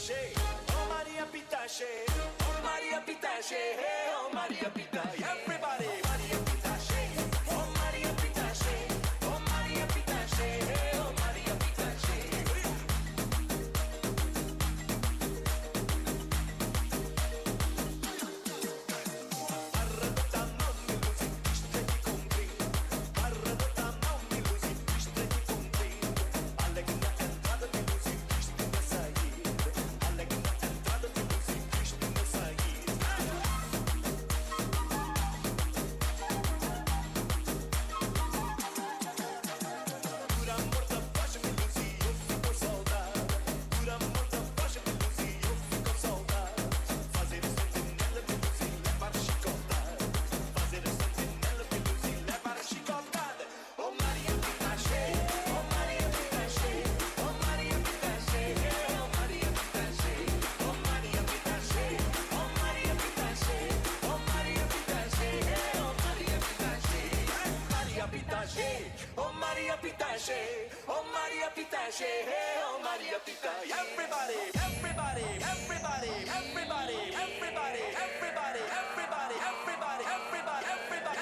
Pitache, oh Maria Pitache, oh Maria Pitache, hey, oh Maria Pitache, everybody, Maria Pitache, oh Maria Pitache, oh Maria Pitache, hey, oh Maria Pitache. Oh Maria Pitache, oh Maria Pitache, hey, oh Maria Pitache. Everybody, everybody, everybody, everybody, everybody, everybody, everybody, everybody, everybody,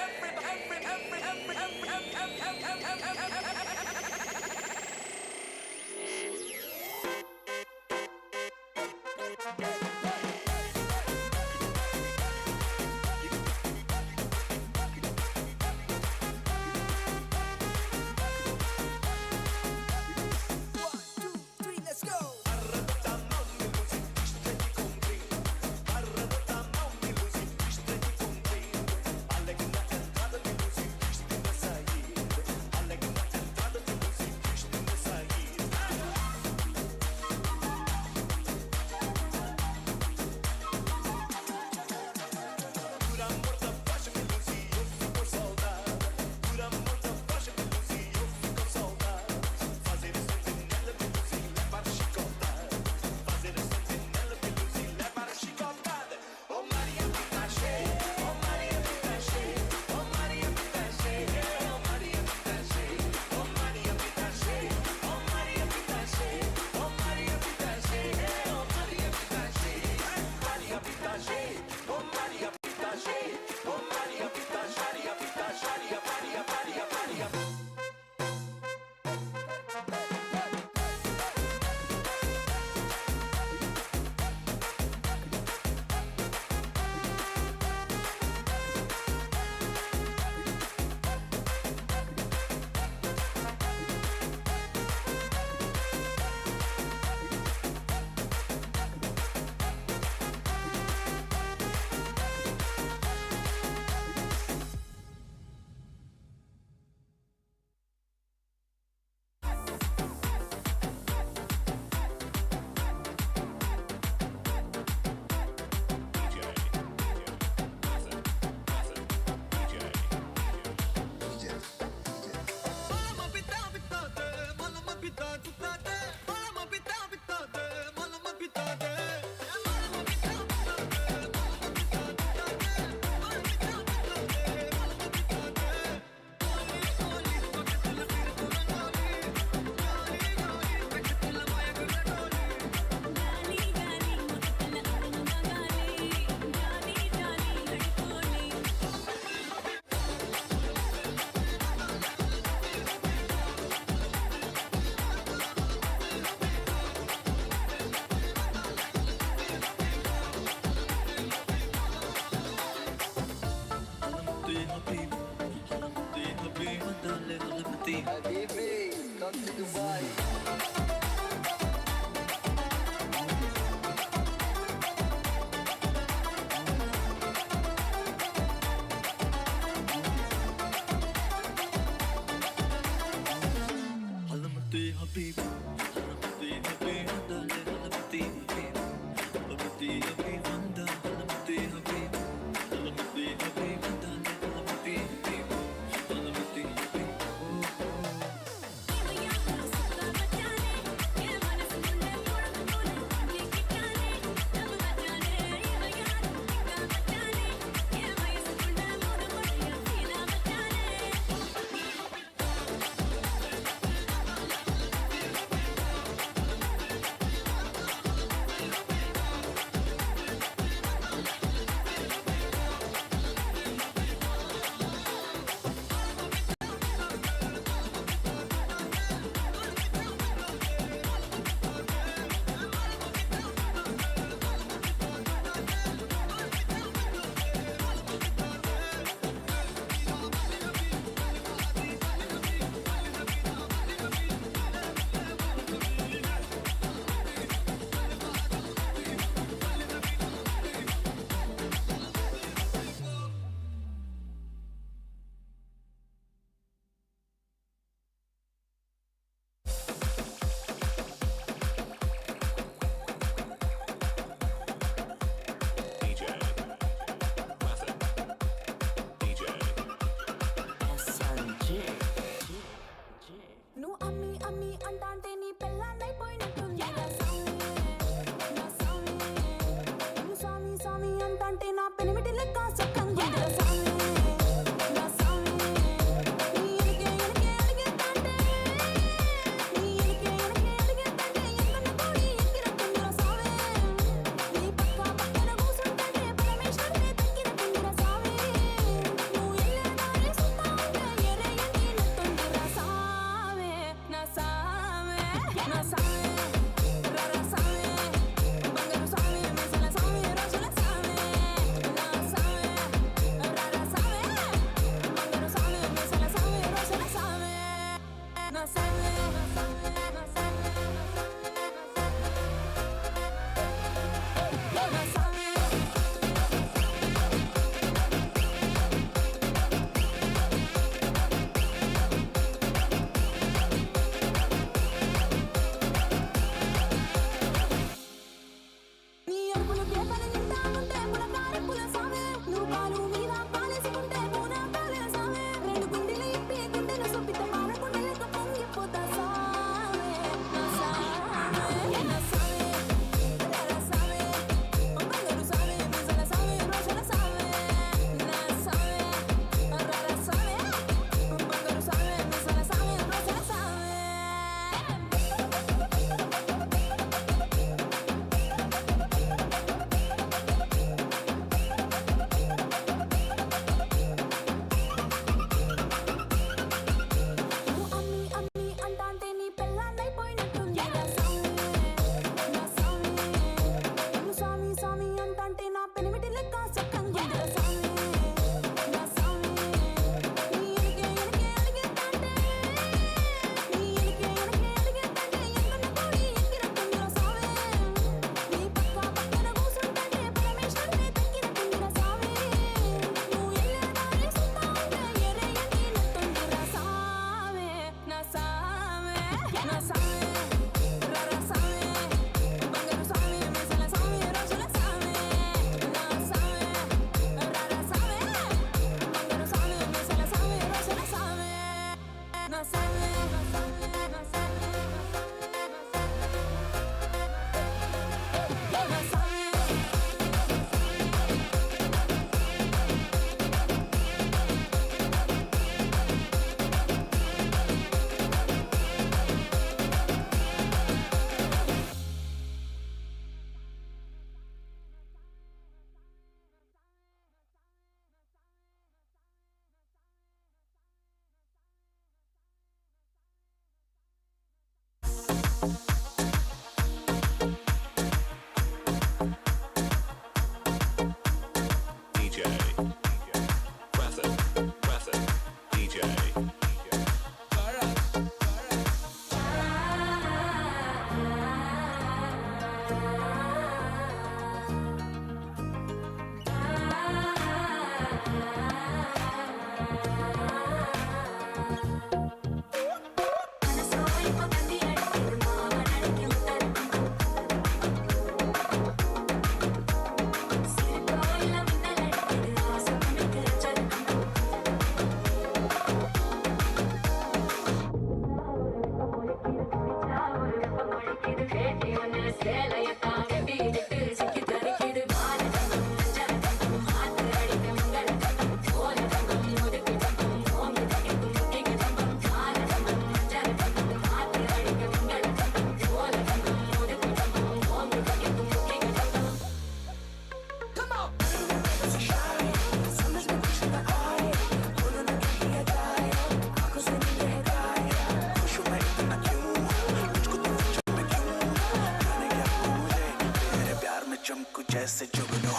जैसे जुगनू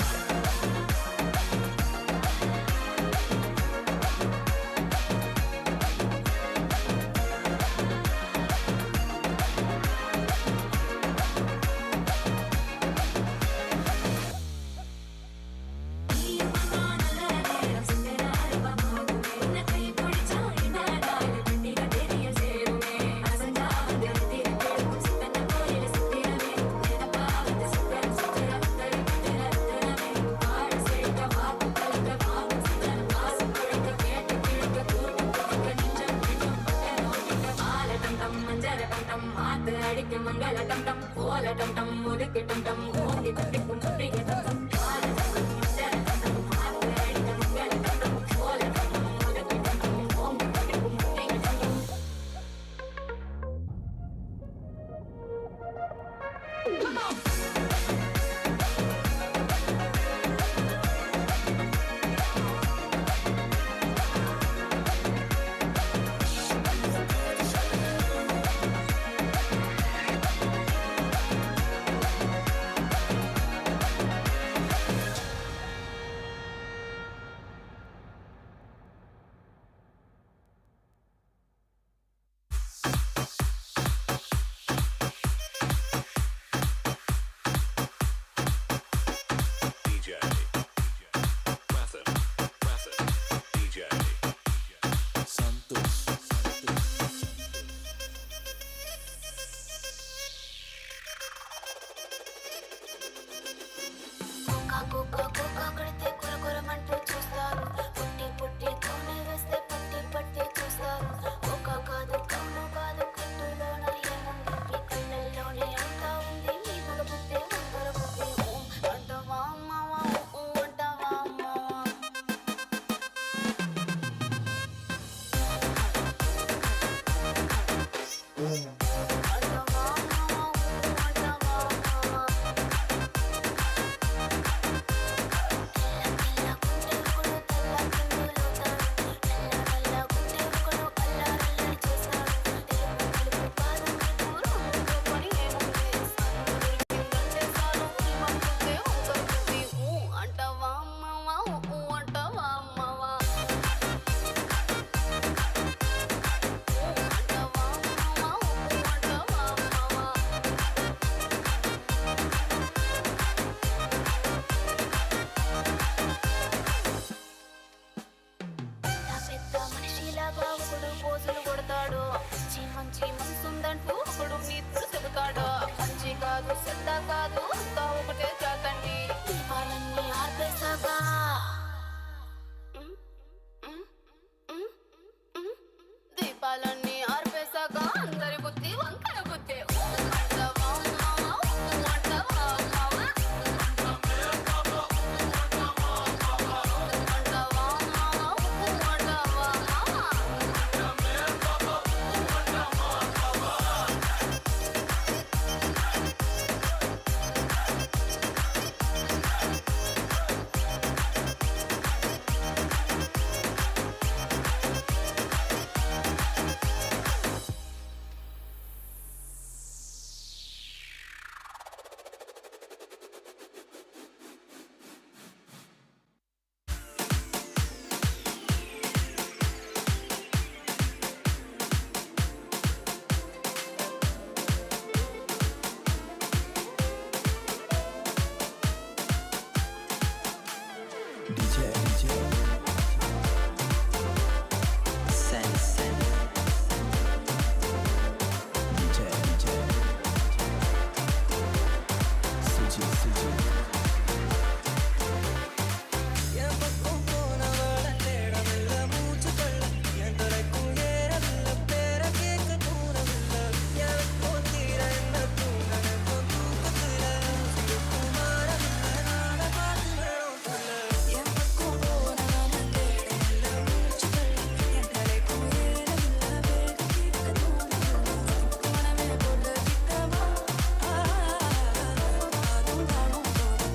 என் பக்கம் போனவள தேடவில்ல மூச்சு கொள்ள என் தலைக்கும் ஏறவில்ல பேர கேட்க தூரவில்ல எனக்கோ தீர என்ன தூங்கனக்கும் தூக்கத்துல சிறுக்கும் மாறவில்ல நாட பார்த்து வேணும் சொல்ல என் பக்கம் போனவள தேடவில்ல மூச்சு கொள்ள என் தலைக்கும் ஏறவில்ல பேர கேட்க தூரவில்ல மனமே போட்டு கிட்டவா அதுவும் தானும் போதும்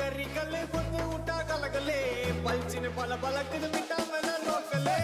கறிக்கல்லு கொஞ்சம் விட்டா கலகலே பல்ச்சின்னு பல பழக்குது விட்டா மேல லோக்கலே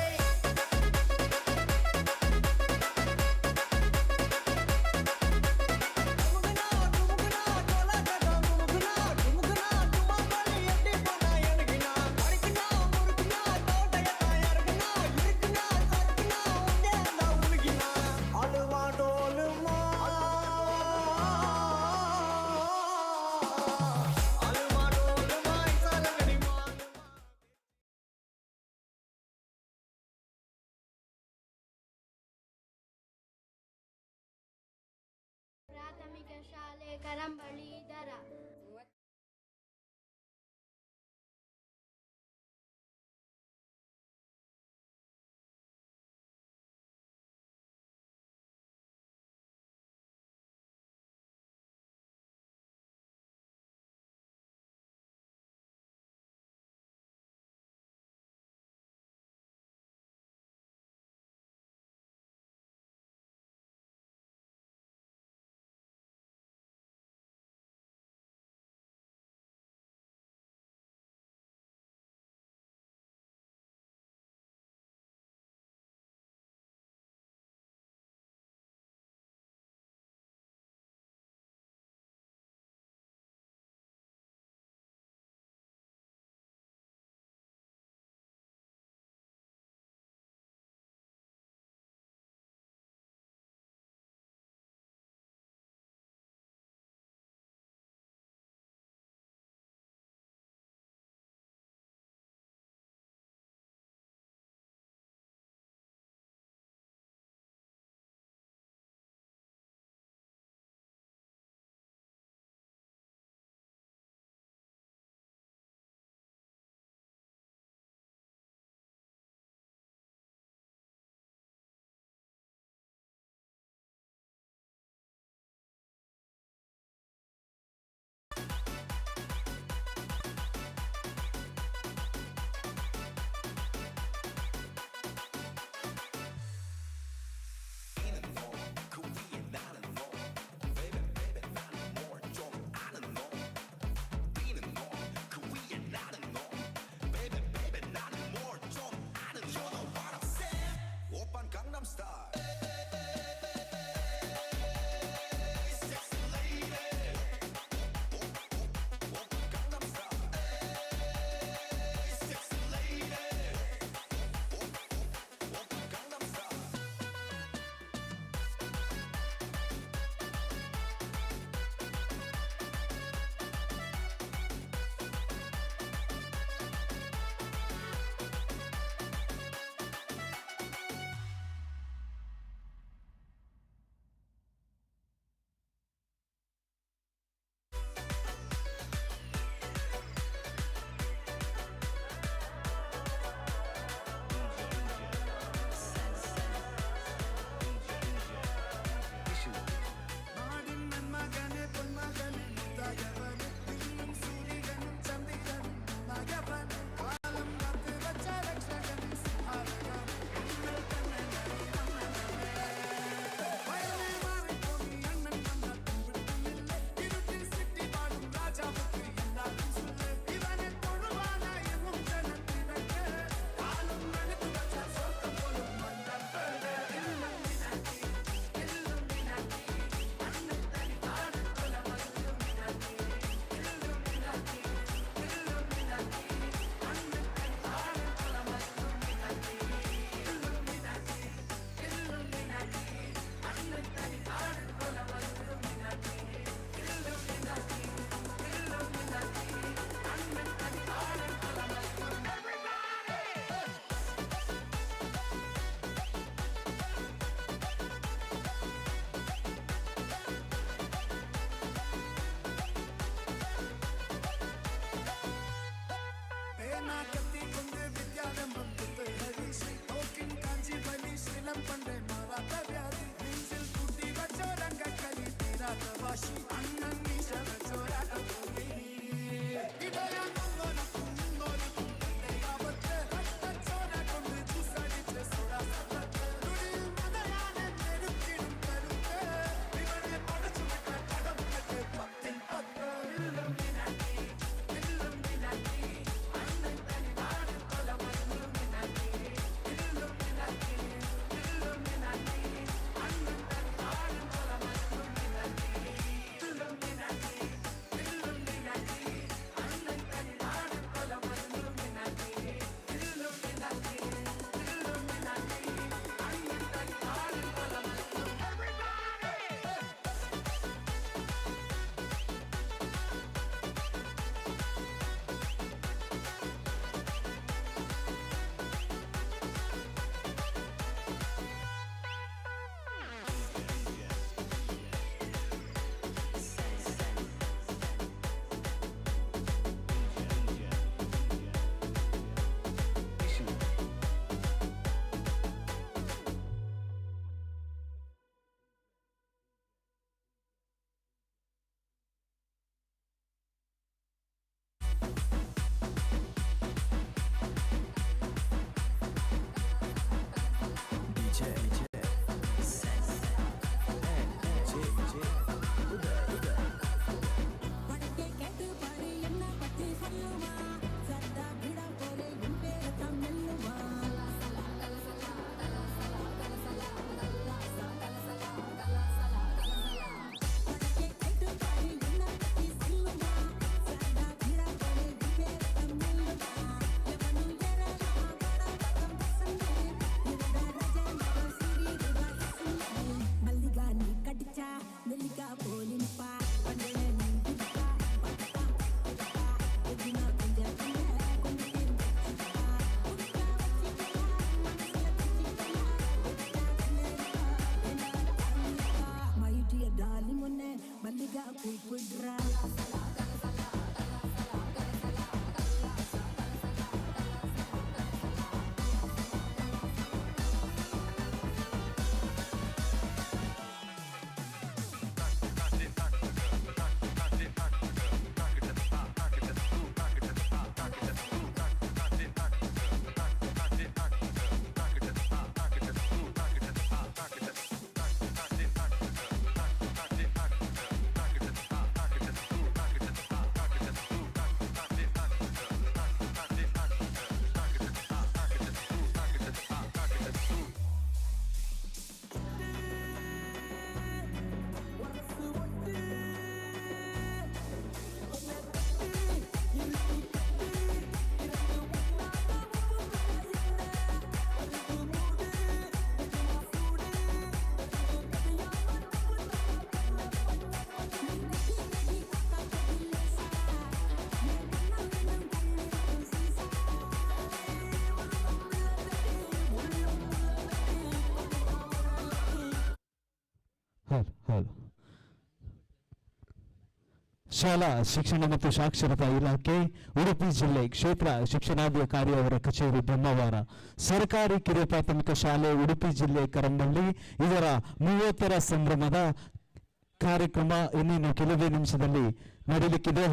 ಶಾಲಾ ಶಿಕ್ಷಣ ಮತ್ತು ಸಾಕ್ಷರತಾ ಇಲಾಖೆ ಉಡುಪಿ ಜಿಲ್ಲೆ ಕ್ಷೇತ್ರ ಶಿಕ್ಷಣಾಧಿಕಾರಿ ಅವರ ಕಚೇರಿ ಬ್ರಹ್ಮವಾರ ಸರ್ಕಾರಿ ಕಿರಿಯ ಪ್ರಾಥಮಿಕ ಶಾಲೆ ಉಡುಪಿ ಜಿಲ್ಲೆ ಕರಂಬಳ್ಳಿ ಇದರ 30ರ ಸಂಭ್ರಮದ ಕಾರ್ಯಕ್ರಮ ಇನ್ನೇನು ಕೆಲವೇ ನಿಮಿಷದಲ್ಲಿ ನಡೆಯಲಿಕ್ಕಿದೆ.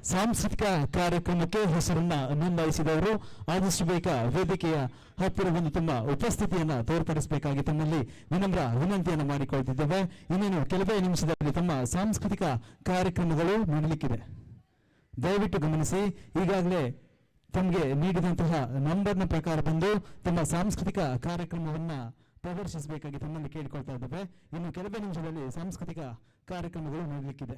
ಸಾಂಸ್ಕೃತಿಕ ಕಾರ್ಯಕ್ರಮಕ್ಕೆ ಹೆಸರನ್ನ ನೋಂದಾಯಿಸಿದವರು ಆದಷ್ಟು ಬೇಗ ವೇದಿಕೆಯ ಹತ್ತಿರ ಬಂದು ತಮ್ಮ ಉಪಸ್ಥಿತಿಯನ್ನ ತೋರ್ಪಡಿಸಬೇಕಾಗಿ ತಮ್ಮಲ್ಲಿ ವಿನಮ್ರ ವಿನಂತಿಯನ್ನು ಮಾಡಿಕೊಳ್ತಿದ್ದೇವೆ. ಇನ್ನೇನು ಕೆಲವೇ ನಿಮಿಷದಲ್ಲಿ ತಮ್ಮ ಸಾಂಸ್ಕೃತಿಕ ಕಾರ್ಯಕ್ರಮಗಳು ನಡೆಯಲಿಕ್ಕಿದೆ. ದಯವಿಟ್ಟು ಗಮನಿಸಿ, ಈಗಾಗಲೇ ತಮಗೆ ನೀಡಿದಂತಹ ನಂಬರ್ನ ಪ್ರಕಾರ ಬಂದು ತಮ್ಮ ಸಾಂಸ್ಕೃತಿಕ ಕಾರ್ಯಕ್ರಮವನ್ನ ಪ್ರದರ್ಶಿಸಬೇಕಾಗಿ ತಮ್ಮಲ್ಲಿ ಕೇಳಿಕೊಳ್ತಾ ಇದ್ದೇವೆ. ಇನ್ನು ಕೆಲವೇ ನಿಮಿಷದಲ್ಲಿ ಸಾಂಸ್ಕೃತಿಕ ಕಾರ್ಯಕ್ರಮಗಳು ನಡೆಯಲಿಕ್ಕಿದೆ.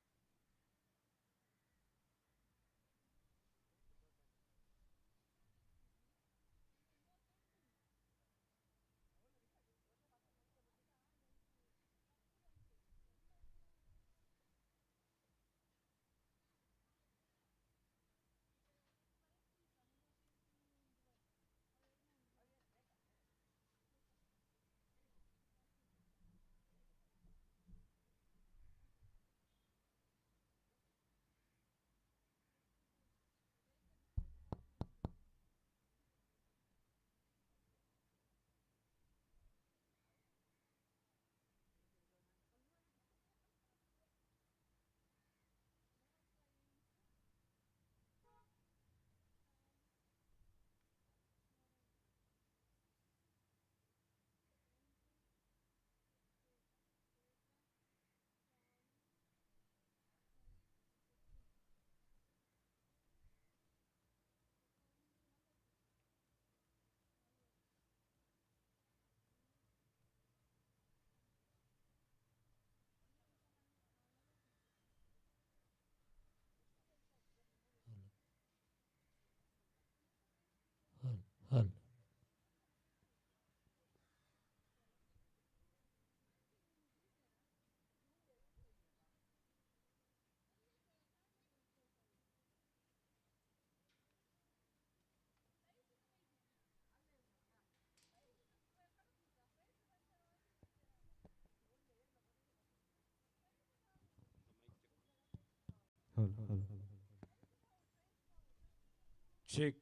Check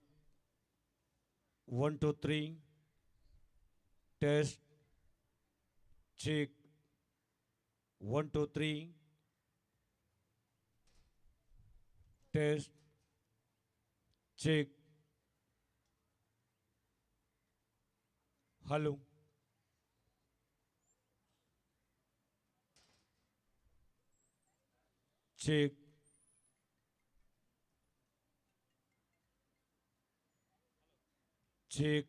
1 2 3 test check 1 2 3 test check hello check check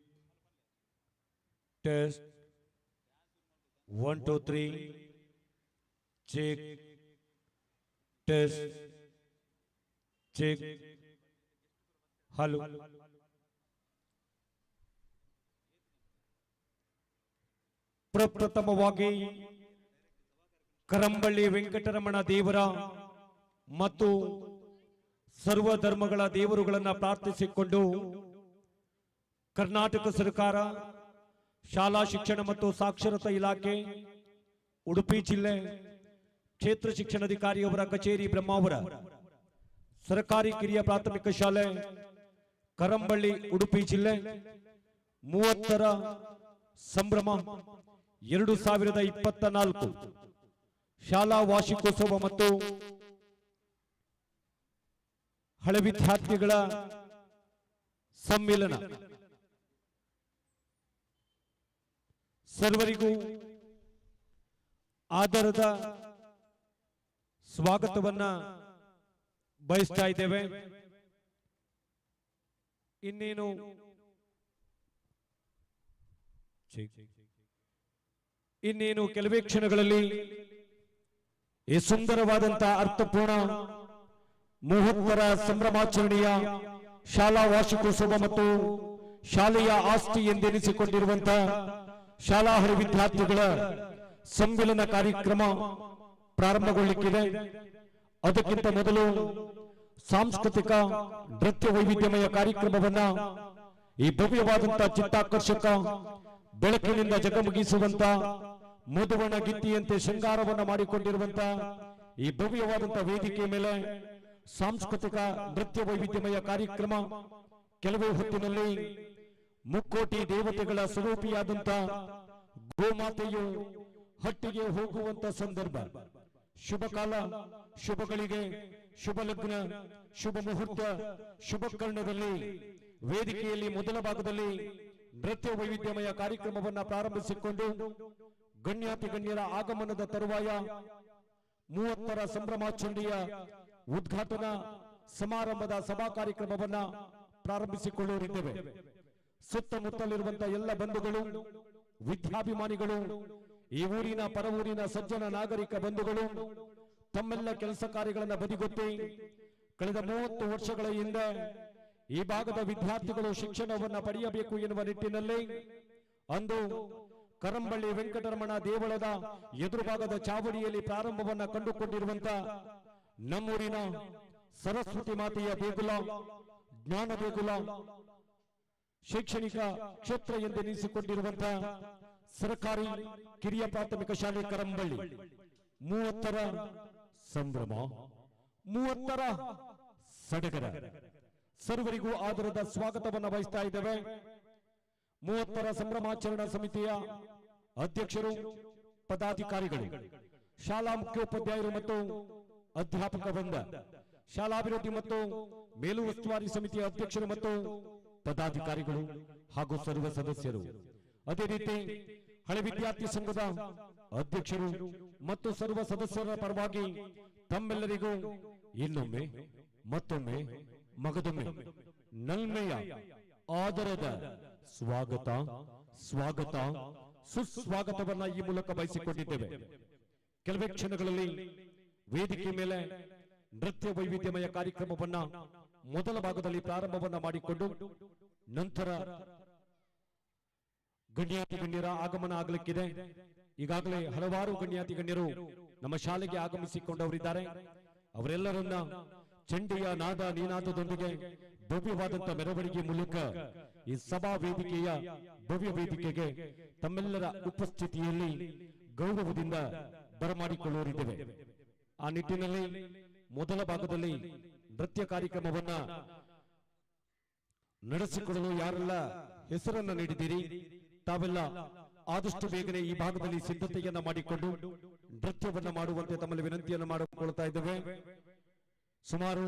test 1 2 3 check test check hello ಪ್ರಪ್ರಥಮವಾಗಿ ಕರಂಬಳ್ಳಿ ವೆಂಕಟರಮಣ ದೇವರ ಮತ್ತು ಸರ್ವ ಧರ್ಮಗಳ ದೇವರುಗಳನ್ನು ಪ್ರಾರ್ಥಿಸಿಕೊಂಡು ಕರ್ನಾಟಕ ಸರ್ಕಾರ ಶಾಲಾ ಶಿಕ್ಷಣ ಮತ್ತು ಸಾಕ್ಷರತಾ ಇಲಾಖೆ ಉಡುಪಿ ಜಿಲ್ಲೆ ಕ್ಷೇತ್ರ ಶಿಕ್ಷಣಾಧಿಕಾರಿಯವರ ಕಚೇರಿ ಬ್ರಹ್ಮಾವರ ಸರ್ಕಾರಿ ಕಿರಿಯ ಪ್ರಾಥಮಿಕ ಶಾಲೆ ಕರಂಬಳ್ಳಿ ಉಡುಪಿ ಜಿಲ್ಲೆ 30ರ ಸಂಭ್ರಮ 2024 ಶಾಲಾ ವಾರ್ಷಿಕೋತ್ಸವ ಮತ್ತು ಹಳೆ ವಿದ್ಯಾರ್ಥಿಗಳ ಸಮ್ಮೇಳನ ಸರ್ವರಿಗೂ ಆದರದ ಸ್ವಾಗತವನ್ನ ಬಯಸ್ತಾ ಇದ್ದೇವೆ. ಇನ್ನೇನು ಕೆಲವೇ ಕ್ಷಣಗಳಲ್ಲಿ ಈ ಸುಂದರವಾದಂತಹ ಅರ್ಥಪೂರ್ಣ ಮುಹೂರ್ತರ ಸಂಭ್ರಮಾಚರಣೆಯ ಶಾಲಾ ವಾರ್ಷಿಕೋತ್ಸವ ಮತ್ತು ಶಾಲೆಯ ಆಸ್ತಿ ಎಂದೆನಿಸಿಕೊಂಡಿರುವಂತಹ ಶಾಲಾ ಹಳೆ ವಿದ್ಯಾರ್ಥಿಗಳ ಸಮ್ಮೇಳನ ಕಾರ್ಯಕ್ರಮ ಪ್ರಾರಂಭಗೊಳ್ಳಲಿಕ್ಕಿದೆ. ಅದಕ್ಕಿಂತ ಮೊದಲು ಸಾಂಸ್ಕೃತಿಕ ನೃತ್ಯ ವೈವಿಧ್ಯಮಯ ಕಾರ್ಯಕ್ರಮವನ್ನ ಈ ಭವ್ಯವಾದಂತಹ ಚಿತ್ತಾಕರ್ಷಕ ಬೆಳಕಿನಿಂದ ಜಗಮಗಿಸುವಂತ ಮಧುವಣ ಗಿತ್ತಿಯಂತೆ ಶೃಂಗಾರವನ್ನ ಮಾಡಿಕೊಂಡಿರುವಂತ ಈ ಭವ್ಯವಾದಂತಹ ವೇದಿಕೆ ಮೇಲೆ ಸಾಂಸ್ಕೃತಿಕ ನೃತ್ಯ ವೈವಿಧ್ಯಮಯ ಕಾರ್ಯಕ್ರಮ ಕೆಲವೇ ಹೊತ್ತಿನಲ್ಲಿ ಮುಕ್ಕೋಟಿ ದೇವತೆಗಳ ಸ್ವರೂಪಿಯಾದಂತ ಗೋಮಾತೆಯು ಹಟ್ಟಿಗೆ ಹೋಗುವಂತ ಸಂದರ್ಭ, ಶುಭ ಕಾಲ, ಶುಭಗಳಿಗೆ, ಶುಭ ಲಗ್ನ, ಶುಭ ಮುಹೂರ್ತ, ಶುಭ ಕರ್ಣದಲ್ಲಿ ವೇದಿಕೆಯಲ್ಲಿ ಮೊದಲ ಭಾಗದಲ್ಲಿ ನೃತ್ಯ ವೈವಿಧ್ಯಮಯ ಕಾರ್ಯಕ್ರಮವನ್ನ ಪ್ರಾರಂಭಿಸಿಕೊಂಡು ಗಣ್ಯಾತಿ ಗಣ್ಯರ ಆಗಮನದ ತರುವಾಯ 30ರ ಸಂಭ್ರಮಾಚರಣೆಯ ಉದ್ಘಾಟನಾ ಸಮಾರಂಭದ ಸಭಾ ಕಾರ್ಯಕ್ರಮವನ್ನ ಪ್ರಾರಂಭಿಸಿಕೊಳ್ಳುವರಿದ್ದೇವೆ. ಸುತ್ತಮುತ್ತಲಿರುವಂತಹ ಎಲ್ಲ ಬಂಧುಗಳು, ವಿದ್ಯಾಭಿಮಾನಿಗಳು, ಈ ಊರಿನ ಪರವೂರಿನ ಸಜ್ಜನ ನಾಗರಿಕ ಬಂಧುಗಳು ತಮ್ಮೆಲ್ಲ ಕೆಲಸ ಕಾರ್ಯಗಳನ್ನು ಬದಿಗೊತ್ತಿ ಕಳೆದ 30 ವರ್ಷಗಳ ಹಿಂದೆ ಈ ಭಾಗದ ವಿದ್ಯಾರ್ಥಿಗಳು ಶಿಕ್ಷಣವನ್ನ ಪಡೆಯಬೇಕು ಎನ್ನುವ ನಿಟ್ಟಿನಲ್ಲಿ ಅಂದು ಕರಂಬಳ್ಳಿ ವೆಂಕಟರಮಣ ದೇವಳದ ಎದುರು ಭಾಗದ ಚಾವಡಿಯಲ್ಲಿ ಪ್ರಾರಂಭವನ್ನ ಕಂಡುಕೊಂಡಿರುವಂತ ನಮ್ಮೂರಿನ ಸರಸ್ವತಿ ಮಾತೆಯ ದೇಗುಲ, ಜ್ಞಾನ ದೇಗುಲ, ಶೈಕ್ಷಣಿಕ ಕ್ಷೇತ್ರ ಎಂದೆನಿಸಿಕೊಂಡಿರುವಂತಹ ಸರ್ಕಾರಿ ಕಿರಿಯ ಪ್ರಾಥಮಿಕ ಶಾಲೆ ಕರಂಬಳ್ಳಿ 30ರ ಸಂಭ್ರಮ, 30ರ ಸಡಗರ. ಸರ್ವರಿಗೂ ಆದರದ ಸ್ವಾಗತವನ್ನು ವಹಿಸ್ತಾ ಇದ್ದೇವೆ. 30ರ ಸಂಭ್ರಮಾಚರಣಾ ಸಮಿತಿಯ ಅಧ್ಯಕ್ಷರು, ಪದಾಧಿಕಾರಿಗಳು, ಶಾಲಾ ಮುಖ್ಯೋಪಾಧ್ಯಾಯರು ಮತ್ತು ಅಧ್ಯಾಪಕ ವೃಂದ, ಶಾಲಾಭಿವೃದ್ಧಿ ಮತ್ತು ಮೇಲು ಉಸ್ತುವಾರಿ ಸಮಿತಿಯ ಅಧ್ಯಕ್ಷರು ಮತ್ತು ಪದಾಧಿಕಾರಿಗಳು ಹಾಗೂ ಸರ್ವ ಸದಸ್ಯರು, ಅದೇ ರೀತಿ ಹಳೆ ವಿದ್ಯಾರ್ಥಿ ಸಂಘದ ಅಧ್ಯಕ್ಷರು ಮತ್ತು ಸರ್ವ ಸದಸ್ಯರ ಪರವಾಗಿ ತಮ್ಮೆಲ್ಲರಿಗೂ ಇನ್ನೊಮ್ಮೆ ಮತ್ತೊಮ್ಮೆ ಮಗದೊಮ್ಮೆ ನಲ್ಮೆಯ ಆದರದ ಸ್ವಾಗತ, ಸ್ವಾಗತ, ಸುಸ್ವಾಗತವನ್ನ ಈ ಮೂಲಕ ಬಯಸಿಕೊಂಡಿದ್ದೇವೆ. ಕೆಲವೇ ಕ್ಷಣಗಳಲ್ಲಿ ವೇದಿಕೆ ಮೇಲೆ ನೃತ್ಯ ವೈವಿಧ್ಯಮಯ ಕಾರ್ಯಕ್ರಮವನ್ನ ಮೊದಲ ಭಾಗದಲ್ಲಿ ಪ್ರಾರಂಭವನ್ನ ಮಾಡಿಕೊಂಡು ನಂತರ ಗಣ್ಯಾತಿ ಗಣ್ಯರ ಆಗಮನ ಆಗಲಿಕ್ಕಿದೆ. ಈಗಾಗಲೇ ಹಲವಾರು ಗಣ್ಯಾತಿ ಗಣ್ಯರು ನಮ್ಮ ಶಾಲೆಗೆ ಆಗಮಿಸಿಕೊಂಡವರಿದ್ದಾರೆ. ಅವರೆಲ್ಲರನ್ನ ಚಂಡಿಯ ನಾದ ನೀನಾದದೊಂದಿಗೆ ಭವ್ಯವಾದಂತ ಮೆರವಣಿಗೆ ಮೂಲಕ ಈ ಸಭಾ ವೇದಿಕೆಯ ಭವ್ಯ ವೇದಿಕೆಗೆ ತಮ್ಮೆಲ್ಲರ ಉಪಸ್ಥಿತಿಯಲ್ಲಿ ಗೌರವದಿಂದ ಬರಮಾಡಿಕೊಳ್ಳುವರಿದ್ದೇವೆ. ಆ ನಿಟ್ಟಿನಲ್ಲಿ ಮೊದಲ ಭಾಗದಲ್ಲಿ ನೃತ್ಯ ಕಾರ್ಯಕ್ರಮವನ್ನ ನಡೆಸಿಕೊಳ್ಳಲು ಯಾರೆಲ್ಲ ಹೆಸರನ್ನ ನೀಡಿದ್ದೀರಿ ತಾವೆಲ್ಲ ಆದಷ್ಟು ಬೇಗನೆ ಈ ಭಾಗದಲ್ಲಿ ಸಿದ್ಧತೆಯನ್ನ ಮಾಡಿಕೊಂಡು ನೃತ್ಯವನ್ನ ಮಾಡುವಂತೆ ತಮ್ಮಲ್ಲಿ ವಿನಂತಿಯನ್ನು ಮಾಡಿಕೊಳ್ತಾ ಇದ್ದೇವೆ. ಸುಮಾರು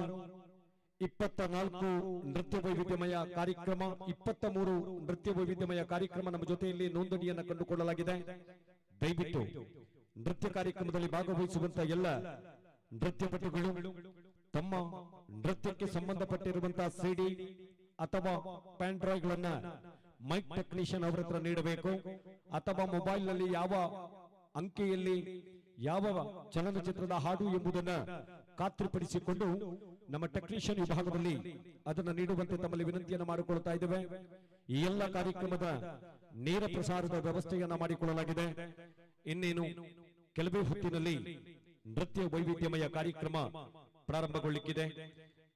24 ನೃತ್ಯ ವೈವಿಧ್ಯಮಯ ಕಾರ್ಯಕ್ರಮ, 23 ನೃತ್ಯ ವೈವಿಧ್ಯಮಯ ಕಾರ್ಯಕ್ರಮ ನಮ್ಮ ಜೊತೆಯಲ್ಲಿ ನೋಂದಣಿಯನ್ನ ಕಂಡುಕೊಳ್ಳಲಾಗಿದೆ. ದಯವಿಟ್ಟು ನೃತ್ಯ ಕಾರ್ಯಕ್ರಮದಲ್ಲಿ ಭಾಗವಹಿಸುವಂತಹ ಎಲ್ಲ ನೃತ್ಯಪಟುಗಳು ತಮ್ಮ ನೃತ್ಯಕ್ಕೆ ಸಂಬಂಧಪಟ್ಟಿರುವಂತಹ ಸಿಡಿ ಅಥವಾ ಪ್ಯಾನ್ ಡ್ರೈವ್ ಗಳನ್ನ ಮೈಕ್ ಟೆಕ್ನಿಷಿಯನ್ ಅವರ ಹತ್ರ ನೀಡಬೇಕು. ಅಥವಾ ಮೊಬೈಲ್ ನಲ್ಲಿ ಯಾವ ಅಂಕೆಯಲ್ಲಿ ಯಾವ ಚಲನಚಿತ್ರದ ಹಾಡು ಎಂಬುದನ್ನ ಖಾತ್ರಿಪಡಿಸಿಕೊಂಡು ನಮ್ಮ ಟೆಕ್ನಿಷಿಯನ್ ವಿಭಾಗದಲ್ಲಿ ಅದನ್ನ ನೀಡುವಂತೆ ತಮ್ಮಲ್ಲಿ ವಿನಂತಿಯನ್ನು ಮಾಡಿಕೊಳ್ತಾ ಇದ್ದೇವೆ. ಈ ಎಲ್ಲ ಕಾರ್ಯಕ್ರಮದ ನೇರ ಪ್ರಸಾರದ ವ್ಯವಸ್ಥೆಯನ್ನ ಮಾಡಿಕೊಳ್ಳಲಾಗಿದೆ. ಇನ್ನೇನು ಕೆಲವೇ ಹೊತ್ತಿನಲ್ಲಿ ನೃತ್ಯ ವೈವಿಧ್ಯಮಯ ಕಾರ್ಯಕ್ರಮ ಪ್ರಾರಂಭಗೊಳ್ಳಿಕ್ಕಿದೆ.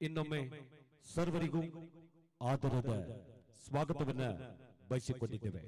ಇನ್ನೊಮ್ಮೆ ಸರ್ವರಿಗೂ ಆದರದ ಸ್ವಾಗತವನ್ನ ಬಯಸಿಕೊಂಡಿದ್ದೇವೆ.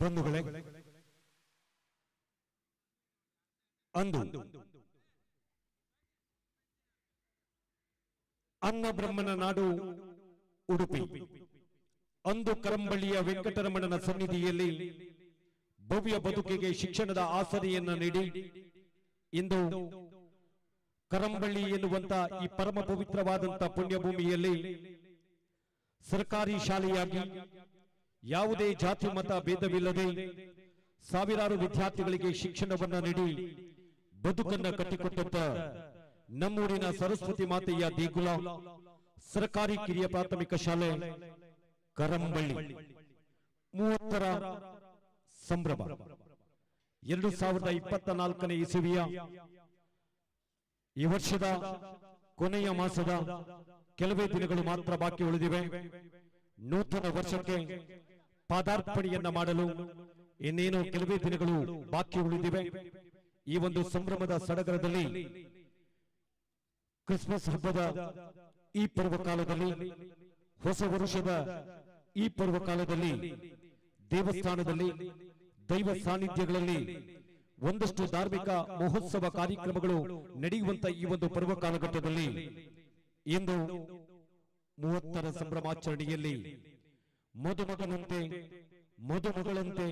ಬಂಧುಗಳೇ, ಅಂದು ಅನ್ನ ಬ್ರಹ್ಮನ ನಾಡು ಉಡುಪಿ, ಅಂದು ಕರಂಬಳ್ಳಿಯ ವೆಂಕಟರಮಣನ ಸನ್ನಿಧಿಯಲ್ಲಿ ಭವ್ಯ ಬದುಕಿಗೆ ಶಿಕ್ಷಣದ ಆಸರೆಯನ್ನ ನೀಡಿ ಇಂದು ಕರಂಬಳ್ಳಿ ಎನ್ನುವಂತ ಈ ಪರಮ ಪವಿತ್ರವಾದಂತ ಪುಣ್ಯಭೂಮಿಯಲ್ಲಿ ಸರ್ಕಾರಿ ಶಾಲೆಯಾಗಿ ಯಾವುದೇ ಜಾತಿ ಮತ ಭೇದವಿಲ್ಲದೆ ಸಾವಿರಾರು ವಿದ್ಯಾರ್ಥಿಗಳಿಗೆ ಶಿಕ್ಷಣವನ್ನ ನೀಡಿ ಬದುಕನ್ನ ಕಟ್ಟಿಕೊಟ್ಟಂತ ನಮ್ಮೂರಿನ ಸರಸ್ವತಿ ಮಾತೆಯ ದೇಗುಲ ಸರ್ಕಾರಿ ಕಿರಿಯ ಪ್ರಾಥಮಿಕ ಶಾಲೆ ಕರಂಬಳ್ಳಿ 30ರ ಸಂಭ್ರಮ 2024ನೇ ಇಸವಿಯ ಈ ವರ್ಷದ ಕೊನೆಯ ಮಾಸದ ಕೆಲವೇ ದಿನಗಳು ಮಾತ್ರ ಬಾಕಿ ಉಳಿದಿವೆ. ನೂತನ ವರ್ಷಕ್ಕೆ ಪಾದಾರ್ಪಣೆಯನ್ನ ಮಾಡಲು ಇನ್ನೇನು ಕೆಲವೇ ದಿನಗಳು ಬಾಕಿ ಉಳಿದಿವೆ. ಈ ಒಂದು ಸಂಭ್ರಮದ ಸಡಗರದಲ್ಲಿ ಕ್ರಿಸ್ಮಸ್ ಹಬ್ಬದ ಈ ಪರ್ವಕಾಲದಲ್ಲಿ, ಹೊಸ ವರುಷದ ಈ ಪರ್ವಕಾಲದಲ್ಲಿ ದೇವಸ್ಥಾನದಲ್ಲಿ ದೈವ ಸಾನ್ನಿಧ್ಯಗಳಲ್ಲಿ ಒಂದಷ್ಟು ಧಾರ್ಮಿಕ ಮಹೋತ್ಸವ ಕಾರ್ಯಕ್ರಮಗಳು ನಡೆಯುವಂತ ಈ ಒಂದು ಪರ್ವ ಕಾಲಘಟ್ಟದಲ್ಲಿ ಇಂದು 30ರ ಸಂಭ್ರಮಾಚರಣೆಯಲ್ಲಿ ಮದುಮಗನಂತೆ ಮದುಮಗಳಂತೆ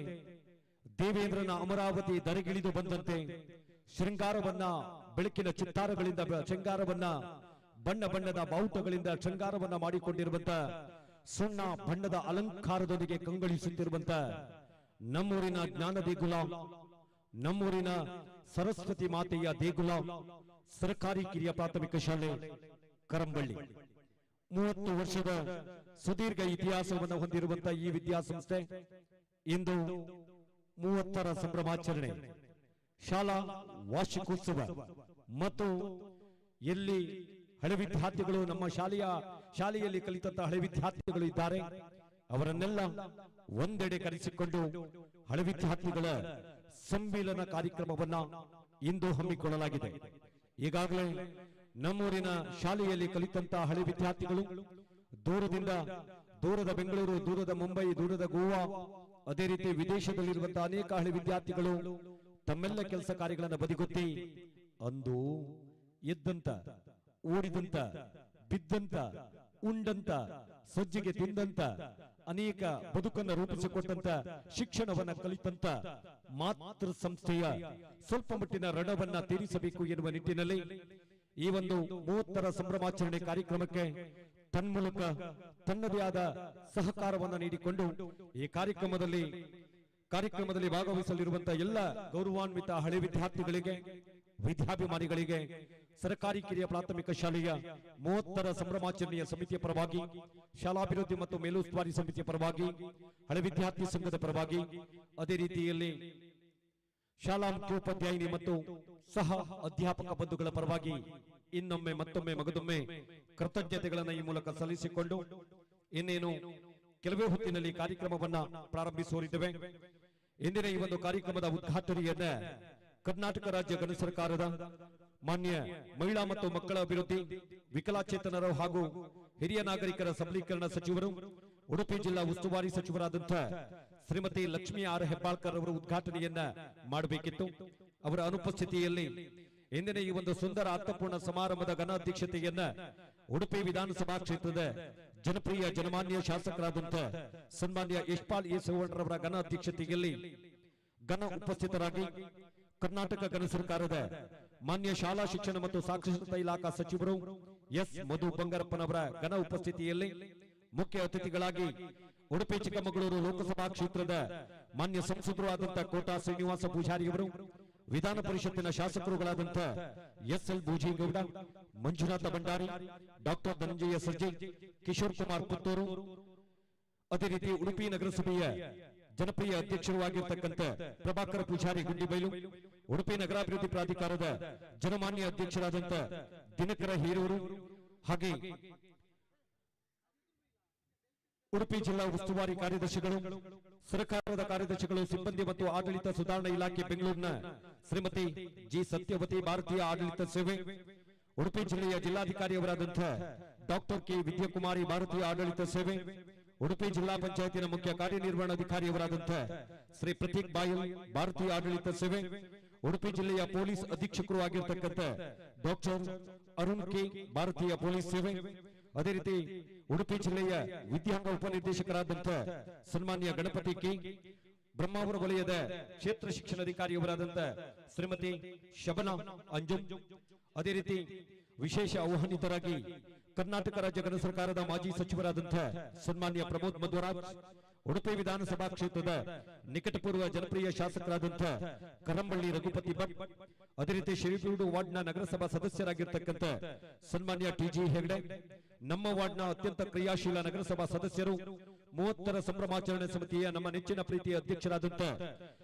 ದೇವೇಂದ್ರನ ಅಮರಾವತಿ ದರೆಗಿಳಿದು ಬಂದಂತೆ ಶೃಂಗಾರವನ್ನ ಬೆಳಕಿನ ಚಿತ್ತಾರಗಳಿಂದ ಶೃಂಗಾರವನ್ನ ಬಣ್ಣ ಬಣ್ಣದ ಬಾವುಟಗಳಿಂದ ಶೃಂಗಾರವನ್ನ ಮಾಡಿಕೊಂಡಿರುವಂತ ಸುಣ್ಣ ಬಣ್ಣದ ಅಲಂಕಾರದೊಂದಿಗೆ ಕಂಗೊಳಿಸುತ್ತಿರುವಂತ ನಮ್ಮೂರಿನ ಜ್ಞಾನ ದೇಗುಲ, ನಮ್ಮೂರಿನ ಸರಸ್ವತಿ ಮಾತೆಯ ದೇಗುಲ ಸರ್ಕಾರಿ ಕಿರಿಯ ಪ್ರಾಥಮಿಕ ಶಾಲೆ ಕರಂಬಳ್ಳಿ. 30 ವರ್ಷದ ಸುದೀರ್ಘ ಇತಿಹಾಸವನ್ನು ಹೊಂದಿರುವಂತಹ ಈ ವಿದ್ಯಾಸಂಸ್ಥೆ ಇಂದು 30ರ ಸಂಭ್ರಮಾಚರಣೆ, ಶಾಲಾ ವಾರ್ಷಿಕೋತ್ಸವ ಮತ್ತು ಎಲ್ಲಿ ಹಳೆ ವಿದ್ಯಾರ್ಥಿಗಳು ನಮ್ಮ ಶಾಲೆಯಲ್ಲಿ ಕಲಿತಂತಹ ಹಳೆ ವಿದ್ಯಾರ್ಥಿಗಳು ಇದ್ದಾರೆ ಅವರನ್ನೆಲ್ಲ ಒಂದೆಡೆ ಕರೆಸಿಕೊಂಡು ಹಳೆ ವಿದ್ಯಾರ್ಥಿಗಳ ಸಮ್ಮಿಲನ ಕಾರ್ಯಕ್ರಮವನ್ನ ಇಂದು ಹಮ್ಮಿಕೊಳ್ಳಲಾಗಿದೆ. ಈಗಾಗಲೇ ನಮ್ಮೂರಿನ ಶಾಲೆಯಲ್ಲಿ ಕಲಿತಂತಹ ಹಳೆ ವಿದ್ಯಾರ್ಥಿಗಳು ದೂರದ ಬೆಂಗಳೂರು, ದೂರದ ಮುಂಬೈ, ದೂರದ ಗೋವಾ, ಅದೇ ರೀತಿ ವಿದೇಶದಲ್ಲಿರುವಂತಹ ಅನೇಕ ಹಳೆ ವಿದ್ಯಾರ್ಥಿಗಳು ತಮ್ಮೆಲ್ಲ ಕೆಲಸ ಕಾರ್ಯಗಳನ್ನು ಬದಿಗೊತ್ತಿ ಅಂದು ಎದ್ದಂತ, ಓಡಿದಂತ, ಬಿದ್ದಂತ, ಉಂಡಂತ, ಸಜ್ಜಿಗೆ ತಿಂದಂತ, ಅನೇಕ ಬದುಕನ್ನು ರೂಪಿಸಿಕೊಟ್ಟಂತ, ಶಿಕ್ಷಣವನ್ನ ಕಲಿತಂತ ಮಾತೃ ಸಂಸ್ಥೆಯ ಸ್ವಲ್ಪ ಮಟ್ಟಿನ ಋಣವನ್ನ ತೀರಿಸಬೇಕು ಎನ್ನುವ ನಿಟ್ಟಿನಲ್ಲಿ ಈ ಒಂದು 30ರ ಸಂಭ್ರಮಾಚರಣೆ ಕಾರ್ಯಕ್ರಮಕ್ಕೆ ತನ್ಮೂಲಕ ತನ್ನದೇ ಆದ ಸಹಕಾರವನ್ನು ನೀಡಿಕೊಂಡು ಈ ಕಾರ್ಯಕ್ರಮದಲ್ಲಿ ಭಾಗವಹಿಸಲಿರುವಂತಹ ಎಲ್ಲ ಗೌರವಾನ್ವಿತ ಹಳೆ ವಿದ್ಯಾರ್ಥಿಗಳಿಗೆ, ವಿದ್ಯಾಭಿಮಾನಿಗಳಿಗೆ ಸರ್ಕಾರಿ ಕಿರಿಯ ಪ್ರಾಥಮಿಕ ಶಾಲೆಯ 30ರ ಸಂಭ್ರಮಾಚರಣೆಯ ಸಮಿತಿಯ ಪರವಾಗಿ, ಶಾಲಾಭಿವೃದ್ಧಿ ಮತ್ತು ಮೇಲುಸ್ತುವಾರಿ ಸಮಿತಿಯ ಪರವಾಗಿ, ಹಳೆ ವಿದ್ಯಾರ್ಥಿ ಸಂಘದ ಪರವಾಗಿ, ಅದೇ ರೀತಿಯಲ್ಲಿ ಶಾಲಾ ಮುಖ್ಯೋಪಾಧ್ಯಾಯಿನಿ ಮತ್ತು ಸಹ ಅಧ್ಯಾಪಕ ಬಂಧುಗಳ ಪರವಾಗಿ ಇನ್ನೊಮ್ಮೆ ಮತ್ತೊಮ್ಮೆ ಮಗದೊಮ್ಮೆ ಕೃತಜ್ಞತೆಗಳನ್ನು ಈ ಮೂಲಕ ಸಲ್ಲಿಸಿಕೊಂಡು ಇನ್ನೇನು ಕೆಲವೇ ಹೊತ್ತಿನಲ್ಲಿ ಕಾರ್ಯಕ್ರಮವನ್ನ ಪ್ರಾರಂಭಿಸೋರಿದ್ದೇವೆ. ಇಂದಿನ ಈ ಒಂದು ಕಾರ್ಯಕ್ರಮದ ಉದ್ಘಾಟನೆಯನ್ನ ಕರ್ನಾಟಕ ರಾಜ್ಯ ಗಣ ಸರ್ಕಾರದ ಮಾನ್ಯ ಮಹಿಳಾ ಮತ್ತು ಮಕ್ಕಳ ಅಭಿವೃದ್ಧಿ, ವಿಕಲಚೇತನರು ಹಾಗೂ ಹಿರಿಯ ನಾಗರಿಕರ ಸಬಲೀಕರಣ ಸಚಿವರು, ಉಡುಪಿ ಜಿಲ್ಲಾ ಉಸ್ತುವಾರಿ ಸಚಿವರಾದಂತಹ ಶ್ರೀಮತಿ ಲಕ್ಷ್ಮೀ ಆರ್ ಹೆಬ್ಬಾಳ್ಕರ್ ಅವರು ಉದ್ಘಾಟನೆಯನ್ನ ಮಾಡಬೇಕಿತ್ತು. ಅವರ ಅನುಪಸ್ಥಿತಿಯಲ್ಲಿ ಇಂದಿನ ಈ ಒಂದು ಸುಂದರ ಅರ್ಥಪೂರ್ಣ ಸಮಾರಂಭದ ಘನ ಅಧ್ಯಕ್ಷತೆಯನ್ನ ಉಡುಪಿ ವಿಧಾನಸಭಾ ಕ್ಷೇತ್ರದ ಜನಪ್ರಿಯ ಜನಮಾನ್ಯ ಶಾಸಕರಾದಂತಹ ಸನ್ಮಾನ್ಯ ಯಶ್ಪಾಲ್ ಎ ಸುವರ್ಣರವರ ಘನ ಅಧ್ಯಕ್ಷತೆಯಲ್ಲಿ ಘನ ಉಪಸ್ಥಿತರಾಗಿ ಕರ್ನಾಟಕ ಗಣ ಸರ್ಕಾರದ ಮಾನ್ಯ ಶಾಲಾ ಶಿಕ್ಷಣ ಮತ್ತು ಸಾಕ್ಷರತಾ ಇಲಾಖಾ ಸಚಿವರು ಎಸ್ ಮಧು ಬಂಗಾರಪ್ಪನವರ ಘನ ಉಪಸ್ಥಿತಿಯಲ್ಲಿ ಮುಖ್ಯ ಅತಿಥಿಗಳಾಗಿ ಉಡುಪಿ ಚಿಕ್ಕಮಗಳೂರು ಲೋಕಸಭಾ ಕ್ಷೇತ್ರದ ಮಾನ್ಯ ಸಂಸದರು ಆದಂತಹ ಕೋಟಾ ಶ್ರೀನಿವಾಸ ಪೂಜಾರಿಯವರು, ವಿಧಾನ ಪರಿಷತ್ತಿನ ಶಾಸಕರುಗಳಾದಂತಹ ಎಸ್.ಎಲ್. ಬೂಜಿಗೌಡ, ಮಂಜುನಾಥ ಭಂಡಾರಿ, ಡಾಕ್ಟರ್ ಧನಂಜಯ ಸರ್ಜಿ, ಕಿಶೋರ್ ಕುಮಾರ್ ಪುತ್ತೂರು, ಅದೇ ರೀತಿ ಉಡುಪಿ ನಗರಸಭೆಯ ಜನಪ್ರಿಯ ಅಧ್ಯಕ್ಷರು ಆಗಿರ್ತಕ್ಕಂಥ ಪ್ರಭಾಕರ ಪೂಜಾರಿ ಗುಂಡಿಬೈಲು, ಉಡುಪಿ ನಗರಾಭಿವೃದ್ಧಿ ಪ್ರಾಧಿಕಾರದ ಜನಮಾನ್ಯ ಅಧ್ಯಕ್ಷರಾದಂಥ ದಿನಕರ ಹೀರೂರು, ಹಾಗೆ ಉಡುಪಿ ಜಿಲ್ಲಾ ಉಸ್ತುವಾರಿ ಕಾರ್ಯದರ್ಶಿಗಳು, ಸರ್ಕಾರದ ಕಾರ್ಯದರ್ಶಿಗಳು, ಸಿಬ್ಬಂದಿ ಮತ್ತು ಆಡಳಿತ ಸುಧಾರಣಾ ಇಲಾಖೆ ಬೆಂಗಳೂರಿನ ಶ್ರೀಮತಿ ಜಿ ಸತ್ಯವತಿ, ಭಾರತೀಯ ಆಡಳಿತ ಸೇವೆ, ಉಡುಪಿ ಜಿಲ್ಲೆಯ ಜಿಲ್ಲಾಧಿಕಾರಿಯವರಾದಂತಹ ಡಾಕ್ಟರ್ ಕೆ ವಿದ್ಯಾಕುಮಾರಿ, ಭಾರತೀಯ ಆಡಳಿತ ಸೇವೆ, ಉಡುಪಿ ಜಿಲ್ಲಾ ಪಂಚಾಯತಿನ ಮುಖ್ಯ ಕಾರ್ಯನಿರ್ವಹಣಾಧಿಕಾರಿಯವರಾದಂತಹ ಶ್ರೀ ಪ್ರತೀಕ್ ಬಾಯಲ್, ಭಾರತೀಯ ಆಡಳಿತ ಸೇವೆ, ಉಡುಪಿ ಜಿಲ್ಲೆಯ ಪೊಲೀಸ್ ಅಧೀಕ್ಷಕರು ಆಗಿರ್ತಕ್ಕಂಥ ಡಾಕ್ಟರ್ ಅರುಣ್ ಕೆ, ಭಾರತೀಯ ಪೊಲೀಸ್ ಸೇವೆ, ಅದೇ ರೀತಿ ಉಡುಪಿ ಜಿಲ್ಲೆಯ ವಿದ್ಯಾಂಗ ಉಪನಿರ್ದೇಶಕರಾದಂತಹ ಸನ್ಮಾನ್ಯ ಗಣಪತಿ ಕೆ, ಬ್ರಹ್ಮಾವರ ವಲಯದ ಕ್ಷೇತ್ರ ಶಿಕ್ಷಣಾಧಿಕಾರಿಯವರಾದಂತಹ ಶ್ರೀಮತಿ ಶಬನಾ ಅಂಜುಮ್, ಅದೇ ರೀತಿ ವಿಶೇಷ ಆಹ್ವಾನಿತರಾಗಿ ಕರ್ನಾಟಕ ರಾಜ್ಯ ಗಣ ಸರ್ಕಾರದ ಮಾಜಿ ಸಚಿವರಾದಂತಹ ಸನ್ಮಾನ್ಯ ಪ್ರಮೋದ್ ಮಧ್ವರಾಜ್, ಉಡುಪಿ ವಿಧಾನಸಭಾ ಕ್ಷೇತ್ರದ ನಿಕಟಪೂರ್ವ ಜನಪ್ರಿಯ ಶಾಸಕರಾದಂತಹ ಕರಂಬಳ್ಳಿ ರಘುಪತಿ ಭಟ್, ಅದೇ ರೀತಿ ಶಿರಿಬೀಡು ವಾರ್ಡ್ನ ನಗರಸಭಾ ಸದಸ್ಯರಾಗಿರ್ತಕ್ಕಂಥ ಸನ್ಮಾನ್ಯ ಟಿ.ಜಿ. ಹೆಗ್ಡೆ, ನಮ್ಮ ವಾರ್ಡ್ನ ಅತ್ಯಂತ ಕ್ರಿಯಾಶೀಲ ನಗರಸಭಾ ಸದಸ್ಯರು, 30ರ ಸಂಭ್ರಮಾಚರಣೆ ಸಮಿತಿಯ ನಮ್ಮ ನೆಚ್ಚಿನ ಪ್ರೀತಿಯ ಅಧ್ಯಕ್ಷರಾದಂತಹ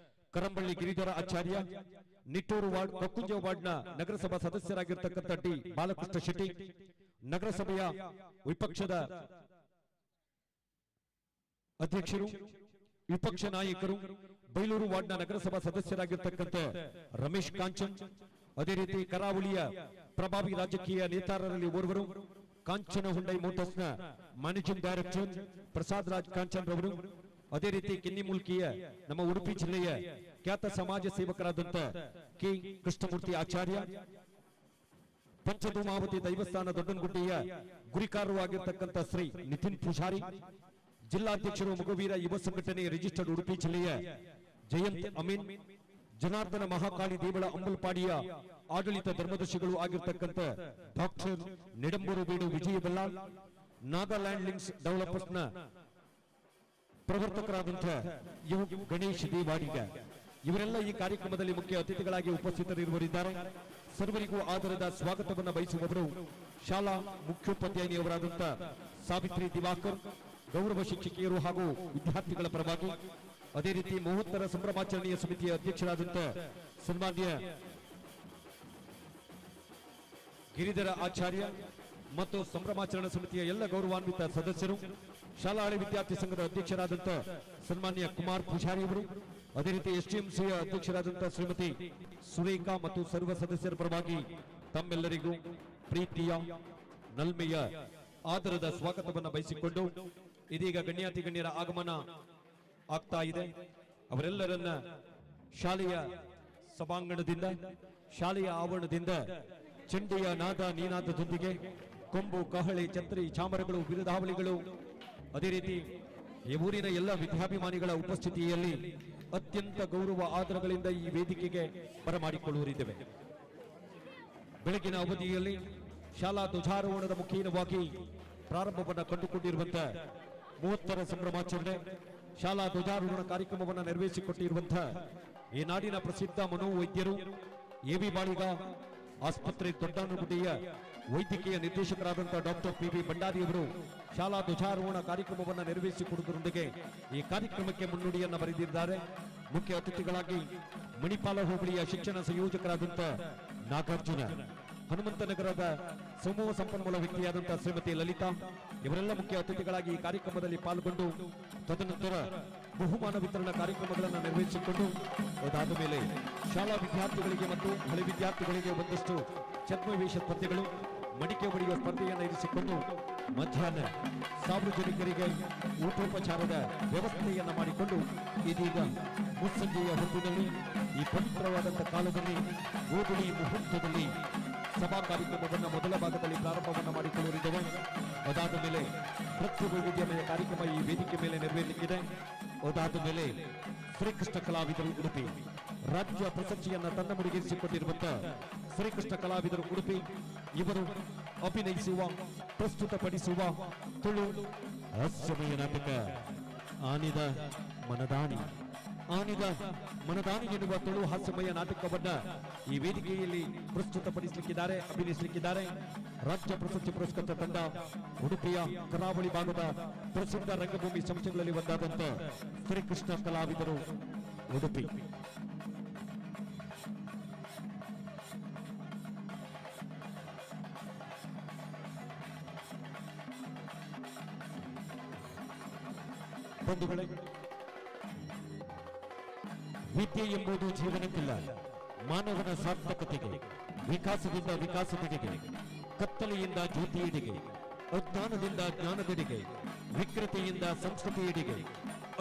ಕರಂಬಳ್ಳಿ ಗಿರಿಧರ ಆಚಾರ್ಯ, ನಿಟ್ಟೂರು ವಾರ್ಡ್ ಕಕ್ಕುಂಜ ವಾರ್ಡ್ನ ನಗರಸಭಾ ಸದಸ್ಯರಾಗಿರ್ತಕ್ಕಂಥ ಡಿ ಬಾಲಕೃಷ್ಣ ಶೆಟ್ಟಿ, ನಗರಸಭೆಯ ವಿಪಕ್ಷದ ಅಧ್ಯಕ್ಷರು, ವಿಪಕ್ಷ ನಾಯಕರು, ಬೈಲೂರು ವಾರ್ಡ್ನ ನಗರಸಭಾ ಸದಸ್ಯರಾಗಿರ್ತಕ್ಕಂಥ ರಮೇಶ್ ಕಾಂಚನ್, ಅದೇ ರೀತಿ ಕರಾವಳಿಯ ಪ್ರಭಾವಿ ರಾಜಕೀಯ ನೇತಾರರಲ್ಲಿ ಓರ್ವರು, ಕಾಂಚನ ಹುಂಡೈ ಮೋಟರ್ಸ್ನ ಮ್ಯಾನೇಜಿಂಗ್ ಡೈರೆಕ್ಟರ್ ಪ್ರಸಾದ್ ರಾಜ್ ಕಾಂಚನ್ ರವರು, ಅದೇ ರೀತಿ ಕಿನ್ನಿಮುಲ್ಕಿಯ ನಮ್ಮ ಉಡುಪಿ ಜಿಲ್ಲೆಯ ಖ್ಯಾತ ಸಮಾಜ ಸೇವಕರಾದಂಥ ಕೆ ಕೃಷ್ಣಮೂರ್ತಿ ಆಚಾರ್ಯ, ಪಂಚಧೂಮಾವತಿ ದೈವಸ್ಥಾನ ದೊಡ್ಡನಗುಡ್ಡೆಯ ಗುರಿಕಾರರು ಆಗಿರ್ತಕ್ಕಂಥ ಶ್ರೀ ನಿತಿನ್ ಪೂಜಾರಿ, ಜಿಲ್ಲಾಧ್ಯಕ್ಷರು ಮಗುವೀರ ಯುವ ಸಂಘಟನೆ ರಿಜಿಸ್ಟರ್ಡ್ ಉಡುಪಿ ಜಿಲ್ಲೆಯ ಜಯಂತ್ ಅಮೀನ್, ಜನಾರ್ದನ ಮಹಾಕಾಳಿ ದೇವಳ ಅಂಬಲ್ಪಾಡಿಯ ಆಡಳಿತ ಧರ್ಮದರ್ಶಿಗಳು ಆಗಿರ್ತಕ್ಕಂಥ ಡಾಕ್ಟರ್ ನಿಡಂಬೂರು ಬೀಡು ವಿಜಯ ಬಲ್ಲಾಳ್, ನಾಗಾಲ್ಯಾಂಡ್ ಲಿಂಕ್ಸ್ ಡೆವಲಪರ್ಸ್ನ ಪ್ರವರ್ತಕರಾದಂತಹ ಗಣೇಶ್ ದೇವಾಡಿಗ, ಇವರೆಲ್ಲ ಈ ಕಾರ್ಯಕ್ರಮದಲ್ಲಿ ಮುಖ್ಯ ಅತಿಥಿಗಳಾಗಿ ಉಪಸ್ಥಿತರಿರುವರಿದ್ದಾರೆ. ಸರ್ವರಿಗೂ ಆದರದ ಸ್ವಾಗತವನ್ನು ಬಯಸುವವರು ಶಾಲಾ ಮುಖ್ಯೋಪಾಧ್ಯಾಯಿನಿಯವರಾದಂಥ ಸಾವಿತ್ರಿ ದಿವಾಕರ್, ಗೌರವ ಶಿಕ್ಷಕಿಯರು ಹಾಗೂ ವಿದ್ಯಾರ್ಥಿಗಳ ಪರವಾಗಿ, ಅದೇ ರೀತಿ ಮಹೋತ್ತರ ಸಂಭ್ರಮಾಚರಣೆಯ ಸಮಿತಿಯ ಅಧ್ಯಕ್ಷರಾದಂಥ ಸನ್ಮಾನ್ಯ ಗಿರಿಧರ ಆಚಾರ್ಯ ಮತ್ತು ಸಂಭ್ರಮಾಚರಣಾ ಸಮಿತಿಯ ಎಲ್ಲ ಗೌರವಾನ್ವಿತ ಸದಸ್ಯರು, ಶಾಲಾ ಹಳೆ ವಿದ್ಯಾರ್ಥಿ ಸಂಘದ ಅಧ್ಯಕ್ಷರಾದಂಥ ಸನ್ಮಾನ್ಯ ಕುಮಾರ್ ಪೂಜಾರಿ ಅವರು, ಅದೇ ರೀತಿ ಎಸ್ಟಿಎಂಸಿಯ ಅಧ್ಯಕ್ಷರಾದಂಥ ಶ್ರೀಮತಿ ಸುರೇಖಾ ಮತ್ತು ಸರ್ವ ಸದಸ್ಯರ ಪರವಾಗಿ ತಮ್ಮೆಲ್ಲರಿಗೂ ಪ್ರೀತಿಯ ನಲ್ಮೆಯ ಆದರದ ಸ್ವಾಗತವನ್ನು ಬಯಸಿಕೊಂಡು ಇದೀಗ ಗಣ್ಯಾತಿ ಗಣ್ಯರ ಆಗಮನ ಆಗ್ತಾ ಇದೆ. ಅವರೆಲ್ಲರನ್ನ ಶಾಲೆಯ ಸಭಾಂಗಣದಿಂದ, ಶಾಲೆಯ ಆವರಣದಿಂದ ಚಂಡಿಯ ನಾದ ನೀನಾದದೊಂದಿಗೆ ಕೊಂಬು, ಕಹಳೆ, ಛತ್ರಿ, ಚಾಮರಗಳು, ಬಿರುದಾವಳಿಗಳು, ಅದೇ ರೀತಿ ಈ ಊರಿನ ಎಲ್ಲ ವಿದ್ಯಾಭಿಮಾನಿಗಳ ಉಪಸ್ಥಿತಿಯಲ್ಲಿ ಅತ್ಯಂತ ಗೌರವ ಆದರಗಳಿಂದ ಈ ವೇದಿಕೆಗೆ ಬರಮಾಡಿಕೊಳ್ಳುವರಿದ್ದೇವೆ. ಬೆಳಗಿನ ಅವಧಿಯಲ್ಲಿ ಶಾಲಾ ಧ್ವಜಾರೋಹಣದ ಮುಖೇನವಾಗಿ ಪ್ರಾರಂಭವನ್ನು ಕಂಡುಕೊಂಡಿರುವಂತಹ 30ರ ಸಂಭ್ರಮಾಚರಣೆ, ಶಾಲಾ ಧ್ವಜಾರೋಹಣ ಕಾರ್ಯಕ್ರಮವನ್ನು ನೆರವೇರಿಸಿಕೊಟ್ಟಿರುವಂತಹ ಈ ನಾಡಿನ ಪ್ರಸಿದ್ಧ ಮನೋವೈದ್ಯರು, ಎವಿ ಬಾಳಿಗ ಆಸ್ಪತ್ರೆ ದೊಡ್ಡಾನುಗುಡಿಯ ವೈದ್ಯಕೀಯ ನಿರ್ದೇಶಕರಾದಂತಹ ಡಾಕ್ಟರ್ ಪಿ.ಬಿ. ಭಂಡಾರಿಯವರು ಶಾಲಾ ಧ್ವಜಾರೋಹಣ ಕಾರ್ಯಕ್ರಮವನ್ನು ನೆರವೇರಿಸಿಕೊಡುವುದರೊಂದಿಗೆ ಈ ಕಾರ್ಯಕ್ರಮಕ್ಕೆ ಮುನ್ನುಡಿಯನ್ನು ಬರೆದಿದ್ದಾರೆ. ಮುಖ್ಯ ಅತಿಥಿಗಳಾಗಿ ಮಣಿಪಾಲ ಹೋಬಳಿಯ ಶಿಕ್ಷಣ ಸಂಯೋಜಕರಾದಂಥ ನಾಗಾರ್ಜುನ, ಹನುಮಂತನಗರದ ಸಮೂಹ ಸಂಪನ್ಮೂಲ ವ್ಯಕ್ತಿಯಾದಂತಹ ಶ್ರೀಮತಿ ಲಲಿತಾ ಇವರೆಲ್ಲ ಮುಖ್ಯ ಅತಿಥಿಗಳಾಗಿ ಈ ಕಾರ್ಯಕ್ರಮದಲ್ಲಿ ಪಾಲ್ಗೊಂಡು ತದನಂತರ ಬಹುಮಾನ ವಿತರಣಾ ಕಾರ್ಯಕ್ರಮಗಳನ್ನು ನೆರವೇರಿಸಿಕೊಂಡು ಅದಾದ ಮೇಲೆ ಶಾಲಾ ವಿದ್ಯಾರ್ಥಿಗಳಿಗೆ ಮತ್ತು ಹಳೆ ವಿದ್ಯಾರ್ಥಿಗಳಿಗೆ ಒಂದಷ್ಟು ಛದ್ಮವೇಷ ಸ್ಪರ್ಧೆಗಳು, ಮಡಿಕೆ ಹೊಡೆಯುವ ಸ್ಪರ್ಧೆಯನ್ನು ಇರಿಸಿಕೊಂಡು ಮಧ್ಯಾಹ್ನ ಸಾರ್ವಜನಿಕರಿಗೆ ಊಟೋಪಚಾರದ ವ್ಯವಸ್ಥೆಯನ್ನು ಮಾಡಿಕೊಂಡು ಇದೀಗ ಮುಸ್ಸಂಜೆಯ ಹೊತ್ತಿನಲ್ಲಿ ಈ ಪವಿತ್ರವಾದಂತಹ ಕಾಲದಲ್ಲಿ ಗೋಧುಳಿ ಮುಹೂರ್ತದಲ್ಲಿ ಸಭಾ ಕಾರ್ಯಕ್ರಮವನ್ನು ಮೊದಲ ಭಾಗದಲ್ಲಿ ಪ್ರಾರಂಭವನ್ನು ಮಾಡಿಕೊಳ್ಳುತ್ತಿದ್ದೇವೆ. ಅದಾದ ಮೇಲೆ ನೃತ್ಯ ವೈವಿಧ್ಯಮಯ ಕಾರ್ಯಕ್ರಮ ಈ ವೇದಿಕೆ ಮೇಲೆ ನೆರವೇರಲಿಕ್ಕಿದೆ. ಅದಾದ ಮೇಲೆ ಶ್ರೀಕೃಷ್ಣ ಕಲಾವಿದರು ಉಡುಪಿ ರಾಜ್ಯ ಪ್ರಶಸ್ತಿಯನ್ನು ತನ್ನ ಮುಡಿಗೇರಿಸಿಕೊಂಡಿರುವಂತಹ ಶ್ರೀಕೃಷ್ಣ ಕಲಾವಿದರು ಉಡುಪಿ ಇವರು ಅಭಿನಯಿಸುವ, ಪ್ರಸ್ತುತಪಡಿಸುವ ತುಳು ಹಾಸ್ಯಮಯ ನಾಟಕ ಆನಿದ ಮನದಾನಿ ಎನ್ನುವ ತುಳು ಹಾಸ್ಯಮಯ ನಾಟಕವನ್ನ ಈ ವೇದಿಕೆಯಲ್ಲಿ ಪ್ರಸ್ತುತಪಡಿಸಲಿಕ್ಕಿದ್ದಾರೆ, ಅಭಿನಯಿಸಲಿಕ್ಕಿದ್ದಾರೆ. ರಾಜ್ಯ ಪ್ರಶಸ್ತಿ ಪುರಸ್ಕೃತ ತಂಡ ಉಡುಪಿಯ ಕರಾವಳಿ ಭಾಗದ ಪ್ರಸಿದ್ಧ ರಂಗಭೂಮಿ ಸಂಸ್ಥೆಗಳಲ್ಲಿ ಒಂದಾದಂತ ಶ್ರೀಕೃಷ್ಣ ಕಲಾವಿದರು ಉಡುಪಿ. ಬಂಧುಗಳೇ, ವಿದ್ಯೆ ಎಂಬುದು ಜೀವನಕ್ಕಿಲ್ಲ, ಮಾನವನ ಸಾರ್ಥಕತೆಗೆ, ವಿಕಾಸದಿಂದ ವಿಕಾಸತೆಗೆ, ಕತ್ತಲೆಯಿಂದ ಜ್ಯೋತಿಯೆಡೆಗೆ, ಅಜ್ಞಾನದಿಂದ ಜ್ಞಾನದೆಡೆಗೆ, ವಿಕೃತಿಯಿಂದ ಸಂಸ್ಕೃತಿಯೆಡೆಗೆ,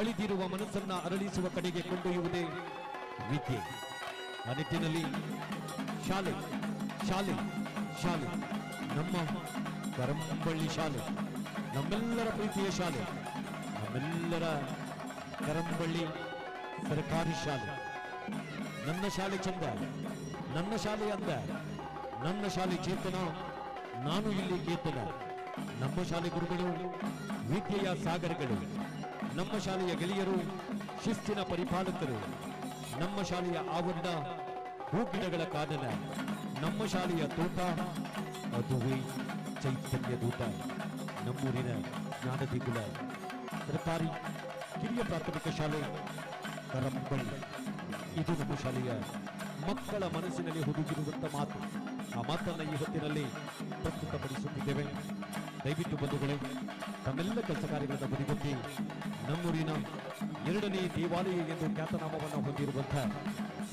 ಅಳಿದಿರುವ ಮನಸ್ಸನ್ನ ಅರಳಿಸುವ ಕಡೆಗೆ ಕೊಂಡೊಯ್ಯುವುದೇ ವಿದ್ಯೆ. ಆ ನಿಟ್ಟಿನಲ್ಲಿ ಶಾಲೆ ಶಾಲೆ ಶಾಲೆ ನಮ್ಮ ಕರಂಬಳ್ಳಿ ಶಾಲೆ, ನಮ್ಮೆಲ್ಲರ ಪ್ರೀತಿಯ ಶಾಲೆ, ನಮ್ಮೆಲ್ಲರ ಕರಂಬಳ್ಳಿ ಸರ್ಕಾರಿ ಶಾಲೆ. ನನ್ನ ಶಾಲೆ ಚಂದ, ನನ್ನ ಶಾಲೆ ಅಂದ, ನನ್ನ ಶಾಲೆ ಚೇತನ, ನಾನು ಇಲ್ಲಿ ಕೇತನ. ನಮ್ಮ ಶಾಲೆ ಗುರುಗಳು ವಿದ್ಯೆಯ ಸಾಗರಗಳು, ನಮ್ಮ ಶಾಲೆಯ ಗೆಳೆಯರು ಶಿಸ್ತಿನ ಪರಿಪಾಲಕರು, ನಮ್ಮ ಶಾಲೆಯ ಆವರಣ ಹೂಗಿಡಗಳ ಕಾನನ, ನಮ್ಮ ಶಾಲೆಯ ತೋಟ ಅದುವೇ ಚೈತನ್ಯ ದೂತ. ನಮ್ಮೂರಿನ ಜ್ಞಾನದಿಗುಲ ಸರ್ಕಾರಿ ಕಿರಿಯ ಪ್ರಾಥಮಿಕ ಶಾಲೆ ಕರಂಬಳ್ಳಿ, ಇದು ನಮ್ಮ ಶಾಲೆಯ ಮಕ್ಕಳ ಮನಸ್ಸಿನಲ್ಲಿ ಹುದುಗಿರುವಂತ ಮಾತು. ಆ ಮಾತನ್ನು ಈ ಹೊತ್ತಿನಲ್ಲಿ ಪ್ರಸ್ತುತಪಡಿಸುತ್ತಿದ್ದೇವೆ. ದಯವಿಟ್ಟು ಬಂಧುಗಳೇ, ತಮ್ಮೆಲ್ಲ ಕೆಲಸ ಕಾರ್ಯಗಳನ್ನು ಬದಿಗೊತ್ತಿ ನಮ್ಮೂರಿನ 2ನೇ ದೇವಾಲಯ ಎಂದು ಖ್ಯಾತನಾಮವನ್ನು ಹೊಂದಿರುವಂತಹ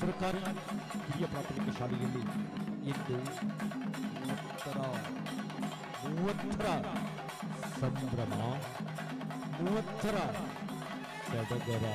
ಸರ್ಕಾರಿ ಹಿರಿಯ ಪ್ರಾಥಮಿಕ ಶಾಲೆಯಲ್ಲಿ ಇಂದು 30ರ ಸಂಭ್ರಮ, 30ರ ಸಡಗರ.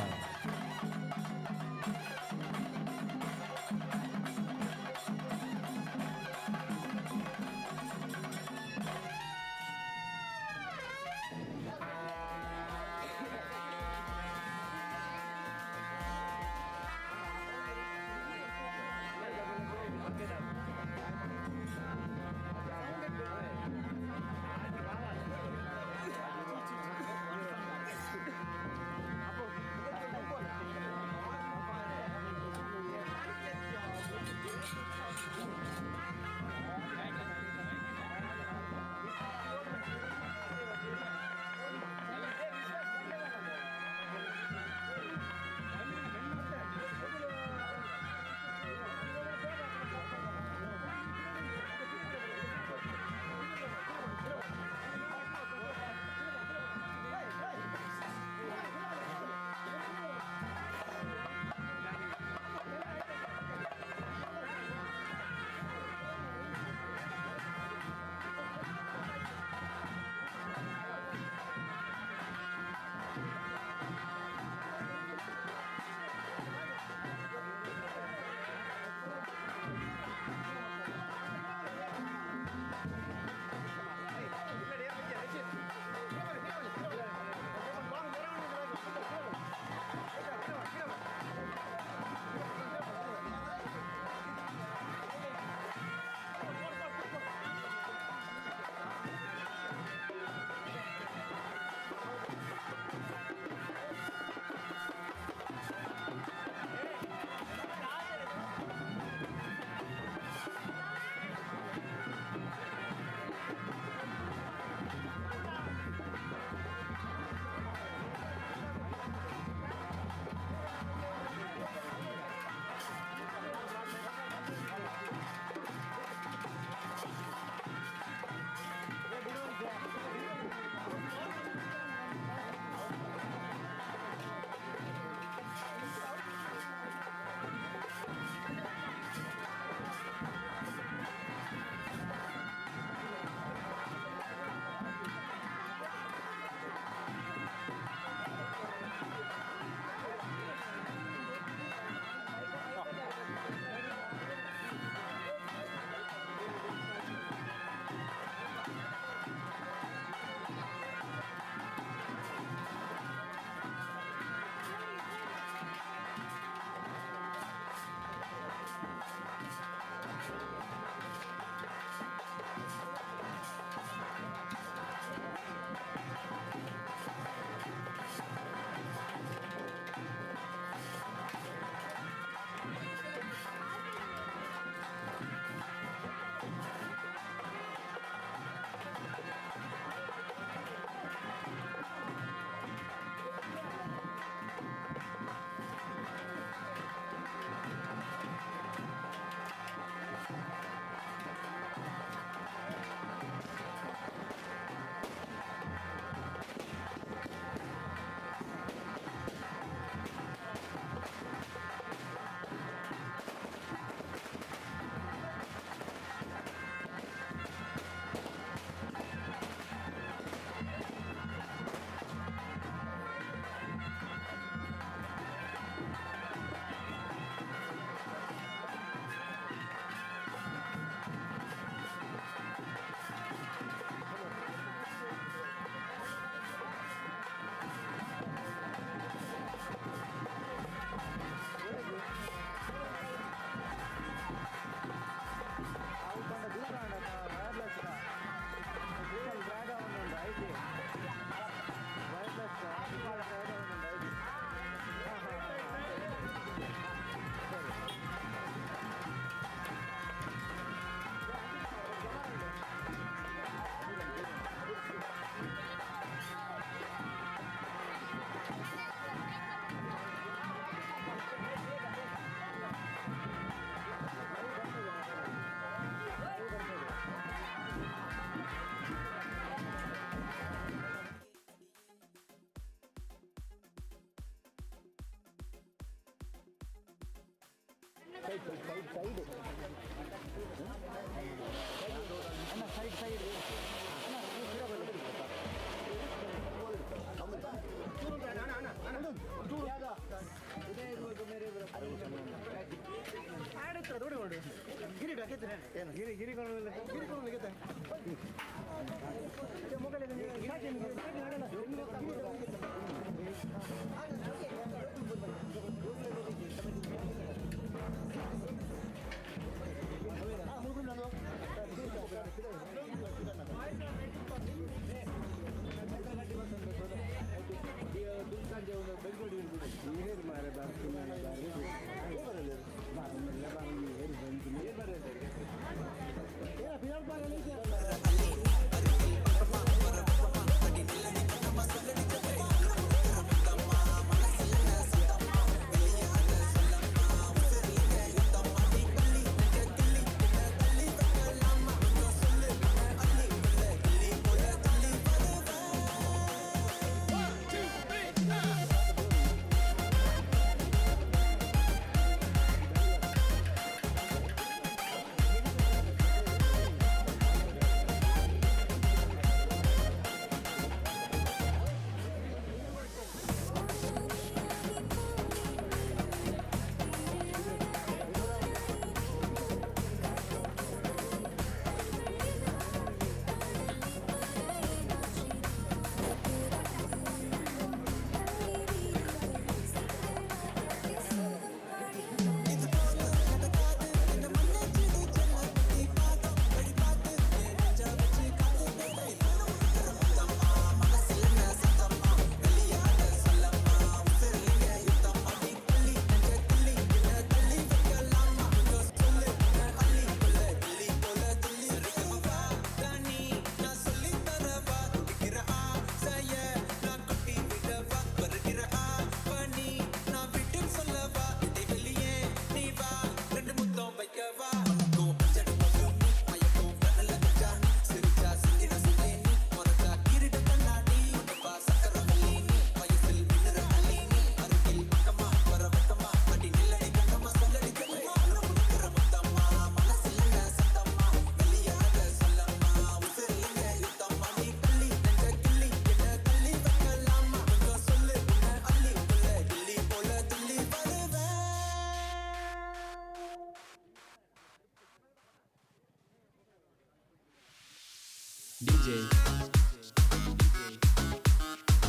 DJ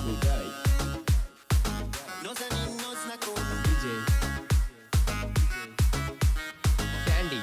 Uday DJ Candy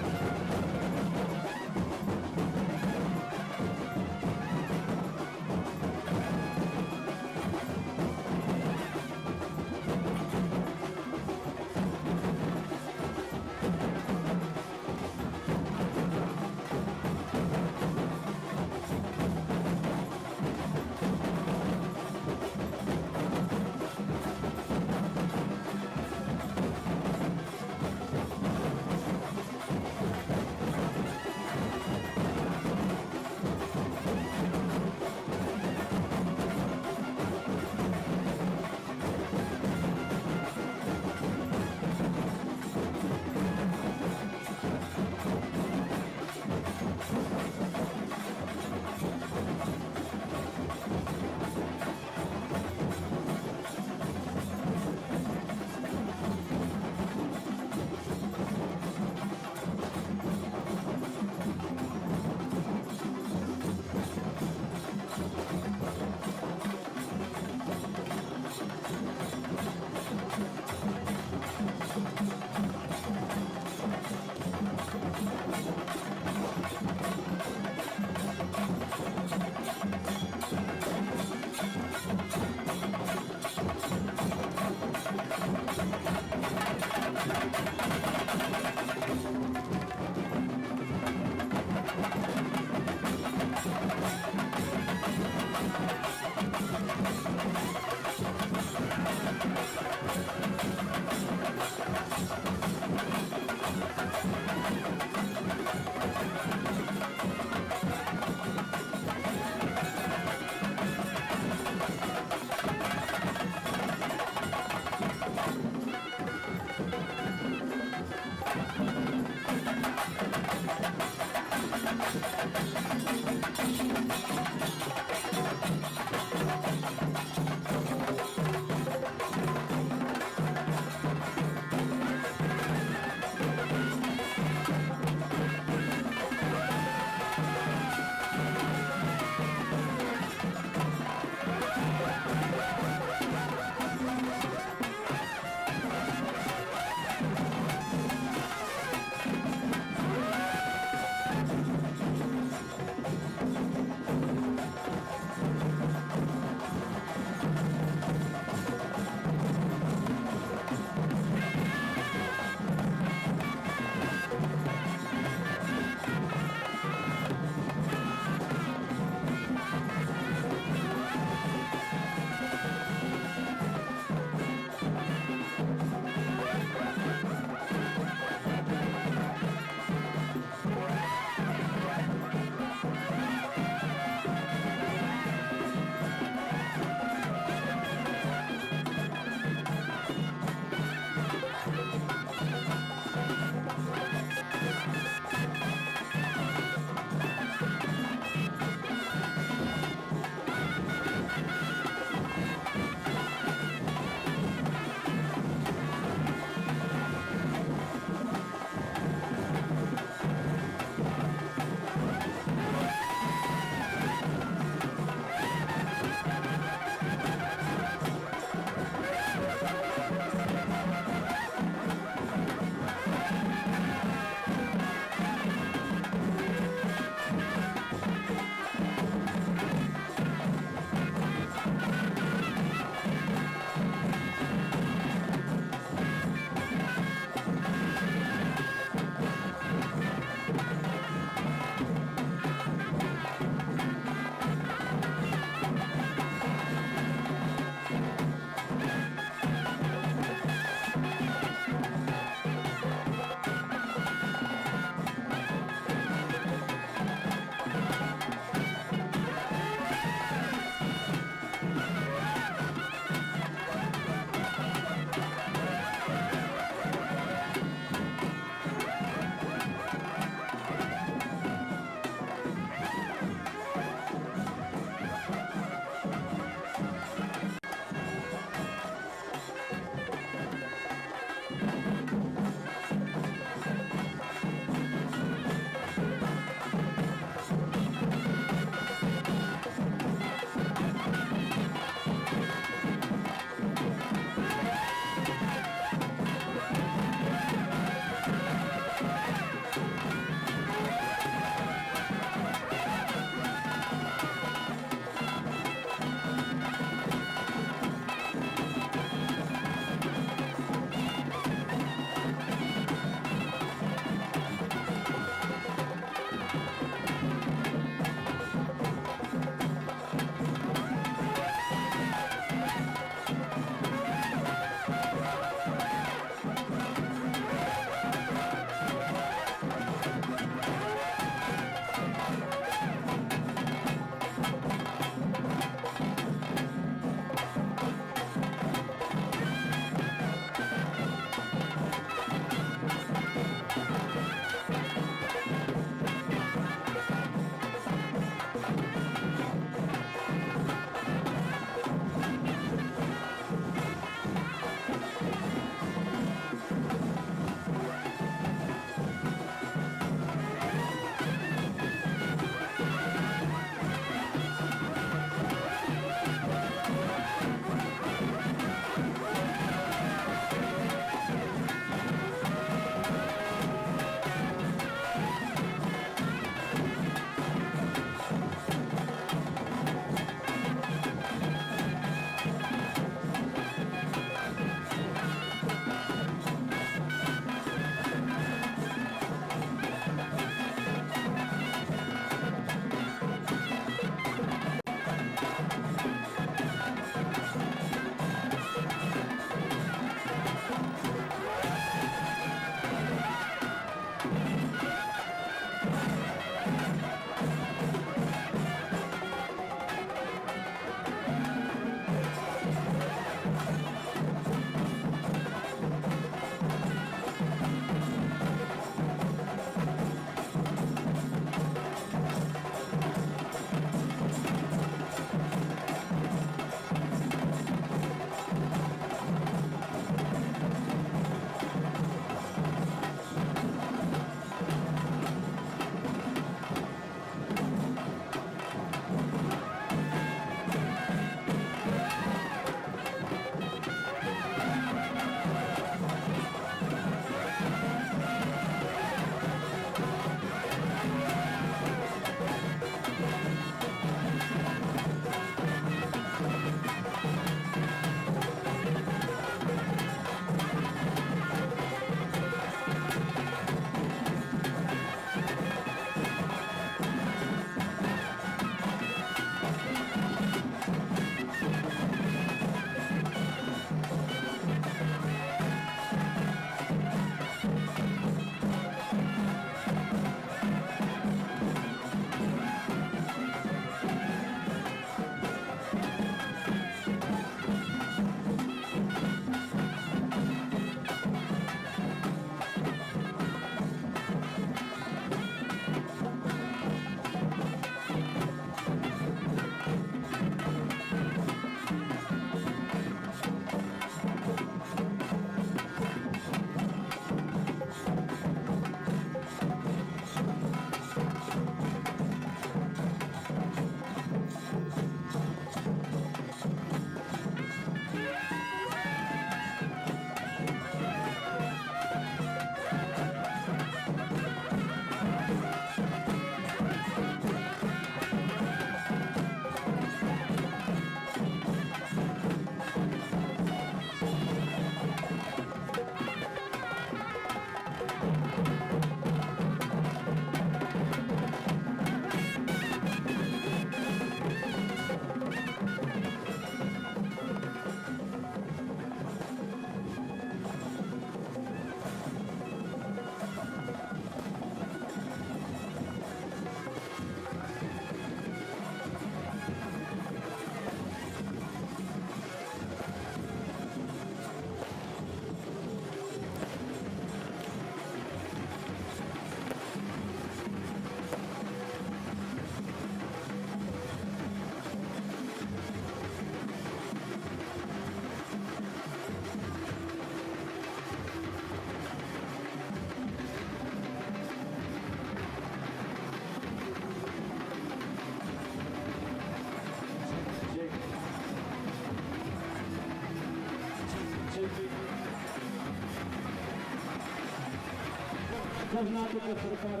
Karnataka ಸರ್ಕಾರ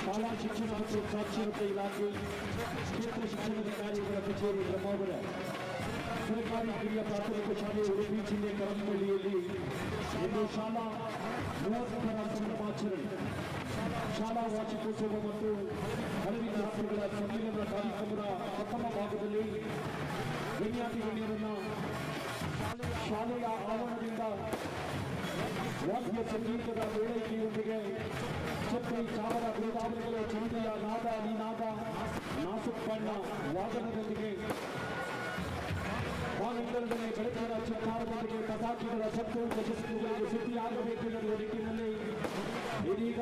ಶಾಲಾ ಶಿಕ್ಷಣ ಮತ್ತು ಸಾಕ್ಷರತೆ ಇಲಾಖೆ ಕ್ಷೇತ್ರ ಶಿಕ್ಷಣಾಧಿಕಾರಿಗಳ ಕಚೇರಿ ಬ್ರಹ್ಮಾವರ ಸರ್ಕಾರಿ ಹಿರಿಯ ಪ್ರಾಥಮಿಕ ಶಾಲೆ ಉಡುಪಿ ಜಿಲ್ಲೆ ಕರಂಬಳ್ಳಿಯಲ್ಲಿ ಇಂದು ಶಾಲಾ 30ರ ಸಂಭ್ರಮಾಚರಣೆ ಶಾಲಾ ವಾರ್ಷಿಕೋತ್ಸವ ಮತ್ತು ಹಲವು ರಾಷ್ಟ್ರಗಳ ಸಮ್ಮೇಳನ ಕಾರ್ಯಕ್ರಮದ ಪ್ರಥಮ ಭಾಗದಲ್ಲಿ ಗಣ್ಯರನ್ನ ಶಾಲೆಯ ಆವರಣದಿಂದ ವಾದ್ಯ ಸಂಗೀತದ ಮೇಳೈಕೆಯೊಂದಿಗೆ ಛತ್ರಿ ಚಾವರ ಗೋದಾವರಿಗಳ ಚಂದಿಯ ನಾದ ನಿನಾದ ನಾಸುಪ್ಪಣ್ಣ ವಾದನದೊಂದಿಗೆ ವಾಹನಗಳಲ್ಲಿ ಬೆಳಕಿನ ಚಿತ್ತಾರದೊಂದಿಗೆ ಪಟಾಕಿಗಳ ಸತ್ತು ಯಶಸ್ಸುಗಳಿಗೆ ಸುದ್ದಿಯಾಗಬೇಕೆನ್ನುವ ನಿಟ್ಟಿನಲ್ಲಿ ಇದೀಗ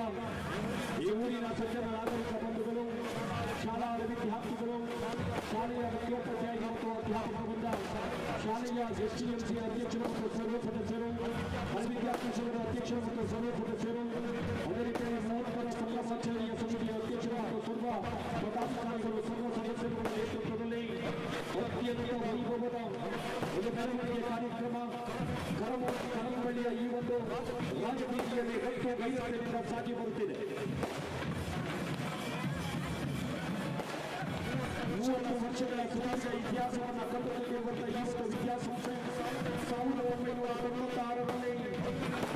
ಈ ಊರಿನ ಸಜ್ಜನ ನಾಗರಿಕ ಬಂಧುಗಳು ಶಾಲಾ ವಿದ್ಯಾರ್ಥಿಗಳು ಶಾಲೆಯ ಮುಖ್ಯೋಪಾಧ್ಯಾಯ ಮತ್ತು ಅಧ್ಯಾಪಕ ವೃಂದ ಶಾಲೆಯ ಎಸ್ಟಿಎಂಸಿ ಅಧ್ಯಕ್ಷರು ಮತ್ತು ಸರ್ವ ಸದಸ್ಯರು ವಿದ್ಯಾರ್ಥಿ ಸಂಘದ ಅಧ್ಯಕ್ಷರು ಮತ್ತು ಸರ್ವ ಸದಸ್ಯರು ಅದೇ ರೀತಿ 30ರ ಸಂಭ್ರಮಾಚರಣೆಯ ಸಮಿತಿಯ ಅಧ್ಯಕ್ಷರು ಮತ್ತು ಸರ್ವ ಪದಾಧಿಕಾರಿಗಳು ಸರ್ವ ಸದಸ್ಯರುಗಳ ನೇತೃತ್ವದಲ್ಲಿ ಅತ್ಯಂತ ವೈಭವದ ಒಂದು ಮೆರವಣಿಗೆ ಕಾರ್ಯಕ್ರಮ ಕರಂಬಳ್ಳಿಯ ಈ ಒಂದು ರಾಜಬೀದಿಯಲ್ಲಿ ಗಟ್ಟು ಗೈರತೆಯಿಂದ ಸಾಗಿ ಬರುತ್ತಿದೆ. 30 ವರ್ಷಗಳ ಸುದೀರ್ಘ ಇತಿಹಾಸವನ್ನು ಕಂಡುಕೊಂಡಿರುವಂತಹ ಈ ಒಂದು ವಿದ್ಯಾಸಂಸ್ಥೆ 1996ರಲ್ಲಿ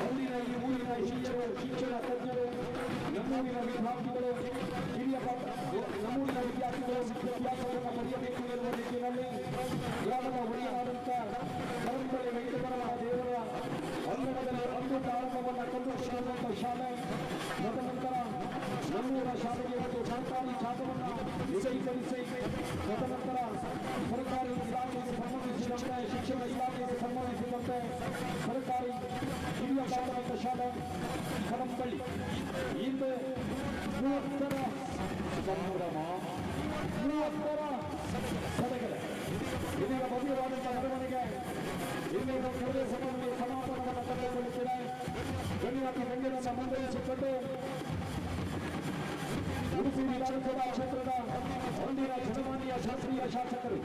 ಅಲ್ಲಿನ ಈ ಊರಿನ ಹಿರಿಯರು ಶಿಕ್ಷಣ ತಜ್ಞರು ನಮ್ಮೂರಿನ ವಿದ್ಯಾರ್ಥಿಗಳು ನಮ್ಮೂರಿನ ವಿದ್ಯಾರ್ಥಿಗಳು ವಿದ್ಯಾಭ್ಯಾಸವನ್ನು ಪಡೆಯಬೇಕು ಎನ್ನುವ ನಿಟ್ಟಿನಲ್ಲಿ ಗ್ರಾಮದ ಒಡೆಯರಾದಂಥ ಕರಂಬಳ್ಳಿ ವೆಂಕಟರಮಣ ದೇವರ ಅಂಗಣದಲ್ಲಿ ಅದ್ಭುತ ಆರಂಭವನ್ನು ಕಂಡುಕೊಂಡಿರುವಂಥ ಶಾಲೆ ತದನಂತರ ನಮ್ಮೂರ ಶಾಲೆಗೆ ಒಂದು ಸರ್ಕಾರಿ ಛಾತ್ರವನ್ನು ನಿಗದಿಪಡಿಸಿ ತದನಂತರ ಸರ್ಕಾರಿ ಇಲಾಖೆಗೆ ಸಂಬಂಧಿಸಿದಂತೆ ಶಿಕ್ಷಣ ಇಲಾಖೆಗೆ ಸಂಬಂಧಿಸಿದಂತೆ ಸರ್ಕಾರಿ ಹಿರಿಯ ಪ್ರಾಥಮಿಕ ಶಾಲೆ ಕರಂಬಳ್ಳಿ ಇಂದು 30ರ ಸಂಭ್ರಮ 30ರ ಸಡಗರ ಇದೀಗ ಭವ್ಯವಾದಂತಹ ಮೆರವಣಿಗೆ ಇನ್ನೇನು ಕೆಲವೇ ಸಮಯದಲ್ಲಿ ಸಮಾಪನವನ್ನು ಕಂಡುಕೊಳ್ಳುತ್ತಿದೆ. ಗಣ್ಯರನ್ನು ಮಂಡಳಿಸಿಕೊಂಡು ಉಡುಪಿ ವಿಧಾನಸಭಾ ಕ್ಷೇತ್ರದ ಅಂದಿನ ಜನಮಾನ್ಯ ಶಾಸ್ತ್ರೀಯ ಶಾಸಕರು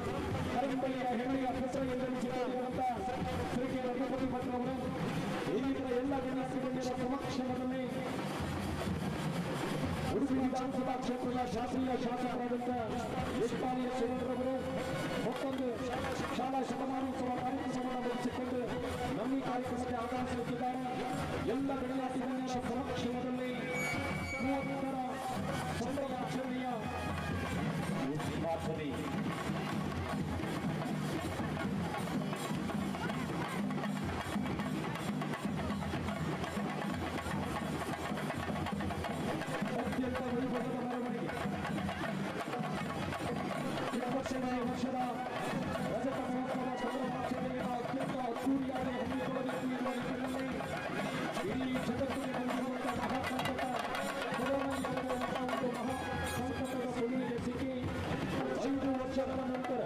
ಕರಂಬಳ್ಳಿಯ ಹೆಮ್ಮೆಯ ಪುತ್ರ ಎಂದೆನಿಸಿಕೊಂಡಿರುವಂತಹ ಶ್ರೀ ಕೆ ರಘುಪತಿ ಭಟ್ ಅವರು ಇನ್ನಿತರ ಎಲ್ಲ ಗಣ್ಯರ ಸಮಕ್ಷಮದಲ್ಲಿ ಉಡುಪಿ ವಿಧಾನಸಭಾ ಕ್ಷೇತ್ರದ ಶಾಸ್ತ್ರೀಯ ಶಾಸಕರಾದಂಥ ಯಶಪಾಲಿ ಸುರೇಂದ್ರವರು ಮತ್ತೊಂದು ಶಾಲಾ ಶತಮಾನೋತ್ಸವ ಕಾರ್ಯಕ್ರಮವನ್ನು ನಡೆಸಿಕೊಂಡು ನಮ್ಮ ಈ ಕಾರ್ಯಕ್ರಮಕ್ಕೆ ಆಗಮಿಸುತ್ತಿದ್ದಾರೆ. ಎಲ್ಲ ಗಣ್ಯರ ಸಮಕ್ಷಮದಲ್ಲಿ 30ರ ಸಂಭ್ರಮಾಚರಣೆಯ ಉದ್ಘಾಟನೆ. ಅತ್ಯಂತ ವೈಭವದ ಮೆರವಣಿಗೆ 20ನೇ ವರ್ಷದ ರಜತ ಮಹೋತ್ಸವ ಸಂಭ್ರಮಾಚರಣೆಯನ್ನು ಅತ್ಯಂತ ಅದ್ದೂರಿಯಾಗಿ ಹಮ್ಮಿಕೊಳ್ಳಬೇಕು ಎನ್ನುವ ನಿಟ್ಟಿನಲ್ಲಿ ಇಡೀ ಜಗತ್ತಿಗೆ ಬಂದಿರುವಂತಹ ಮಹಾಸಂಕಟ ಕೊರೋನಾ ಒಂದು ಮಹಾ ಸಂಕಟದ ಕೊಡುಗೆ ಸಿಕ್ಕಿ 5 ವರ್ಷಗಳ ನಂತರ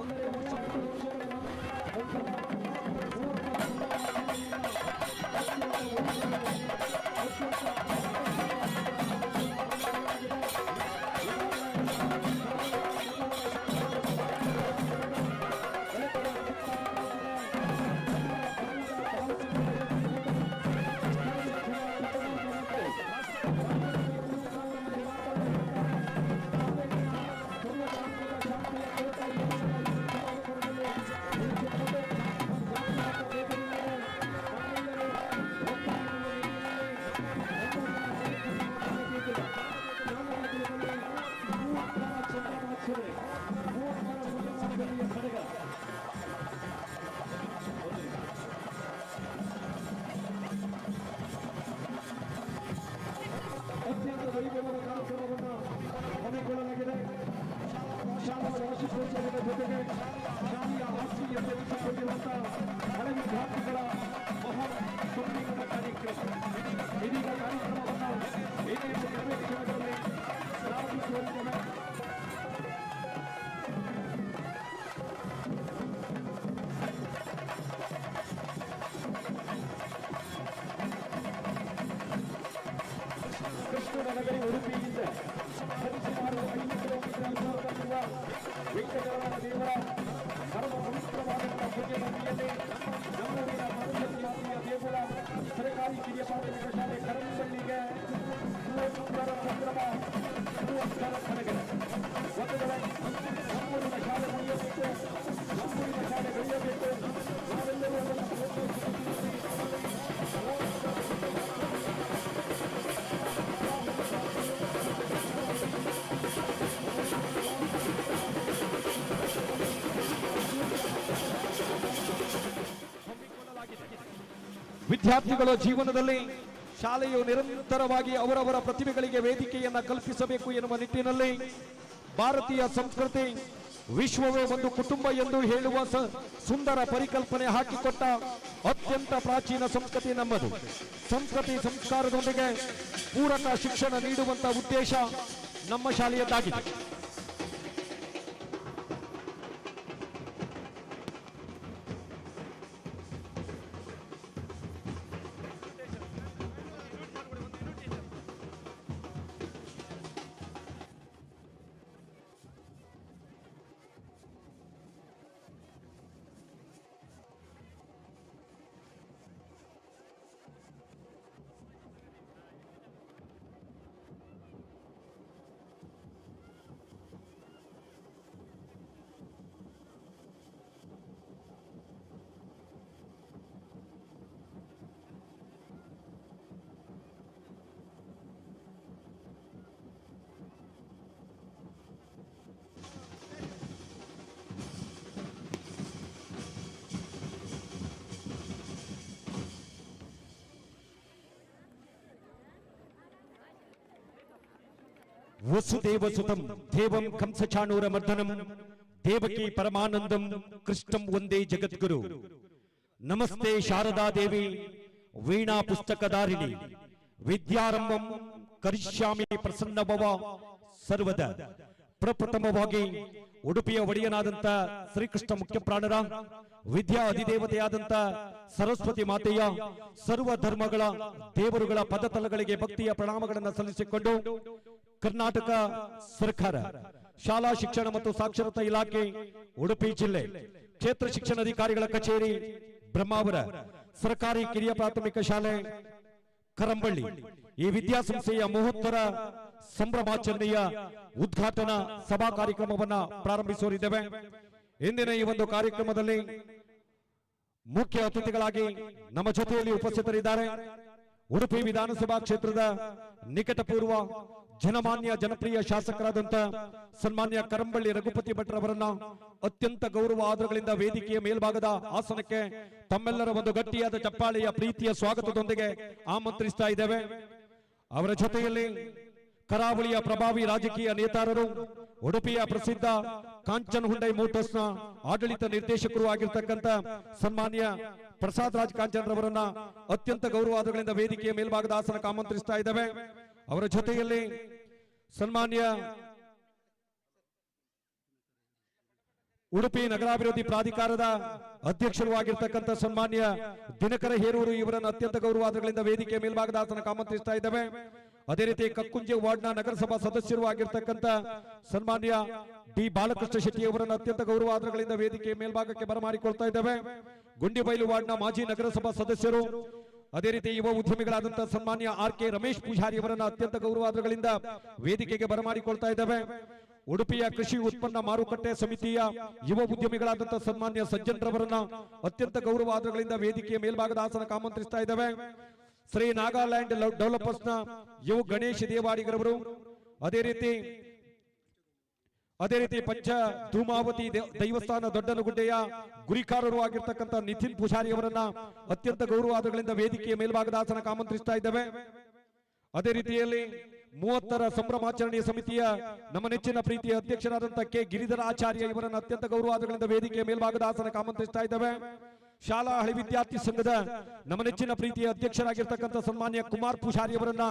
ಅಂದರೆ 30 ವರ್ಷಗಳ ನಂತರ ಅತ್ಯಂತ ವೈಭವದ ಕಾರ್ಯಕ್ರಮವನ್ನು ಹಮ್ಮಿಕೊಳ್ಳಲಾಗಿದೆ. ಶಾಲಾ ವಾರ್ಷಿಕೋತ್ಸವದ ಜೊತೆಗೆ ಶಾಲೆಯ ಆಸ್ತಿ ಎನ್ನಿಸಿಕೊಂಡಿರುವಂತಹ ಹಳೆ ವಿದ್ಯಾರ್ಥಿಗಳ ಮಹಾ ಸಮ್ಮೇಳನ ಕಾರ್ಯಕ್ರಮ. ಇದೀಗ ಕಾರ್ಯಕ್ರಮವನ್ನು ಏನೇನು ಪ್ರವೇಶದಲ್ಲಿ ಪ್ರಾರಂಭಿಸುವಂತಹ ಕೃಷ್ಣನಗರಿ ಉಡುಪಿಯಿಂದ ಸರಿಸುಮಾರು 5 ಕಿಲೋಮೀಟರ್ ಅಂತರದಲ್ಲಿರುವ ವೆಂಕಟರಮಣ ದೇವರ ಪರಮ ಪವಿತ್ರವಾದಂತಹ ಪುಣ್ಯ ನದಿಯಲ್ಲಿ ನಮ್ಮೂರಿನ ಮನುಷ್ಯ ದೇಗುಲ ಸರ್ಕಾರಿ ಕಿರಿಯ ಪ್ರಾಥಮಿಕ ಶಾಲೆ ಕರಂಬಳ್ಳಿಗೆ ವಿದ್ಯಾರ್ಥಿಗಳ ಜೀವನದಲ್ಲಿ ಶಾಲೆಯು ನಿರಂತರವಾಗಿ ಅವರವರ ಪ್ರತಿಭೆಗಳಿಗೆ ವೇದಿಕೆಯನ್ನ ಕಲ್ಪಿಸಬೇಕು ಎನ್ನುವ ನಿಟ್ಟಿನಲ್ಲಿ ಭಾರತೀಯ ಸಂಸ್ಕೃತಿ ವಿಶ್ವವೇ ಒಂದು ಕುಟುಂಬ ಎಂದು ಹೇಳುವ ಸುಂದರ ಪರಿಕಲ್ಪನೆ ಹಾಕಿಕೊಟ್ಟ ಅತ್ಯಂತ ಪ್ರಾಚೀನ ಸಂಸ್ಕೃತಿ ನಮ್ಮದು. ಸಂಸ್ಕೃತಿ ಸಂಸ್ಕಾರದೊಂದಿಗೆ ಪೂರಕ ಶಿಕ್ಷಣ ನೀಡುವಂತ ಉದ್ದೇಶ ನಮ್ಮ ಶಾಲೆಯದ್ದಾಗಿದೆ. ವಸುದೇವಸುತಂ ದೇವಂ ಕಂಸಚಾಣೂರ ಮರ್ದನಂ ದೇವಕಿ ಪರಮಾನಂದಂ ಕೃಷ್ಣಂ ಒಂದೇ ಜಗದ್ಗುರು. ನಮಸ್ತೆ ಶಾರದಾ ದೇವಿ ವೀಣಾ ಪುಸ್ತಕಧಾರಿಣಿ ವಿದ್ಯಾರಂಭಂ ಕರಿಷ್ಯಾಮಿ ಪ್ರಸನ್ನಭವ ಸರ್ವದ. ಪ್ರಪ್ರಥಮವಾಗಿ ಉಡುಪಿಯ ಒಡೆಯನಾದಂತ ಶ್ರೀಕೃಷ್ಣ ಮುಖ್ಯ ಪ್ರಾಣರ ವಿದ್ಯಾ ಅಧಿದೇವತೆಯಾದಂತ ಸರಸ್ವತಿ ಮಾತೆಯ ಸರ್ವ ಧರ್ಮಗಳ ದೇವರುಗಳ ಪದತಲಗಳಿಗೆ ಭಕ್ತಿಯ ಪ್ರಣಾಮಗಳನ್ನು ಸಲ್ಲಿಸಿಕೊಂಡು ಕರ್ನಾಟಕ ಸರ್ಕಾರ ಶಾಲಾ ಶಿಕ್ಷಣ ಮತ್ತು ಸಾಕ್ಷರತಾ ಇಲಾಖೆ ಉಡುಪಿ ಜಿಲ್ಲೆ ಕ್ಷೇತ್ರ ಶಿಕ್ಷಣಾಧಿಕಾರಿಗಳ ಕಚೇರಿ ಬ್ರಹ್ಮಾವರ ಸರ್ಕಾರಿ ಕಿರಿಯ ಪ್ರಾಥಮಿಕ ಶಾಲೆ ಕರಂಬಳ್ಳಿ ಈ ವಿದ್ಯಾಸಂಸ್ಥೆಯ ಮಹೋತ್ತರ ಸಂಭ್ರಮಾಚರಣೆಯ ಉದ್ಘಾಟನಾ ಸಭಾ ಕಾರ್ಯಕ್ರಮವನ್ನ ಪ್ರಾರಂಭಿಸೋರಿದ್ದೇವೆ. ಇಂದಿನ ಈ ಒಂದು ಕಾರ್ಯಕ್ರಮದಲ್ಲಿ ಮುಖ್ಯ ಅತಿಥಿಗಳಾಗಿ ನಮ್ಮ ಜೊತೆಯಲ್ಲಿ ಉಪಸ್ಥಿತರಿದ್ದಾರೆ ಉಡುಪಿ ವಿಧಾನಸಭಾ ಕ್ಷೇತ್ರದ ನಿಕಟಪೂರ್ವ ಜನಮಾನ್ಯ ಜನಪ್ರಿಯ ಶಾಸಕರಾದಂತ ಸನ್ಮಾನ್ಯ ಕರಂಬಳ್ಳಿ ರಘುಪತಿ ಭಟ್ರವರನ್ನ ಅತ್ಯಂತ ಗೌರವ ಆದರಗಳಿಂದ ವೇದಿಕೆಯ ಮೇಲ್ಭಾಗದ ಆಸನಕ್ಕೆ ತಮ್ಮೆಲ್ಲರ ಒಂದು ಗಟ್ಟಿಯಾದ ಚಪ್ಪಾಳೆಯ ಪ್ರೀತಿಯ ಸ್ವಾಗತದೊಂದಿಗೆ ಆಮಂತ್ರಿಸ್ತಾ ಇದ್ದೇವೆ. ಅವರ ಜೊತೆಯಲ್ಲಿ ಕರಾವಳಿಯ ಪ್ರಭಾವಿ ರಾಜಕೀಯ ನೇತಾರರು ಉಡುಪಿಯ ಪ್ರಸಿದ್ಧ ಕಾಂಚನ್ ಹುಂಡೈ ಮೋಟರ್ಸ್ ನ ಆಡಳಿತ ನಿರ್ದೇಶಕರು ಆಗಿರ್ತಕ್ಕಂಥ ಸನ್ಮಾನ್ಯ ಪ್ರಸಾದ್ ರಾಜ್ ಕಾಂಚನ್ ರವರನ್ನ ಅತ್ಯಂತ ಗೌರವಾದಗಳಿಂದ ವೇದಿಕೆಯ ಮೇಲ್ಭಾಗದ ಆಸನಕ್ಕೆ ಆಮಂತ್ರಿಸ್ತಾ ಇದ್ದೇವೆ. ಅವರ ಜೊತೆಯಲ್ಲಿ ಸನ್ಮಾನ್ಯ ಉಡುಪಿ ನಗರಾಭಿವೃದ್ಧಿ ಪ್ರಾಧಿಕಾರದ ಅಧ್ಯಕ್ಷರು ಆಗಿರ್ತಕ್ಕಂಥ ಸನ್ಮಾನ್ಯ ದಿನಕರ ಹೇರೂರು ಇವರನ್ನು ಅತ್ಯಂತ ಗೌರವಾದಗಳಿಂದ ವೇದಿಕೆಯ ಮೇಲ್ಭಾಗದ ಆಸನಕ್ಕೆ ಆಮಂತ್ರಿಸ್ತಾ ಇದ್ದೇವೆ. ಅದೇ ರೀತಿ ಕಕ್ಕುಂಜೆ ವಾರ್ಡ್ನ ನಗರಸಭಾ ಸದಸ್ಯರು ಆಗಿರ್ತಕ್ಕಂಥ ಸನ್ಮಾನ್ಯ ಡಿ ಬಾಲಕೃಷ್ಣ ಶೆಟ್ಟಿ ಅವರನ್ನು ಅತ್ಯಂತ ಗೌರವಾದಗಳಿಂದ ವೇದಿಕೆಯ ಮೇಲ್ಭಾಗಕ್ಕೆ ಬರಮಾಡಿಕೊಳ್ತಾ ಇದ್ದೇವೆ. ಗುಂಡಿಬೈಲು ವಾರ್ಡ್ನ ಮಾಜಿ ನಗರಸಭಾ ಸದಸ್ಯರು ಅದೇ ರೀತಿ ಯುವ ಉದ್ಯಮಿಗಳಾದಂತಹ ಸನ್ಮಾನ್ಯ ಆರ್ ಕೆ ರಮೇಶ್ ಪೂಜಾರಿ ಅವರನ್ನ ಅತ್ಯಂತ ಗೌರವಾದಗಳಿಂದ ವೇದಿಕೆಗೆ ಬರಮಾಡಿಕೊಳ್ತಾ ಇದ್ದೇವೆ. ಉಡುಪಿಯ ಕೃಷಿ ಉತ್ಪನ್ನ ಮಾರುಕಟ್ಟೆ ಸಮಿತಿಯ ಯುವ ಉದ್ಯಮಿಗಳಾದಂತಹ ಸನ್ಮಾನ್ಯ ಸಜ್ಜನ್ ರವರನ್ನ ಅತ್ಯಂತ ಗೌರವಾದಗಳಿಂದ ವೇದಿಕೆಯ ಮೇಲ್ಭಾಗದ ಆಸನಕ್ಕೆ ಆಮಂತ್ರಿಸ್ತಾ ಇದ್ದೇವೆ. ಶ್ರೀ ನಾಗಾಲ್ಯಾಂಡ್ ಡೆವಲಪರ್ಸ್ ನ ಯುವ ಗಣೇಶ್ ದೇವಾಡಿಗರವರು ಅದೇ ರೀತಿ ಪಂಚ ಧೂಮಾವತಿ ದೈವಸ್ಥಾನ ದೊಡ್ಡನಗುಡ್ಡೆಯ ಗುರಿಕಾರರು ಆಗಿರ್ತಕ್ಕಂಥ ನಿತಿನ್ ಪೂಜಾರಿ ಅವರನ್ನ ಅತ್ಯಂತ ಗೌರವಾದಗಳಿಂದ ವೇದಿಕೆಯ ಮೇಲ್ಭಾಗದ ಆಸನಕ್ಕೆ ಆಮಂತ್ರಿಸ್ತಾ ಇದ್ದೇವೆ. ಅದೇ ರೀತಿಯಲ್ಲಿ 30ರ ಸಂಭ್ರಮಾಚರಣೆಯ ಸಮಿತಿಯ ನಮ್ಮ ನೆಚ್ಚಿನ ಪ್ರೀತಿಯ ಅಧ್ಯಕ್ಷರಾದಂತಹ ಕೆ ಗಿರಿಧರ ಆಚಾರ್ಯ ಇವರನ್ನು ಅತ್ಯಂತ ಗೌರವಾದಗಳಿಂದ ವೇದಿಕೆಯ ಮೇಲ್ಭಾಗದ ಆಸನಕ್ಕೆ ಆಮಂತ್ರಿಸ್ತಾ ಇದ್ದೇವೆ. ಶಾಲಾ ಹಳಿ ವಿದ್ಯಾರ್ಥಿ ಸಂಘದ ನಮ್ಮ ನೆಚ್ಚಿನ ಪ್ರೀತಿಯ ಅಧ್ಯಕ್ಷರಾಗಿರ್ತಕ್ಕಂಥ ಸನ್ಮಾನ್ಯ ಕುಮಾರ್ ಪೂಜಾರಿ ಅವರನ್ನ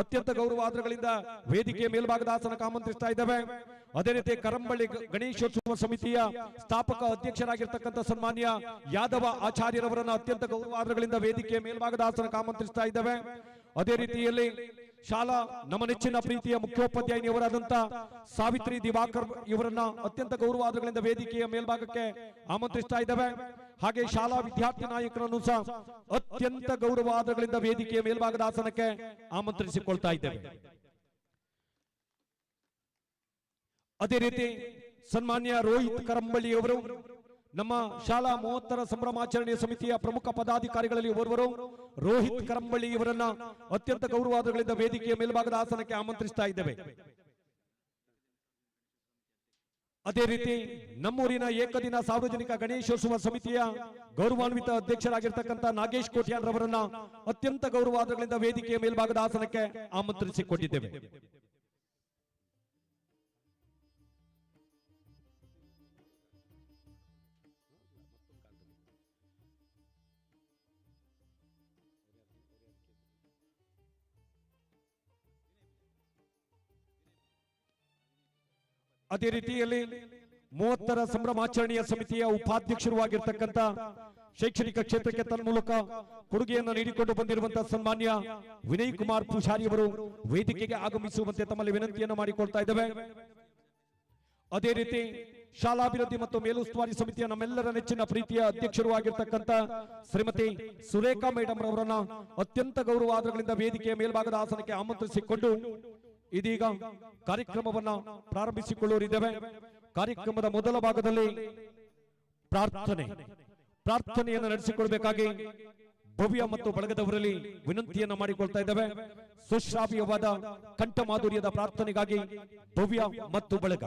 ಅತ್ಯಂತ ಗೌರವಾದಗಳಿಂದ ವೇದಿಕೆಯ ಮೇಲ್ಭಾಗದ ಆಸನಕ್ಕೆ ಆಮಂತ್ರಿಸ್ತಾ ಇದ್ದೇವೆ. ಅದೇ ರೀತಿ ಕರಂಬಳ್ಳಿ ಗಣೇಶೋತ್ಸವ ಸಮಿತಿಯ ಸ್ಥಾಪಕ ಅಧ್ಯಕ್ಷರಾಗಿರ್ತಕ್ಕಂಥ ಸನ್ಮಾನ್ಯ ಯಾದವ ಆಚಾರ್ಯರವರನ್ನ ಅತ್ಯಂತ ಗೌರವಾದಗಳಿಂದ ವೇದಿಕೆಯ ಮೇಲ್ಭಾಗದ ಆಸನಕ್ಕೆ ಆಮಂತ್ರಿಸ್ತಾ ಇದ್ದೇವೆ. ಅದೇ ರೀತಿಯಲ್ಲಿ ಶಾಲಾ ನಮ್ಮ ನೆಚ್ಚಿನ ಪ್ರೀತಿಯ ಮುಖ್ಯೋಪಾಧ್ಯಾಯಿನಿಯವರಾದಂತ ಸಾವಿತ್ರಿ ದಿವಾಕರ್ ಇವರನ್ನ ಅತ್ಯಂತ ಗೌರವಾದಗಳಿಂದ ವೇದಿಕೆಯ ಮೇಲ್ಭಾಗಕ್ಕೆ ಆಮಂತ್ರಿಸ್ತಾ ಇದ್ದೇವೆ. ಹಾಗೆ ಶಾಲಾ ವಿದ್ಯಾರ್ಥಿ ನಾಯಕರನ್ನು ಸಹ ಅತ್ಯಂತ ಗೌರವಾದಗಳಿಂದ ವೇದಿಕೆಯ ಮೇಲ್ಭಾಗದ ಆಸನಕ್ಕೆ ಆಮಂತ್ರಿಸಿಕೊಳ್ತಾ ಇದ್ದೇವೆ. ಅದೇ ರೀತಿ ಸನ್ಮಾನ್ಯ ರೋಹಿತ್ ಕರಂಬಳ್ಳಿಯವರು ನಮ್ಮ ಶಾಲಾ 30ರ ಸಂಭ್ರಮಾಚರಣೆಯ ಸಮಿತಿಯ ಪ್ರಮುಖ ಪದಾಧಿಕಾರಿಗಳಲ್ಲಿ ಓರ್ವರು ರೋಹಿತ್ ಕರಂಬಳ್ಳಿ ಇವರನ್ನ ಅತ್ಯಂತ ಗೌರವಾದಗಳಿಂದ ವೇದಿಕೆಯ ಮೇಲ್ಭಾಗದ ಆಸನಕ್ಕೆ ಆಮಂತ್ರಿಸ್ತಾ ಇದ್ದೇವೆ. ಅದೇ ರೀತಿ ನಮ್ಮೂರಿನ ಏಕದಿನ ಸಾರ್ವಜನಿಕ ಗಣೇಶೋತ್ಸವ ಸಮಿತಿಯ ಗೌರವಾನ್ವಿತ ಅಧ್ಯಕ್ಷರಾಗಿರ್ತಕ್ಕಂಥ ನಾಗೇಶ್ ಕೋಟ್ಯಾನ್ ರವರನ್ನ ಅತ್ಯಂತ ಗೌರವಾದಗಳಿಂದ ವೇದಿಕೆಯ ಮೇಲ್ಭಾಗದ ಆಸನಕ್ಕೆ ಆಮಂತ್ರಿಸಿಕೊಂಡಿದ್ದೇವೆ. ಅದೇ ರೀತಿಯಲ್ಲಿ 30ರ ಸಂಭ್ರಮಾಚರಣೆಯ ಸಮಿತಿಯ ಉಪಾಧ್ಯಕ್ಷರು ಆಗಿರ್ತಕ್ಕಂಥ ಶೈಕ್ಷಣಿಕ ಕ್ಷೇತ್ರಕ್ಕೆ ತನ್ಮೂಲಕ ಕೊಡುಗೆಯನ್ನು ನೀಡಿಕೊಂಡು ಬಂದಿರುವಂತಹ ಸನ್ಮಾನ್ಯ ವಿನಯ್ ಕುಮಾರ್ ಪೂಜಾರಿ ಅವರು ವೇದಿಕೆಗೆ ಆಗಮಿಸುವಂತೆ ತಮ್ಮಲ್ಲಿ ವಿನಂತಿಯನ್ನು ಮಾಡಿಕೊಳ್ತಾ ಇದ್ದೇವೆ. ಅದೇ ರೀತಿ ಶಾಲಾಭಿವೃದ್ಧಿ ಮತ್ತು ಮೇಲುಸ್ತುವಾರಿ ಸಮಿತಿಯ ನಮ್ಮೆಲ್ಲರ ನೆಚ್ಚಿನ ಪ್ರೀತಿಯ ಅಧ್ಯಕ್ಷರು ಆಗಿರ್ತಕ್ಕಂಥ ಶ್ರೀಮತಿ ಸುರೇಖಾ ಮೇಡಮ್ ರವರನ್ನ ಅತ್ಯಂತ ಗೌರವಾದಗಳಿಂದ ವೇದಿಕೆಯ ಮೇಲ್ಭಾಗದ ಆಸನಕ್ಕೆ ಆಮಂತ್ರಿಸಿಕೊಂಡು ಇದೀಗ ಕಾರ್ಯಕ್ರಮವನ್ನ ಪ್ರಾರಂಭಿಸಿಕೊಳ್ಳುವರಿದ್ದೇವೆ. ಕಾರ್ಯಕ್ರಮದ ಮೊದಲ ಭಾಗದಲ್ಲಿ ಪ್ರಾರ್ಥನೆಯನ್ನು ನಡೆಸಿಕೊಳ್ಳಬೇಕಾಗಿ ಭವ್ಯ ಮತ್ತು ಬಳಗದವರಲ್ಲಿ ವಿನಂತಿಯನ್ನು ಮಾಡಿಕೊಳ್ತಾ ಇದ್ದೇವೆ. ಸುಶ್ರಾವ್ಯವಾದ ಕಂಠಮಾಧುರ್ಯದ ಪ್ರಾರ್ಥನೆಗಾಗಿ ಭವ್ಯ ಮತ್ತು ಬಳಗ.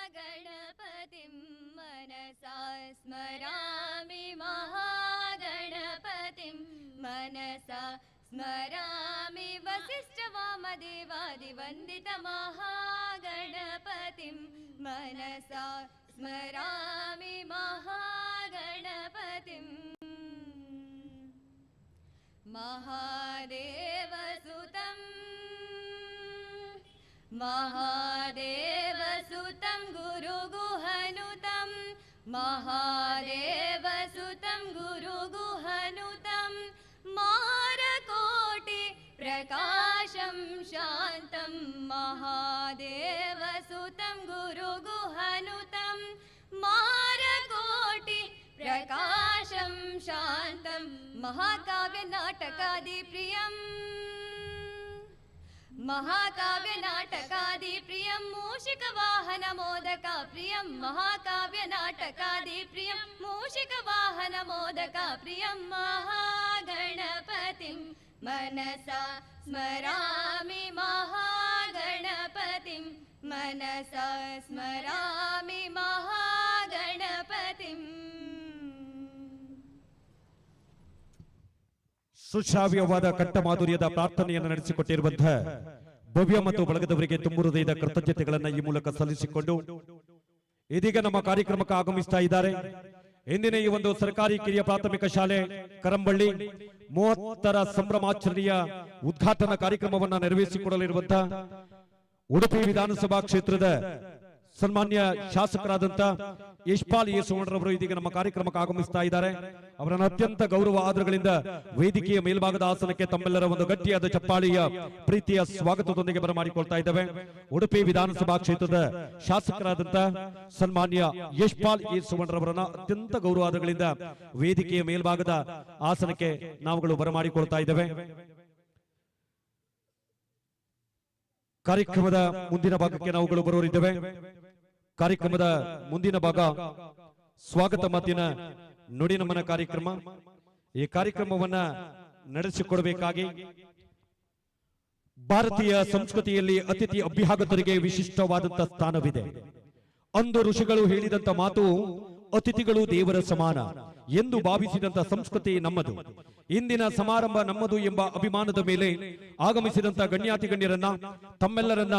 महागणपतिं मनसा स्मरामि महागणपतिं मनसा स्मरामि वसिष्ठवामदेवादिवन्दित महागणपतिं मनसा स्मरामि महागणपतिं महादेवसुतं महादेवसुतं गुरुगुहनुतं महादेवसुतं गुरुगुहनुतं मारकोटि प्रकाशं शान्तं महादेवसुतं गुरुगुहनुतं मारकोटि प्रकाशं शान्तं महाकाव्यनाटकादिप्रियम् महाकाव्यनाटकादिप्रियं मूषिकवाहनमोदकाप्रियं महाकाव्यनाटकादिप्रियं मूषिकवाहनमोदकाप्रियं महागणपतिं मनसा स्मरामि महागणपतिं मनसा स्मरामि महागणपतिं ಸುಶ್ರಾವ್ಯವಾದ ಕಂಠಮಾಧುರ್ಯದ ಪ್ರಾರ್ಥನೆಯನ್ನು ನಡೆಸಿಕೊಟ್ಟಿರುವಂತಹ ಭವ್ಯ ಮತ್ತು ಬಳಗದವರಿಗೆ ತುಂಬು ಹೃದಯದ ಕೃತಜ್ಞತೆಗಳನ್ನು ಈ ಮೂಲಕ ಸಲ್ಲಿಸಿಕೊಂಡು ಇದೀಗ ನಮ್ಮ ಕಾರ್ಯಕ್ರಮಕ್ಕೆ ಆಗಮಿಸ್ತಾ ಇದ್ದಾರೆ. ಇಂದಿನ ಈ ಒಂದು ಸರ್ಕಾರಿ ಕಿರಿಯ ಪ್ರಾಥಮಿಕ ಶಾಲೆ ಕರಂಬಳ್ಳಿ 30ರ ಸಂಭ್ರಮಾಚರಣೆಯ ಉದ್ಘಾಟನಾ ಕಾರ್ಯಕ್ರಮವನ್ನು ನೆರವೇರಿಸಿಕೊಡಲಿರುವಂತಹ ಉಡುಪಿ ವಿಧಾನಸಭಾ ಕ್ಷೇತ್ರದ ಸನ್ಮಾನ್ಯ ಶಾಸಕರಾದಂತ ಯಶ್ಪಾಲ್ ಯೇಸುವಣ್ಣರವರು ಇದೀಗ ನಮ್ಮ ಕಾರ್ಯಕ್ರಮಕ್ಕೆ ಆಗಮಿಸ್ತಾ ಇದ್ದಾರೆ. ಅವರನ್ನು ಅತ್ಯಂತ ಗೌರವ ಆದರಗಳಿಂದ ವೇದಿಕೆಯ ಮೇಲ್ಭಾಗದ ಆಸನಕ್ಕೆ ತಮ್ಮೆಲ್ಲರ ಒಂದು ಗಟ್ಟಿಯಾದ ಚಪ್ಪಾಳಿಯ ಪ್ರೀತಿಯ ಸ್ವಾಗತದೊಂದಿಗೆ ಬರಮಾಡಿಕೊಳ್ತಾ ಇದ್ದೇವೆ. ಉಡುಪಿ ವಿಧಾನಸಭಾ ಕ್ಷೇತ್ರದ ಶಾಸಕರಾದಂತ ಸನ್ಮಾನ್ಯ ಯಶ್ಪಾಲ್ ಯೇಸುವಣ್ಣರವರನ್ನ ಅತ್ಯಂತ ಗೌರವ ಆದರಗಳಿಂದ ವೇದಿಕೆಯ ಮೇಲ್ಭಾಗದ ಆಸನಕ್ಕೆ ನಾವುಗಳು ಬರಮಾಡಿಕೊಳ್ತಾ ಇದ್ದೇವೆ. ಕಾರ್ಯಕ್ರಮದ ಮುಂದಿನ ಭಾಗಕ್ಕೆ ನಾವುಗಳು ಬರೋರಿದ್ದೇವೆ. ಕಾರ್ಯಕ್ರಮದ ಮುಂದಿನ ಭಾಗ ಸ್ವಾಗತ ಮಾತಿನ ನುಡಿ ನಮನ ಕಾರ್ಯಕ್ರಮ. ಈ ಕಾರ್ಯಕ್ರಮವನ್ನ ನಡೆಸಿಕೊಡಬೇಕಾಗಿ ಭಾರತೀಯ ಸಂಸ್ಕೃತಿಯಲ್ಲಿ ಅತಿಥಿ ಅಭ್ಯಾಗತರಿಗೆ ವಿಶಿಷ್ಟವಾದಂತಹ ಸ್ಥಾನವಿದೆ. ಅಂದು ಋಷಿಗಳು ಹೇಳಿದಂತ ಮಾತು ಅತಿಥಿಗಳು ದೇವರ ಸಮಾನ ಎಂದು ಭಾವಿಸಿದಂತ ಸಂಸ್ಕೃತಿ ನಮ್ಮದು. ಇಂದಿನ ಸಮಾರಂಭ ನಮ್ಮದು ಎಂಬ ಅಭಿಮಾನದ ಮೇಲೆ ಆಗಮಿಸಿದಂತ ಗಣ್ಯಾತಿ ಗಣ್ಯರನ್ನ ತಮ್ಮೆಲ್ಲರನ್ನ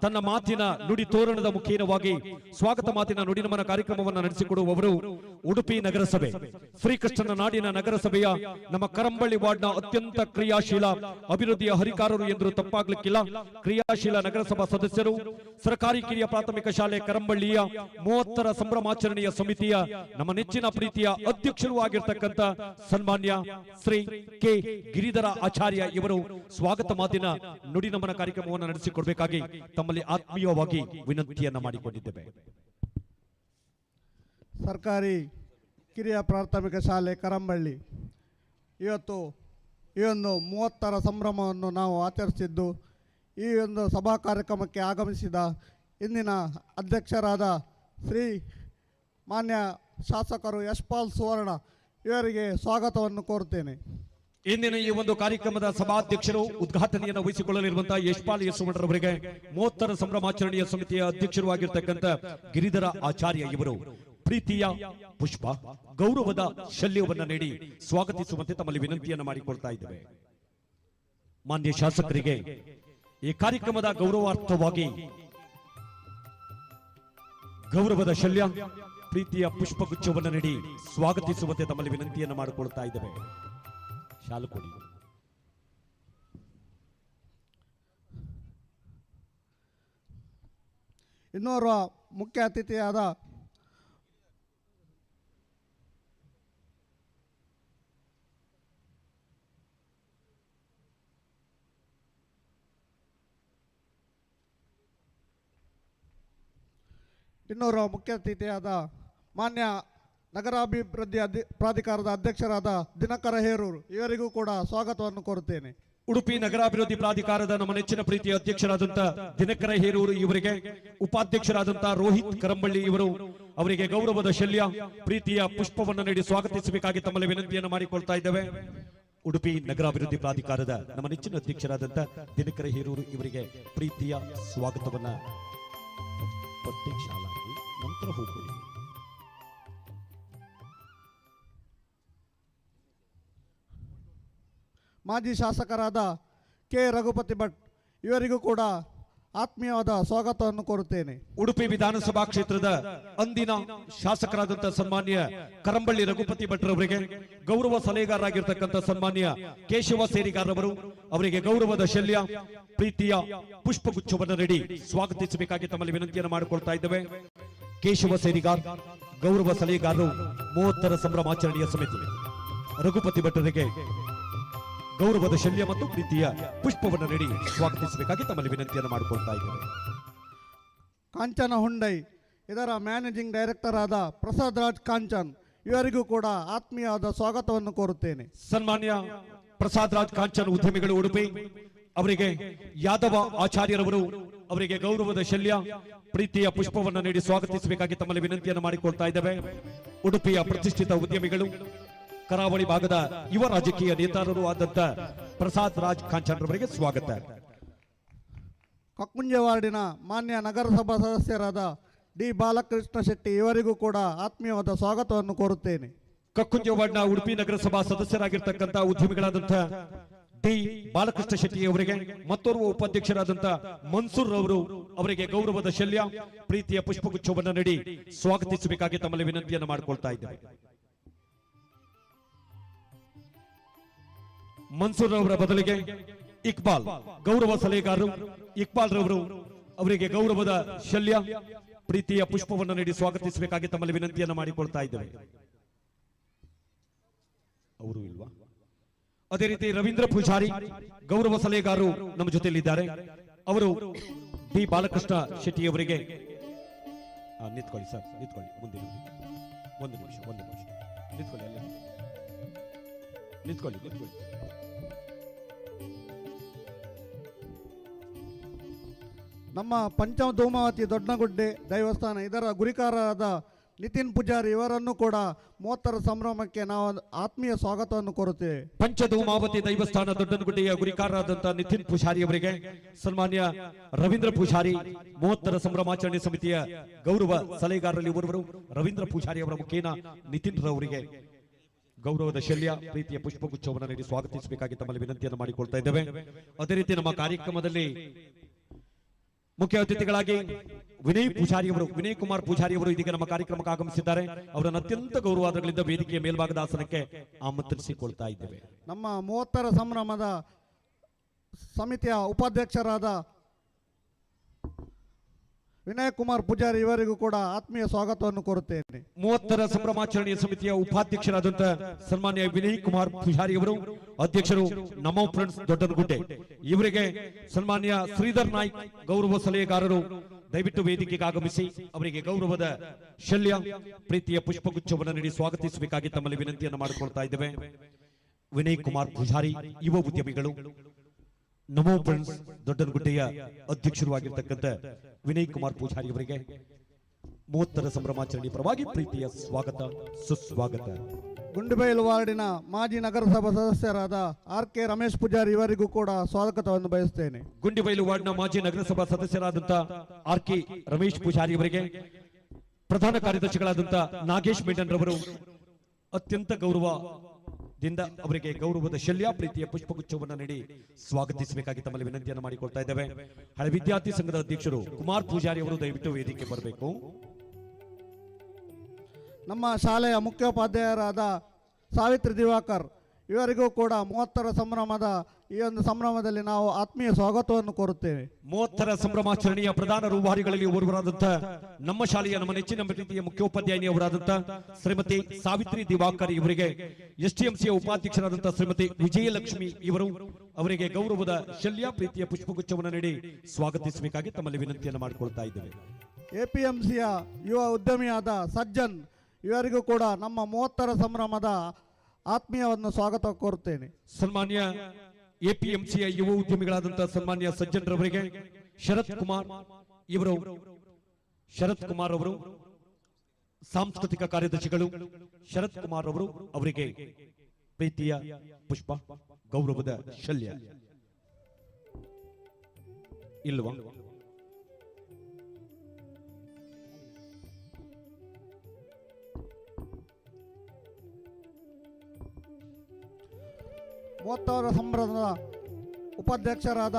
ತನ್ನ ಮಾತಿನ ನುಡಿ ತೋರಣದ ಮುಖೇನವಾಗಿ ಸ್ವಾಗತ ಮಾತಿನ ನುಡಿ ನಮನ ಕಾರ್ಯಕ್ರಮವನ್ನು ನಡೆಸಿಕೊಡುವವರು ಉಡುಪಿ ನಗರಸಭೆ ಶ್ರೀಕೃಷ್ಣನ ನಾಡಿನ ನಗರಸಭೆಯ ನಮ್ಮ ಕರಂಬಳ್ಳಿ ವಾರ್ಡ್ನ ಅತ್ಯಂತ ಕ್ರಿಯಾಶೀಲ ಅಭಿವೃದ್ಧಿಯ ಹರಿಕಾರರು ಎಂದರೂ ತಪ್ಪಾಗ್ಲಿಕ್ಕಿಲ್ಲ. ಕ್ರಿಯಾಶೀಲ ನಗರಸಭಾ ಸದಸ್ಯರು ಸರ್ಕಾರಿ ಕಿರಿಯ ಪ್ರಾಥಮಿಕ ಶಾಲೆ ಕರಂಬಳ್ಳಿಯ 30ರ ಸಂಭ್ರಮಾಚರಣೆಯ ಸಮಿತಿಯ ನಮ್ಮ ನೆಚ್ಚಿನ ಪ್ರೀತಿಯ ಅಧ್ಯಕ್ಷರು ಆಗಿರ್ತಕ್ಕಂಥ ಸನ್ಮಾನ್ಯ ಶ್ರೀ ಕೆ ಗಿರಿಧರ ಆಚಾರ್ಯ ಇವರು ಸ್ವಾಗತ ಮಾತಿನ ನುಡಿ ನಮನ ಕಾರ್ಯಕ್ರಮವನ್ನು ನಡೆಸಿಕೊಡಬೇಕಾಗಿ ತಮ್ಮಲ್ಲಿ ಆತ್ಮೀಯವಾಗಿ ವಿನಂತಿಯನ್ನ ಮಾಡಿಕೊಂಡಿದ್ದೇವೆ. ಸರ್ಕಾರಿ ಕಿರಿಯ ಪ್ರಾಥಮಿಕ ಶಾಲೆ ಕರಂಬಳ್ಳಿ ಇವತ್ತು ಈ ಒಂದು 30ರ ಸಂಭ್ರಮವನ್ನು ನಾವು ಆಚರಿಸಿದ್ದು, ಈ ಒಂದು ಸಭಾ ಕಾರ್ಯಕ್ರಮಕ್ಕೆ ಆಗಮಿಸಿದ ಇಂದಿನ ಅಧ್ಯಕ್ಷರಾದ ಶ್ರೀ ಮಾನ್ಯ ಶಾಸಕರು ಯಶ್ಪಾಲ್ ಸುವರ್ಣ ಇವರಿಗೆ ಸ್ವಾಗತವನ್ನು ಕೋರುತ್ತೇನೆ. ಇಂದಿನ ಈ ಒಂದು ಕಾರ್ಯಕ್ರಮದ ಸಭಾಧ್ಯಕ್ಷರು ಉದ್ಘಾಟನೆಯನ್ನು ವಹಿಸಿಕೊಳ್ಳಲಿರುವಂತಹ ಯಶ್ಪಾಲ್ ಯಶವಂತರವರಿಗೆ 30ರ ಸಂಭ್ರಮಾಚರಣೆಯ ಸಮಿತಿಯ ಅಧ್ಯಕ್ಷರು ಆಗಿರ್ತಕ್ಕಂಥ ಗಿರಿಧರ ಆಚಾರ್ಯ ಇವರು ಪ್ರೀತಿಯ ಪುಷ್ಪ ಗೌರವದ ಶಲ್ಯವನ್ನ ನೀಡಿ ಸ್ವಾಗತಿಸುವಂತೆ ತಮ್ಮಲ್ಲಿ ವಿನಂತಿಯನ್ನು ಮಾಡಿಕೊಳ್ತಾ ಇದ್ದೇವೆ. ಮಾನ್ಯ ಶಾಸಕರಿಗೆ ಈ ಕಾರ್ಯಕ್ರಮದ ಗೌರವಾರ್ಥವಾಗಿ ಗೌರವದ ಶಲ್ಯ ಪ್ರೀತಿಯ ಪುಷ್ಪಗುಚ್ಛವನ್ನು ನೀಡಿ ಸ್ವಾಗತಿಸುವಂತೆ ತಮ್ಮಲ್ಲಿ ವಿನಂತಿಯನ್ನು ಮಾಡಿಕೊಳ್ತಾ ಇದ್ದೇವೆ. ಶಾಲು ಕೊಡಿ. ಇನ್ನೋರ್ವ ಮುಖ್ಯ ಅತಿಥಿಯಾದ ಮಾನ್ಯ ನಗರಾಭಿವೃದ್ಧಿ ಪ್ರಾಧಿಕಾರದ ಅಧ್ಯಕ್ಷರಾದ ದಿನಕರ ಹೇರೂರು ಇವರಿಗೂ ಕೂಡ ಸ್ವಾಗತವನ್ನು ಕೋರುತ್ತೇನೆ. ಉಡುಪಿ ನಗರಾಭಿವೃದ್ಧಿ ಪ್ರಾಧಿಕಾರದ ನಮ್ಮ ನೆಚ್ಚಿನ ಪ್ರೀತಿಯ ಅಧ್ಯಕ್ಷರಾದಂತ ದಿನಕರ ಹೇರೂರು ಇವರಿಗೆ ಉಪಾಧ್ಯಕ್ಷರಾದಂತ ರೋಹಿತ್ ಕರಂಬಳ್ಳಿ ಇವರು ಅವರಿಗೆ ಗೌರವದ ಶಲ್ಯ ಪ್ರೀತಿಯ ಪುಷ್ಪವನ್ನು ನೀಡಿ ಸ್ವಾಗತಿಸಬೇಕಾಗಿ ತಮ್ಮಲ್ಲಿ ವಿನಂತಿಯನ್ನು ಮಾಡಿಕೊಳ್ತಾ ಇದ್ದೇವೆ. ಉಡುಪಿ ನಗರಾಭಿವೃದ್ಧಿ ಪ್ರಾಧಿಕಾರದ ನಮ್ಮ ನೆಚ್ಚಿನ ಅಧ್ಯಕ್ಷರಾದಂತ ದಿನಕರ ಹೇರೂರು ಇವರಿಗೆ ಪ್ರೀತಿಯ ಸ್ವಾಗತವನ್ನ ಪ್ರತ್ಯಕ್ಷವಾಗಿ ನಂತರ ಹೋಗಿ. ಮಾಜಿ ಶಾಸಕರಾದ ಕೆ ರಘುಪತಿ ಭಟ್ ಇವರಿಗೂ ಕೂಡ ಆತ್ಮೀಯವಾದ ಸ್ವಾಗತವನ್ನು ಕೋರುತ್ತೇನೆ. ಉಡುಪಿ ವಿಧಾನಸಭಾ ಕ್ಷೇತ್ರದ ಅಂದಿನ ಶಾಸಕರಾದಂತಹ ಸನ್ಮಾನ್ಯ ಕರಂಬಳ್ಳಿ ರಘುಪತಿ ಭಟ್ರವರಿಗೆ ಗೌರವ ಸಲಹೆಗಾರರಾಗಿರ್ತಕ್ಕಂಥ ಸನ್ಮಾನ್ಯ ಕೇಶವ ಸೇರಿಗಾರವರು ಅವರಿಗೆ ಗೌರವದ ಶಲ್ಯ ಪ್ರೀತಿಯ ಪುಷ್ಪಗುಚ್ಛವನ್ನು ನೀಡಿ ಸ್ವಾಗತಿಸಬೇಕಾಗಿ ತಮ್ಮಲ್ಲಿ ವಿನಂತಿಯನ್ನು ಮಾಡಿಕೊಳ್ತಾ ಇದ್ದೇವೆ. ಕೇಶವ ಸೇರಿಗಾರ್ ಗೌರವ ಸಲಹೆಗಾರರು 30ರ ಸಂಭ್ರಮಾಚರಣೆಯ ಸಮಿತಿ ರಘುಪತಿ ಭಟ್ರಿಗೆ ಗೌರವದ ಶಲ್ಯ ಮತ್ತು ಪ್ರೀತಿಯ ಪುಷ್ಪವನ್ನು ನೀಡಿ ಸ್ವಾಗತಿಸಬೇಕಾಗಿ ತಮ್ಮಲ್ಲಿ ವಿನಂತಿಯನ್ನು ಮಾಡಿಕೊಳ್ತಾ ಇದ್ದೇವೆ. ಕಾಂಚನ ಹುಂಡೈ ಇದರ ಮ್ಯಾನೇಜಿಂಗ್ ಡೈರೆಕ್ಟರ್ ಆದ ಪ್ರಸಾದ್ ರಾಜ್ ಕಾಂಚನ್ ಇವರಿಗೂ ಕೂಡ ಆತ್ಮೀಯವಾದ ಸ್ವಾಗತವನ್ನು ಕೋರುತ್ತೇನೆ. ಸನ್ಮಾನ್ಯ ಪ್ರಸಾದ್ ರಾಜ್ ಕಾಂಚನ್ ಉದ್ಯಮಿಗಳು ಉಡುಪಿ ಅವರಿಗೆ ಯಾದವ ಆಚಾರ್ಯರವರು ಅವರಿಗೆ ಗೌರವದ ಶಲ್ಯ ಪ್ರೀತಿಯ ಪುಷ್ಪವನ್ನು ನೀಡಿ ಸ್ವಾಗತಿಸಬೇಕಾಗಿ ತಮ್ಮಲ್ಲಿ ವಿನಂತಿಯನ್ನು ಮಾಡಿಕೊಳ್ತಾ ಇದ್ದೇವೆ. ಉಡುಪಿಯ ಪ್ರತಿಷ್ಠಿತ ಉದ್ಯಮಿಗಳು ಕರಾವಳಿ ಭಾಗದ ಯುವ ರಾಜಕೀಯ ನೇತಾರರು ಆದಂತ ಪ್ರಸಾದ್ ರಾಜ್ ಕಾಂಚನ್ ರವರಿಗೆ ಸ್ವಾಗತ. ಕಕ್ಕುಂಜೆ ವಾರ್ಡಿನ ಮಾನ್ಯ ನಗರಸಭಾ ಸದಸ್ಯರಾದ ಡಿ ಬಾಲಕೃಷ್ಣ ಶೆಟ್ಟಿ ಇವರಿಗೂ ಕೂಡ ಆತ್ಮೀಯವಾದ ಸ್ವಾಗತವನ್ನು ಕೋರುತ್ತೇನೆ. ಕಕ್ಕುಂಜೆ ವಾರ್ಡ್ನ ಉಡುಪಿ ನಗರಸಭಾ ಸದಸ್ಯರಾಗಿರ್ತಕ್ಕಂಥ ಉದ್ಯಮಿಗಳಾದಂಥ ಡಿ ಬಾಲಕೃಷ್ಣ ಶೆಟ್ಟಿ ಅವರಿಗೆ ಮತ್ತೋರ್ವ ಉಪಾಧ್ಯಕ್ಷರಾದಂಥ ಮನ್ಸೂರ್ ಅವರು ಅವರಿಗೆ ಗೌರವದ ಶಲ್ಯ ಪ್ರೀತಿಯ ಪುಷ್ಪಗುಚ್ಛವನ್ನು ನೀಡಿ ಸ್ವಾಗತಿಸಬೇಕಾಗಿ ತಮ್ಮಲ್ಲಿ ವಿನಂತಿಯನ್ನು ಮಾಡಿಕೊಳ್ತಾ ಇದ್ದೇವೆ. ಮನ್ಸೂರ್ ಅವರ ಬದಲಿಗೆ ಇಕ್ಬಾಲ್ ಗೌರವ ಸಲಹೆಗಾರರು ಇಕ್ಬಾಲ್ ರವರು ಅವರಿಗೆ ಗೌರವದ ಶಲ್ಯ ಪ್ರೀತಿಯ ಪುಷ್ಪವನ್ನು ನೀಡಿ ಸ್ವಾಗತಿಸಬೇಕಾಗಿ ತಮ್ಮಲ್ಲಿ ವಿನಂತಿಯನ್ನು ಮಾಡಿಕೊಳ್ತಾ ಇದ್ದೇವೆ. ಅವರು ಇಲ್ವಾ? ಅದೇ ರೀತಿ ರವೀಂದ್ರ ಪೂಜಾರಿ ಗೌರವ ಸಲಹೆಗಾರರು ನಮ್ಮ ಜೊತೆಯಲ್ಲಿದ್ದಾರೆ. ಅವರು ಡಿ ಬಾಲಕೃಷ್ಣ ಶೆಟ್ಟಿ ಅವರಿಗೆ ನಿಂತ್ಕೊಳ್ಳಿ ಸರ್, ನಿಂತ್ಕೊಳ್ಳಿ, ಮುಂದೆ ಒಂದು ನಿಮಿಷ ನಿಂತ್ಕೊಳ್ಳಿ, ಅಲ್ಲೇ ನಿಂತ್ಕೊಳ್ಳಿ. ನಮ್ಮ ಪಂಚಧೂಮಾವತಿ ದೊಡ್ಡಗುಡ್ಡೆ ದೇವಸ್ಥಾನ ಇದರ ಗುರಿಕಾರರಾದ ನಿತಿನ್ ಪೂಜಾರಿ ಇವರನ್ನು ಕೂಡ 30ರ ಸಂಭ್ರಮಕ್ಕೆ ನಾವು ಆತ್ಮೀಯ ಸ್ವಾಗತವನ್ನು ಕೋರುತ್ತೇವೆ. ಪಂಚಧೂಮಾವತಿ ದೈವಸ್ಥಾನ ದೊಡ್ಡನಗುಡ್ಡೆಯ ಗುರಿಕಾರರಾದಂತಹ ನಿತಿನ್ ಪೂಜಾರಿ ಅವರಿಗೆ ಸನ್ಮಾನ್ಯ ರವೀಂದ್ರ ಪೂಜಾರಿ 30ರ ಸಂಭ್ರಮಾಚರಣೆ ಸಮಿತಿಯ ಗೌರವ ಸಲಹೆಗಾರರಲ್ಲಿ ಒಬ್ಬರು ರವೀಂದ್ರ ಪೂಜಾರಿ ಅವರ ಮುಖೇನ ನಿತಿನ್ ರವರಿಗೆ ಗೌರವದ ಶಲ್ಯ ಪ್ರೀತಿಯ ಪುಷ್ಪಗುಚ್ಛವನ್ನು ನೀಡಿ ಸ್ವಾಗತಿಸಬೇಕಾಗಿ ತಮ್ಮಲ್ಲಿ ವಿನಂತಿಯನ್ನು ಮಾಡಿಕೊಳ್ತಾ ಇದ್ದೇವೆ. ಅದೇ ರೀತಿ ನಮ್ಮ ಕಾರ್ಯಕ್ರಮದಲ್ಲಿ ಮುಖ್ಯ ಅತಿಥಿಗಳಾಗಿ ವಿನಯ್ ಕುಮಾರ್ ಪೂಜಾರಿ ಅವರು ಇದೀಗ ನಮ್ಮ ಕಾರ್ಯಕ್ರಮಕ್ಕೆ ಆಗಮಿಸಿದ್ದಾರೆ. ಅವರನ್ನು ಅತ್ಯಂತ ಗೌರವಾದಗಳಿಂದ ವೇದಿಕೆಯ ಮೇಲ್ಭಾಗದ ಆಸನಕ್ಕೆ ಆಮಂತ್ರಿಸಿಕೊಳ್ತಾ ಇದ್ದೇವೆ. ನಮ್ಮ 30ರ ಸಂಭ್ರಮದ ಸಮಿತಿಯ ಉಪಾಧ್ಯಕ್ಷರಾದ ವಿನಯ್ ಕುಮಾರ್ ಪೂಜಾರಿ ಇವರಿಗೂ ಕೂಡ ಆತ್ಮೀಯ ಸ್ವಾಗತವನ್ನು ಕೋರುತ್ತೇನೆ. 30ರ ಸಂಭ್ರಮಾಚರಣೆಯ ಸಮಿತಿಯ ಉಪಾಧ್ಯಕ್ಷರಾದಂತ ಸನ್ಮಾನ್ಯ ವಿನಯ್ ಕುಮಾರ್ ಪೂಜಾರಿ ಅವರು ಅಧ್ಯಕ್ಷರು ನಮೋ ಫ್ರೆಂಡ್ಸ್ ದೊಡ್ಡನಗುಡ್ಡೆ ಇವರಿಗೆ ಸನ್ಮಾನ್ಯ ಶ್ರೀಧರ್ ನಾಯ್ಕ್ ಗೌರವ ಸಲಹೆಗಾರರು ದಯವಿಟ್ಟು ವೇದಿಕೆಗೆ ಆಗಮಿಸಿ ಅವರಿಗೆ ಗೌರವದ ಶಲ್ಯ ಪ್ರೀತಿಯ ಪುಷ್ಪಗುಚ್ಛವನ್ನು ನೀಡಿ ಸ್ವಾಗತಿಸಬೇಕಾಗಿ ತಮ್ಮಲ್ಲಿ ವಿನಂತಿಯನ್ನು ಮಾಡಿಕೊಳ್ತಾ ಇದ್ದೇವೆ. ವಿನಯ್ ಕುಮಾರ್ ಪೂಜಾರಿ ಯುವ ಉದ್ಯಮಿಗಳು ನಮೋ ಫ್ರೆಂಡ್ಸ್ ದೊಡ್ಡನಗುಡ್ಡೆಯ ಅಧ್ಯಕ್ಷರು ಆಗಿರ್ತಕ್ಕಂಥ ವಿನಯ್ ಕುಮಾರ್ ಪೂಜಾರಿ ಅವರಿಗೆ 30ರ ಸಂಭ್ರಮಾಚರಣೆ ಪರವಾಗಿ ಪ್ರೀತಿಯ ಸ್ವಾಗತ ಸುಸ್ವಾಗತ. ಗುಂಡಿಬೈಲು ವಾರ್ಡಿನ ಮಾಜಿ ನಗರಸಭಾ ಸದಸ್ಯರಾದ RK ರಮೇಶ್ ಪೂಜಾರಿ ಇವರಿಗೂ ಕೂಡ ಸ್ವಾಗತವನ್ನು ಬಯಸ್ತೇನೆ. ಗುಂಡಿಬೈಲು ವಾರ್ಡ್ನ ಮಾಜಿ ನಗರಸಭಾ ಸದಸ್ಯರಾದಂಥ RK ರಮೇಶ್ ಪೂಜಾರಿ ಅವರಿಗೆ ಪ್ರಧಾನ ಕಾರ್ಯದರ್ಶಿಗಳಾದಂಥ ನಾಗೇಶ್ ಮೇಡನ್ ರವರು ಅತ್ಯಂತ ಗೌರವದಿಂದ ಅವರಿಗೆ ಗೌರವದ ಶಲ್ಯ ಪ್ರೀತಿಯ ಪುಷ್ಪಗುಚ್ಛವನ್ನು ನೀಡಿ ಸ್ವಾಗತಿಸಬೇಕಾಗಿ ತಮ್ಮಲ್ಲಿ ವಿನಂತಿಯನ್ನು ಮಾಡಿಕೊಳ್ತಾ ಇದ್ದೇವೆ. ಹಳೆ ವಿದ್ಯಾರ್ಥಿ ಸಂಘದ ಅಧ್ಯಕ್ಷರು ಕುಮಾರ್ ಪೂಜಾರಿ ಅವರು ದಯವಿಟ್ಟು ವೇದಿಕೆ ಬರಬೇಕು. ನಮ್ಮ ಶಾಲೆಯ ಮುಖ್ಯೋಪಾಧ್ಯಾಯರಾದ ಸಾವಿತ್ರಿ ದಿವಾಕರ್ ಇವರಿಗೂ ಕೂಡ 30ರ ಸಂಭ್ರಮದ ಈ ಒಂದು ಸಂಭ್ರಮದಲ್ಲಿ ನಾವು ಆತ್ಮೀಯ ಸ್ವಾಗತವನ್ನು ಕೋರುತ್ತೇವೆ. 30ರ ಸಂಭ್ರಮಾಚರಣೆಯ ಪ್ರಧಾನ ರೂವಾರಿಗಳಲ್ಲಿ ಓರ್ವರಾದಂಥ ನಮ್ಮ ಶಾಲೆಯ ನಮ್ಮ ನೆಚ್ಚಿನ ಪ್ರೀತಿಯ ಮುಖ್ಯೋಪಾಧ್ಯಾಯಿನಿಯವರಾದಂಥ ಶ್ರೀಮತಿ ಸಾವಿತ್ರಿ ದಿವಾಕರ್ ಇವರಿಗೆ STMCಯ ಉಪಾಧ್ಯಕ್ಷರಾದಂಥ ಶ್ರೀಮತಿ ವಿಜಯಲಕ್ಷ್ಮಿ ಇವರು ಅವರಿಗೆ ಗೌರವದ ಶಲ್ಯ ಪ್ರೀತಿಯ ಪುಷ್ಪಗುಚ್ಛವನ್ನು ನೀಡಿ ಸ್ವಾಗತಿಸಬೇಕಾಗಿ ತಮ್ಮಲ್ಲಿ ವಿನಂತಿಯನ್ನು ಮಾಡಿಕೊಳ್ತಾ ಇದ್ದೇವೆ. APMCಯ ಯುವ ಉದ್ಯಮಿಯಾದ ಸಜ್ಜನ್ ಇವರಿಗೂ ಕೂಡ ನಮ್ಮ 30ರ ಸಂಭ್ರಮದ ಆತ್ಮೀಯವನ್ನು ಸ್ವಾಗತ ಕೋರುತ್ತೇನೆ. ಸನ್ಮಾನ್ಯ APMCಯ ಯುವ ಉದ್ಯಮಿಗಳಾದಂತಹ ಸನ್ಮಾನ್ಯ ಸಜ್ಜನ್ ರವರಿಗೆ ಶರತ್ ಕುಮಾರ್ ಅವರು ಸಾಂಸ್ಕೃತಿಕ ಕಾರ್ಯದರ್ಶಿಗಳು ಶರತ್ ಕುಮಾರ್ ಅವರು ಅವರಿಗೆ ಪ್ರೀತಿಯ ಪುಷ್ಪ ಗೌರವದ ಶಲ್ಯ ಇಲ್ವಾ? ಮೂವತ್ತವರ ಸಂಭ್ರಮದ ಉಪಾಧ್ಯಕ್ಷರಾದ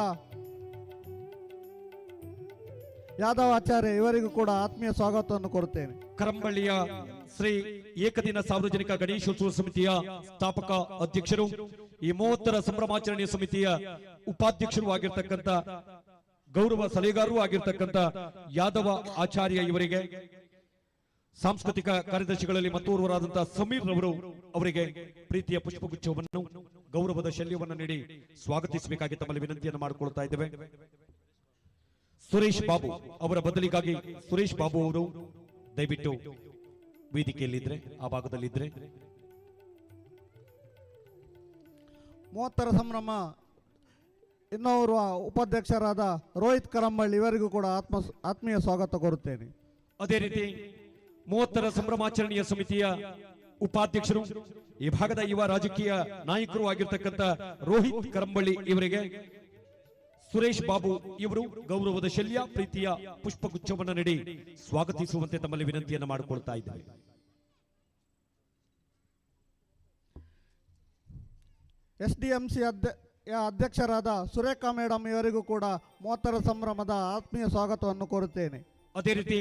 ಯಾದವ್ ಆಚಾರ್ಯ ಇವರಿಗೂ ಕೂಡ ಆತ್ಮೀಯ ಸ್ವಾಗತವನ್ನು ಕೋರುತ್ತೇನೆ. ಕರಂಬಳ್ಳಿಯ ಶ್ರೀ ಏಕದಿನ ಸಾರ್ವಜನಿಕ ಗಣೇಶೋತ್ಸವ ಸಮಿತಿಯ ಸ್ಥಾಪಕ ಅಧ್ಯಕ್ಷರು, ಈ 30ರ ಸಂಭ್ರಮಾಚರಣೆಯ ಸಮಿತಿಯ ಉಪಾಧ್ಯಕ್ಷರು ಆಗಿರ್ತಕ್ಕಂಥ ಗೌರವ ಸಲಹೆಗಾರರು ಆಗಿರ್ತಕ್ಕಂಥ ಯಾದವ ಆಚಾರ್ಯ ಇವರಿಗೆ, ಸಾಂಸ್ಕೃತಿಕ ಕಾರ್ಯದರ್ಶಿಗಳಲ್ಲಿ ಮತ್ತೋರ್ವರಾದಂತಹ ಸಮೀರ್ ರವರು ಅವರಿಗೆ ಪ್ರೀತಿಯ ಪುಷ್ಪಗುಚ್ಛವನ್ನು ಗೌರವದ ಶಲ್ಯವನ್ನು ನೀಡಿ ಸ್ವಾಗತಿಸಬೇಕಾಗಿ ತಮ್ಮಲ್ಲಿ ವಿನಂತಿಯನ್ನು ಮಾಡಿಕೊಳ್ತಾ ಇದ್ದೇವೆ. ಸುರೇಶ್ ಬಾಬು ಅವರ ಬದಲಿಗಾಗಿ ಸುರೇಶ್ ಬಾಬು ಅವರು ದಯವಿಟ್ಟು ವೇದಿಕೆಯಲ್ಲಿದ್ರೆ ಆ ಭಾಗದಲ್ಲಿದ್ರೆ. 30ರ ಸಂಭ್ರಮ ಇನ್ನೋರ್ವ ಉಪಾಧ್ಯಕ್ಷರಾದ ರೋಹಿತ್ ಕರಂಬಳ್ಳಿ ಇವರಿಗೂ ಕೂಡ ಆತ್ಮೀಯ ಸ್ವಾಗತ ಕೋರುತ್ತೇನೆ. ಅದೇ ರೀತಿ 30ರ ಸಂಭ್ರಮಾಚರಣೆಯ ಸಮಿತಿಯ ಉಪಾಧ್ಯಕ್ಷರು, ಈ ಭಾಗದ ಯುವ ರಾಜಕೀಯ ನಾಯಕರು ಆಗಿರ್ತಕ್ಕಂಥ ರೋಹಿತ್ ಕರಂಬಳ್ಳಿ ಇವರಿಗೆ ಸುರೇಶ್ ಬಾಬು ಇವರು ಗೌರವದ ಶಲ್ಯ ಪ್ರೀತಿಯ ಪುಷ್ಪಗುಚ್ಛವನ್ನು ನೀಡಿ ಸ್ವಾಗತಿಸುವಂತೆ ತಮ್ಮಲ್ಲಿ ವಿನಂತಿಯನ್ನು ಮಾಡಿಕೊಳ್ತಾ ಇದ್ದಾರೆ. SDMC ಅಧ್ಯಕ್ಷರಾದ ಸುರೇಖಾ ಮೇಡಮ್ ಇವರಿಗೂ ಕೂಡ 30ರ ಸಂಭ್ರಮದ ಆತ್ಮೀಯ ಸ್ವಾಗತವನ್ನು ಕೋರುತ್ತೇನೆ. ಅದೇ ರೀತಿ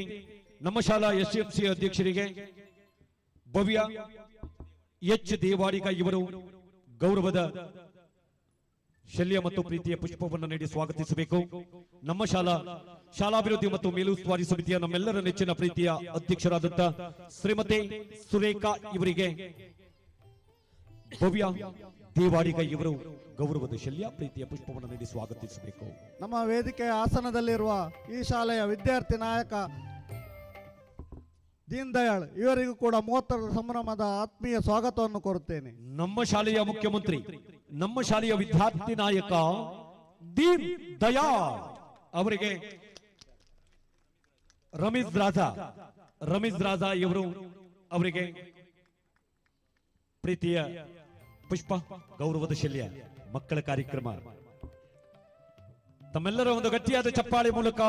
ನಮ್ಮ ಶಾಲಾ SDMC ಅಧ್ಯಕ್ಷರಿಗೆ ಭವ್ಯ H ದೇವಾಡಿಗ ಇವರು ಗೌರವದ ಶಲ್ಯ ಮತ್ತು ಪ್ರೀತಿಯ ಪುಷ್ಪವನ್ನು ನೀಡಿ ಸ್ವಾಗತಿಸಬೇಕು. ನಮ್ಮ ಶಾಲಾಭಿವೃದ್ಧಿ ಮತ್ತು ಮೇಲುಸ್ತುವಾರಿ ಸಮಿತಿಯ ನಮ್ಮೆಲ್ಲರ ನೆಚ್ಚಿನ ಪ್ರೀತಿಯ ಅಧ್ಯಕ್ಷರಾದಂಥ ಶ್ರೀಮತಿ ಸುರೇಖಾ ಇವರಿಗೆ ಭವ್ಯ ದೇವಾಡಿಗ ಇವರು ಗೌರವದ ಶಲ್ಯ ಪ್ರೀತಿಯ ಪುಷ್ಪವನ್ನು ನೀಡಿ ಸ್ವಾಗತಿಸಬೇಕು. ನಮ್ಮ ವೇದಿಕೆಯ ಆಸನದಲ್ಲಿರುವ ಈ ಶಾಲೆಯ ವಿದ್ಯಾರ್ಥಿ ನಾಯಕ ದೀನ್ ದಯಾಳ್ ಇವರಿಗೂ ಕೂಡ 30ರ ಸಂಭ್ರಮದ ಆತ್ಮೀಯ ಸ್ವಾಗತವನ್ನು ಕೋರುತ್ತೇನೆ. ನಮ್ಮ ಶಾಲೆಯ ಮುಖ್ಯಮಂತ್ರಿ, ನಮ್ಮ ಶಾಲೆಯ ವಿದ್ಯಾರ್ಥಿ ನಾಯಕ ದೀನ್ ದಯಾಳ್ ಅವರಿಗೆ ರಮೀಜ್ ರಾಜಾ ಇವರು ಅವರಿಗೆ ಪ್ರೀತಿಯ ಪುಷ್ಪ ಗೌರವದ ಶಲ್ಯ ಮಕ್ಕಳ ಕಾರ್ಯಕ್ರಮ. ತಮ್ಮೆಲ್ಲರ ಒಂದು ಗಟ್ಟಿಯಾದ ಚಪ್ಪಾಳೆ ಮೂಲಕ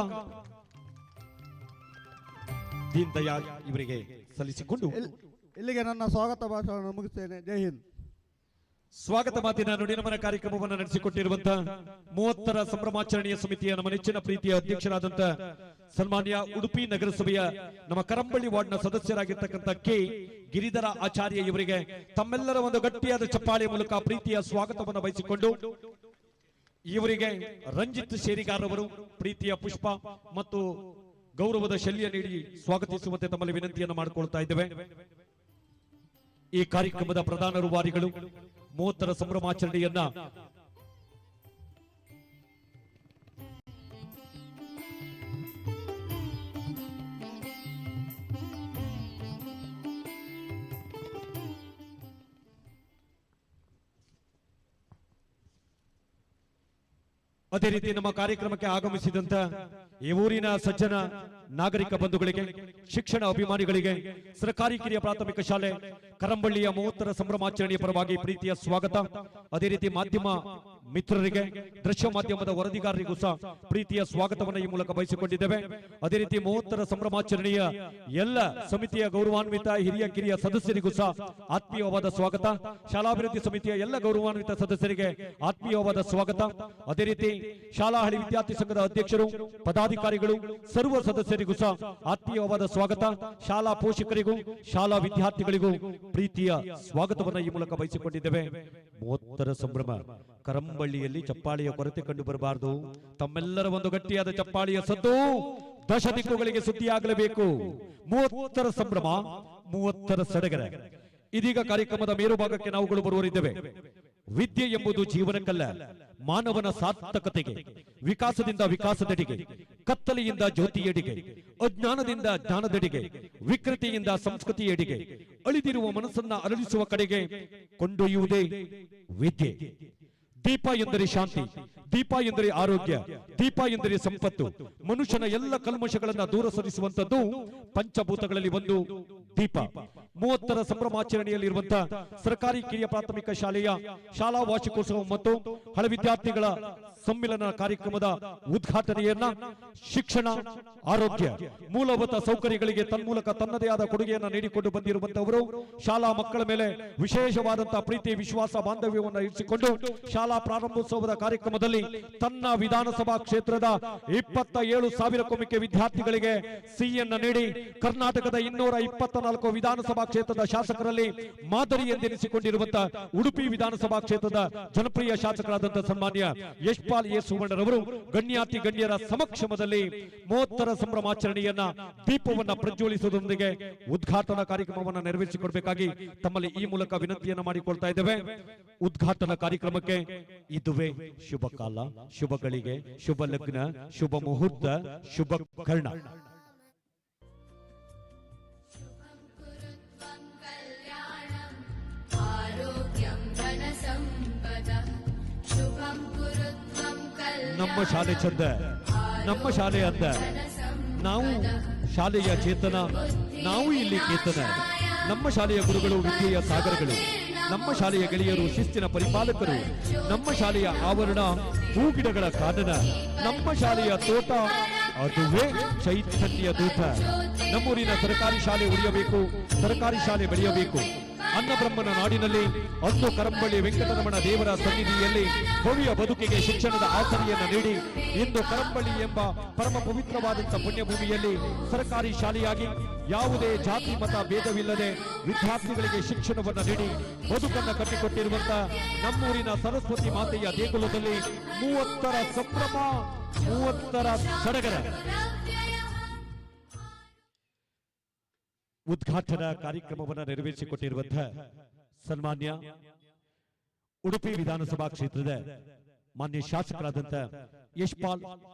ದೀನ್ ದಯಾಳ್ ಇವರಿಗೆ ಸಲ್ಲಿಸಿಕೊಂಡು ಇಲ್ಲಿಗೆ ನನ್ನ ಸ್ವಾಗತ ಭಾಷಣವನ್ನು ಮುಗಿಸ್ತೇನೆ. ಜೈ ಹಿಂದ್. ಸ್ವಾಗತ ಮಾತಿನ ನುಡಿನಮನ ಕಾರ್ಯಕ್ರಮವನ್ನು ನಡೆಸಿಕೊಟ್ಟಿರುವಂತಹ 30ರ ಸಂಭ್ರಮಾಚರಣೆಯ ಸಮಿತಿಯ ನಮ್ಮ ನೆಚ್ಚಿನ ಪ್ರೀತಿಯ ಅಧ್ಯಕ್ಷರಾದಂಥ ಸನ್ಮಾನ್ಯ ಉಡುಪಿ ನಗರಸಭೆಯ ನಮ್ಮ ಕರಂಬಳ್ಳಿ ವಾರ್ಡ್ನ ಸದಸ್ಯರಾಗಿರ್ತಕ್ಕಂಥ K ಗಿರಿಧರ ಆಚಾರ್ಯ ಇವರಿಗೆ ತಮ್ಮೆಲ್ಲರ ಒಂದು ಗಟ್ಟಿಯಾದ ಚಪ್ಪಾಳೆ ಮೂಲಕ ಪ್ರೀತಿಯ ಸ್ವಾಗತವನ್ನು ಬಯಸಿಕೊಂಡು ಇವರಿಗೆ ರಂಜಿತ್ ಶೇರಿಗಾರ್ ಅವರು ಪ್ರೀತಿಯ ಪುಷ್ಪ ಮತ್ತು ಗೌರವದ ಶಲ್ಯ ನೀಡಿ ಸ್ವಾಗತಿಸುವಂತೆ ತಮ್ಮಲ್ಲಿ ವಿನಂತಿಯನ್ನು ಮಾಡಿಕೊಳ್ತಾ ಇದ್ದೇವೆ. ಈ ಕಾರ್ಯಕ್ರಮದ ಪ್ರಧಾನ ರೂವಾರಿಗಳು 30ರ ಸಂಭ್ರಮಾಚರಣೆಯನ್ನ ಅದೇ ರೀತಿ ನಮ್ಮ ಕಾರ್ಯಕ್ರಮಕ್ಕೆ ಆಗಮಿಸಿದಂತ ಈ ಊರಿನ ಸಜ್ಜನ ನಾಗರಿಕ ಬಂಧುಗಳಿಗೆ, ಶಿಕ್ಷಣ ಅಭಿಮಾನಿಗಳಿಗೆ, ಸರ್ಕಾರಿ ಕಿರಿಯ ಪ್ರಾಥಮಿಕ ಶಾಲೆ ಕರಂಬಳ್ಳಿಯ 30ರ ಸಂಭ್ರಮಾಚರಣೆಯ ಪರವಾಗಿ ಪ್ರೀತಿಯ ಸ್ವಾಗತ. ಅದೇ ರೀತಿ ಮಾಧ್ಯಮ ಮಿತ್ರರಿಗೆ, ದೃಶ್ಯ ಮಾಧ್ಯಮದ ವರದಿಗಾರರಿಗೂ ಸಹ ಪ್ರೀತಿಯ ಸ್ವಾಗತವನ್ನು ಈ ಮೂಲಕ ಬಯಸಿಕೊಂಡಿದ್ದೇವೆ. ಅದೇ ರೀತಿ 30ರ ಸಂಭ್ರಮಾಚರಣೆಯ ಎಲ್ಲ ಸಮಿತಿಯ ಗೌರವಾನ್ವಿತ ಹಿರಿಯ ಕಿರಿಯ ಸದಸ್ಯರಿಗೂ ಸಹ ಆತ್ಮೀಯವಾದ ಸ್ವಾಗತ. ಶಾಲಾಭಿವೃದ್ಧಿ ಸಮಿತಿಯ ಎಲ್ಲ ಗೌರವಾನ್ವಿತ ಸದಸ್ಯರಿಗೆ ಆತ್ಮೀಯವಾದ ಸ್ವಾಗತ. ಅದೇ ರೀತಿ ಶಾಲಾ ಹಳಿ ವಿದ್ಯಾರ್ಥಿ ಸಂಘದ ಅಧ್ಯಕ್ಷರು, ಪದಾಧಿಕಾರಿಗಳು, ಸರ್ವ ಸದಸ್ಯರಿಗೂ ಸಹ ಆತ್ಮೀಯವಾದ ಸ್ವಾಗತ. ಶಾಲಾ ಪೋಷಕರಿಗೂ, ಶಾಲಾ ವಿದ್ಯಾರ್ಥಿಗಳಿಗೂ ಪ್ರೀತಿಯ ಸ್ವಾಗತವನ್ನು ಈ ಮೂಲಕ ಬಯಸಿಕೊಂಡಿದ್ದೇವೆ. 30ರ ಸಂಭ್ರಮ ಕರಂಬಳ್ಳಿಯಲ್ಲಿ ಚಪ್ಪಾಳಿಯ ಕೊರತೆ ಕಂಡು ಬರಬಾರದು. ತಮ್ಮೆಲ್ಲರ ಒಂದು ಗಟ್ಟಿಯಾದ ಚಪ್ಪಾಳಿಯ ಸದ್ದು ದಶ ದಿಕ್ಕುಗಳಿಗೆ ಸುದ್ದಿಯಾಗಲೇಬೇಕು. 30ರ ಸಂಭ್ರಮ, 30ರ ಸಡಗರ. ಇದೀಗ ಕಾರ್ಯಕ್ರಮದ ಮೇರುಭಾಗಕ್ಕೆ ನಾವುಗಳು ಬರುವರಿದ್ದೇವೆ. ವಿದ್ಯೆ ಎಂಬುದು ಜೀವನಕ್ಕಲ್ಲ, ಮಾನವನ ಸಾರ್ಥಕತೆಗೆ, ವಿಕಾಸದಿಂದ ವಿಕಾಸದೆಡೆಗೆ, ಕತ್ತಲೆಯಿಂದ ಜ್ಯೋತಿಯೆಡೆಗೆ, ಅಜ್ಞಾನದಿಂದ ಜ್ಞಾನದೆಡೆಗೆ, ವಿಕೃತಿಯಿಂದ ಸಂಸ್ಕೃತಿಯೆಡೆಗೆ, ಅಳಿದಿರುವ ಮನಸ್ಸನ್ನ ಅರಳಿಸುವ ಕಡೆಗೆ ಕೊಂಡೊಯ್ಯುವುದೇ ವಿದ್ಯೆ. ದೀಪ ಎಂದರೆ ಶಾಂತಿ, ದೀಪ ಎಂದರೆ ಆರೋಗ್ಯ, ದೀಪ ಎಂದರೆ ಸಂಪತ್ತು. ಮನುಷ್ಯನ ಎಲ್ಲ ಕಲ್ಮಶಗಳನ್ನ ದೂರ ಸರಿಸುವಂತದ್ದು ಪಂಚಭೂತಗಳಲ್ಲಿ ಒಂದು ದೀಪ. 30ರ ಸಂಭ್ರಮಾಚರಣೆಯಲ್ಲಿರುವಂತಹ ಸರ್ಕಾರಿ ಕಿರಿಯ ಪ್ರಾಥಮಿಕ ಶಾಲೆಯ ಶಾಲಾ ವಾರ್ಷಿಕೋತ್ಸವ ಮತ್ತು ಹಳೆ ವಿದ್ಯಾರ್ಥಿಗಳ ಸಮ್ಮಿಲನ ಕಾರ್ಯಕ್ರಮದ ಉದ್ಘಾಟನೆಯನ್ನ ಶಿಕ್ಷಣ, ಆರೋಗ್ಯ, ಮೂಲಭೂತ ಸೌಕರ್ಯಗಳಿಗೆ ತನ್ಮೂಲಕ ತನ್ನದೇ ಆದ ಕೊಡುಗೆಯನ್ನು ನೀಡಿಕೊಂಡು ಬಂದಿರುವಂತವರು, ಶಾಲಾ ಮಕ್ಕಳ ಮೇಲೆ ವಿಶೇಷವಾದಂತಹ ಪ್ರೀತಿ, ವಿಶ್ವಾಸ, ಬಾಂಧವ್ಯವನ್ನು ಇರಿಸಿಕೊಂಡು ಶಾಲಾ ಪ್ರಾರಂಭೋತ್ಸವದ ಕಾರ್ಯಕ್ರಮದಲ್ಲಿ ತನ್ನ ವಿಧಾನಸಭಾ ಕ್ಷೇತ್ರದ 27,000 ವಿದ್ಯಾರ್ಥಿಗಳಿಗೆ ಸಿಹಿಯನ್ನು ನೀಡಿ ಕರ್ನಾಟಕದ 224 ವಿಧಾನಸಭಾ ಕ್ಷೇತ್ರದ ಶಾಸಕರಲ್ಲಿ ಮಾದರಿ ಎಂದೆನಿಸಿಕೊಂಡಿರುವಂತಹ ಉಡುಪಿ ವಿಧಾನಸಭಾ ಕ್ಷೇತ್ರದ ಜನಪ್ರಿಯ ಶಾಸಕರಾದಂತಹ ಸನ್ಮಾನ್ಯ ಯಶ್ಪಾಲ್ ಎ ಸುವರ್ಣರವರು ಗಣ್ಯಾತಿ ಗಣ್ಯರ ಸಮಕ್ಷಮದಲ್ಲಿ 30ರ ಸಂಭ್ರಮಾಚರಣೆಯನ್ನ ದೀಪವನ್ನ ಪ್ರಜ್ವಲಿಸುವುದರೊಂದಿಗೆ ಉದ್ಘಾಟನಾ ಕಾರ್ಯಕ್ರಮವನ್ನು ನೆರವೇರಿಸಿಕೊಡಬೇಕಾಗಿ ತಮ್ಮಲ್ಲಿ ಈ ಮೂಲಕ ವಿನಂತಿಯನ್ನು ಮಾಡಿಕೊಳ್ತಾ ಇದ್ದೇವೆ. ಉದ್ಘಾಟನಾ ಕಾರ್ಯಕ್ರಮಕ್ಕೆ ಇದುವೇ ಶುಭ ಕಾಲ, ಶುಭ ಗಳಿಗೆ, ಶುಭ ಲಗ್ನ, ಶುಭ ಮುಹೂರ್ತ, ಶುಭ ಕರ್ಣ. ನಮ್ಮ ಶಾಲೆ ಚಂದ, ನಮ್ಮ ಶಾಲೆ ಅಂದ, ನಾವು ಶಾಲೆಯ ಚೇತನ, ನಾವು ಇಲ್ಲಿ ಕೇತನ. ನಮ್ಮ ಶಾಲೆಯ ಗುರುಗಳು ವಿದ್ಯೆಯ ಸಾಗರಗಳು, ನಮ್ಮ ಶಾಲೆಯ ಗೆಳೆಯರು ಶಿಸ್ತಿನ ಪರಿಪಾಲಕರು, ನಮ್ಮ ಶಾಲೆಯ ಆವರಣ ಹೂಗಿಡಗಳ ಕಾನನ, ನಮ್ಮ ಶಾಲೆಯ ತೋಟ ಅದುವೇ ಚೈತನ್ಯ ದೂತ. ನಮ್ಮೂರಿನ ಸರ್ಕಾರಿ ಶಾಲೆ ಉಳಿಯಬೇಕು, ಸರ್ಕಾರಿ ಶಾಲೆ ಬೆಳೆಯಬೇಕು. ಅನ್ನಬ್ರಹ್ಮನ ನಾಡಿನಲ್ಲಿ ಅಂದು ಕರಂಬಳ್ಳಿ ವೆಂಕಟರಮಣ ದೇವರ ಸನ್ನಿಧಿಯಲ್ಲಿ ಭವ್ಯ ಬದುಕಿಗೆ ಶಿಕ್ಷಣದ ಆಸರೆಯನ್ನು ನೀಡಿ ಇಂದು ಕರಂಬಳ್ಳಿ ಎಂಬ ಪರಮ ಪವಿತ್ರವಾದಂತಹ ಪುಣ್ಯಭೂಮಿಯಲ್ಲಿ ಸರ್ಕಾರಿ ಶಾಲೆಯಾಗಿ ಯಾವುದೇ ಜಾತಿ ಮತ ಭೇದವಿಲ್ಲದೆ ವಿದ್ಯಾರ್ಥಿಗಳಿಗೆ ಶಿಕ್ಷಣವನ್ನು ನೀಡಿ ಬದುಕನ್ನು ಕಟ್ಟಿಕೊಟ್ಟಿರುವಂತಹ ನಮ್ಮೂರಿನ ಸರಸ್ವತಿ ಮಾತೆಯ ದೇಗುಲದಲ್ಲಿ 30ರ ಸಂಭ್ರಮ, 30ರ ಸಡಗರ. ಉದ್ಘಾಟನಾ ಕಾರ್ಯಕ್ರಮವನ್ನು ನೆರವೇರಿಸಿಕೊಟ್ಟಿರುವಂತಹ ಸನ್ಮಾನ್ಯ ಉಡುಪಿ ವಿಧಾನಸಭಾ ಕ್ಷೇತ್ರದ ಮಾನ್ಯ ಶಾಸಕರಾದಂತಹ ಯಶ್ಪಾಲ್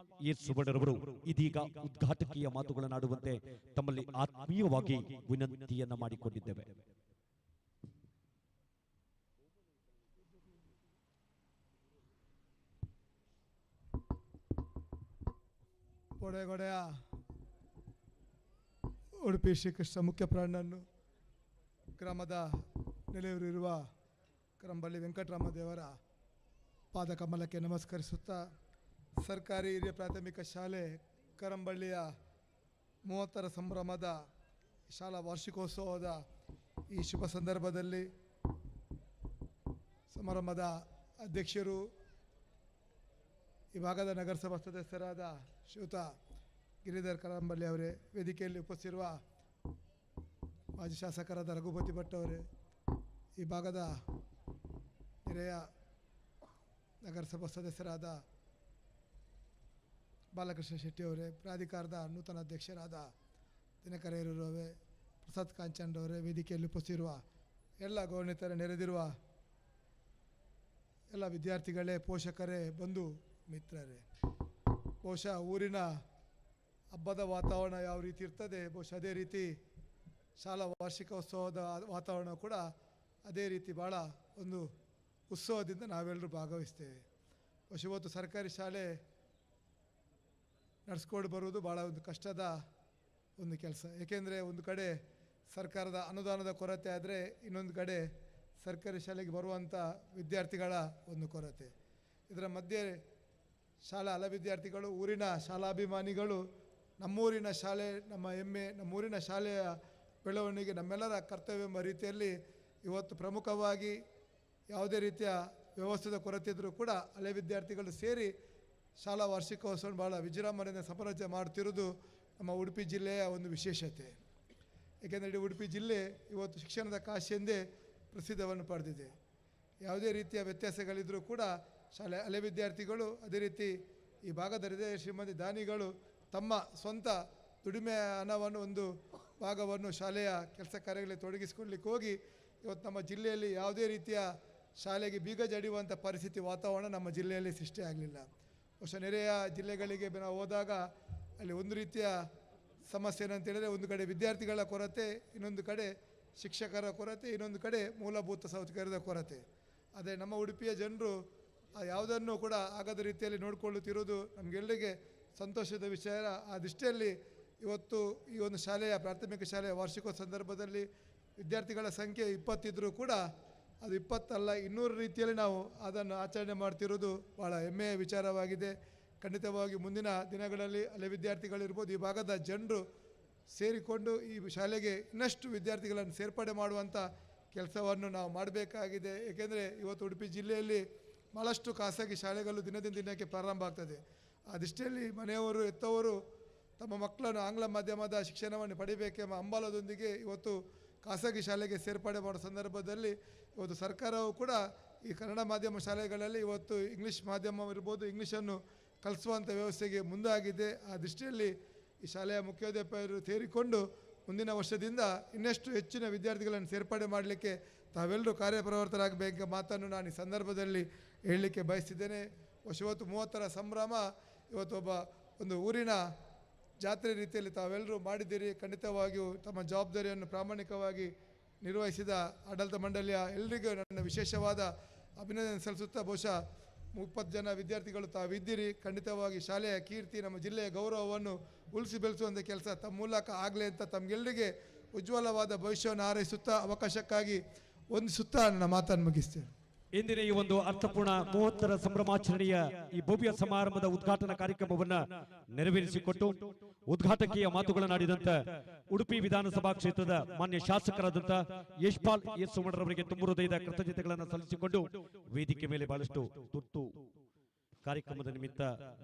ಎ ಸುವರ್ಣರವರು ಇದೀಗ ಉದ್ಘಾಟಕೀಯ ಮಾತುಗಳನ್ನಾಡುವಂತೆ ತಮ್ಮಲ್ಲಿ ಆತ್ಮೀಯವಾಗಿ ವಿನಂತಿಯನ್ನ ಮಾಡಿಕೊಂಡಿದ್ದೇವೆ. ಒಡೆಗೊಡೆಯ ಉಡುಪಿ ಶ್ರೀಕೃಷ್ಣ ಮುಖ್ಯ ಪ್ರಾಣನನ್ನು ಗ್ರಾಮದ ನೆಲೆಯೂರಿರುವ ಕರಂಬಳ್ಳಿ ವೆಂಕಟರಾಮ ದೇವರ ಪಾದಕಮಲಕ್ಕೆ ನಮಸ್ಕರಿಸುತ್ತಾ, ಸರ್ಕಾರಿ ಹಿರಿಯ ಪ್ರಾಥಮಿಕ ಶಾಲೆ ಕರಂಬಳ್ಳಿಯ 30ರ ಸಂಭ್ರಮದ ಶಾಲಾ ವಾರ್ಷಿಕೋತ್ಸವದ ಈ ಶುಭ ಸಂದರ್ಭದಲ್ಲಿ ಸಮಾರಂಭದ ಅಧ್ಯಕ್ಷರು, ಈ ಭಾಗದ ನಗರಸಭಾ ಸದಸ್ಯರಾದ ಶ್ರೀಯುತ ಗಿರಿಧರ್ ಕರಂಬಳ್ಳಿ ಅವರೇ, ವೇದಿಕೆಯಲ್ಲಿ ಉಪಸ್ಥಿತಿರುವ ಮಾಜಿ ಶಾಸಕರಾದ ರಘುಪತಿ ಭಟ್ ಅವರೇ, ಈ ಭಾಗದ ಹಿರಿಯ ನಗರಸಭಾ ಸದಸ್ಯರಾದ ಬಾಲಕೃಷ್ಣ ಶೆಟ್ಟಿ ಅವರೇ, ಪ್ರಾಧಿಕಾರದ ನೂತನ ಅಧ್ಯಕ್ಷರಾದ ದಿನಕರ ಹಿರೂರವರೇ, ಪ್ರಸಾದ್ ಕಾಂಚಂಡ್ ಅವರೇ, ವೇದಿಕೆಯಲ್ಲಿ ಉಪಸ್ಥಿತಿರುವ ಎಲ್ಲ ಗೌರವಾನ್ವಿತರ ನೆರೆದಿರುವ ಎಲ್ಲ ವಿದ್ಯಾರ್ಥಿಗಳೇ, ಪೋಷಕರೇ, ಬಂಧು ಮಿತ್ರರೇ, ಬಹುಶಃ ಊರಿನ ಹಬ್ಬದ ವಾತಾವರಣ ಯಾವ ರೀತಿ ಇರ್ತದೆ, ಬಹುಶಃ ಅದೇ ರೀತಿ ಶಾಲಾ ವಾರ್ಷಿಕೋತ್ಸವದ ವಾತಾವರಣ ಕೂಡ ಅದೇ ರೀತಿ ಭಾಳ ಒಂದು ಉತ್ಸವದಿಂದ ನಾವೆಲ್ಲರೂ ಭಾಗವಹಿಸ್ತೇವೆ. ಇವತ್ತು ಸರ್ಕಾರಿ ಶಾಲೆ ನಡೆಸ್ಕೊಂಡು ಬರುವುದು ಭಾಳ ಒಂದು ಕಷ್ಟದ ಒಂದು ಕೆಲಸ. ಏಕೆಂದರೆ ಒಂದು ಕಡೆ ಸರ್ಕಾರದ ಅನುದಾನದ ಕೊರತೆ ಆದರೆ ಇನ್ನೊಂದು ಕಡೆ ಸರ್ಕಾರಿ ಶಾಲೆಗೆ ಬರುವಂಥ ವಿದ್ಯಾರ್ಥಿಗಳ ಒಂದು ಕೊರತೆ. ಇದರ ಮಧ್ಯೆ ಶಾಲಾ ಹಲ ವಿದ್ಯಾರ್ಥಿಗಳು, ಊರಿನ ಶಾಲಾಭಿಮಾನಿಗಳು, ನಮ್ಮೂರಿನ ಶಾಲೆ ನಮ್ಮ ಹೆಮ್ಮೆ, ನಮ್ಮೂರಿನ ಶಾಲೆಯ ಬೆಳವಣಿಗೆ ನಮ್ಮೆಲ್ಲರ ಕರ್ತವ್ಯ ಎಂಬ ರೀತಿಯಲ್ಲಿ ಇವತ್ತು ಪ್ರಮುಖವಾಗಿ ಯಾವುದೇ ರೀತಿಯ ವ್ಯವಸ್ಥೆದ ಕೊರತೆ ಇದ್ದರೂ ಕೂಡ ಹಳೆ ವಿದ್ಯಾರ್ಥಿಗಳು ಸೇರಿ ಶಾಲಾ ವಾರ್ಷಿಕೋತ್ಸವವನ್ನು ಭಾಳ ವಿಜೃಂಭಣೆಯಿಂದ ಸಮಾರಂಭ ಮಾಡ್ತಿರೋದು ನಮ್ಮ ಉಡುಪಿ ಜಿಲ್ಲೆಯ ಒಂದು ವಿಶೇಷತೆ. ಏಕೆಂದರೆ ಇಡೀ ಉಡುಪಿ ಜಿಲ್ಲೆ ಇವತ್ತು ಶಿಕ್ಷಣದ ಕಾಶಿ ಎಂದೇ ಪ್ರಸಿದ್ಧವನ್ನು ಪಡೆದಿದೆ. ಯಾವುದೇ ರೀತಿಯ ವ್ಯತ್ಯಾಸಗಳಿದ್ದರೂ ಕೂಡ ಹಳೆ ವಿದ್ಯಾರ್ಥಿಗಳು, ಅದೇ ರೀತಿ ಈ ಭಾಗದ ಹೃದಯ ಶ್ರೀಮಂತ ದಾನಿಗಳು ತಮ್ಮ ಸ್ವಂತ ದುಡಿಮೆಯ ಹಣವನ್ನು ಒಂದು ಭಾಗವನ್ನು ಶಾಲೆಯ ಕೆಲಸ ಕಾರ್ಯಗಳಲ್ಲಿ ತೊಡಗಿಸಿಕೊಳ್ಳಿಕ್ಕೆ ಹೋಗಿ ಇವತ್ತು ನಮ್ಮ ಜಿಲ್ಲೆಯಲ್ಲಿ ಯಾವುದೇ ರೀತಿಯ ಶಾಲೆಗೆ ಬೀಗ ಜಡಿಯುವಂಥ ಪರಿಸ್ಥಿತಿ ವಾತಾವರಣ ನಮ್ಮ ಜಿಲ್ಲೆಯಲ್ಲಿ ಸೃಷ್ಟಿ ಆಗಲಿಲ್ಲ. ಬಹುಶಃ ನೆರೆಯ ಜಿಲ್ಲೆಗಳಿಗೆ ನಾವು ಹೋದಾಗ ಅಲ್ಲಿ ಒಂದು ರೀತಿಯ ಸಮಸ್ಯೆ ಏನಂತ ಹೇಳಿದರೆ, ಒಂದು ಕಡೆ ವಿದ್ಯಾರ್ಥಿಗಳ ಕೊರತೆ, ಇನ್ನೊಂದು ಕಡೆ ಶಿಕ್ಷಕರ ಕೊರತೆ, ಇನ್ನೊಂದು ಕಡೆ ಮೂಲಭೂತ ಸೌಕರ್ಯದ ಕೊರತೆ. ಆದರೆ ನಮ್ಮ ಉಡುಪಿಯ ಜನರು ಯಾವುದನ್ನು ಕೂಡ ಆಗದ ರೀತಿಯಲ್ಲಿ ನೋಡಿಕೊಳ್ಳುತ್ತಿರುವುದು ನಮಗೆಲ್ಲರಿಗೆ ಸಂತೋಷದ ವಿಷಯ. ಆ ದೃಷ್ಟಿಯಲ್ಲಿ ಇವತ್ತು ಈ ಒಂದು ಶಾಲೆಯ ಪ್ರಾಥಮಿಕ ಶಾಲೆಯ ವಾರ್ಷಿಕೋತ್ಸವ ಸಂದರ್ಭದಲ್ಲಿ ವಿದ್ಯಾರ್ಥಿಗಳ ಸಂಖ್ಯೆ 20 ಇದ್ದರೂ ಕೂಡ ಅದು 20 ಅಲ್ಲ 200 ರೀತಿಯಲ್ಲಿ ನಾವು ಅದನ್ನು ಆಚರಣೆ ಮಾಡ್ತಿರೋದು ಭಾಳ ಹೆಮ್ಮೆಯ ವಿಚಾರವಾಗಿದೆ. ಖಂಡಿತವಾಗಿ ಮುಂದಿನ ದಿನಗಳಲ್ಲಿ ಹಳೆ ವಿದ್ಯಾರ್ಥಿಗಳಿರ್ಬೋದು, ಈ ಭಾಗದ ಜನರು ಸೇರಿಕೊಂಡು ಈ ಶಾಲೆಗೆ ಇನ್ನಷ್ಟು ವಿದ್ಯಾರ್ಥಿಗಳನ್ನು ಸೇರ್ಪಡೆ ಮಾಡುವಂಥ ಕೆಲಸವನ್ನು ನಾವು ಮಾಡಬೇಕಾಗಿದೆ. ಏಕೆಂದರೆ ಇವತ್ತು ಉಡುಪಿ ಜಿಲ್ಲೆಯಲ್ಲಿ ಭಾಳಷ್ಟು ಖಾಸಗಿ ಶಾಲೆಗಳು ದಿನದಿಂದ ದಿನಕ್ಕೆ ಪ್ರಾರಂಭ ಆಗ್ತದೆ. ಆ ದೃಷ್ಟಿಯಲ್ಲಿ ಮನೆಯವರು, ಹೆತ್ತವರು ತಮ್ಮ ಮಕ್ಕಳನ್ನು ಆಂಗ್ಲ ಮಾಧ್ಯಮದ ಶಿಕ್ಷಣವನ್ನು ಪಡಿಬೇಕೆಂಬ ಹಂಬಲದೊಂದಿಗೆ ಇವತ್ತು ಖಾಸಗಿ ಶಾಲೆಗೆ ಸೇರ್ಪಡೆ ಮಾಡೋ ಸಂದರ್ಭದಲ್ಲಿ ಇವತ್ತು ಸರ್ಕಾರವು ಕೂಡ ಈ ಕನ್ನಡ ಮಾಧ್ಯಮ ಶಾಲೆಗಳಲ್ಲಿ ಇವತ್ತು ಇಂಗ್ಲೀಷ್ ಮಾಧ್ಯಮ ಇರ್ಬೋದು, ಇಂಗ್ಲೀಷನ್ನು ಕಲಿಸುವಂಥ ವ್ಯವಸ್ಥೆಗೆ ಮುಂದಾಗಿದೆ. ಆ ದೃಷ್ಟಿಯಲ್ಲಿ ಈ ಶಾಲೆಯ ಮುಖ್ಯೋಪಾಧ್ಯಾಯರು ಸೇರಿಕೊಂಡು ಮುಂದಿನ ವರ್ಷದಿಂದ ಇನ್ನಷ್ಟು ಹೆಚ್ಚಿನ ವಿದ್ಯಾರ್ಥಿಗಳನ್ನು ಸೇರ್ಪಡೆ ಮಾಡಲಿಕ್ಕೆ ತಾವೆಲ್ಲರೂ ಕಾರ್ಯಪ್ರವೃತ್ತರಾಗಬೇಕೆಂಬ ಮಾತನ್ನು ನಾನು ಈ ಸಂದರ್ಭದಲ್ಲಿ ಹೇಳಲಿಕ್ಕೆ ಬಯಸ್ತಿದ್ದೇನೆ. ಇವತ್ತು 30ರ ಸಂಭ್ರಮ ಇವತ್ತು ಒಂದು ಊರಿನ ಜಾತ್ರೆ ರೀತಿಯಲ್ಲಿ ತಾವೆಲ್ಲರೂ ಮಾಡಿದ್ದೀರಿ. ಖಂಡಿತವಾಗಿಯೂ ತಮ್ಮ ಜವಾಬ್ದಾರಿಯನ್ನು ಪ್ರಾಮಾಣಿಕವಾಗಿ ನಿರ್ವಹಿಸಿದ ಆಡಳಿತ ಮಂಡಳಿಯ ಎಲ್ಲರಿಗೂ ನನ್ನ ವಿಶೇಷವಾದ ಅಭಿನಂದನೆ ಸಲ್ಲಿಸುತ್ತಾ, ಬಹುಶಃ 30 ಜನ ವಿದ್ಯಾರ್ಥಿಗಳು ತಾವಿದ್ದೀರಿ. ಖಂಡಿತವಾಗಿ ಶಾಲೆಯ ಕೀರ್ತಿ, ನಮ್ಮ ಜಿಲ್ಲೆಯ ಗೌರವವನ್ನು ಉಳಿಸಿ ಬೆಳೆಸುವಂಥ ಕೆಲಸ ತಮ್ಮ ಮೂಲಕ ಆಗಲಿ ಅಂತ ತಮಗೆಲ್ಲರಿಗೆ ಉಜ್ವಲವಾದ ಭವಿಷ್ಯವನ್ನು ಹಾರೈಸುತ್ತಾ ಅವಕಾಶಕ್ಕಾಗಿ ವಂದಿಸುತ್ತಾ ನನ್ನ ಮಾತನ್ನು ಮುಗಿಸ್ತೇನೆ. ಇಂದಿನ ಈ ಒಂದು ಅರ್ಥಪೂರ್ಣ 30ರ ಸಂಭ್ರಮಾಚರಣೆಯ ಈ ಭವ್ಯ ಸಮಾರಂಭದ ಉದ್ಘಾಟನಾ ಕಾರ್ಯಕ್ರಮವನ್ನ ನೆರವೇರಿಸಿಕೊಟ್ಟು ಉದ್ಘಾಟಕೀಯ ಮಾತುಗಳನ್ನಾಡಿದಂತ ಉಡುಪಿ ವಿಧಾನಸಭಾ ಕ್ಷೇತ್ರದ ಮಾನ್ಯ ಶಾಸಕರಾದಂತ ಯಶ್ಪಾಲ್ ಎಸ್ ಸುಮಣರವರಿಗೆ ತುಂಬು ಹೃದಯದ ಕೃತಜ್ಞತೆಗಳನ್ನು ಸಲ್ಲಿಸಿಕೊಂಡು ವೇದಿಕೆ ಮೇಲೆ ಬಹಳಷ್ಟು ತುರ್ತು ಕಾರ್ಯಕ್ರಮದ ನಿಮಿತ್ತ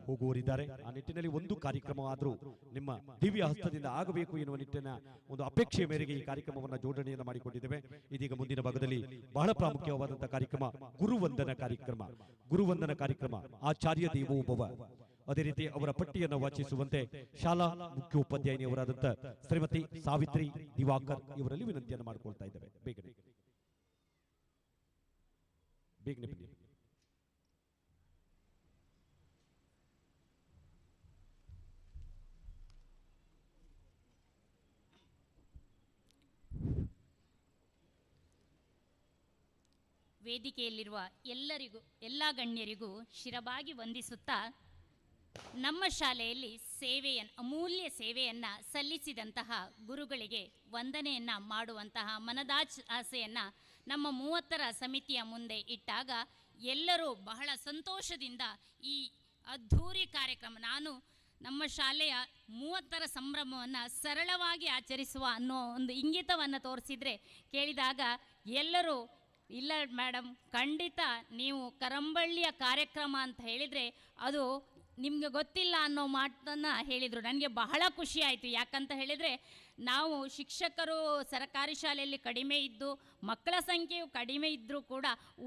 ಹೋಗುವರಿದ್ದಾರೆ. ಆ ನಿಟ್ಟಿನಲ್ಲಿ ಒಂದು ಕಾರ್ಯಕ್ರಮ ಆದರೂ ನಿಮ್ಮ ದಿವ್ಯ ಹಸ್ತದಿಂದ ಆಗಬೇಕು ಎನ್ನುವ ನಿಟ್ಟಿನ ಒಂದು ಅಪೇಕ್ಷೆಯ ಮೇರೆಗೆ ಈ ಕಾರ್ಯಕ್ರಮವನ್ನು ಜೋಡಣೆಯನ್ನು ಮಾಡಿಕೊಂಡಿದ್ದೇವೆ. ಇದೀಗ ಮುಂದಿನ ಭಾಗದಲ್ಲಿ ಬಹಳ ಪ್ರಾಮುಖ್ಯವಾದಂತಹ ಕಾರ್ಯಕ್ರಮ ಗುರುವಂದನ ಕಾರ್ಯಕ್ರಮ ಆಚಾರ್ಯ ದೇವೋಭವ. ಅದೇ ರೀತಿ ಅವರ ಪಟ್ಟಿಯನ್ನು ವಾಚಿಸುವಂತೆ ಶಾಲಾ ಮುಖ್ಯೋಪಾಧ್ಯಾಯಿನಿಯವರಾದಂಥ ಶ್ರೀಮತಿ ಸಾವಿತ್ರಿ ದಿವಾಕರ್ ಇವರಲ್ಲಿ ವಿನಂತಿಯನ್ನು ಮಾಡಿಕೊಳ್ತಾ ಇದ್ದೇವೆ. ಬೇಗನೆ ಬನ್ನಿ. ವೇದಿಕೆಯಲ್ಲಿರುವ ಎಲ್ಲ ಗಣ್ಯರಿಗೂ ಶಿರಬಾಗಿ ವಂದಿಸುತ್ತಾ, ನಮ್ಮ ಶಾಲೆಯಲ್ಲಿ ಅಮೂಲ್ಯ ಸೇವೆಯನ್ನು ಸಲ್ಲಿಸಿದಂತಹ ಗುರುಗಳಿಗೆ ವಂದನೆಯನ್ನು ಮಾಡುವಂತಹ ಆಸೆಯನ್ನು ನಮ್ಮ 30ರ ಸಮಿತಿಯ ಮುಂದೆ ಇಟ್ಟಾಗ ಎಲ್ಲರೂ ಬಹಳ ಸಂತೋಷದಿಂದ ಈ ಅದ್ಧೂರಿ ಕಾರ್ಯಕ್ರಮ, ನಮ್ಮ ಶಾಲೆಯ 30ರ ಸಂಭ್ರಮವನ್ನು ಸರಳವಾಗಿ ಆಚರಿಸುವ ಅನ್ನೋ ಒಂದು ಇಂಗಿತವನ್ನು ತೋರಿಸಿದರೆ ಕೇಳಿದಾಗ ಎಲ್ಲರೂ ಇಲ್ಲ ಮೇಡಮ್, ಖಂಡಿತ ನೀವು ಕರಂಬಳ್ಳಿಯ ಕಾರ್ಯಕ್ರಮ ಅಂತ ಹೇಳಿದರೆ ಅದು ನಿಮಗೆ ಗೊತ್ತಿಲ್ಲ ಅನ್ನೋ ಮಾತನ್ನು ಹೇಳಿದರು. ನನಗೆ ಬಹಳ ಖುಷಿ ಆಯಿತು. ಯಾಕಂತ ಹೇಳಿದರೆ ನಾವು ಶಿಕ್ಷಕರು ಸರ್ಕಾರಿ ಶಾಲೆಯಲ್ಲಿ ಕಡಿಮೆ ಇದ್ದು ಮಕ್ಕಳ ಸಂಖ್ಯೆಯು ಕಡಿಮೆ ಇದ್ದರೂ ಕೂಡ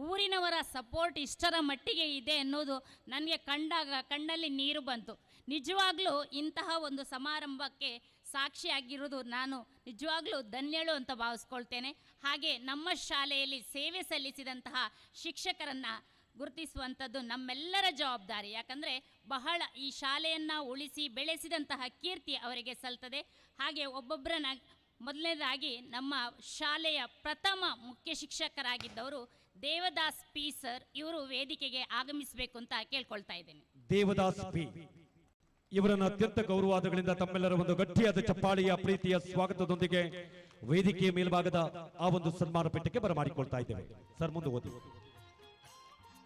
ಊರಿನವರ ಸಪೋರ್ಟ್ ಇಷ್ಟರ ಮಟ್ಟಿಗೆ ಇದೆ ಅನ್ನೋದು ನನಗೆ ಕಣ್ಣಲ್ಲಿ ನೀರು ಬಂತು. ನಿಜವಾಗ್ಲೂ ಇಂತಹ ಒಂದು ಸಮಾರಂಭಕ್ಕೆ ಸಾಕ್ಷಿಯಾಗಿರೋದು ನಾನು ನಿಜವಾಗ್ಲೂ ಧನ್ಯಳು ಅಂತ ಭಾವಿಸ್ಕೊಳ್ತೇನೆ. ಹಾಗೆ ನಮ್ಮ ಶಾಲೆಯಲ್ಲಿ ಸೇವೆ ಸಲ್ಲಿಸಿದಂತಹ ಶಿಕ್ಷಕರನ್ನು ಗುರುತಿಸುವಂಥದ್ದು ನಮ್ಮೆಲ್ಲರ ಜವಾಬ್ದಾರಿ. ಯಾಕಂದರೆ ಬಹಳ ಈ ಶಾಲೆಯನ್ನು ಉಳಿಸಿ ಬೆಳೆಸಿದಂತಹ ಕೀರ್ತಿ ಅವರಿಗೆ ಸಲ್ತದೆ. ಹಾಗೆ ಮೊದಲನೇದಾಗಿ ನಮ್ಮ ಶಾಲೆಯ ಪ್ರಥಮ ಮುಖ್ಯ ಶಿಕ್ಷಕರಾಗಿದ್ದವರು ದೇವದಾಸ್ ಪಿ ಸರ್ ಇವರು ವೇದಿಕೆಗೆ ಆಗಮಿಸಬೇಕು ಅಂತ ಕೇಳ್ಕೊಳ್ತಾ ಇದ್ದೇನೆ. ದೇವದಾಸ್ ಪಿ ಇವರನ್ನ ಅತ್ಯಂತ ಗೌರವಾದಗಳಿಂದ ತಮ್ಮೆಲ್ಲರ ಒಂದು ಗಟ್ಟಿಯಾದ ಚಪ್ಪಾಳಿಯ ಪ್ರೀತಿಯ ಸ್ವಾಗತದೊಂದಿಗೆ ವೇದಿಕೆಯ ಮೇಲ್ಭಾಗದ ಆ ಒಂದು ಸನ್ಮಾನ ಪೀಠಕ್ಕೆ ಬರಮಾಡಿಕೊಳ್ತಾ ಇದ್ದೇವೆ. ಸರ್ ಮುಂದೆ ಓದಿ,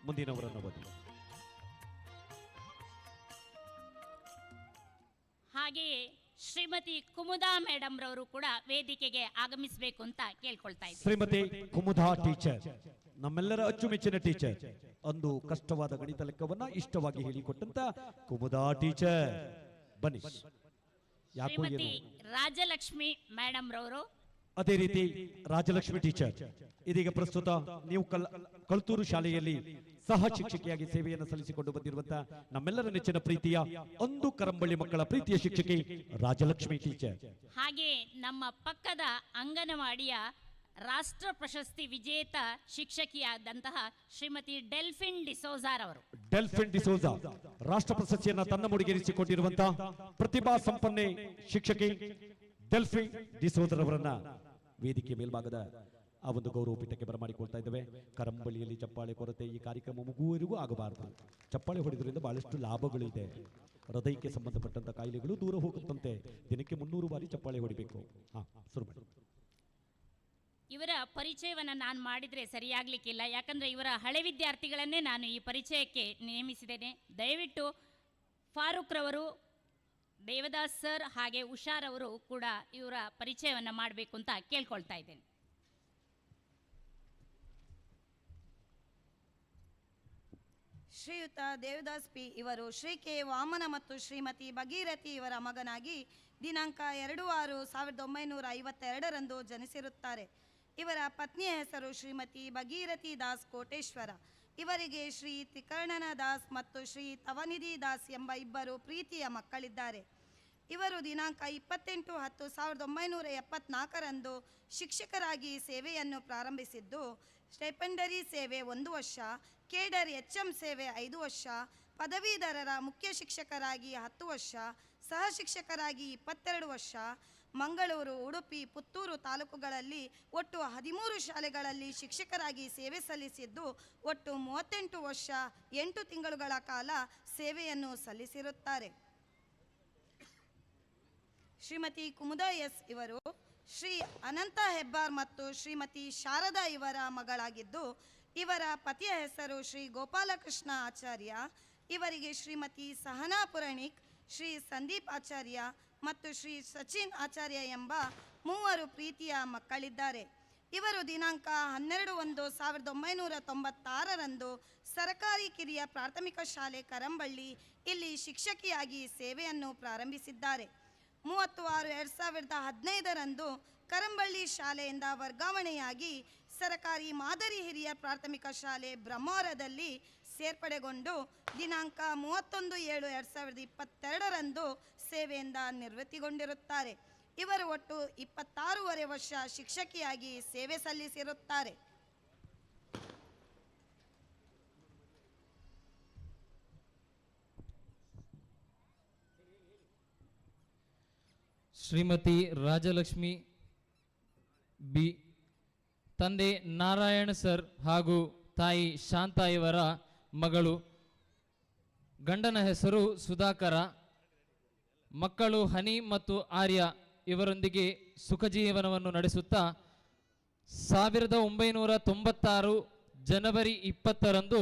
ಮುಂದಿನವರನ್ನು ಓದಿ. ಹಾಗೆಯೇ ಶ್ರೀಮತಿ ಕುಮುದಾ ಮೇಡಮ್ ರವರು ಕೂಡ ವೇದಿಕೆಗೆ ಆಗಮಿಸಬೇಕು ಅಂತ ಕೇಳ್ಕೊಳ್ತಾ ಇದ್ದೇನೆ. ಶ್ರೀಮತಿ ಕುಮುದಾ ಟೀಚರ್ ನಮ್ಮೆಲ್ಲರ ಅಚ್ಚುಮೆಚ್ಚಿನ ಟೀಚರ್. ಒಂದು ಕಷ್ಟವಾದ ಗಣಿತ ಲೆಕ್ಕವನ್ನ ಇಷ್ಟವಾಗಿ ಹೇಳಿಕೊಟ್ಟಂತ ಕುಮುದಾ ಟೀಚರ್ ಬನ್ನಿ. ಯಾಕೋ ಶ್ರೀಮತಿ ರಾಜಲಕ್ಷ್ಮಿ ಮೇಡಮ್ ರವರು, ಅದೇ ರೀತಿ ರಾಜಲಕ್ಷ್ಮಿ ಟೀಚರ್ ಇದೀಗ ಪ್ರಸ್ತುತ ನೀವು ಕಲ್ತೂರು ಶಾಲೆಯಲ್ಲಿ ಸಹ ಶಿಕ್ಷಕಿಯಾಗಿ ಸೇವೆಯನ್ನು ಸಲ್ಲಿಸಿಕೊಂಡು ಬಂದಿರುವಂತಹ ನಮ್ಮೆಲ್ಲರ ನೆಚ್ಚಿನ ಪ್ರೀತಿಯ ಒಂದು ಕರಂಬಳ್ಳಿ ಮಕ್ಕಳ ಪ್ರೀತಿಯ ಶಿಕ್ಷಕಿ ರಾಜಲಕ್ಷ್ಮಿ ಟೀಚರ್. ಹಾಗೆ ನಮ್ಮ ಪಕ್ಕದ ಅಂಗನವಾಡಿಯ ರಾಷ್ಟ್ರ ಪ್ರಶಸ್ತಿ ವಿಜೇತ ಶಿಕ್ಷಕಿಯಾದಂತಹ ಶ್ರೀಮತಿ ಡೆಲ್ಫಿನ್ ಡಿಸೋಜಾರ್ ಅವರು. ಡೆಲ್ಫಿನ್ ಡಿಸೋಜಾ ರಾಷ್ಟ್ರ ಪ್ರಶಸ್ತಿಯನ್ನ ತನ್ನ ಮುಡಿಗೇರಿಸಿಕೊಂಡಿರುವಂತಹ ಪ್ರತಿಭಾ ಸಂಪನ್ನೆ ಶಿಕ್ಷಕಿ ಡೆಲ್ಫಿನ್ ಡಿಸೋಜರ್ ಅವರನ್ನ ವೇದಿಕೆ ಮೇಲ್ಭಾಗದ ಆ ಒಂದು ಗೌರವ ಪೀಠಕ್ಕೆ ಬರಮಾಡಿಕೊಳ್ತಾ ಇದ್ದೇವೆ. ಕರಂಬಳ್ಳಿಯಲ್ಲಿ ಚಪ್ಪಾಳೆ ಕೊರತೆ ಈ ಕಾರ್ಯಕ್ರಮ ಮುಗುವವರೆಗೂ ಆಗಬಾರದು. ಚಪ್ಪಾಳೆ ಹೊಡೆದ್ರಿಂದ ಬಹಳಷ್ಟು ಲಾಭಗಳಿದೆ. ಹೃದಯಕ್ಕೆ ಸಂಬಂಧಪಟ್ಟಂತ ಕಾಯಿಲೆಗಳು ದೂರ ಹೋಗುತ್ತಂತೆ. ದಿನಕ್ಕೆ 300 ಬಾರಿ ಚಪ್ಪಾಳೆ ಹೊಡಿಬೇಕು. ಶುರು ಮಾಡಿ. ಇವರ ಪರಿಚಯವನ್ನು ನಾನು ಮಾಡಿದರೆ ಸರಿಯಾಗಲಿಕ್ಕಿಲ್ಲ, ಯಾಕಂದರೆ ಇವರ ಹಳೆ ವಿದ್ಯಾರ್ಥಿಗಳನ್ನೇ ನಾನು ಈ ಪರಿಚಯಕ್ಕೆ ನೇಮಿಸಿದ್ದೇನೆ. ದಯವಿಟ್ಟು ಫಾರೂಕ್ ರವರು, ದೇವದಾಸ್ ಸರ್ ಹಾಗೆ ಉಷಾರ್ ಅವರು ಕೂಡ ಇವರ ಪರಿಚಯವನ್ನು ಮಾಡಬೇಕು ಅಂತ ಕೇಳ್ಕೊಳ್ತಾ ಇದ್ದೇನೆ. ಶ್ರೀಯುತ ದೇವದಾಸ್ ಪಿ ಇವರು ಶ್ರೀ ಕೆ ವಾಮನ ಮತ್ತು ಶ್ರೀಮತಿ ಭಗೀರಥಿ ಇವರ ಮಗನಾಗಿ ದಿನಾಂಕ 2/6/1952 ಜನಿಸಿರುತ್ತಾರೆ. ಇವರ ಪತ್ನಿಯ ಹೆಸರು ಶ್ರೀಮತಿ ಭಗೀರಥಿ ದಾಸ್ ಕೋಟೇಶ್ವರ. ಇವರಿಗೆ ಶ್ರೀ ತ್ರಿಕರ್ಣನ ದಾಸ್ ಮತ್ತು ಶ್ರೀ ತವನಿಧಿ ದಾಸ್ ಎಂಬ ಇಬ್ಬರು ಪ್ರೀತಿಯ ಮಕ್ಕಳಿದ್ದಾರೆ. ಇವರು ದಿನಾಂಕ 28/10/1974 ಶಿಕ್ಷಕರಾಗಿ ಸೇವೆಯನ್ನು ಪ್ರಾರಂಭಿಸಿದ್ದು, ಸ್ಟೈಪೆಂಡರಿ ಸೇವೆ 1 ವರ್ಷ, ಕೇಡರ್ HM ಸೇವೆ 5 ವರ್ಷ, ಪದವೀಧರರ ಮುಖ್ಯ ಶಿಕ್ಷಕರಾಗಿ 10 ವರ್ಷ, ಸಹ ಶಿಕ್ಷಕರಾಗಿ 22 ವರ್ಷ, ಮಂಗಳೂರು, ಉಡುಪಿ, ಪುತ್ತೂರು ತಾಲೂಕುಗಳಲ್ಲಿ ಒಟ್ಟು 13 ಶಾಲೆಗಳಲ್ಲಿ ಶಿಕ್ಷಕರಾಗಿ ಸೇವೆ ಸಲ್ಲಿಸಿದ್ದು, ಒಟ್ಟು 38 ವರ್ಷ 8 ತಿಂಗಳುಗಳ ಕಾಲ ಸೇವೆಯನ್ನು ಸಲ್ಲಿಸಿರುತ್ತಾರೆ. ಶ್ರೀಮತಿ ಕುಮುದಾ ಎಸ್ ಇವರು ಶ್ರೀ ಅನಂತ ಹೆಬ್ಬಾರ್ ಮತ್ತು ಶ್ರೀಮತಿ ಶಾರದಾ ಇವರ ಮಗಳಾಗಿದ್ದು, ಇವರ ಪತಿಯ ಹೆಸರು ಶ್ರೀ ಗೋಪಾಲಕೃಷ್ಣ ಆಚಾರ್ಯ. ಇವರಿಗೆ ಶ್ರೀಮತಿ ಸಹನಾ ಪುರಾಣಿಕ್, ಶ್ರೀ ಸಂದೀಪ್ ಆಚಾರ್ಯ ಮತ್ತು ಶ್ರೀ ಸಚಿನ್ ಆಚಾರ್ಯ ಎಂಬ 3 ಪ್ರೀತಿಯ ಮಕ್ಕಳಿದ್ದಾರೆ. ಇವರು ದಿನಾಂಕ 12/1/1996 ಸರಕಾರಿ ಕಿರಿಯ ಪ್ರಾಥಮಿಕ ಶಾಲೆ ಕರಂಬಳ್ಳಿ ಇಲ್ಲಿ ಶಿಕ್ಷಕಿಯಾಗಿ ಸೇವೆಯನ್ನು ಪ್ರಾರಂಭಿಸಿದ್ದಾರೆ. 30/6/2015 ಕರಂಬಳ್ಳಿ ಶಾಲೆಯಿಂದ ವರ್ಗಾವಣೆಯಾಗಿ ಸರಕಾರಿ ಮಾದರಿ ಹಿರಿಯ ಪ್ರಾಥಮಿಕ ಶಾಲೆ ಬ್ರಹ್ಮಾವರದಲ್ಲಿ ಸೇರ್ಪಡೆಗೊಂಡು ದಿನಾಂಕ 31/7/2022 ಸೇವೆಯಿಂದ ನಿವೃತ್ತಿಗೊಂಡಿರುತ್ತಾರೆ. ಇವರು ಒಟ್ಟು 26.5 ವರ್ಷ ಶಿಕ್ಷಕಿಯಾಗಿ ಸೇವೆ ಸಲ್ಲಿಸಿರುತ್ತಾರೆ. ಶ್ರೀಮತಿ ರಾಜಲಕ್ಷ್ಮಿ ಬಿ, ತಂದೆ ನಾರಾಯಣ ಸರ್ ಹಾಗೂ ತಾಯಿ ಶಾಂತಾ ಇವರ ಮಗಳು. ಗಂಡನ ಹೆಸರು ಸುಧಾಕರ. ಮಕ್ಕಳು ಹನಿ ಮತ್ತು ಆರ್ಯ ಇವರೊಂದಿಗೆ ಸುಖ ಜೀವನವನ್ನು ನಡೆಸುತ್ತಾ 1996 ಜನವರಿ 20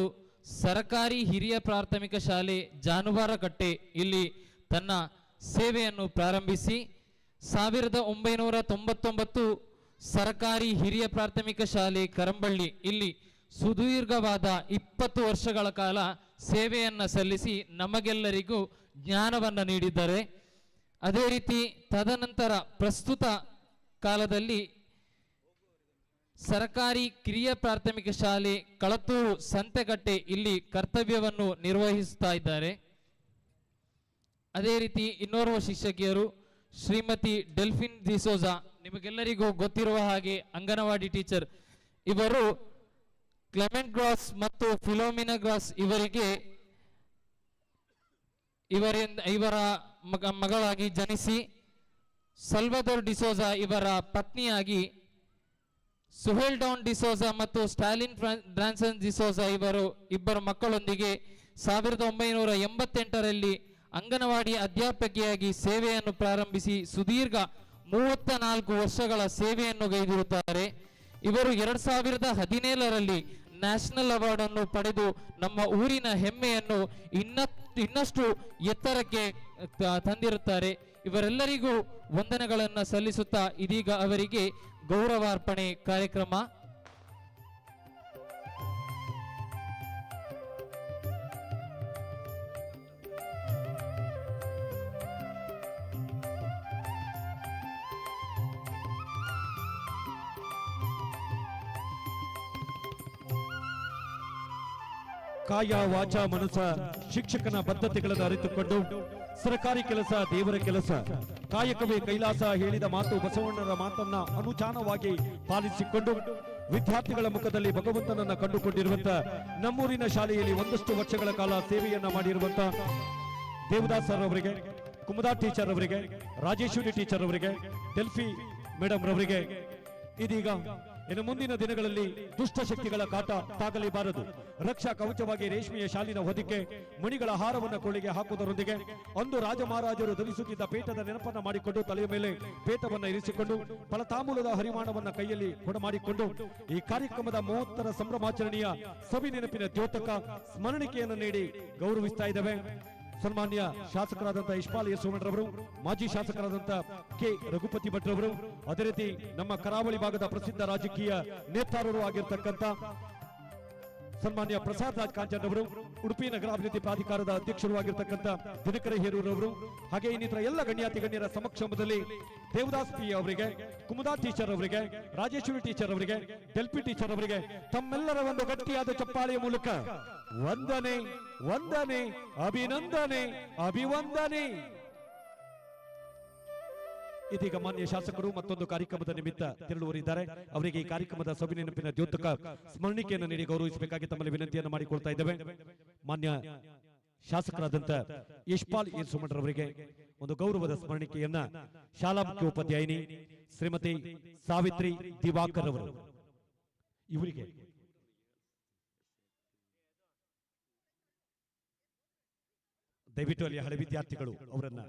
ಸರಕಾರಿ ಹಿರಿಯ ಪ್ರಾಥಮಿಕ ಶಾಲೆ ಜಾನುವಾರಕಟ್ಟೆ ಇಲ್ಲಿ ತನ್ನ ಸೇವೆಯನ್ನು ಪ್ರಾರಂಭಿಸಿ 1999 ಸರಕಾರಿ ಹಿರಿಯ ಪ್ರಾಥಮಿಕ ಶಾಲೆ ಕರಂಬಳ್ಳಿ ಇಲ್ಲಿ ಸುದೀರ್ಘವಾದ 20 ವರ್ಷಗಳ ಕಾಲ ಸೇವೆಯನ್ನು ಸಲ್ಲಿಸಿ ನಮಗೆಲ್ಲರಿಗೂ ಜ್ಞಾನವನ್ನು ನೀಡಿದ್ದಾರೆ. ಅದೇ ರೀತಿ ತದನಂತರ ಪ್ರಸ್ತುತ ಕಾಲದಲ್ಲಿ ಸರಕಾರಿ ಕಿರಿಯ ಪ್ರಾಥಮಿಕ ಶಾಲೆ ಕಳತ್ತೂರು ಸಂತೆಗಟ್ಟೆ ಇಲ್ಲಿ ಕರ್ತವ್ಯವನ್ನು ನಿರ್ವಹಿಸುತ್ತಾ ಇದ್ದಾರೆ. ಅದೇ ರೀತಿ ಇನ್ನೋರ್ವ ಶಿಕ್ಷಕಿಯರು ಶ್ರೀಮತಿ ಡೆಲ್ಫಿನ್ ಡಿಸೋಜಾ, ನಿಮಗೆಲ್ಲರಿಗೂ ಗೊತ್ತಿರುವ ಹಾಗೆ ಅಂಗನವಾಡಿ ಟೀಚರ್. ಇವರು ಕ್ಲೆಮೆಂಟ್ ಗ್ರಾಸ್ ಮತ್ತು ಫಿಲೋಮಿನಾ ಗ್ರಾಸ್ ಇವರ ಮಗಳಾಗಿ ಜನಿಸಿ ಸಲ್ವದೋರ್ ಡಿಸೋಜಾ ಇವರ ಪತ್ನಿಯಾಗಿ ಸುಹೇಲ್ ಡಾನ್ ಡಿಸೋಜಾ ಮತ್ತು ಸ್ಟಾಲಿನ್ ಡ್ರಾನ್ಸನ್ ಡಿಸೋಜಾ ಇಬ್ಬರು ಮಕ್ಕಳೊಂದಿಗೆ 1988ರಲ್ಲಿ ಅಂಗನವಾಡಿ ಅಧ್ಯಾಪಕಿಯಾಗಿ ಸೇವೆಯನ್ನು ಪ್ರಾರಂಭಿಸಿ ಸುದೀರ್ಘ 34 ವರ್ಷಗಳ ಸೇವೆಯನ್ನು ಗೈದಿರುತ್ತಾರೆ. ಇವರು 2017ರಲ್ಲಿ ನ್ಯಾಷನಲ್ ಅವಾರ್ಡ್ ಅನ್ನು ಪಡೆದು ನಮ್ಮ ಊರಿನ ಹೆಮ್ಮೆಯನ್ನು ಇನ್ನಷ್ಟು ಎತ್ತರಕ್ಕೆ ತಂದಿರುತ್ತಾರೆ. ಇವರೆಲ್ಲರಿಗೂ ವಂದನೆಗಳನ್ನು ಸಲ್ಲಿಸುತ್ತಾ ಇದೀಗ ಅವರಿಗೆ ಗೌರವಾರ್ಪಣೆ ಕಾರ್ಯಕ್ರಮ. ಕಾಯ ವಾಚ ಮನಸ ಶಿಕ್ಷಕನ ಬದ್ಧತೆಗಳನ್ನು ಅರಿತುಕೊಂಡು ಸರ್ಕಾರಿ ಕೆಲಸ ದೇವರ ಕೆಲಸ, ಕಾಯಕವೇ ಕೈಲಾಸ ಹೇಳಿದ ಮಾತು ಬಸವಣ್ಣರ ಮಾತನ್ನ ಅನುಚಾನವಾಗಿ ಪಾಲಿಸಿಕೊಂಡು ವಿದ್ಯಾರ್ಥಿಗಳ ಮುಖದಲ್ಲಿ ಭಗವಂತನನ್ನ ಕಂಡುಕೊಂಡಿರುವಂತ ನಮ್ಮೂರಿನ ಶಾಲೆಯಲ್ಲಿ ಒಂದಷ್ಟು ವರ್ಷಗಳ ಕಾಲ ಸೇವೆಯನ್ನ ಮಾಡಿರುವಂತ ದೇವದಾಸ್ ಸರ್ ಅವರಿಗೆ, ಕುಮದಾ ಟೀಚರ್ ಅವರಿಗೆ, ರಾಜೇಶ್ವರಿ ಟೀಚರ್ ಅವರಿಗೆ, ಡೆಲ್ಫಿ ಮೇಡಮ್ ರವರಿಗೆ ಇದೀಗ ಇನ್ನು ಮುಂದಿನ ದಿನಗಳಲ್ಲಿ ದುಷ್ಟಶಕ್ತಿಗಳ ಕಾಟ ತಾಗಲೇಬಾರದು. ರಕ್ಷಾ ಕವಚವಾಗಿ ರೇಷ್ಮೆಯ ಶಾಲಿನ ಹೊದಿಕೆ ಮಣಿಗಳ ಹಾರವನ್ನು ಕೊಳ್ಳಿಗೆ ಹಾಕುವುದರೊಂದಿಗೆ ಅಂದು ರಾಜ ಮಹಾರಾಜರು ಧರಿಸುತ್ತಿದ್ದ ಪೇಟದ ನೆನಪನ್ನ ಮಾಡಿಕೊಂಡು ತಲೆಯ ಮೇಲೆ ಪೇಟವನ್ನ ಇರಿಸಿಕೊಂಡು ಫಲತಾಂಬೂಲದ ಹರಿಮಾಣವನ್ನ ಕೈಯಲ್ಲಿ ಕೊಡಮಾಡಿಕೊಂಡು ಈ ಕಾರ್ಯಕ್ರಮದ 30ರ ಸಂಭ್ರಮಾಚರಣೆಯ ಸವಿ ನೆನಪಿನ ದ್ಯೋತಕ ಸ್ಮರಣಿಕೆಯನ್ನು ನೀಡಿ ಗೌರವಿಸ್ತಾ ಇದ್ದೇವೆ. ಸನ್ಮಾನ್ಯ ಶಾಸಕರಾದಂತಹ ಇಶ್ಪಾಲ್ ಎಸ್ ಸೋಮಣ್ಣರವರು, ಮಾಜಿ ಶಾಸಕರಾದಂತಹ ಕೆ ರಘುಪತಿ ಭಟ್ರವರು, ಅದೇ ರೀತಿ ನಮ್ಮ ಕರಾವಳಿ ಭಾಗದ ಪ್ರಸಿದ್ಧ ರಾಜಕೀಯ ನೇತಾರರು ಆಗಿರ್ತಕ್ಕಂಥ ಸನ್ಮಾನ್ಯ ಪ್ರಸಾದ್ ರಾಜ್ ಕಾಂಚನ್ ಅವರು, ಉಡುಪಿ ನಗರಾಭಿವೃದ್ಧಿ ಪ್ರಾಧಿಕಾರದ ಅಧ್ಯಕ್ಷರು ಆಗಿರ್ತಕ್ಕಂಥ ದಿನಕರ ಹೇರೂರವರು, ಹಾಗೆ ಇನ್ನಿತರ ಎಲ್ಲ ಗಣ್ಯಾತಿ ಗಣ್ಯರ ಸಮಕ್ಷಮದಲ್ಲಿ ದೇವದಾಸ್ ಪಿ ಅವರಿಗೆ, ಕುಮುದಾ ಟೀಚರ್ ಅವರಿಗೆ, ರಾಜೇಶ್ವರಿ ಟೀಚರ್ ಅವರಿಗೆ, ಡೆಲ್ಪಿ ಟೀಚರ್ ಅವರಿಗೆ ತಮ್ಮೆಲ್ಲರ ಒಂದು ಗಟ್ಟಿಯಾದ ಚಪ್ಪಾಳೆಯ ಮೂಲಕ ವಂದನೆ ವಂದನೆ ಅಭಿನಂದನೆ ಅಭಿವಂದನೆ. ಇದೀಗ ಮಾನ್ಯ ಶಾಸಕರು ಮತ್ತೊಂದು ಕಾರ್ಯಕ್ರಮದ ನಿಮಿತ್ತ ತೆರಳುವರಿದ್ದಾರೆ. ಅವರಿಗೆ ಈ ಕಾರ್ಯಕ್ರಮದ ಸವಿ ನೆನಪಿನ ದ್ಯೋತಕ ಸ್ಮರಣಿಕೆಯನ್ನು ನೀಡಿ ಗೌರವಿಸಬೇಕಾಗಿ ತಮ್ಮಲ್ಲಿ ವಿನಂತಿಯನ್ನು ಮಾಡಿಕೊಳ್ತಾ ಇದ್ದೇವೆ. ಮಾನ್ಯ ಶಾಸಕರಾದಂತ ಯಶ್ಪಾಲ್ ಎಸ್ ಸೋಮಣ್ಣರವರಿಗೆ ಒಂದು ಗೌರವದ ಸ್ಮರಣಿಕೆಯನ್ನ ಶಾಲಾ ಮುಖ್ಯೋಪಾಧ್ಯಾಯಿನಿ ಶ್ರೀಮತಿ ಸಾವಿತ್ರಿ ದಿವಾಕರ್ ಅವರು ಇವರಿಗೆ ದಯವಿಟ್ಟು ಅಲ್ಲಿ ಹಳೆ ವಿದ್ಯಾರ್ಥಿಗಳು ಅವರನ್ನ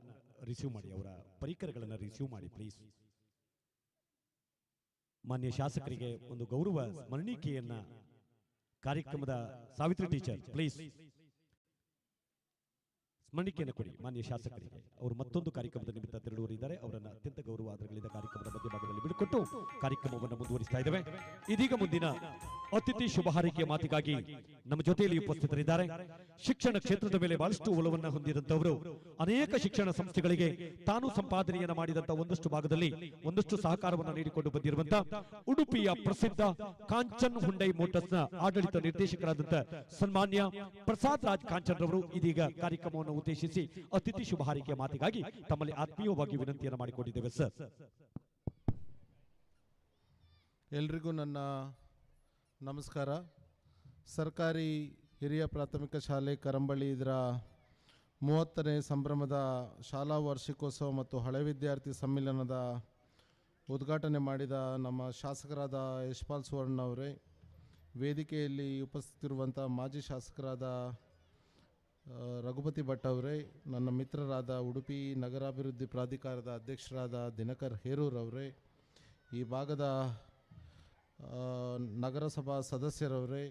ರಿಸೀವ್ ಮಾಡಿ, ಅವರ ಪರಿಕರಗಳನ್ನು ರಿಸೀವ್ ಮಾಡಿ ಪ್ಲೀಸ್. ಮಾನ್ಯ ಶಾಸಕರಿಗೆ ಒಂದು ಗೌರವ ಸ್ಮರಣಿಕೆಯನ್ನ ಕಾರ್ಯಕ್ರಮದ ಸಾವಿತ್ರಿ ಟೀಚರ್ ಪ್ಲೀಸ್ ಸ್ಮರಣಿಕೆಯನ್ನು ಕೊಡಿ ಮಾನ್ಯ ಶಾಸಕರಿಗೆ. ಅವರು ಮತ್ತೊಂದು ಕಾರ್ಯಕ್ರಮದ ನಿಮಿತ್ತ ತೆರಳುವರಿದ್ದಾರೆ. ಅವರನ್ನ ಅತ್ಯಂತ ಗೌರವ ಆದರಗಳಿಂದ ಕಾರ್ಯಕ್ರಮದ ಮಧ್ಯಭಾಗದಲ್ಲಿ ಬಿಡುಕೊಟ್ಟು ಕಾರ್ಯಕ್ರಮವನ್ನು ಮುಂದುವರಿಸ್ತಾ ಇದ್ದೇವೆ. ಇದೀಗ ಮುಂದಿನ ಅತಿಥಿ ಶುಭ ಹಾರೈಕೆಯ ಮಾತಿಗಾಗಿ ನಮ್ಮ ಜೊತೆಯಲ್ಲಿ ಉಪಸ್ಥಿತರಿದ್ದಾರೆ. ಶಿಕ್ಷಣ ಕ್ಷೇತ್ರದ ಮೇಲೆ ಬಹಳಷ್ಟು ಒಲವನ್ನ ಹೊಂದಿದಂತವರು, ಅನೇಕ ಶಿಕ್ಷಣ ಸಂಸ್ಥೆಗಳಿಗೆ ತಾನು ಸಂಪಾದನೆಯನ್ನ ಮಾಡಿದಂತ ಒಂದಷ್ಟು ಭಾಗದಲ್ಲಿ ಒಂದಷ್ಟು ಸಹಕಾರವನ್ನು ನೀಡಿಕೊಂಡು ಬಂದಿರುವಂತ ಉಡುಪಿಯ ಪ್ರಸಿದ್ಧ ಕಾಂಚನ್ ಹುಂಡೈ ಮೋಟರ್ಸ್ ನ ಆಡಳಿತ ನಿರ್ದೇಶಕರಾದಂತ ಸನ್ಮಾನ್ಯ ಪ್ರಸಾದ್ ರಾಜ್ ಕಾಂಚನ್ ರವರು ಇದೀಗ ಕಾರ್ಯಕ್ರಮವನ್ನು ಉದ್ದೇಶಿಸಿ ಅತಿಥಿ ಶುಭ ಹಾರೈಕೆಯ ಮಾತಿಗಾಗಿ ತಮ್ಮಲ್ಲಿ ಆತ್ಮೀಯವಾಗಿ ವಿನಂತಿಯನ್ನು ಮಾಡಿಕೊಂಡಿದ್ದೇವೆ. ಸರ್, ಎಲ್ರಿಗೂ ನನ್ನ ನಮಸ್ಕಾರ. ಸರ್ಕಾರಿ ಹಿರಿಯ ಪ್ರಾಥಮಿಕ ಶಾಲೆ ಕರಂಬಳಿ ಇದರ 30ನೇ ಸಂಭ್ರಮದ ಶಾಲಾ ವಾರ್ಷಿಕೋತ್ಸವ ಮತ್ತು ಹಳೆ ವಿದ್ಯಾರ್ಥಿ ಸಮ್ಮೇಳನದ ಉದ್ಘಾಟನೆ ಮಾಡಿದ ನಮ್ಮ ಶಾಸಕರಾದ ಯಶ್ಪಾಲ್ ಸುವರ್ಣ ಅವರೇ, ವೇದಿಕೆಯಲ್ಲಿ ಉಪಸ್ಥಿತಿರುವಂಥ ಮಾಜಿ ಶಾಸಕರಾದ ರಘುಪತಿ ಭಟ್ ಅವರೇ, ನನ್ನ ಮಿತ್ರರಾದ ಉಡುಪಿ ನಗರಾಭಿವೃದ್ಧಿ ಪ್ರಾಧಿಕಾರದ ಅಧ್ಯಕ್ಷರಾದ ದಿನಕರ್ ಹೇರೂರ್ ಅವರೇ, ಈ ಭಾಗದ ನಗರಸಭಾ ಸದಸ್ಯರವರೇ,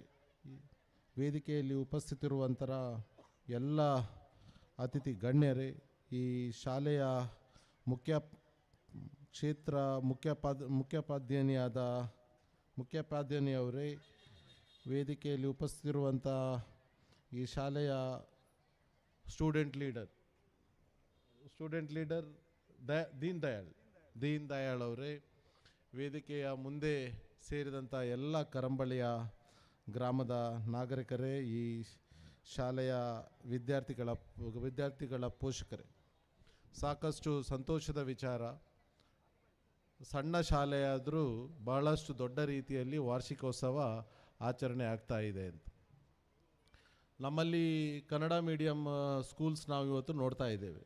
ವೇದಿಕೆಯಲ್ಲಿ ಉಪಸ್ಥಿತಿರುವಂಥರ ಎಲ್ಲ ಅತಿಥಿ ಗಣ್ಯರೇ, ಈ ಶಾಲೆಯ ಮುಖ್ಯೋಪಾಧ್ಯಾಯಿನಿಯವರೇ, ವೇದಿಕೆಯಲ್ಲಿ ಉಪಸ್ಥಿತಿರುವಂಥ ಈ ಶಾಲೆಯ ಸ್ಟೂಡೆಂಟ್ ಲೀಡರ್ ದೀನ್ ದಯಾಳ್ ಅವರೇ, ವೇದಿಕೆಯ ಮುಂದೆ ಸೇರಿದಂಥ ಎಲ್ಲ ಕರಂಬಳಿಯ ಗ್ರಾಮದ ನಾಗರಿಕರೇ, ಈ ಶಾಲೆಯ ವಿದ್ಯಾರ್ಥಿಗಳ ಪೋಷಕರೇ, ಸಾಕಷ್ಟು ಸಂತೋಷದ ವಿಚಾರ. ಸಣ್ಣ ಶಾಲೆಯಾದರೂ ಬಹಳಷ್ಟು ದೊಡ್ಡ ರೀತಿಯಲ್ಲಿ ವಾರ್ಷಿಕೋತ್ಸವ ಆಚರಣೆ ಆಗ್ತಾ ಇದೆ ಅಂತ. ನಮ್ಮಲ್ಲಿ ಕನ್ನಡ ಮೀಡಿಯಮ್ ಸ್ಕೂಲ್ಸ್ ನಾವು ಇವತ್ತು ನೋಡ್ತಾ ಇದ್ದೇವೆ.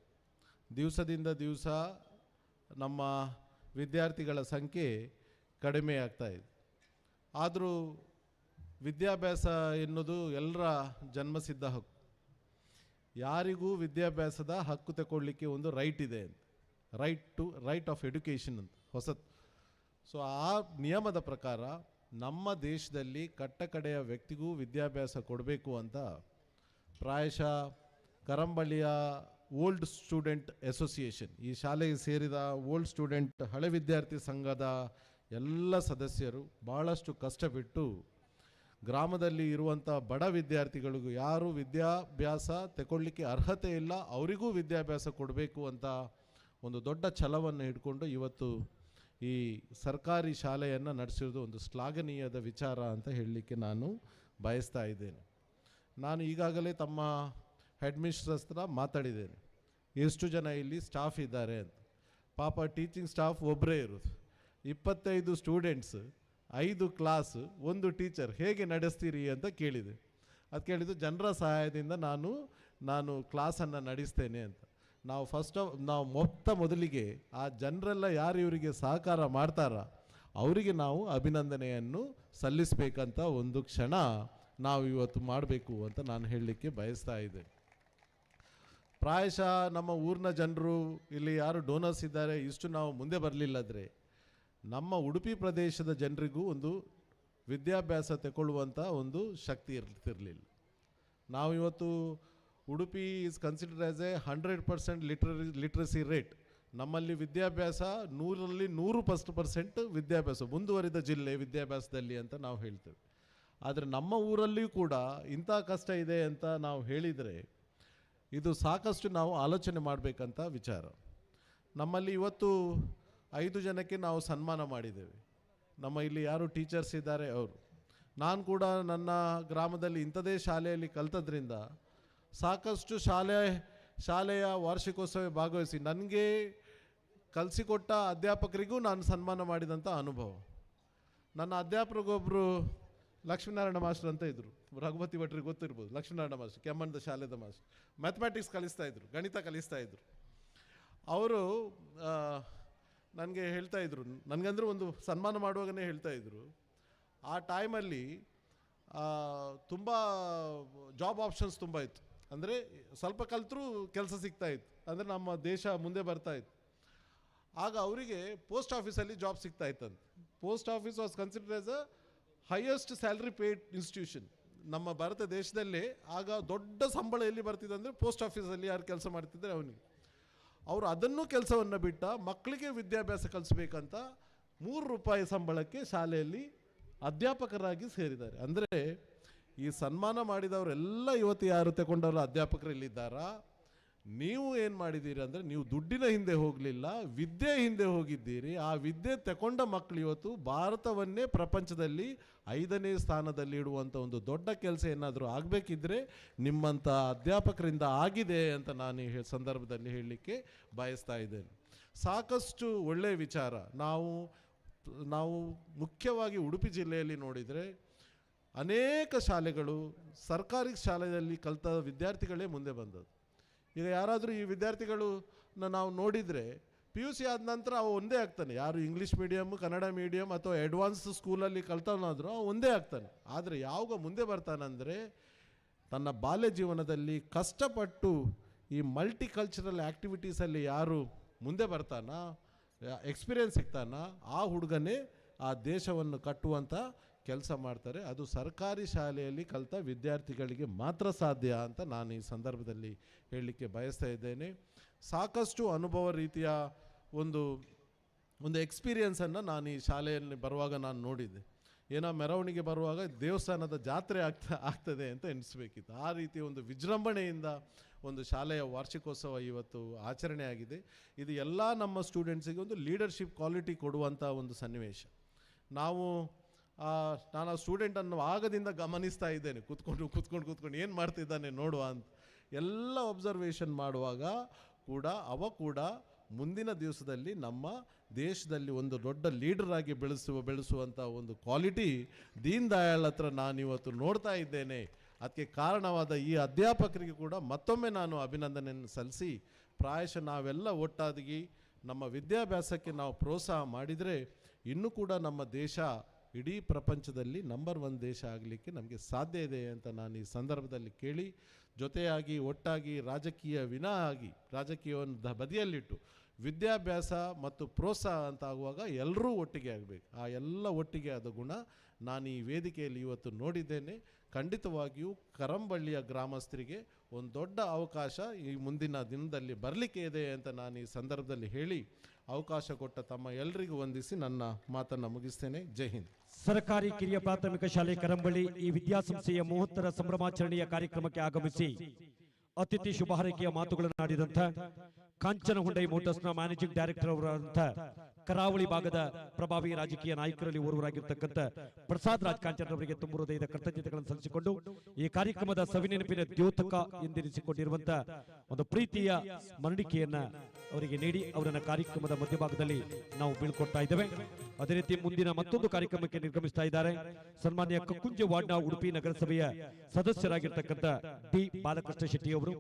ದಿವಸದಿಂದ ದಿವಸ ನಮ್ಮ ವಿದ್ಯಾರ್ಥಿಗಳ ಸಂಖ್ಯೆ ಕಡಿಮೆ ಆಗ್ತಾ ಇದೆ. ಆದರೂ ವಿದ್ಯಾಭ್ಯಾಸ ಎನ್ನುವುದು ಎಲ್ಲರ ಜನ್ಮಸಿದ್ಧ ಹಕ್ಕು. ಯಾರಿಗೂ ವಿದ್ಯಾಭ್ಯಾಸದ ಹಕ್ಕು ತಗೊಳ್ಳಿಕ್ಕೆ ಒಂದು ರೈಟ್ ಇದೆ ಅಂತ, ರೈಟ್ ಆಫ್ ಎಡ್ಯುಕೇಷನ್ ಅಂತ ಹೊಸತು. ಸೊ ಆ ನಿಯಮದ ಪ್ರಕಾರ ನಮ್ಮ ದೇಶದಲ್ಲಿ ಕಟ್ಟಕಡೆಯ ವ್ಯಕ್ತಿಗೂ ವಿದ್ಯಾಭ್ಯಾಸ ಕೊಡಬೇಕು ಅಂತ ಪ್ರಾಯಶಃ ಕರಂಬಳ್ಳಿಯ ಓಲ್ಡ್ ಸ್ಟೂಡೆಂಟ್ ಅಸೋಸಿಯೇಷನ್, ಈ ಶಾಲೆಗೆ ಸೇರಿದ ಓಲ್ಡ್ ಸ್ಟೂಡೆಂಟ್ ಹಳೆ ವಿದ್ಯಾರ್ಥಿ ಸಂಘದ ಎಲ್ಲ ಸದಸ್ಯರು ಭಾಳಷ್ಟು ಕಷ್ಟಪಟ್ಟು ಗ್ರಾಮದಲ್ಲಿ ಇರುವಂಥ ಬಡ ವಿದ್ಯಾರ್ಥಿಗಳಿಗೂ ಯಾರು ವಿದ್ಯಾಭ್ಯಾಸ ತಗೊಳ್ಳಿಕ್ಕೆ ಅರ್ಹತೆ ಇಲ್ಲ ಅವರಿಗೂ ವಿದ್ಯಾಭ್ಯಾಸ ಕೊಡಬೇಕು ಅಂತ ಒಂದು ದೊಡ್ಡ ಛಲವನ್ನು ಹಿಡ್ಕೊಂಡು ಇವತ್ತು ಈ ಸರ್ಕಾರಿ ಶಾಲೆಯನ್ನು ನಡೆಸಿರೋದು ಒಂದು ಶ್ಲಾಘನೀಯದ ವಿಚಾರ ಅಂತ ಹೇಳಲಿಕ್ಕೆ ನಾನು ಬಯಸ್ತಾ ಇದ್ದೇನೆ. ನಾನು ಈಗಾಗಲೇ ತಮ್ಮ ಹೆಡ್ ಮಿಸ್ಟ್ರೆಸ್ ಹತ್ರ ಮಾತಾಡಿದ್ದೇನೆ, ಎಷ್ಟು ಜನ ಇಲ್ಲಿ ಸ್ಟಾಫ್ ಇದ್ದಾರೆ ಅಂತ. ಪಾಪ ಟೀಚಿಂಗ್ ಸ್ಟಾಫ್ ಒಬ್ಬರೇ ಇರೋದು, 25 ಸ್ಟೂಡೆಂಟ್ಸ್, 5 ಕ್ಲಾಸ್, 1 ಟೀಚರ್, ಹೇಗೆ ನಡೆಸ್ತೀರಿ ಅಂತ ಕೇಳಿದೆ. ಅದು ಕೇಳಿದ್ದು ಜನರ ಸಹಾಯದಿಂದ ನಾನು ಕ್ಲಾಸನ್ನು ನಡೆಸ್ತೇನೆ ಅಂತ. ನಾವು ಮೊದಲಿಗೆ ಆ ಜನರೆಲ್ಲ ಯಾರು ಇವರಿಗೆ ಸಹಕಾರ ಮಾಡ್ತಾರ ಅವರಿಗೆ ನಾವು ಅಭಿನಂದನೆಯನ್ನು ಸಲ್ಲಿಸಬೇಕಂತ ಒಂದು ಕ್ಷಣ ನಾವು ಇವತ್ತು ಮಾಡಬೇಕು ಅಂತ ನಾನು ಹೇಳಲಿಕ್ಕೆ ಬಯಸ್ತಾ ಇದ್ದೇನೆ. ಪ್ರಾಯಶಃ ನಮ್ಮ ಊರಿನ ಜನರು ಇಲ್ಲಿ ಯಾರು ಡೋನರ್ಸ್ ಇದ್ದಾರೆ ಇಷ್ಟು ನಾವು ಮುಂದೆ ಬರಲಿಲ್ಲದ್ರೆ ನಮ್ಮ ಉಡುಪಿ ಪ್ರದೇಶದ ಜನರಿಗೂ ಒಂದು ವಿದ್ಯಾಭ್ಯಾಸ ತಗೊಳ್ಳುವಂಥ ಒಂದು ಶಕ್ತಿ ಇರ್ತಿರಲಿಲ್ಲ. ನಾವು ಇವತ್ತು Udupi is considered as A 100% literacy rate. ನಮ್ಮಲ್ಲಿ ವಿದ್ಯಾಭ್ಯಾಸ 100ರಲ್ಲಿ 100% ವಿದ್ಯಾಭ್ಯಾಸ ಮುಂದುವರಿದ ಜಿಲ್ಲೆ ವಿದ್ಯಾಭ್ಯಾಸದಲ್ಲಿ ಅಂತ ನಾವು ಹೇಳ್ತೇವೆ. ಆದರೆ ನಮ್ಮ ಊರಲ್ಲಿಯೂ ಕೂಡ ಇಂಥ ಕಷ್ಟ ಇದೆ ಅಂತ ನಾವು ಹೇಳಿದರೆ ಇದು ಸಾಕಷ್ಟು ನಾವು ಆಲೋಚನೆ ಮಾಡಬೇಕಂತ ವಿಚಾರ. ನಮ್ಮಲ್ಲಿ ಇವತ್ತು 5 ಜನಕ್ಕೆ ನಾವು ಸನ್ಮಾನ ಮಾಡಿದ್ದೇವೆ. ನಮ್ಮ ಇಲ್ಲಿ ಯಾರು ಟೀಚರ್ಸ್ ಇದ್ದಾರೆ ಅವರು. ನಾನು ಕೂಡ ನನ್ನ ಗ್ರಾಮದಲ್ಲಿ ಇಂಥದೇ ಶಾಲೆಯಲ್ಲಿ ಕಲ್ತದ್ರಿಂದ ಸಾಕಷ್ಟು ಶಾಲೆಯ ವಾರ್ಷಿಕೋತ್ಸವ ಭಾಗವಹಿಸಿ ನನಗೆ ಕಲಿಸಿಕೊಟ್ಟ ಅಧ್ಯಾಪಕರಿಗೂ ನಾನು ಸನ್ಮಾನ ಮಾಡಿದಂಥ ಅನುಭವ. ನನ್ನ ಅಧ್ಯಾಪಕರಿಗೊಬ್ಬರು ಲಕ್ಷ್ಮೀನಾರಾಯಣ ಮಾಸ್ಟರ್ ಅಂತ ಇದ್ದರು, ರಘುಪತಿ ಭಟ್ರಿಗೆ ಗೊತ್ತಿರ್ಬೋದು. ಲಕ್ಷ್ಮೀನಾರಾಯಣ ಮಾಸ್ಟರ್ ಕೆಮ್ಮಣ್ಣದ ಶಾಲೆದ ಮಾಸ್ಟರ್, ಮ್ಯಾಥಮೆಟಿಕ್ಸ್ ಕಲಿಸ್ತಾಯಿದ್ರು, ಗಣಿತ ಕಲಿಸ್ತಾಯಿದ್ರು. ಅವರು ನನಗೆ ಹೇಳ್ತಾಯಿದ್ರು, ನನಗಂದ್ರೆ ಒಂದು ಸನ್ಮಾನ ಮಾಡುವಾಗಲೇ ಹೇಳ್ತಾಯಿದ್ರು, ಆ ಟೈಮಲ್ಲಿ ತುಂಬ ಜಾಬ್ ಆಪ್ಷನ್ಸ್ ತುಂಬ ಇತ್ತು. ಅಂದರೆ ಸ್ವಲ್ಪ ಕಲಿತರೂ ಕೆಲಸ ಸಿಗ್ತಾಯಿತ್ತು, ಅಂದರೆ ನಮ್ಮ ದೇಶ ಮುಂದೆ ಬರ್ತಾಯಿತ್ತು. ಆಗ ಅವರಿಗೆ ಪೋಸ್ಟ್ ಆಫೀಸಲ್ಲಿ ಜಾಬ್ ಸಿಗ್ತಾಯಿತ್ತಂತೆ. Post office was considered as a highest salary paid institution ನಮ್ಮ ಭಾರತ ದೇಶದಲ್ಲೇ. ಆಗ ದೊಡ್ಡ ಸಂಬಳ ಎಲ್ಲಿ ಬರ್ತಿದೆ ಅಂದರೆ ಪೋಸ್ಟ್ ಆಫೀಸಲ್ಲಿ ಯಾರು ಕೆಲಸ ಮಾಡ್ತಿದ್ದಾರೆ ಅವನಿಗೆ. ಅವರು ಅದನ್ನು ಕೆಲಸವನ್ನು ಬಿಟ್ಟ ಮಕ್ಕಳಿಗೆ ವಿದ್ಯಾಭ್ಯಾಸ ಕಲಿಸ್ಬೇಕಂತ ₹3 ಸಂಬಳಕ್ಕೆ ಶಾಲೆಯಲ್ಲಿ ಅಧ್ಯಾಪಕರಾಗಿ ಸೇರಿದ್ದಾರೆ. ಅಂದರೆ ಈ ಸನ್ಮಾನ ಮಾಡಿದವರೆಲ್ಲ ಇವತ್ತು ಯಾರು ತಗೊಂಡವರು ಅಧ್ಯಾಪಕರು ಇಲ್ಲಿದ್ದಾರಾ? ನೀವು ಏನು ಮಾಡಿದ್ದೀರಿ ಅಂದರೆ ನೀವು ದುಡ್ಡಿನ ಹಿಂದೆ ಹೋಗಲಿಲ್ಲ, ವಿದ್ಯೆ ಹಿಂದೆ ಹೋಗಿದ್ದೀರಿ. ಆ ವಿದ್ಯೆ ತಗೊಂಡ ಮಕ್ಕಳು ಇವತ್ತು ಭಾರತವನ್ನೇ ಪ್ರಪಂಚದಲ್ಲಿ 5ನೇ ಸ್ಥಾನದಲ್ಲಿ ಇಡುವಂಥ ಒಂದು ದೊಡ್ಡ ಕೆಲಸ ಏನಾದರೂ ಆಗಬೇಕಿದ್ರೆ ನಿಮ್ಮಂಥ ಅಧ್ಯಾಪಕರಿಂದ ಆಗಿದೆ ಅಂತ ನಾನು ಈ ಸಂದರ್ಭದಲ್ಲಿ ಹೇಳಲಿಕ್ಕೆ ಬಯಸ್ತಾ ಇದ್ದೇನೆ. ಸಾಕಷ್ಟು ಒಳ್ಳೆಯ ವಿಚಾರ. ನಾವು ಮುಖ್ಯವಾಗಿ ಉಡುಪಿ ಜಿಲ್ಲೆಯಲ್ಲಿ ನೋಡಿದರೆ ಅನೇಕ ಶಾಲೆಗಳು ಸರ್ಕಾರಿ ಶಾಲೆಯಲ್ಲಿ ಕಲಿತ ವಿದ್ಯಾರ್ಥಿಗಳೇ ಮುಂದೆ ಬಂದದ್ದು. ಈಗ ಯಾರಾದರೂ ಈ ವಿದ್ಯಾರ್ಥಿಗಳು ನಾವು ನೋಡಿದರೆ PUC ಆದ ನಂತರ ಅವು ಒಂದೇ ಆಗ್ತಾನೆ. ಯಾರು ಇಂಗ್ಲೀಷ್ ಮೀಡಿಯಮ್, ಕನ್ನಡ ಮೀಡಿಯಮ್ ಅಥವಾ ಅಡ್ವಾನ್ಸ್ ಸ್ಕೂಲಲ್ಲಿ ಕಲ್ತವನಾದರೂ ಅವು ಒಂದೇ ಆಗ್ತಾನೆ. ಆದರೆ ಯಾವಾಗ ಮುಂದೆ ಬರ್ತಾನಂದರೆ ತನ್ನ ಬಾಲ್ಯ ಜೀವನದಲ್ಲಿ ಕಷ್ಟಪಟ್ಟು ಈ ಮಲ್ಟಿಕಲ್ಚರಲ್ ಆ್ಯಕ್ಟಿವಿಟೀಸಲ್ಲಿ ಯಾರು ಮುಂದೆ ಬರ್ತಾನ, ಎಕ್ಸ್ಪೀರಿಯನ್ಸ್ ಸಿಗ್ತಾನ, ಆ ಹುಡುಗನೇ ಆ ದೇಶವನ್ನು ಕಟ್ಟುವಂಥ ಕೆಲಸ ಮಾಡ್ತಾರೆ. ಅದು ಸರ್ಕಾರಿ ಶಾಲೆಯಲ್ಲಿ ಕಲಿತ ವಿದ್ಯಾರ್ಥಿಗಳಿಗೆ ಮಾತ್ರ ಸಾಧ್ಯ ಅಂತ ನಾನು ಈ ಸಂದರ್ಭದಲ್ಲಿ ಹೇಳಲಿಕ್ಕೆ ಬಯಸ್ತಾ ಇದ್ದೇನೆ. ಸಾಕಷ್ಟು ಅನುಭವ ರೀತಿಯ ಒಂದು ಎಕ್ಸ್ಪೀರಿಯನ್ಸನ್ನು ನಾನು ಈ ಶಾಲೆಯಲ್ಲಿ ಬರುವಾಗ ನಾನು ನೋಡಿದ್ದೆ. ಏನೋ ಮೆರವಣಿಗೆ ಬರುವಾಗ ದೇವಸ್ಥಾನದ ಜಾತ್ರೆ ಆಗ್ತದೆ ಅಂತ ಎನಿಸ್ಬೇಕಿತ್ತು. ಆ ರೀತಿಯ ಒಂದು ವಿಜೃಂಭಣೆಯಿಂದ ಒಂದು ಶಾಲೆಯ ವಾರ್ಷಿಕೋತ್ಸವ ಇವತ್ತು ಆಚರಣೆ ಆಗಿದೆ. ಇದು ಎಲ್ಲ ನಮ್ಮ ಸ್ಟೂಡೆಂಟ್ಸಿಗೆ ಒಂದು ಲೀಡರ್ಶಿಪ್ ಕ್ವಾಲಿಟಿ ಕೊಡುವಂಥ ಒಂದು ಸನ್ನಿವೇಶ. ನಾನು ಆ ಸ್ಟೂಡೆಂಟನ್ನು ಆಗದಿಂದ ಗಮನಿಸ್ತಾ ಇದ್ದೇನೆ, ಕೂತ್ಕೊಂಡು ಏನು ಮಾಡ್ತಿದ್ದಾನೆ ನೋಡುವ ಅಂತ. ಎಲ್ಲ ಒಬ್ಸರ್ವೇಷನ್ ಮಾಡುವಾಗ ಕೂಡ ಮುಂದಿನ ದಿವಸದಲ್ಲಿ ನಮ್ಮ ದೇಶದಲ್ಲಿ ಒಂದು ದೊಡ್ಡ ಲೀಡರಾಗಿ ಬೆಳೆಸುವಂಥ ಒಂದು ಕ್ವಾಲಿಟಿ ದೀನ್ ದಯಾಳ್ ಹತ್ರ ನಾನಿವತ್ತು ನೋಡ್ತಾ ಇದ್ದೇನೆ. ಅದಕ್ಕೆ ಕಾರಣವಾದ ಈ ಅಧ್ಯಾಪಕರಿಗೆ ಕೂಡ ಮತ್ತೊಮ್ಮೆ ನಾನು ಅಭಿನಂದನೆಯನ್ನು ಸಲ್ಲಿಸಿ, ಪ್ರಾಯಶಃ ನಾವೆಲ್ಲ ಒಟ್ಟಾಗಿ ನಮ್ಮ ವಿದ್ಯಾಭ್ಯಾಸಕ್ಕೆ ನಾವು ಪ್ರೋತ್ಸಾಹ ಮಾಡಿದರೆ ಇನ್ನೂ ಕೂಡ ನಮ್ಮ ದೇಶ ಇಡೀ ಪ್ರಪಂಚದಲ್ಲಿ ನಂಬರ್ 1 ದೇಶ ಆಗಲಿಕ್ಕೆ ನಮಗೆ ಸಾಧ್ಯ ಇದೆ ಅಂತ ನಾನು ಈ ಸಂದರ್ಭದಲ್ಲಿ ಕೇಳಿ, ಜೊತೆಯಾಗಿ ಒಟ್ಟಾಗಿ ರಾಜಕೀಯವನ್ನು ಬದಿಯಲ್ಲಿಟ್ಟು ವಿದ್ಯಾಭ್ಯಾಸ ಮತ್ತು ಪ್ರೋತ್ಸಾಹ ಅಂತ ಆಗುವಾಗ ಎಲ್ಲರೂ ಒಟ್ಟಿಗೆ ಆಗಬೇಕು. ಆ ಎಲ್ಲ ಒಟ್ಟಿಗೆ ಆದ ಗುಣ ನಾನು ಈ ವೇದಿಕೆಯಲ್ಲಿ ಇವತ್ತು ನೋಡಿದ್ದೇನೆ. ಖಂಡಿತವಾಗಿಯೂ ಕರಂಬಳ್ಳಿಯ ಗ್ರಾಮಸ್ಥರಿಗೆ ಒಂದು ದೊಡ್ಡ ಅವಕಾಶ ಈ ಮುಂದಿನ ದಿನದಲ್ಲಿ ಬರಲಿಕ್ಕೆ ಇದೆ ಅಂತ ನಾನು ಈ ಸಂದರ್ಭದಲ್ಲಿ ಹೇಳಿ, ಅವಕಾಶ ಕೊಟ್ಟ ತಮ್ಮ ಎಲ್ಲರಿಗೂ ವಂದಿಸಿ ನನ್ನ ಮಾತನ್ನು ಮುಗಿಸ್ತೇನೆ. ಜೈ ಹಿಂದ್. ಸರ್ಕಾರಿ ಕಿರಿಯ ಪ್ರಾಥಮಿಕ ಶಾಲೆ ಕರಂಬಳ್ಳಿ ಈ ವಿದ್ಯಾಸಂಸ್ಥೆಯ 30ರ ಸಂಭ್ರಮಾಚರಣೆಯ ಕಾರ್ಯಕ್ರಮಕ್ಕೆ ಆಗಮಿಸಿ ಅತಿಥಿ ಶುಭ ಹಾರೈಕೆಯ ಮಾತುಗಳನ್ನು ಆಡಿದಂಥ ಕಾಂಚನ ಹುಂಡೈ ಮೋಟರ್ಸ್ನ ಮ್ಯಾನೇಜಿಂಗ್ ಡೈರೆಕ್ಟರ್ ಅವರಾದಂಥ ಕರಾವಳಿ ಭಾಗದ ಪ್ರಭಾವಿ ರಾಜಕೀಯ ನಾಯಕರಲ್ಲಿ ಓರ್ವರಾಗಿರ್ತಕ್ಕಂಥ ಪ್ರಸಾದ್ ರಾಜ್ ಕಾಂಚನ್ ಅವರಿಗೆ ತುಂಬ ಹೃದಯದ ಕೃತಜ್ಞತೆಗಳನ್ನು ಸಲ್ಲಿಸಿಕೊಂಡು ಈ ಕಾರ್ಯಕ್ರಮದ ಸವಿನೆನಪಿನ ದ್ಯೋತಕ ಎಂದೆನಿಸಿಕೊಂಡಿರುವಂತ ಒಂದು ಪ್ರೀತಿಯ ಸ್ಮರಣಿಕೆಯನ್ನ ಅವರಿಗೆ ನೀಡಿ ಅವರನ್ನ ಕಾರ್ಯಕ್ರಮದ ಮಧ್ಯಭಾಗದಲ್ಲಿ ನಾವು ಬೀಳ್ಕೊಡ್ತಾ ಇದ್ದೇವೆ. ಅದೇ ರೀತಿ ಮುಂದಿನ ಮತ್ತೊಂದು ಕಾರ್ಯಕ್ರಮಕ್ಕೆ ನಿರ್ಗಮಿಸ್ತಾ ಇದ್ದಾರೆ ಸನ್ಮಾನ್ಯ ಕಕ್ಕುಂಜ ವಾರ್ಡ್ನ ಉಡುಪಿ ನಗರಸಭೆಯ ಸದಸ್ಯರಾಗಿರ್ತಕ್ಕಂಥ ಡಿ ಬಾಲಕೃಷ್ಣ ಶೆಟ್ಟಿ ಅವರು.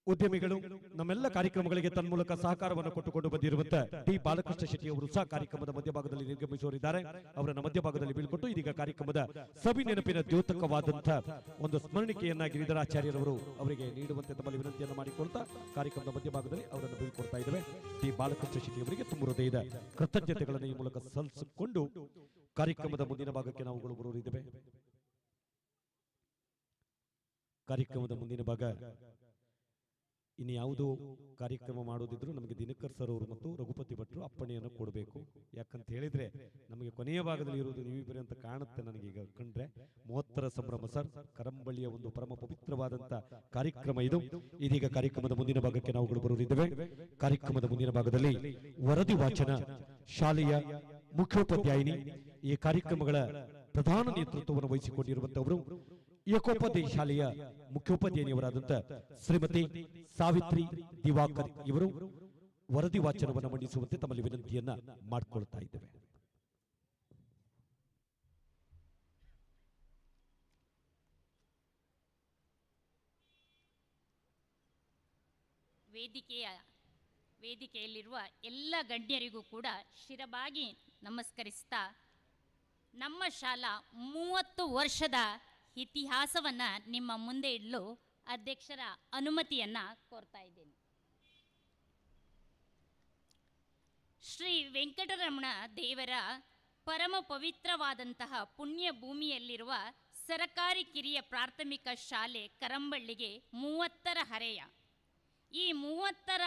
ಉದ್ಯಮಿಗಳು ನಮ್ಮೆಲ್ಲ ಕಾರ್ಯಕ್ರಮಗಳಿಗೆ ತನ್ಮೂಲಕ ಸಹಕಾರವನ್ನು ಕೊಟ್ಟುಕೊಂಡು ಬಂದಿರುವಂತಹ ಡಿ ಬಾಲಕೃಷ್ಣ ಶೆಟ್ಟಿ ಅವರು ಸಹ ಕಾರ್ಯಕ್ರಮದ ಮಧ್ಯಭಾಗದಲ್ಲಿ ನಿರ್ಗಮಿಸುವರಿದ್ದಾರೆ. ಅವರನ್ನ ಮಧ್ಯಭಾಗದಲ್ಲಿ ಬೀಳ್ಕೊಟ್ಟು ಇದೀಗ ಕಾರ್ಯಕ್ರಮದ ಸವಿ ನೆನಪಿನ ದ್ಯೋತಕವಾದಂತಹ ಒಂದು ಸ್ಮರಣಿಕೆಯನ್ನ ಗಿರಿಧರಾಚಾರ್ಯರವರು ಅವರಿಗೆ ನೀಡುವಂತೆ ತಮ್ಮಲ್ಲಿ ವಿನಂತಿಯನ್ನು ಮಾಡಿಕೊಳ್ತಾ ಕಾರ್ಯಕ್ರಮದ ಮಧ್ಯಭಾಗದಲ್ಲಿ ಅವರನ್ನು ಬೀಳ್ಕೊಡ್ತಾ ಇದ್ದೇವೆ. ಡಿ ಬಾಲಕೃಷ್ಣ ಶೆಟ್ಟಿ ಅವರಿಗೆ ತುಂಬ ಹೃದಯದ ಕೃತಜ್ಞತೆಗಳನ್ನು ಈ ಮೂಲಕ ಸಲ್ಲಿಸಿಕೊಂಡು ಕಾರ್ಯಕ್ರಮದ ಮುಂದಿನ ಭಾಗಕ್ಕೆ ನಾವುಗಳು ಬರುತ್ತಿದ್ದೇವೆ. ಕಾರ್ಯಕ್ರಮದ ಮುಂದಿನ ಭಾಗ ಇನ್ನು ಯಾವುದೋ ಕಾರ್ಯಕ್ರಮ ಮಾಡೋದಿದ್ರು ನಮಗೆ ದಿನಕರ್ ಸರ್ ಅವರು ಮತ್ತು ರಘುಪತಿ ಭಟ್ರು ಅಪ್ಪಣೆಯನ್ನು ಕೊಡಬೇಕು. ಯಾಕಂತ ಹೇಳಿದ್ರೆ ನಮಗೆ ಕೊನೆಯ ಭಾಗದಲ್ಲಿ ಇರುವುದು ನೀವಿಬ್ಬರೇ ಅಂತ ಕಾಣುತ್ತೆ ನನಗೀಗ ಕಂಡ್ರೆ. 30ರ ಸಂಭ್ರಮ ಸರ್ ಕರಂಬಳ್ಳಿಯ ಒಂದು ಪರಮ ಪವಿತ್ರವಾದಂತ ಕಾರ್ಯಕ್ರಮ ಇದು. ಇದೀಗ ಕಾರ್ಯಕ್ರಮದ ಮುಂದಿನ ಭಾಗಕ್ಕೆ ನಾವುಗಳು ಬರುತ್ತಿದ್ದೇವೆ. ಕಾರ್ಯಕ್ರಮದ ಮುಂದಿನ ಭಾಗದಲ್ಲಿ ವರದಿ ವಾಚನ ಶಾಲೆಯ ಮುಖ್ಯೋಪಾಧ್ಯಾಯಿನಿ, ಈ ಕಾರ್ಯಕ್ರಮಗಳ ಪ್ರಧಾನ ನೇತೃತ್ವವನ್ನು ವಹಿಸಿಕೊಂಡಿರುವಂತವರು ಏಕೋಪಾಧ್ಯಾಯ ಶಾಲೆಯ ಮುಖ್ಯೋಪಾಧ್ಯಾಯಿನಿಯವರಾದಂಥ ಶ್ರೀಮತಿ ಸಾವಿತ್ರಿ ದಿವಾಕರ್ ಇವರು ವರದಿ ವಾಚನವನ್ನು ಮಂಡಿಸುವಂತೆ ತಮ್ಮಲ್ಲಿ ವಿನಂತಿಯನ್ನ ಮಾಡಿಕೊಳ್ತಾ ಇದ್ದೇವೆ. ವೇದಿಕೆಯಲ್ಲಿರುವ ಎಲ್ಲ ಗಣ್ಯರಿಗೂ ಕೂಡ ಶಿರಬಾಗಿ ನಮಸ್ಕರಿಸ್ತಾ ನಮ್ಮ ಶಾಲಾ 30 ವರ್ಷದ ಇತಿಹಾಸವನ್ನು ನಿಮ್ಮ ಮುಂದೆ ಇಡಲು ಅಧ್ಯಕ್ಷರ ಅನುಮತಿಯನ್ನು ಕೋರ್ತಾ ಇದ್ದೇನೆ. ಶ್ರೀ ವೆಂಕಟರಮಣ ದೇವರ ಪರಮ ಪವಿತ್ರವಾದಂತಹ ಪುಣ್ಯ ಭೂಮಿಯಲ್ಲಿರುವ ಸರಕಾರಿ ಕಿರಿಯ ಪ್ರಾಥಮಿಕ ಶಾಲೆ ಕರಂಬಳ್ಳಿಗೆ 30ರ ಹರೆಯ. ಈ 30ರ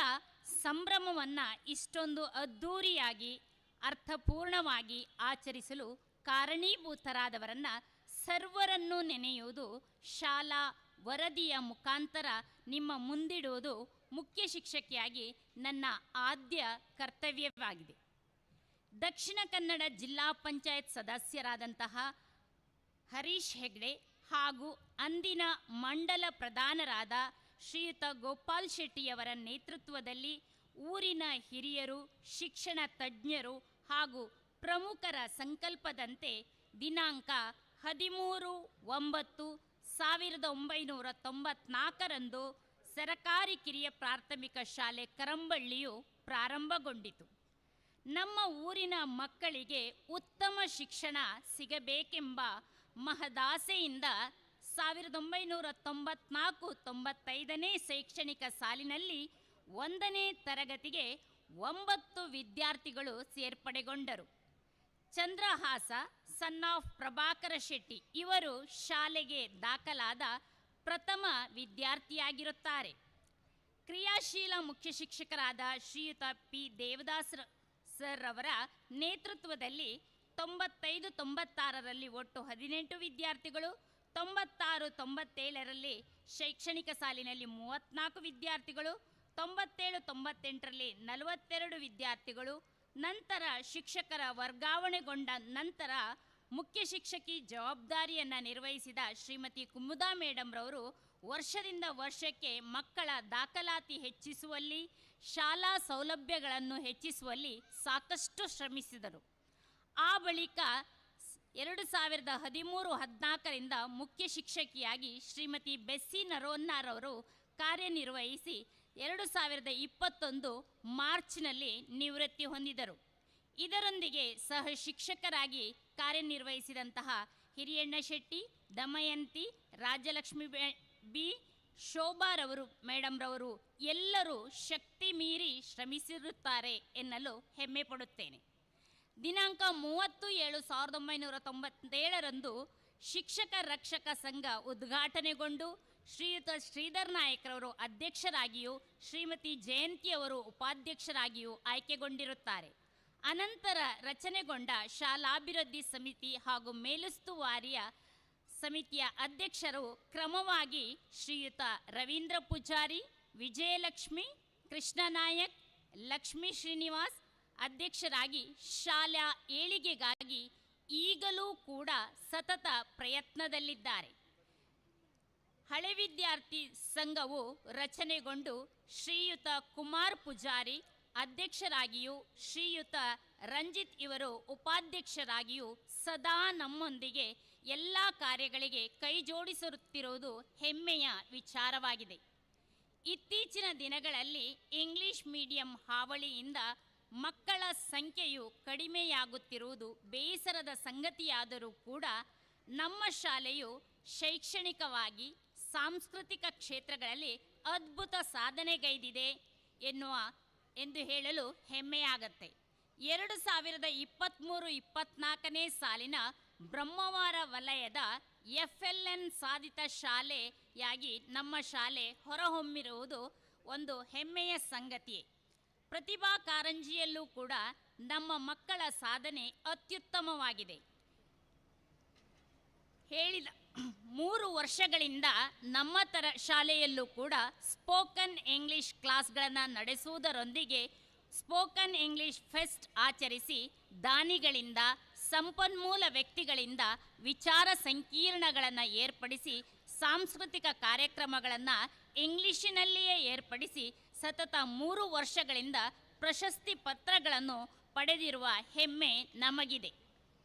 ಸಂಭ್ರಮವನ್ನು ಇಷ್ಟೊಂದು ಅದ್ಧೂರಿಯಾಗಿ ಅರ್ಥಪೂರ್ಣವಾಗಿ ಆಚರಿಸಲು ಕಾರಣೀಭೂತರಾದವರನ್ನು ಸರ್ವರನ್ನೂ ನೆನೆಯುವುದು, ಶಾಲಾ ವರದಿಯ ಮುಖಾಂತರ ನಿಮ್ಮ ಮುಂದಿಡುವುದು ಮುಖ್ಯ ಶಿಕ್ಷಕಿಯಾಗಿ ನನ್ನ ಆದ್ಯ ಕರ್ತವ್ಯವಾಗಿದೆ. ದಕ್ಷಿಣ ಕನ್ನಡ ಜಿಲ್ಲಾ ಪಂಚಾಯತ್ ಸದಸ್ಯರಾದಂತಹ ಹರೀಶ್ ಹೆಗ್ಡೆ ಹಾಗೂ ಅಂದಿನ ಮಂಡಲ ಪ್ರಧಾನರಾದ ಶ್ರೀಯುತ ಗೋಪಾಲ್ ಶೆಟ್ಟಿಯವರ ನೇತೃತ್ವದಲ್ಲಿ ಊರಿನ ಹಿರಿಯರು, ಶಿಕ್ಷಣ ತಜ್ಞರು ಹಾಗೂ ಪ್ರಮುಖರ ಸಂಕಲ್ಪದಂತೆ ದಿನಾಂಕ 13/9/1994ರಂದು ಸರಕಾರಿ ಕಿರಿಯ ಪ್ರಾಥಮಿಕ ಶಾಲೆ ಕರಂಬಳ್ಳಿಯು ಪ್ರಾರಂಭಗೊಂಡಿತು. ನಮ್ಮ ಊರಿನ ಮಕ್ಕಳಿಗೆ ಉತ್ತಮ ಶಿಕ್ಷಣ ಸಿಗಬೇಕೆಂಬ ಮಹದಾಸೆಯಿಂದ 1994-95ನೇ ಶೈಕ್ಷಣಿಕ ಸಾಲಿನಲ್ಲಿ 1ನೇ ತರಗತಿಗೆ 9 ವಿದ್ಯಾರ್ಥಿಗಳು ಸೇರ್ಪಡೆಗೊಂಡರು. ಚಂದ್ರಹಾಸ ಸನ್ ಆಫ್ ಪ್ರಭಾಕರ ಶೆಟ್ಟಿ ಇವರು ಶಾಲೆಗೆ ದಾಖಲಾದ ಪ್ರಥಮ ವಿದ್ಯಾರ್ಥಿಯಾಗಿರುತ್ತಾರೆ. ಕ್ರಿಯಾಶೀಲ ಮುಖ್ಯ ಶಿಕ್ಷಕರಾದ ಶ್ರೀಯುತ ಪಿ ದೇವದಾಸ್ ಸರ್ ಅವರ ನೇತೃತ್ವದಲ್ಲಿ 95-96ರಲ್ಲಿ ಒಟ್ಟು 18 ವಿದ್ಯಾರ್ಥಿಗಳು, 96-97ರಲ್ಲಿ ಶೈಕ್ಷಣಿಕ ಸಾಲಿನಲ್ಲಿ 34 ವಿದ್ಯಾರ್ಥಿಗಳು, 97-98ರಲ್ಲಿ 42 ವಿದ್ಯಾರ್ಥಿಗಳು. ನಂತರ ಶಿಕ್ಷಕರ ವರ್ಗಾವಣೆಗೊಂಡ ನಂತರ ಮುಖ್ಯ ಶಿಕ್ಷಕಿ ಜವಾಬ್ದಾರಿಯನ್ನು ನಿರ್ವಹಿಸಿದ ಶ್ರೀಮತಿ ಕುಮುದಾ ಮೇಡಮ್ ರವರು ವರ್ಷದಿಂದ ವರ್ಷಕ್ಕೆ ಮಕ್ಕಳ ದಾಖಲಾತಿ ಹೆಚ್ಚಿಸುವಲ್ಲಿ, ಶಾಲಾ ಸೌಲಭ್ಯಗಳನ್ನು ಹೆಚ್ಚಿಸುವಲ್ಲಿ ಸಾಕಷ್ಟು ಶ್ರಮಿಸಿದರು. ಆ ಬಳಿಕ 2013-14ರಿಂದ ಮುಖ್ಯ ಶಿಕ್ಷಕಿಯಾಗಿ ಶ್ರೀಮತಿ ಬೆಸ್ಸಿ ನರೋನ್ನಾರವರು ಕಾರ್ಯನಿರ್ವಹಿಸಿ 2021 ಮಾರ್ಚ್ನಲ್ಲಿ ನಿವೃತ್ತಿ ಹೊಂದಿದರು. ಇದರೊಂದಿಗೆ ಸಹ ಶಿಕ್ಷಕರಾಗಿ ಕಾರ್ಯನಿರ್ವಹಿಸಿದಂತಹ ಹಿರಿಯಣ್ಣ ಶೆಟ್ಟಿ, ದಮಯಂತಿ, ರಾಜಲಕ್ಷ್ಮಿ ಬಿ, ಶೋಭಾರವರು ಮೇಡಮ್ರವರು ಎಲ್ಲರೂ ಶಕ್ತಿ ಮೀರಿ ಶ್ರಮಿಸಿರುತ್ತಾರೆ ಎನ್ನಲು ಹೆಮ್ಮೆ ಪಡುತ್ತೇನೆ. ದಿನಾಂಕ 30/7/1997 ಶಿಕ್ಷಕ ರಕ್ಷಕ ಸಂಘ ಉದ್ಘಾಟನೆಗೊಂಡು ಶ್ರೀಯುತ ಶ್ರೀಧರ್ ನಾಯಕ್ರವರು ಅಧ್ಯಕ್ಷರಾಗಿಯೂ ಶ್ರೀಮತಿ ಜಯಂತಿಯವರು ಉಪಾಧ್ಯಕ್ಷರಾಗಿಯೂ ಆಯ್ಕೆಗೊಂಡಿರುತ್ತಾರೆ. ಅನಂತರ ರಚನೆಗೊಂಡ ಶಾಲಾಭಿವೃದ್ಧಿ ಸಮಿತಿ ಹಾಗೂ ಮೇಲುಸ್ತುವಾರಿಯ ಸಮಿತಿಯ ಅಧ್ಯಕ್ಷರು ಕ್ರಮವಾಗಿ ಶ್ರೀಯುತ ರವೀಂದ್ರ ಪೂಜಾರಿ, ವಿಜಯಲಕ್ಷ್ಮಿ, ಕೃಷ್ಣನಾಯಕ್, ಲಕ್ಷ್ಮೀ ಶ್ರೀನಿವಾಸ್ ಅಧ್ಯಕ್ಷರಾಗಿ ಶಾಲಾ ಏಳಿಗೆಗಾಗಿ ಈಗಲೂ ಕೂಡ ಸತತ ಪ್ರಯತ್ನದಲ್ಲಿದ್ದಾರೆ. ಹಳೆ ವಿದ್ಯಾರ್ಥಿ ಸಂಘವು ರಚನೆಗೊಂಡು ಶ್ರೀಯುತ ಕುಮಾರ್ ಪೂಜಾರಿ ಅಧ್ಯಕ್ಷರಾಗಿಯೂ ಶ್ರೀಯುತ ರಂಜಿತ್ ಇವರು ಉಪಾಧ್ಯಕ್ಷರಾಗಿಯೂ ಸದಾ ನಮ್ಮೊಂದಿಗೆ ಎಲ್ಲ ಕಾರ್ಯಗಳಿಗೆ ಕೈ ಜೋಡಿಸುತ್ತಿರುವುದು ಹೆಮ್ಮೆಯ ವಿಚಾರವಾಗಿದೆ. ಇತ್ತೀಚಿನ ದಿನಗಳಲ್ಲಿ ಇಂಗ್ಲಿಷ್ ಮೀಡಿಯಂ ಹಾವಳಿಯಿಂದ ಮಕ್ಕಳ ಸಂಖ್ಯೆಯು ಕಡಿಮೆಯಾಗುತ್ತಿರುವುದು ಬೇಸರದ ಸಂಗತಿಯಾದರೂ ಕೂಡ ನಮ್ಮ ಶಾಲೆಯು ಶೈಕ್ಷಣಿಕವಾಗಿ ಸಾಂಸ್ಕೃತಿಕ ಕ್ಷೇತ್ರಗಳಲ್ಲಿ ಅದ್ಭುತ ಸಾಧನೆಗೈದಿದೆ ಎಂದು ಹೇಳಲು ಹೆಮ್ಮೆಯಾಗತ್ತೆ. 2023-24ನೇ ಸಾಲಿನ ಬ್ರಹ್ಮವಾರ ವಲಯದ FLN ಸಾಧಿತ ಶಾಲೆಯಾಗಿ ನಮ್ಮ ಶಾಲೆ ಹೊರಹೊಮ್ಮಿರುವುದು ಒಂದು ಹೆಮ್ಮೆಯ ಸಂಗತಿಯೇ. ಪ್ರತಿಭಾ ಕಾರಂಜಿಯಲ್ಲೂ ಕೂಡ ನಮ್ಮ ಮಕ್ಕಳ ಸಾಧನೆ ಅತ್ಯುತ್ತಮವಾಗಿದೆ. ಹೇಳಿದ 3 ವರ್ಷಗಳಿಂದ ನಮ್ಮ ಶಾಲೆಯಲ್ಲೂ ಕೂಡ ಸ್ಪೋಕನ್ ಇಂಗ್ಲಿಷ್ ಕ್ಲಾಸ್ಗಳನ್ನು ನಡೆಸುವುದರೊಂದಿಗೆ ಸ್ಪೋಕನ್ ಇಂಗ್ಲಿಷ್ ಫೆಸ್ಟ್ ಆಚರಿಸಿ ದಾನಿಗಳಿಂದ, ಸಂಪನ್ಮೂಲ ವ್ಯಕ್ತಿಗಳಿಂದ ವಿಚಾರ ಸಂಕಿರಣಗಳನ್ನು ಏರ್ಪಡಿಸಿ ಸಾಂಸ್ಕೃತಿಕ ಕಾರ್ಯಕ್ರಮಗಳನ್ನು ಇಂಗ್ಲಿಷಿನಲ್ಲಿಯೇ ಏರ್ಪಡಿಸಿ ಸತತ 3 ವರ್ಷಗಳಿಂದ ಪ್ರಶಸ್ತಿ ಪತ್ರಗಳನ್ನು ಪಡೆದಿರುವ ಹೆಮ್ಮೆ ನಮಗಿದೆ.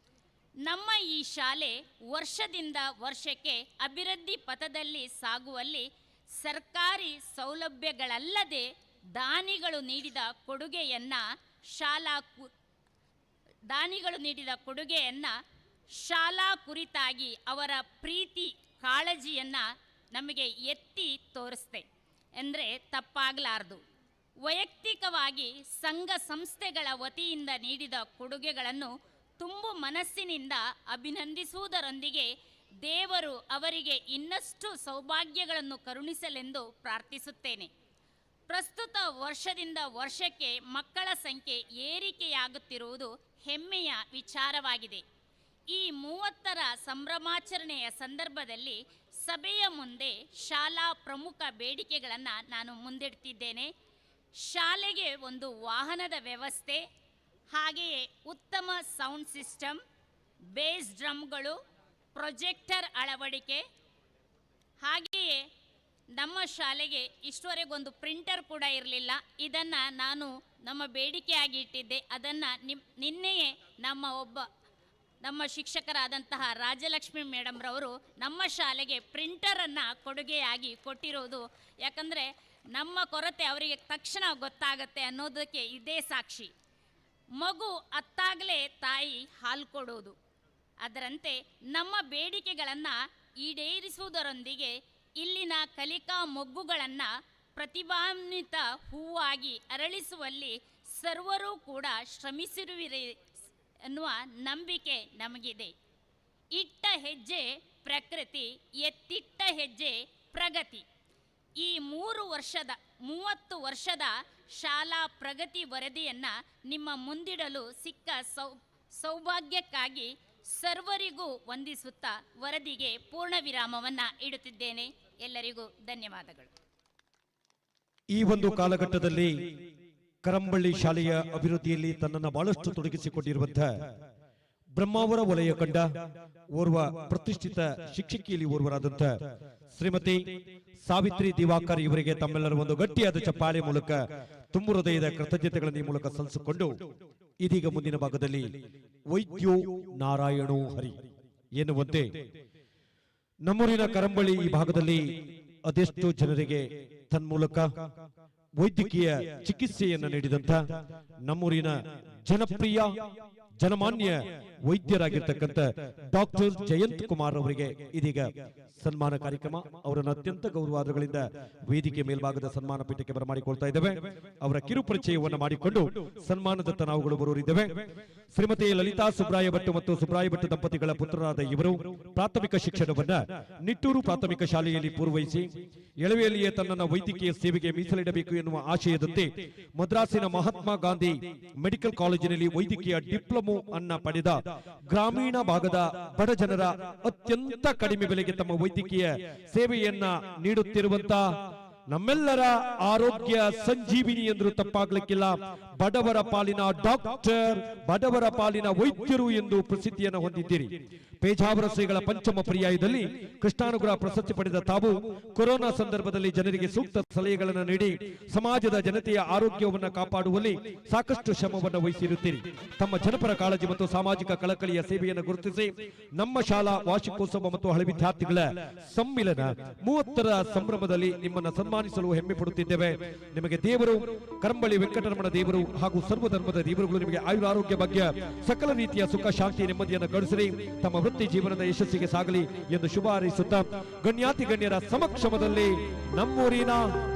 ನಮ್ಮ ಈ ಶಾಲೆ ವರ್ಷದಿಂದ ವರ್ಷಕ್ಕೆ ಅಭಿವೃದ್ಧಿ ಪಥದಲ್ಲಿ ಸಾಗುವಲ್ಲಿ ಸರ್ಕಾರಿ ಸೌಲಭ್ಯಗಳಲ್ಲದೆ ದಾನಿಗಳು ನೀಡಿದ ಕೊಡುಗೆಯನ್ನು ಶಾಲಾ ಕುರಿತಾಗಿ ಅವರ ಪ್ರೀತಿ ಕಾಳಜಿಯನ್ನು ನಮಗೆ ಎತ್ತಿ ತೋರಿಸ್ತೆ ಅಂದರೆ ತಪ್ಪಾಗಲಾರದು. ವೈಯಕ್ತಿಕವಾಗಿ ಸಂಘ ಸಂಸ್ಥೆಗಳ ವತಿಯಿಂದ ನೀಡಿದ ಕೊಡುಗೆಗಳನ್ನು ತುಂಬು ಮನಸ್ಸಿನಿಂದ ಅಭಿನಂದಿಸುವುದರೊಂದಿಗೆ ದೇವರು ಅವರಿಗೆ ಇನ್ನಷ್ಟು ಸೌಭಾಗ್ಯಗಳನ್ನು ಕರುಣಿಸಲೆಂದು ಪ್ರಾರ್ಥಿಸುತ್ತೇನೆ. ಪ್ರಸ್ತುತ ವರ್ಷದಿಂದ ವರ್ಷಕ್ಕೆ ಮಕ್ಕಳ ಸಂಖ್ಯೆ ಏರಿಕೆಯಾಗುತ್ತಿರುವುದು ಹೆಮ್ಮೆಯ ವಿಚಾರವಾಗಿದೆ. ಈ 30ರ ಸಂಭ್ರಮಾಚರಣೆಯ ಸಂದರ್ಭದಲ್ಲಿ ಸಭೆಯ ಮುಂದೆ ಶಾಲಾ ಪ್ರಮುಖ ಬೇಡಿಕೆಗಳನ್ನು ನಾನು ಮುಂದಿಡ್ತಿದ್ದೇನೆ. ಶಾಲೆಗೆ ಒಂದು ವಾಹನದ ವ್ಯವಸ್ಥೆ, ಹಾಗೆಯೇ ಉತ್ತಮ ಸೌಂಡ್ ಸಿಸ್ಟಮ್, ಬೇಸ್ ಡ್ರಮ್ಗಳು, ಪ್ರೊಜೆಕ್ಟರ್ ಅಳವಡಿಕೆ, ಹಾಗೆಯೇ ನಮ್ಮ ಶಾಲೆಗೆ ಇಷ್ಟುವರೆಗೊಂದು ಪ್ರಿಂಟರ್ ಕೂಡ ಇರಲಿಲ್ಲ. ಇದನ್ನು ನಾನು ನಮ್ಮ ಬೇಡಿಕೆಯಾಗಿ ಇಟ್ಟಿದ್ದೆ. ಅದನ್ನು ನಿನ್ನೆಯೇ ನಮ್ಮ ಶಿಕ್ಷಕರಾದಂತಹ ರಾಜಲಕ್ಷ್ಮಿ ಮೇಡಮ್ರವರು ನಮ್ಮ ಶಾಲೆಗೆ ಪ್ರಿಂಟರನ್ನು ಕೊಡುಗೆಯಾಗಿ ಕೊಟ್ಟಿರೋದು. ಯಾಕಂದರೆ ನಮ್ಮ ಕೊರತೆ ಅವರಿಗೆ ತಕ್ಷಣ ಗೊತ್ತಾಗತ್ತೆ ಅನ್ನೋದಕ್ಕೆ ಇದೇ ಸಾಕ್ಷಿ. ಮಗು ಅತ್ತಾಗಲೇ ತಾಯಿ ಹಾಲು ಕೊಡೋದು. ಅದರಂತೆ ನಮ್ಮ ಬೇಡಿಕೆಗಳನ್ನು ಈಡೇರಿಸುವುದರೊಂದಿಗೆ ಇಲ್ಲಿನ ಕಲಿಕಾ ಮೊಗ್ಗುಗಳನ್ನು ಪ್ರತಿಭಾನ್ವಿತ ಹೂವಾಗಿ ಅರಳಿಸುವಲ್ಲಿ ಸರ್ವರೂ ಕೂಡ ಶ್ರಮಿಸಿರುವಿರಿ ಎನ್ನುವ ನಂಬಿಕೆ ನಮಗಿದೆ. ಇಟ್ಟ ಹೆಜ್ಜೆ ಪ್ರಕೃತಿ, ಎತ್ತಿಟ್ಟ ಹೆಜ್ಜೆ ಪ್ರಗತಿ. ಈ 30 ವರ್ಷದ ಶಾಲಾ ಪ್ರಗತಿ ವರದಿಯನ್ನು ನಿಮ್ಮ ಮುಂದಿಡಲು ಸಿಕ್ಕ ಸೌಭಾಗ್ಯಕ್ಕಾಗಿ ಸರ್ವರಿಗೂ ವಂದಿಸುತ್ತಾ ವರದಿಗೆ ಪೂರ್ಣ ವಿರಾಮವನ್ನು ಇಡುತ್ತಿದ್ದೇನೆ. ಎಲ್ಲರಿಗೂ ಧನ್ಯವಾದಗಳು. ಈ ಒಂದು ಕಾಲಘಟ್ಟದಲ್ಲಿ ಕರಂಬಳ್ಳಿ ಶಾಲೆಯ ಅಭಿವೃದ್ಧಿಯಲ್ಲಿ ತನ್ನನ್ನು ಬಹಳಷ್ಟು ತೊಡಗಿಸಿಕೊಂಡಿರುವಂತಹ ಬ್ರಹ್ಮಾವರ ವಲಯ ಕಂಡ ಓರ್ವ ಪ್ರತಿಷ್ಠಿತ ಶಿಕ್ಷಕಿಯಲ್ಲಿ ಓರ್ವರಾದಂಥ ಶ್ರೀಮತಿ ಸಾವಿತ್ರಿ ದಿವಾಕರ್ ಇವರಿಗೆ ತಮ್ಮೆಲ್ಲರ ಒಂದು ಗಟ್ಟಿಯಾದ ಚಪ್ಪಾಳೆ ಮೂಲಕ ತುಂಬು ಹೃದಯದ ಕೃತಜ್ಞತೆಗಳನ್ನು ಈ ಮೂಲಕ ಸಲ್ಲಿಸಿಕೊಂಡು ಇದೀಗ ಮುಂದಿನ ಭಾಗದಲ್ಲಿ ವೈದ್ಯೋ ನಾರಾಯಣೋ ಹರಿ ಎನ್ನುವಂತೆ ನಮ್ಮೂರಿನ ಕರಂಬಳ್ಳಿ ಈ ಭಾಗದಲ್ಲಿ ಅದೆಷ್ಟೋ ಜನರಿಗೆ ತನ್ಮೂಲಕ ವೈದ್ಯಕೀಯ ಚಿಕಿತ್ಸೆಯನ್ನು ನೀಡಿದಂಥ ನಮ್ಮೂರಿನ ಜನಪ್ರಿಯ ಜನಮಾನ್ಯ ವೈದ್ಯರಾಗಿರ್ತಕ್ಕಂಥ ಡಾಕ್ಟರ್ ಜಯಂತ್ ಕುಮಾರ್ ಅವರಿಗೆ ಇದೀಗ ಸನ್ಮಾನ ಕಾರ್ಯಕ್ರಮ. ಅವರನ್ನು ಅತ್ಯಂತ ಗೌರವಾದಗಳಿಂದ ವೇದಿಕೆ ಮೇಲ್ಭಾಗದ ಸನ್ಮಾನ ಪೀಠಕ್ಕೆ ಬರಮಾಡಿಕೊಳ್ತಾ ಇದ್ದೇವೆ. ಅವರ ಕಿರು ಪರಿಚಯವನ್ನು ಮಾಡಿಕೊಂಡು ಸನ್ಮಾನದತ್ತ ನಾವುಗಳು ಬರೋರಿದ್ದೇವೆ. ಶ್ರೀಮತಿ ಲಲಿತಾ ಸುಬ್ರಾಯ ಭಟ್ ಮತ್ತು ಸುಬ್ರಾಯ ಭಟ್ ದಂಪತಿಗಳ ಪುತ್ರರಾದ ಇವರು ಪ್ರಾಥಮಿಕ ಶಿಕ್ಷಣವನ್ನ ನಿಟ್ಟೂರು ಪ್ರಾಥಮಿಕ ಶಾಲೆಯಲ್ಲಿ ಪೂರ್ವಹಿಸಿ ಎಳವೆಯಲ್ಲಿಯೇ ತನ್ನನ್ನು ವೈದ್ಯಕೀಯ ಸೇವೆಗೆ ಮೀಸಲಿಡಬೇಕು ಎನ್ನುವ ಆಶಯದಂತೆ ಮದ್ರಾಸಿನ ಮಹಾತ್ಮ ಗಾಂಧಿ ಮೆಡಿಕಲ್ ಕಾಲೇಜಿನಲ್ಲಿ ವೈದ್ಯಕೀಯ ಡಿಪ್ಲೊಮೊ ಅನ್ನ ಪಡೆದ ಗ್ರಾಮೀಣ ಭಾಗದ ಬಡ ಜನರ ಅತ್ಯಂತ ಕಡಿಮೆ ಬೆಲೆಗೆ ತಮ್ಮ ವೈದ್ಯಕೀಯ ಸೇವೆಯನ್ನ ನೀಡುತ್ತಿರುವಂತ ನಮ್ಮೆಲ್ಲರ ಆರೋಗ್ಯ ಸಂಜೀವಿನಿ ಎಂದರೂ ತಪ್ಪಾಗ್ಲಿಕ್ಕಿಲ್ಲ, ಬಡವರ ಪಾಲಿನ ಡಾಕ್ಟರ್, ಬಡವರ ಪಾಲಿನ ವೈದ್ಯರು ಎಂದು ಪ್ರಸಿದ್ಧಿಯನ್ನು ಹೊಂದಿದ್ದೀರಿ. ಪೇಜಾವರ ಶ್ರೀಗಳ ಪಂಚಮ ಪರ್ಯಾಯದಲ್ಲಿ ಕೃಷ್ಣಾನುಗ್ರಹ ಪ್ರಶಸ್ತಿ ಪಡೆದ ತಾವು ಕೊರೋನಾ ಸಂದರ್ಭದಲ್ಲಿ ಜನರಿಗೆ ಸೂಕ್ತ ಸಲಹೆಗಳನ್ನು ನೀಡಿ ಸಮಾಜದ ಜನತೆಯ ಆರೋಗ್ಯವನ್ನು ಕಾಪಾಡುವಲ್ಲಿ ಸಾಕಷ್ಟು ಶ್ರಮವನ್ನು ವಹಿಸಿರುತ್ತೀರಿ. ತಮ್ಮ ಜನಪರ ಕಾಳಜಿ ಮತ್ತು ಸಾಮಾಜಿಕ ಕಳಕಳಿಯ ಸೇವೆಯನ್ನು ಗುರುತಿಸಿ ನಮ್ಮ ಶಾಲಾ ವಾರ್ಷಿಕೋತ್ಸವ ಮತ್ತು ಹಳೆ ವಿದ್ಯಾರ್ಥಿಗಳ ಸಮ್ಮಿಲನ 30ರ ಸಂಭ್ರಮದಲ್ಲಿ ನಿಮ್ಮನ್ನು ಸನ್ಮಾನಿಸಲು ಹೆಮ್ಮೆ ಪಡುತ್ತಿದ್ದೇವೆ. ನಿಮಗೆ ದೇವರು, ಕರಂಬಳಿ ವೆಂಕಟರಮಣ ದೇವರು ಹಾಗೂ ಸರ್ವಧರ್ಮದ ದೇವರುಗಳು ನಿಮಗೆ ಆಯುರಾರೋಗ್ಯ ಬಗ್ಗೆ ಸಕಲ ರೀತಿಯ ಸುಖ, ಶಾಂತಿ, ನೆಮ್ಮದಿಯನ್ನು ಗಳಿಸಲಿ, ತಮ್ಮ ವೃತ್ತಿ ಜೀವನದ ಯಶಸ್ಸಿಗೆ ಸಾಗಲಿ ಎಂದು ಶುಭ ಹಾರೈಸುತ್ತಾ ಗಣ್ಯಾತಿ ಗಣ್ಯರ ಸಮಕ್ಷಮದಲ್ಲಿ ನಮ್ಮೂರಿನ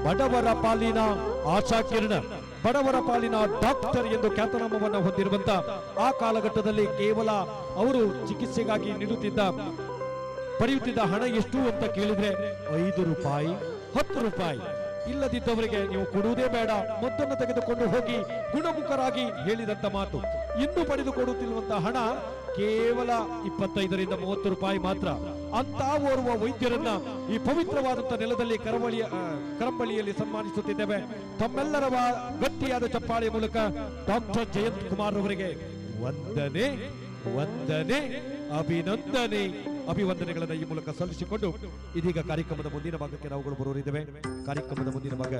ಬಡವರ ಪಾಲಿನ ಆಶಾ ಕಿರಣ, ಬಡವರ ಪಾಲಿನ ಡಾಕ್ಟರ್ ಎಂದು ಖ್ಯಾತನಾಮವನ್ನು ಹೊಂದಿರುವಂತ ಆ ಕಾಲಘಟ್ಟದಲ್ಲಿ ಕೇವಲ ಅವರು ಚಿಕಿತ್ಸೆಗಾಗಿ ಪಡೆಯುತ್ತಿದ್ದ ಹಣ ಎಷ್ಟು ಅಂತ ಕೇಳಿದ್ರೆ 5 ರೂಪಾಯಿ, 10 ರೂಪಾಯಿ. ಇಲ್ಲದಿದ್ದವರಿಗೆ ನೀವು ಕೊಡುವುದೇ ಬೇಡ, ಮೊತ್ತನ್ನು ತೆಗೆದುಕೊಂಡು ಹೋಗಿ ಗುಣಮುಖರಾಗಿ ಹೇಳಿದಂತ ಮಾತು. ಇಂದು ಪಡೆದುಕೊಡುತ್ತಿರುವಂತಹ ಹಣ ಕೇವಲ 25ರಿಂದ 30 ರೂಪಾಯಿ ಮಾತ್ರ. ಅಂತ ಓರ್ವ ವೈದ್ಯರನ್ನ ಈ ಪವಿತ್ರವಾದಂತಹ ನೆಲದಲ್ಲಿ ಕರಂಬಳಿಯಲ್ಲಿ ಸನ್ಮಾನಿಸುತ್ತಿದ್ದೇವೆ. ತಮ್ಮೆಲ್ಲರ ಗಟ್ಟಿಯಾದ ಚಪ್ಪಾಳೆ ಮೂಲಕ ಡಾಕ್ಟರ್ ಜಯಂತ್ ಕುಮಾರ್ ಅವರಿಗೆ ವಂದನೆ, ವಂದನೆ, ಅಭಿನಂದನೆ, ಅಭಿವಂದನೆಗಳನ್ನು ಈ ಮೂಲಕ ಸಲ್ಲಿಸಿಕೊಂಡು ಇದೀಗ ಕಾರ್ಯಕ್ರಮದ ಮುಂದಿನ ಭಾಗಕ್ಕೆ ನಾವುಗಳು ಬರೋರಿದ್ದೇವೆ. ಕಾರ್ಯಕ್ರಮದ ಮುಂದಿನ ಭಾಗ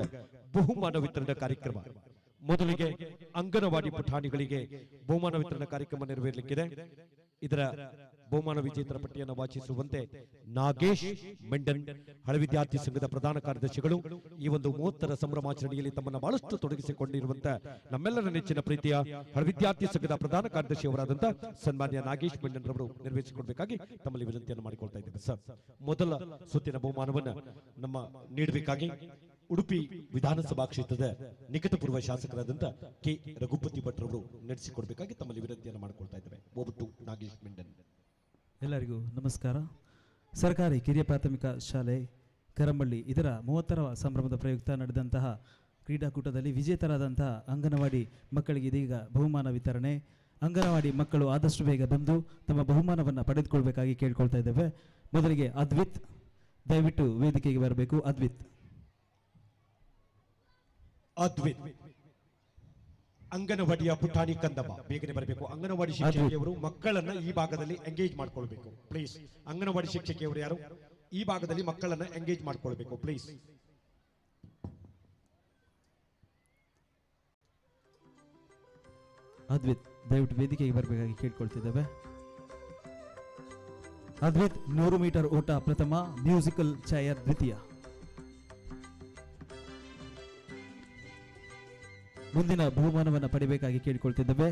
ಬಹುಮಾನ ವಿತರಣಾ ಕಾರ್ಯಕ್ರಮ. ಮೊದಲಿಗೆ ಅಂಗನವಾಡಿ ಪುಟಾಣಿಗಳಿಗೆ ಬಹುಮಾನ ವಿತರಣಾ ಕಾರ್ಯಕ್ರಮ ನೆರವೇರಲಿಕ್ಕಿದೆ. ಇದರ ಬಹುಮಾನ ವಿಜೇತರ ಪಟ್ಟಿಯನ್ನು ವಾಚಿಸುವಂತೆ ನಾಗೇಶ್ ಮೆಂಡನ್, ಹಳೆ ವಿದ್ಯಾರ್ಥಿ ಸಂಘದ ಪ್ರಧಾನ ಕಾರ್ಯದರ್ಶಿಗಳು, ಈ ಒಂದು 30ರ ಸಂಭ್ರಮಾಚರಣೆಯಲ್ಲಿ ತಮ್ಮನ್ನು ಬಹಳಷ್ಟು ತೊಡಗಿಸಿಕೊಂಡಿರುವಂತಹ ನಮ್ಮೆಲ್ಲರ ನೆಚ್ಚಿನ ಪ್ರೀತಿಯ ಹಳೆ ವಿದ್ಯಾರ್ಥಿ ಸಂಘದ ಪ್ರಧಾನ ಕಾರ್ಯದರ್ಶಿಯವರಾದಂತಹ ಸನ್ಮಾನ್ಯ ನಾಗೇಶ್ ಮೆಂಡನ್ ರವರು ನೆರವೇರಿಸಿಕೊಡ್ಬೇಕಾಗಿ ತಮ್ಮಲ್ಲಿ ವಿನಂತಿಯನ್ನು ಮಾಡಿಕೊಳ್ತಾ ಇದ್ದೇವೆ. ಸರ್, ಮೊದಲ ಸುತ್ತಿನ ಬಹುಮಾನವನ್ನು ನಮ್ಮ ನೀಡಬೇಕಾಗಿ ಉಡುಪಿ ವಿಧಾನಸಭಾ ಕ್ಷೇತ್ರದ ನಿಕಟಪೂರ್ವ ಶಾಸಕರಾದಂತ ಕೆ ರಘುಪತಿ ಭಟ್ ರವರು ನಡೆಸಿಕೊಡ್ಬೇಕಾಗಿ ತಮ್ಮಲ್ಲಿ ವಿನಂತಿಯನ್ನು ಮಾಡಿಕೊಳ್ತಾ ಇದ್ದೇವೆ. ಒಬ್ಬಟ್ಟು ನಾಗೇಶ್ ಮೆಂಡನ್. ಎಲ್ಲರಿಗೂ ನಮಸ್ಕಾರ. ಸರ್ಕಾರಿ ಕಿರಿಯ ಪ್ರಾಥಮಿಕ ಶಾಲೆ ಕರಂಬಳ್ಳಿ ಇದರ 30ರ ಸಂಭ್ರಮದ ಪ್ರಯುಕ್ತ ನಡೆದಂತಹ ಕ್ರೀಡಾಕೂಟದಲ್ಲಿ ವಿಜೇತರಾದಂತಹ ಅಂಗನವಾಡಿ ಮಕ್ಕಳಿಗೆ ಇದೀಗ ಬಹುಮಾನ ವಿತರಣೆ. ಅಂಗನವಾಡಿ ಮಕ್ಕಳು ಆದಷ್ಟು ಬೇಗ ಬಂದು ತಮ್ಮ ಬಹುಮಾನವನ್ನು ಪಡೆದುಕೊಳ್ಬೇಕಾಗಿ ಕೇಳ್ಕೊಳ್ತಾ ಇದ್ದೇವೆ. ಮೊದಲಿಗೆ ಅದ್ವಿತ್, ದಯವಿಟ್ಟು ವೇದಿಕೆಗೆ ಬರಬೇಕು. ಅದ್ವಿತ್ ಅಂಗನವಾಡಿಯ ಪುಟಾಣಿ ಕಂದಮ್ಮ ಬೇಗನೆ ಬರಬೇಕು. ಅಂಗನವಾಡಿ ಶಿಕ್ಷಕಿಯವರು ಮಕ್ಕಳನ್ನ ಈ ಭಾಗದಲ್ಲಿ ಎಂಗೇಜ್ ಮಾಡ್ಕೊಳ್ಬೇಕು ಪ್ಲೀಸ್. ಅಂಗನವಾಡಿ ಶಿಕ್ಷಕಿಯವರು ಯಾರು ಈ ಭಾಗದಲ್ಲಿ ಮಕ್ಕಳನ್ನ ಎಂಗೇಜ್ ಮಾಡ್ಕೊಳ್ಬೇಕು ಪ್ಲೀಸ್. ಅದ್ವಿತ್ ದಯವಿಟ್ಟು ವೇದಿಕೆಗೆ ಬರಬೇಕಾಗಿ ಕೇಳ್ಕೊಳ್ತಿದ್ದೇವೆ. ಅದ್ವಿತ್ 100 ಮೀಟರ್ ಓಟ ಪ್ರಥಮ, ಮ್ಯೂಸಿಕಲ್ ಚೇರ್ ದ್ವಿತೀಯ. ಮುಂದಿನ ಬಹುಮಾನವನ್ನು ಪಡೆಯಬೇಕಾಗಿ ಕೇಳಿಕೊಳ್ತಿದ್ದೇವೆ.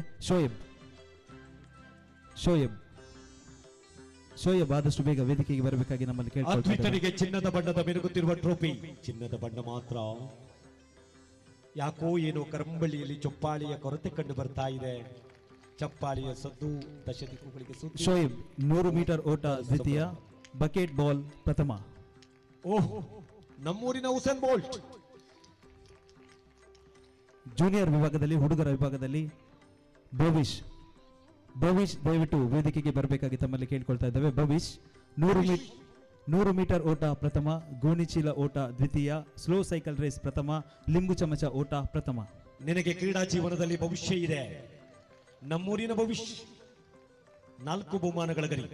ಶೋಯಬ್ ಆದಷ್ಟು ಬೇಗ ವೇದಿಕೆಗೆ ಬರಬೇಕಾಗಿ ನಮ್ಮಲ್ಲಿ ಕೇಳಿಕೊಳ್ತಿದ್ದೇವೆ. ಚಿನ್ನದ ಬಣ್ಣದ ಮೆರುಗುತ್ತಿರುವ ಟ್ರೋಫಿ, ಚಿನ್ನದ ಬಣ್ಣ ಮಾತ್ರ ಯಾಕೋ ಏನೋ ಕರಂಬಳಿಯಲ್ಲಿ ಚಪ್ಪಾಳಿಯ ಕೊರತೆ ಕಂಡು ಬರ್ತಾ ಇದೆ. ಚಪ್ಪಾಳಿಯ ಸದ್ದು ದಶದಿಕ್ಕುಗಳಿಗೆ ಸುದ್ದಿ. ಶೋಯಬ್ 100 ಮೀಟರ್ ಓಟ ದ್ವಿತೀಯ, ಬಕೆಟ್ ಬಾಲ್ ಪ್ರಥಮ. ಓಹ್, ನಮ್ಮೂರಿನ ಹುಸೇನ್ ಬೋಲ್ಟ್. ಜೂನಿಯರ್ ವಿಭಾಗದಲ್ಲಿ, ಹುಡುಗರ ವಿಭಾಗದಲ್ಲಿ ಭವಿಷ್ ದಯವಿಟ್ಟು ವೇದಿಕೆಗೆ ಬರಬೇಕಾಗಿ ತಮ್ಮಲ್ಲಿ ಕೇಳ್ಕೊಳ್ತಾ ಇದ್ದೇವೆ. ಭವಿಷ್ 100 ಮೀಟರ್ ಓಟ ಪ್ರಥಮ, ಗೋಣಿಚೀಲ ಓಟ ದ್ವಿತೀಯ, ಸ್ಲೋ ಸೈಕಲ್ ರೇಸ್ ಪ್ರಥಮ, ಲಿಂಬು ಚಮಚ ಓಟ ಪ್ರಥಮ. ನಿನಗೆ ಕ್ರೀಡಾ ಜೀವನದಲ್ಲಿ ಭವಿಷ್ಯ ಇದೆ. ನಮ್ಮೂರಿನ ಭವಿಷ್ಯ 4 ಬಹುಮಾನಗಳ ಗರಿ.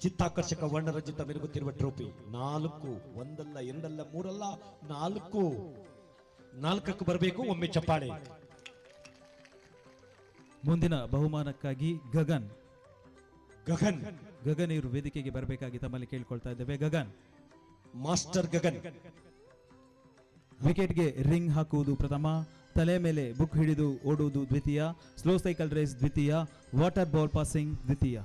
ಚಿತ್ತಾಕರ್ಷಕ ವರ್ಣರಂಜಿತ ಮೆರುಗುತ್ತಿರುವ ಟ್ರೋಫಿ 4, ಒಂದಲ್ಲ ಎರಡಲ್ಲ ಮೂರಲ್ಲ 4ಕ್ಕೂ ಬರಬೇಕು. ಒಮ್ಮೆ ಚಪ್ಪಾಳೆ. ಮುಂದಿನ ಬಹುಮಾನಕ್ಕಾಗಿ ಗಗನ್ ಇವರು ವೇದಿಕೆಗೆ ಬರಬೇಕಾಗಿ ತಮ್ಮಲ್ಲಿ ಕೇಳ್ಕೊಳ್ತಾ ಇದ್ದೇವೆ. ಗಗನ್, ಮಾಸ್ಟರ್ ಗಗನ್. ವಿಕೆಟ್ಗೆ ರಿಂಗ್ ಹಾಕುವುದು ಪ್ರಥಮ, ತಲೆ ಮೇಲೆ ಬುಕ್ ಹಿಡಿದು ಓಡುವುದು ದ್ವಿತೀಯ, ಸ್ಲೋ ಸೈಕಲ್ ರೇಸ್ ದ್ವಿತೀಯ, ವಾಟರ್ ಬಾಲ್ ಪಾಸಿಂಗ್ ದ್ವಿತೀಯ.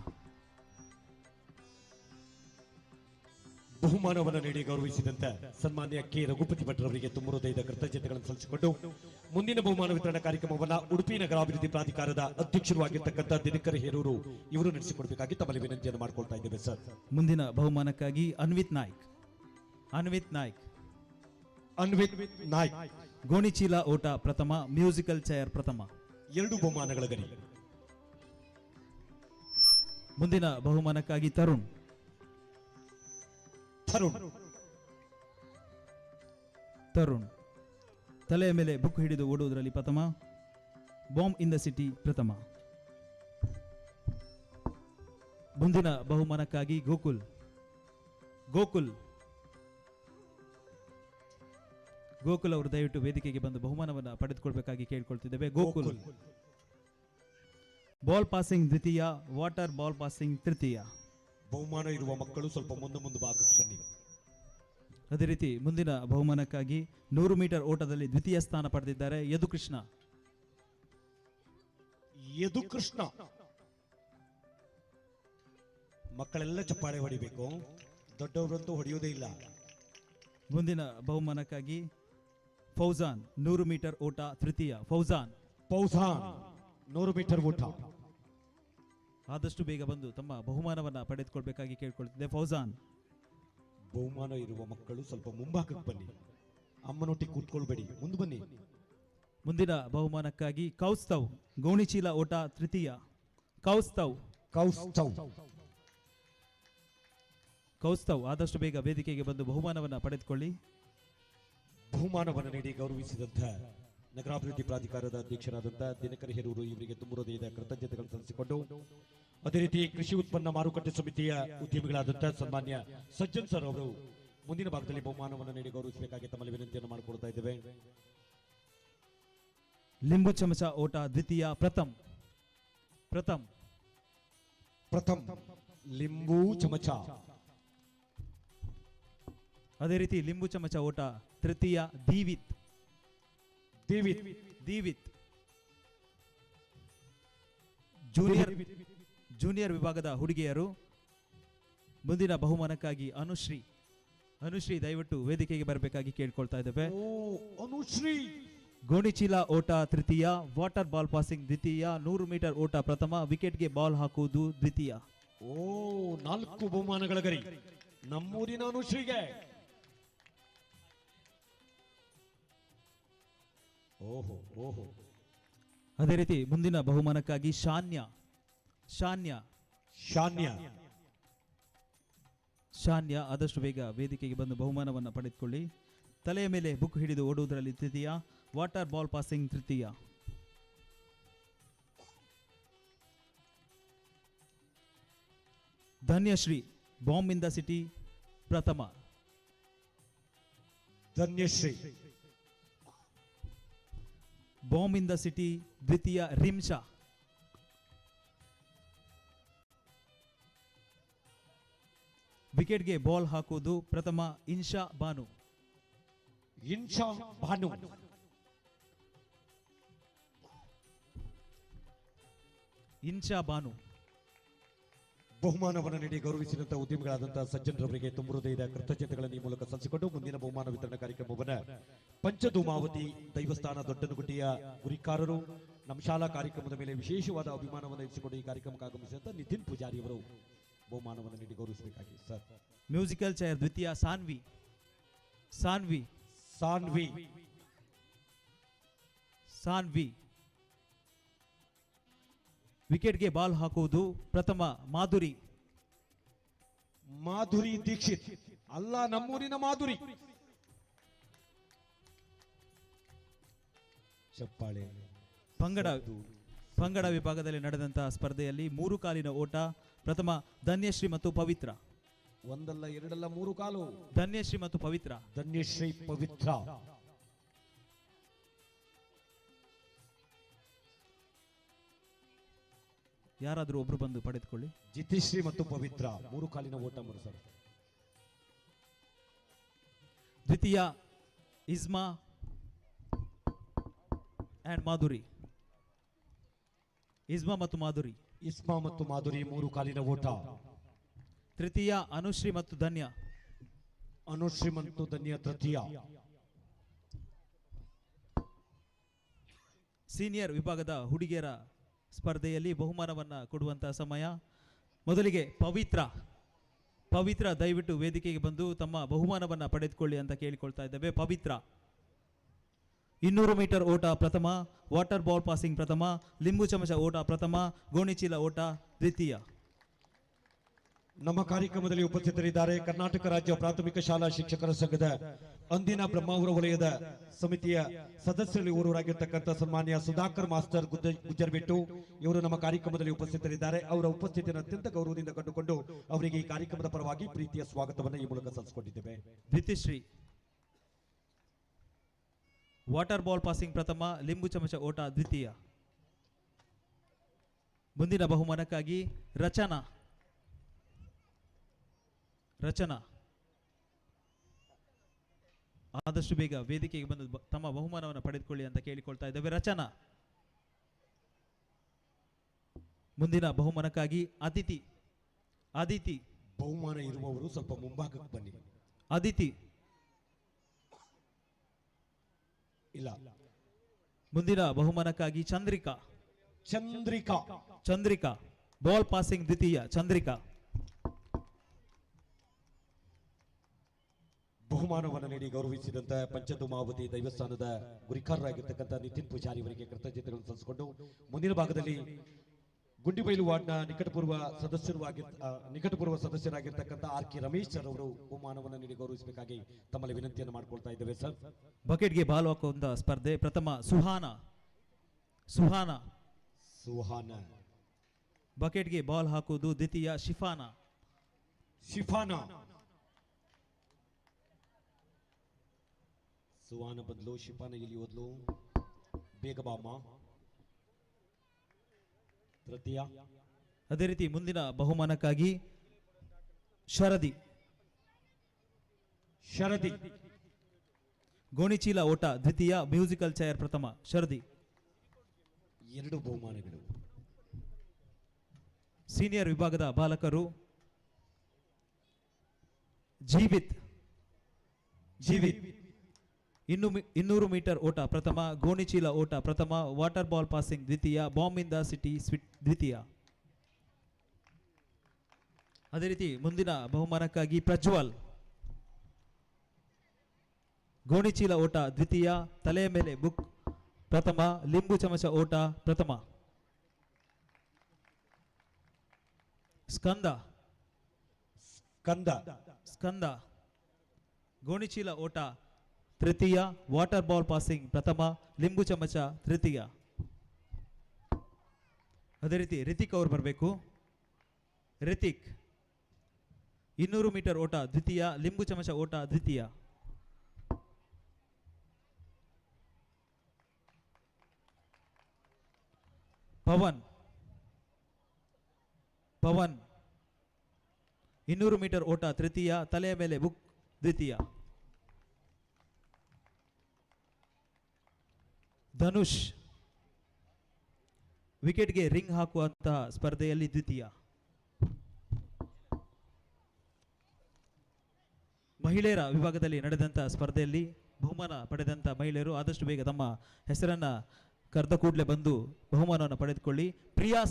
ಬಹುಮಾನವನ್ನು ನೀಡಿ ಗೌರವಿಸಿದಂತ ಸನ್ಮಾನ್ಯ ಕೆ ರಘುಪತಿ ಭಟ್ರವರಿಗೆ ತುಂಬ ಹೃದಯದ ಕೃತಜ್ಞತೆಗಳನ್ನು ಸಲ್ಲಿಸಿಕೊಂಡು ಮುಂದಿನ ಬಹುಮಾನ ವಿತರಣಾ ಕಾರ್ಯಕ್ರಮವನ್ನ ಉಡುಪಿ ನಗರಾಭಿವೃದ್ಧಿ ಪ್ರಾಧಿಕಾರದ ಅಧ್ಯಕ್ಷರು ಆಗಿರ್ತಕ್ಕಂಥ ದಿನಕರ್ ಹೇರೂರು ಇವರು ನಡೆಸಿಕೊಡ್ಬೇಕಾಗಿ ತಮ್ಮಲ್ಲಿ ವಿನಂತಿಯನ್ನು ಮಾಡ್ಕೊಳ್ತಾ ಇದ್ದೇವೆ ಸರ್. ಮುಂದಿನ ಬಹುಮಾನಕ್ಕಾಗಿ ಅನ್ವಿತ್ ನಾಯ್ಕ್ ಗೋಣಿಚೀಲ ಓಟ ಪ್ರಥಮ, ಮ್ಯೂಸಿಕಲ್ ಚೇರ್ ಪ್ರಥಮ. 2 ಬಹುಮಾನಗಳ ಗರಿ. ಮುಂದಿನ ಬಹುಮಾನಕ್ಕಾಗಿ ತರುಣ್ ತಲೆಯ ಮೇಲೆ ಬುಕ್ ಹಿಡಿದು ಓಡುವುದರಲ್ಲಿ ಪ್ರಥಮ, ಬಾಂಬ್ ಇನ್ ದ ಸಿಟಿ ಪ್ರಥಮ. ಮುಂದಿನ ಬಹುಮಾನಕ್ಕಾಗಿ ಗೋಕುಲ್ ಅವರು ದಯವಿಟ್ಟು ವೇದಿಕೆಗೆ ಬಂದು ಬಹುಮಾನವನ್ನು ಪಡೆದುಕೊಳ್ಬೇಕಾಗಿ ಕೇಳಿಕೊಳ್ತಿದ್ದೇವೆ. ಗೋಕುಲ್ ಬಾಲ್ ಪಾಸಿಂಗ್ ದ್ವಿತೀಯ, ವಾಟರ್ ಬಾಲ್ ಪಾಸಿಂಗ್ ತೃತೀಯ. ಬಹುಮಾನ ಇರುವ ಮಕ್ಕಳು ಸ್ವಲ್ಪ ಮುಂದೆ ಭಾಗಕ್ಕೆ ಬನ್ನಿ. ಅದೇ ರೀತಿ ಮುಂದಿನ ಬಹುಮಾನಕ್ಕಾಗಿ 100 ಮೀಟರ್ ಓಟದಲ್ಲಿ ದ್ವಿತೀಯ ಸ್ಥಾನ ಪಡೆದಿದ್ದಾರೆ ಯದುಕೃಷ್ಣ. ಮಕ್ಕಳೆಲ್ಲ ಚಪ್ಪಾಳೆ ಹೊಡಿಬೇಕು, ದೊಡ್ಡವರಂತೂ ಹೊಡೆಯುವುದೇ ಇಲ್ಲ. ಮುಂದಿನ ಬಹುಮಾನಕ್ಕಾಗಿ ಫೌಜಾನ್ 100 ಮೀಟರ್ ಓಟ ತೃತೀಯ. ಫೌಜಾನ್ 100 ಮೀಟರ್ ಓಟ. ಆದಷ್ಟು ಬೇಗ ಬಂದು ತಮ್ಮ ಬಹುಮಾನವನ್ನ ಪಡೆದುಕೊಳ್ಬೇಕಾಗಿ ಕೇಳಿಕೊಳ್ತಿದ್ದೆ. ಫೌಜಾನ್ ಬಹುಮಾನ ಇರುವ ಮಕ್ಕಳು ಸ್ವಲ್ಪ ಮುಂಭಾಗಕ್ಕೆ ಬನ್ನಿ, ಅಮ್ಮನೊಟ್ಟಿಗೆ ಕೂತ್ಕೊಳ್ಬೇಡಿ, ಮುಂದೆ ಬನ್ನಿ. ಮುಂದಿನ ಬಹುಮಾನಕ್ಕಾಗಿ ಕೌಸ್ತವ್ ಗೋಣಿಚೀಲ ಓಟ ತೃತೀಯ. ಕೌಸ್ತವ್ ಆದಷ್ಟು ಬೇಗ ವೇದಿಕೆಗೆ ಬಂದು ಬಹುಮಾನವನ್ನ ಪಡೆದುಕೊಳ್ಳಿ. ಬಹುಮಾನವನ್ನು ನೀಡಿ ಗೌರವಿಸಿದಂತ ನಗರಾಭಿವೃದ್ಧಿ ಪ್ರಾಧಿಕಾರದ ಅಧ್ಯಕ್ಷರಾದಂತಹ ದಿನಕರ್ ಹೇರೂರು ಇವರಿಗೆ ತುಂಬ ಹೃದಯದ ಕೃತಜ್ಞತೆಗಳನ್ನು ಸಲ್ಲಿಸಿಕೊಂಡು ಅದೇ ರೀತಿ ಕೃಷಿ ಉತ್ಪನ್ನ ಮಾರುಕಟ್ಟೆ ಸಮಿತಿಯ ಉದ್ಯಮಿಗಳಾದಂತಹ ಸನ್ಮಾನ್ಯ ಸಜ್ಜನ್ ಸರ್ ಅವರು ಮುಂದಿನ ಭಾಗದಲ್ಲಿ ಬಹುಮಾನವನ್ನು ನೀಡಿ ಗೌರವಿಸಬೇಕಾಗಿ ತಮ್ಮಲ್ಲಿ ವಿನಂತಿಯನ್ನು ಮಾಡಿಕೊಳ್ತಾ ಇದ್ದೇವೆ. ಲಿಂಬು ಚಮಚ ಓಟ ದ್ವಿತೀಯ. ಪ್ರಥಮ್ ಲಿಂಬು ಚಮಚ. ಅದೇ ರೀತಿ ಲಿಂಬು ಚಮಚ ಓಟ ತೃತೀಯ. ದೀವಿತ್ ಜೂನಿಯರ್ ವಿಭಾಗದ ಹುಡುಗಿಯರು. ಮುಂದಿನ ಬಹುಮಾನಕ್ಕಾಗಿ ಅನುಶ್ರೀ ದಯವಿಟ್ಟು ವೇದಿಕೆಗೆ ಬರಬೇಕಾಗಿ ಕೇಳ್ಕೊಳ್ತಾ ಇದ್ದೇವೆ. ಗೋಣಿಚೀಲ ಓಟ ತೃತೀಯ, ವಾಟರ್ ಬಾಲ್ ಪಾಸಿಂಗ್ ದ್ವಿತೀಯ, 100 ಮೀಟರ್ ಓಟ ಪ್ರಥಮ, ವಿಕೆಟ್ಗೆ ಬಾಲ್ ಹಾಕುವುದು ದ್ವಿತೀಯ. 4 ಬಹುಮಾನಗಳ ಗರಿ ನಮ್ಮೂರಿನ ಅನುಶ್ರೀಗೆ. ಅದೇ ರೀತಿ ಮುಂದಿನ ಬಹುಮಾನಕ್ಕಾಗಿ ಶಾನ್ಯ ಆದಷ್ಟು ಬೇಗ ವೇದಿಕೆಗೆ ಬಂದು ಬಹುಮಾನವನ್ನು ಪಡೆದುಕೊಳ್ಳಿ. ತಲೆಯ ಮೇಲೆ ಬುಕ್ ಹಿಡಿದು ಓಡುವುದರಲ್ಲಿ ತೃತೀಯ, ವಾಟರ್ ಬಾಲ್ ಪಾಸಿಂಗ್ ತೃತೀಯ. Dhanyashree bomb in the city ಪ್ರಥಮ. ಬಾಂಬ್ ಇನ್ ದ ಸಿಟಿ ದ್ವಿತೀಯ. ರಿಮ್ಶಾ ವಿಕೆಟ್ಗೆ ಬಾಲ್ ಹಾಕುವುದು ಪ್ರಥಮ. ಇನ್ಶಾ ಬಾನು ಬಹುಮಾನವನ್ನು ನೀಡಿ ಗೌರವಿಸಿದಂತಹ ಉದ್ಯಮಿಗಳಾದಂತಹ ಸಜ್ಜನ್ ರವರಿಗೆ ತುಂಬ ಹೃದಯದ ಕೃತಜ್ಞತೆಗಳನ್ನು ಈ ಮೂಲಕ ಸಲ್ಲಿಸಿಕೊಂಡು ಮುಂದಿನ ಬಹುಮಾನ ವಿತರಣಾ ಕಾರ್ಯಕ್ರಮವನ್ನು ಪಂಚಧೂಮಾವತಿ ದೈವಸ್ಥಾನ ದೊಡ್ಡನಗುಟ್ಟಿಯ ಗುರಿಕಾರರು ನಮ್ಮ ಶಾಲಾ ಕಾರ್ಯಕ್ರಮದ ಮೇಲೆ ವಿಶೇಷವಾದ ಅಭಿಮಾನವನ್ನು ಇರಿಸಿಕೊಂಡು ಈ ಕಾರ್ಯಕ್ರಮಕ್ಕೆ ಆಗಮಿಸಿದಂತ ನಿತಿನ್ ಪೂಜಾರಿ ಅವರು ಬಹುಮಾನವನ್ನು ನೀಡಿ ಗೌರವಿಸಬೇಕಾಗಿ ಸರ್. ಮ್ಯೂಸಿಕಲ್ ಚೇರ್ ದ್ವಿತೀಯ. ಸಾನ್ವಿ ವಿಕೆಟ್ಗೆ ಬಾಲ್ ಹಾಕುವುದು ಪ್ರಥಮ. ಮಾಧುರಿ ದೀಕ್ಷಿತ್ ಅಲ್ಲ, ನಮ್ಮೂರಿನ ಮಾಧುರಿ. ಚಪ್ಪಾಳೆ. ಪಂಗಡ ವಿಭಾಗದಲ್ಲಿ ನಡೆದಂತಹ ಸ್ಪರ್ಧೆಯಲ್ಲಿ 3 ಕಾಲಿನ ಓಟ ಪ್ರಥಮ. ಧನ್ಯಶ್ರೀ ಮತ್ತು ಪವಿತ್ರ. ಒಂದಲ್ಲ ಎರಡಲ್ಲ 3 ಕಾಲು. ಧನ್ಯಶ್ರೀ ಮತ್ತು ಪವಿತ್ರ. ಯಾರಾದರೂ ಒಬ್ರು ಬಂದು ಪಡೆದುಕೊಳ್ಳಿ. ಜಿತಿಶ್ರೀ ಮತ್ತು ಪವಿತ್ರ 3 ಕಾಲಿನ ಓಟ ಸರ್. ದ್ವಿತೀಯ ಇಸ್ಮಾ ಆ್ಯಂಡ್ ಮಾಧುರಿ. ಇಸ್ಮಾ ಮತ್ತು ಮಾಧುರಿ. ಇಸ್ಮಾ ಮತ್ತು ಮಾಧುರಿ 3 ಕಾಲಿನ ಓಟ. ತೃತೀಯ ಅನುಶ್ರೀ ಮತ್ತು ಧನ್ಯ. ಅನುಶ್ರೀ ಮತ್ತು ಧನ್ಯ ತೃತೀಯ. ಸೀನಿಯರ್ ವಿಭಾಗದ ಹುಡುಗಿಯರ ಸ್ಪರ್ಧೆಯಲ್ಲಿ ಬಹುಮಾನವನ್ನು ಕೊಡುವಂತಹ ಸಮಯ. ಮೊದಲಿಗೆ ಪವಿತ್ರ ದಯವಿಟ್ಟು ವೇದಿಕೆಗೆ ಬಂದು ತಮ್ಮ ಬಹುಮಾನವನ್ನು ಪಡೆದುಕೊಳ್ಳಿ ಅಂತ ಕೇಳಿಕೊಳ್ತಾ ಇದ್ದೇವೆ. ಪವಿತ್ರ 200 ಮೀಟರ್ ಓಟ ಪ್ರಥಮ, ವಾಟರ್ ಬಾಲ್ ಪಾಸಿಂಗ್ ಪ್ರಥಮ, ಲಿಂಬು ಚಮಚ ಓಟ ಪ್ರಥಮ, ಗೋಣಿಚೀಲ ಓಟ ದ್ವಿತೀಯ. ನಮ್ಮ ಕಾರ್ಯಕ್ರಮದಲ್ಲಿ ಉಪಸ್ಥಿತರಿದ್ದಾರೆ ಕರ್ನಾಟಕ ರಾಜ್ಯ ಪ್ರಾಥಮಿಕ ಶಾಲಾ ಶಿಕ್ಷಕರ ಸಂಘದ ಅಂದಿನ ಬ್ರಹ್ಮಾವರ ವಲಯದ ಸಮಿತಿಯ ಸದಸ್ಯರಲ್ಲಿ ಓರ್ವರಾಗಿರ್ತಕ್ಕಂಥ ಸನ್ಮಾನ್ಯ ಸುಧಾಕರ್ ಮಾಸ್ಟರ್ ಗುಜ್ಜರ್ಬಿಟ್ಟು ಇವರು ನಮ್ಮ ಕಾರ್ಯಕ್ರಮದಲ್ಲಿ ಉಪಸ್ಥಿತರಿದ್ದಾರೆ. ಅವರ ಉಪಸ್ಥಿತಿಯನ್ನು ಅತ್ಯಂತ ಗೌರವದಿಂದ ಕಂಡುಕೊಂಡು ಅವರಿಗೆ ಈ ಕಾರ್ಯಕ್ರಮದ ಪರವಾಗಿ ಪ್ರೀತಿಯ ಸ್ವಾಗತವನ್ನು ಈ ಮೂಲಕ ಸಲ್ಲಿಸಿಕೊಂಡಿದ್ದೇವೆ. ದ್ವಿತೀಶ್ರೀ ವಾಟರ್ ಬಾಲ್ ಪಾಸಿಂಗ್ ಪ್ರಥಮ, ಲಿಂಬು ಚಮಚ ಓಟ ದ್ವಿತೀಯ. ಮುಂದಿನ ಬಹುಮಾನಕ್ಕಾಗಿ ರಚನಾ ಆದಷ್ಟು ಬೇಗ ವೇದಿಕೆಗೆ ಬಂದು ತಮ್ಮ ಬಹುಮಾನವನ್ನು ಪಡೆದುಕೊಳ್ಳಿ ಅಂತ ಕೇಳಿಕೊಳ್ತಾ ಇದ್ದೇವೆ. ರಚನಾ. ಮುಂದಿನ ಬಹುಮಾನಕ್ಕಾಗಿ ಅದಿತಿ. ಬಹುಮಾನ ಇರುವವರು ಸ್ವಲ್ಪ ಮುಂಭಾಗಕ್ಕೆ ಬನ್ನಿ. ಅದಿತಿ ಇಲ್ಲ. ಮುಂದಿನ ಬಹುಮಾನಕ್ಕಾಗಿ ಚಂದ್ರಿಕಾ ಬಾಲ್ ಪಾಸಿಂಗ್ ದ್ವಿತೀಯ. ಚಂದ್ರಿಕಾ. ಬಹುಮಾನವನ್ನು ನೀಡಿ ಗೌರವಿಸಿದಂತ ಪಂಚದುಮಾವತಿ ದೈವಸ್ಥಾನದ ಗುರಿಕಾರರಾಗಿರ್ತಕ್ಕಂಥ ನಿತಿನ್ ಪೂಜಾರಿ ಅವರಿಗೆ ಕೃತಜ್ಞತೆಗಳನ್ನು ಸಲ್ಲಿಸಿಕೊಂಡು ಮುಂದಿನ ಭಾಗದಲ್ಲಿ ಗುಂಡಿಬೈಲು ವಾರ್ಡ್ನ ನಿಕಟಪೂರ್ವ ಸದಸ್ಯರಾಗಿರ್ತಕ್ಕಂಥ RK ರಮೇಶ್ ಸರ್ ಅವರು ಬಹುಮಾನವನ್ನು ನೀಡಿ ಗೌರವಿಸಬೇಕಾಗಿ ತಮ್ಮಲ್ಲಿ ವಿನಂತಿಯನ್ನು ಮಾಡ್ಕೊಳ್ತಾ ಇದ್ದೇವೆ ಸರ್. ಬಕೆಟ್ಗೆ ಬಾಲ್ ಹಾಕುವಂತ ಸ್ಪರ್ಧೆ ಪ್ರಥಮ ಸುಹಾನ. ಬಕೆಟ್ಗೆ ಬಾಲ್ ಹಾಕುವುದು ದ್ವಿತೀಯ. ಶಿಫಾನಾ. ಸುಹಾನ ಬದಲು ಶಿಫಾನ ಇಲ್ಲಿ ಓದ್ಲು. ಬೇಗ ಬಾಮ್ಮ. ತೃತೀಯ. ಅದೇ ರೀತಿ ಮುಂದಿನ ಬಹುಮಾನಕ್ಕಾಗಿ ಶರದಿ. ಗೋಣಿಚೀಲ ಓಟ ದ್ವಿತೀಯ, ಮ್ಯೂಸಿಕಲ್ ಚೇರ್ ಪ್ರಥಮ. ಶರದಿ. 2 ಬಹುಮಾನಗಳು. ಸೀನಿಯರ್ ವಿಭಾಗದ ಬಾಲಕರು ಜೀವಿತ್ 200 ಮೀಟರ್ ಓಟ ಪ್ರಥಮ, ಗೋಣಿಚೀಲ ಓಟ ಪ್ರಥಮ, ವಾಟರ್ ಬಾಲ್ ಪಾಸಿಂಗ್ ದ್ವಿತೀಯ, ಬಾಂಬ್ ಇನ್ ದ ಸಿಟಿ ದ್ವಿತೀಯ. ಅದೇ ರೀತಿ ಮುಂದಿನ ಬಹುಮಾನಕ್ಕಾಗಿ ಪ್ರಜ್ವಲ್. ಗೋಣಿಚೀಲ ಓಟ ದ್ವಿತೀಯ, ತಲೆಯ ಮೇಲೆ ಬುಕ್ ಪ್ರಥಮ, ಲಿಂಬು ಚಮಚ ಓಟ ಪ್ರಥಮ. ಸ್ಕಂದ ಗೋಣಿಚೀಲ ಓಟ ತೃತೀಯ, ವಾಟರ್ ಬಾಲ್ ಪಾಸಿಂಗ್ ಪ್ರಥಮ, ಲಿಂಬು ಚಮಚ ತೃತೀಯ. ಅದೇ ರೀತಿ ರಿತಿಕ್ ಅವರು ಬರಬೇಕು. ರಿತಿಕ್ 200 ಮೀಟರ್ ಓಟ ದ್ವಿತೀಯ, ಲಿಂಬು ಚಮಚ ಓಟ ದ್ವಿತೀಯ. ಪವನ್ 200 ಮೀಟರ್ ಓಟ ತೃತೀಯ, ತಲೆಯ ಮೇಲೆ ಬುಕ್ ದ್ವಿತೀಯ. ಧನುಷ್ ವಿಕೆಟ್ಗೆ ರಿಂಗ್ ಹಾಕುವಂತಹ ಸ್ಪರ್ಧೆಯಲ್ಲಿ ದ್ವಿತೀಯ. ಮಹಿಳೆಯರ ವಿಭಾಗದಲ್ಲಿ ನಡೆದಂತಹ ಸ್ಪರ್ಧೆಯಲ್ಲಿ ಬಹುಮಾನ ಪಡೆದಂತ ಮಹಿಳೆಯರು ಆದಷ್ಟು ಬೇಗ ತಮ್ಮ ಹೆಸರನ್ನ ಕರೆದ ಕೂಡಲೇ ಬಂದು ಬಹುಮಾನವನ್ನು ಪಡೆದುಕೊಳ್ಳಿ. ಪ್ರಿಯಾ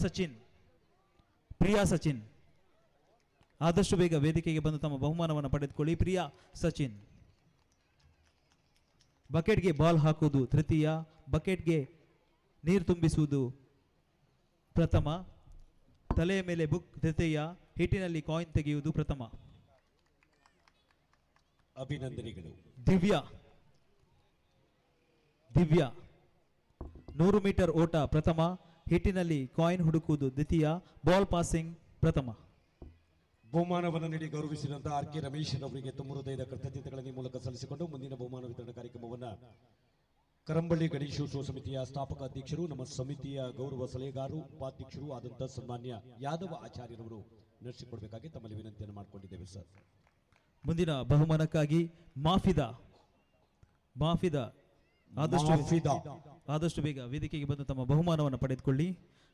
ಸಚಿನ್ ಆದಷ್ಟು ಬೇಗ ವೇದಿಕೆಗೆ ಬಂದು ತಮ್ಮ ಬಹುಮಾನವನ್ನು ಪಡೆದುಕೊಳ್ಳಿ. ಪ್ರಿಯಾ ಸಚಿನ್. ಬಕೆಟ್ಗೆ ಬಾಲ್ ಹಾಕುವುದು ತೃತೀಯ, ಬಕೆಟ್ಗೆ ನೀರು ತುಂಬಿಸುವುದು ಪ್ರಥಮ, ತಲೆಯ ಮೇಲೆ ಬುಕ್ ತೃತೀಯ, ಹಿಟ್ಟಿನಲ್ಲಿ ಕಾಯಿನ್ ತೆಗೆಯುವುದು ಪ್ರಥಮ. ಅಭಿನಂದನೆಗಳು. ದಿವ್ಯಾ 100 ಮೀಟರ್ ಓಟ ಪ್ರಥಮ, ಹಿಟ್ಟಿನಲ್ಲಿ ಕಾಯಿನ್ ಹುಡುಕುವುದು ದ್ವಿತೀಯ, ಬಾಲ್ ಪಾಸಿಂಗ್ ಪ್ರಥಮ. ಬಹುಮಾನವನ್ನು ನೀಡಿ ಗೌರವಿಸಿದಂತ RK ರಮೇಶ್ ಅವರಿಗೆ ತುಂಬ ಹೃದಯದ ಕೃತಜ್ಞತೆಗಳನ್ನು ಈ ಮೂಲಕ ಸಲ್ಲಿಸಿಕೊಂಡು ಮುಂದಿನ ಬಹುಮಾನ ವಿತರಣಾ ಕಾರ್ಯಕ್ರಮವನ್ನು ಕರಂಬಳ್ಳಿ ಗಣೇಶೋತ್ಸವ ಸಮಿತಿಯ ಸ್ಥಾಪಕ ಅಧ್ಯಕ್ಷರು, ನಮ್ಮ ಸಮಿತಿಯ ಗೌರವ ಸಲಹೆಗಾರರು, ಉಪಾಧ್ಯಕ್ಷರು ಆದಂಥ ಸನ್ಮಾನ್ಯ ಯಾದವ ಆಚಾರ್ಯರವರು ನಡೆಸಿಕೊಡ್ಬೇಕಾಗಿ ತಮ್ಮಲ್ಲಿ ವಿನಂತಿಯನ್ನು ಮಾಡಿಕೊಂಡಿದ್ದೇವೆ ಸರ್. ಮುಂದಿನ ಬಹುಮಾನಕ್ಕಾಗಿ ಮಾಫಿದಾ ಆದಷ್ಟು ಬೇಗ ವೇದಿಕೆಗೆ ಬಂದು ತಮ್ಮ ಬಹುಮಾನವನ್ನು ಪಡೆದುಕೊಳ್ಳಿ.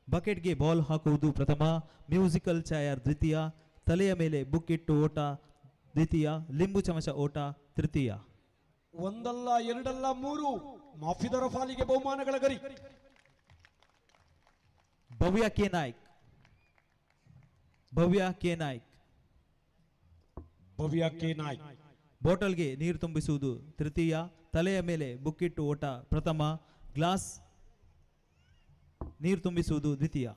ಬಕೆಟ್ಗೆ ಬಾಲ್ ಹಾಕುವುದು ಪ್ರಥಮ, ಮ್ಯೂಸಿಕಲ್ ಚೇರ್ ದ್ವಿತೀಯ, ತಲೆಯ ಮೇಲೆ ಬುಕ್ ಇಟ್ಟು ಓಟ ದ್ವಿತೀಯ, ಲಿಂಬು ಚಮಚ ಓಟ ತೃತೀಯ. ಒಂದಲ್ಲ ಎರಡಲ್ಲ ಮೂರು ಮಾಫಿದರ ಪಾಲಿಗೆ ಬಹುಮಾನಗಳ ಗರಿ. ಭವ್ಯ ಕೆ ನಾಯ್ಕ್, ಭವ್ಯ ಕೆ ನಾಯ್ಕ್. ಭವ್ಯ ಕೆ ನಾಯ್ಕ್. ಬಾಟಲ್ಗೆ ನೀರು ತುಂಬಿಸುವುದು ತೃತೀಯ, ತಲೆಯ ಮೇಲೆ ಬುಕ್ಕಿಟ್ಟು ಓಟ ಪ್ರಥಮ, ಗ್ಲಾಸ್ ನೀರು ತುಂಬಿಸುವುದು ದ್ವಿತೀಯ.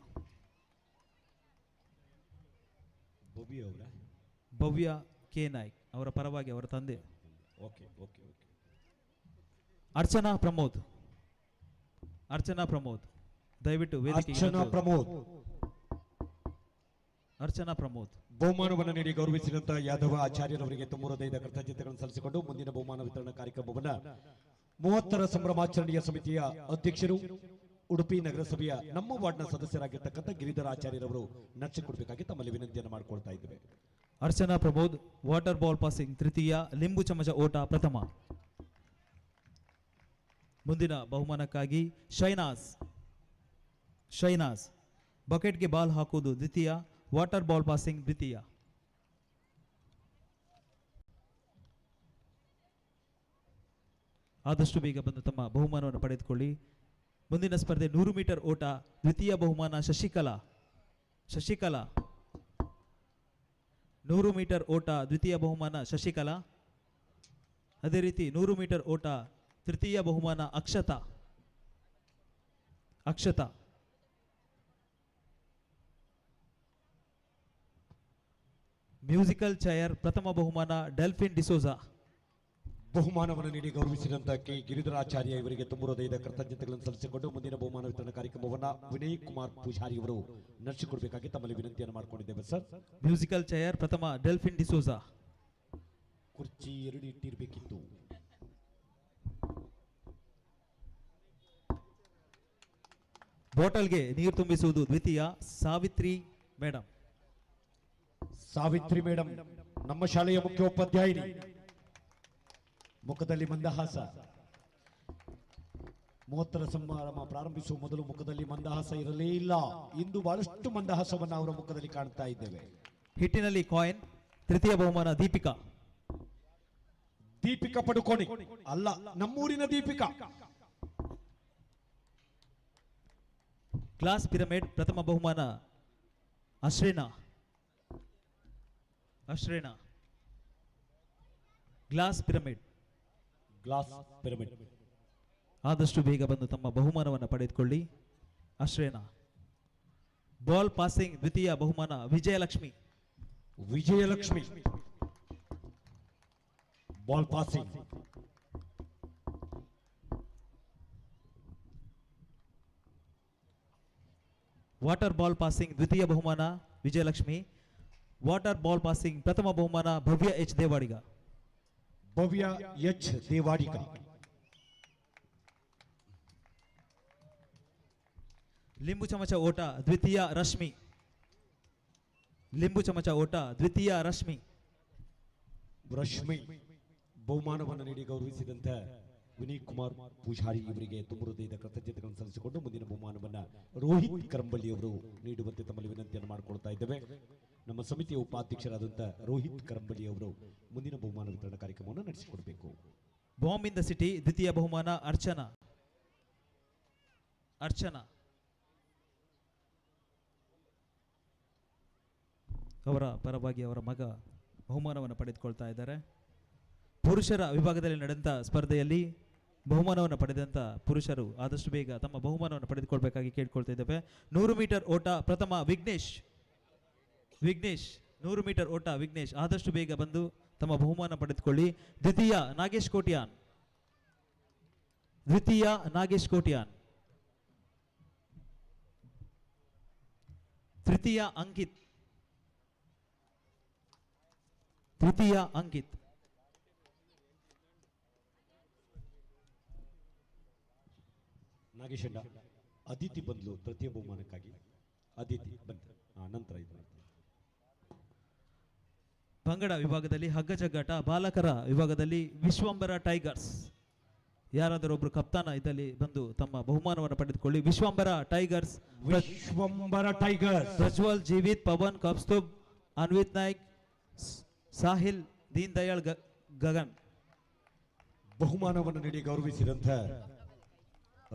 ಭವ್ಯ ಕೆ ನಾಯ್ಕ್ ಅವರ ಪರವಾಗಿ ಅವರ ತಂದೆ. ಅರ್ಚನಾ ಪ್ರಮೋದ್, ಅರ್ಚನಾ ಪ್ರಮೋದ್ ದಯವಿಟ್ಟು ವೇದಿಕೆಗೆ ಅರ್ಚನಾ ಪ್ರಮೋದ್. ಅರ್ಚನಾ ಪ್ರಮೋದ್ ಬಹುಮಾನವನ್ನು ನೀಡಿ ಗೌರವಿಸಿದಂತ ಯಾದವ ಆಚಾರ್ಯರವರಿಗೆ ತುಂಬ ಹೃದಯದ ಕೃತಜ್ಞತೆಗಳನ್ನು ಸಲ್ಲಿಸಿಕೊಂಡು ಮುಂದಿನ ಬಹುಮಾನ ವಿತರಣಾ ಕಾರ್ಯಕ್ರಮವನ್ನು 30ರ ಸಂಭ್ರಮಾಚರಣೆಯ ಸಮಿತಿಯ ಅಧ್ಯಕ್ಷರು ಉಡುಪಿ ನಗರಸಭೆಯ ನಮ್ಮ ವಾರ್ಡ್ನ ಸದಸ್ಯರಾಗಿರ್ತಕ್ಕಂಥ ಗಿರಿಧರ ಆಚಾರ್ಯರವರು ನಡೆಸಿಕೊಡ್ಬೇಕಾಗಿ ತಮ್ಮಲ್ಲಿ ವಿನಂತಿಯನ್ನು ಮಾಡಿಕೊಳ್ತಾ ಇದ್ದೇವೆ. Archana Pramod water ball passing ತೃತೀಯ, ಲಿಂಬು ಚಮಚ ಓಟ ಪ್ರಥಮ. ಮುಂದಿನ ಬಹುಮಾನಕ್ಕಾಗಿ ಶೈನಾಸ್, ಶೈನಾಸ್ ಬಕೆಟ್ಗೆ ಬಾಲ್ ಹಾಕುವುದು ದ್ವಿತೀಯ, ವಾಟರ್ ಬಾಲ್ ಪಾಸಿಂಗ್ ದ್ವಿತೀಯ. ಆದಷ್ಟು ಬೇಗ ಬಂದು ತಮ್ಮ ಬಹುಮಾನವನ್ನು ಪಡೆದುಕೊಳ್ಳಿ. ಮುಂದಿನ ಸ್ಪರ್ಧೆ 100 ಮೀಟರ್ ಓಟ ದ್ವಿತೀಯ ಬಹುಮಾನ ಶಶಿಕಲಾ, ಶಶಿಕಲಾ 100 ಮೀಟರ್ ಓಟ ದ್ವಿತೀಯ ಬಹುಮಾನ ಶಶಿಕಲಾ. ಅದೇ ರೀತಿ 100 ಮೀಟರ್ ಓಟ ತೃತೀಯ ಬಹುಮಾನ ಅಕ್ಷತಾ, ಅಕ್ಷತಾ. ಮ್ಯೂಸಿಕಲ್ ಚೇರ್ ಪ್ರಥಮ ಬಹುಮಾನ ಡೆಲ್ಫಿನ್ ಡಿಸೋಜಾ. ಬಹುಮಾನವನ್ನು ನೀಡಿ ಗೌರವಿಸಿದಂತ ಕೆ ಗಿರಿಧರಾಚಾರ್ಯ ಇವರಿಗೆ ತುಂಬ ಹೃದಯದ ಕೃತಜ್ಞತೆಗಳನ್ನು ಸಲ್ಲಿಸಿಕೊಂಡು ಮುಂದಿನ ಬಹುಮಾನ ವಿತರಣಾ ಕಾರ್ಯಕ್ರಮವನ್ನು ವಿನಯ್ ಕುಮಾರ್ ಪೂಜಾರಿ ಅವರು ನಡೆಸಿಕೊಡ್ಬೇಕಾಗಿ ತಮ್ಮಲ್ಲಿ ವಿನಂತಿಯನ್ನು ಮಾಡಿಕೊಂಡಿದ್ದೇವೆ ಸರ್. ಮ್ಯೂಸಿಕಲ್ ಚೇರ್ ಪ್ರಥಮ ಡೆಲ್ಫಿನ್ ಡಿಸೋಜಾ. ಕುರ್ಚಿ 2 ಇಟ್ಟಿರಬೇಕಿತ್ತು. ಬಾಟಲ್ಗೆ ನೀರು ತುಂಬಿಸುವುದು ದ್ವಿತೀಯ, ಸಾವಿತ್ರಿ ಮೇಡಮ್. ಸಾವಿತ್ರಿ ಮೇಡಮ್ ನಮ್ಮ ಶಾಲೆಯ ಮುಖ್ಯೋಪಾಧ್ಯಾಯಿನಿ. ಮುಖದಲ್ಲಿ ಮಂದಹಾಸ. 30ರ ಸಮಾರಂಭ ಪ್ರಾರಂಭಿಸುವ ಮೊದಲು ಮುಖದಲ್ಲಿ ಮಂದಹಾಸ ಇರಲೇ ಇಲ್ಲ. ಇಂದು ಬಹಳಷ್ಟು ಮಂದಹಾಸವನ್ನು ಅವರ ಮುಖದಲ್ಲಿ ಕಾಣ್ತಾ ಇದ್ದೇವೆ. ಹಿಟ್ಟಿನಲ್ಲಿ ಕಾಯಿನ್ ತೃತೀಯ ಬಹುಮಾನ ದೀಪಿಕಾ. ದೀಪಿಕಾ ಪಡುಕೋಣಿ ಅಲ್ಲ, ನಮ್ಮೂರಿನ ದೀಪಿಕಾ. ಗ್ಲಾಸ್ ಪಿರಮಿಡ್ ಪ್ರಥಮ ಬಹುಮಾನ ಅಶ್ರೇನಾ, ಅಶ್ರೇನಾ. Glass pyramid, glass pyramid. ಆದಷ್ಟು ಬೇಗ ಬಂದು ತಮ್ಮ ಬಹುಮಾನವನ್ನು ಪಡೆದುಕೊಳ್ಳಿ. ಅಶ್ರೇನಾ. ಬಾಲ್ ಪಾಸಿಂಗ್ ದ್ವಿತೀಯ ಬಹುಮಾನ Vijayalakshmi, Vijayalakshmi ball passing. Water ball passing ದ್ವಿತೀಯ ಬಹುಮಾನ ವಿಜಯಲಕ್ಷ್ಮಿ. ವಾಟರ್ ಬಾಲ್ ಪಾಸಿಂಗ್ ಪ್ರಥಮ ಬಹುಮಾನ ಭವ್ಯ ಎಚ್ ದೇವಾಡಿಗ, ಭವ್ಯ ಎಚ್ ದೇವಾಡಿಗ. ಲಿಂಬು ಚಮಚ ಓಟ ದ್ವಿತೀಯ ರಶ್ಮಿ, ಲಿಂಬು ಚಮಚ ಓಟ ದ್ವಿತೀಯ ರಶ್ಮಿ. ರಶ್ಮಿ ಬಹುಮಾನವನ್ನು ನೀಡಿ ಗೌರವಿಸಿದಂತ ವಿನಯ್ ಕುಮಾರ್ ಪೂಜಾರಿ ಇವರಿಗೆ ತುಂಬ ಹೃದಯದ ಕೃತಜ್ಞತೆಗಳನ್ನು ಸಲ್ಲಿಸಿಕೊಂಡು ಮುಂದಿನ ಬಹುಮಾನವನ್ನು ರೋಹಿತ್ ಕರಂಬಳ್ಳಿ ಅವರು ನೀಡುವಂತೆ ತಮ್ಮಲ್ಲಿ ವಿನಂತಿಯನ್ನು ಮಾಡಿಕೊಳ್ತಾ ಇದ್ದೇವೆ. ನಮ್ಮ ಸಮಿತಿಯ ಉಪಾಧ್ಯಕ್ಷರಾದಂಥ ರೋಹಿತ್ ಕರಂಬಳ್ಳಿ ಅವರು ಮುಂದಿನ ಬಹುಮಾನ ವಿತರಣಾ ಕಾರ್ಯಕ್ರಮವನ್ನು ನಡೆಸಿಕೊಡಬೇಕು. ಬಾಂಬ್ ಇನ್ ದ ಸಿಟಿ ದ್ವಿತೀಯ ಬಹುಮಾನ ಅರ್ಚನಾ, ಅರ್ಚನಾ. ಅವರ ಪರವಾಗಿ ಅವರ ಮಗ ಬಹುಮಾನವನ್ನು ಪಡೆದುಕೊಳ್ತಾ ಇದ್ದಾರೆ. ಪುರುಷರ ವಿಭಾಗದಲ್ಲಿ ನಡೆದಂಥ ಸ್ಪರ್ಧೆಯಲ್ಲಿ ಬಹುಮಾನವನ್ನು ಪಡೆದಂಥ ಪುರುಷರು ಆದಷ್ಟು ಬೇಗ ತಮ್ಮ ಬಹುಮಾನವನ್ನು ಪಡೆದುಕೊಳ್ಬೇಕಾಗಿ ಕೇಳ್ಕೊಳ್ತಾ ಇದ್ದೇವೆ. 100 ಮೀಟರ್ ಓಟ ಪ್ರಥಮ ವಿಘ್ನೇಶ್, ವಿಘ್ನೇಶ್ 100 ಮೀಟರ್ ಓಟ ವಿಘ್ನೇಶ್. ಆದಷ್ಟು ಬೇಗ ಬಂದು ತಮ್ಮ ಬಹುಮಾನ ಪಡೆದುಕೊಳ್ಳಿ. ದ್ವಿತೀಯ ನಾಗೇಶ್ ಕೋಟ್ಯಾನ್, ದ್ವಿತೀಯ ನಾಗೇಶ್ ಕೋಟ್ಯಾನ್. ತೃತೀಯ ಅಂಕಿತ್, ತೃತೀಯ ಅಂಕಿತ್. ನಾಗೇಶಣ್ಣ ಅದಿತಿ ಬಂದ್ಲು ತೃತೀಯ ಬಹುಮಾನಕ್ಕಾಗಿ. ಅದಿತಿ ಬಂದ ನಂತರ ಇದು ಪಂಗಡ ವಿಭಾಗದಲ್ಲಿ ಹಗ್ಗ ಜಗ್ಗಾಟ, ಬಾಲಕರ ವಿಭಾಗದಲ್ಲಿ ವಿಶ್ವಂಬರ ಟೈಗರ್ಸ್ ಯಾರಾದರೂ ಒಬ್ರು ಕಪ್ತಾನ ಇದ್ದಲ್ಲಿ ಬಂದು ತಮ್ಮ ಬಹುಮಾನವನ್ನು ಪಡೆದುಕೊಳ್ಳಿ. ವಿಶ್ವಂಬರ ಟೈಗರ್ಸ್, ಪ್ರಜ್ವಲ್, ಜೀವಿತ್, ಪವನ್, ಕಬ್ಸ್ತುಬ್, ಅನ್ವಿತ್ ನಾಯ್ಕ್, ಸಾಹಿಲ್, ದೀನ್ ದಯಾಳ್, ಗಗನ್. ಬಹುಮಾನವನ್ನು ನೀಡಿ ಗೌರವಿಸಿದಂಥ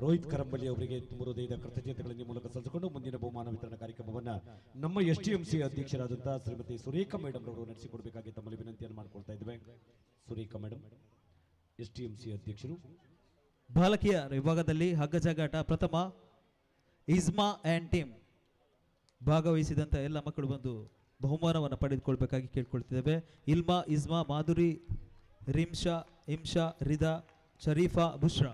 ರೋಹಿತ್ ಕರಂಬಳ್ಳಿ ಅವರಿಗೆ ತುಂಬ ಹೃದಯದ ಕೃತಜ್ಞತೆಗಳನ್ನು ಮೂಲಕ ಸಲ್ಲಿಸಿಕೊಂಡು ಮುಂದಿನ ಬಹುಮಾನ ವಿತರಣಾ ಕಾರ್ಯಕ್ರಮವನ್ನು ನಮ್ಮ STMC ಅಧ್ಯಕ್ಷರಾದಂತಹ ಶ್ರೀಮತಿ ಸುರೇಖಾ ಮೇಡಮ್ ಅವರು ನಡೆಸಿಕೊಡಬೇಕಾಗಿ ತಮ್ಮಲ್ಲಿ ವಿನಂತಿಯನ್ನು ಮಾಡಿಕೊಳ್ತಾ ಇದ್ದೇವೆ. ಸುರೇಖಾ ಮೇಡಮ್, STMC ಅಧ್ಯಕ್ಷರು. ಬಾಲಕಿಯರ ವಿಭಾಗದಲ್ಲಿ ಹಗ್ಗಜಗಾಟ ಪ್ರಥಮ ಇಸ್ಮಾ ಆ್ಯಂಡ್ ಟೀಮ್ ಭಾಗವಹಿಸಿದಂಥ ಎಲ್ಲ ಮಕ್ಕಳು ಬಂದು ಬಹುಮಾನವನ್ನು ಪಡೆದುಕೊಳ್ಬೇಕಾಗಿ ಕೇಳ್ಕೊಳ್ತಿದ್ದೇವೆ. ಇಲ್ಮಾ, ಇಸ್ಮಾ, ಮಾಧುರಿ, ರಿಮ್ಶಾ, ಇಮ್ಶಾ, ರಿದಾ, ಶರೀಫಾ, ಬುಷ್ರಾ.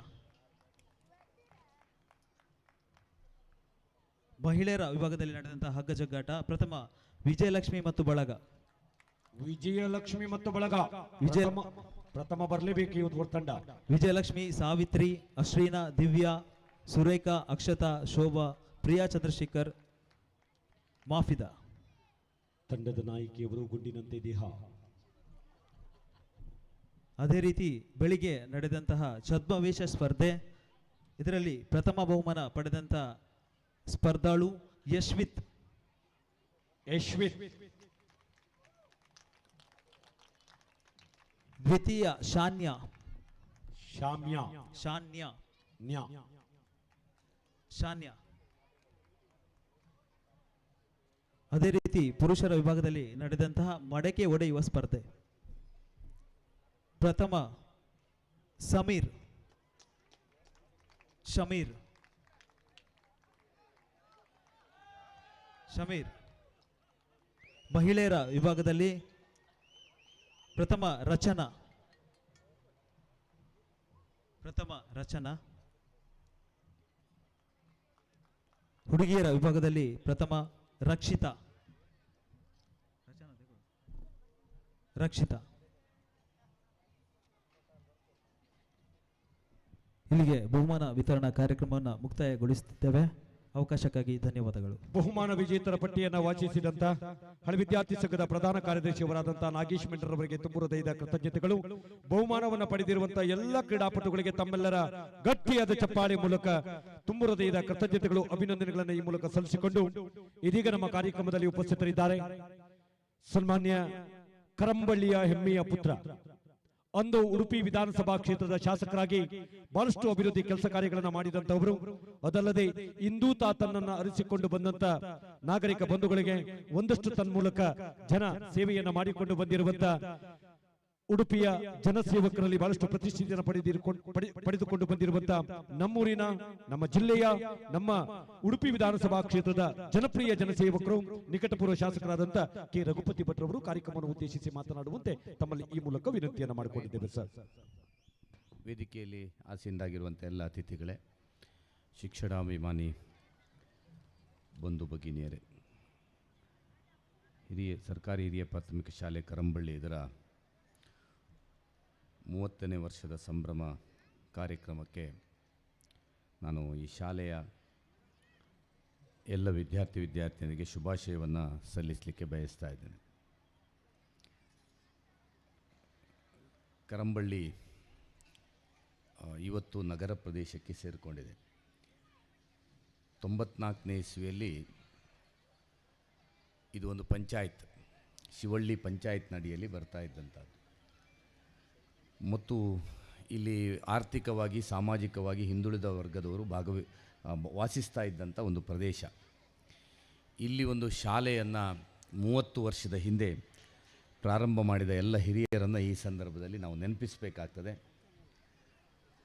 ಮಹಿಳೆಯರ ವಿಭಾಗದಲ್ಲಿ ನಡೆದಂತಹ ಹಗ್ಗಜಗ್ಗಾಟ ಪ್ರಥಮ ವಿಜಯಲಕ್ಷ್ಮಿ ಮತ್ತು ಬಳಗ. ವಿಜಯಲಕ್ಷ್ಮಿ ಮತ್ತು ಬಳಗ ಪ್ರಥಮ ಬರಲೇಬೇಕು ಇವತ್ತು ತಂಡ. ವಿಜಯಲಕ್ಷ್ಮಿ, ಸಾವಿತ್ರಿ, ಅಶ್ರೀನಾ, ದಿವ್ಯಾ, ಸುರೇಖಾ, ಅಕ್ಷತಾ, ಶೋಭಾ, ಪ್ರಿಯಾ, ಚಂದ್ರಶೇಖರ್, ಮಾಫಿದಾ. ತಂಡದ ನಾಯಕಿಯವರು ಗುಂಡಿನಂತೆ ದೇಹ. ಅದೇ ರೀತಿ ಬೆಳಿಗ್ಗೆ ನಡೆದಂತಹ ಛದ್ಮವೇಷ ಸ್ಪರ್ಧೆ, ಇದರಲ್ಲಿ ಪ್ರಥಮ ಬಹುಮಾನ ಪಡೆದಂತ ಸ್ಪರ್ಧಾಳು ಯಶ್ವಿತ್. ದ್ವಿತೀಯ ಶಾನ್ಯ. ಅದೇ ರೀತಿ ಪುರುಷರ ವಿಭಾಗದಲ್ಲಿ ನಡೆದಂತಹ ಮಡಕೆ ಒಡೆಯುವ ಸ್ಪರ್ಧೆ, ಪ್ರಥಮ ಶಮೀರ್. ಮಹಿಳೆಯರ ವಿಭಾಗದಲ್ಲಿ ಪ್ರಥಮ ರಚನಾ. ಹುಡುಗಿಯರ ವಿಭಾಗದಲ್ಲಿ ಪ್ರಥಮ ರಕ್ಷಿತಾ. ಇಲ್ಲಿಗೆ ಬಹುಮಾನ ವಿತರಣಾ ಕಾರ್ಯಕ್ರಮವನ್ನು ಮುಕ್ತಾಯಗೊಳಿಸುತ್ತಿದ್ದೇವೆ. ಅವಕಾಶಕ್ಕಾಗಿ ಧನ್ಯವಾದಗಳು. ಬಹುಮಾನ ವಿಜೇತರ ಪಟ್ಟಿಯನ್ನು ವಾಚಿಸಿದಂತ ಹಳೆ ವಿದ್ಯಾರ್ಥಿ ಸಂಘದ ಪ್ರಧಾನ ಕಾರ್ಯದರ್ಶಿಯವರಾದಂತಹ ನಾಗೇಶ್ ಮೆಂಡರ್ ಅವರಿಗೆ ತುಂಬ ಹೃದಯದ ಕೃತಜ್ಞತೆಗಳು. ಬಹುಮಾನವನ್ನು ಪಡೆದಿರುವಂತಹ ಎಲ್ಲ ಕ್ರೀಡಾಪಟುಗಳಿಗೆ ತಮ್ಮೆಲ್ಲರ ಗಟ್ಟಿಯಾದ ಚಪ್ಪಾಳೆ ಮೂಲಕ ತುಂಬ ಹೃದಯದ ಕೃತಜ್ಞತೆಗಳು, ಅಭಿನಂದನೆಗಳನ್ನು ಈ ಮೂಲಕ ಸಲ್ಲಿಸಿಕೊಂಡು ಇದೀಗ ನಮ್ಮ ಕಾರ್ಯಕ್ರಮದಲ್ಲಿ ಉಪಸ್ಥಿತರಿದ್ದಾರೆ ಸನ್ಮಾನ್ಯ ಕರಂಬಳ್ಳಿಯ ಹೆಮ್ಮೆಯ ಪುತ್ರ, ಅಂದು ಉಡುಪಿ ವಿಧಾನಸಭಾ ಕ್ಷೇತ್ರದ ಶಾಸಕರಾಗಿ ಬಹಳಷ್ಟು ಅಭಿವೃದ್ಧಿ ಕೆಲಸ ಕಾರ್ಯಗಳನ್ನು ಮಾಡಿದಂತವರು, ಅದಲ್ಲದೆ ಇಂದೂ ತನ್ನನ್ನು ಅರಿಸಿಕೊಂಡು ಬಂದಂತ ನಾಗರಿಕ ಬಂಧುಗಳಿಗೆ ಒಂದಷ್ಟು ತನ್ಮೂಲಕ ಜನ ಸೇವೆಯನ್ನು ಮಾಡಿಕೊಂಡು ಬಂದಿರುವಂತ ಉಡುಪಿಯ ಜನಸೇವಕರಲ್ಲಿ ಬಹಳಷ್ಟು ಪ್ರತಿಷ್ಠೆಯನ್ನು ಪಡೆದುಕೊಂಡು ಬಂದಿರುವಂತ ನಮ್ಮೂರಿನ, ನಮ್ಮ ಜಿಲ್ಲೆಯ, ನಮ್ಮ ಉಡುಪಿ ವಿಧಾನಸಭಾ ಕ್ಷೇತ್ರದ ಜನಪ್ರಿಯ ಜನಸೇವಕರು, ನಿಕಟಪೂರ್ವ ಶಾಸಕರಾದಂತ ಕೆ ರಘುಪತಿ ಭಟ್ರವರು ಕಾರ್ಯಕ್ರಮವನ್ನು ಉದ್ದೇಶಿಸಿ ಮಾತನಾಡುವಂತೆ ತಮ್ಮಲ್ಲಿ ಈ ಮೂಲಕ ವಿನಂತಿಯನ್ನು ಮಾಡಿಕೊಂಡಿದ್ದೇವೆ. ಸರ್, ವೇದಿಕೆಯಲ್ಲಿ ಆಸೀನರಾಗಿರುವಂಥ ಎಲ್ಲ ಅತಿಥಿಗಳೇ, ಶಿಕ್ಷಣಾಭಿಮಾನಿ ಬಂಧು ಭಗಿನಿಯರೇ, ಸರ್ಕಾರಿ ಹಿರಿಯ ಪ್ರಾಥಮಿಕ ಶಾಲೆ ಕರಂಬಳ್ಳಿ ಇದರ 30ನೇ ವರ್ಷದ ಸಂಭ್ರಮ ಕಾರ್ಯಕ್ರಮಕ್ಕೆ ನಾನು ಈ ಶಾಲೆಯ ಎಲ್ಲ ವಿದ್ಯಾರ್ಥಿನಿಯರಿಗೆ ಶುಭಾಶಯವನ್ನು ಸಲ್ಲಿಸಲಿಕ್ಕೆ ಬಯಸ್ತಾ ಇದ್ದೇನೆ. ಕರಂಬಳ್ಳಿ ಇವತ್ತು ನಗರ ಪ್ರದೇಶಕ್ಕೆ ಸೇರಿಕೊಂಡಿದೆ. 94ನೇ ಇಸ್ವಿಯಲ್ಲಿ ಇದು ಒಂದು ಪಂಚಾಯತ್, ಶಿವಳ್ಳಿ ಪಂಚಾಯತ್ ನಡಿಯಲ್ಲಿ ಬರ್ತಾ ಇದ್ದಂಥದ್ದು ಮತ್ತು ಇಲ್ಲಿ ಆರ್ಥಿಕವಾಗಿ ಸಾಮಾಜಿಕವಾಗಿ ಹಿಂದುಳಿದ ವರ್ಗದವರು ವಾಸಿಸ್ತಾ ಇದ್ದಂಥ ಒಂದು ಪ್ರದೇಶ. ಇಲ್ಲಿ ಒಂದು ಶಾಲೆಯನ್ನು 30 ವರ್ಷದ ಹಿಂದೆ ಪ್ರಾರಂಭ ಮಾಡಿದ ಎಲ್ಲ ಹಿರಿಯರನ್ನು ಈ ಸಂದರ್ಭದಲ್ಲಿ ನಾವು ನೆನಪಿಸಬೇಕಾಗ್ತದೆ.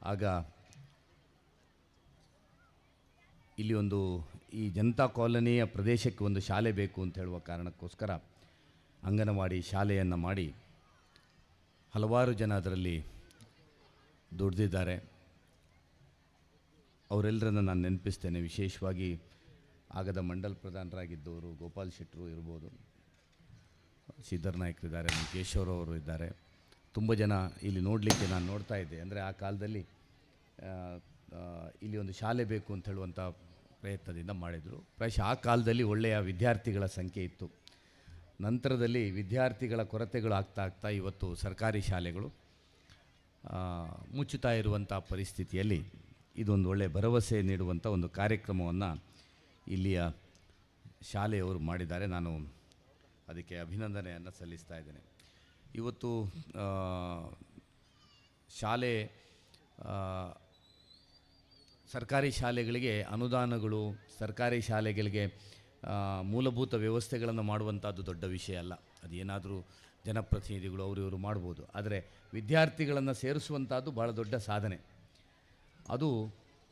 ಆಗ ಇಲ್ಲಿ ಈ ಜನತಾ ಕಾಲೋನಿಯ ಪ್ರದೇಶಕ್ಕೆ ಒಂದು ಶಾಲೆ ಬೇಕು ಅಂತ ಹೇಳುವ ಕಾರಣಕ್ಕೋಸ್ಕರ ಅಂಗನವಾಡಿ ಶಾಲೆಯನ್ನು ಮಾಡಿ ಹಲವಾರು ಜನ ಅದರಲ್ಲಿ ದುಡಿದಿದ್ದಾರೆ. ಅವರೆಲ್ಲರನ್ನು ನಾನು ನೆನಪಿಸ್ತೇನೆ. ವಿಶೇಷವಾಗಿ ಆಗದ ಮಂಡಲ್ ಪ್ರಧಾನರಾಗಿದ್ದವರು ಗೋಪಾಲ್ ಶೆಟ್ಟರು ಇರ್ಬೋದು, ಶ್ರೀಧರ್ ನಾಯ್ಕರಿದ್ದಾರೆ, ಕೇಶವರವರು ಇದ್ದಾರೆ. ತುಂಬ ಜನ ಇಲ್ಲಿ ನೋಡಲಿಕ್ಕೆ ನಾನು ನೋಡ್ತಾ ಇದ್ದೆ. ಅಂದರೆ ಆ ಕಾಲದಲ್ಲಿ ಇಲ್ಲಿ ಒಂದು ಶಾಲೆ ಬೇಕು ಅಂತ ಹೇಳುವಂಥ ಪ್ರಯತ್ನದಿಂದ ಮಾಡಿದರು. ಪ್ರಾಯಶಃ ಆ ಕಾಲದಲ್ಲಿ ಒಳ್ಳೆಯ ವಿದ್ಯಾರ್ಥಿಗಳ ಸಂಖ್ಯೆ ಇತ್ತು. ನಂತರದಲ್ಲಿ ವಿದ್ಯಾರ್ಥಿಗಳ ಕೊರತೆಗಳು ಆಗ್ತಾ ಇವತ್ತು ಸರ್ಕಾರಿ ಶಾಲೆಗಳು ಮುಚ್ಚುತ್ತಾ ಇರುವಂಥ ಪರಿಸ್ಥಿತಿಯಲ್ಲಿ ಇದೊಂದು ಒಳ್ಳೆಯ ಭರವಸೆ ನೀಡುವಂಥ ಒಂದು ಕಾರ್ಯಕ್ರಮವನ್ನು ಇಲ್ಲಿಯ ಶಾಲೆಯವರು ಮಾಡಿದ್ದಾರೆ. ನಾನು ಅದಕ್ಕೆ ಅಭಿನಂದನೆಯನ್ನು ಸಲ್ಲಿಸ್ತಾ ಇದ್ದೇನೆ. ಇವತ್ತು ಶಾಲೆ ಸರ್ಕಾರಿ ಶಾಲೆಗಳಿಗೆ ಅನುದಾನಗಳು, ಸರ್ಕಾರಿ ಶಾಲೆಗಳಿಗೆ ಮೂಲಭೂತ ವ್ಯವಸ್ಥೆಗಳನ್ನು ಮಾಡುವಂಥದ್ದು ದೊಡ್ಡ ವಿಷಯ ಅಲ್ಲ. ಅದೇನಾದರೂ ಜನಪ್ರತಿನಿಧಿಗಳು ಅವರು ಇವರು ಮಾಡ್ಬೋದು. ಆದರೆ ವಿದ್ಯಾರ್ಥಿಗಳನ್ನು ಸೇರಿಸುವಂಥದ್ದು ಭಾಳ ದೊಡ್ಡ ಸಾಧನೆ. ಅದು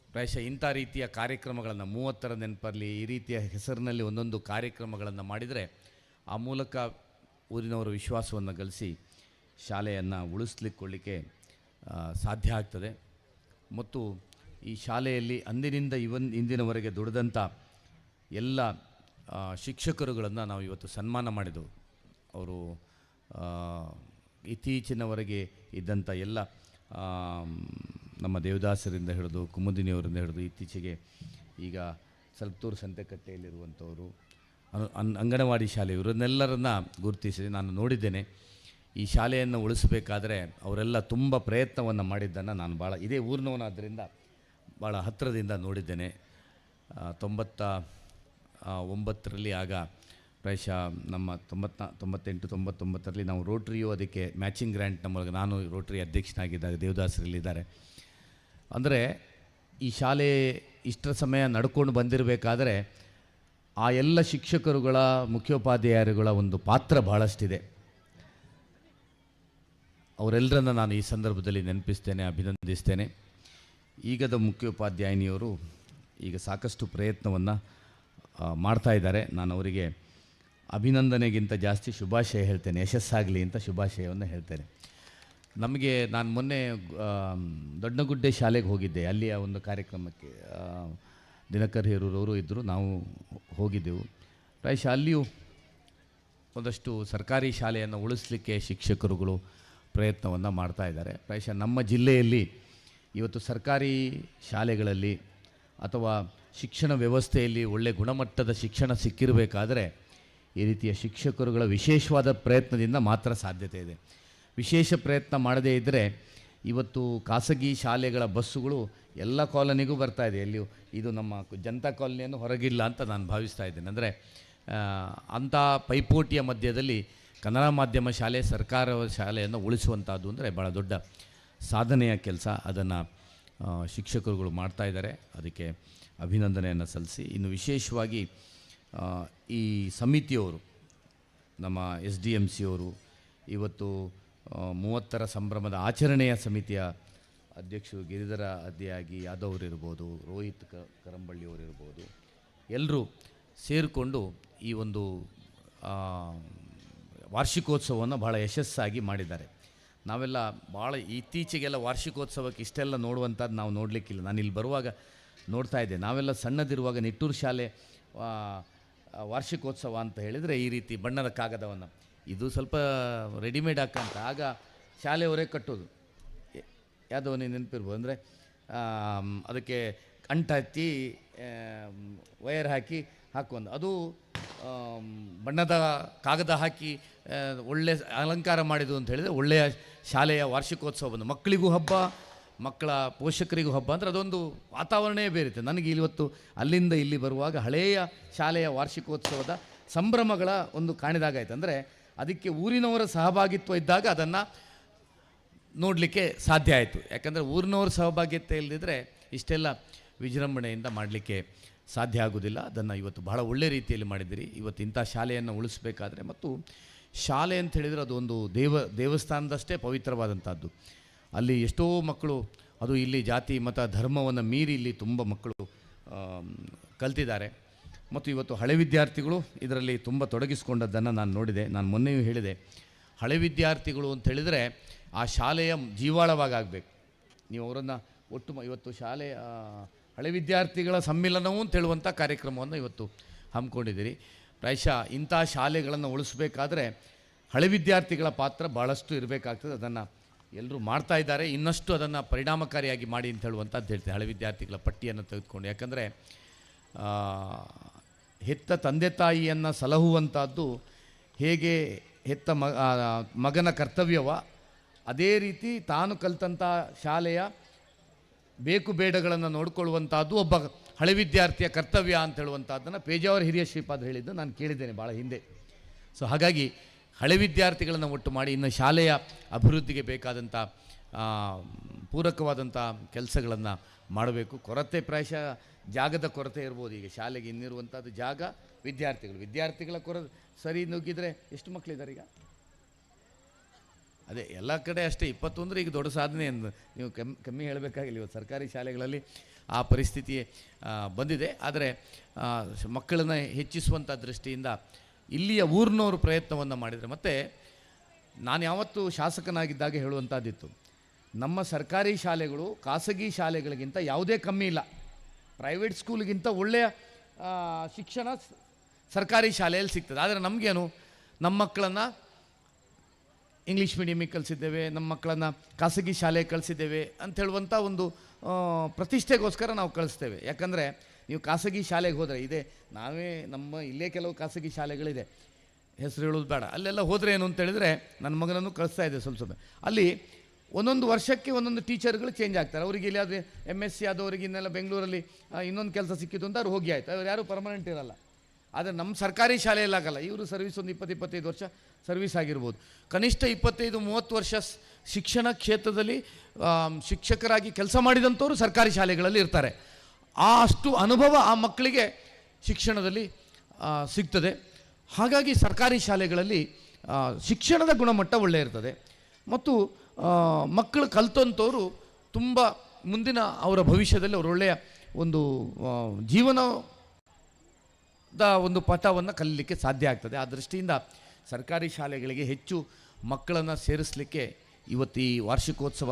ಪ್ರಾಯಶಃ ಇಂಥ ರೀತಿಯ ಕಾರ್ಯಕ್ರಮಗಳನ್ನು 30ರ ನೆನಪಲ್ಲಿ ಈ ರೀತಿಯ ಹೆಸರಿನಲ್ಲಿ ಒಂದೊಂದು ಕಾರ್ಯಕ್ರಮಗಳನ್ನು ಮಾಡಿದರೆ ಆ ಮೂಲಕ ಊರಿನವರ ವಿಶ್ವಾಸವನ್ನು ಗಳಿಸಿ ಶಾಲೆಯನ್ನು ಉಳಿಸ್ಲಿಕ್ಕೊಳ್ಳಿಕ್ಕೆ ಸಾಧ್ಯ ಆಗ್ತದೆ. ಮತ್ತು ಈ ಶಾಲೆಯಲ್ಲಿ ಅಂದಿನಿಂದ ಇಂದಿನವರೆಗೆ ದುಡಿದಂಥ ಎಲ್ಲ ಶಿಕ್ಷಕರುಗಳನ್ನು ನಾವು ಇವತ್ತು ಸನ್ಮಾನ ಮಾಡಿದೆವು. ಅವರು ಇತ್ತೀಚಿನವರೆಗೆ ಇದ್ದಂಥ ಎಲ್ಲ ನಮ್ಮ ದೇವದಾಸರಿಂದ ಹಿಡಿದು ಕುಮುದಿನಿಯವರಿಂದ ಹಿಡಿದು ಇತ್ತೀಚೆಗೆ ಈಗ ಸಲ್ತೂರು ಸಂತೆಕಟ್ಟೆಯಲ್ಲಿರುವಂಥವರು, ಅಂಗನವಾಡಿ ಶಾಲೆ, ಇವರನ್ನೆಲ್ಲರನ್ನ ಗುರುತಿಸಿ ನಾನು ನೋಡಿದ್ದೇನೆ. ಈ ಶಾಲೆಯನ್ನು ಉಳಿಸಬೇಕಾದ್ರೆ ಅವರೆಲ್ಲ ತುಂಬ ಪ್ರಯತ್ನವನ್ನು ಮಾಡಿದ್ದನ್ನು ನಾನು ಭಾಳ ಇದೇ ಊರಿನವನಾದ್ದರಿಂದ ಭಾಳ ಹತ್ತಿರದಿಂದ ನೋಡಿದ್ದೇನೆ. 99ರಲ್ಲಿ ಆಗ ಪ್ರಾಯಶಃ ನಮ್ಮ 98-99ರಲ್ಲಿ ನಾವು ರೋಟ್ರಿಯು ಅದಕ್ಕೆ ಮ್ಯಾಚಿಂಗ್ ಗ್ರ್ಯಾಂಟ್ ಮೂಲಕ ನಾನು ರೋಟ್ರಿ ಅಧ್ಯಕ್ಷನಾಗಿದ್ದಾಗ ದೇವದಾಸರಲ್ಲಿದ್ದಾರೆ. ಅಂದರೆ ಈ ಶಾಲೆ ಇಷ್ಟರ ಸಮಯ ನಡ್ಕೊಂಡು ಬಂದಿರಬೇಕಾದ್ರೆ ಆ ಎಲ್ಲ ಶಿಕ್ಷಕರುಗಳ, ಮುಖ್ಯೋಪಾಧ್ಯಾಯರುಗಳ ಒಂದು ಪಾತ್ರ ಭಾಳಷ್ಟಿದೆ. ಅವರೆಲ್ಲರನ್ನ ನಾನು ಈ ಸಂದರ್ಭದಲ್ಲಿ ನೆನಪಿಸ್ತೇನೆ, ಅಭಿನಂದಿಸ್ತೇನೆ. ಈಗದ ಮುಖ್ಯೋಪಾಧ್ಯಾಯಿನಿಯವರು ಈಗ ಸಾಕಷ್ಟು ಪ್ರಯತ್ನವನ್ನು ಮಾಡ್ತಾ ಇದ್ದಾರೆ. ನಾನು ಅವರಿಗೆ ಅಭಿನಂದನೆಗಿಂತ ಜಾಸ್ತಿ ಶುಭಾಶಯ ಹೇಳ್ತೇನೆ, ಯಶಸ್ಸಾಗಲಿ ಅಂತ ಶುಭಾಶಯವನ್ನು ಹೇಳ್ತೇನೆ. ನಮಗೆ ನಾನು ಮೊನ್ನೆ ದೊಡ್ಡಗುಡ್ಡೆ ಶಾಲೆಗೆ ಹೋಗಿದ್ದೆ. ಅಲ್ಲಿಯ ಒಂದು ಕಾರ್ಯಕ್ರಮಕ್ಕೆ ದಿನಕರ್ ಹೇರೂರವರು ಇದ್ದರು, ನಾವು ಹೋಗಿದ್ದೆವು. ಪ್ರಾಯಶಃ ಅಲ್ಲಿಯೂ ಒಂದಷ್ಟು ಸರ್ಕಾರಿ ಶಾಲೆಯನ್ನು ಉಳಿಸಲಿಕ್ಕೆ ಶಿಕ್ಷಕರುಗಳು ಪ್ರಯತ್ನವನ್ನು ಮಾಡ್ತಾ ಇದ್ದಾರೆ. ಪ್ರಾಯಶಃ ನಮ್ಮ ಜಿಲ್ಲೆಯಲ್ಲಿ ಇವತ್ತು ಸರ್ಕಾರಿ ಶಾಲೆಗಳಲ್ಲಿ ಅಥವಾ ಶಿಕ್ಷಣ ವ್ಯವಸ್ಥೆಯಲ್ಲಿ ಒಳ್ಳೆಯ ಗುಣಮಟ್ಟದ ಶಿಕ್ಷಣ ಸಿಕ್ಕಿರಬೇಕಾದ್ರೆ ಈ ರೀತಿಯ ಶಿಕ್ಷಕರುಗಳ ವಿಶೇಷವಾದ ಪ್ರಯತ್ನದಿಂದ ಮಾತ್ರ ಸಾಧ್ಯತೆ ಇದೆ. ವಿಶೇಷ ಪ್ರಯತ್ನ ಮಾಡದೇ ಇದ್ದರೆ ಇವತ್ತು ಖಾಸಗಿ ಶಾಲೆಗಳ ಬಸ್ಸುಗಳು ಎಲ್ಲ ಕಾಲೋನಿಗೂ ಬರ್ತಾ ಇದೆ. ಎಲ್ಲಿಯೂ ಇದು ನಮ್ಮ ಜನತಾ ಕಾಲೋನಿಯನ್ನು ಹೊರಗಿಲ್ಲ ಅಂತ ನಾನು ಭಾವಿಸ್ತಾ ಇದ್ದೇನೆ. ಅಂದರೆ ಅಂಥ ಪೈಪೋಟಿಯ ಮಧ್ಯದಲ್ಲಿ ಕನ್ನಡ ಮಾಧ್ಯಮ ಶಾಲೆ, ಸರ್ಕಾರ ಶಾಲೆಯನ್ನು ಉಳಿಸುವಂಥದ್ದು ಅಂದರೆ ಭಾಳ ದೊಡ್ಡ ಸಾಧನೆಯ ಕೆಲಸ. ಅದನ್ನು ಶಿಕ್ಷಕರುಗಳು ಮಾಡ್ತಾ ಇದ್ದಾರೆ, ಅದಕ್ಕೆ ಅಭಿನಂದನೆಯನ್ನು ಸಲ್ಲಿಸಿ. ಇನ್ನು ವಿಶೇಷವಾಗಿ ಈ ಸಮಿತಿಯವರು, ನಮ್ಮ SDMC ಅವರು ಇವತ್ತು 30ರ ಸಂಭ್ರಮದ ಆಚರಣೆಯ ಸಮಿತಿಯ ಅಧ್ಯಕ್ಷರು ಗಿರಿಧರ ಅದಿಯಾಗಿ ಯಾದವ್ ಇರ್ಬೋದು, ರೋಹಿತ್ ಕರಂಬಳ್ಳಿಯವರಿರ್ಬೋದು, ಎಲ್ಲರೂ ಸೇರಿಕೊಂಡು ಈ ಒಂದು ವಾರ್ಷಿಕೋತ್ಸವವನ್ನು ಭಾಳ ಯಶಸ್ಸಾಗಿ ಮಾಡಿದ್ದಾರೆ. ನಾವೆಲ್ಲ ಭಾಳ ಇತ್ತೀಚೆಗೆಲ್ಲ ವಾರ್ಷಿಕೋತ್ಸವಕ್ಕೆ ಇಷ್ಟೆಲ್ಲ ನೋಡುವಂಥದ್ದು ನಾವು ನೋಡಲಿಕ್ಕಿಲ್ಲ. ನಾನು ಇಲ್ಲಿ ಬರುವಾಗ ನೋಡ್ತಾ ಇದ್ದೆ, ನಾವೆಲ್ಲ ಸಣ್ಣದಿರುವಾಗ ನಿಟ್ಟೂರು ಶಾಲೆ ವಾರ್ಷಿಕೋತ್ಸವ ಅಂತ ಹೇಳಿದರೆ ಈ ರೀತಿ ಬಣ್ಣದ ಕಾಗದವನ್ನು, ಇದು ಸ್ವಲ್ಪ ರೆಡಿಮೇಡ್ ಹಾಕಂತ ಆಗ ಶಾಲೆಯವರೇ ಕಟ್ಟೋದು. ಯಾವುದೋ ನೀವು ನೆನಪಿರ್ಬೋದು. ಅಂದರೆ ಅದಕ್ಕೆ ಅಂಟು ಹಚ್ಚಿ ವಯರ್ ಹಾಕಿ ಹಾಕುವಂಥ, ಅದು ಬಣ್ಣದ ಕಾಗದ ಹಾಕಿ ಒಳ್ಳೆಯ ಅಲಂಕಾರ ಮಾಡಿದ್ದು ಅಂತ ಹೇಳಿದರೆ ಒಳ್ಳೆಯ ಶಾಲೆಯ ವಾರ್ಷಿಕೋತ್ಸವ ಬಂದು ಮಕ್ಕಳಿಗೂ ಹಬ್ಬ, ಮಕ್ಕಳ ಪೋಷಕರಿಗೂ ಹಬ್ಬ. ಅಂದರೆ ಅದೊಂದು ವಾತಾವರಣವೇ ಬೇರಿದೆ. ನನಗೆ ಇವತ್ತು ಅಲ್ಲಿಂದ ಇಲ್ಲಿ ಬರುವಾಗ ಹಳೆಯ ಶಾಲೆಯ ವಾರ್ಷಿಕೋತ್ಸವದ ಸಂಭ್ರಮಗಳ ಒಂದು ಕಾಣಿದಾಗಾಯ್ತು. ಅಂದರೆ ಅದಕ್ಕೆ ಊರಿನವರ ಸಹಭಾಗಿತ್ವ ಇದ್ದಾಗ ಅದನ್ನು ನೋಡಲಿಕ್ಕೆ ಸಾಧ್ಯ ಆಯಿತು. ಯಾಕಂದರೆ ಊರಿನವರ ಸಹಭಾಗಿತ್ವ ಇಲ್ಲದಿದ್ದರೆ ಇಷ್ಟೆಲ್ಲ ವಿಜೃಂಭಣೆಯಿಂದ ಮಾಡಲಿಕ್ಕೆ ಸಾಧ್ಯ ಆಗೋದಿಲ್ಲ. ಅದನ್ನು ಇವತ್ತು ಬಹಳ ಒಳ್ಳೆಯ ರೀತಿಯಲ್ಲಿ ಮಾಡಿದ್ದೀರಿ. ಇವತ್ತು ಇಂಥ ಶಾಲೆಯನ್ನು ಉಳಿಸಬೇಕಾದ್ರೆ, ಮತ್ತು ಶಾಲೆ ಅಂತ ಹೇಳಿದರೆ ಅದೊಂದು ದೇವಸ್ಥಾನದಷ್ಟೇ ಪವಿತ್ರವಾದಂಥದ್ದು. ಅಲ್ಲಿ ಎಷ್ಟೋ ಮಕ್ಕಳು, ಅದು ಇಲ್ಲಿ ಜಾತಿ ಮತ ಧರ್ಮವನ್ನು ಮೀರಿ ಇಲ್ಲಿ ತುಂಬ ಮಕ್ಕಳು ಕಲ್ತಿದ್ದಾರೆ. ಮತ್ತು ಇವತ್ತು ಹಳೆ ವಿದ್ಯಾರ್ಥಿಗಳು ಇದರಲ್ಲಿ ತುಂಬ ತೊಡಗಿಸ್ಕೊಂಡದ್ದನ್ನು ನಾನು ನೋಡಿದೆ. ನಾನು ಮೊನ್ನೆಯೂ ಹೇಳಿದೆ, ಹಳೆ ವಿದ್ಯಾರ್ಥಿಗಳು ಅಂತ ಹೇಳಿದರೆ ಆ ಶಾಲೆಯ ಜೀವಾಳವಾಗಬೇಕು. ನೀವು ಅವರನ್ನು ಒಟ್ಟು ಇವತ್ತು ಶಾಲೆಯ ಹಳೆ ವಿದ್ಯಾರ್ಥಿಗಳ ಸಮ್ಮಿಲನವೂ ಅಂತ ಹೇಳುವಂಥ ಕಾರ್ಯಕ್ರಮವನ್ನು ಇವತ್ತು ಹಮ್ಮಿಕೊಂಡಿದ್ದೀರಿ. ಪ್ರಾಯಶಃ ಇಂಥ ಶಾಲೆಗಳನ್ನು ಉಳಿಸಬೇಕಾದ್ರೆ ಹಳೆ ವಿದ್ಯಾರ್ಥಿಗಳ ಪಾತ್ರ ಭಾಳಷ್ಟು ಇರಬೇಕಾಗ್ತದೆ. ಅದನ್ನು ಎಲ್ಲರೂ ಮಾಡ್ತಾ ಇದ್ದಾರೆ. ಇನ್ನಷ್ಟು ಅದನ್ನು ಪರಿಣಾಮಕಾರಿಯಾಗಿ ಮಾಡಿ ಅಂತ ಹೇಳುವಂಥದ್ದು ಹೇಳ್ತೀನಿ. ಹಳೆ ವಿದ್ಯಾರ್ಥಿಗಳ ಪಟ್ಟಿಯನ್ನು ತೆಗೆದುಕೊಂಡು, ಯಾಕಂದರೆ ಹೆತ್ತ ತಂದೆ ತಾಯಿಯನ್ನು ಸಲಹುವಂಥದ್ದು ಹೇಗೆ ಹೆತ್ತ ಮಗನ ಕರ್ತವ್ಯವ, ಅದೇ ರೀತಿ ತಾನು ಕಲಿತಂಥ ಶಾಲೆಯ ಬೇಕು ಬೇಡಗಳನ್ನು ನೋಡಿಕೊಳ್ಳುವಂಥದ್ದು ಒಬ್ಬ ಹಳೆ ವಿದ್ಯಾರ್ಥಿಯ ಕರ್ತವ್ಯ ಅಂತ ಹೇಳುವಂಥದ್ದನ್ನು ಪೇಜಾವರ ಹಿರಿಯ ಶ್ರೀಪಾದ್ ಹೇಳಿದ್ದು ನಾನು ಕೇಳಿದ್ದೇನೆ ಭಾಳ ಹಿಂದೆ. ಸೊ ಹಾಗಾಗಿ ಹಳೆ ವಿದ್ಯಾರ್ಥಿಗಳನ್ನು ಒಟ್ಟು ಮಾಡಿ ಇನ್ನು ಶಾಲೆಯ ಅಭಿವೃದ್ಧಿಗೆ ಬೇಕಾದಂಥ ಪೂರಕವಾದಂಥ ಕೆಲಸಗಳನ್ನು ಮಾಡಬೇಕು. ಕೊರತೆ ಪ್ರಾಯಶಃ ಜಾಗದ ಕೊರತೆ ಇರ್ಬೋದು. ಈಗ ಶಾಲೆಗೆ ಇನ್ನಿರುವಂಥದ್ದು ಜಾಗ, ವಿದ್ಯಾರ್ಥಿಗಳ ಕೊರತೆ ಸರಿ ನುಗ್ಗಿದರೆ ಎಷ್ಟು ಮಕ್ಕಳಿದ್ದಾರೆ ಈಗ? ಅದೇ ಎಲ್ಲ ಕಡೆ ಅಷ್ಟೇ 20 ಅಂದರೆ ಈಗ ದೊಡ್ಡ ಸಾಧನೆ ಎಂದು ನೀವು ಕಮ್ಮಿ ಹೇಳಬೇಕಾಗಿಲ್ಲ. ಇವತ್ತು ಸರ್ಕಾರಿ ಶಾಲೆಗಳಲ್ಲಿ ಆ ಪರಿಸ್ಥಿತಿ ಬಂದಿದೆ. ಆದರೆ ಮಕ್ಕಳನ್ನು ಹೆಚ್ಚಿಸುವಂಥ ದೃಷ್ಟಿಯಿಂದ ಇಲ್ಲಿಯ ಊರಿನವರು ಪ್ರಯತ್ನವನ್ನು ಮಾಡಿದರೆ, ಮತ್ತು ನಾನು ಯಾವತ್ತೂ ಶಾಸಕನಾಗಿದ್ದಾಗ ಹೇಳುವಂಥದ್ದಿತ್ತು, ನಮ್ಮ ಸರ್ಕಾರಿ ಶಾಲೆಗಳು ಖಾಸಗಿ ಶಾಲೆಗಳಿಗಿಂತ ಯಾವುದೇ ಕಮ್ಮಿ ಇಲ್ಲ. ಪ್ರೈವೇಟ್ ಸ್ಕೂಲ್ಗಿಂತ ಒಳ್ಳೆಯ ಶಿಕ್ಷಣ ಸರ್ಕಾರಿ ಶಾಲೆಯಲ್ಲಿ ಸಿಗ್ತದೆ. ಆದರೆ ನಮಗೇನು, ನಮ್ಮ ಮಕ್ಕಳನ್ನು ಇಂಗ್ಲೀಷ್ ಮೀಡಿಯಮಿಗೆ ಕಳಿಸಿದ್ದೇವೆ, ನಮ್ಮ ಮಕ್ಕಳನ್ನು ಖಾಸಗಿ ಶಾಲೆಗೆ ಕಳಿಸಿದ್ದೇವೆ ಅಂತ ಹೇಳುವಂಥ ಒಂದು ಪ್ರತಿಷ್ಠೆಗೋಸ್ಕರ ನಾವು ಕಳಿಸ್ತೇವೆ. ಯಾಕಂದರೆ ನೀವು ಖಾಸಗಿ ಶಾಲೆಗೆ ಹೋದರೆ ಇದೆ, ನಮ್ಮ ಇಲ್ಲೇ ಕೆಲವು ಖಾಸಗಿ ಶಾಲೆಗಳಿದೆ, ಹೆಸರು ಹೇಳೋದು ಬೇಡ, ಅಲ್ಲೆಲ್ಲ ಹೋದರೆ ಏನು ಅಂತ ಹೇಳಿದರೆ, ನನ್ನ ಮಗನನ್ನು ಕಳಿಸ್ತಾ ಇದೆ ಸ್ವಲ್ಪ ಅಲ್ಲಿ ಒಂದೊಂದು ವರ್ಷಕ್ಕೆ ಒಂದೊಂದು ಟೀಚರ್ಗಳು ಚೇಂಜ್ ಆಗ್ತಾರೆ. ಅವರಿಗೆ ಇಲ್ಲಿ ಆದರೆ MSc ಆದವರಿಗೆ ಇನ್ನೆಲ್ಲ ಬೆಂಗಳೂರಲ್ಲಿ ಇನ್ನೊಂದು ಕೆಲಸ ಸಿಕ್ಕಿತು ಅಂತ ಅವ್ರು ಹೋಗಿ ಆಯಿತು, ಅವ್ರು ಯಾರೂ ಪರ್ಮನೆಂಟ್ ಇರಲ್ಲ. ಆದರೆ ನಮ್ಮ ಸರ್ಕಾರಿ ಶಾಲೆಯಲ್ಲಿ ಆಗಲ್ಲ. ಇವರು ಸರ್ವಿಸ್ ಒಂದು 20-25 ವರ್ಷ ಸರ್ವಿಸ್ ಆಗಿರ್ಬೋದು. ಕನಿಷ್ಠ 25-30 ವರ್ಷ ಶಿಕ್ಷಣ ಕ್ಷೇತ್ರದಲ್ಲಿ ಶಿಕ್ಷಕರಾಗಿ ಕೆಲಸ ಮಾಡಿದಂಥವರು ಸರ್ಕಾರಿ ಶಾಲೆಗಳಲ್ಲಿ ಇರ್ತಾರೆ. ಅಷ್ಟು ಅನುಭವ ಆ ಮಕ್ಕಳಿಗೆ ಶಿಕ್ಷಣದಲ್ಲಿ ಸಿಗ್ತದೆ. ಹಾಗಾಗಿ ಸರ್ಕಾರಿ ಶಾಲೆಗಳಲ್ಲಿ ಶಿಕ್ಷಣದ ಗುಣಮಟ್ಟ ಒಳ್ಳೆ ಇರ್ತದೆ ಮತ್ತು ಮಕ್ಕಳು ಕಲಿತಂಥವರು ತುಂಬ ಮುಂದಿನ ಅವರ ಭವಿಷ್ಯದಲ್ಲಿ ಅವರು ಒಳ್ಳೆಯ ಒಂದು ಜೀವನದ ಒಂದು ಪಥವನ್ನು ಕಲೀಲಿಕ್ಕೆ ಸಾಧ್ಯ ಆಗ್ತದೆ. ಆ ದೃಷ್ಟಿಯಿಂದ ಸರ್ಕಾರಿ ಶಾಲೆಗಳಿಗೆ ಹೆಚ್ಚು ಮಕ್ಕಳನ್ನು ಸೇರಿಸಲಿಕ್ಕೆ ಇವತ್ತು ಈ ವಾರ್ಷಿಕೋತ್ಸವ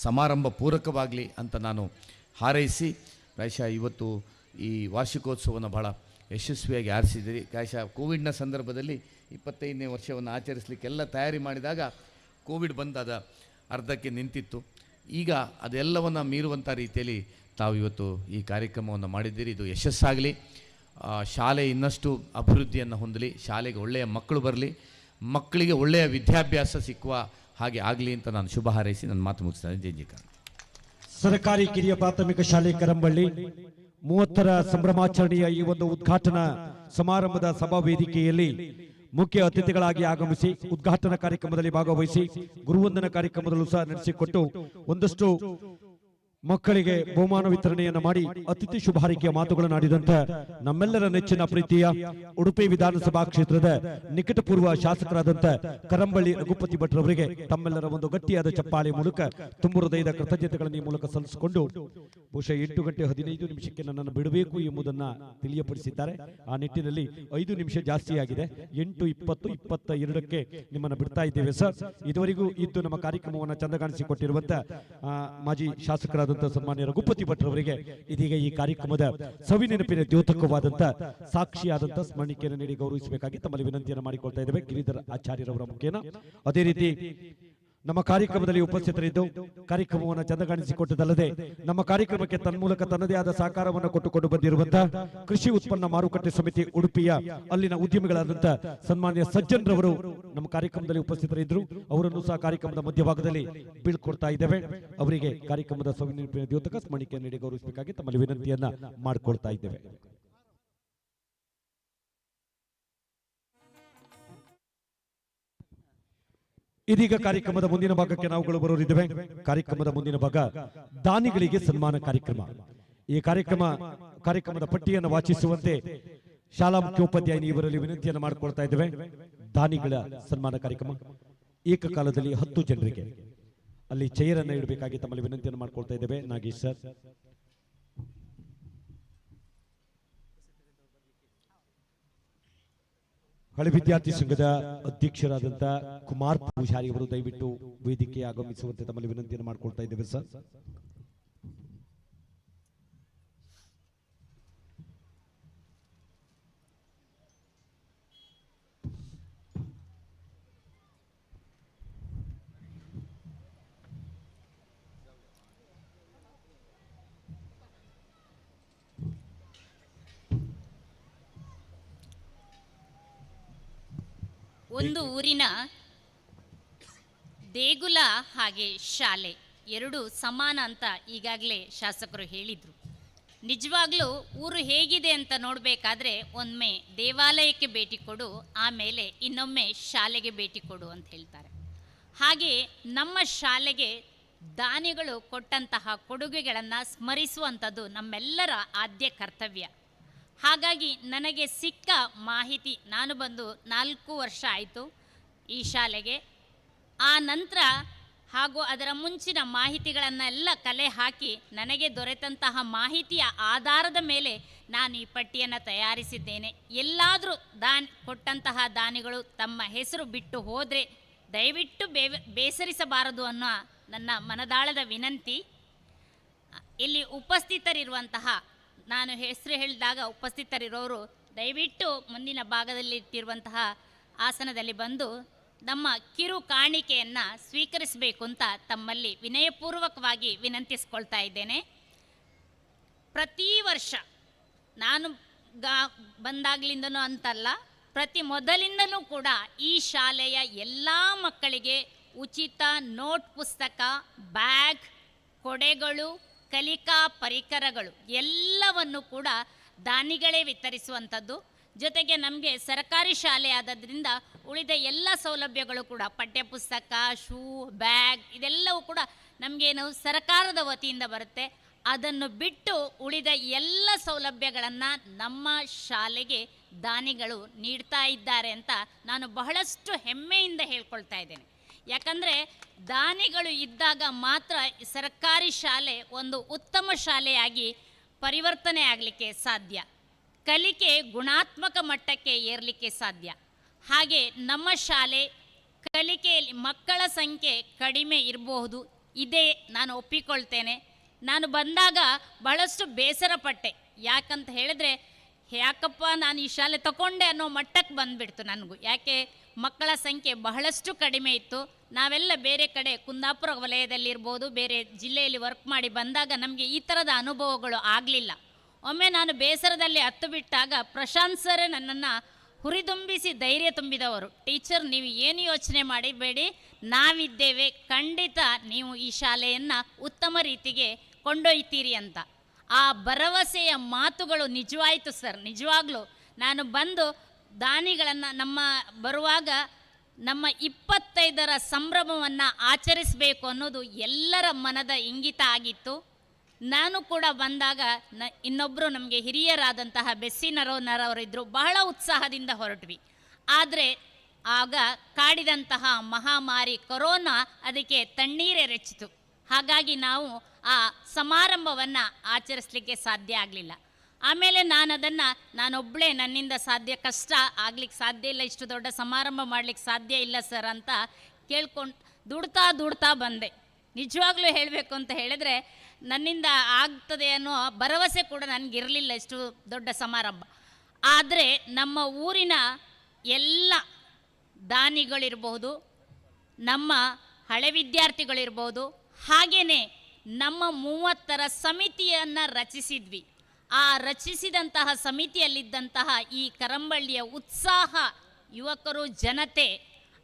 ಸಮಾರಂಭ ಪೂರಕವಾಗಲಿ ಅಂತ ನಾನು ಹಾರೈಸಿ, ಪ್ರಾಯಶಃ ಇವತ್ತು ಈ ವಾರ್ಷಿಕೋತ್ಸವವನ್ನು ಬಹಳ ಯಶಸ್ವಿಯಾಗಿ ಆರಿಸಿದಿರಿ. ಪ್ರಾಯಶಃ ಕೋವಿಡ್ನ ಸಂದರ್ಭದಲ್ಲಿ 25ನೇ ವರ್ಷವನ್ನು ಆಚರಿಸಲಿಕ್ಕೆಲ್ಲ ತಯಾರಿ ಮಾಡಿದಾಗ ಕೋವಿಡ್ ಬಂದಾದ ಅರ್ಧಕ್ಕೆ ನಿಂತಿತ್ತು. ಈಗ ಅದೆಲ್ಲವನ್ನು ಮೀರುವಂಥ ರೀತಿಯಲ್ಲಿ ತಾವು ಇವತ್ತು ಈ ಕಾರ್ಯಕ್ರಮವನ್ನು ಮಾಡಿದ್ದೀರಿ. ಇದು ಯಶಸ್ಸಾಗಲಿ, ಶಾಲೆ ಇನ್ನಷ್ಟು ಅಭಿವೃದ್ಧಿಯನ್ನು ಹೊಂದಲಿ, ಶಾಲೆಗೆ ಒಳ್ಳೆಯ ಮಕ್ಕಳು ಬರಲಿ, ಮಕ್ಕಳಿಗೆ ಒಳ್ಳೆಯ ವಿದ್ಯಾಭ್ಯಾಸ ಸಿಕ್ಕುವ ಹಾಗೆ ಆಗಲಿ ಅಂತ ನಾನು ಶುಭ ಹಾರೈಸಿ ನನ್ನ ಮಾತು ಮುಗಿಸ್ತೇನೆ. ಜೈ ಜೈ ಕರ್ನಾಟಕ. ಸರ್ಕಾರಿ ಕಿರಿಯ ಪ್ರಾಥಮಿಕ ಶಾಲೆ ಕರಂಬಳ್ಳಿ 30ರ ಸಂಭ್ರಮಾಚರಣೆಯ ಈ ಒಂದು ಉದ್ಘಾಟನಾ ಸಮಾರಂಭದ ಸಭಾ ವೇದಿಕೆಯಲ್ಲಿ ಮುಖ್ಯ ಅತಿಥಿಗಳಾಗಿ ಆಗಮಿಸಿ ಉದ್ಘಾಟನಾ ಕಾರ್ಯಕ್ರಮದಲ್ಲಿ ಭಾಗವಹಿಸಿ ಗುರುವಂದನಾ ಕಾರ್ಯಕ್ರಮದಲ್ಲೂ ಸಹ ನಡೆಸಿಕೊಟ್ಟು ಒಂದಷ್ಟು ಮಕ್ಕಳಿಗೆ ಬಹುಮಾನ ವಿತರಣೆಯನ್ನು ಮಾಡಿ ಅತಿಥಿ ಶುಭ ಹಾರೈಕೆಯ ಮಾತುಗಳನ್ನು ಆಡಿದಂತ ನಮ್ಮೆಲ್ಲರ ನೆಚ್ಚಿನ ಪ್ರೀತಿಯ ಉಡುಪಿ ವಿಧಾನಸಭಾ ಕ್ಷೇತ್ರದ ನಿಕಟಪೂರ್ವ ಶಾಸಕರಾದಂತ ಕರಂಬಳ್ಳಿ ರಘುಪತಿ ಭಟ್ರವರಿಗೆ ತಮ್ಮೆಲ್ಲರ ಒಂದು ಗಟ್ಟಿಯಾದ ಚಪ್ಪಾಳೆ ಮೂಲಕ ತುಂಬು ಹೃದಯದ ಕೃತಜ್ಞತೆಗಳನ್ನು ಈ ಮೂಲಕ ಸಲ್ಲಿಸಿಕೊಂಡು ಬಹುಶಃ 8:15 ನನ್ನನ್ನು ಬಿಡಬೇಕು ಎಂಬುದನ್ನ ತಿಳಿಯಪಡಿಸಿದ್ದಾರೆ. ಆ ನಿಟ್ಟಿನಲ್ಲಿ 5 ನಿಮಿಷ ಜಾಸ್ತಿ ಆಗಿದೆ. 8:20-22ಕ್ಕೆ ನಿಮ್ಮನ್ನು ಬಿಡ್ತಾ ಇದ್ದೇವೆ ಸರ್. ಇದುವರೆಗೂ ಇದ್ದು ನಮ್ಮ ಕಾರ್ಯಕ್ರಮವನ್ನು ಚಂದಗಾಣಿಸಿಕೊಟ್ಟಿರುವಂತ ಮಾಜಿ ಶಾಸಕರಾದ ಸನ್ಮಾನ್ಯ ರಘುಪತಿ ಭಟ್ರವರಿಗೆ ಇದೀಗ ಈ ಕಾರ್ಯಕ್ರಮದ ಸವಿನೆನಪಿನ ದ್ಯೋತಕವಾದಂತ ಸಾಕ್ಷಿಯಾದಂತ ಸ್ಮರಣಿಕೆಯನ್ನು ನೀಡಿ ಗೌರವಿಸಬೇಕಾಗಿ ತಮ್ಮಲ್ಲಿ ವಿನಂತಿಯನ್ನು ಮಾಡಿಕೊಳ್ತಾ ಇದ್ದೇವೆ ಗಿರಿಧರ್ ಆಚಾರ್ಯರವರ ಮುಖೇನ. ಅದೇ ರೀತಿ ನಮ್ಮ ಕಾರ್ಯಕ್ರಮದಲ್ಲಿ ಉಪಸ್ಥಿತರಿದ್ದು ಕಾರ್ಯಕ್ರಮವನ್ನು ಚಂದಗಾಣಿಸಿಕೊಟ್ಟದಲ್ಲದೆ ನಮ್ಮ ಕಾರ್ಯಕ್ರಮಕ್ಕೆ ತನ್ಮೂಲಕ ತನ್ನದೇ ಆದ ಸಹಕಾರವನ್ನು ಕೊಟ್ಟುಕೊಂಡು ಬಂದಿರುವಂತಹ ಕೃಷಿ ಉತ್ಪನ್ನ ಮಾರುಕಟ್ಟೆ ಸಮಿತಿ ಉಡುಪಿಯ ಅಲ್ಲಿನ ಉದ್ಯಮಿಗಳಾದಂಥ ಸನ್ಮಾನ್ಯ ಸಜ್ಜನ್ ರವರು ನಮ್ಮ ಕಾರ್ಯಕ್ರಮದಲ್ಲಿ ಉಪಸ್ಥಿತರಿದ್ದರು. ಅವರನ್ನು ಸಹ ಕಾರ್ಯಕ್ರಮದ ಮಧ್ಯಭಾಗದಲ್ಲಿ ಬೀಳ್ಕೊಡ್ತಾ ಇದ್ದೇವೆ. ಅವರಿಗೆ ಕಾರ್ಯಕ್ರಮದ ಸವಿನೆನಪಿನ ದ್ಯೋತಕ ಸ್ಮರಣಿಕೆಯನ್ನು ನೀಡಿ ಗೌರವಿಸಬೇಕಾಗಿ ತಮ್ಮಲ್ಲಿ ವಿನಂತಿಯನ್ನ ಮಾಡಿಕೊಳ್ತಾ ಇದ್ದೇವೆ. ಇದೀಗ ಕಾರ್ಯಕ್ರಮದ ಮುಂದಿನ ಭಾಗಕ್ಕೆ ನಾವುಗಳು ಬರೋರಿದ್ದೇವೆ. ಕಾರ್ಯಕ್ರಮದ ಮುಂದಿನ ಭಾಗ ದಾನಿಗಳಿಗೆ ಸನ್ಮಾನ ಕಾರ್ಯಕ್ರಮ. ಈ ಕಾರ್ಯಕ್ರಮದ ಪಟ್ಟಿಯನ್ನು ವಾಚಿಸುವಂತೆ ಶಾಲಾ ಮುಖ್ಯೋಪಾಧ್ಯಾಯಿನಿ ಇವರಲ್ಲಿ ವಿನಂತಿಯನ್ನು ಮಾಡಿಕೊಳ್ತಾ ಇದ್ದೇವೆ. ದಾನಿಗಳ ಸನ್ಮಾನ ಕಾರ್ಯಕ್ರಮ ಏಕಕಾಲದಲ್ಲಿ 10 ಜನರಿಗೆ ಅಲ್ಲಿ ಚೇರ್ ಅನ್ನು ಇಡಬೇಕಾಗಿ ತಮ್ಮಲ್ಲಿ ವಿನಂತಿಯನ್ನು ಮಾಡಿಕೊಳ್ತಾ ಇದ್ದೇವೆ. ನಾಗೇಶ್ ಸರ್. ಹಳೆ ವಿದ್ಯಾರ್ಥಿ ಸಂಘದ ಅಧ್ಯಕ್ಷರಾದಂತ ಕುಮಾರ್ ಪೂಜಾರಿ ಅವರು ದಯವಿಟ್ಟು ವೇದಿಕೆ ಆಗಮಿಸುವಂತೆ ತಮ್ಮಲ್ಲಿ ವಿನಂತಿಯನ್ನು ಮಾಡಿಕೊಳ್ತಾ ಇದ್ದೇವೆ ಸರ್. ಒಂದು ಊರಿನ ದೇಗುಲ ಹಾಗೆ ಶಾಲೆ ಎರಡು ಸಮಾನ ಅಂತ ಈಗಾಗಲೇ ಶಾಸಕರು ಹೇಳಿದರು. ನಿಜವಾಗ್ಲೂ ಊರು ಹೇಗಿದೆ ಅಂತ ನೋಡಬೇಕಾದ್ರೆ ಒಮ್ಮೆ ದೇವಾಲಯಕ್ಕೆ ಭೇಟಿ ಕೊಡು, ಆಮೇಲೆ ಇನ್ನೊಮ್ಮೆ ಶಾಲೆಗೆ ಭೇಟಿ ಕೊಡು ಅಂತ ಹೇಳ್ತಾರೆ. ಹಾಗೆ ನಮ್ಮ ಶಾಲೆಗೆ ದಾನಿಗಳು ಕೊಟ್ಟಂತಹ ಕೊಡುಗೆಗಳನ್ನು ಸ್ಮರಿಸುವಂಥದ್ದು ನಮ್ಮೆಲ್ಲರ ಆದ್ಯ ಕರ್ತವ್ಯ. ಹಾಗಾಗಿ ನನಗೆ ಸಿಕ್ಕ ಮಾಹಿತಿ, ನಾನು ಬಂದು 4 ವರ್ಷ ಆಯಿತು ಈ ಶಾಲೆಗೆ. ಆ ನಂತರ ಹಾಗೂ ಅದರ ಮುಂಚಿನ ಮಾಹಿತಿಗಳನ್ನೆಲ್ಲ ಕಲೆ ಹಾಕಿ ನನಗೆ ದೊರೆತಂತಹ ಮಾಹಿತಿಯ ಆಧಾರದ ಮೇಲೆ ನಾನು ಈ ಪಟ್ಟಿಯನ್ನು ತಯಾರಿಸಿದ್ದೇನೆ. ಎಲ್ಲಾದರೂ ಕೊಟ್ಟಂತಹ ದಾನಿಗಳು ತಮ್ಮ ಹೆಸರು ಬಿಟ್ಟು ಹೋದರೆ ದಯವಿಟ್ಟು ಬೇಸರಿಸಬಾರದು ಅನ್ನೋ ನನ್ನ ಮನದಾಳದ ವಿನಂತಿ. ಇಲ್ಲಿ ಉಪಸ್ಥಿತರಿರುವಂತಹ, ನಾನು ಹೆಸರು ಹೇಳಿದಾಗ ಉಪಸ್ಥಿತರಿರೋರು ದಯವಿಟ್ಟು ಮುಂದಿನ ಭಾಗದಲ್ಲಿ ಇಟ್ಟಿರುವಂತಹ ಆಸನದಲ್ಲಿ ಬಂದು ನಮ್ಮ ಕಿರು ಕಾಣಿಕೆಯನ್ನು ಸ್ವೀಕರಿಸಬೇಕು ಅಂತ ತಮ್ಮಲ್ಲಿ ವಿನಯಪೂರ್ವಕವಾಗಿ ವಿನಂತಿಸ್ಕೊಳ್ತಾ ಇದ್ದೇನೆ. ಪ್ರತಿ ವರ್ಷ ನಾನು ಬಂದಾಗಲಿಂದನೂ ಅಂತಲ್ಲ, ಪ್ರತಿ ಮೊದಲಿಂದನೂ ಕೂಡ ಈ ಶಾಲೆಯ ಎಲ್ಲ ಮಕ್ಕಳಿಗೆ ಉಚಿತ ನೋಟ್ ಪುಸ್ತಕ, ಬ್ಯಾಗ್, ಕೊಡೆಗಳು, ಕಲಿಕಾ ಪರಿಕರಗಳು ಎಲ್ಲವನ್ನು ಕೂಡ ದಾನಿಗಳೇ ವಿತರಿಸುವಂಥದ್ದು. ಜೊತೆಗೆ ನಮಗೆ ಸರ್ಕಾರಿ ಶಾಲೆ ಆದದ್ರಿಂದ ಉಳಿದ ಎಲ್ಲ ಸೌಲಭ್ಯಗಳು ಕೂಡ ಪಠ್ಯಪುಸ್ತಕ, ಶೂ, ಬ್ಯಾಗ್ ಇದೆಲ್ಲವೂ ಕೂಡ ನಮಗೇನು ಸರ್ಕಾರದ ವತಿಯಿಂದ ಬರುತ್ತೆ. ಅದನ್ನು ಬಿಟ್ಟು ಉಳಿದ ಎಲ್ಲ ಸೌಲಭ್ಯಗಳನ್ನು ನಮ್ಮ ಶಾಲೆಗೆ ದಾನಿಗಳು ನೀಡ್ತಾ ಇದ್ದಾರೆ ಅಂತ ನಾನು ಬಹಳಷ್ಟು ಹೆಮ್ಮೆಯಿಂದ ಹೇಳ್ಕೊಳ್ತಾ ಇದ್ದೇನೆ. ಯಾಕಂದರೆ ದಾನಿಗಳು ಇದ್ದಾಗ ಮಾತ್ರ ಸರ್ಕಾರಿ ಶಾಲೆ ಒಂದು ಉತ್ತಮ ಶಾಲೆಯಾಗಿ ಪರಿವರ್ತನೆ ಆಗಲಿಕ್ಕೆ ಸಾಧ್ಯ, ಕಲಿಕೆ ಗುಣಾತ್ಮಕ ಮಟ್ಟಕ್ಕೆ ಏರಲಿಕ್ಕೆ ಸಾಧ್ಯ. ಹಾಗೆ ನಮ್ಮ ಶಾಲೆ ಕಲಿಕೆಯಲ್ಲಿ ಮಕ್ಕಳ ಸಂಖ್ಯೆ ಕಡಿಮೆ ಇರಬಹುದು, ಇದೇ ನಾನು ಒಪ್ಪಿಕೊಳ್ತೇನೆ. ನಾನು ಬಂದಾಗ ಬಹಳಷ್ಟು ಬೇಸರ ಪಟ್ಟೆ. ಯಾಕಂತ ಹೇಳಿದ್ರೆ ಯಾಕಪ್ಪ ನಾನು ಈ ಶಾಲೆ ತಗೊಂಡೆ ಅನ್ನೋ ಮಟ್ಟಕ್ಕೆ ಬಂದುಬಿಡ್ತು ನನಗೂ. ಯಾಕೆ ಮಕ್ಕಳ ಸಂಖ್ಯೆ ಬಹಳಷ್ಟು ಕಡಿಮೆ ಇತ್ತು. ನಾವೆಲ್ಲ ಬೇರೆ ಕಡೆ ಕುಂದಾಪುರ ವಲಯದಲ್ಲಿರ್ಬೋದು, ಬೇರೆ ಜಿಲ್ಲೆಯಲ್ಲಿ ವರ್ಕ್ ಮಾಡಿ ಬಂದಾಗ ನಮಗೆ ಈ ಥರದ ಅನುಭವಗಳು ಆಗಲಿಲ್ಲ. ಒಮ್ಮೆ ನಾನು ಬೇಸರದಲ್ಲಿ ಹತ್ತು ಬಿಟ್ಟಾಗ ಪ್ರಶಾಂತ್ ಸರ್ ನನ್ನನ್ನು ಹುರಿದುಂಬಿಸಿ ಧೈರ್ಯ ತುಂಬಿದವರು. ಟೀಚರ್, ನೀವು ಏನು ಯೋಚನೆ ಮಾಡಬೇಡಿ, ನಾವಿದ್ದೇವೆ, ಖಂಡಿತ ನೀವು ಈ ಶಾಲೆಯನ್ನು ಉತ್ತಮ ರೀತಿಗೆ ಕೊಂಡೊಯ್ತೀರಿ ಅಂತ. ಆ ಭರವಸೆಯ ಮಾತುಗಳು ನಿಜವಾಯಿತು ಸರ್. ನಿಜವಾಗ್ಲೂ ನಾನು ಬಂದು ದಾನಿಗಳನ್ನು ಬರುವಾಗ ನಮ್ಮ 25ರ ಸಂಭ್ರಮವನ್ನು ಆಚರಿಸಬೇಕು ಅನ್ನೋದು ಎಲ್ಲರ ಮನದ ಇಂಗಿತ ಆಗಿತ್ತು. ನಾನು ಕೂಡ ಬಂದಾಗ ಇನ್ನೊಬ್ಬರು ನಮಗೆ ಹಿರಿಯರಾದಂತಹ ಬೆಸ್ಸಿನರವರಿದ್ದರು, ಬಹಳ ಉತ್ಸಾಹದಿಂದ ಹೊರಟ್ವಿ. ಆದರೆ ಆಗ ಕಾಡಿದಂತಹ ಮಹಾಮಾರಿ ಕೊರೋನಾ ಅದಕ್ಕೆ ತಣ್ಣೀರೆರಚಿತು. ಹಾಗಾಗಿ ನಾವು ಆ ಸಮಾರಂಭವನ್ನು ಆಚರಿಸಲಿಕ್ಕೆ ಸಾಧ್ಯ ಆಗಲಿಲ್ಲ. ಆಮೇಲೆ ನಾನೊಬ್ಬಳೇ ನನ್ನಿಂದ ಕಷ್ಟ ಆಗ್ಲಿಕ್ಕೆ ಸಾಧ್ಯ ಇಲ್ಲ, ಇಷ್ಟು ದೊಡ್ಡ ಸಮಾರಂಭ ಮಾಡಲಿಕ್ಕೆ ಸಾಧ್ಯ ಇಲ್ಲ ಸರ್ ಅಂತ ಕೇಳ್ಕೊಂಡು ದುಡ್ತಾ ಬಂದೆ. ನಿಜವಾಗ್ಲೂ ಹೇಳಬೇಕು ಅಂತ ಹೇಳಿದ್ರೆ ನನ್ನಿಂದ ಆಗ್ತದೆ ಅನ್ನೋ ಭರವಸೆ ಕೂಡ ನನಗಿರಲಿಲ್ಲ ಇಷ್ಟು ದೊಡ್ಡ ಸಮಾರಂಭ. ಆದರೆ ನಮ್ಮ ಊರಿನ ಎಲ್ಲ ದಾನಿಗಳಿರ್ಬೋದು, ನಮ್ಮ ಹಳೆ ವಿದ್ಯಾರ್ಥಿಗಳಿರ್ಬೋದು, ಹಾಗೆಯೇ ನಮ್ಮ 30ರ ಸಮಿತಿಯನ್ನು ರಚಿಸಿದ್ವಿ. ಆ ರಚಿಸಿದಂತಹ ಸಮಿತಿಯಲ್ಲಿದ್ದಂತಹ ಈ ಕರಂಬಳ್ಳಿಯ ಉತ್ಸಾಹ, ಯುವಕರು, ಜನತೆ,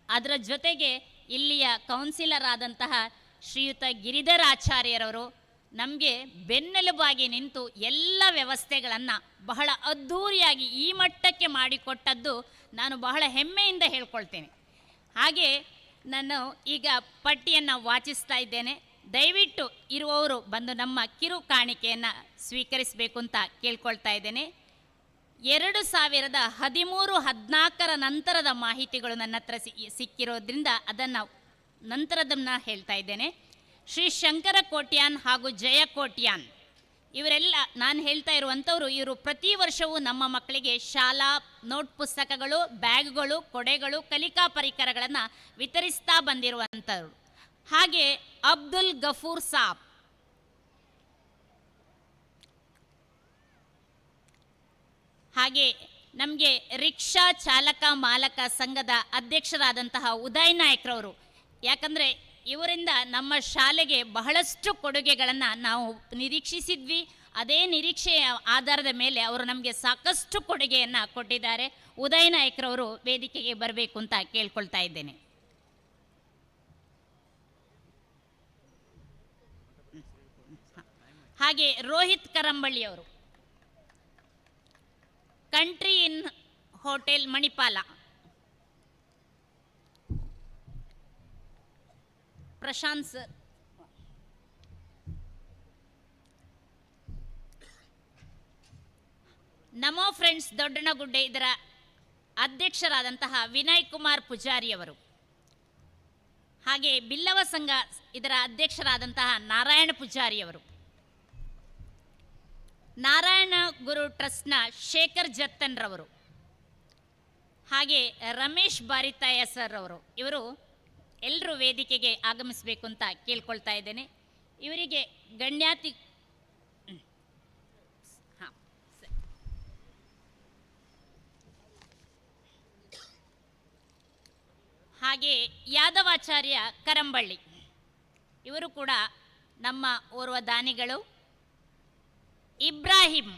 ಅದರ ಜೊತೆಗೆ ಇಲ್ಲಿಯ ಕೌನ್ಸಿಲರ್ ಆದಂತಹ ಶ್ರೀಯುತ ಗಿರಿಧರ್ ಆಚಾರ್ಯರವರು ನಮಗೆ ಬೆನ್ನೆಲುಬಾಗಿ ನಿಂತು ಎಲ್ಲ ವ್ಯವಸ್ಥೆಗಳನ್ನು ಬಹಳ ಅದ್ಧೂರಿಯಾಗಿ ಈ ಮಟ್ಟಕ್ಕೆ ಮಾಡಿಕೊಟ್ಟದ್ದು ನಾನು ಬಹಳ ಹೆಮ್ಮೆಯಿಂದ ಹೇಳ್ಕೊಳ್ತೇನೆ. ಹಾಗೆ ನಾನು ಈಗ ಪಟ್ಟಿಯನ್ನು ವಾಚಿಸ್ತಾ ಇದ್ದೇನೆ. ದಯವಿಟ್ಟು ಇರುವವರು ಬಂದು ನಮ್ಮ ಕಿರು ಕಾಣಿಕೆಯನ್ನು ಸ್ವೀಕರಿಸಬೇಕು ಅಂತ ಕೇಳ್ಕೊಳ್ತಾ ಇದ್ದೇನೆ. 2013-14ರ ನಂತರದ ಮಾಹಿತಿಗಳು ನನ್ನ ಹತ್ರ ಸಿಕ್ಕಿರೋದ್ರಿಂದ ಅದನ್ನು ನಂತರದನ್ನು ಹೇಳ್ತಾ ಇದ್ದೇನೆ. ಶ್ರೀ ಶಂಕರ ಕೋಟ್ಯಾನ್ ಹಾಗೂ ಜಯ ಕೋಟ್ಯಾನ್ ಇವರೆಲ್ಲ ನಾನು ಹೇಳ್ತಾ ಇರುವಂಥವ್ರು. ಇವರು ಪ್ರತಿ ವರ್ಷವೂ ನಮ್ಮ ಮಕ್ಕಳಿಗೆ ಶಾಲಾ ನೋಟ್ ಪುಸ್ತಕಗಳು, ಬ್ಯಾಗ್ಗಳು, ಕೊಡೆಗಳು, ಕಲಿಕಾ ಪರಿಕರಗಳನ್ನು ವಿತರಿಸ್ತಾ ಬಂದಿರುವಂಥವ್ರು. ಹಾಗೆ ಅಬ್ದುಲ್ ಗಫೂರ್ ಸಾಬ್, ಹಾಗೆ ನಮಗೆ ರಿಕ್ಷಾ ಚಾಲಕ ಮಾಲಕ ಸಂಘದ ಅಧ್ಯಕ್ಷರಾದಂತಹ ಉದಯ್ ನಾಯಕ್ರವರು. ಯಾಕಂದರೆ ಇವರಿಂದ ನಮ್ಮ ಶಾಲೆಗೆ ಬಹಳಷ್ಟು ಕೊಡುಗೆಗಳನ್ನು ನಾವು ನಿರೀಕ್ಷಿಸಿದ್ವಿ. ಅದೇ ನಿರೀಕ್ಷೆಯ ಆಧಾರದ ಮೇಲೆ ಅವರು ನಮಗೆ ಸಾಕಷ್ಟು ಕೊಡುಗೆಯನ್ನು ಕೊಟ್ಟಿದ್ದಾರೆ. ಉದಯ್ ನಾಯಕ್ರವರು ವೇದಿಕೆಗೆ ಬರಬೇಕು ಅಂತ ಕೇಳ್ಕೊಳ್ತಾ ಇದ್ದೇನೆ. ಹಾಗೆ ರೋಹಿತ್ ಕರಂಬಳ್ಳಿ ಅವರು, Country Inn hotel Manipal, Prashant sir, Namo friends Doddanagudde ಇದರ ಅಧ್ಯಕ್ಷರಾದಂತಹ ವಿನಯ್ ಕುಮಾರ್ ಪೂಜಾರಿ ಅವರು, ಹಾಗೆ ಬಿಲ್ಲವ ಸಂಘ ಇದರ ಅಧ್ಯಕ್ಷರಾದಂತಹ ನಾರಾಯಣ ಪೂಜಾರಿ ಅವರು, ನಾರಾಯಣ ಗುರು ಟ್ರಸ್ಟ್ನ ಶೇಖರ್ ಜತ್ತನ್ ರವರು, ಹಾಗೆ ರಮೇಶ್ ಬಾರಿತಾಯ ಸರ್ ಅವರು, ಇವರು ಎಲ್ಲರೂ ವೇದಿಕೆಗೆ ಆಗಮಿಸಬೇಕು ಅಂತ ಕೇಳ್ಕೊಳ್ತಾ ಇದ್ದೇನೆ. ಇವರಿಗೆ ಗಣ್ಯಾತಿ ಹಾಗೆ ಯಾದವಾಚಾರ್ಯ ಕರಂಬಳ್ಳಿ, ಇವರು ಕೂಡ ನಮ್ಮ ಓರ್ವ ದಾನಿಗಳು. ಇಬ್ರಾಹಿಂ,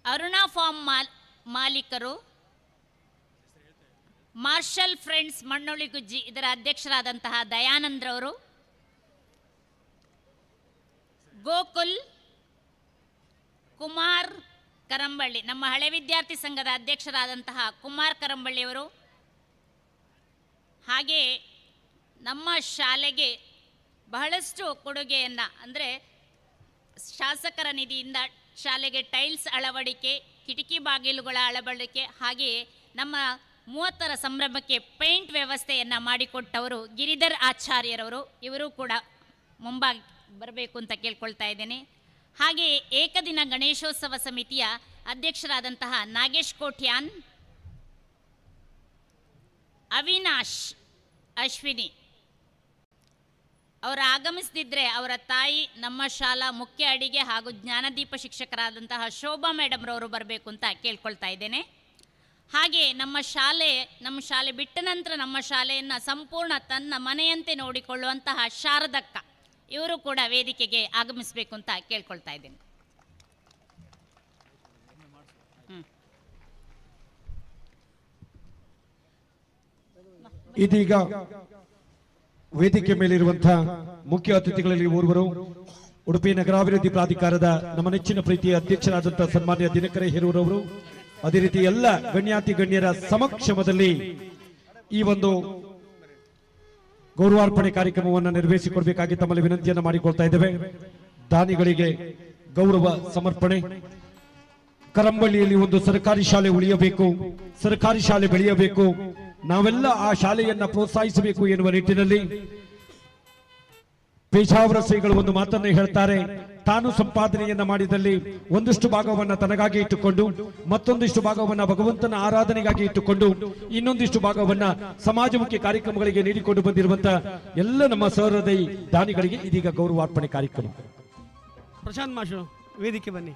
ಅರುಣಾ ಫಾರ್ಮ್ ಮಾಲೀಕರು, ಮಾರ್ಷಲ್ ಫ್ರೆಂಡ್ಸ್ ಮಣ್ಣೊಳಿಗುಜ್ಜಿ ಇದರ ಅಧ್ಯಕ್ಷರಾದಂತಹ ದಯಾನಂದ್ರವರು, ಗೋಕುಲ್ ಕುಮಾರ್ ಕರಂಬಳ್ಳಿ, ನಮ್ಮ ಹಳೆ ವಿದ್ಯಾರ್ಥಿ ಸಂಘದ ಅಧ್ಯಕ್ಷರಾದಂತಹ ಕುಮಾರ್ ಕರಂಬಳ್ಳಿಯವರು, ಹಾಗೆ ನಮ್ಮ ಶಾಲೆಗೆ ಬಹಳಷ್ಟು ಕೊಡುಗೆಯನ್ನು, ಅಂದರೆ ಶಾಸಕರ ನಿಧಿಯಿಂದ ಶಾಲೆಗೆ ಟೈಲ್ಸ್ ಅಳವಡಿಕೆ, ಕಿಟಕಿ ಬಾಗಿಲುಗಳ ಅಳವಡಿಕೆ, ಹಾಗೆಯೇ ನಮ್ಮ 30ರ ಸಂಭ್ರಮಕ್ಕೆ ಪೇಂಟ್ ವ್ಯವಸ್ಥೆಯನ್ನು ಮಾಡಿಕೊಟ್ಟವರು ಗಿರಿಧರ್ ಆಚಾರ್ಯರವರು, ಇವರು ಕೂಡ ಮುಂಬಾಗಿ ಬರಬೇಕು ಅಂತ ಕೇಳ್ಕೊಳ್ತಾ ಇದ್ದೇನೆ. ಹಾಗೆ ಏಕದಿನ ಗಣೇಶೋತ್ಸವ ಸಮಿತಿಯ ಅಧ್ಯಕ್ಷರಾದಂತಹ ನಾಗೇಶ್ ಕೋಟ್ಯಾನ್, ಅವಿನಾಶ್ ಅಶ್ವಿನಿ ಅವರು ಆಗಮಿಸದಿದ್ದರೆ ಅವರ ತಾಯಿ ನಮ್ಮ ಶಾಲಾ ಮುಖ್ಯ ಅಡಿಗೆ ಹಾಗೂ ಜ್ಞಾನದೀಪ ಶಿಕ್ಷಕರಾದಂತಹ ಶೋಭಾ ಮೇಡಮ್ ರವರು ಬರಬೇಕು ಅಂತ ಕೇಳ್ಕೊಳ್ತಾ ಇದ್ದೇನೆ. ಹಾಗೆ ನಮ್ಮ ಶಾಲೆ ಬಿಟ್ಟ ನಂತರ ನಮ್ಮ ಶಾಲೆಯನ್ನು ಸಂಪೂರ್ಣ ತನ್ನ ಮನೆಯಂತೆ ನೋಡಿಕೊಳ್ಳುವಂತಹ ಶಾರದಕ್ಕ, ಇವರು ಕೂಡ ವೇದಿಕೆಗೆ ಆಗಮಿಸಬೇಕು ಅಂತ ಕೇಳ್ಕೊಳ್ತಾ ಇದ್ದೇನೆ. ಇದೀಗ ವೇದಿಕೆ ಮೇಲಿರುವಂತಹ ಮುಖ್ಯ ಅತಿಥಿಗಳಲ್ಲಿ ಓರ್ವರು ಉಡುಪಿ ನಗರಾಭಿವೃದ್ಧಿ ಪ್ರಾಧಿಕಾರದ ನಮ್ಮ ನೆಚ್ಚಿನ ಪ್ರೀತಿಯ ಅಧ್ಯಕ್ಷರಾದಂತಹ ಸನ್ಮಾನ್ಯ ದಿನಕರ ಹೇರೂರವರು, ಅದೇ ರೀತಿ ಎಲ್ಲ ಗಣ್ಯಾತಿ ಗಣ್ಯರ ಸಮಕ್ಷಮದಲ್ಲಿ ಈ ಒಂದು ಗೌರವಾರ್ಪಣೆ ಕಾರ್ಯಕ್ರಮವನ್ನು ನೆರವೇರಿಸಿಕೊಡ್ಬೇಕಾಗಿ ತಮ್ಮಲ್ಲಿ ವಿನಂತಿಯನ್ನು ಮಾಡಿಕೊಳ್ತಾ ಇದ್ದೇವೆ. ದಾನಿಗಳಿಗೆ ಗೌರವ ಸಮರ್ಪಣೆ. ಕರಂಬಳ್ಳಿಯಲ್ಲಿ ಒಂದು ಸರ್ಕಾರಿ ಶಾಲೆ ಉಳಿಯಬೇಕು, ಸರ್ಕಾರಿ ಶಾಲೆ ಬೆಳೆಯಬೇಕು, ನಾವೆಲ್ಲ ಆ ಶಾಲೆಯನ್ನ ಪ್ರೋತ್ಸಾಹಿಸಬೇಕು ಎನ್ನುವ ನಿಟ್ಟಿನಲ್ಲಿ ಪೇಜಾವರ ಶ್ರೀಗಳು ಒಂದು ಮಾತನ್ನು ಹೇಳ್ತಾರೆ. ತಾನು ಸಂಪಾದನೆಯನ್ನ ಮಾಡಿದಲ್ಲಿ ಒಂದಷ್ಟು ಭಾಗವನ್ನ ತನಗಾಗಿ ಇಟ್ಟುಕೊಂಡು, ಮತ್ತೊಂದಿಷ್ಟು ಭಾಗವನ್ನ ಭಗವಂತನ ಆರಾಧನೆಗಾಗಿ ಇಟ್ಟುಕೊಂಡು, ಇನ್ನೊಂದಿಷ್ಟು ಭಾಗವನ್ನ ಸಮಾಜಮುಖಿ ಕಾರ್ಯಕ್ರಮಗಳಿಗೆ ನೀಡಿಕೊಂಡು ಬಂದಿರುವಂತಹ ಎಲ್ಲ ನಮ್ಮ ಸಹೃದಯಿ ದಾನಿಗಳಿಗೆ ಇದೀಗ ಗೌರವಾರ್ಪಣೆ ಕಾರ್ಯಕ್ರಮ. ಪ್ರಶಾಂತ್ ಮಾಸ್ಟರ್ ವೇದಿಕೆ ಬನ್ನಿ.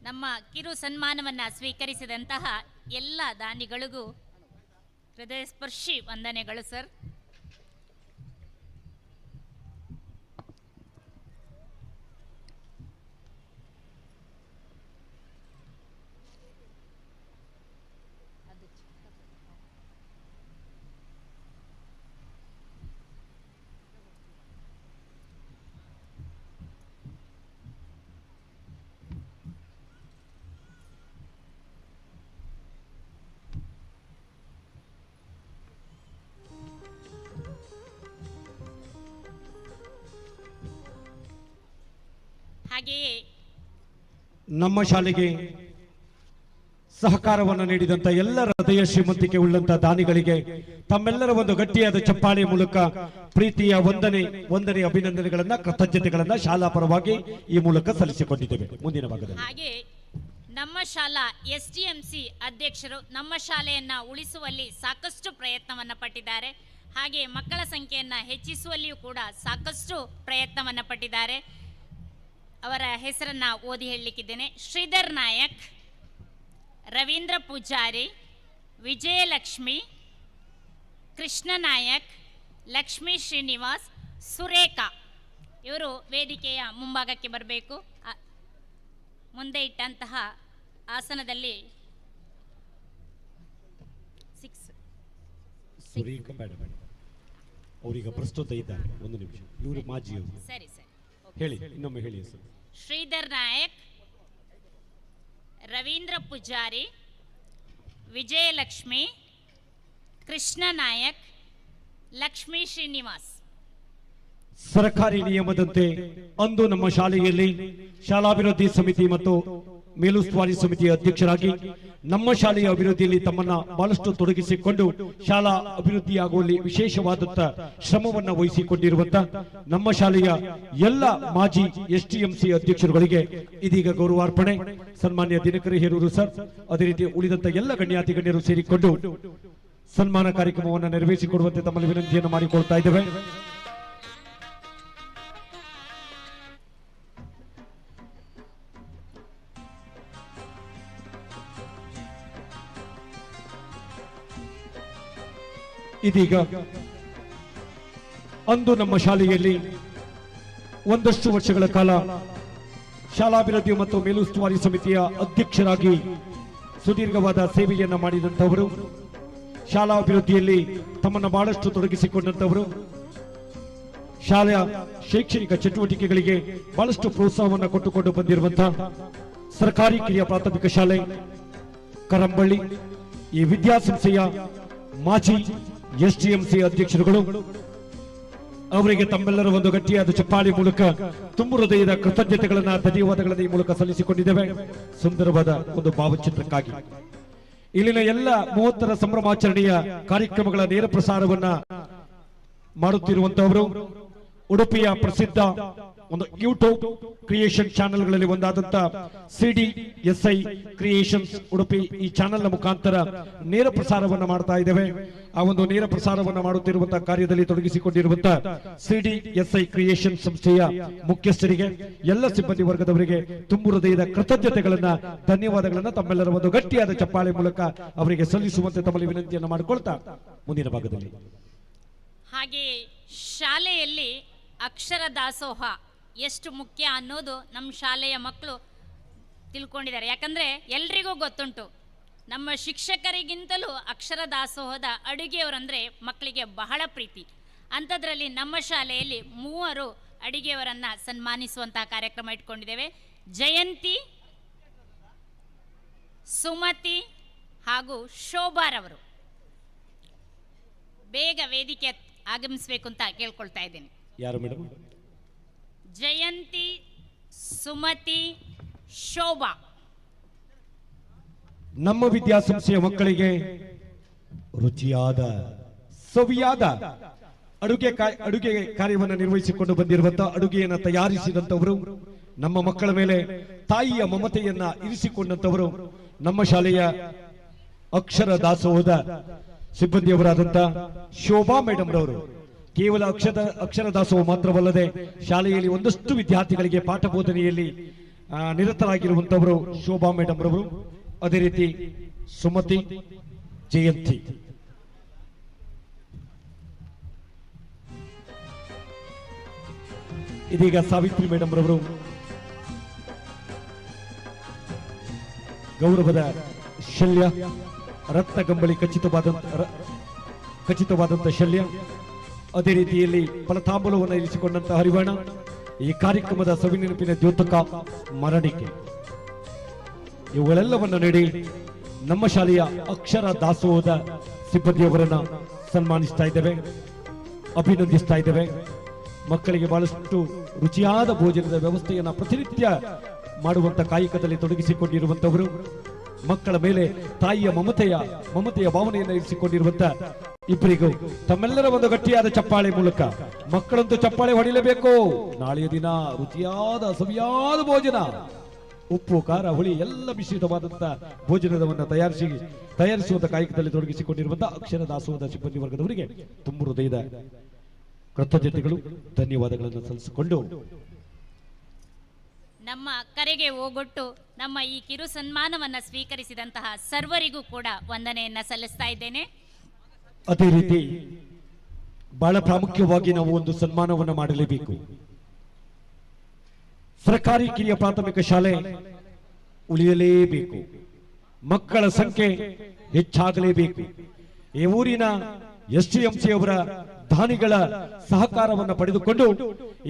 ನಮ್ಮ ಕಿರು ಸನ್ಮಾನವನ್ನು ಸ್ವೀಕರಿಸಿದಂತಹ ಎಲ್ಲ ದಾನಿಗಳಿಗೂ ಹೃದಯಸ್ಪರ್ಶಿ ವಂದನೆಗಳು ಸರ್. ಹಾಗೆಯೇ ನಮ್ಮ ಶಾಲೆಗೆ ಸಹಕಾರವನ್ನು ನೀಡಿದಂತ ಎಲ್ಲ ಹೃದಯ ಶ್ರೀಮಂತಿಕೆ ಉಳ್ಳಂತ ದಾನಿಗಳಿಗೆ ತಮ್ಮೆಲ್ಲರ ಒಂದು ಗಟ್ಟಿಯಾದ ಚಪ್ಪಾಳೆ ಮೂಲಕ ಪ್ರೀತಿಯ ವಂದನೆ ಅಭಿನಂದನೆಗಳನ್ನ ಕೃತಜ್ಞತೆಗಳನ್ನ ಶಾಲಾ ಪರವಾಗಿ ಈ ಮೂಲಕ ಸಲ್ಲಿಸಿಕೊಂಡಿದ್ದೇವೆ. ಮುಂದಿನ ಭಾಗದಲ್ಲಿ ಹಾಗೆ ನಮ್ಮ ಶಾಲಾ SDMC ಅಧ್ಯಕ್ಷರು ನಮ್ಮ ಶಾಲೆಯನ್ನ ಉಳಿಸುವಲ್ಲಿ ಸಾಕಷ್ಟು ಪ್ರಯತ್ನವನ್ನ ಪಟ್ಟಿದ್ದಾರೆ. ಹಾಗೆ ಮಕ್ಕಳ ಸಂಖ್ಯೆಯನ್ನ ಹೆಚ್ಚಿಸುವಲ್ಲಿಯೂ ಕೂಡ ಸಾಕಷ್ಟು ಪ್ರಯತ್ನವನ್ನ ಪಟ್ಟಿದ್ದಾರೆ. ಅವರ ಹೆಸರನ್ನ ಓದಿ ಹೇಳಲಿಕ್ಕಿದ್ದೇನೆ. ಶ್ರೀಧರ್ ನಾಯಕ್, ರವೀಂದ್ರ ಪೂಜಾರಿ, ವಿಜಯಲಕ್ಷ್ಮಿ, ಕೃಷ್ಣ ನಾಯಕ್, ಲಕ್ಷ್ಮೀ ಶ್ರೀನಿವಾಸ್, ಸುರೇಖಾ ಇವರು ವೇದಿಕೆಯ ಮುಂಭಾಗಕ್ಕೆ ಬರಬೇಕು. ಮುಂದೆ ಇಟ್ಟಂತಹ ಆಸನದಲ್ಲಿ ಸುರೇಖಾ ಮೇಡಮ್ ಅವರೀಗ ಪ್ರಸ್ತುತ ಇದ್ದಾರೆ. ಒಂದು ನಿಮಿಷ, ಇವರು ಮಾಜಿ. ಸರಿ ಸರಿ ಹೇಳಿ, ಇನ್ನೊಮ್ಮೆ ಹೇಳಿ ಸರ್. ಶ್ರೀಧರ್ ನಾಯಕ್, ರವೀಂದ್ರ ಪೂಜಾರಿ, ವಿಜಯಲಕ್ಷ್ಮಿ, ಕೃಷ್ಣ ನಾಯಕ್, ಲಕ್ಷ್ಮೀ ಶ್ರೀನಿವಾಸ್. ಸರ್ಕಾರಿ ನಿಯಮದಂತೆ ಅಂದು ನಮ್ಮ ಶಾಲೆಯಲ್ಲಿ ಶಾಲಾಭಿವೃದ್ಧಿ ಸಮಿತಿ ಮತ್ತು ಮೇಲುಸ್ತುವಾರಿ ಸಮಿತಿಯ ಅಧ್ಯಕ್ಷರಾಗಿ ನಮ್ಮ ಶಾಲೆಯ ಅಭಿವೃದ್ಧಿಯಲ್ಲಿ ತಮ್ಮನ್ನ ಬಹಳಷ್ಟು ತೊಡಗಿಸಿಕೊಂಡು ಶಾಲಾ ಅಭಿವೃದ್ಧಿಯಾಗುವಲ್ಲಿ ವಿಶೇಷವಾದಂತ ಶ್ರಮವನ್ನು ವಹಿಸಿಕೊಂಡಿರುವಂತ ನಮ್ಮ ಶಾಲೆಯ ಎಲ್ಲ ಮಾಜಿ SDMC ಅಧ್ಯಕ್ಷರುಗಳಿಗೆ ಇದೀಗ ಗೌರವಾರ್ಪಣೆ. ಸನ್ಮಾನ್ಯ ದಿನಕರ ಹೇರೂರು ಸರ್, ಅದೇ ರೀತಿ ಉಳಿದಂತ ಎಲ್ಲ ಗಣ್ಯಾತಿ ಗಣ್ಯರು ಸೇರಿಕೊಂಡು ಸನ್ಮಾನ ಕಾರ್ಯಕ್ರಮವನ್ನು ನೆರವೇರಿಸಿಕೊಡುವಂತೆ ತಮ್ಮಲ್ಲಿ ವಿನಂತಿಯನ್ನು ಮಾಡಿಕೊಳ್ತಾ ಇದ್ದೇವೆ. ಇದೀಗ ಅಂದು ನಮ್ಮ ಶಾಲೆಯಲ್ಲಿ ಒಂದಷ್ಟು ವರ್ಷಗಳ ಕಾಲ ಶಾಲಾಭಿವೃದ್ಧಿ ಮತ್ತು ಮೇಲುಸ್ತುವಾರಿ ಸಮಿತಿಯ ಅಧ್ಯಕ್ಷರಾಗಿ ಸುದೀರ್ಘವಾದ ಸೇವೆಯನ್ನ ಮಾಡಿದಂತವರು, ಶಾಲಾ ಅಭಿವೃದ್ಧಿಯಲ್ಲಿ ತಮ್ಮನ್ನು ಬಹಳಷ್ಟು ತೊಡಗಿಸಿಕೊಂಡಂತವರು, ಶಾಲೆಯ ಶೈಕ್ಷಣಿಕ ಚಟುವಟಿಕೆಗಳಿಗೆ ಬಹಳಷ್ಟು ಪ್ರೋತ್ಸಾಹವನ್ನು ಕೊಟ್ಟುಕೊಂಡು ಬಂದಿರುವಂತಹ ಸರ್ಕಾರಿ ಕಿರಿಯ ಪ್ರಾಥಮಿಕ ಶಾಲೆ ಕರಂಬಳ್ಳಿ ಈ ವಿದ್ಯಾಸಂಸ್ಥೆಯ ಮಾಜಿ SDMC ಅಧ್ಯಕ್ಷರುಗಳು, ಅವರಿಗೆ ತಮ್ಮೆಲ್ಲರ ಒಂದು ಗಟ್ಟಿಯಾದ ಚಪ್ಪಾಳಿ ಮೂಲಕ ತುಂಬು ಹೃದಯದ ಕೃತಜ್ಞತೆಗಳನ್ನ ಧನ್ಯವಾದಗಳನ್ನು ಈ ಮೂಲಕ ಸಲ್ಲಿಸಿಕೊಂಡಿದ್ದೇವೆ. ಸುಂದರವಾದ ಒಂದು ಭಾವಚಿತ್ರಕ್ಕಾಗಿ ಇಲ್ಲಿನ ಎಲ್ಲ 30ರ ಸಂಭ್ರಮಾಚರಣೆಯ ಕಾರ್ಯಕ್ರಮಗಳ ನೇರ ಪ್ರಸಾರವನ್ನ ಮಾಡುತ್ತಿರುವಂತವರು ಉಡುಪಿಯ ಪ್ರಸಿದ್ಧ ಒಂದು ಯೂಟ್ಯೂಬ್ ಕ್ರಿಯೇಷನ್ ಚಾನೆಲ್ಗಳಲ್ಲಿ ಒಂದಾದಂತ CDSI ಕ್ರಿಯೇಷನ್ಸ್ ಉಡುಪಿ ಈ ಚಾನೆಲ್ನ ಮುಖಾಂತರ ನೇರ ಪ್ರಸಾರವನ್ನ ಮಾಡ್ತಾ ಇದ್ದೇವೆ. ಆ ಒಂದು ನೇರ ಪ್ರಸಾರವನ್ನ ಮಾಡುತ್ತಿರುವಂತಹ ಕಾರ್ಯದಲ್ಲಿ ತೊಡಗಿಸಿಕೊಂಡಿರುವಂತಹ CDSI ಕ್ರಿಯೇಷನ್ ಸಂಸ್ಥೆಯ ಮುಖ್ಯಸ್ಥರಿಗೆ, ಎಲ್ಲ ಸಿಬ್ಬಂದಿ ವರ್ಗದವರಿಗೆ ತುಂಬು ಹೃದಯದ ಕೃತಜ್ಞತೆಗಳನ್ನ ಧನ್ಯವಾದಗಳನ್ನ ತಮ್ಮೆಲ್ಲರ ಒಂದು ಗಟ್ಟಿಯಾದ ಚಪ್ಪಾಳೆ ಮೂಲಕ ಅವರಿಗೆ ಸಲ್ಲಿಸುವಂತೆ ತಮ್ಮಲ್ಲಿ ವಿನಂತಿಯನ್ನು ಮಾಡಿಕೊಳ್ತಾ ಮುಂದಿನ ಭಾಗದಲ್ಲಿ ಹಾಗೆ ಶಾಲೆಯಲ್ಲಿ ಅಕ್ಷರ ದಾಸೋಹ ಎಷ್ಟು ಮುಖ್ಯ ಅನ್ನೋದು ನಮ್ಮ ಶಾಲೆಯ ಮಕ್ಕಳು ತಿಳ್ಕೊಂಡಿದ್ದಾರೆ. ಯಾಕಂದರೆ ಎಲ್ರಿಗೂ ಗೊತ್ತುಂಟು, ನಮ್ಮ ಶಿಕ್ಷಕರಿಗಿಂತಲೂ ಅಕ್ಷರ ದಾಸೋಹದ ಅಡುಗೆಯವರಂದರೆ ಮಕ್ಕಳಿಗೆ ಬಹಳ ಪ್ರೀತಿ. ಅಂಥದ್ರಲ್ಲಿ ನಮ್ಮ ಶಾಲೆಯಲ್ಲಿ 3 ಅಡುಗೆಯವರನ್ನು ಸನ್ಮಾನಿಸುವಂತಹ ಕಾರ್ಯಕ್ರಮ ಇಟ್ಕೊಂಡಿದ್ದೇವೆ. ಜಯಂತಿ, ಸುಮತಿ ಹಾಗೂ ಶೋಭಾರವರು ಬೇಗ ವೇದಿಕೆ ಆಗಮಿಸಬೇಕು ಅಂತ ಕೇಳ್ಕೊಳ್ತಾ ಇದ್ದೇನೆ. ಯಾರು ಮೇಡಮ್? ಜಯಂತಿ, ಸುಮತಿ, ಶೋಭಾ. ನಮ್ಮ ವಿದ್ಯಾಸಂಸ್ಥೆಯ ಮಕ್ಕಳಿಗೆ ರುಚಿಯಾದ ಸವಿಯಾದ ಅಡುಗೆ ಕಾರ್ಯವನ್ನು ನಿರ್ವಹಿಸಿಕೊಂಡು ಬಂದಿರುವಂತಹ ಅಡುಗೆಯನ್ನು ತಯಾರಿಸಿದಂತವರು, ನಮ್ಮ ಮಕ್ಕಳ ಮೇಲೆ ತಾಯಿಯ ಮಮತೆಯನ್ನ ಇರಿಸಿಕೊಂಡಂತವರು, ನಮ್ಮ ಶಾಲೆಯ ಅಕ್ಷರ ದಾಸೋಹದ ಸಿಬ್ಬಂದಿಯವರಾದಂತ ಶೋಭಾ ಮೇಡಮ್ ರವರು ಕೇವಲ ಅಕ್ಷರ ದಾಸೋಹ ಮಾತ್ರವಲ್ಲದೆ ಶಾಲೆಯಲ್ಲಿ ಒಂದಷ್ಟು ವಿದ್ಯಾರ್ಥಿಗಳಿಗೆ ಪಾಠ ಬೋಧನೆಯಲ್ಲಿ ನಿರತರಾಗಿರುವಂತವರು ಶೋಭಾ ಮೇಡಮ್ ರವರು, ಅದೇ ರೀತಿ ಸುಮತಿ, ಜಯಂತಿ. ಇದೀಗ ಸಾವಿತ್ರಿ ಮೇಡಮ್ ರವರು ಗೌರವದ ಶಲ್ಯ, ರತ್ನಗಂಬಳಿ ಖಚಿತವಾದಂತ ಶಲ್ಯ, ಅದೇ ರೀತಿಯಲ್ಲಿ ಫಲತಾಂಬೂಲವನ್ನು ಇರಿಸಿಕೊಂಡಂತ ಹರಿವಾಣ, ಈ ಕಾರ್ಯಕ್ರಮದ ಸವಿನೆನಪಿನ ದ್ಯೋತಕ ಮರಣಿಕೆ, ಇವುಗಳೆಲ್ಲವನ್ನು ನೀಡಿ ನಮ್ಮ ಶಾಲೆಯ ಅಕ್ಷರ ದಾಸೋಹದ ಸಿಬ್ಬಂದಿಯವರನ್ನ ಸನ್ಮಾನಿಸ್ತಾ ಇದ್ದೇವೆ, ಅಭಿನಂದಿಸ್ತಾ ಇದ್ದೇವೆ. ಮಕ್ಕಳಿಗೆ ಬಹಳಷ್ಟು ರುಚಿಯಾದ ಭೋಜನದ ವ್ಯವಸ್ಥೆಯನ್ನ ಪ್ರತಿನಿತ್ಯ ಮಾಡುವಂತ ಕಾಯಕದಲ್ಲಿ ತೊಡಗಿಸಿಕೊಂಡಿರುವಂತವರು, ಮಕ್ಕಳ ಮೇಲೆ ತಾಯಿಯ ಮಮತೆಯ ಭಾವನೆಯನ್ನು ಇರಿಸಿಕೊಂಡಿರುವಂತ ಇಬ್ಬರಿಗೂ ತಮ್ಮೆಲ್ಲರ ಒಂದು ಗಟ್ಟಿಯಾದ ಚಪ್ಪಾಳೆ ಮೂಲಕ, ಮಕ್ಕಳಂತೂ ಚಪ್ಪಾಳೆ ಹೊಡಿಲೇಬೇಕು. ನಾಳೆಯ ದಿನ ರುಚಿಯಾದ ಸವಿಯಾದ ಭೋಜನ, ಉಪ್ಪು ಖಾರ ಹುಳಿ ಎಲ್ಲ ಮಿಶ್ರಿತವಾದಂತ ಭೋಜನವನ್ನು ತಯಾರಿಸುವಂತ ಕಾಯಕದಲ್ಲಿ ತೊಡಗಿಸಿಕೊಂಡಿರುವಂತಹ ಅಕ್ಷರ ದಾಸೋಹದ ಸಿಬ್ಬಂದಿ ವರ್ಗದವರಿಗೆ ತುಂಬ ಹೃದಯದ ಕೃತಜ್ಞತೆಗಳು, ಧನ್ಯವಾದಗಳನ್ನು ಸಲ್ಲಿಸಿಕೊಂಡು ನಮ್ಮ ಕರೆಗೆ ಓಗೊಟ್ಟು ನಮ್ಮ ಈ ಕಿರು ಸನ್ಮಾನವನ್ನು ಸ್ವೀಕರಿಸಿದಂತಹ ಸರ್ವರಿಗೂ ಕೂಡ ವಂದನೆಯನ್ನ ಸಲ್ಲಿಸ್ತಾ ಇದ್ದೇನೆ. ಅದೇ ರೀತಿ ಬಹಳ ಪ್ರಾಮುಖ್ಯವಾಗಿ ನಾವು ಒಂದು ಸನ್ಮಾನವನ್ನು ಮಾಡಲೇಬೇಕು. ಸರ್ಕಾರಿ ಕಿರಿಯ ಪ್ರಾಥಮಿಕ ಶಾಲೆ ಉಳಿಯಲೇಬೇಕು, ಮಕ್ಕಳ ಸಂಖ್ಯೆ ಹೆಚ್ಚಾಗಲೇಬೇಕು. ಈ ಊರಿನ STMC ಅವರ ದಾನಿಗಳ ಸಹಕಾರವನ್ನು ಪಡೆದುಕೊಂಡು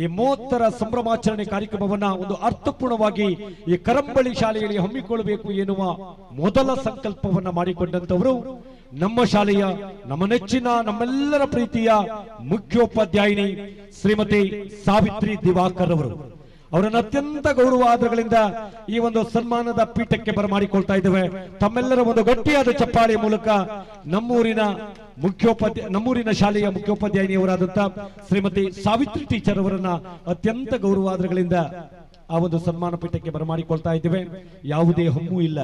ಈ 30ರ ಸಂಭ್ರಮಾಚರಣೆ ಕಾರ್ಯಕ್ರಮವನ್ನ ಒಂದು ಅರ್ಥಪೂರ್ಣವಾಗಿ ಈ ಕರಂಬಳಿ ಶಾಲೆಯಲ್ಲಿ ಹಮ್ಮಿಕೊಳ್ಳಬೇಕು ಎನ್ನುವ ಮೊದಲ ಸಂಕಲ್ಪವನ್ನ ಮಾಡಿಕೊಂಡಂತವರು ನಮ್ಮ ಶಾಲೆಯ ನಮ್ಮ ನೆಚ್ಚಿನ ನಮ್ಮೆಲ್ಲರ ಪ್ರೀತಿಯ ಮುಖ್ಯೋಪಾಧ್ಯಾಯಿನಿ ಶ್ರೀಮತಿ ಸಾವಿತ್ರಿ ದಿವಾಕರ್ ಅವರು. ಅವರನ್ನು ಅತ್ಯಂತ ಗೌರವ ಆದರಗಳಿಂದ ಈ ಒಂದು ಸನ್ಮಾನದ ಪೀಠಕ್ಕೆ ಬರಮಾಡಿಕೊಳ್ತಾ ಇದ್ದೇವೆ. ತಮ್ಮೆಲ್ಲರ ಒಂದು ಗಟ್ಟಿಯಾದ ಚಪ್ಪಾಳೆಯ ಮೂಲಕ ನಮ್ಮೂರಿನ ಶಾಲೆಯ ಮುಖ್ಯೋಪಾಧ್ಯಾಯಿನಿಯವರಾದಂತಹ ಶ್ರೀಮತಿ ಸಾವಿತ್ರಿ ಟೀಚರ್ ಅವರನ್ನ ಅತ್ಯಂತ ಗೌರವ ಆದರಗಳಿಂದ ಆ ಒಂದು ಸನ್ಮಾನ ಪೀಠಕ್ಕೆ ಬರಮಾಡಿಕೊಳ್ತಾ ಇದ್ದೇವೆ. ಯಾವುದೇ ಹಮ್ಮು ಇಲ್ಲ,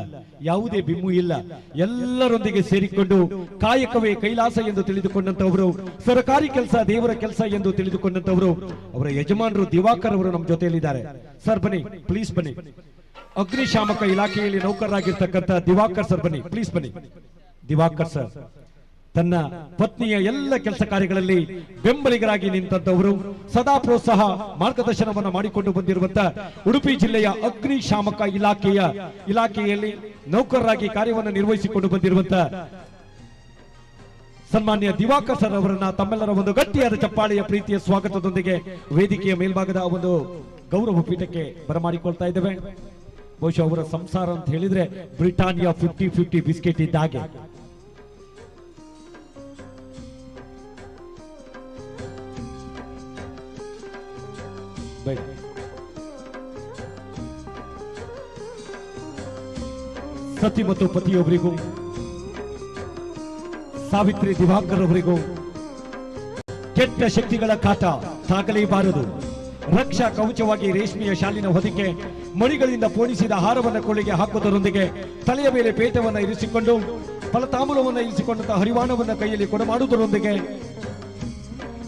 ಯಾವುದೇ ಬಿಮ್ಮು ಇಲ್ಲ, ಎಲ್ಲರೊಂದಿಗೆ ಸೇರಿಕೊಂಡು ಕಾಯಕವೇ ಕೈಲಾಸ ಎಂದು ತಿಳಿದುಕೊಂಡಂತವರು, ಸರ್ಕಾರಿ ಕೆಲಸ ದೇವರ ಕೆಲಸ ಎಂದು ತಿಳಿದುಕೊಂಡಂತವರು, ಅವರ ಯಜಮಾನರು ದಿವಾಕರ್ ಅವರು ನಮ್ಮ ಜೊತೆಯಲ್ಲಿದ್ದಾರೆ. ಸರ್ ಬನ್ನಿ, ಪ್ಲೀಸ್ ಬನ್ನಿ. ಅಗ್ನಿಶಾಮಕ ಇಲಾಖೆಯಲ್ಲಿ ನೌಕರರಾಗಿರ್ತಕ್ಕಂಥ ದಿವಾಕರ್ ಸರ್ ಬನ್ನಿ, ಪ್ಲೀಸ್ ಬನ್ನಿ. ದಿವಾಕರ್ ಸರ್ ತನ್ನ ಪತ್ನಿಯ ಎಲ್ಲ ಕೆಲಸ ಕಾರ್ಯಗಳಲ್ಲಿ ಬೆಂಬಲಿಗರಾಗಿ ನಿಂತವರು, ಸದಾ ಪ್ರೋತ್ಸಾಹ ಮಾರ್ಗದರ್ಶನವನ್ನು ಮಾಡಿಕೊಂಡು ಬಂದಿರುವಂತಹ ಉಡುಪಿ ಜಿಲ್ಲೆಯ ಅಗ್ನಿಶಾಮಕ ಇಲಾಖೆಯಲ್ಲಿ ನೌಕರರಾಗಿ ಕಾರ್ಯವನ್ನು ನಿರ್ವಹಿಸಿಕೊಂಡು ಬಂದಿರುವಂತಹ ಸನ್ಮಾನ್ಯ ದಿವಾಕರ್ ಸರ್ ಅವರನ್ನ ತಮ್ಮೆಲ್ಲರ ಒಂದು ಗಟ್ಟಿಯಾದ ಚಪ್ಪಾಳೆಯ ಪ್ರೀತಿಯ ಸ್ವಾಗತದೊಂದಿಗೆ ವೇದಿಕೆಯ ಮೇಲ್ಭಾಗದ ಒಂದು ಗೌರವ ಪೀಠಕ್ಕೆ ಬರಮಾಡಿಕೊಳ್ತಾ ಇದ್ದೇವೆ. ಬಹುಶಃ ಅವರ ಸಂಸಾರ ಅಂತ ಹೇಳಿದ್ರೆ ಬ್ರಿಟಾನಿಯಾ 50-50 ಬಿಸ್ಕೆಟ್ ಇದ್ದ ಹಾಗೆ. ಸತಿ ಮತ್ತು ಪತಿಯೊಬ್ಬರಿಗೂ, ಸಾವಿತ್ರಿ ದಿವಾಕರ್ ಅವರಿಗೂ ಕೆಟ್ಟ ಶಕ್ತಿಗಳ ಕಾಟ ತಾಗಲೇಬಾರದು. ರಕ್ಷಾ ಕವಚವಾಗಿ ರೇಷ್ಮೆಯ ಶಾಲಿನ ಹೊದಿಕೆ ಮಣಿಗಳಿಂದ ಪೋಣಿಸಿದ ಹಾರವನ್ನು ಕೊಳ್ಳಿಗೆ ಹಾಕುವುದರೊಂದಿಗೆ ತಲೆಯ ಮೇಲೆ ಪೇಟವನ್ನು ಇರಿಸಿಕೊಂಡು ಫಲತಾಂಬೂಲವನ್ನು ಇರಿಸಿಕೊಂಡಂತಹ ಹರಿವಾಣವನ್ನು ಕೈಯಲ್ಲಿ ಕೊಡಮಾಡುವುದರೊಂದಿಗೆ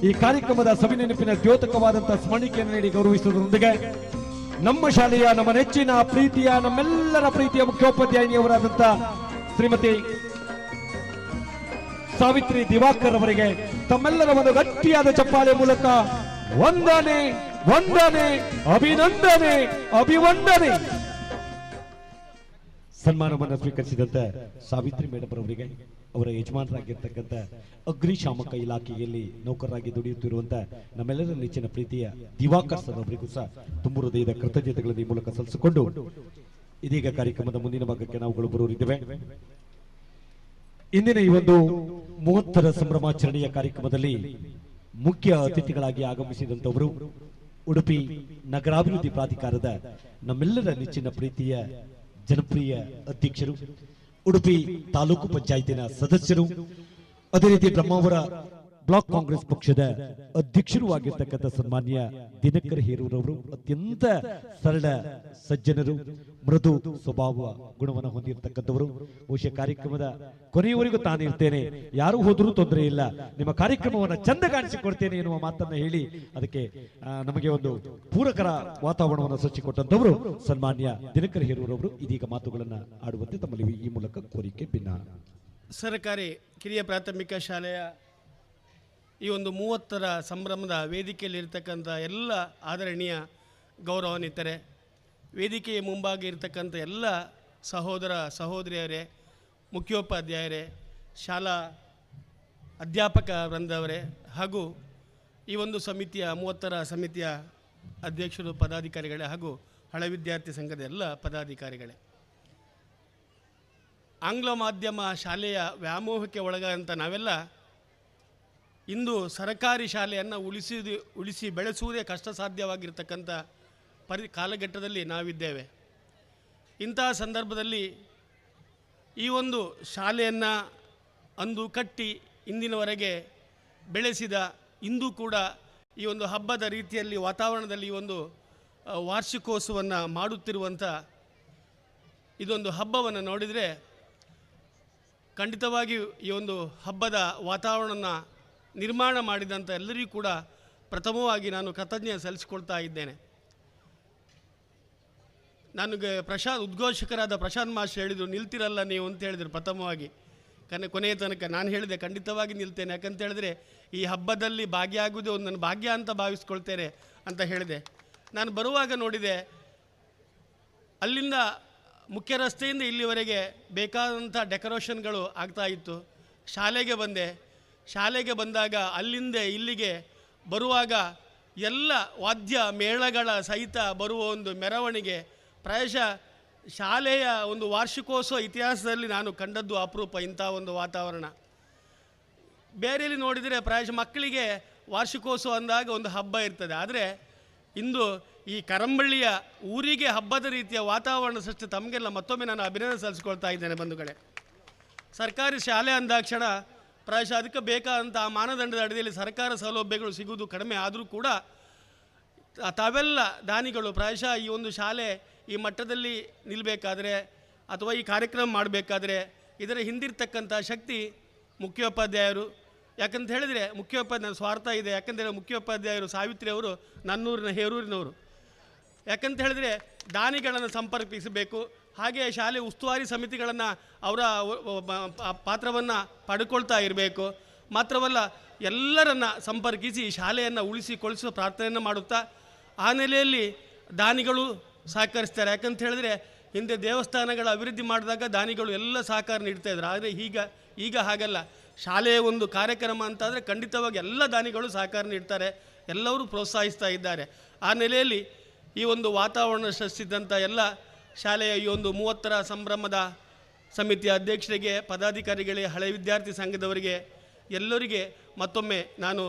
ಈ ಕಾರ್ಯಕ್ರಮದ ಸವಿನೆನಪಿನ ದ್ಯೋತಕವಾದಂತಹ ಸ್ಮರಣಿಕೆಯನ್ನು ನೀಡಿ ಗೌರವಿಸುವುದರೊಂದಿಗೆ ನಮ್ಮ ಶಾಲೆಯ ನಮ್ಮ ನೆಚ್ಚಿನ ಪ್ರೀತಿಯ ನಮ್ಮೆಲ್ಲರ ಪ್ರೀತಿಯ ಮುಖ್ಯೋಪಾಧ್ಯಾಯಿನಿಯವರಾದಂತಹ ಶ್ರೀಮತಿ ಸಾವಿತ್ರಿ ದಿವಾಕರ್ ಅವರಿಗೆ ತಮ್ಮೆಲ್ಲರ ಒಂದು ಗಟ್ಟಿಯಾದ ಚಪ್ಪಾಳೆ ಮೂಲಕ ವಂದನೆ, ವಂದನೆ, ಅಭಿನಂದನೆ, ಅಭಿವಂದನೆ. ಸನ್ಮಾನವನ್ನು ಸ್ವೀಕರಿಸಿದಂತ ಸಾವಿತ್ರಿ ಮೇಡಮ್ ಅವರಿಗೆ, ಅವರ ಯಜಮಾನರಾಗಿರ್ತಕ್ಕಂಥ ಅಗ್ನಿಶಾಮಕ ಇಲಾಖೆಯಲ್ಲಿ ನೌಕರರಾಗಿ ದುಡಿಯುತ್ತಿರುವಂತಹ ನಮ್ಮೆಲ್ಲರ ನೆಚ್ಚಿನ ಪ್ರೀತಿಯ ದಿವಾಕರ್ ಸರ್ ಅವರಿಗೂ ಸಹ ತುಂಬ ಹೃದಯದ ಕೃತಜ್ಞತೆಗಳನ್ನು ಈ ಮೂಲಕ ಸಲ್ಲಿಸಿಕೊಂಡು ಇದೀಗ ಕಾರ್ಯಕ್ರಮದ ಮುಂದಿನ ಭಾಗಕ್ಕೆ ನಾವುಗಳು ಬರೋರಿದ್ದೇವೆ. ಇಂದಿನ ಈ ಒಂದು 30ರ ಸಂಭ್ರಮಾಚರಣೆಯ ಕಾರ್ಯಕ್ರಮದಲ್ಲಿ ಮುಖ್ಯ ಅತಿಥಿಗಳಾಗಿ ಆಗಮಿಸಿದಂತವರು ಉಡುಪಿ ನಗರಾಭಿವೃದ್ಧಿ ಪ್ರಾಧಿಕಾರದ ನಮ್ಮೆಲ್ಲರ ನೆಚ್ಚಿನ ಪ್ರೀತಿಯ ಜನಪ್ರಿಯ ಅಧ್ಯಕ್ಷರು, ಉಡುಪಿ ತಾಲೂಕು ಪಂಚಾಯತಿನ ಸದಸ್ಯರು, ಅದೇ ರೀತಿ ಬ್ರಹ್ಮಾವರ ಬ್ಲಾಕ್ ಕಾಂಗ್ರೆಸ್ ಪಕ್ಷದ ಅಧ್ಯಕ್ಷರು ಆಗಿರ್ತಕ್ಕಂಥ ಸನ್ಮಾನ್ಯ ದಿನಕರ್ ಹೇರೂರವರು. ಅತ್ಯಂತ ಸರಳ ಸಜ್ಜನರು, ಮೃದು ಸ್ವಭಾವ ಗುಣವನ್ನು ಹೊಂದಿರತಕ್ಕಂಥವರು. ಬಹುಶಃ ಕಾರ್ಯಕ್ರಮದ ಕೊನೆಯವರೆಗೂ ತಾನಿರ್ತೇನೆ, ಯಾರು ಹೋದರೂ ತೊಂದರೆ ಇಲ್ಲ, ನಿಮ್ಮ ಕಾರ್ಯಕ್ರಮವನ್ನು ಚಂದ ಕಾಣಿಸಿಕೊಡ್ತೇನೆ ಎನ್ನುವ ಮಾತನ್ನ ಹೇಳಿ ಅದಕ್ಕೆ ನಮಗೆ ಒಂದು ಪೂರಕರ ವಾತಾವರಣವನ್ನು ಸೃಷ್ಟಿಕೊಟ್ಟಂತವರು ಸನ್ಮಾನ್ಯ ದಿನಕರ್ ಹೇರೂರವರು. ಇದೀಗ ಮಾತುಗಳನ್ನು ಆಡುವಂತೆ ತಮ್ಮಲ್ಲಿ ಈ ಮೂಲಕ ಕೋರಿಕೆ ಭಿನ್ನ. ಸರ್ಕಾರಿ ಕಿರಿಯ ಪ್ರಾಥಮಿಕ ಶಾಲೆಯ ಈ ಒಂದು 30ರ ಸಂಭ್ರಮದ ವೇದಿಕೆಯಲ್ಲಿ ಇರತಕ್ಕಂಥ ಎಲ್ಲ ಆದರಣೀಯ ಗೌರವಾನ್ವಿತರೆ, ವೇದಿಕೆಯ ಮುಂಭಾಗ ಇರತಕ್ಕಂಥ ಎಲ್ಲ ಸಹೋದರ ಸಹೋದರಿಯರೇ, ಮುಖ್ಯೋಪಾಧ್ಯಾಯರೇ, ಶಾಲಾ ಅಧ್ಯಾಪಕ ವೃಂದವರೇ, ಹಾಗೂ ಈ ಒಂದು ಸಮಿತಿಯ 30ರ ಸಮಿತಿಯ ಅಧ್ಯಕ್ಷರು, ಪದಾಧಿಕಾರಿಗಳೇ, ಹಾಗೂ ಹಳೆ ವಿದ್ಯಾರ್ಥಿ ಸಂಘದ ಎಲ್ಲ ಪದಾಧಿಕಾರಿಗಳೇ, ಆಂಗ್ಲ ಮಾಧ್ಯಮ ಶಾಲೆಯ ವ್ಯಾಮೋಹಕ್ಕೆ ಒಳಗಾದಂಥ ನಾವೆಲ್ಲ ಇಂದು ಸರಕಾರಿ ಶಾಲೆಯನ್ನು ಉಳಿಸಿ ಬೆಳೆಸುವುದೇ ಕಷ್ಟ ಸಾಧ್ಯವಾಗಿರ್ತಕ್ಕಂಥ ಕಾಲಘಟ್ಟದಲ್ಲಿ ನಾವಿದ್ದೇವೆ. ಇಂತಹ ಸಂದರ್ಭದಲ್ಲಿ ಈ ಒಂದು ಶಾಲೆಯನ್ನು ಅಂದು ಕಟ್ಟಿ ಇಂದಿನವರೆಗೆ ಬೆಳೆಸಿದ, ಇಂದು ಕೂಡ ಈ ಒಂದು ಹಬ್ಬದ ರೀತಿಯಲ್ಲಿ ವಾತಾವರಣದಲ್ಲಿ ಈ ಒಂದು ವಾರ್ಷಿಕೋತ್ಸವವನ್ನು ಮಾಡುತ್ತಿರುವಂಥ ಇದೊಂದು ಹಬ್ಬವನ್ನು ನೋಡಿದರೆ ಖಂಡಿತವಾಗಿಯೂ ಈ ಒಂದು ಹಬ್ಬದ ವಾತಾವರಣವನ್ನು ನಿರ್ಮಾಣ ಮಾಡಿದಂಥ ಎಲ್ಲರಿಗೂ ಕೂಡ ಪ್ರಥಮವಾಗಿ ನಾನು ಕೃತಜ್ಞತೆ ಸಲ್ಲಿಸಿಕೊಳ್ತಾ ಇದ್ದೇನೆ. ನನಗೆ ಉದ್ಘೋಷಕರಾದ ಪ್ರಶಾಂತ್ ಮಾಸ್ಟರ್ ಹೇಳಿದರು, ನಿಲ್ತಿರಲ್ಲ ನೀವು ಅಂತ ಹೇಳಿದರು ಪ್ರಥಮವಾಗಿ. ಕೊನೆಯ ತನಕ ನಾನು ಹೇಳಿದೆ ಖಂಡಿತವಾಗಿ ನಿಲ್ತೇನೆ, ಯಾಕಂತ ಹೇಳಿದ್ರೆ ಈ ಹಬ್ಬದಲ್ಲಿ ಭಾಗಿಯಾಗುವುದೇ ಒಂದು ನನ್ನ ಭಾಗ್ಯ ಅಂತ ಭಾವಿಸ್ಕೊಳ್ತೇನೆ ಅಂತ ಹೇಳಿದೆ. ನಾನು ಬರುವಾಗ ನೋಡಿದೆ, ಅಲ್ಲಿಂದ ಮುಖ್ಯ ರಸ್ತೆಯಿಂದ ಇಲ್ಲಿವರೆಗೆ ಬೇಕಾದಂಥ ಡೆಕೋರೇಷನ್ಗಳು ಆಗ್ತಾ ಇತ್ತು. ಶಾಲೆಗೆ ಬಂದಾಗ ಅಲ್ಲಿಂದ ಇಲ್ಲಿಗೆ ಬರುವಾಗ ಎಲ್ಲ ವಾದ್ಯ ಮೇಳಗಳ ಸಹಿತ ಬರುವ ಒಂದು ಮೆರವಣಿಗೆ ಪ್ರಾಯಶಃ ಶಾಲೆಯ ಒಂದು ವಾರ್ಷಿಕೋತ್ಸವ ಇತಿಹಾಸದಲ್ಲಿ ನಾನು ಕಂಡದ್ದು ಅಪರೂಪ. ಇಂಥ ಒಂದು ವಾತಾವರಣ ಬೇರೆಯಲ್ಲಿ ನೋಡಿದರೆ ಪ್ರಾಯಶಃ ಮಕ್ಕಳಿಗೆ ವಾರ್ಷಿಕೋತ್ಸವ ಅಂದಾಗ ಒಂದು ಹಬ್ಬ ಇರ್ತದೆ. ಆದರೆ ಇಂದು ಈ ಕರಂಬಳ್ಳಿಯ ಊರಿಗೆ ಹಬ್ಬದ ರೀತಿಯ ವಾತಾವರಣ ಸೃಷ್ಟಿ ತಮಗೆಲ್ಲ ಮತ್ತೊಮ್ಮೆ ನಾನು ಅಭಿನಂದನೆ ಸಲ್ಲಿಸ್ಕೊಳ್ತಾ ಇದ್ದೇನೆ ಬಂಧುಗಳೇ. ಸರ್ಕಾರಿ ಶಾಲೆ ಅಂದಾಕ್ಷಣ ಪ್ರಾಯಶಃ ಅದಕ್ಕೆ ಬೇಕಾದಂಥ ಮಾನದಂಡದ ಅಡಿಯಲ್ಲಿ ಸರ್ಕಾರ ಸೌಲಭ್ಯಗಳು ಸಿಗುವುದು ಕಡಿಮೆ ಆದರೂ ಕೂಡ ತಾವೆಲ್ಲ ದಾನಿಗಳು ಪ್ರಾಯಶಃ ಈ ಒಂದು ಶಾಲೆ ಈ ಮಟ್ಟದಲ್ಲಿ ನಿಲ್ಲಬೇಕಾದ್ರೆ ಅಥವಾ ಈ ಕಾರ್ಯಕ್ರಮ ಮಾಡಬೇಕಾದ್ರೆ ಇದರ ಹಿಂದಿರ್ತಕ್ಕಂಥ ಶಕ್ತಿ ಮುಖ್ಯೋಪಾಧ್ಯಾಯರು. ಯಾಕಂತ ಹೇಳಿದರೆ ಮುಖ್ಯೋಪಾಧ್ಯಾಯ ಸ್ವಾರ್ಥ ಇದೆ. ಯಾಕಂದರೆ ಮುಖ್ಯೋಪಾಧ್ಯಾಯರು ಸಾವಿತ್ರಿ ಅವರು ನನ್ನೂರಿನ ಹೇರೂರಿನವರು. ಯಾಕಂತ ಹೇಳಿದರೆ ದಾನಿಗಳನ್ನು ಸಂಪರ್ಕಿಸಬೇಕು, ಹಾಗೆ ಶಾಲೆ ಉಸ್ತುವಾರಿ ಸಮಿತಿಗಳನ್ನು ಅವರ ಪಾತ್ರವನ್ನು ಪಡ್ಕೊಳ್ತಾ ಇರಬೇಕು. ಮಾತ್ರವಲ್ಲ ಎಲ್ಲರನ್ನು ಸಂಪರ್ಕಿಸಿ ಶಾಲೆಯನ್ನು ಉಳಿಸಿಕೊಳಿಸುವ ಪ್ರಾರ್ಥನೆಯನ್ನು ಮಾಡುತ್ತಾ ಆ ನೆಲೆಯಲ್ಲಿ ದಾನಿಗಳು ಸಹಕರಿಸ್ತಾರೆ. ಯಾಕಂತ ಹೇಳಿದ್ರೆ ಹಿಂದೆ ದೇವಸ್ಥಾನಗಳ ಅಭಿವೃದ್ಧಿ ಮಾಡಿದಾಗ ದಾನಿಗಳು ಎಲ್ಲ ಸಹಕಾರ ನೀಡ್ತಾಯಿದ್ರು. ಆದರೆ ಈಗ ಹಾಗಲ್ಲ. ಶಾಲೆಯ ಒಂದು ಕಾರ್ಯಕ್ರಮ ಅಂತಾದರೆ ಖಂಡಿತವಾಗಿ ಎಲ್ಲ ದಾನಿಗಳು ಸಹಕಾರ ನೀಡ್ತಾರೆ, ಎಲ್ಲರೂ ಪ್ರೋತ್ಸಾಹಿಸ್ತಾ ಇದ್ದಾರೆ. ಆ ನೆಲೆಯಲ್ಲಿ ಈ ಒಂದು ವಾತಾವರಣ ಸೃಷ್ಟಿಸಿದಂಥ ಎಲ್ಲ ಶಾಲೆಯ ಈ ಒಂದು 30ರ ಸಂಭ್ರಮದ ಸಮಿತಿಯ ಅಧ್ಯಕ್ಷರಿಗೆ, ಪದಾಧಿಕಾರಿಗಳಿಗೆ, ಹಳೆ ವಿದ್ಯಾರ್ಥಿ ಸಂಘದವರಿಗೆ ಎಲ್ಲರಿಗೆ ಮತ್ತೊಮ್ಮೆ ನಾನು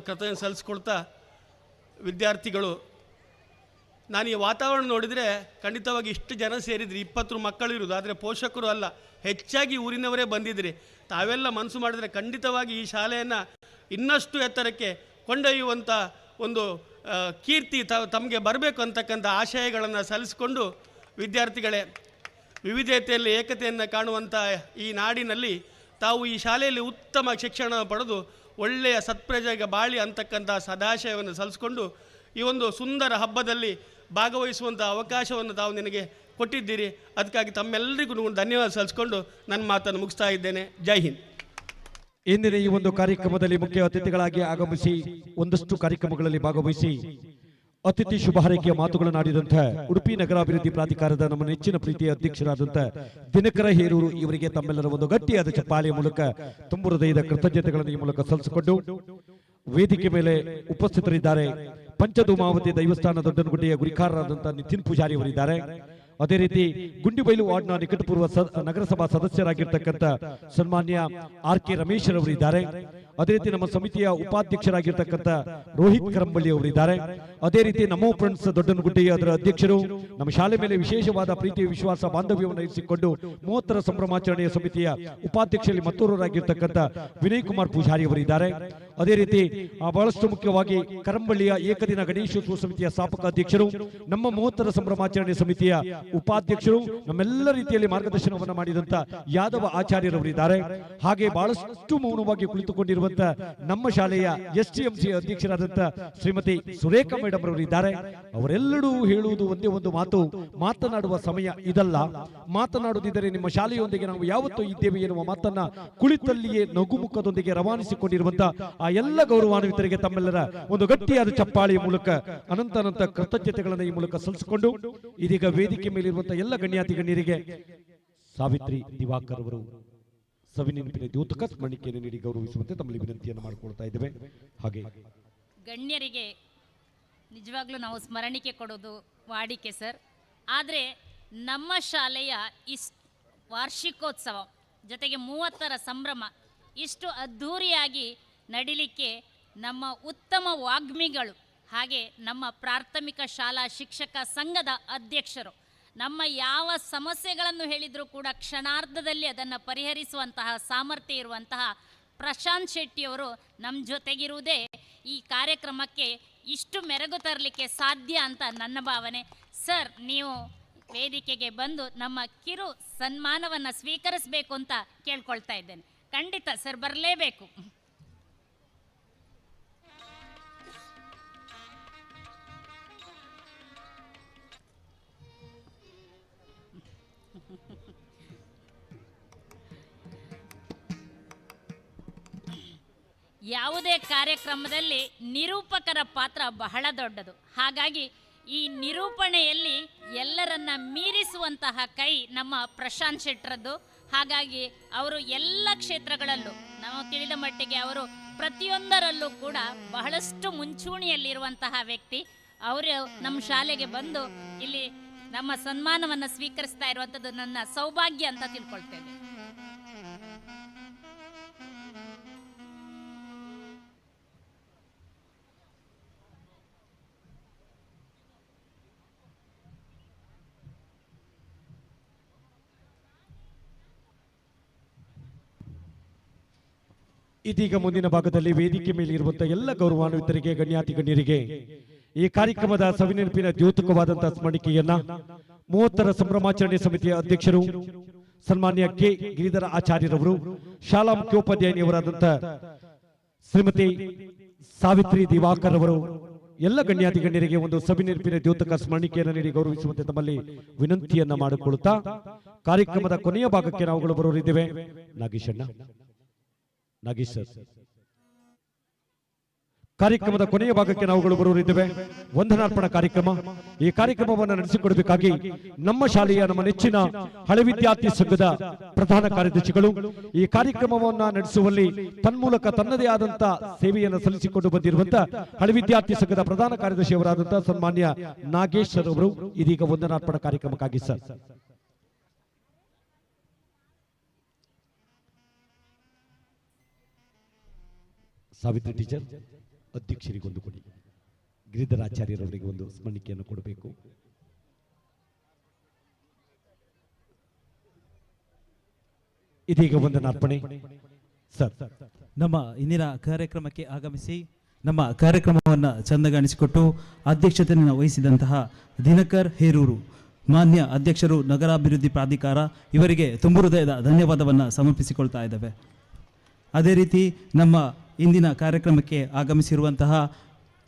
ಕೃತಜ್ಞತೆ ಸಲ್ಲಿಸ್ಕೊಳ್ತಾ, ವಿದ್ಯಾರ್ಥಿಗಳು ನಾನು ಈ ವಾತಾವರಣ ನೋಡಿದರೆ ಖಂಡಿತವಾಗಿ ಇಷ್ಟು ಜನ ಸೇರಿದ್ರಿ, 20 ಮಕ್ಕಳು ಇರೋದು, ಆದರೆ ಪೋಷಕರು ಅಲ್ಲ, ಹೆಚ್ಚಾಗಿ ಊರಿನವರೇ ಬಂದಿದ್ರಿ. ತಾವೆಲ್ಲ ಮನಸ್ಸು ಮಾಡಿದರೆ ಖಂಡಿತವಾಗಿ ಈ ಶಾಲೆಯನ್ನು ಇನ್ನಷ್ಟು ಎತ್ತರಕ್ಕೆ ಕೊಂಡೊಯ್ಯುವಂಥ ಒಂದು ಕೀರ್ತಿ ತಮಗೆ ಬರಬೇಕು ಅಂತಕ್ಕಂಥ ಆಶಯಗಳನ್ನು ಸಲ್ಲಿಸಿಕೊಂಡು, ವಿದ್ಯಾರ್ಥಿಗಳೇ, ವಿವಿಧತೆಯಲ್ಲಿ ಏಕತೆಯನ್ನು ಕಾಣುವಂಥ ಈ ನಾಡಿನಲ್ಲಿ ತಾವು ಈ ಶಾಲೆಯಲ್ಲಿ ಉತ್ತಮ ಶಿಕ್ಷಣ ಪಡೆದು ಒಳ್ಳೆಯ ಸತ್ಪ್ರಜೆಗೆ ಬಾಳಿ ಅಂತಕ್ಕಂಥ ಸದಾಶಯವನ್ನು ಸಲ್ಲಿಸಿಕೊಂಡು ಈ ಒಂದು ಸುಂದರ ಹಬ್ಬದಲ್ಲಿ ಭಾಗವಹಿಸುವಂಥ ಅವಕಾಶವನ್ನು ತಾವು ನನಗೆ ಕೊಟ್ಟಿದ್ದೀರಿ. ಅದಕ್ಕಾಗಿ ತಮ್ಮೆಲ್ಲರಿಗೂ ಧನ್ಯವಾದ ಸಲ್ಲಿಸಿಕೊಂಡು ನನ್ನ ಮಾತನ್ನು ಮುಗಿಸ್ತಾ ಇದ್ದೇನೆ. ಜೈ ಹಿಂದ್. ಇಂದಿನ ಈ ಒಂದು ಕಾರ್ಯಕ್ರಮದಲ್ಲಿ ಮುಖ್ಯ ಅತಿಥಿಗಳಾಗಿ ಆಗಮಿಸಿ ಒಂದಷ್ಟು ಕಾರ್ಯಕ್ರಮಗಳಲ್ಲಿ ಭಾಗವಹಿಸಿ ಅತಿಥಿ ಶುಭ ಹಾರೈಕೆಯ ಮಾತುಗಳನ್ನು ಆಡಿದಂತಹ ಉಡುಪಿ ನಗರಾಭಿವೃದ್ಧಿ ಪ್ರಾಧಿಕಾರದ ನಮ್ಮ ನೆಚ್ಚಿನ ಪ್ರೀತಿಯ ಅಧ್ಯಕ್ಷರಾದಂತಹ ದಿನಕರ ಹೇರೂರು ಇವರಿಗೆ ತಮ್ಮೆಲ್ಲರ ಒಂದು ಗಟ್ಟಿಯಾದ ಚಪ್ಪಾಳೆಯ ಮೂಲಕ ತುಂಬು ಹೃದಯದ ಕೃತಜ್ಞತೆಗಳನ್ನು ಈ ಮೂಲಕ ಸಲ್ಲಿಸಿಕೊಂಡು ವೇದಿಕೆ ಮೇಲೆ ಉಪಸ್ಥಿತರಿದ್ದಾರೆ ಪಂಚಧೂಮಾವತಿ ದೈವಸ್ಥಾನ ದೊಡ್ಡನಗುಡ್ಡೆಯ ಗುರಿಕಾರರಾದಂತಹ ನಿತಿನ್ ಪೂಜಾರಿ ಅವರಿದ್ದಾರೆ. ಅದೇ ರೀತಿ ಗುಂಡಿಬೈಲು ವಾರ್ಡ್ನ ನಿಕಟಪೂರ್ವ ನಗರಸಭಾ ಸದಸ್ಯರಾಗಿರ್ತಕ್ಕಂಥ ಸನ್ಮಾನ್ಯ RK ರಮೇಶ್ ಅವರಿದ್ದಾರೆ. ಅದೇ ರೀತಿ ನಮ್ಮ ಸಮಿತಿಯ ಉಪಾಧ್ಯಕ್ಷರಾಗಿರ್ತಕ್ಕಂಥ ರೋಹಿತ್ ಕರಂಬಳ್ಳಿ ಅವರಿದ್ದಾರೆ. ಅದೇ ರೀತಿ ನಮೋ ಫ್ರೆಂಡ್ಸ್ ದೊಡ್ಡನಗುಡ್ಡೆಯ ಅದರ ಅಧ್ಯಕ್ಷರು, ನಮ್ಮ ಶಾಲೆ ಮೇಲೆ ವಿಶೇಷವಾದ ಪ್ರೀತಿ ವಿಶ್ವಾಸ ಬಾಂಧವ್ಯವನ್ನು ಇರಿಸಿಕೊಂಡು 30ರ ಸಂಭ್ರಮಾಚರಣೆಯ ಸಮಿತಿಯ ಉಪಾಧ್ಯಕ್ಷರಲ್ಲಿ ಮತ್ತೋರರಾಗಿರ್ತಕ್ಕಂಥ ವಿನಯ್ ಕುಮಾರ್ ಪೂಜಾರಿ ಅವರಿದ್ದಾರೆ. ಅದೇ ರೀತಿ ಬಹಳಷ್ಟು ಮುಖ್ಯವಾಗಿ ಕರಂಬಳ್ಳಿಯ ಏಕದಿನ ಗಣೇಶೋತ್ಸವ ಸಮಿತಿಯ ಸ್ಥಾಪಕ ಅಧ್ಯಕ್ಷರು, ನಮ್ಮ 30ರ ಸಂಭ್ರಮಾಚರಣೆ ಸಮಿತಿಯ ಉಪಾಧ್ಯಕ್ಷರು, ನಮ್ಮೆಲ್ಲ ರೀತಿಯಲ್ಲಿ ಮಾರ್ಗದರ್ಶನವನ್ನು ಮಾಡಿದಂತ ಯಾದವ ಆಚಾರ್ಯರವರಿದ್ದಾರೆ. ಹಾಗೆ ಬಹಳಷ್ಟು ಮೌನವಾಗಿ ಕುಳಿತುಕೊಂಡಿರುವಂತ ನಮ್ಮ ಶಾಲೆಯ STMC ಅಧ್ಯಕ್ಷರಾದಂತ ಶ್ರೀಮತಿ ಸುರೇಖಾ ಮೇಡಮ್ ರವರಿದ್ದಾರೆ. ಅವರೆಲ್ಲರೂ ಹೇಳುವುದು ಒಂದೇ ಒಂದು ಮಾತು, ಮಾತನಾಡುವ ಸಮಯ ಇದಲ್ಲ, ಮಾತನಾಡುತ್ತಿದ್ದರೆ ನಿಮ್ಮ ಶಾಲೆಯೊಂದಿಗೆ ನಾವು ಯಾವತ್ತೂ ಇದ್ದೇವೆ ಎನ್ನುವ ಮಾತನ್ನ ಕುಳಿತಲ್ಲಿಯೇ ನಗುಮುಖದೊಂದಿಗೆ ರವಾನಿಸಿಕೊಂಡಿರುವಂತಹ ಆ ಎಲ್ಲ ಗೌರವಾನ್ವಿತರಿಗೆ ತಮ್ಮೆಲ್ಲರ ಒಂದು ಗಟ್ಟಿಯಾದ ಚಪ್ಪಾಳೆಯ ಮೂಲಕ ಅನಂತ ಕೃತಜ್ಞತೆಗಳನ್ನು ಈ ಮೂಲಕ ಸಲ್ಲಿಸಿಕೊಂಡು ಇದೀಗ ವೇದಿಕೆ ಮೇಲಿರುವಂತಹ ಎಲ್ಲ ಗಣ್ಯಾತಿ ಗಣ್ಯರಿಗೆ ಸಾವಿತ್ರಿ ದಿವಾಕರ್ ಅವರು ಸವಿನೆನಪಿನ ದ್ಯೋತಕ ಸ್ಮರಣಿಕೆಯನ್ನು ನೀಡಿ ಗೌರವಿಸುವಂತೆ ತಮ್ಮಲ್ಲಿ ವಿನಂತಿಯನ್ನು ಮಾಡಿಕೊಳ್ತಾ ಇದ್ದೇವೆ. ಹಾಗೆ ಗಣ್ಯರಿಗೆ ನಿಜವಾಗ್ಲೂ ನಾವು ಸ್ಮರಣಿಕೆ ಕೊಡೋದು ವಾಡಿಕೆ ಸರ್. ಆದರೆ ನಮ್ಮ ಶಾಲೆಯ ವಾರ್ಷಿಕೋತ್ಸವ ಜೊತೆಗೆ 30ರ ಸಂಭ್ರಮ ಇಷ್ಟು ಅದ್ಧೂರಿಯಾಗಿ ನಡಿಲಿಕ್ಕೆ ನಮ್ಮ ಉತ್ತಮ ವಾಗ್ಮಿಗಳು, ಹಾಗೆ ನಮ್ಮ ಪ್ರಾಥಮಿಕ ಶಾಲಾ ಶಿಕ್ಷಕ ಸಂಘದ ಅಧ್ಯಕ್ಷರು, ನಮ್ಮ ಯಾವ ಸಮಸ್ಯೆಗಳನ್ನು ಹೇಳಿದರೂ ಕೂಡ ಕ್ಷಣಾರ್ಧದಲ್ಲಿ ಅದನ್ನು ಪರಿಹರಿಸುವಂತಹ ಸಾಮರ್ಥ್ಯ ಇರುವಂತಹ ಪ್ರಶಾಂತ್ ಶೆಟ್ಟಿಯವರು ನಮ್ಮ ಜೊತೆಗಿರುವುದೇ ಈ ಕಾರ್ಯಕ್ರಮಕ್ಕೆ ಇಷ್ಟು ಮೆರುಗು ತರಲಿಕ್ಕೆ ಸಾಧ್ಯ ಅಂತ ನನ್ನ ಭಾವನೆ. ಸರ್, ನೀವು ವೇದಿಕೆಗೆ ಬಂದು ನಮ್ಮ ಕಿರು ಸನ್ಮಾನವನ್ನು ಸ್ವೀಕರಿಸಬೇಕು ಅಂತ ಕೇಳ್ಕೊಳ್ತಾ ಇದ್ದೇನೆ. ಖಂಡಿತ ಸರ್, ಬರಲೇಬೇಕು. ಯಾವುದೇ ಕಾರ್ಯಕ್ರಮದಲ್ಲಿ ನಿರೂಪಕರ ಪಾತ್ರ ಬಹಳ ದೊಡ್ಡದು. ಹಾಗಾಗಿ ಈ ನಿರೂಪಣೆಯಲ್ಲಿ ಎಲ್ಲರನ್ನ ಮೀರಿಸುವಂತಹ ಕೈ ನಮ್ಮ ಪ್ರಶಾಂತ್ ಶೆಟ್ಟರದ್ದು. ಹಾಗಾಗಿ ಅವರು ಎಲ್ಲ ಕ್ಷೇತ್ರಗಳಲ್ಲೂ ನಾವು ತಿಳಿದ ಮಟ್ಟಿಗೆ ಅವರು ಪ್ರತಿಯೊಂದರಲ್ಲೂ ಕೂಡ ಬಹಳಷ್ಟು ಮುಂಚೂಣಿಯಲ್ಲಿರುವಂತಹ ವ್ಯಕ್ತಿ. ಅವರು ನಮ್ಮ ಶಾಲೆಗೆ ಬಂದು ಇಲ್ಲಿ ನಮ್ಮ ಸನ್ಮಾನವನ್ನು ಸ್ವೀಕರಿಸ್ತಾ ಇರುವಂಥದ್ದು ನನ್ನ ಸೌಭಾಗ್ಯ ಅಂತ ತಿಳ್ಕೊಳ್ತೇನೆ. ಇದೀಗ ಮುಂದಿನ ಭಾಗದಲ್ಲಿ ವೇದಿಕೆ ಮೇಲೆ ಇರುವಂತಹ ಎಲ್ಲ ಗೌರವಾನ್ವಿತರಿಗೆ, ಗಣ್ಯಾತಿ ಗಣ್ಯರಿಗೆ ಈ ಕಾರ್ಯಕ್ರಮದ ಸವಿನೆನಪಿನ ದ್ಯೋತಕವಾದಂತಹ ಸ್ಮರಣಿಕೆಯನ್ನ 30ರ ಸಂಭ್ರಮಾಚರಣೆ ಸಮಿತಿಯ ಅಧ್ಯಕ್ಷರು ಸನ್ಮಾನ್ಯ ಕೆ ಗಿರಿಧರ ಆಚಾರ್ಯರವರು, ಶಾಲಾ ಮುಖ್ಯೋಪಾಧ್ಯಾಯಿನಿಯವರಾದಂಥ ಶ್ರೀಮತಿ ಸಾವಿತ್ರಿ ದಿವಾಕರ್ ಅವರು, ಎಲ್ಲ ಗಣ್ಯಾತಿ ಗಣ್ಯರಿಗೆ ಒಂದು ಸವಿನೆನಪಿನ ದ್ಯೋತಕ ಸ್ಮರಣಿಕೆಯನ್ನು ನೀಡಿ ಗೌರವಿಸುವಂತೆ ತಮ್ಮಲ್ಲಿ ವಿನಂತಿಯನ್ನ ಮಾಡಿಕೊಳ್ಳುತ್ತಾ ಕಾರ್ಯಕ್ರಮದ ಕೊನೆಯ ಭಾಗಕ್ಕೆ ನಾವುಗಳು ಬರೋರಿದ್ದೇವೆ. ನಾಗೇಶ್ ಸರ್, ಕಾರ್ಯಕ್ರಮದ ಕೊನೆಯ ಭಾಗಕ್ಕೆ ನಾವುಗಳು ಬರೋರಿದ್ದೇವೆ. ವಂದನಾರ್ಪಣಾ ಕಾರ್ಯಕ್ರಮ. ಈ ಕಾರ್ಯಕ್ರಮವನ್ನು ನಡೆಸಿಕೊಡಬೇಕಾಗಿ ನಮ್ಮ ಶಾಲೆಯ ನಮ್ಮ ನೆಚ್ಚಿನ ಹಳೆ ವಿದ್ಯಾರ್ಥಿ ಸಂಘದ ಪ್ರಧಾನ ಕಾರ್ಯದರ್ಶಿಗಳು, ಈ ಕಾರ್ಯಕ್ರಮವನ್ನು ನಡೆಸುವಲ್ಲಿ ತನ್ಮೂಲಕ ತನ್ನದೇ ಆದಂತ ಸೇವೆಯನ್ನು ಸಲ್ಲಿಸಿಕೊಂಡು ಬಂದಿರುವಂತಹ ಹಳೆ ವಿದ್ಯಾರ್ಥಿ ಸಂಘದ ಪ್ರಧಾನ ಕಾರ್ಯದರ್ಶಿಯವರಾದಂತಹ ಸನ್ಮಾನ್ಯ ನಾಗೇಶ್ ಸರ್ ಅವರು ಇದೀಗ ವಂದನಾರ್ಪಣಾ ಕಾರ್ಯಕ್ರಮಕ್ಕಾಗಿ ಸರ್. ಸಾವಿತ್ರಿ ಟೀಚರ್ ಅಧ್ಯಕ್ಷರಿಗೊಂದು ಕೊಡಿ, ಗಿರಿಧರಾಚಾರ್ಯರವರಿಗೆ ಒಂದು ಸ್ಮರಣಿಕೆಯನ್ನು ಕೊಡಬೇಕು. ಇದೀಗ ವಂದನಾರ್ಪಣೆ ಸರ್. ನಮ್ಮ ಇಂದಿನ ಕಾರ್ಯಕ್ರಮಕ್ಕೆ ಆಗಮಿಸಿ ನಮ್ಮ ಕಾರ್ಯಕ್ರಮವನ್ನು ಚಂದಗಾಣಿಸಿಕೊಟ್ಟು ಅಧ್ಯಕ್ಷತೆಯನ್ನು ವಹಿಸಿದಂತಹ ದಿನಕರ್ ಹೇರೂರು ಮಾನ್ಯ ಅಧ್ಯಕ್ಷರು, ನಗರಾಭಿವೃದ್ಧಿ ಪ್ರಾಧಿಕಾರ, ಇವರಿಗೆ ತುಂಬು ಹೃದಯದ ಧನ್ಯವಾದವನ್ನು ಸಮರ್ಪಿಸಿಕೊಳ್ತಾ ಇದ್ದೇವೆ. ಅದೇ ರೀತಿ ನಮ್ಮ ಇಂದಿನ ಕಾರ್ಯಕ್ರಮಕ್ಕೆ ಆಗಮಿಸಿರುವಂತಹ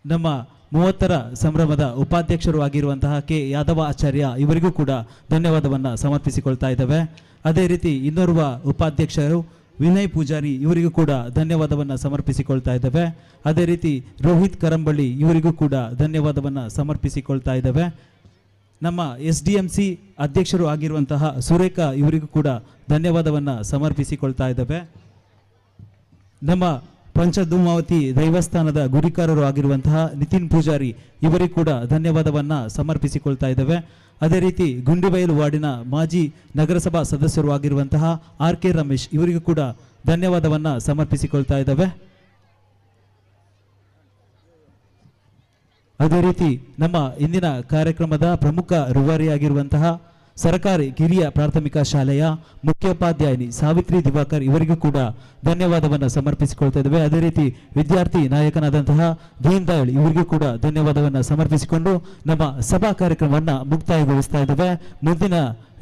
ನಮ್ಮ 30ರ ಸಂಭ್ರಮದ ಉಪಾಧ್ಯಕ್ಷರು ಆಗಿರುವಂತಹ ಕೆ ಯಾದವ ಆಚಾರ್ಯ, ಇವರಿಗೂ ಕೂಡ ಧನ್ಯವಾದವನ್ನು ಸಮರ್ಪಿಸಿಕೊಳ್ತಾ ಇದ್ದೇವೆ. ಅದೇ ರೀತಿ ಇನ್ನೋರ್ವ ಉಪಾಧ್ಯಕ್ಷರು ವಿನಯ್ ಪೂಜಾರಿ, ಇವರಿಗೂ ಕೂಡ ಧನ್ಯವಾದವನ್ನು ಸಮರ್ಪಿಸಿಕೊಳ್ತಾ ಇದ್ದೇವೆ. ಅದೇ ರೀತಿ ರೋಹಿತ್ ಕರಂಬಳ್ಳಿ, ಇವರಿಗೂ ಕೂಡ ಧನ್ಯವಾದವನ್ನು ಸಮರ್ಪಿಸಿಕೊಳ್ತಾ ಇದ್ದೇವೆ. ನಮ್ಮ SDMC ಅಧ್ಯಕ್ಷರು ಆಗಿರುವಂತಹ ಸುರೇಖಾ, ಇವರಿಗೂ ಕೂಡ ಧನ್ಯವಾದವನ್ನು ಸಮರ್ಪಿಸಿಕೊಳ್ತಾ ಇದ್ದೇವೆ. ನಮ್ಮ ಪಂಚಧೂಮಾವತಿ ದೈವಸ್ಥಾನದ ಗುರಿಕಾರರು ಆಗಿರುವಂತಹ ನಿತಿನ್ ಪೂಜಾರಿ, ಇವರಿಗೂ ಕೂಡ ಧನ್ಯವಾದವನ್ನು ಸಮರ್ಪಿಸಿಕೊಳ್ತಾ ಇದ್ದೇವೆ. ಅದೇ ರೀತಿ ಗುಂಡಿಬಯಲು ವಾರ್ಡಿನ ಮಾಜಿ ನಗರಸಭಾ ಸದಸ್ಯರು ಆಗಿರುವಂತಹ RK ರಮೇಶ್, ಇವರಿಗೂ ಕೂಡ ಧನ್ಯವಾದವನ್ನು ಸಮರ್ಪಿಸಿಕೊಳ್ತಾ ಇದ್ದೇವೆ. ಅದೇ ರೀತಿ ನಮ್ಮ ಇಂದಿನ ಕಾರ್ಯಕ್ರಮದ ಪ್ರಮುಖ ರೂವಾರಿಯಾಗಿರುವಂತಹ ಸರ್ಕಾರಿ ಕಿರಿಯ ಪ್ರಾಥಮಿಕ ಶಾಲೆಯ ಮುಖ್ಯೋಪಾಧ್ಯಾಯಿನಿ ಸಾವಿತ್ರಿ ದಿವಾಕರ್ ಇವರಿಗೂ ಕೂಡ ಧನ್ಯವಾದವನ್ನು ಸಮರ್ಪಿಸಿಕೊಳ್ತಾ ಇದ್ದೇವೆ. ಅದೇ ರೀತಿ ವಿದ್ಯಾರ್ಥಿ ನಾಯಕನಾದಂತಹ ದೀನ್ ದಯಾಳ್ ಇವರಿಗೂ ಕೂಡ ಧನ್ಯವಾದವನ್ನು ಸಮರ್ಪಿಸಿಕೊಂಡು ನಮ್ಮ ಸಭಾ ಕಾರ್ಯಕ್ರಮವನ್ನು ಮುಕ್ತಾಯಗೊಳಿಸ್ತಾ ಇದ್ದೇವೆ. ಮುಂದಿನ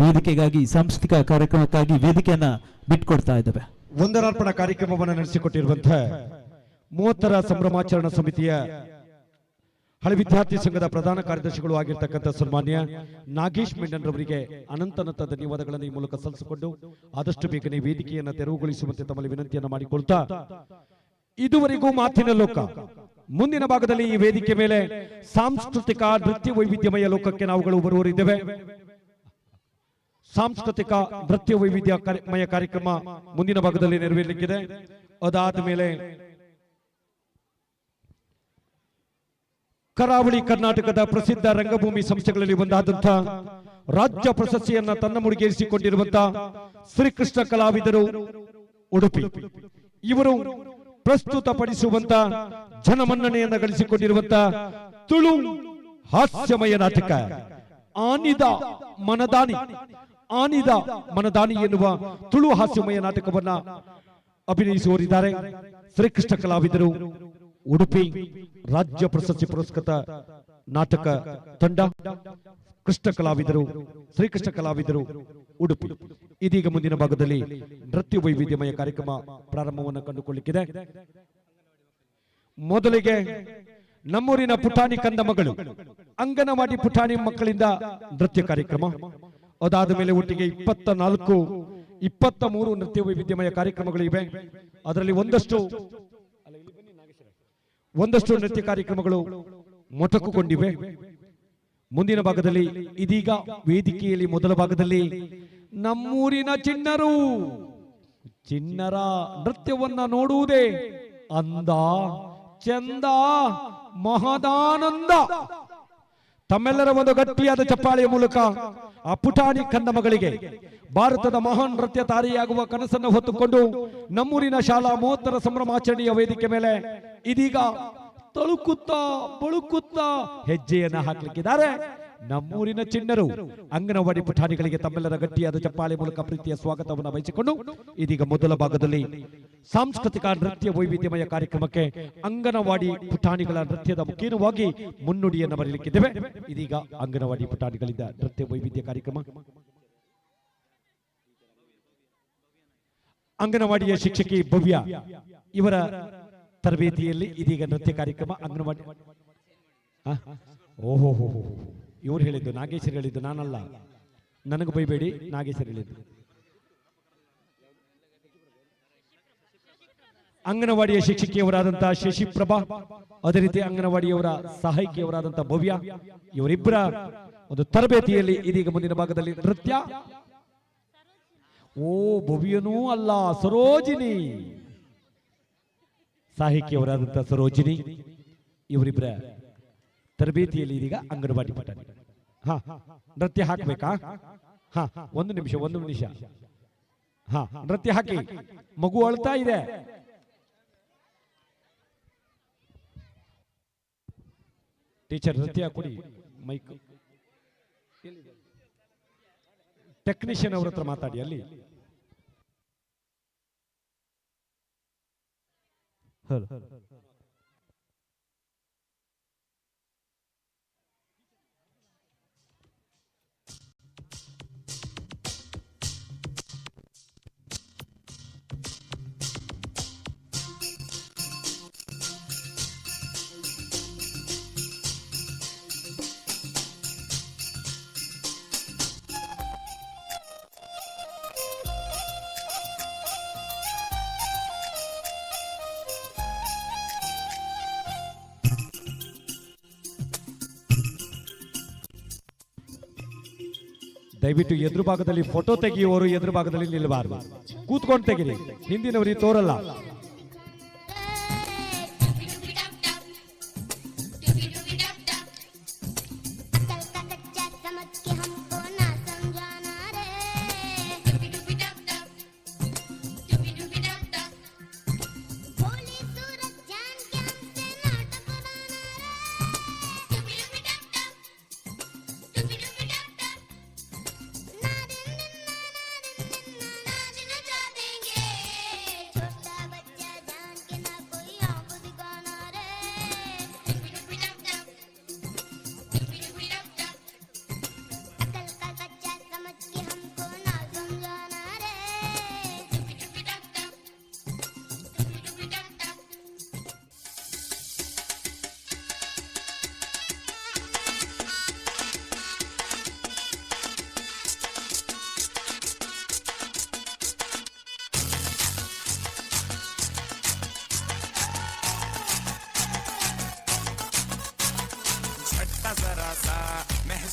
ವೇದಿಕೆಗಾಗಿ ಸಾಂಸ್ಕೃತಿಕ ಕಾರ್ಯಕ್ರಮಕ್ಕಾಗಿ ವೇದಿಕೆಯನ್ನ ಬಿಟ್ಕೊಡ್ತಾ ಇದ್ದೇವೆ. ವಂದನಾರ್ಪಣಾ ಕಾರ್ಯಕ್ರಮವನ್ನು ನಡೆಸಿಕೊಟ್ಟಿರುವಂತಹ 30ರ ಸಂಭ್ರಮಾಚರಣಾ ಸಮಿತಿಯ ಹಳೆ ವಿದ್ಯಾರ್ಥಿ ಸಂಘದ ಪ್ರಧಾನ ಕಾರ್ಯದರ್ಶಿಗಳು ಆಗಿರ್ತಕ್ಕಂಥ ಸನ್ಮಾನ್ಯ ನಾಗೇಶ್ ಮೆಂಡನ್ರವರಿಗೆ ಅನಂತ ಧನ್ಯವಾದಗಳನ್ನು ಈ ಮೂಲಕ ಸಲ್ಲಿಸಿಕೊಂಡು ಆದಷ್ಟು ಬೇಗನೆ ವೇದಿಕೆಯನ್ನು ತೆರವುಗೊಳಿಸುವಂತೆ ತಮ್ಮಲ್ಲಿ ವಿನಂತಿಯನ್ನು ಮಾಡಿಕೊಳ್ತಾ, ಇದುವರೆಗೂ ಮಾತಿನ ಲೋಕ, ಮುಂದಿನ ಭಾಗದಲ್ಲಿ ಈ ವೇದಿಕೆ ಮೇಲೆ ಸಾಂಸ್ಕೃತಿಕ ನೃತ್ಯ ವೈವಿಧ್ಯಮಯ ಲೋಕಕ್ಕೆ ನಾವುಗಳು ಬರುವರಿದ್ದೇವೆ. ಸಾಂಸ್ಕೃತಿಕ ನೃತ್ಯ ವೈವಿಧ್ಯಮಯ ಕಾರ್ಯಕ್ರಮ ಮುಂದಿನ ಭಾಗದಲ್ಲಿ ನೆರವೇರಲಿಕ್ಕಿದೆ. ಅದಾದ ಮೇಲೆ ಕರಾವಳಿ ಕರ್ನಾಟಕದ ಪ್ರಸಿದ್ಧ ರಂಗಭೂಮಿ ಸಂಸ್ಥೆಗಳಲ್ಲಿ ಒಂದಾದಂತಹ ರಾಜ್ಯ ಪ್ರಶಸ್ತಿಯನ್ನ ತನ್ನ ಮುಡಿಗೇರಿಸಿಕೊಂಡಿರುವಂತಹ ಶ್ರೀಕೃಷ್ಣ ಕಲಾವಿದರು ಉಡುಪಿ ಇವರು ಪ್ರಸ್ತುತಪಡಿಸುವಂತ ಜನಮನ್ನಣೆಯನ್ನ ಗಳಿಸಿಕೊಂಡಿರುವಂತಹ ತುಳು ಹಾಸ್ಯಮಯ ನಾಟಕ ಆನಿದ ಮನದಾನಿ ಎನ್ನುವ ತುಳು ಹಾಸ್ಯಮಯ ನಾಟಕವನ್ನ ಅಭಿನಯಿಸುವರಿದ್ದಾರೆ. ಶ್ರೀಕೃಷ್ಣ ಕಲಾವಿದರು ಉಡುಪಿ ರಾಜ್ಯ ಪ್ರಶಸ್ತಿ ಪುರಸ್ಕೃತ ನಾಟಕ ತಂಡ ಶ್ರೀಕೃಷ್ಣ ಕಲಾವಿದರು ಉಡುಪಿ. ಇದೀಗ ಮುಂದಿನ ಭಾಗದಲ್ಲಿ ನೃತ್ಯ ವೈವಿಧ್ಯಮಯ ಕಾರ್ಯಕ್ರಮ ಪ್ರಾರಂಭವನ್ನು ಕಂಡುಕೊಳ್ಳಲಿಕ್ಕಿದೆ. ಮೊದಲಿಗೆ ನಮ್ಮೂರಿನ ಪುಟಾಣಿ ಕಂದ ಮಗಳು ಅಂಗನವಾಡಿ ಪುಟಾಣಿ ಮಕ್ಕಳಿಂದ ನೃತ್ಯ ಕಾರ್ಯಕ್ರಮ. ಅದಾದ ಮೇಲೆ ಒಟ್ಟಿಗೆ 23 ನೃತ್ಯ ವೈವಿಧ್ಯಮಯ ಕಾರ್ಯಕ್ರಮಗಳು ಇವೆ. ಅದರಲ್ಲಿ ಒಂದಷ್ಟು ನೃತ್ಯ ಕಾರ್ಯಕ್ರಮಗಳು ಮೊಟಕುಗೊಂಡಿವೆ. ಮುಂದಿನ ಭಾಗದಲ್ಲಿ ಇದೀಗ ವೇದಿಕೆಯಲ್ಲಿ ಮೊದಲ ಭಾಗದಲ್ಲಿ ನಮ್ಮೂರಿನ ಚಿಣ್ಣರ ನೃತ್ಯವನ್ನ ನೋಡುವುದೇ ಅಂದ ಚಂದ ಮಹದಾನಂದ. ತಮ್ಮೆಲ್ಲರ ಒಂದು ಗಟ್ಟಿಯಾದ ಚಪ್ಪಾಳೆಯ ಮೂಲಕ ಆ ಪುಟಾಣಿ ಕಂದ ಮಗಳಿಗೆ ಭಾರತದ ಮಹಾನ್ ನೃತ್ಯ ತಾರೆಯಾಗುವ ಕನಸನ್ನು ಹೊತ್ತುಕೊಂಡು ನಮ್ಮೂರಿನ ಶಾಲಾ 30ರ ಸಂಭ್ರಮಾಚರಣೆಯ ವೇದಿಕೆ ಮೇಲೆ ಇದೀಗ ಬಳುಕುತ್ತಾ ಹೆಜ್ಜೆಯನ್ನ ಹಾಕಲಿಕ್ಕಿದ್ದಾರೆ ನಮ್ಮೂರಿನ ಚಿಣ್ಣರು. ಅಂಗನವಾಡಿ ಪುಟಾಣಿಗಳಿಗೆ ತಮ್ಮೆಲ್ಲರ ಗಟ್ಟಿಯಾದ ಚಪ್ಪಾಳೆ ಮೂಲಕ ಪ್ರೀತಿಯ ಸ್ವಾಗತವನ್ನು ಬಯಸಿಕೊಂಡು ಇದೀಗ ಮೊದಲ ಭಾಗದಲ್ಲಿ ಸಾಂಸ್ಕೃತಿಕ ನೃತ್ಯ ವೈವಿಧ್ಯಮಯ ಕಾರ್ಯಕ್ರಮಕ್ಕೆ ಅಂಗನವಾಡಿ ಪುಟಾಣಿಗಳ ನೃತ್ಯದ ಮುಖೇನವಾಗಿ ಮುನ್ನುಡಿಯನ್ನು ಬರಲಿಕ್ಕಿದ್ದೇವೆ. ಇದೀಗ ಅಂಗನವಾಡಿ ಪುಟಾಣಿಗಳಿಂದ ನೃತ್ಯ ವೈವಿಧ್ಯ ಕಾರ್ಯಕ್ರಮ. ಅಂಗನವಾಡಿಯ ಶಿಕ್ಷಕಿ ಭವ್ಯ ಇವರ ತರಬೇತಿಯಲ್ಲಿ ಇದೀಗ ನೃತ್ಯ ಕಾರ್ಯಕ್ರಮ. ಅಂಗನವಾಡಿ ಓಹೋ ಇವ್ರು ಹೇಳಿದ್ದು, ನಾಗೇಶ್ವರ್ ಹೇಳಿದ್ದು, ನಾನಲ್ಲ, ನನಗೆ ಬೈಬೇಡಿ, ನಾಗೇಶ್ವರ್ ಹೇಳಿದ್ದು. ಅಂಗನವಾಡಿಯ ಶಿಕ್ಷಕಿಯವರಾದಂತಹ ಶಶಿಪ್ರಭಾ, ಅದೇ ರೀತಿ ಅಂಗನವಾಡಿಯವರ ಸಹಾಯಕಿಯವರಾದಂತಹ ಭವ್ಯ, ಇವರಿಬ್ಬರ ಒಂದು ತರಬೇತಿಯಲ್ಲಿ ಇದೀಗ ಮುಂದಿನ ಭಾಗದಲ್ಲಿ ನೃತ್ಯ. ಭವ್ಯನೂ ಅಲ್ಲ, ಸರೋಜಿನಿ, ಸಹಾಯಕಿಯವರಾದಂತಹ ಸರೋಜಿನಿ, ಇವರಿಬ್ಬರ ತರಬೇತಿಯಲ್ಲಿ ಇದೀಗ ಅಂಗನವಾಡಿ ಪುಟಾಣಿ. ನೃತ್ಯ ಹಾಕ್ಬೇಕಾ? ಒಂದು ನಿಮಿಷ ನೃತ್ಯ ಹಾಕಿ. ಮಗು ಅಳ್ತಾ ಇದೆ. ಟೀಚರ್ ನೃತ್ಯ ಕೊಡಿ, ಮೈಕ್ ಟೆಕ್ನಿಷಿಯನ್ ಅವ್ರ ಹತ್ರ ಮಾತಾಡಿ. ಅಲ್ಲಿ ದಯವಿಟ್ಟು ಎದುರು ಭಾಗದಲ್ಲಿ ಫೋಟೋ ತೆಗೆಯುವವರು ಎದುರು ಭಾಗದಲ್ಲಿ ನಿಲ್ಲಬಾರದು, ಕೂತ್ಕೊಂಡು ತೆಗಿರಿ, ಹಿಂದಿನವರಿಗೆ ತೋರಲ್ಲ.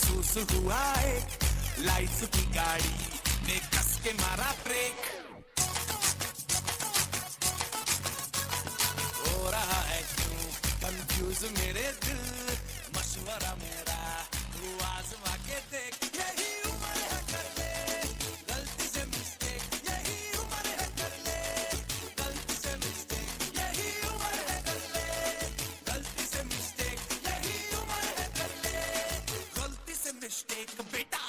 महसूस हुआ एक लाइफ की गाड़ी ने कस के मारा ब्रेक हो रहा है क्यों कंफ्यूज मेरे दिल मशवरा मेरा तू आजमा के देख यही उम्र है कर ले गलती से मिस्टेक यही उम्र है कर ले गलती से मिस्टेक यही उम्र है कर ले गलती से मिस्टेक यही उम्र है कर ले गलती से मिस्टेक बेटा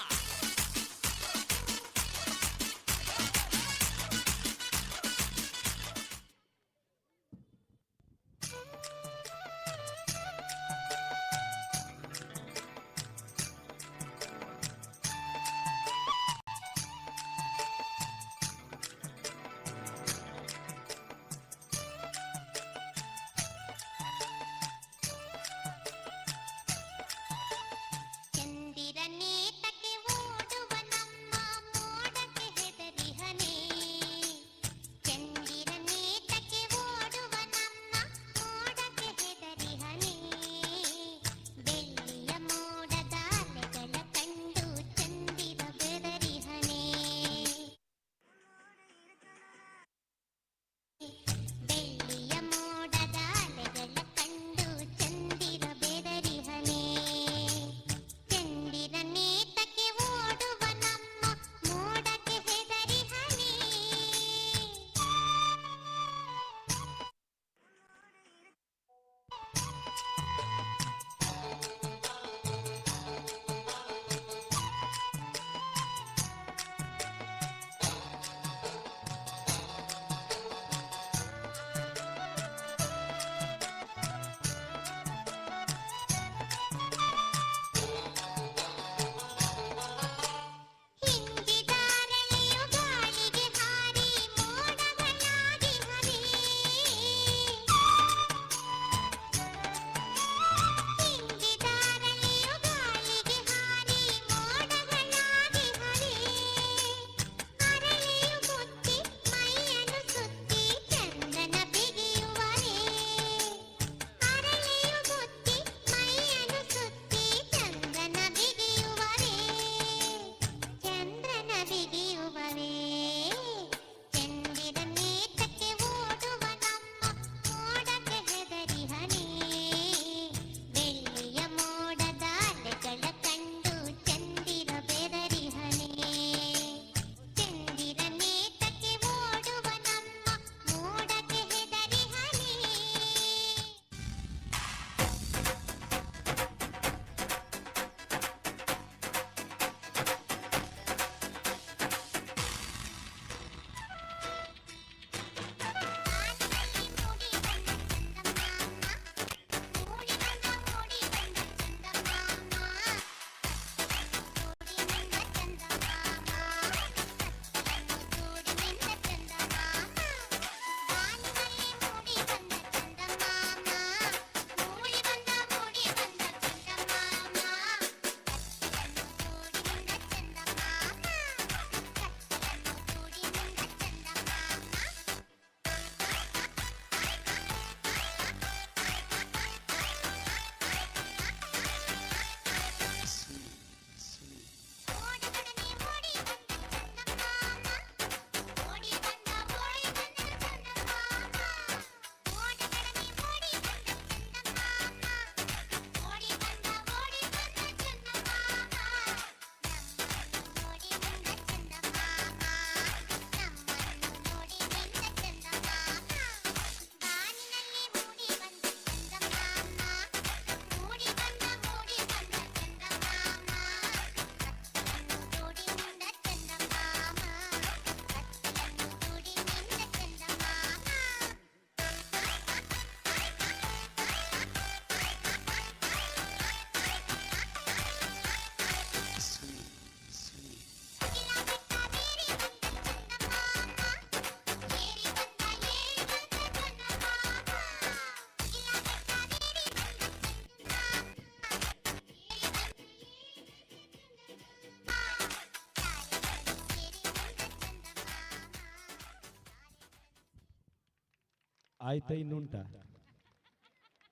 ಆಯ್ತಾ ಇನ್ನುಂಟ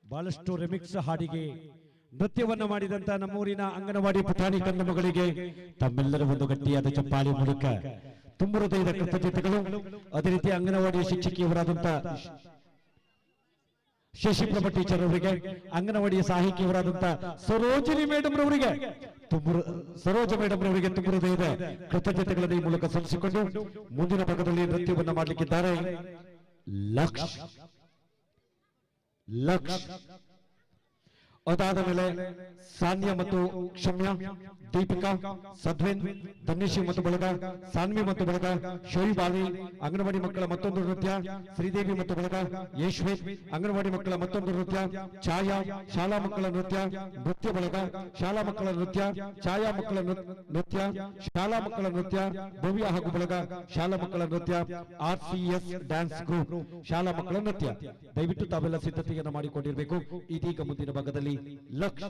ಬಹಳಷ್ಟು ರೆಮಿಕ್ಸ್ ಹಾಡಿಗೆ ನೃತ್ಯವನ್ನ ಮಾಡಿದಂತ ನಮ್ಮೂರಿನ ಅಂಗನವಾಡಿ ಪುಟಾಣಿ ಕಂದಮಗಳಿಗೆ ತಮ್ಮೆಲ್ಲರ ಒಂದು ಗಟ್ಟಿಯಾದ ಚಪ್ಪಾಳೆ ಮೂಲಕ ತುಂಬ ಹೃದಯದ ಕೃತಜ್ಞತೆಗಳು. ಅದೇ ರೀತಿ ಅಂಗನವಾಡಿ ಶಿಕ್ಷಕಿಯವರಾದಂತ ಶಶಿಪ್ರಭಾ ಟೀಚರ್ ಅವರಿಗೆ, ಅಂಗನವಾಡಿಯ ಸಹಾಯಕಿಯವರಾದಂತ ಸರೋಜಿನಿ ಮೇಡಮ್ ರವರಿಗೆ, ಸರೋಜ ಮೇಡಮ್ ರವರಿಗೆ ತುಂಬ ಹೃದಯದ ಕೃತಜ್ಞತೆಗಳನ್ನು ಈ ಮೂಲಕ ಸಲ್ಲಿಸಿಕೊಂಡು ಮುಂದಿನ ಭಾಗದಲ್ಲಿ ನೃತ್ಯವನ್ನ ಮಾಡಲಿಕ್ಕಿದ್ದಾರೆ ಲಕ್ಷ್. ಅದಾದ ಮೇಲೆ ಸಾನ್ಯ ಮತ್ತು ಕ್ಷಮ್ಯ, ದೀಪಿಕಾ, ಸದ್ವಿನ್, ಧನ್ಯಶ್ರೀ ಮತ್ತು ಬಳಗ, ಸಾನ್ವಿ ಮತ್ತು ಬಳಗ, ಶೋಯಿಬಾಲಿ, ಅಂಗನವಾಡಿ ಮಕ್ಕಳ ಮತ್ತೊಂದು ನೃತ್ಯ, ಶ್ರೀದೇವಿ ಮತ್ತು ಬಳಗ, ಯಶ್ವೇತ್, ಅಂಗನವಾಡಿ ಮಕ್ಕಳ ಮತ್ತೊಂದು ನೃತ್ಯ, ಛಾಯಾ, ಶಾಲಾ ಮಕ್ಕಳ ನೃತ್ಯ, ನೃತ್ಯ ಬಳಗ, ಶಾಲಾ ಮಕ್ಕಳ ನೃತ್ಯ, ಛಾಯಾ ಮಕ್ಕಳ ನೃತ್ಯ, ಶಾಲಾ ಮಕ್ಕಳ ನೃತ್ಯ, ಭವ್ಯ ಹಾಗೂ ಬಳಗ, ಶಾಲಾ ಮಕ್ಕಳ ನೃತ್ಯ, RCS ಡ್ಯಾನ್ಸ್ ಗ್ರೂಪ್, ಶಾಲಾ ಮಕ್ಕಳ ನೃತ್ಯ. ದಯವಿಟ್ಟು ತಾವೆಲ್ಲ ಸಿದ್ಧತೆಯನ್ನು ಮಾಡಿಕೊಂಡಿರಬೇಕು. ಇದೀಗ ಮುಂದಿನ ಭಾಗದಲ್ಲಿ ಲಕ್ಷ.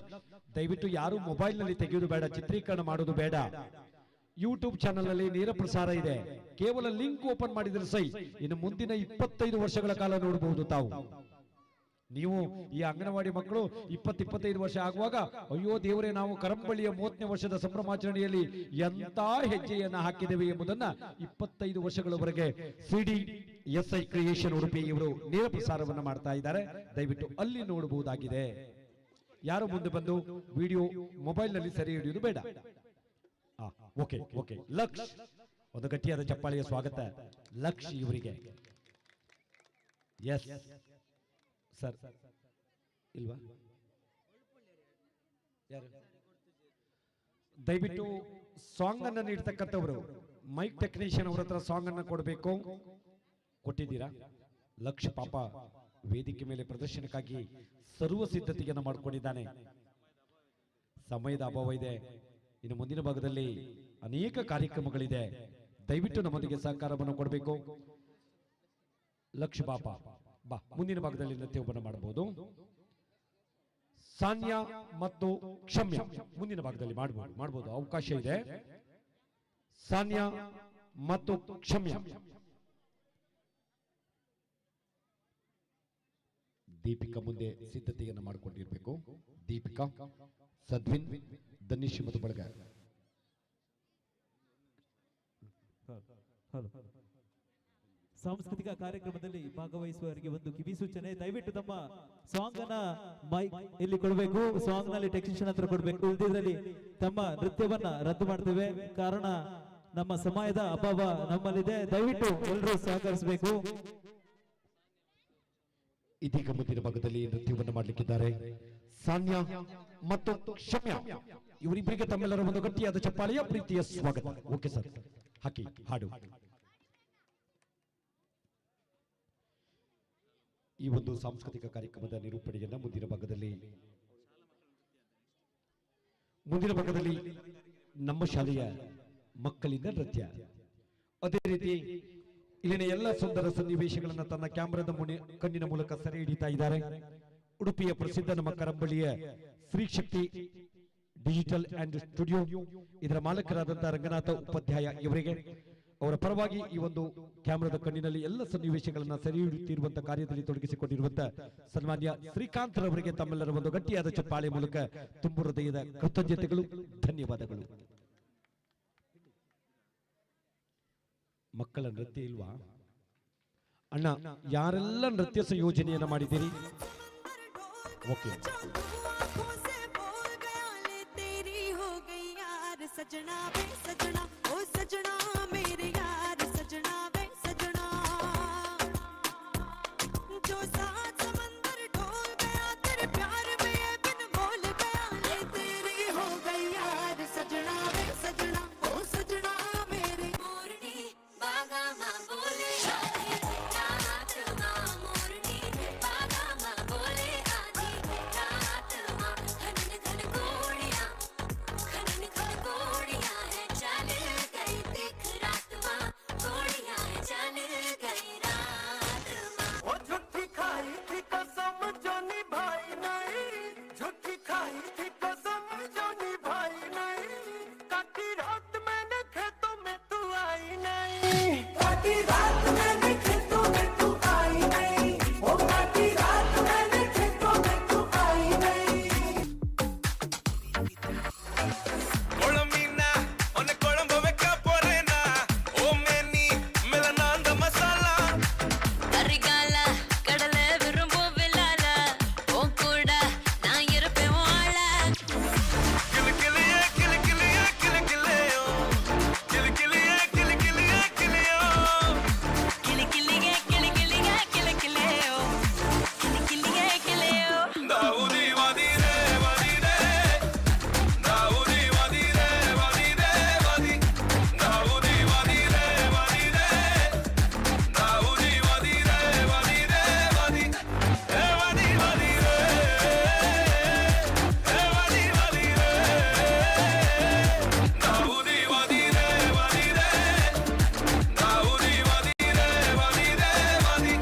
ದಯವಿಟ್ಟು ಯಾರು ಮೊಬೈಲ್ ನಲ್ಲಿ ತೆಗೆಯುವುದು ಬೇಡ, ಚಿತ್ರೀಕರಣ ಮಾಡುವುದು ಬೇಡ. ಯೂಟ್ಯೂಬ್ ಚಾನೆಲ್ ನಲ್ಲಿ ನೇರ ಪ್ರಸಾರ ಇದೆ. ಕೇವಲ ಲಿಂಕ್ ಓಪನ್ ಮಾಡಿದ್ರೆ ಸೈ, ಇನ್ನು ಮುಂದಿನ 25 ವರ್ಷಗಳ ಕಾಲ ನೋಡಬಹುದು ತಾವು. ನೀವು ಈ ಅಂಗನವಾಡಿ ಮಕ್ಕಳು 20-25 ವರ್ಷ ಆಗುವಾಗ ಅಯ್ಯೋ ದೇವರೇ, ನಾವು ಕರಂಬಳ್ಳಿಯ 30ನೇ ವರ್ಷದ ಸಂಭ್ರಮಾಚರಣೆಯಲ್ಲಿ ಎಂತ ಹೆಜ್ಜೆಯನ್ನ ಹಾಕಿದ್ದೇವೆ ಎಂಬುದನ್ನ 25 ವರ್ಷಗಳವರೆಗೆ CDSI ಕ್ರಿಯೇಷನ್ ಉಡುಪಿ ಇವರು ನೇರ ಪ್ರಸಾರವನ್ನ ಮಾಡ್ತಾ ಇದ್ದಾರೆ. ದಯವಿಟ್ಟು ಅಲ್ಲಿ ನೋಡಬಹುದಾಗಿದೆ. ಯಾರು ಮುಂದೆ ಬಂದು ವಿಡಿಯೋ ಮೊಬೈಲ್ ನಲ್ಲಿ ಸೆರೆ ಹಿಡಿಯುವುದು ಬೇಡ. Okay okay. ಲಕ್ಷ್, ಒಂದು ಗಟ್ಟಿಯಾದ ಚಪ್ಪಾಳೆಯ ಸ್ವಾಗತ ಲಕ್ಷ್ ಇವರಿಗೆ. ಎಸ್ ಸರ್, ಇಲ್ವಾ? ಯಾರು? ದಯವಿಟ್ಟು ಸಾಂಗ್ ಅನ್ನ ನೀಡ್ತಕ್ಕಂಥವ್ರು ಮೈಕ್ ಟೆಕ್ನಿಷಿಯನ್ ಅವರ ಹತ್ರ ಸಾಂಗ್ ಅನ್ನ ಕೊಡಬೇಕು. ಕೊಟ್ಟಿದ್ದೀರಾ? ಲಕ್ಷ ಪಾಪ ವೇದಿಕೆ ಮೇಲೆ ಪ್ರದರ್ಶನಕ್ಕಾಗಿ ಸರ್ವ ಸಿದ್ಧತೆಯನ್ನು ಮಾಡಿಕೊಂಡಿದ್ದಾನೆ. ಸಮಯದ ಅಭಾವ ಇದೆ. ಇನ್ನು ಮುಂದಿನ ಭಾಗದಲ್ಲಿ ಅನೇಕ ಕಾರ್ಯಕ್ರಮಗಳಿದೆ. ದಯವಿಟ್ಟು ನಮ್ಮೊಂದಿಗೆ ಸಹಕಾರವನ್ನು ಕೊಡಬೇಕು. ಲಕ್ಷ ಪಾಪ ಬಾ, ಮುಂದಿನ ಭಾಗದಲ್ಲಿ ನೃತ್ಯವನ್ನು ಮಾಡಬಹುದು. ಸಾನ್ಯ ಮತ್ತು ಕ್ಷಮ್ಯ ಮುಂದಿನ ಭಾಗದಲ್ಲಿ ಮಾಡಬಹುದು, ಅವಕಾಶ ಇದೆ. ಸಾನ್ಯ ಮತ್ತು ಕ್ಷಮ್ಯ. ದೀಪಿಕಾ ಮುಂದೆ ಸಿದ್ಧತೆಯನ್ನು ಮಾಡಿಕೊಂಡಿರಬೇಕು. ದೀಪಿಕಾ, ಸದ್ವಿನ್, ಧನ್ಯಶ್ರೀ ಮತ್ತು ಬಳಗ. ಸಾಂಸ್ಕೃತಿಕ ಕಾರ್ಯಕ್ರಮದಲ್ಲಿ ಭಾಗವಹಿಸುವವರಿಗೆ ಒಂದು ಕಿವಿ ಸೂಚನೆ. ದಯವಿಟ್ಟು ತಮ್ಮ ಸಾಂಗ್ ಅನ್ನ ಮೈಕ್ ಇಲ್ಲಿ ಕೊಡಬೇಕು. ಸಾಂಗ್ ನಲ್ಲಿ ಟೆಕ್ನಿಷಿಯನ್ ಹತ್ರ ಕೊಡಬೇಕು. ಇಲ್ಲದಿದ್ರಲ್ಲಿ ತಮ್ಮ ನೃತ್ಯವನ್ನ ರದ್ದು ಮಾಡ್ತೇವೆ. ಕಾರಣ ನಮ್ಮ ಸಮಯದ ಅಭಾವ ನಮ್ಮಲ್ಲಿದೆ. ದಯವಿಟ್ಟು ಎಲ್ಲರೂ ಸಹಕರಿಸಬೇಕು. ಇದೀಗ ಮುಂದಿನ ಭಾಗದಲ್ಲಿ ನೃತ್ಯವನ್ನು ಮಾಡಲಿಕ್ಕಿದ್ದಾರೆ ಸಾನ್ಯ ಮತ್ತು ಕ್ಷಮ್ಯ. ಇವರಿಬ್ಬರಿಗೆ ತಮ್ಮೆಲ್ಲರ ಒಂದು ಗಟ್ಟಿಯಾದ ಚಪ್ಪಾಳೆಯ ಪ್ರೀತಿಯ ಸ್ವಾಗತ. ಓಕೆ ಸರ್, ಹಾಕಿ ಹಾಡು. ಈ ಒಂದು ಸಾಂಸ್ಕೃತಿಕ ಕಾರ್ಯಕ್ರಮದ ನಿರೂಪಣೆಯನ್ನ ಮುಂದಿನ ಭಾಗದಲ್ಲಿ ನಮ್ಮ ಶಾಲೆಯ ಮಕ್ಕಳಿಂದ ನೃತ್ಯ. ಅದೇ ರೀತಿ ಇಲ್ಲಿನ ಎಲ್ಲ ಸುಂದರ ಸನ್ನಿವೇಶಗಳನ್ನು ತನ್ನ ಕ್ಯಾಮೆರಾದ ಕಣ್ಣಿನ ಮೂಲಕ ಸೆರೆ ಹಿಡಿತಾ ಇದ್ದಾರೆ. ಉಡುಪಿಯ ಪ್ರಸಿದ್ಧ ನಮ್ಮ ಕರಂಬಳ್ಳಿಯ Shri Shakti digital and studio ಇದರ ಮಾಲಕರಾದಂತಹ ರಂಗನಾಥ ಉಪಾಧ್ಯಾಯ ಇವರಿಗೆ ಅವರ ಪರವಾಗಿ ಈ ಒಂದು ಕ್ಯಾಮೆರಾದ ಕಣ್ಣಿನಲ್ಲಿ ಎಲ್ಲ ಸನ್ನಿವೇಶಗಳನ್ನು ಸೆರೆ ಹಿಡಿಯುತ್ತಿರುವಂತಹ ಕಾರ್ಯದಲ್ಲಿ ತೊಡಗಿಸಿಕೊಂಡಿರುವಂತಹ ಸನ್ಮಾನ್ಯ ಶ್ರೀಕಾಂತ್ ರವರಿಗೆ ತಮ್ಮೆಲ್ಲರ ಒಂದು ಗಟ್ಟಿಯಾದ ಚಪ್ಪಾಳೆ ಮೂಲಕ ತುಂಬ ಹೃದಯದ ಕೃತಜ್ಞತೆಗಳು, ಧನ್ಯವಾದಗಳು. ಮಕ್ಕಳ ನೃತ್ಯ ಇಲ್ವಾ ಅಣ್ಣ? ಯಾರೆಲ್ಲ ನೃತ್ಯ ಸಂಯೋಜನೆಯನ್ನ ಮಾಡಿದ್ದೀರಿ? ಓಕೆ. सजना वे सजना ओ सजना मेरे यार सजना वे सजना जो साथ समंदर ढोल गया तेरे प्यार में ये बिन बोल गया ले तेरी हो गई यार सजना वे सजना ओ सजना मेरे मोरनी बागा मां बोले आजी रात मां मोरनी बागा मां बोले आजी रात मां घन घन गोड़ियां घन घन गोड़ियां है चल गई देख रात मां गोड़ियां है चल गई रात मां ओ झूठी खाई थी कसम जो निभाई नहीं, झूठी खाई थी कसम जो निभाई नहीं, काटी रात मैंने खेतों में तू आई नहीं, काटी रात मैंने खेतों में तू आई नहीं, ओ काटी रात मैंने खेतों में तू आई नहीं। குழம்பீனா உன்னை குழம்பு வைக்க போறேனா ஓ மேனி மேல நான் அந்த மசாலா கரிகால கடல விரும்பும் வில்லால உன் கூட நான் இருப்பேன் வாழ கிளு கிளியே கிளு கிளியே கிளு கிளியோ கிளு கிளியே கிளு கிளியே கிளியோ கிளி கிளியே கிளி கிளியே கிளி கிளியோ கிளி கிளியே கிளியோ தாவுதி வதிரே வதிரே தாவுதி வதிரே வதிரே வதி தாவுதி வதிரே வதிரே தாவுதி வதிரே வதிரே வதி ஏ வதி வதிரே ஏ வதி வதிரே தாவுதி வதிரே வதிரே தாவுதி வதிரே வதிரே வதி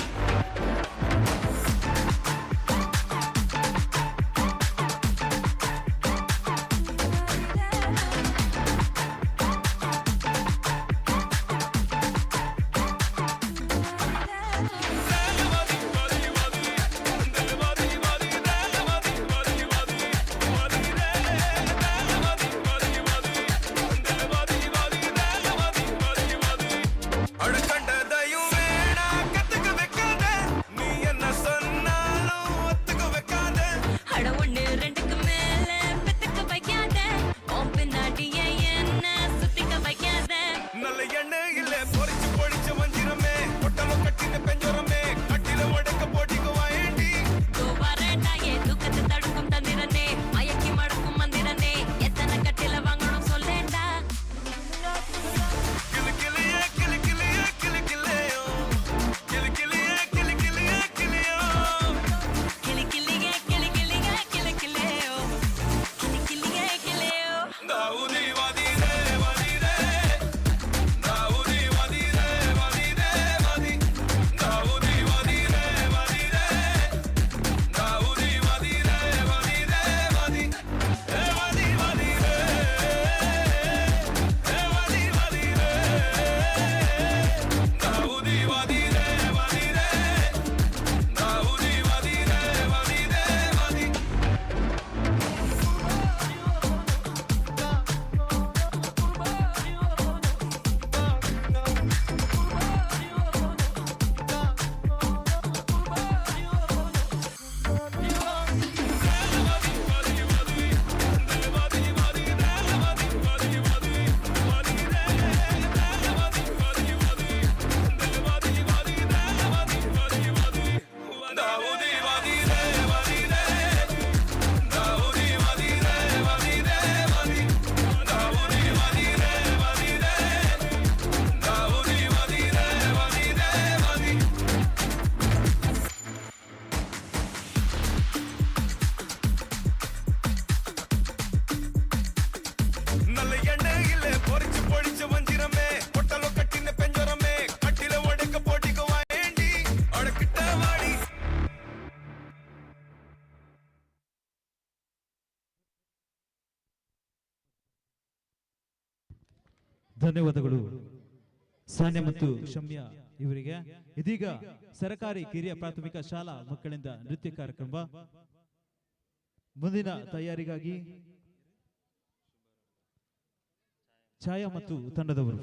அழகண்டதையும் வேணா கத்துக்க வைக்காத நீ என்ன சொன்னாலும் ஒத்துக்க வைக்காத அட ஒண்ணு ரெண்டுக்கு மேல பெத்துக்க வைக்காத உன் பின்னாடியே என்ன சுத்திக்க வைக்காத நல்ல எண்ணெய் இல்ல பொறிச்சு பொழிச்ச வஞ்சிரமே ஒட்டம கட்டின பெஞ்சரமே கட்டில உடைக்க போட்டிக்கு வாயண்டி கோவாரண்டாயே தூக்கத்தை தடுக்கும் தந்திரனே மயக்கி மடக்கும் மந்திரனே எத்தனை கட்டில வாங்கணும் சொல்லேண்டா கிளு கிளியே கிளு கிளியே கிளு கிளியோ கிளு கிளியே கிளு கிளியே கிளியோ கிளி கிளியே கிளி கிளியே கிளி கிளியோ கிளி கிளியே கிளியோ தாவுதி வதிரே வதிரே தாவுதி வதிரே வதிரே வதி தாவுதி வதிரே வதிரே தாவுதி வதிரே வதிரே வதி ஏ வதி வதிரே ஏ வதி வதிரே தாவுதி வதிரே வதிரே தாவுதி வதிரே வதிரே வதி தாவுதி வதிரே வதிரே தாவுதி வதிரே வதிரே வதி தாவுதி வதிரே வதிரே தாவுதி வதிரே வதிரே வதி நல்ல எண்ணெய் இல்ல பொறிச்சு பொழிச்ச வஞ்சிரமே பொட்டலோ கட்டின பெஞ்சரமே கட்டில உடைக்க போட்டிக்கு வாயண்டி அடக்கிட்ட வாடி ಧನ್ಯವಾದಗಳು ಸಾನ್ಯ ಮತ್ತು ಶಮ್ಯ ಇವರಿಗೆ. ಇದೀಗ ಸರ್ಕಾರಿ ಕಿರಿಯ ಪ್ರಾಥಮಿಕ ಶಾಲಾ ಮಕ್ಕಳಿಂದ ನೃತ್ಯ ಕಾರ್ಯಕ್ರಮ. ಮುಂದಿನ ತಯಾರಿಗಾಗಿ ಛಾಯಾ ಮತ್ತು ತಂಡದವರು.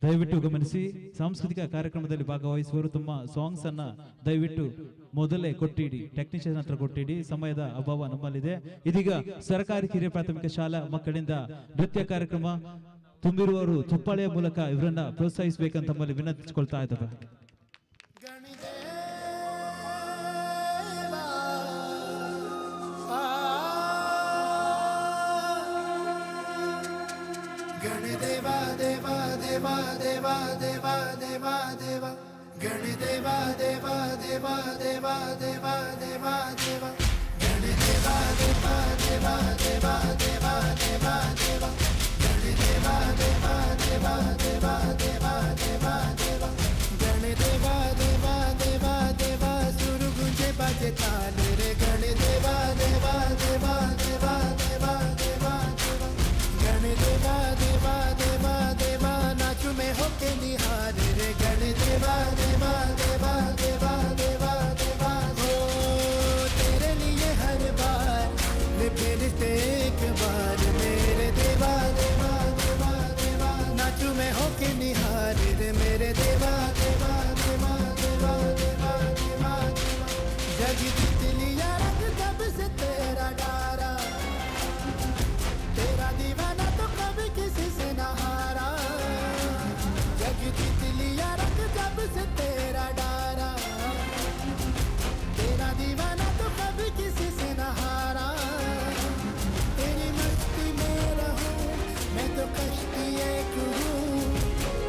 ದಯವಿಟ್ಟು ಗಮನಿಸಿ, ಸಾಂಸ್ಕೃತಿಕ ಕಾರ್ಯಕ್ರಮದಲ್ಲಿ ಭಾಗವಹಿಸುವವರು ತಮ್ಮ ಸಾಂಗ್ಸ್ ಅನ್ನ ದಯವಿಟ್ಟು ಮೊದಲೇ ಕೊಟ್ಟಿಡಿ, ಟೆಕ್ನಿಷಿಯನ್ ಹತ್ರ ಕೊಟ್ಟಿಡಿ, ಸಮಯದ ಅಭಾವ ನಮ್ಮಲ್ಲಿದೆ. ಇದೀಗ ಸರ್ಕಾರಿ ಕಿರಿಯ ಪ್ರಾಥಮಿಕ ಶಾಲಾ ಮಕ್ಕಳಿಂದ ನೃತ್ಯ ಕಾರ್ಯಕ್ರಮ. ತುಂಬಿರುವವರು ತುಪ್ಪಾಳೆಯ ಮೂಲಕ ಇವರನ್ನ ಪ್ರೋತ್ಸಾಹಿಸಬೇಕಂತ ತಮ್ಮಲ್ಲಿ ವಿನಂತಿಸಿಕೊಳ್ತಾ ಇದ್ದಾರೆ. ಗಣದೇವಾ ದೇವಾ ದೇವಾ ದೇವಾ ದೇವಾ ದೇವಾ ದೇವಾ ಗಣದೇವಾ ದೇವಾ ದೇವಾ ದೇವಾ ದೇವಾ ದೇವಾ ದೇವಾ ಗಣದೇವಾ ದೇವಾ ದೇವಾ ದೇವಾ ದೇವಾ ದೇವಾ ದೇವಾ ಗಣದೇವಾ ದೇವಾ ದೇವಾ ದೇವಾ ದೇವಾ ದೇವಾ ದೇವಾ ಗಣದೇವಾ ದೇವಾ ದೇವಾ ದೇವಾ ಸುರು जगी तितलियां रंग जब से तेरा डारा, तेरा दीवाना तो कभी किसी से न हारा। जगी तितलियां रंग जब से तेरा डारा, तेरा दीवाना तो कभी किसी से न हारा। तेरी मस्ती में रहूं मैं तो कश्ती एक हूँ,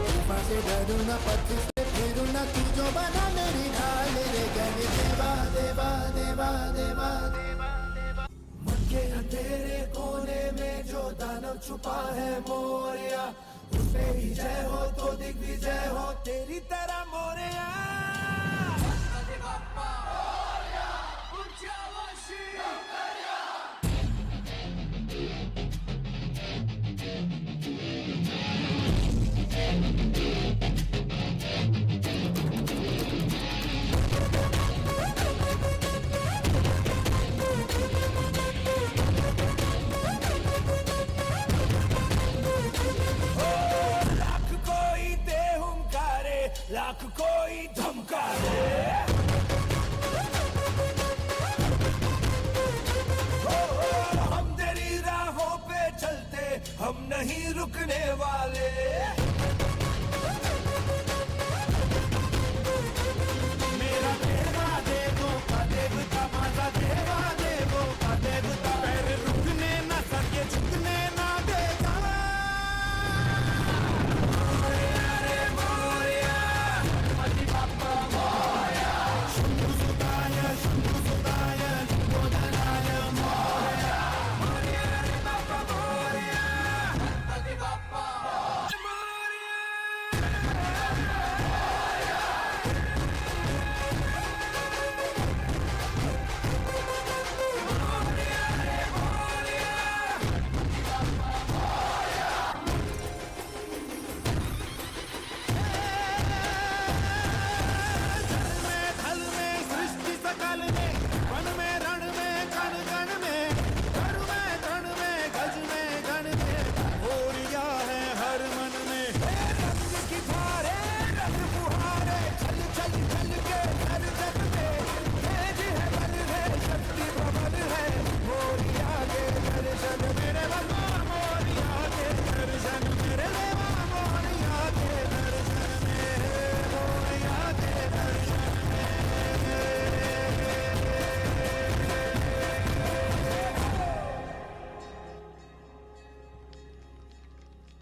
तूफान से डरूं ना पत्थर से फिरूं ना, तू जो बना मेरी ढाल रे जग देवा देवा देवा देवा देवा। मन के अंधेरे कोने में जो दानव छुपा है मोरिया, उसमें ही जय हो तो दिग्विजय हो तेरी तरह मोरिया। लाख कोई धमकारे, हम तेरी राहों पे चलते, हम नहीं रुकने वाले। मेरा देवा देवो का देवता, माता देवा देवो का देवता, पैर रुकने ना सके झुकने ना देगा।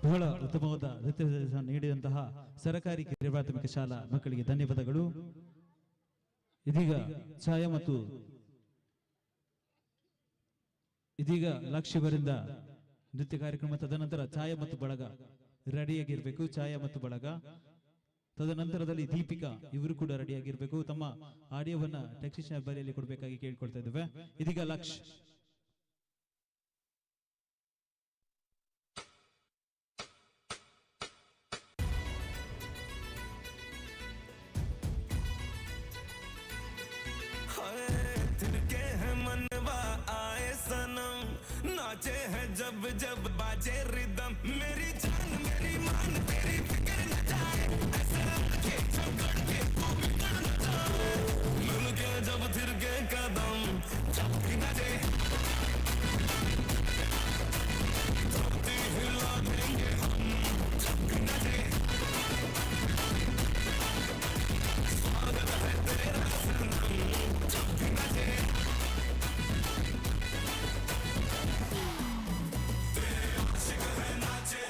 ಬಹಳ ಉತ್ತಮವಾದ ನೃತ್ಯ ನೀಡಿದಂತಹ ಸರ್ಕಾರಿ ಕಿರಿಯ ಪ್ರಾಥಮಿಕ ಶಾಲಾ ಮಕ್ಕಳಿಗೆ ಧನ್ಯವಾದಗಳು. ಇದೀಗ ಛಾಯಾ ಮತ್ತು ಇದೀಗ ಲಕ್ಷ್ಯವರಿಂದ ನೃತ್ಯ ಕಾರ್ಯಕ್ರಮ, ತದನಂತರ ಛಾಯಾ ಮತ್ತು ಬಳಗ ರೆಡಿಯಾಗಿರ್ಬೇಕು. ಛಾಯಾ ಮತ್ತು ಬಳಗ, ತದನಂತರದಲ್ಲಿ ದೀಪಿಕಾ ಇವರು ಕೂಡ ರೆಡಿಯಾಗಿರ್ಬೇಕು. ತಮ್ಮ ಆಡಿಯೋವನ್ನ ಟೆಕ್ನಿಷಿಯನ್ ಬರಿಯಲ್ಲಿ ಕೊಡಬೇಕಾಗಿ ಕೇಳ್ಕೊಳ್ತಾ ಇದ್ದೇವೆ. ಇದೀಗ ಲಕ್ಷ तिनके हैं मनवा आए सनम, नाचे हैं जब जब बाजे रिदम, मेरी जान मेरी मान तेरी फिक्र न जाए, ऐसे लगे झगड़ के तू बिगड़ न जाए, मिलके जब थिरके कदम जब भी नचे, धरती हिला देंगे हम जब भी नचे, स्वागत है तेरा सनम जब भी नचे, तेरे आशिक है नाचे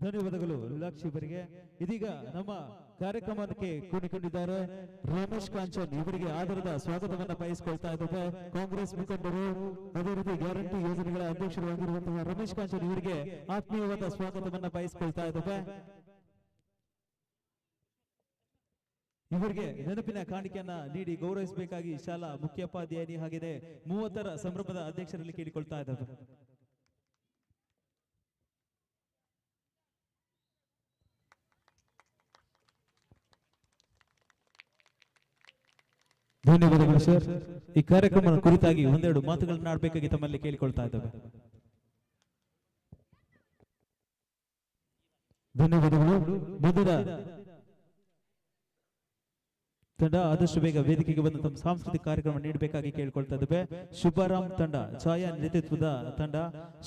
ಧನ್ಯವಾದಗಳು ಲಕ್ಷ್ ಇವರಿಗೆ. ಇದೀಗ ನಮ್ಮ ಕಾರ್ಯಕ್ರಮಕ್ಕೆ ಕೂಡಿಕೊಂಡಿದ್ದಾರೆ ರಮೇಶ್ ಕಾಂಚನ್, ಇವರಿಗೆ ಆಧಾರದ ಸ್ವಾಗತವನ್ನ ಬಯಸಿಕೊಳ್ತಾ ಇದ್ದಾರೆ. ಕಾಂಗ್ರೆಸ್ ಮುಖಂಡರು, ಅದೇ ರೀತಿ ಗ್ಯಾರಂಟಿ ಯೋಜನೆಗಳ ಅಧ್ಯಕ್ಷರು ಆಗಿರುವಂತಹ ರಮೇಶ್ ಕಾಂಚನ್ ಇವರಿಗೆ ಆತ್ಮೀಯವಾದ ಸ್ವಾಗತವನ್ನ ಬಯಸಿಕೊಳ್ತಾ ಇದ್ದಾರೆ. ಇವರಿಗೆ ನೆನಪಿನ ಕಾಣಿಕೆಯನ್ನ ನೀಡಿ ಗೌರವಿಸಬೇಕಾಗಿ ಶಾಲಾ ಮುಖ್ಯೋಪಾಧ್ಯಾಯಿನಿ ಹಾಗೆಯೇ 30ರ ಸಂಭ್ರಮದ ಅಧ್ಯಕ್ಷರಲ್ಲಿ ಕೇಳಿಕೊಳ್ತಾ ಇದ್ದಾರೆ. ಧನ್ಯವಾದಗಳು ಸರ್. ಈ ಕಾರ್ಯಕ್ರಮದ ಕುರಿತಾಗಿ ಒಂದೆರಡು ಮಾತುಗಳನ್ನು ಆಡಬೇಕಾಗಿ ತಮ್ಮಲ್ಲಿ ಕೇಳಿಕೊಳ್ತಾ ಇದ್ದೇವೆ. ಧನ್ಯವಾದಗಳು. ಮುಂದಿನ ತಂಡ ಆದಷ್ಟು ಬೇಗ ವೇದಿಕೆಗೆ ಬಂದು ತಮ್ಮ ಸಾಂಸ್ಕೃತಿಕ ಕಾರ್ಯಕ್ರಮ ನೀಡಬೇಕಾಗಿ ಕೇಳಿಕೊಳ್ತಾ ಇದ್ದೇವೆ. ಶುಭಾರಾಮ್ ತಂಡ, ಛಾಯಾ ನೇತೃತ್ವದ ತಂಡ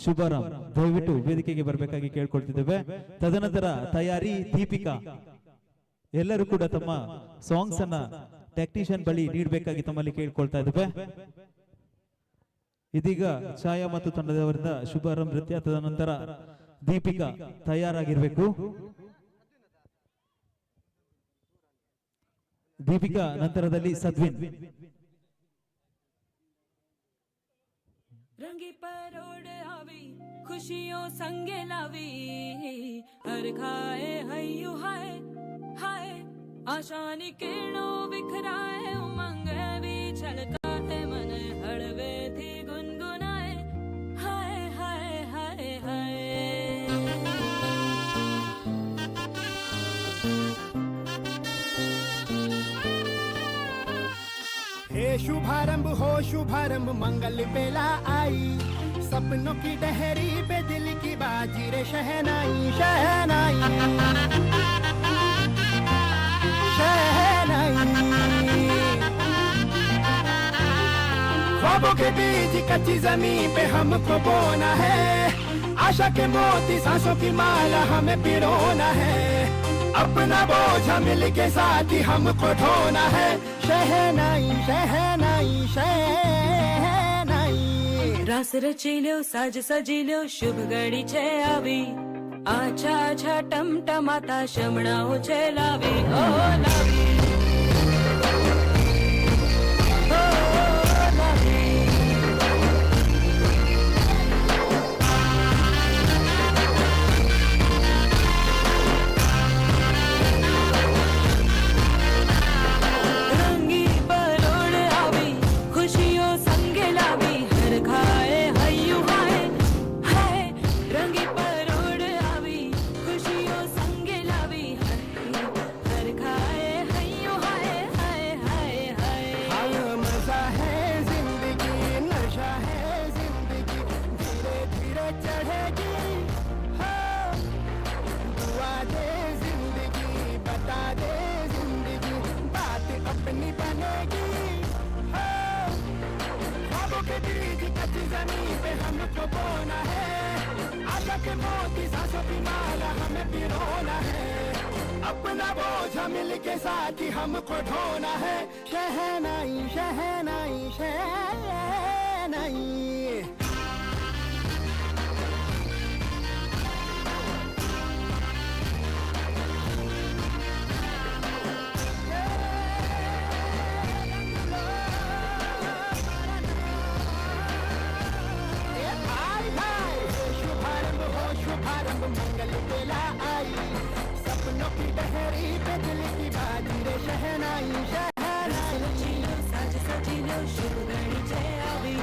ಶುಭಾರಾಮ್ ದಯವಿಟ್ಟು ವೇದಿಕೆಗೆ ಬರಬೇಕಾಗಿ ಕೇಳ್ಕೊಳ್ತಿದ್ದೇವೆ. ತದನಂತರ ತಯಾರಿ ದೀಪಿಕಾ, ಎಲ್ಲರೂ ಕೂಡ ತಮ್ಮ ಸಾಂಗ್ಸ್ ಅನ್ನ ಟೆಕ್ನಿಷಿಯನ್ ಬಳಿ ನೀಡಬೇಕಾಗಿ ತಮ್ಮಲ್ಲಿ ಕೇಳ್ಕೊಳ್ತಾ ಇದ್ದೇವೆ. ಇದೀಗ ಛಾಯಾ ಮತ್ತು ತಂಡದವರಿಂದ ಶುಭಾರಂಭ ನೃತ್ಯ, ತದನಂತರ ದೀಪಿಕಾ ತಯಾರಾಗಿರ್ಬೇಕು. दीपिका ನಂತರದಲ್ಲಿ ಸದ್ವಿನ್. रंगी परोड़ आवी खुशियों संगे लावी हर खाए हयू हाय हाय आशानी किरणों बिखराए उमंग भी छलकाए मन हड़वे थी गुनगुनाए हाय हाय हाय हाय हे शुभारंभ हो शुभारंभ मंगल बेला आई सपनों की डहरी पे दिल की बाजी रे शहनाई शहनाई शहनाई ख्वाबों के बीज कच्ची जमीन पे हमको बोना है आशा के मोती सांसों की माला हमें पिरोना है अपना बोझा मिल के साथ ही हमको ढोना है शहनाई शहनाई शहनाई रास रचिल्यो साज सजिल्यो शुभ घड़ी छे आवी आछा आछा टमटमाता शमणाओ छे लावी ओ लावी ओ लावी हमको बोना है आशा के मोती सांसों की माला हमें पिरोना है अपना बोझा मिल के साथ ही हमको ढोना है शहनाई शहनाई शहनाई शुभारंभ मंगल बेला आई सपनों की डहरी पे दिल की बाजी रे शहनाई शहनाई साज सजिलो शुभ घड़ी छे आवी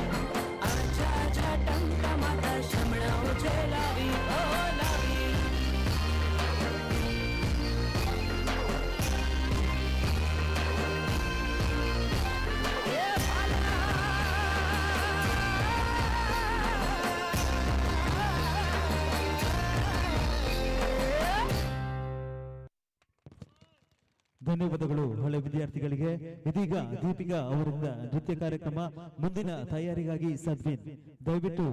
आछा आछा टमटमाता शमणाओ छे लावी ओ लावी ಧನ್ಯವಾದಗಳು ಹಳೆ ವಿದ್ಯಾರ್ಥಿಗಳಿಗೆ. ಇದೀಗ ದೀಪಿಕಾ ಅವರಿಂದ ನೃತ್ಯ ಕಾರ್ಯಕ್ರಮ, ಮುಂದಿನ ತಯಾರಿಗಾಗಿ ಸದ್ವಿನ್. ದಯವಿಟ್ಟು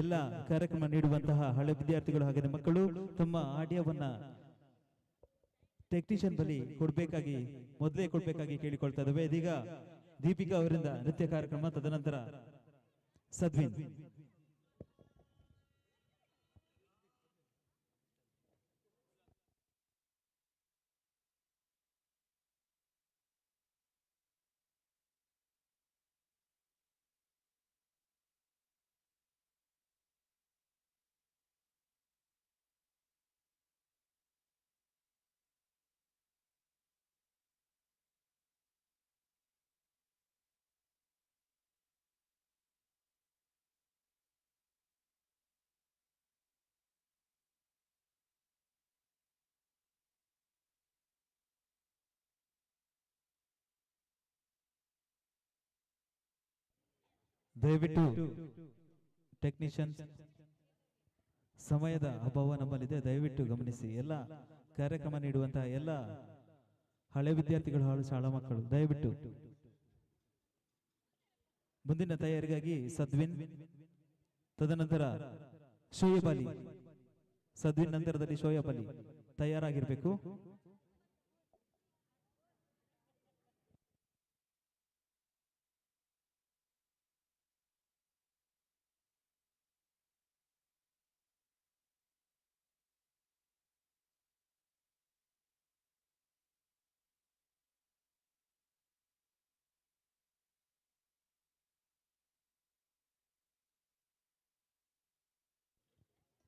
ಎಲ್ಲ ಕಾರ್ಯಕ್ರಮ ನೀಡುವಂತಹ ಹಳೆ ವಿದ್ಯಾರ್ಥಿಗಳು ಹಾಗೆ ಮಕ್ಕಳು ತಮ್ಮ ಆಡಿಯೋವನ್ನ ಟೆಕ್ನಿಷಿಯನ್ ಬಳಿ ಮೊದಲೇ ಕೊಡ್ಬೇಕಾಗಿ ಕೇಳಿಕೊಳ್ತಾ ಇದ್ದೇವೆ. ಇದೀಗ ದೀಪಿಕಾ ಅವರಿಂದ ನೃತ್ಯ ಕಾರ್ಯಕ್ರಮ, ತದನಂತರ ಸದ್ವಿನ್. ದಯವಿಟ್ಟು ಟೆಕ್ನಿಷಿಯನ್ಸ್, ಸಮಯದ ಅಭಾವ ನಮ್ಮಲ್ಲಿದೆ, ದಯವಿಟ್ಟು ಗಮನಿಸಿ. ಎಲ್ಲ ಕಾರ್ಯಕ್ರಮ ನೀಡುವಂತಹ ಎಲ್ಲ ಹಳೆ ವಿದ್ಯಾರ್ಥಿಗಳು ಹಾಗೂ ಶಾಲಾ ಮಕ್ಕಳು ದಯವಿಟ್ಟು ಮುಂದಿನ ತಯಾರಿಗಾಗಿ ಸದ್ವಿನ್, ತದನಂತರ ಶೋಯಬ್ ಅಲಿ, ಸದ್ವಿನ್ ನಂತರದಲ್ಲಿ ಶೋಯಬ್ ಅಲಿ ತಯಾರಾಗಿರ್ಬೇಕು.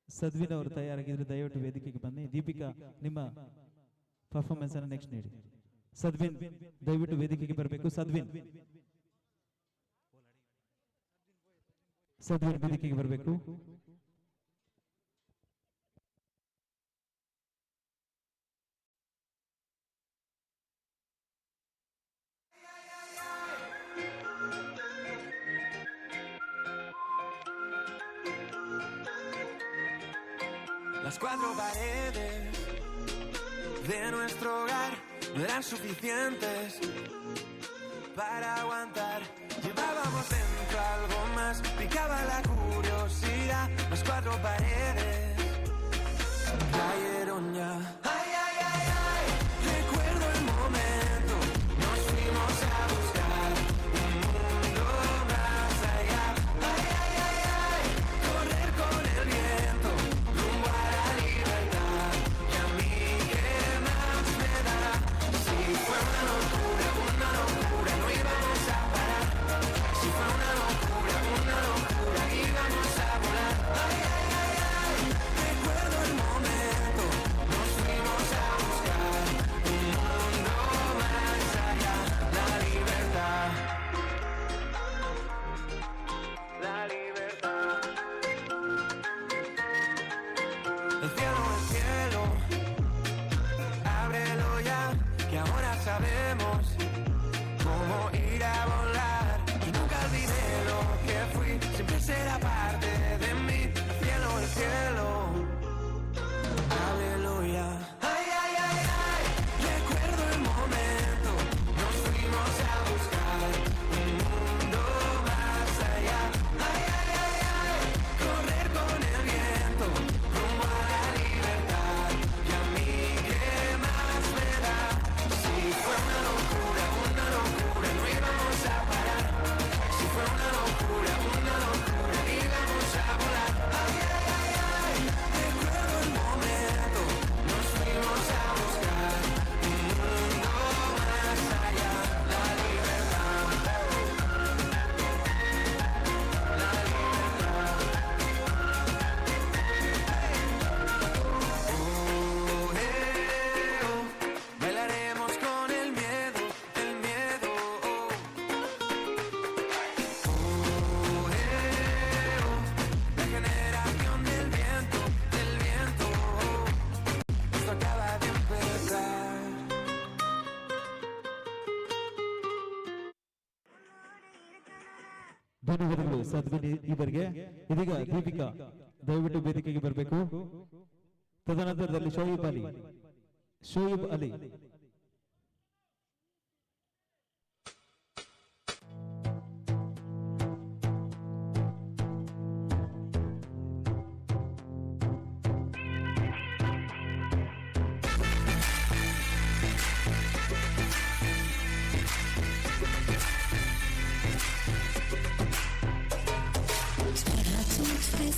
ಸದ್ವಿನ್ ಅವರು ತಯಾರಾಗಿದ್ರೆ ದಯವಿಟ್ಟು ವೇದಿಕೆಗೆ ಬನ್ನಿ. ದೀಪಿಕಾ, ನಿಮ್ಮ ಪರ್ಫಾರ್ಮೆನ್ಸ್ ಅನ್ನು ನೆಕ್ಸ್ಟ್ ನೀಡಿ. ಸದ್ವಿನ್ ದಯವಿಟ್ಟು ವೇದಿಕೆಗೆ ಬರಬೇಕು. ಸದ್ವಿನ್ ವೇದಿಕೆಗೆ ಬರಬೇಕು. Las cuatro paredes de nuestro hogar no eran suficientes para aguantar. Llevábamos dentro algo más, picaba la curiosidad. Las cuatro paredes cayeron ya. Ay, ay, ay, ay, recuerdo el momento, nos fuimos a buscar un mundo más allá. Ay, ay, ay, ay, correr con el viento rumbo a la libertad. Y a mí qué más me da, si fue una locura, no íbamos a parar. Si fue una locura, íbamos a volar. Ay, ay, ay, ay, recuerdo el momento, nos fuimos a buscar un mundo más allá. La libertad, la libertad. El cielo, ábrelo ya, que ahora sabemos cómo ir a volar. Y nunca olvidé lo que fui, siempre será parte de mí. El cielo, ábrelo ya. Ay, ay, ay, ay, recuerdo el momento, nos fuimos a buscar un mundo más allá. Ay, ay, ay, ay, correr con el viento rumbo a la libertad. Y a mí qué más me da, si fue una locura, no íbamos a parar. Si fue una locura, íbamos a volar. Ay, ay, ay, ay, recuerdo el momento, nos fuimos a buscar un mundo más allá. La libertad, la libertad. Bailaremos con el miedo, la generación del viento, esto acaba de empezar. ಧನ್ಯವಾದಗಳು ಸದ್ವಿನ್ ಇವರಿಗೆ. ಇದೀಗ ದೀಪಿಕಾ ದಯವಿಟ್ಟು ವೇದಿಕೆಗೆ ಬರಬೇಕು. ತದನಂತರದಲ್ಲಿ ಶೋಯಬ್ ಅಲಿ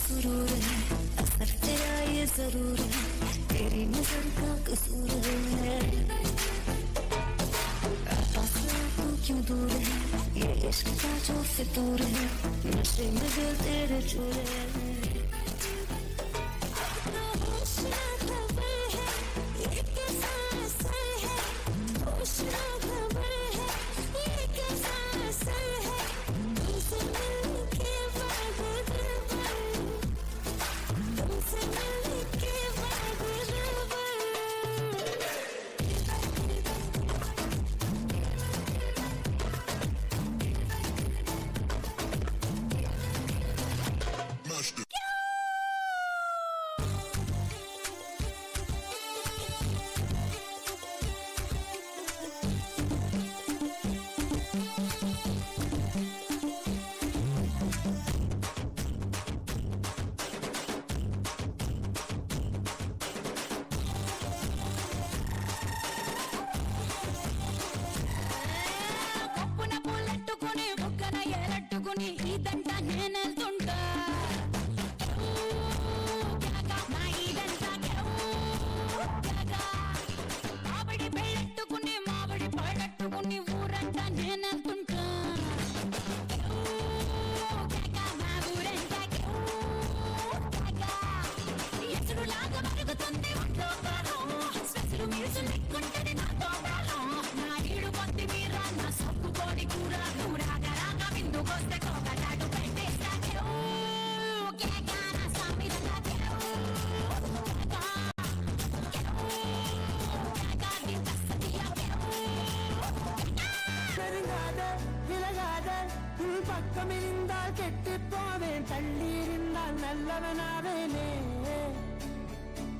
सुरूर है, असर तेरा ये जरूर है, तेरी नजर का कसूर है। फासला तू क्यों दूर है, ये इश्क का जो फितूर है, नशे में दिल तेरे चूर है। अपना होश ना खबर है, ये कैसा असर है, होश ना खबर है, ये कैसा असर है, तुमसे मिलके बाद तुमसे मिलके बाद నీ ఊరంతా నేనంటుంటా మా ఊరంతా ఎసురులాగా మరుగుతుంది ఒంట్లో కాలం స్పెషల్ మీల్స్ లెక్కుంటది నాతో బాలం నా ఈడు కొద్ది మీరా నా సొప్పు కోడి కూర కూరగా రాగా విందుకొస్తే కోకటాడు పెట్టేస్తా నా సామిరంగా பக்கமிருந்தால் கெட்டுப்போவேன் தள்ளீரிந்தால் நல்லவனாவேனே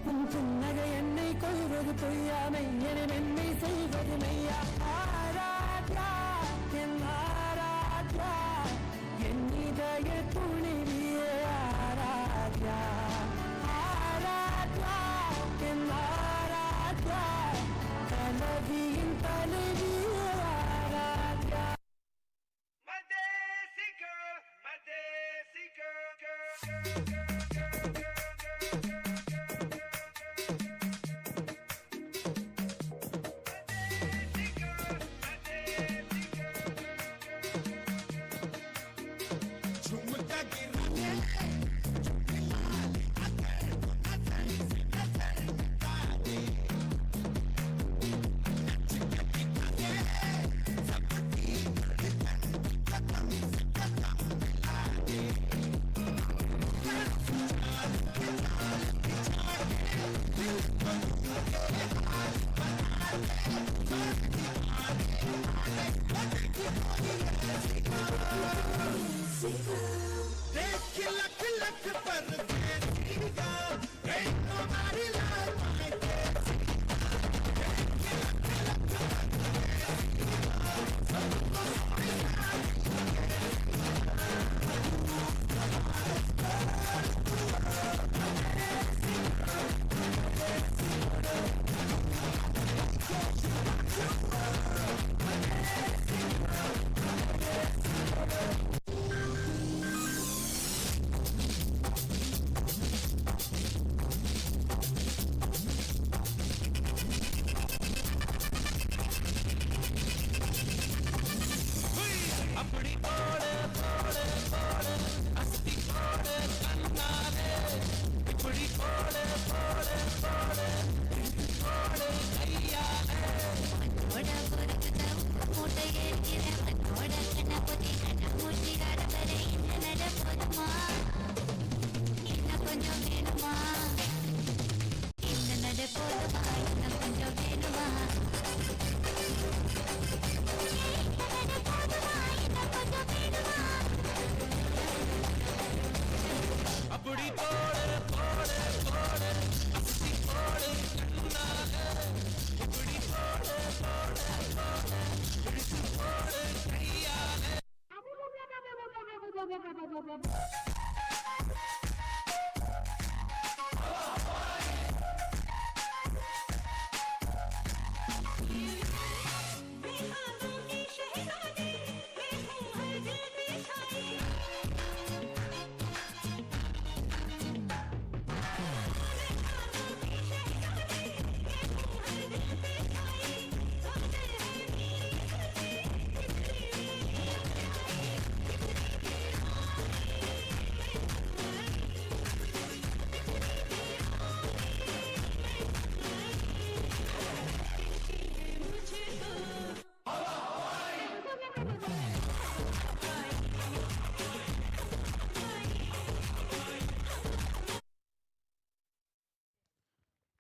உன் புன்னகை என்னை கொள்வது பொய்யாமை என என்னை செய்வது மெய்யா ஆராத்யா என் ஆராத்யா என் இதய துணிவியே ஆராத்யா ஆராத்யா என் ஆராத்யா தலைவியின் தலைவியே ஆராத்யா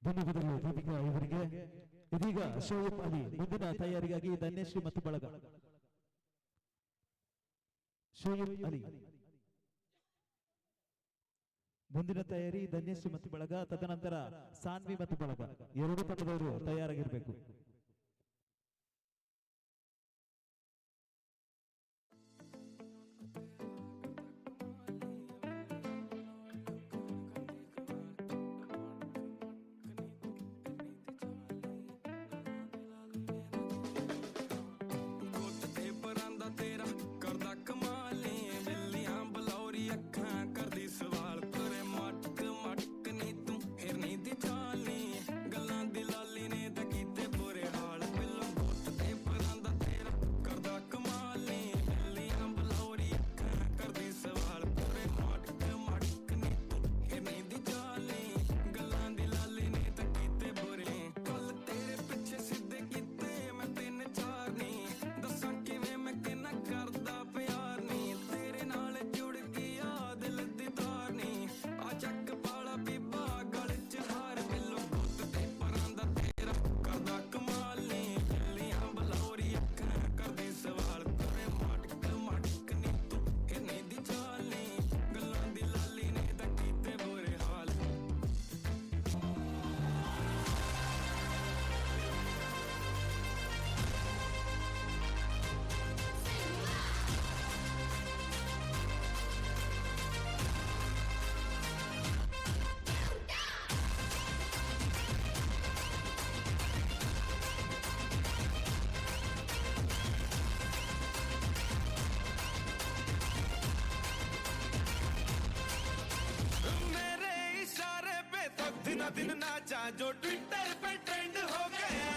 ಧನ್ಯವಾದಗಳು ದೀಪಿಕಾ ಇವರಿಗೆ. ಇದೀಗ ಶೋಯಬ್ ಅಲಿ ಮುಂದಿನ ತಯಾರಿಗಾಗಿ ಧನ್ಯಶ್ರೀ ಮತ್ತು ಬಳಗ. ಶೋಯಬ್ ಅಲಿ ಮುಂದಿನ ತಯಾರಿ ಧನ್ಯಶ್ರೀ ಮತ್ತು ಬಳಗ, ತದನಂತರ ಸಾನ್ವಿ ಮತ್ತು ಬಳಗ. ಎರಡು ತಂಡದವರು ತಯಾರಾಗಿರ್ಬೇಕು. ਗੱਲਾਂ ਦੀ ਲਾਲੀ ਨੇ ਤਾਂ ਕੀਤੇ ਪੂਰੇ ना दिन नाचा जो ट्विटर पे ट्रेंड हो गया।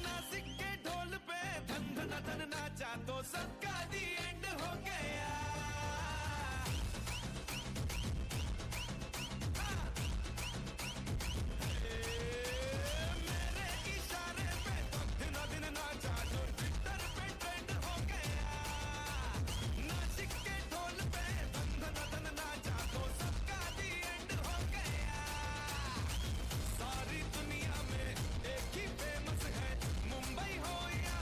नासिक के ढोल पे धन धन धन नाचा तो सबका दी एंड हो गया। मेरे इशारे पे तो दिन दिन नाचा जो ट्विटर पे ट्रेंड हो गया। नासिक के ढोल पे धन धन धन नाचा तो सबका दी एंड हो गया। सारी दुनिया में एक ही फेमस है, मुंबई हो या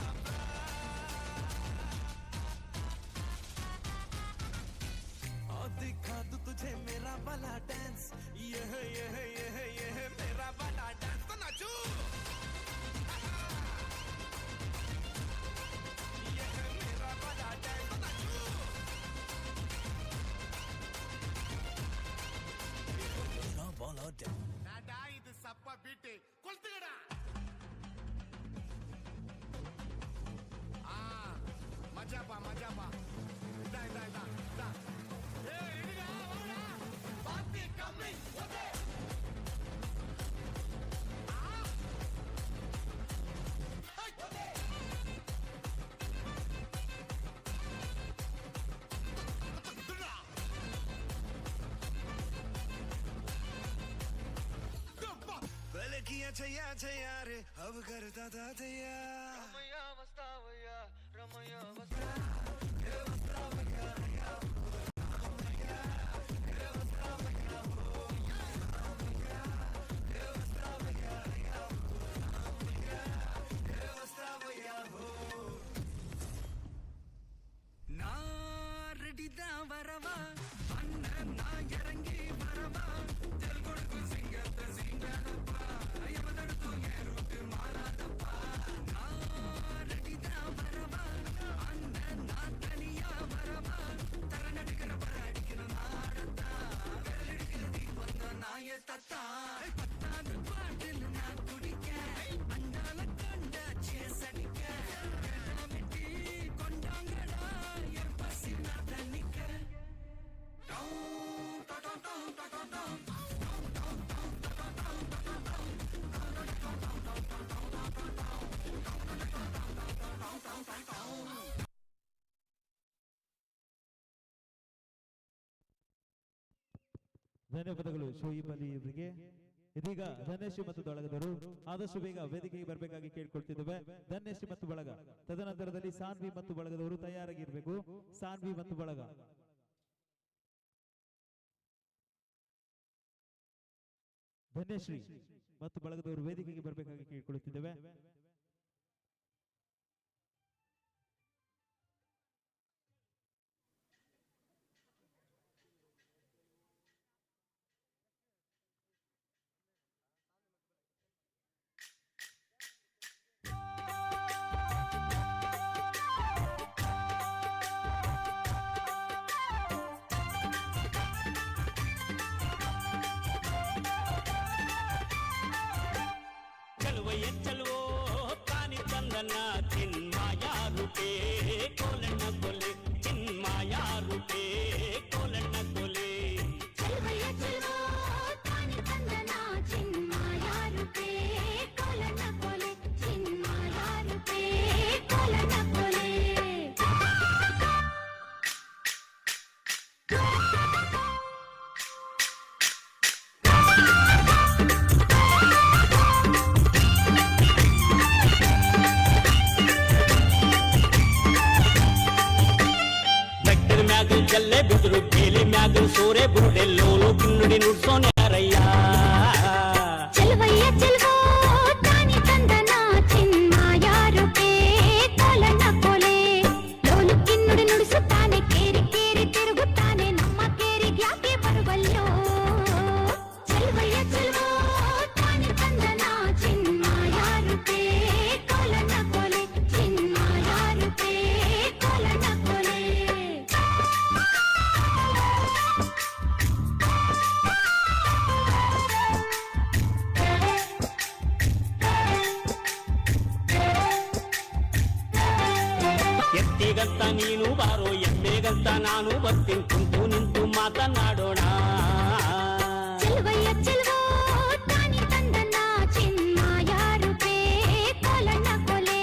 और दिखा दूं तुझे मेरा वाला डांस। ये है मेरा वाला डांस। तो नाचू, ये है मेरा वाला डांस। तो नाचू, मेरा वाला डांस। नाडा ಇದು ಸಪ್ಪ ಬಿಟ್ಟು ಕೊಳ್ತಿಗಡ ಮಜಾ ಬಾ ಇದಾ ಏ ಇಡಿಗಾ ಹೋಗಾ ಬಾತಿ ಕಮ್ಮಿ ಓಕೆ पहले किया छैया रे अब करता था तैया। रमैया वस्तावैया रमैया ನಾ ರೆಡಿದ ಬರವ ಅಣ್ಣ ನಾ ಎರಂಗಿ ಬರವ ತೆಲ್ಗೊಡ್ಕು ಸಿಂಗತ್ತ ಸಿಂಗನಪ್ಪ ಯವದಡ್ತು ಏರುತ್ತು ಮಾಲಾದಪ್ಪ ನಾ ರೆಡಿದ ಬರವ ಅಣ್ಣ ನಾ ತನಿಯ ಬರವ ತರನಡಿಕರ ಬರ ಅಡಿಕಿನ ನಾಡತ್ತ ಬೆರಳಿಡಿಕಿನ ದೀಪಂದ ನಾಯ ತತ್ತ ಪತ್ತಾದ ಬಾಟಿಲ್ ನಾ ಕುಡಿಕ ಅಂಡಾಲ ಕಂಡ ಚೇಸಡಿಕ ಮಿಟ್ಟಿ ಕೊಂಡಾಂಗಡ ಎಪ್ಪಸಿನ ತನಿಕ ಧನ್ಯವಾದಗಳು ಶೋಯಿಬ್ ಅಲಿ ಇವರಿಗೆ. ಇದೀಗ ಧನ್ಯಶ್ರೀ ಮತ್ತು ಬಳಗದವರು ಆದಷ್ಟು ಬೇಗ ವೇದಿಕೆಗೆ ಬರಬೇಕಾಗಿ ಕೇಳ್ಕೊಳ್ತಿದ್ದೇವೆ. ಧನ್ಯಶ್ರೀ ಮತ್ತು ಬಳಗ, ತದನಂತರದಲ್ಲಿ ಸಾನ್ವಿ ಮತ್ತು ಬಳಗದವರು ತಯಾರಾಗಿರ್ಬೇಕು. ಸಾನ್ವಿ ಮತ್ತು ಬಳಗ. ಧನ್ಯಶ್ರೀ ಮತ್ತು ಬಳಗದವರು ವೇದಿಕೆಗೆ ಬರಬೇಕಾಗಿ ಕೇಳ್ಕೊಳ್ತಿದ್ದೇವೆ. चलवो तानी चंदना चिन्माया रूपे कोलಣ್ಣ कोले चिन्माया रूपे कोलಣ್ಣ कोले चलवैया चलो तानी चंदना चिन्माया रूपे कोलಣ್ಣ कोले चिन्माया रूपे कोलಣ್ಣ कोले ಜಲ್ಲೆ ಬಿದ್ರು ಬೇಲಿ ಮ್ಯಾಗ ಸೋರೆ ಬುರುಡೆ ಲೋಲು ಕಿನ್ನುಡಿ ನುಡ್ಸೋನೆ ಯಾರಯ್ಯ चलवैया चलो तानी चंदना चिन्माया रूपे कोलಣ್ಣ कोले ಲೋಲು ಕಿನ್ನುಡಿ ನುಡಿಸುತ್ತಾನೆ ಕೇರಿ ಕೇರಿ ತಿರುಗುತ್ತಾನೆ ನಮ್ಮ ಕೇರಿಗೆ ಯಾಕೆ ಬರುವಲ್ಲೋ चलवैया चलो तानी चंदना चिन्माया रूपे कोलಣ್ಣ कोले चिन्माया रूपे कोलಣ್ಣ कोले ಎಮ್ಮೆಗಂತ ನೀನು ಬಾರೋ ಎಮ್ಮೆಗಂತ ನಾನು ಬರ್ತೀನಿ ಕುಂತು ನಿಂತು ಮಾತನಾಡೋಣ ಚೆಲುವಯ್ಯ ಚೆಲುವೋ ತಾನಿ ತಂದನ ಚಿನ್ಮಾಯ ರೂಪೇ ಕೋಲಣ್ಣ ಕೊಲೆ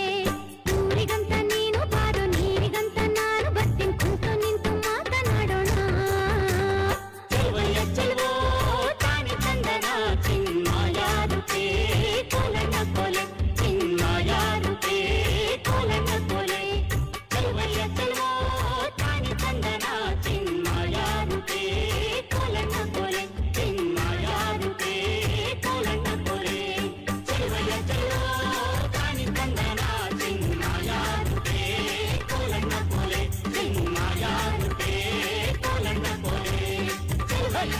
ಊರಿಗಂತ ನೀನು ಬಾರೋ ನೀರಿಗಂತ ನಾನು ಬರ್ತೀನಿ ಕುಂತು ನಿಂತು ಮಾತನಾಡೋಣ ಚೆಲುವಯ್ಯ ಚೆಲುವೋ ತಾನಿ ತಂದನ ಚಿನ್ಮಾಯ ರೂಪೇ ಕೋಲಣ್ಣ ಕೊಲೆ ಚಿನ್ಮಾಯ ರೂಪೇ ಕೋಲಣ್ಣ ಕೊಲೆ ಚೆಲುವಯ್ಯ ಚೆಲುವೋ ತಾನಿ ತಂದನ ಚಿನ್ಮಾಯ ರೂಪೇ ಕೋಲಣ್ಣ ಕೊಲೆ ಚಿನ್ಮಾಯ ರೂಪೇ ಕೋಲಣ್ಣ ಕೊಲೆ ಚೆಲುವಯ್ಯ ಚೆಲುವೋ ತಾನಿ ತಂದನ ಚಿನ್ಮಾಯ ರೂಪೇ ಕೋಲಣ್ಣ ಕೊಲೆ ಚಿನ್ಮಾಯ ರೂಪೇ ಕೋಲಣ್ಣ ಕೊಲೆ ಚೆಲುವಯ್ಯ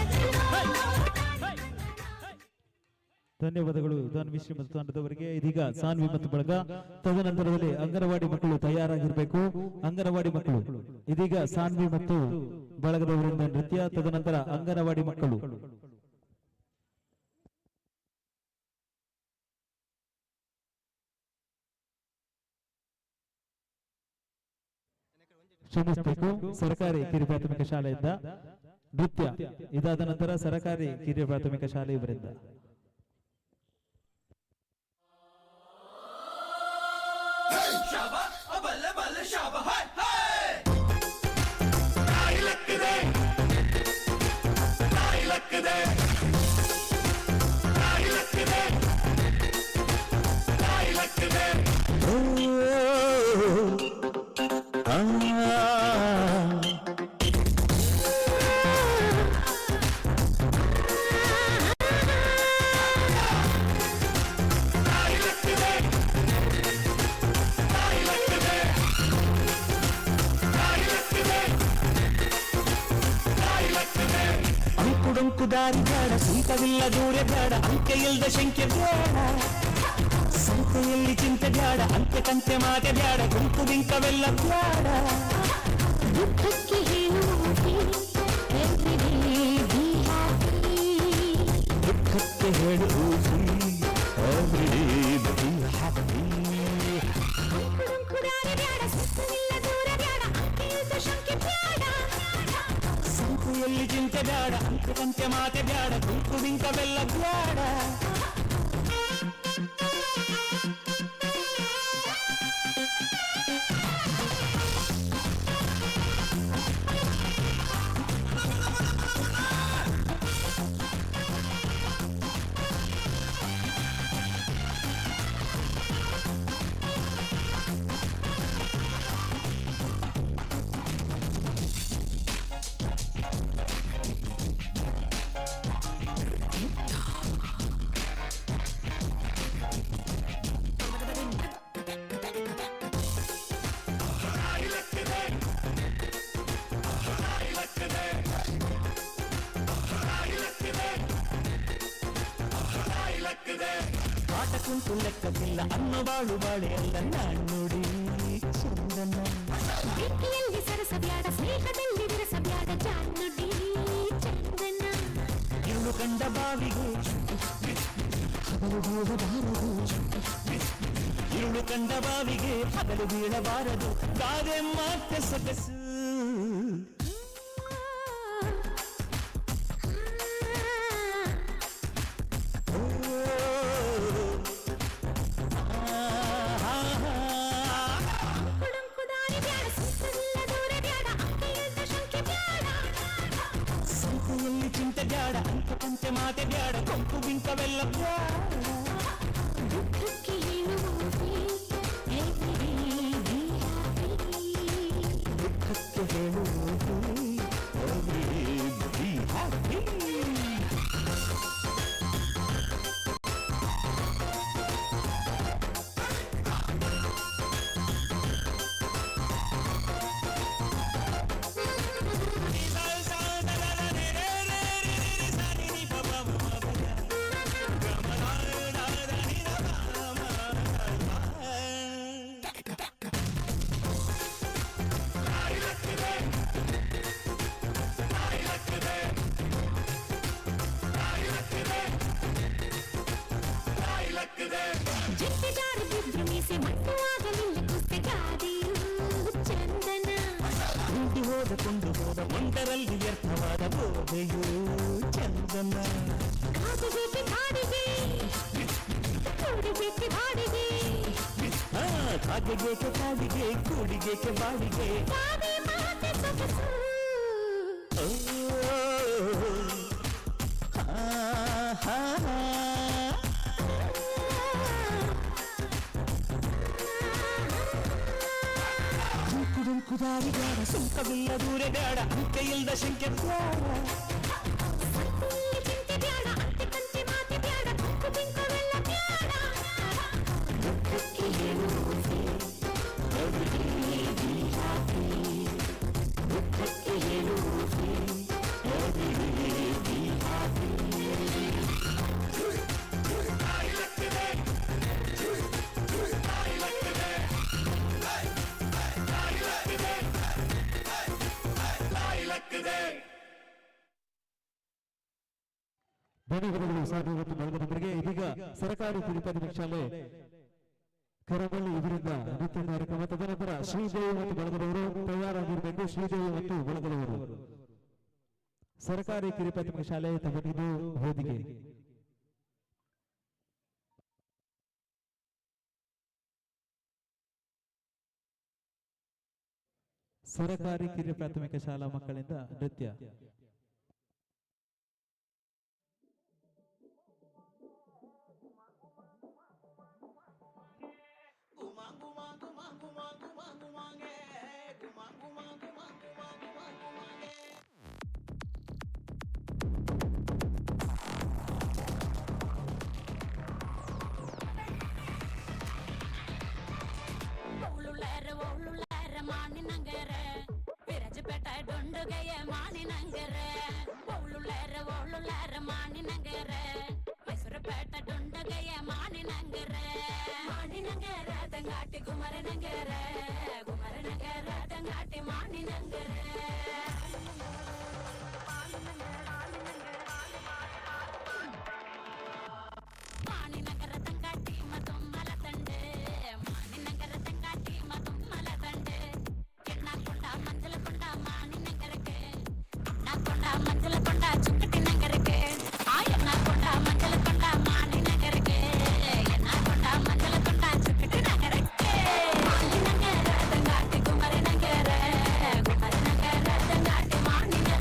ಧನ್ಯವಾದಗಳು ದಾನ್ವಿ ಶ್ರೀಮಂತ ತಂಡದವರಿಗೆ. ಇದೀಗ ಸಾನ್ವಿ ಮತ್ತು ಬಳಗ, ತದನಂತರದಲ್ಲಿ ಅಂಗನವಾಡಿ ಮಕ್ಕಳು ತಯಾರಾಗಿರ್ಬೇಕು. ಅಂಗನವಾಡಿ ಮಕ್ಕಳು ಇದೀಗ ಸಾನ್ವಿ ಮತ್ತು ಬಳಗದವರಿಂದ ನೃತ್ಯ, ತದನಂತರ ಅಂಗನವಾಡಿ ಮಕ್ಕಳು. ಕ್ಷಮಿಸಬೇಕು, ಸರ್ಕಾರಿ ಕಿರಿಯ ಪ್ರಾಥಮಿಕ ಶಾಲೆಯಿಂದ ನೃತ್ಯ, ಇದಾದ ನಂತರ ಸರ್ಕಾರಿ ಕಿರಿಯ ಪ್ರಾಥಮಿಕ ಶಾಲೆ ಇವರಿಂದ. ಅಂಕುಡೊಂಕು ದಾರಿ ಬೇಡ, ಸುಂಕವಿಲ್ಲ ದೂರ ಬೇಡ, ಅಂಕೆ ಇಲ್ದ ಶಂಕೆ ಬೇಡ, ಸಂತೆಯಲ್ಲಿ ಚಿಂತೆ ಬೇಡ, ಅಂತೆ ಕಂತೆ ಮಾತೆ ಬೇಡ, ಗುಂಪು ಬಿಂಕವೆಲ್ಲ ಬೇಡ. ದುಃಖಕ್ಕೆ ಹೇಳುವುದೇ everyday be happy. ದುಃಖಕ್ಕೆ ಹೇಳುವುದು everyday be happy. ಅಂಕುಡೊಂಕುದಾರಿ ಬ್ಯಾಡ, ಸುತ್ತವಿಲ್ಲ ದೂರ ಬ್ಯಾಡ, ಅಂಕೆ ಇಲ್ದ ಶಂಕೆ ಬ್ಯಾಡ. ಸಂತೆಯಲ್ಲಿ ಚಿಂತೆ ಬೇಡ, ಅಂತೆ ಕಂತೆ ಮಾತೆ ಬೇಡ, ಗುಂಪು ಬಿಂಕವೆಲ್ಲ ಬೇಡ. ಆಟ ಕುಂಟು ಲೆಕ್ಕವಿಲ್ಲ, ಅನ್ನ ಬಾಳು ಬಾಳೆ ಅಲ್ಲ ನಾಣ್ಣುಡಿ ಚಂದನ. ಪ್ರೀತಿಯಲ್ಲಿ ಸರಸ ಬ್ಯಾಡ, ಸ್ನೇಹದಲ್ಲಿ ವಿರಸ ಬ್ಯಾಡ, ಜಾನುಡಿ ಚಂದನ. ಇರುಳು ಕಂಡ ಬಾವಿಗೆ ಹಗಲು ಬೀಳಬಾರದು, ಇರುಳು ಕಂಡ ಬಾವಿಗೆ ಹಗಲು ಬೀಳಬಾರದು, ಗಾದೆ ಮತ್ತೆ ಸೊಗಸು. ಅಂಕುಡೊಂಕುದಾರಿ ಬ್ಯಾಡ, ಸುತ್ತವಿಲ್ಲ ದೂರ ಬ್ಯಾಡ, ಅಂಕೆ ಇಲ್ದ ಶಂಕೆ ಬ್ಯಾಡ. ಸಂತೆಯಲ್ಲಿ ಚಿಂತೆ ಬ್ಯಾಡ, ಅಂತೆ ಕಂತೆ ಮಾತೆ ಬ್ಯಾಡ, ಕೊಂಪು ಬಿಂಕವೆಲ್ಲ ಬ್ಯಾಡ. ದುಃಖಕ್ಕೆ ಹೇಳುವುದೇ everyday be happy. ದುಃಖಕ್ಕೆ ಹೇಳುವುದು everyday be happy. ತೆಗೆದುಕೊಂಡು ಹೋದ ಒಂದರಲ್ಲಿ ವ್ಯರ್ಥವಾದ ಬೋಧೆಯು ಚಂದನ ಕಾಗೆಗೇಕೆ ಕಾಡಿಗೆ ಕೂಡಿಗೇಕೆ ಬಾಡಿಗೆ ದಾರಿ ಬೇಡ ಸುಂಕವಿಲ್ಲ ದೂರ ಬೇಡ ಅಂಕೆ ಇಲ್ದ ಶಂಕೆ ಧನ್ಯವಾದಗಳು ಸಾಧುಗಳು ಬಳಗದವರಿಗೆ. ಇದೀಗ ಸರ್ಕಾರಿ ಕಿರಿಯ ಪ್ರಾಥಮಿಕ ಶಾಲೆ ಕರಬಳ್ಳಿ ಇವರಿಂದ ನೃತ್ಯ ಕಾರ್ಯಕ್ರಮ. ತದನಂತರ ಶ್ರೀದೇವಿ ಮತ್ತು ಬಳಗದವರು ತಯಾರಾಗಿರಬೇಕು. ಶ್ರೀದೇವಿ ಮತ್ತು ಬಳಗದವರು ಸರ್ಕಾರಿ ಕಿರಿಯ ಪ್ರಾಥಮಿಕ ಶಾಲೆ ತಮಗಿದು ವೇದಿಕೆ. ಸರ್ಕಾರಿ ಕಿರಿಯ ಪ್ರಾಥಮಿಕ ಶಾಲಾ ಮಕ್ಕಳಿಂದ ನೃತ್ಯ. ವಿರಜಪೇಟ ಡೊಂಡುಗೆಯ ಮಾನಿನಂಗರ ಒಳ್ಳುಳ್ಳಾರ ಮಾನಿನಂಗರ ಮೈಸೂರುಪೇಟ ಡೊಂಡುಗೆಯ ಮಾನಿನಂಗರ ತಂಗಾಟಿ ಕುಮರನಂಗರ ತಂಗಾಟಿ ಮಾನಿನಂಗರ ಮಾನಿನಗರ ತಂಗಾಟಿ ಮತ್ತೊಮ್ಮಲ ತಂಡೆ ಮಾನಿನಗರ ತಂಗಾಟಿ ಮತ್ತೊಮ್ಮಲ ತಂಡೆ ಕೆಣ್ಣಾಕೊಂಡ ಮಂಜಲ ಕೊಂಡ ಮಾನಿನಗರಕ್ಕೆ ನಾಕೊಂಡ ಮಂಜಲ ಕೊಂಡ ಚುಕ್ಕಟಿ ನಗರಕ್ಕೆ ಆ ಎಣ್ಣಾಕೊಂಡ ಮಂಜಲ ಕೊಂಡ ಮಾನಿನಗರಕ್ಕೆ ಎಣ್ಣಾಕೊಂಡ ಮಂಜಲ ಕೊಂಡ ಚುಕ್ಕಟಿ ನಗರಕ್ಕೆ ಮಾನಿನಗರ ತಂಗಾಟಿ ಕುಮರನಗರ ತಂಗಾಟಿ ಮಾನಿನಗರ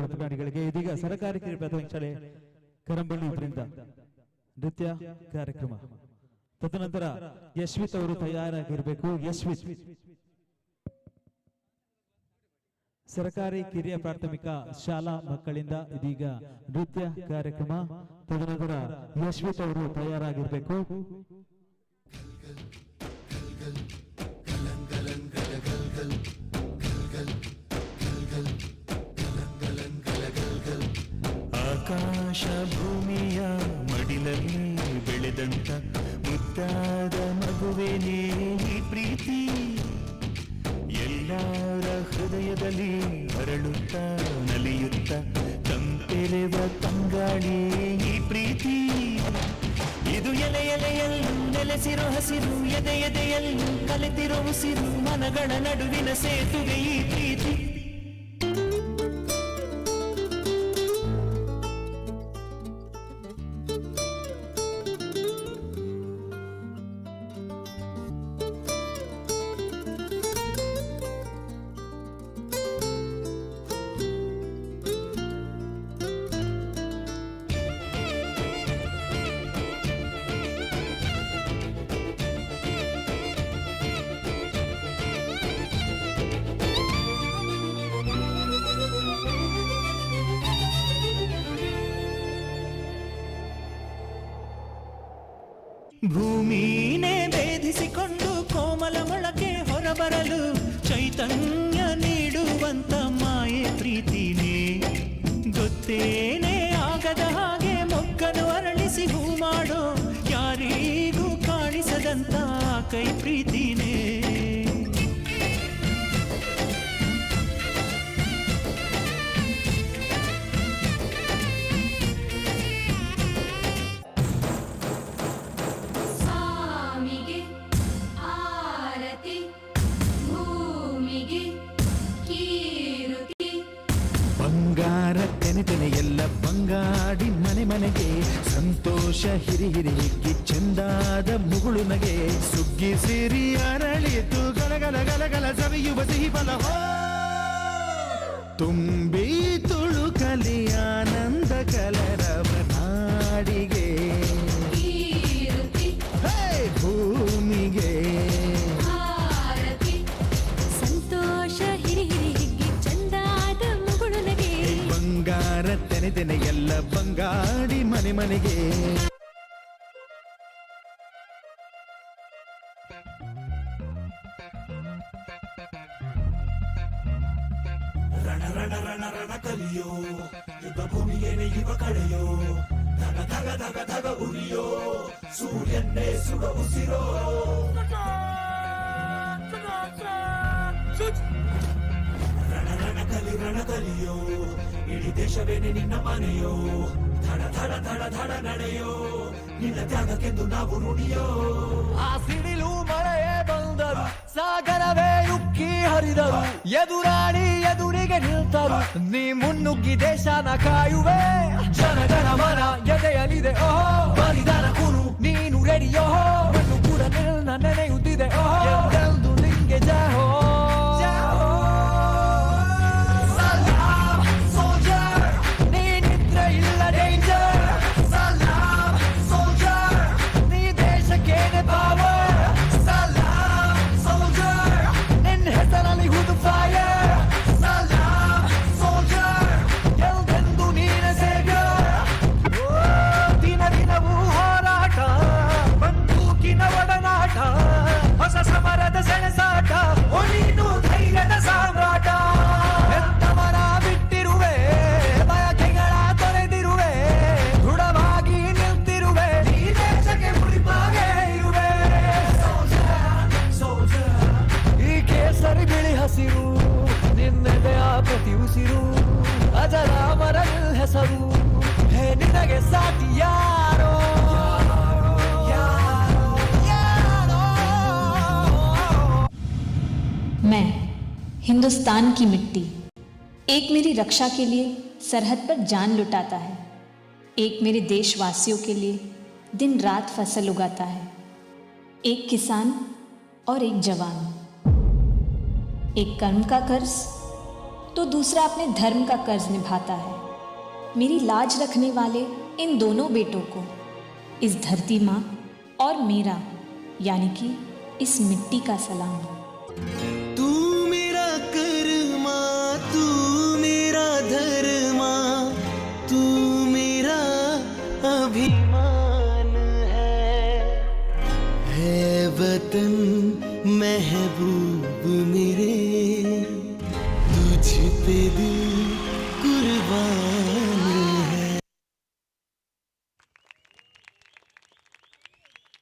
ಪ್ರತಿಭಾನಿಗಳಿಗೆ ಇದೀಗ ಸರ್ಕಾರಿ ಕಿರಿಯ ಪ್ರಾಥಮಿಕ ಶಾಲೆ ಕರಂಬಳ್ಳಿ ಇವರಿಂದ ನೃತ್ಯ ಕಾರ್ಯಕ್ರಮ. ತದನಂತರ ಯಶ್ವಿತ್ ಅವರು ತಯಾರಾಗಿರಬೇಕು. ಯಶ್ವಿತ್ ಸರ್ಕಾರಿ ಕಿರಿಯ ಪ್ರಾಥಮಿಕ ಶಾಲಾ ಮಕ್ಕಳಿಂದ ಇದೀಗ ನೃತ್ಯ ಕಾರ್ಯಕ್ರಮ. ತದನಂತರ ಯಶ್ವಿತ್ ಅವರು ತಯಾರಾಗಿರ್ಬೇಕು. ಆಕಾಶ ಭೂಮಿಯ ಮಡಿಲಲ್ಲಿ ಬೆಳೆದಂತ ಮುದ್ದಾದ ಮಗುವೇನೇ ಈ ಪ್ರೀತಿ, ಎಲ್ಲರ ಹೃದಯದಲ್ಲಿ ಹರಳುತ್ತ ನಲಿಯುತ್ತ ತಂಪೆರೆವ ತಂಗಾಳಿ ಈ ಪ್ರೀತಿ. ಇದು ಎಲೆ ಎಲೆಯಲ್ಲೂ ನೆಲೆಸಿರೋ ಹಸಿರು, ಎದೆ ಎದೆಯಲ್ಲೂ ಕಲೆತಿರೋ ಉಸಿರು, ಮನಗಳ ನಡುವಿನ ಸೇತುವೆ ಈ ಪ್ರೀತಿ. ಭೂಮಿನೇ ಭೇದಿಸಿಕೊಂಡು ಕೋಮಲ ಮೊಳಕೆ ಹೊರಬರಲು ಚೈತನ್ಯ ನೀಡುವಂತ ಮಾಯೆ ಪ್ರೀತಿನೇ. ಗೊತ್ತೇನೆ ಆಗದ ಹಾಗೆ ಮೊಗ್ಗನು ಅರಳಿಸಿ ಹೂ ಮಾಡೋ ಯಾರಿಗೂ ಕಾಣಿಸದಂತ ಕೈ ಪ್ರೀತಿನೇ. ಬಂಗಾರ ತೆನೆ ಎಲ್ಲ ಬಂಗಾಡಿ ಮನೆ ಮನೆಗೆ ಸಂತೋಷ ಹಿರಿ ಹಿರಿ ಹಿಗ್ಗಿ ಚೆಂದಾದ ಮುಗುಳು ನಗೆ ಸುಗ್ಗಿ ಸಿರಿ ಅರಳಿತು ಗಲಗಲ ಗಲಗಲ ಸವಿಯುವ ಸಿಹಿ ಫಲ ತುಂಬಿ ತುಳುಕಲಿ ಆನಂದ ಕಲರವ ನಾಡಿಗೆ ಭೂಮಿಗೆ ಸಂತೋಷ ಹಿರಿ ಹಿರಿ ಹಿಗ್ಗಿ ಚಂದಾದ ಮುಗುಳು ನಗೆ ಬಂಗಾರ ತೆನೆ ಎಲ್ಲ ಬಂಗಾಡಿ ಮನೆ ಮನೆಗೆ. ರಣ ರಣ ರಣ ರಣ ಕಲಿಯೋ ಯುದ್ಧ ಭೂಮಿಯೇನೆ ಯುವ ಕಳೆಯೋ ಧಗ ಧಗ ಧಗ ಧಗ ಉರಿಯೋ ಸೂರ್ಯನ್ನೇ ಸುಡ ಉಸಿರೋ. ರಣ ರಣ ಕಲಿಯೋ ಇಡೀ ದೇಶವೇನೆ ನಿನ್ನ ಮನೆಯೋ ಧಡ ಧಡ ಧಡ ಧಡ ನಡೆಯೋ ನಿನ್ನ ತ್ಯಾಗಕ್ಕೆಂದು ನಾವು ನುಡಿಯೋ. ಆ ಸಿಡಿಲು ಮಳೆಯೇ ಬಂದರು ಸಾಗರವೇ ಉಕ್ಕಿ ಹರಿದರು ಎದುರಾಳಿ ಎದುರಿಗೆ ನಿಲ್ತರು ನೀ ಮುನ್ನುಗ್ಗಿ ದೇಶನ ಕಾಯುವೆ. ಜನಗಣ ಮನ ಎದೆಯಲಿದೆ ಓಹೋ ಬಲಿದಾನ ಕುನು ನೀನು ರೆಡಿಯೋ ಮಣ್ಣು ಕೂಡ ನಿನ್ನ ನೆನೆಯುತ್ತಿದೆ ಓಹೋ ಎಂದು ನಿಂಗೆ ಜಹೋ. ಸಮರದ ಸೆಣಸಾಟ ನೀನು ಧೈರ್ಯದ ಸಾಮ್ರಾಟ ಎಂತವರ ಬಿಟ್ಟಿರುವೆ ಬಯಕೆಗಳ ತೊರೆದಿರುವೆ ದೃಢವಾಗಿ ನಿಲ್ತಿರುವೆ ಈ ದೇಶಕ್ಕೆ ಮುರಿಪಾಗೆ ಇರುವೆ. ಈ ಕೇಸರಿ ಬಿಳಿ ಹಸಿರು ನಿನ್ನೆದೆಯ ಪ್ರತಿ ಉಸಿರು ಅಜರ ಮರ ಹೆಸರು ಹೇ ನಿನಗೆ ಸಾಟಿ ಯಾರೋ. मैं हिंदुस्तान की मिट्टी, एक मेरी रक्षा के लिए सरहद पर जान लुटाता है, एक मेरे देशवासियों के लिए दिन रात फसल उगाता है, एक किसान और एक जवान, एक कर्म का कर्ज तो दूसरा अपने धर्म का कर्ज निभाता है. मेरी लाज रखने वाले इन दोनों बेटों को इस धरती माँ और मेरा यानी कि इस मिट्टी का सलाम. तू मेरा कर्मा तू स्वाभिमान है वतन महबूब मेरे, तुझ पे दिल कुर्बान है.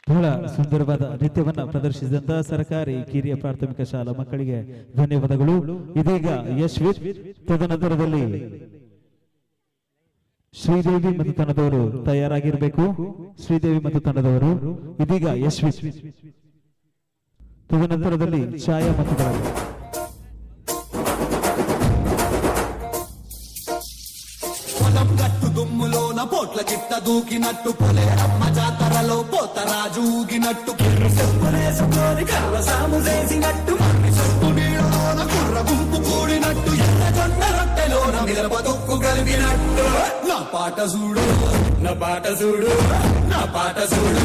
ಬಹಳ ಸುಂದರವಾದ ನೃತ್ಯವನ್ನ ಪ್ರದರ್ಶಿಸಿದಂತ ಸರ್ಕಾರಿ ಕಿರಿಯ ಪ್ರಾಥಮಿಕ ಶಾಲಾ ಮಕ್ಕಳಿಗೆ ಧನ್ಯವಾದಗಳು. ಇದೀಗ ಯಶ್ವಿತ್, ತದನಂತರದಲ್ಲಿ ಶ್ರೀದೇವಿ ಮತ್ತು ತಂಡದವರು ತಯಾರಾಗಿರಬೇಕು. ಶ್ರೀದೇವಿ ಮತ್ತು ತಂಡದವರು ಇದೀಗ ಯಶ್ವಿತ್, ತದನಂತರದಲ್ಲಿ ಛಾಯಾ ಮತ್ತು గట్టు దుమ్ములోన పోట్ల చిట్ట దూకినట్టు పొలేరమ్మ జాతరలో పోతరాజు ఊగినట్టు చెప్పులేసుకొని కర్ర సాము చేసినట్టు మర్రి సొట్టు నీళ్ళలోన కుర్ర గుంపు కూడినట్టు ఎర్ర జొన్న రొట్టెలోన మిరప తొక్కు కలిపినట్టు నా పాట చూడు, నా పాట చూడు, నా పాట చూడు.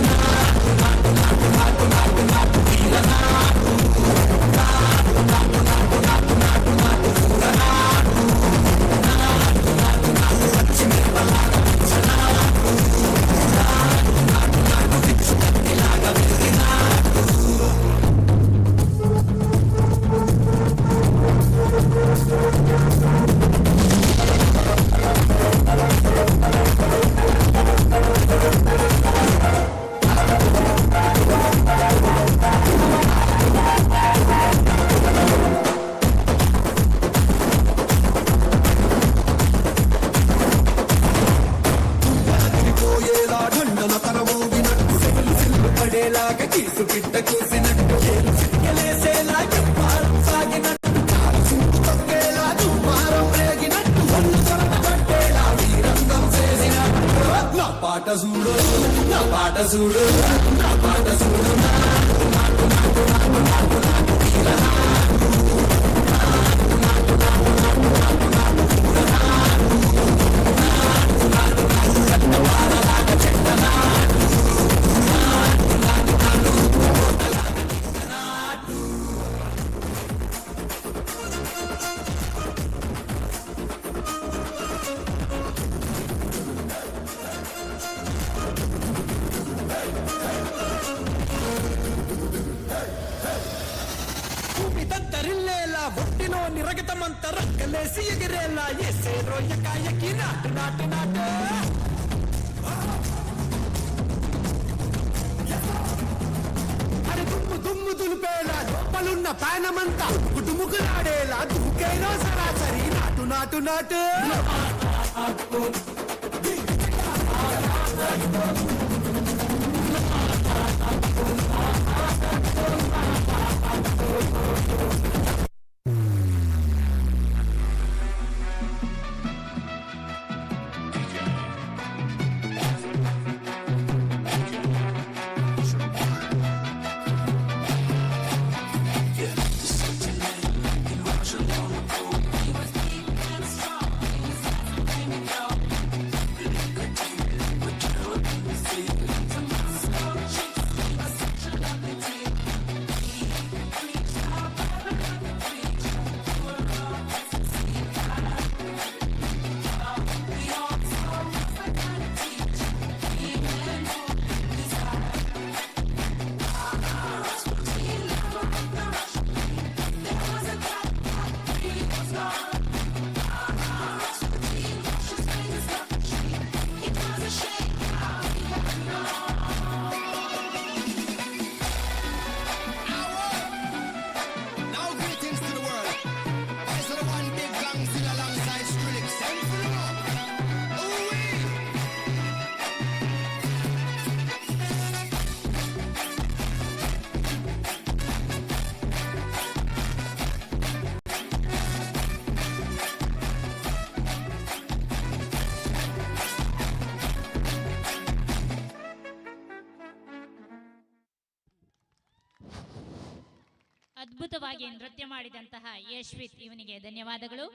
ಅದ್ಭುತವಾಗಿ ನೃತ್ಯ ಮಾಡಿದಂತಹ ಯಶ್ವಿತ್ ಇವನಿಗೆ ಧನ್ಯವಾದಗಳು.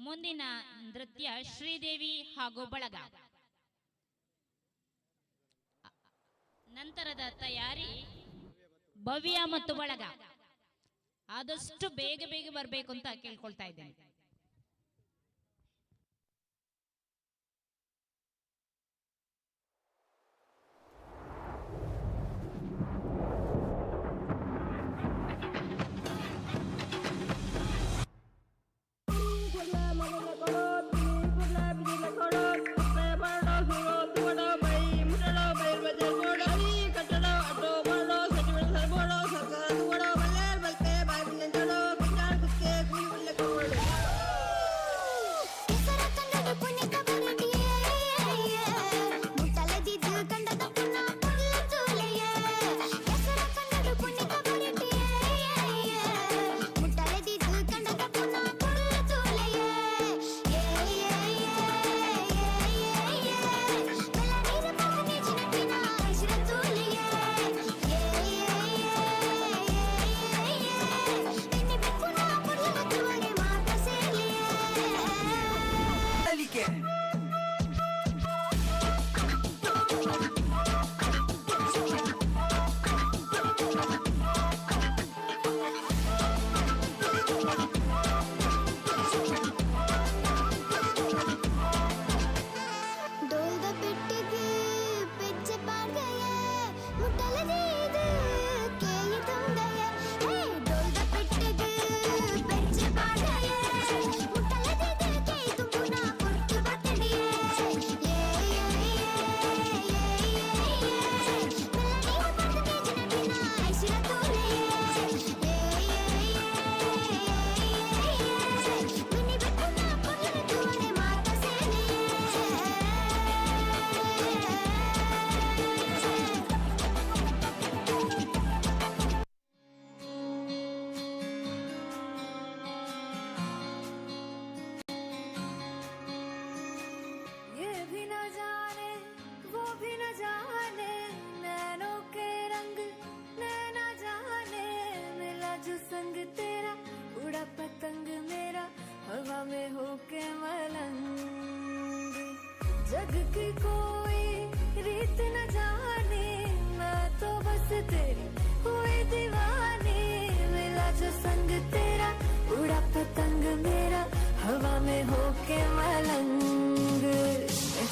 ಮುಂದಿನ ನೃತ್ಯ ಶ್ರೀದೇವಿ ಹಾಗೂ ಬಳಗ. ನಂತರದ ತಯಾರಿ ಭವ್ಯ ಮತ್ತು ಬಳಗ. ಆದಷ್ಟು ಬೇಗ ಬೇಗ ಬರಬೇಕು ಅಂತ ಕೇಳ್ಕೊಳ್ತಾ ಇದ್ದೇನೆ. जग की कोई रीत न जाने, मैं तो बस तेरी हुई दीवानी। मिला जो संग तेरा, उड़ा पतंग मेरा, हवा में होके मलंग।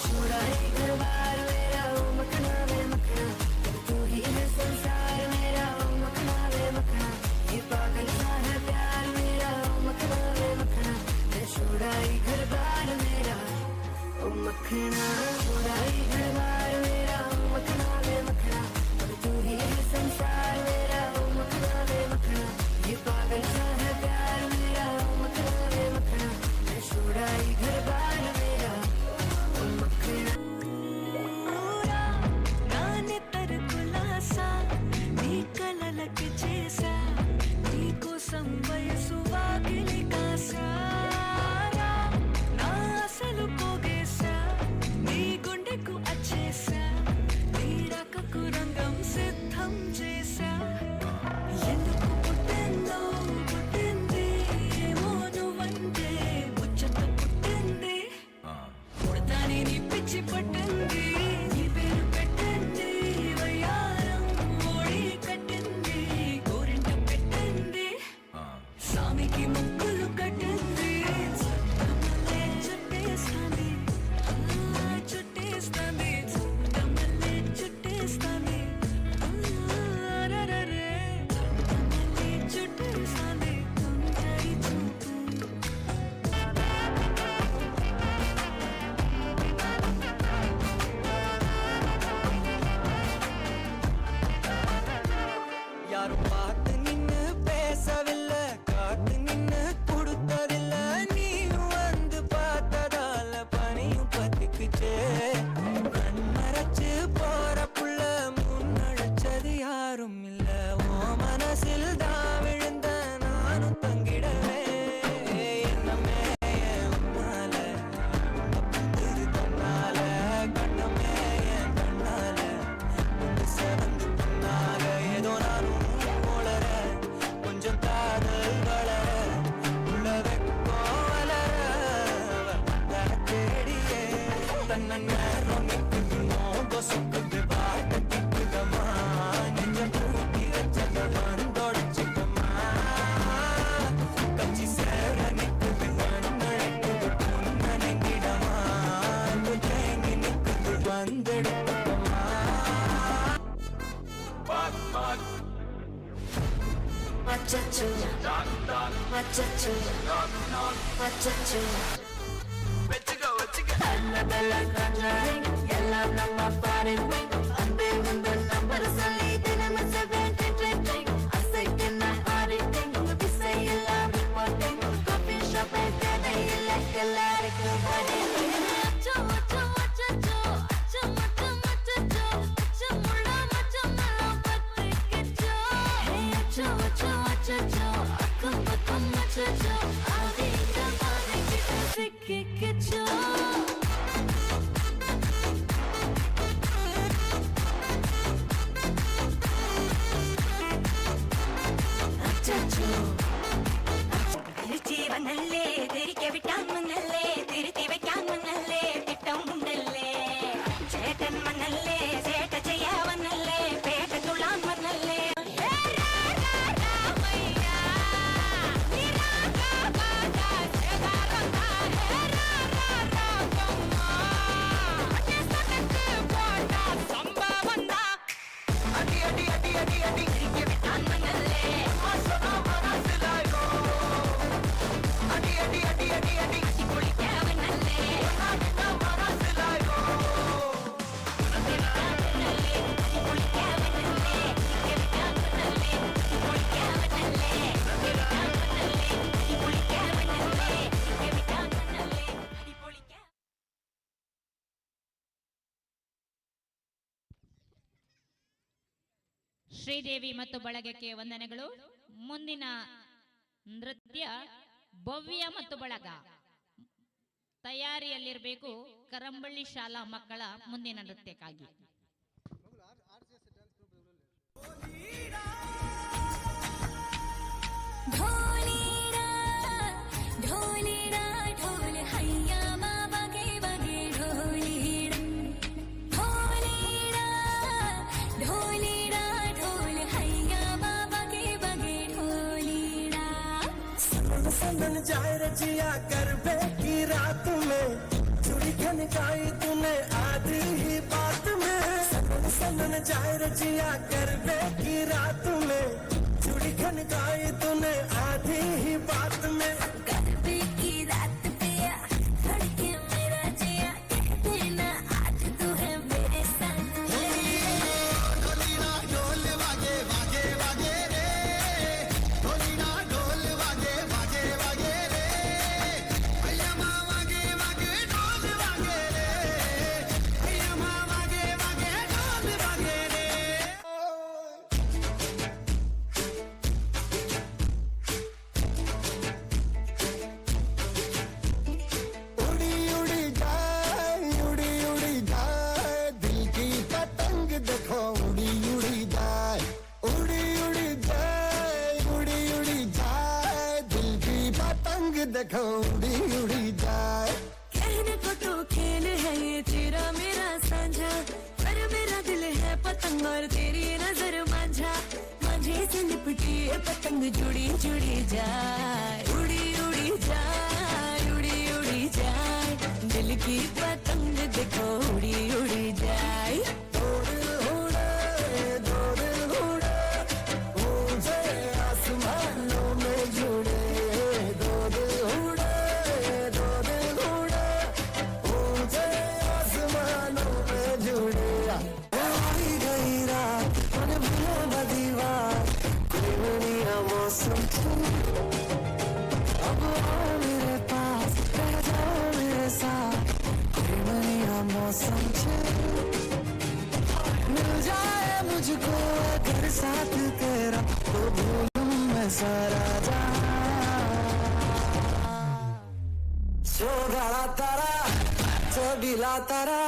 छोड़ा ही घर बार मेरा, ओ मखना वे मखना, तू ही है संसार मेरा, ओ मखना वे मखना। ये पागल सा है प्यार मेरा, ओ मखना वे मखना। छोड़ा ही घर बार मेरा, ओ मखना। छोड़ा ही घर बार मेरा, ओ मखना वे मखना, तू ही है संसार मेरा, ओ मखना वे मखना। ये पागल सा है प्यार मेरा, ओ मखना वे मखना। छोड़ा ही घर बार मेरा, ओ मखना। नाने तर कुलासा नी कललक చేసా నీకోసం వయసు వాకిలి కాసారా నా అసలు పోగేసా నీ గుండెకు అచ్చేసా నీ రాకకు రంగం సిద్ధం చేసా ఎందుకు పుట్టిందో పుట్టింది ఏమో నువ్వంటే ముచ్చట పుట్టింది పుడతాని నీ పిచ్చి పట్టింది నీ పేరు పెట్టింది వయ్యారం ఓడి కట్టింది గోరింట పెట్టింది సామికి ముక్కులు కట్టింది చుట్టమల్లే చుట్టేస్తాంది చుట్టేస్తాంది చుట్టమల్లే చుట్టేస్తాంది రరరే చుట్టమల్లే చుట్టేస్తాంది తుంటరి చూపు யாரும் பார்த்து நின்னு பேசவில்லை, காத்து நின்னு கொடுத்ததில்லை. நீயும் வந்து பார்த்ததால பனியும் பத்திக்குச்சே. கண் மறைச்சு போற புள்ள முன்னழைச்சது யாரும் இல்ல. ஓ மனசில் தான் விழுந்த நானும் தங்கிடவே. என்னமே என் உன்னால தப்புது தன்னால, கண்ணமே என் கண்ணால செவந்து தன்னால. ஏதோ நானும் உளற, கொஞ்சம் காதல் வளர, உள்ள வெக்கோ வளர, தேடியே தன்ன நேரம் நிற்குதுமோ சொக்குது பாட்ட திக்குதமா. நெஞ்சம் தூக்கி வச்சத வந்தொடச்சுக்கமா. கச்சி சேர நிற்குது வந்தழைக்குது பொன்னணிங்கிடமா. தேங்கி நிற்குது வந்தெடுக்கமா. அச்சச்சோ அச்சச்சோ அச்சச்சோ கண்ணதெல்லாம் கண்ணாடி எல்லாம் நம்ம பாருங்க. அன்பே உங்கள் நம்பர் சொல்லி தினமும் செவன் அசைக்கு நான் ஆடிட்டேன். உங்க விசை எல்லாம் போட்டேன். காஃபி ஷாப்பை தேவை இல்லை எல்லாருக்கும் அச்சோ அச்சோ அச்சச்சோ அச்சோ மட்டும் அச்சச்சோ அச்சமுள்ள மச்சமெல்லாம் பத்திக்கிச்சோ. அச்சோ அச்சோ அச்சச்சோ அக்கம் பக்கம் அச்சச்சோ ஆதிக்க பாதைக்கிட்ட சிக்கிக்கிச்சோ. அச்சச்சோ திருச்சிவனல்லே திரிக்க விட்டான் மண்ணல்லே திருத்தி வைக்கான் மண்ணல்லே திட்டம் உண்டல்லே சேட்டன் மண்ணல்லே சேட்ட செய்ய வண்ணல்லே பேட்ட துளான் மண்ணல்லே. ಶ್ರೀದೇವಿ ಮತ್ತು ಬಳಗಕ್ಕೆ ವಂದನೆಗಳು. ಮುಂದಿನ ನೃತ್ಯ ಭವ್ಯ ಮತ್ತು ಬಳಗ ತಯಾರಿಯಲ್ಲಿರಬೇಕು. ಕರಂಬಳ್ಳಿ ಶಾಲಾ ಮಕ್ಕಳ ಮುಂದಿನ ನೃತ್ಯಕ್ಕಾಗಿ. ढोलीड़ा ढोल हैया माँ बगे बगे ढोली सनन जाए रजिया गरबे की रात में चूड़ी खनकाई तूने आधी ही बात में सनन सनन जाए रजिया गरबे की रात में चूड़ी खनकाई तूने आधी ही बात में गरबे की रात पे धड़के मेरा जिया कहते ना आज तू है मेरे संग ढोली ना ढोल वागे वागे वागे रे ढोली ना ढोल वागे वागे वागे रे भैया माँ वागे वागे ढोल वागे रे भैया माँ वागे वागे ढोल वागे रे उड़ी उड़ी जाए दिल की पतंग देखो उड़ी उड़ी जाए उड़ी उड़ी जाए दिल की पतंग देखो उड़ी उड़ी जाए कहने को तो खेल है ये तेरा मेरा साझा पर मेरा दिल है पतंग और तेरी नजर मांझा मांझे से लिपटी ये पतंग जुड़ी जुड़ी जाए उड़ी उड़ी जाए उड़ी उड़ी जाए दिल की पतंग देखो उड़ी उड़ी जाए दो दिल उड़े ऊंचे आसमानों में जुड़े दो दिल उड़े ऊंचे आसमानों में जुड़े आई गई रात मन भूलो बदीवार प्रेमनिया मौसम अब आओ मेरे पास रह जाओ मेरे साथ प्रेमनिया मौसम मिल जाए मुझको अगर साथ तेरा तो भूलूं मैं सारा चौगाड़ा तारा चौगीला तारा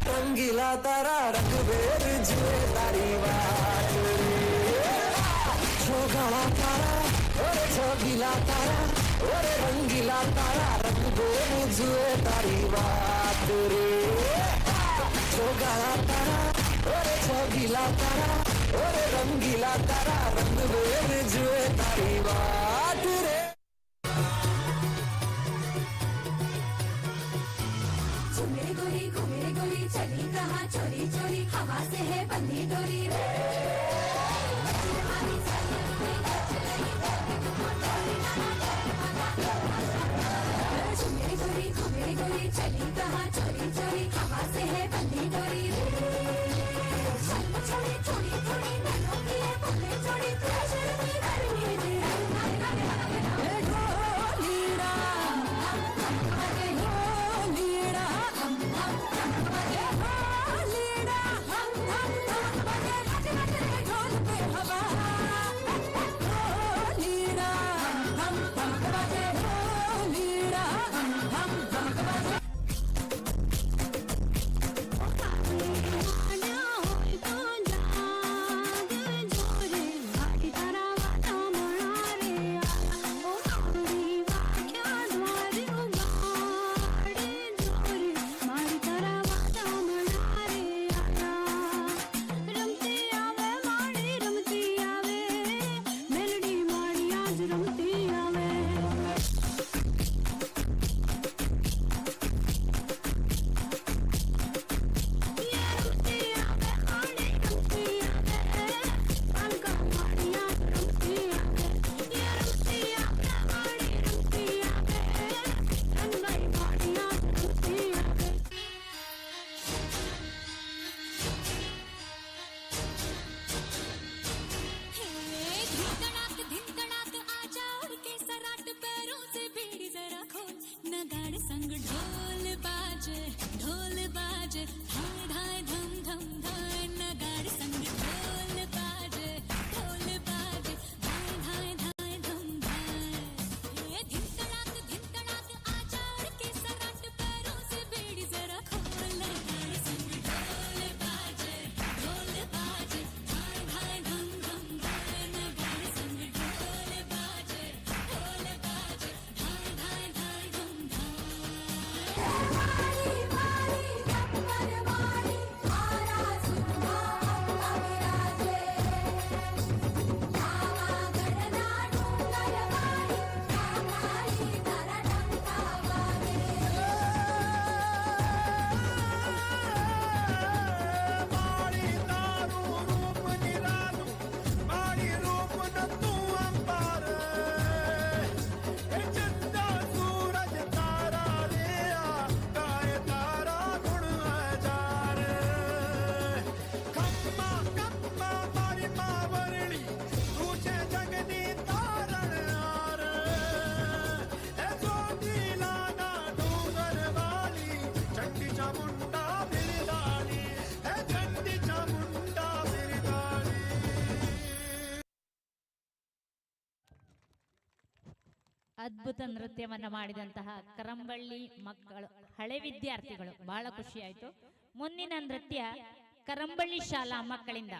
रंगीला तारा रंग बेर जुए तारी बात चौगाड़ा तारा और चौगीला तारा और रंगीला तारा रंग बेर जुए तारी बात रे चौगाड़ा तारा और चौगीला तारा और रंगीला तारा रंग बेर जुए तारी बात रे झूमे गोरी घूमे गोरी चली कहाँ चोरी चोरी हवा से है बंधी डोरी झूमे गोरी घूमे गोरी चली कहाँ चोरी चोरी हवा से है बंधी डोरी छोड़ी छोड़ी छोड़ी नैनों की है बोले छोड़ी प्रेशर की गर्मी दे ढोलीड़ा ढोलीड़ा ढोलीड़ा ಅದ್ಭುತ ನೃತ್ಯವನ್ನು ಮಾಡಿದಂತಹ ಕರಂಬಳ್ಳಿ ಮಕ್ಕಳು ಹಳೆ ವಿದ್ಯಾರ್ಥಿಗಳು, ಬಹಳ ಖುಷಿ ಆಯಿತು. ಮುಂದಿನ ನೃತ್ಯ ಕರಂಬಳ್ಳಿ ಶಾಲಾ ಮಕ್ಕಳಿಂದ.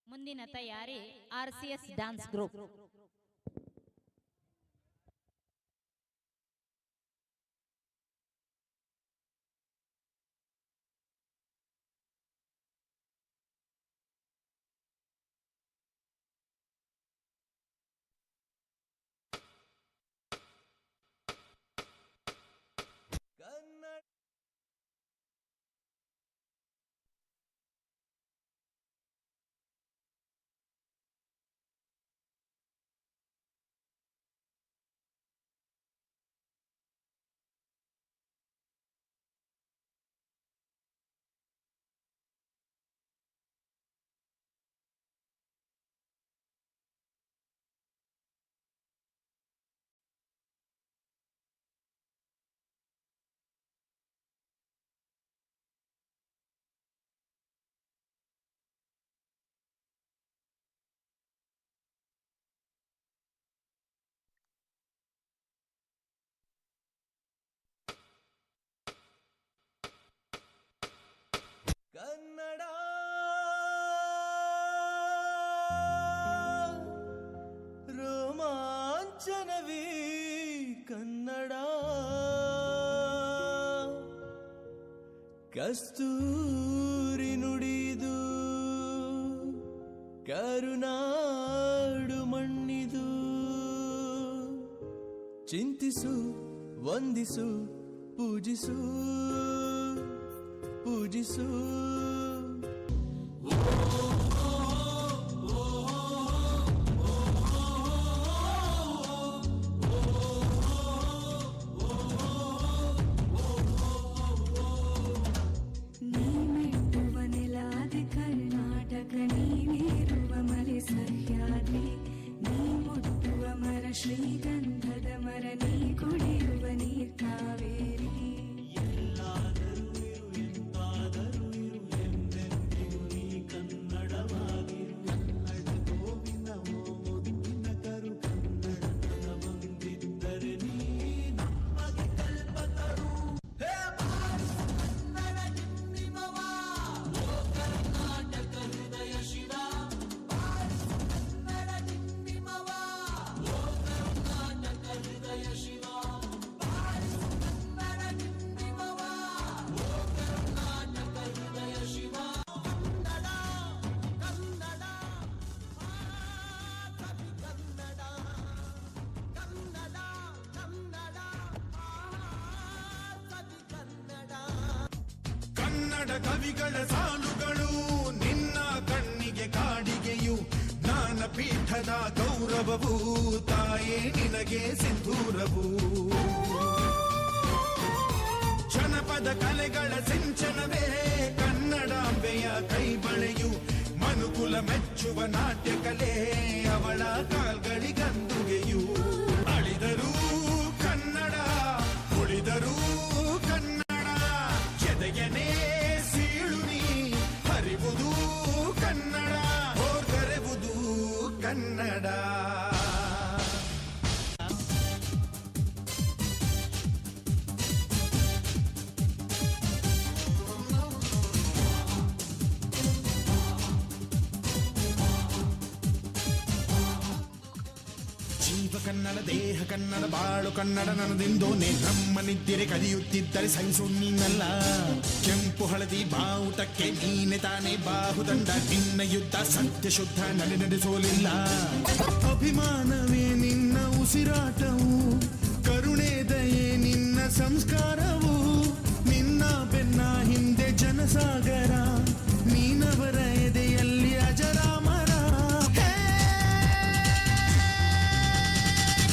ಮುಂದಿನ ತಯಾರಿ RCS ಡ್ಯಾನ್ಸ್ ಗ್ರೂಪ್. ಕನ್ನಡ ರೋಮಾಂಚನವೇ ಕನ್ನಡ, ಕಸ್ತೂರಿ ನುಡಿದು ಕರುನಾಡು ಮಣ್ಣಿದು. ಚಿಂತಿಸು, ವಂದಿಸು, ಪೂಜಿಸು, ಪೂಜಿಸು. ನೀ ಮೆಟ್ಟುವ ನೆಲಾದೆ ಕರ್ನಾಟಕ, ನೀನಿರುವ ಮಲೆ ಸಹ್ಯಾದ್ರಿ, ನೀ ಮುಟ್ಟುವ ಮರ ಶ್ರೀಗಂಧದ ಮರ, ನೀ ಕುಡಿಯುವ ನೀರ್ ಕಾವೇರಿ. ಕವಿಗಳ ಸಾಲುಗಳು ನಿನ್ನ ಕಣ್ಣಿಗೆ ಕಾಡಿಗೆಯು, ಜ್ಞಾನಪೀಠದ ಗೌರವವು ತಾಯೇ ನಿನಗೆ ಸಿಂಧೂರವು. ಜನಪದ ಕಲೆಗಳ ಸಿಂಚನವೇ ಕನ್ನಡಾಂಬೆಯ ಕೈಬಳೆಯು, ಮನುಕುಲ ಮೆಚ್ಚುವ ನಾಟ್ಯ ಕಲೆ ಅವಳ ಕಾಲ್ಗಳಿಗಂದುಗೆಯು. ಅಳಿದರೂ ಕನ್ನಡ, ಉಳಿದರೂ ಕನ್ನಡ, ಎದೆಯನೇ ಹರಿವುದು ಕನ್ನಡ, ಹೋರ್ಗರೆವುದು ಕನ್ನಡ. ಜೀವ ಕನ್ನಡ, ದೇಹ ಕನ್ನಡ, ಬಾಳು ಕನ್ನಡ ನನ್ನದೆಂದೋನೆ. ನಮ್ಮ ನಿದ್ದರೆ ಕದಿಯುತ್ತಿದ್ದರೆ ಸಹಿಸು ನೀನಲ್ಲ. ಕೆಂಪು ಹಳದಿ ಬಾವುಟಕ್ಕೆ ನೀನೆ ತಾನೇ ಬಾಹುದಂಡ, ನಿನ್ನ ಯುದ್ಧ ಸತ್ಯ ಶುದ್ಧ ನಡೆಸೋಲಿಲ್ಲ. ಅಭಿಮಾನವೇ ನಿನ್ನ ಉಸಿರಾಟವು, ಕರುಣೆ ದಯೆ ನಿನ್ನ ಸಂಸ್ಕಾರವು, ನಿನ್ನ ಬೆನ್ನ ಹಿಂದೆ ಜನಸಾಗರ, ನೀನವರ ಎದೆಯಲ್ಲಿ ಅಜರಾಮರ.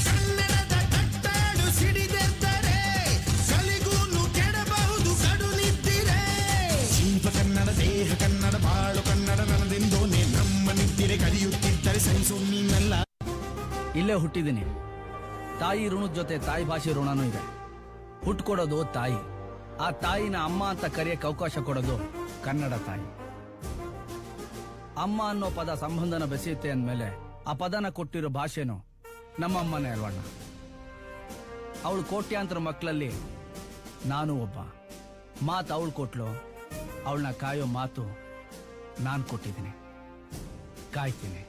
ಕನ್ನಡದ ಕಟ್ಟಾಡು ಸಿಡಿದೆದ್ದರೆ ಕಲಿಗೂನು ಕೆಡಬಹುದು ಕಡು ನಿದ್ದಿರೆ. ಇಲ್ಲೇ ಹುಟ್ಟಿದ್ದೀನಿ. ತಾಯಿ ಋಣದ ಜೊತೆ ತಾಯಿ ಭಾಷೆ ಋಣನೂ ಇದೆ. ಹುಟ್ಟು ಕೊಡೋದು ತಾಯಿ, ಆ ತಾಯಿನ ಅಮ್ಮ ಅಂತ ಕರೆಯಕ್ಕೆ ಅವಕಾಶ ಕೊಡೋದು ಕನ್ನಡ ತಾಯಿ. ಅಮ್ಮ ಅನ್ನೋ ಪದ ಸಂಬಂಧನ ಬೆಸೆಯುತ್ತೆ ಅಂದಮೇಲೆ ಆ ಪದನ ಕೊಟ್ಟಿರೋ ಭಾಷೆನೂ ನಮ್ಮಮ್ಮನೇ ಅಲ್ವಣ್ಣ. ಅವಳು ಕೋಟ್ಯಾಂತರ ಮಕ್ಕಳಲ್ಲಿ ನಾನು ಒಬ್ಬ. ಮಾತು ಅವಳು ಕೊಟ್ಲು, ಅವಳನ್ನ ಕಾಯೋ ಮಾತು ನಾನು ಕೊಟ್ಟಿದ್ದೀನಿ, ಕಾಯ್ತೀನಿ.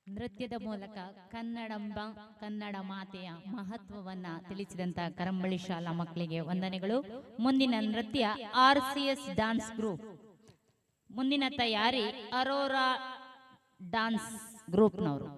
ನೃತ್ಯದ ಮೂಲಕ ಕನ್ನಡಂಬ ಕನ್ನಡ ಮಾತೆಯ ಮಹತ್ವವನ್ನ ತಿಳಿಸಿದಂತ ಕರಂಬಳಿ ಶಾಲಾ ಮಕ್ಕಳಿಗೆ ವಂದನೆಗಳು. ಮುಂದಿನ ನೃತ್ಯ RCS ಡ್ಯಾನ್ಸ್ ಗ್ರೂಪ್. ಮುಂದಿನ ತಯಾರಿ ಅರೋರಾ ಡ್ಯಾನ್ಸ್ ಗ್ರೂಪ್ನವರು.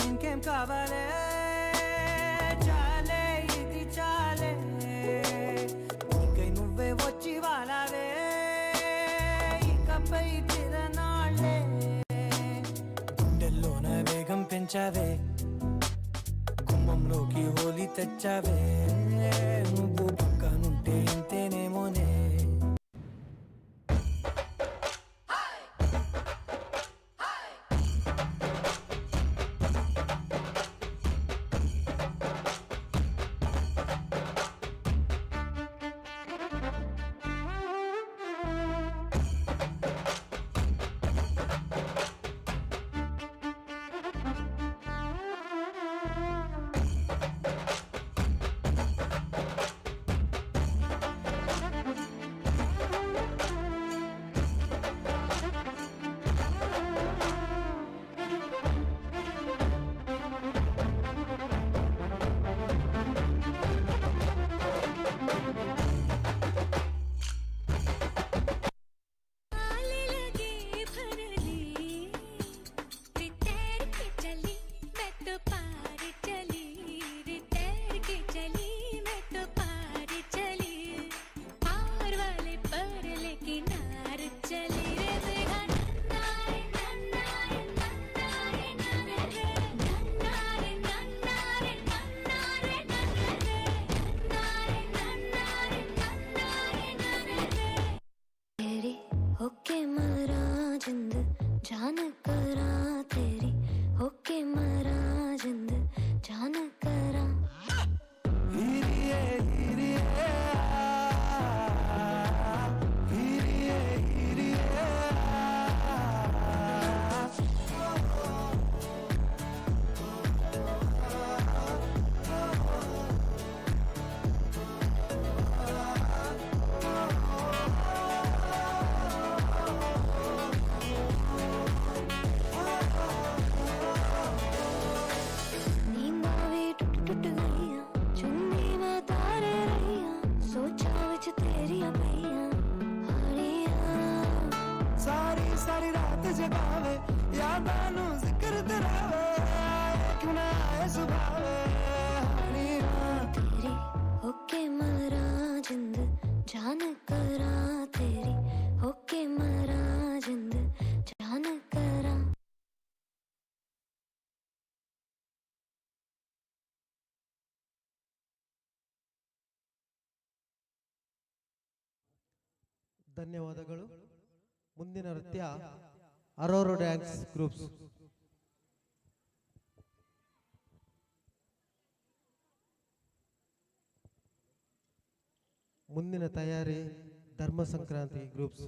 ఇంకేం కావాలే చాలే ఇది చాలే ఇంకై నువ్వే వచ్చి వాలావే ఇకపై తిరనాళ్ళే గుండెల్లోన వేగం పెంచావే కుమ్మంలోకి హోలీ తెచ్చావే నువ్వు పక్కనుంటే ఇంతేనేమోనే ಧನ್ಯವಾದಗಳು. ಮುಂದಿನ ನೃತ್ಯ ಅರೋರಾ ಡ್ಯಾನ್ಸ್ ಗ್ರೂಪ್ಸ್. ಮುಂದಿನ ತಯಾರಿ ಧರ್ಮ ಸಂಕ್ರಾಂತಿ ಗ್ರೂಪ್ಸ್.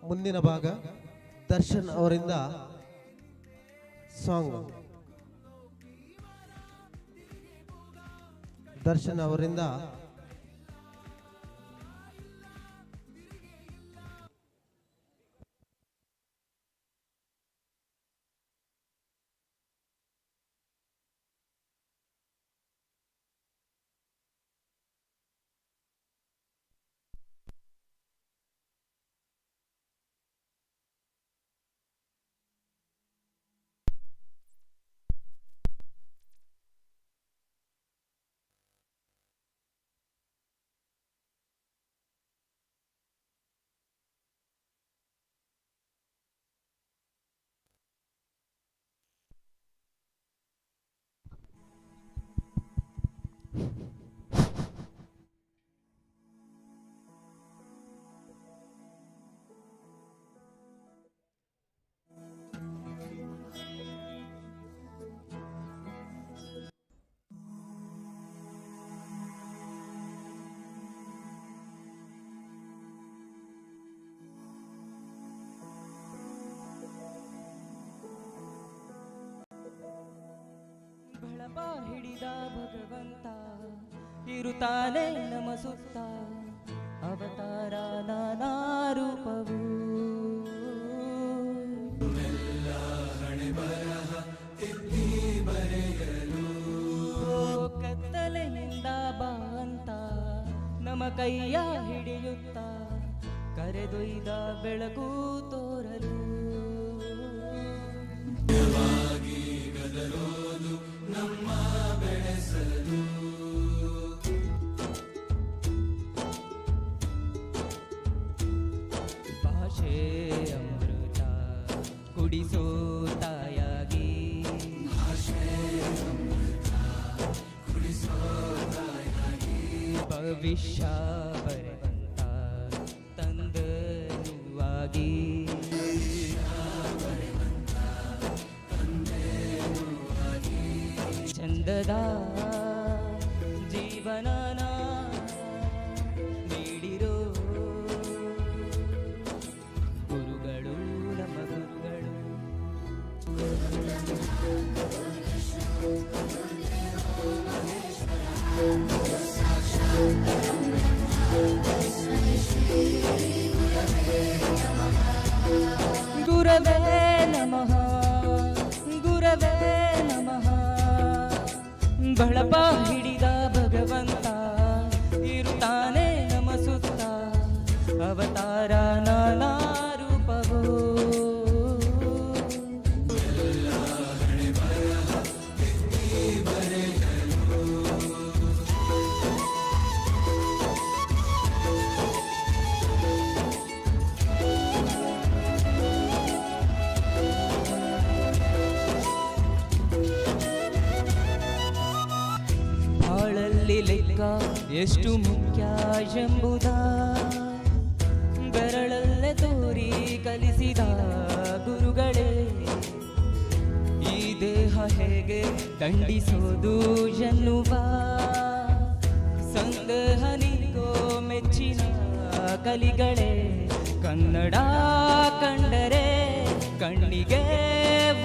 ಮುಂದಿನ ಭಾಗ ದರ್ಶನ್ ಅವರಿಂದ ಸಾಂಗ್. ದರ್ಶನ್ ಅವರಿಂದ ಬಳಪ ಹಿಡಿದ ಭಗವಂತ ಇರುತ್ತಾನೆ ನಮ ಸುತ್ತ, ಅವತಾರ ನಾನಾ ರೂಪವು. ಕತ್ತಲೆಯಿಂದ ಬಾ ಅಂತ ನಮ್ಮ ಕೈಯ ಹಿಡಿಯುತ್ತ, ಕರೆದೊಯ್ದ ಬೆಳಕು ತೋರಲು. ನಮ್ಮ ಬೆಳೆಸಲು ಭಾಷೆ ಅಮೃತ ಕುಡಿಸೋ ತಾಯಾಗಿ, ಭವಿಷ್ಯ ಬರೆವಂತ ತಂದನುವಾಗಿ, ಚಂದದ ಜೀವನನ ನೀಡಿರೋ ಗುರುಗಳು ನಮ್ಮ ಗುರುಗಳು. ಗುರವೇ ನಮಃ, ಗುರವೇ ನಮಃ. ಬಳಪ ಹಿಡಿದ ಭಗವಂತ ಇರುತ್ತಾನೆ ನಮ ಸುತ್ತ, ಅವತಾರ ನಾನಾ ರೂಪವು. ಬಾಳಲ್ಲಿ ಲೆಕ್ಕ ಎಷ್ಟು ಮುಖ್ಯ ಎಂಬುದ ಬೆರಳಲ್ಲೇ ತೋರಿ ಕಲಿಸಿದ ಗುರುಗಳೇ. ಈ ದೇಹ ಹೇಗೆ ದಂಡಿಸೋದು ಎನ್ನುವ ಸಂದೇಹ ನೀಗೋ ಮೆಚ್ಚಿನ ಕಲಿಗಳೇ. ಕನ್ನಡ ಕಂಡರೆ ಕಣ್ಣಿಗೆ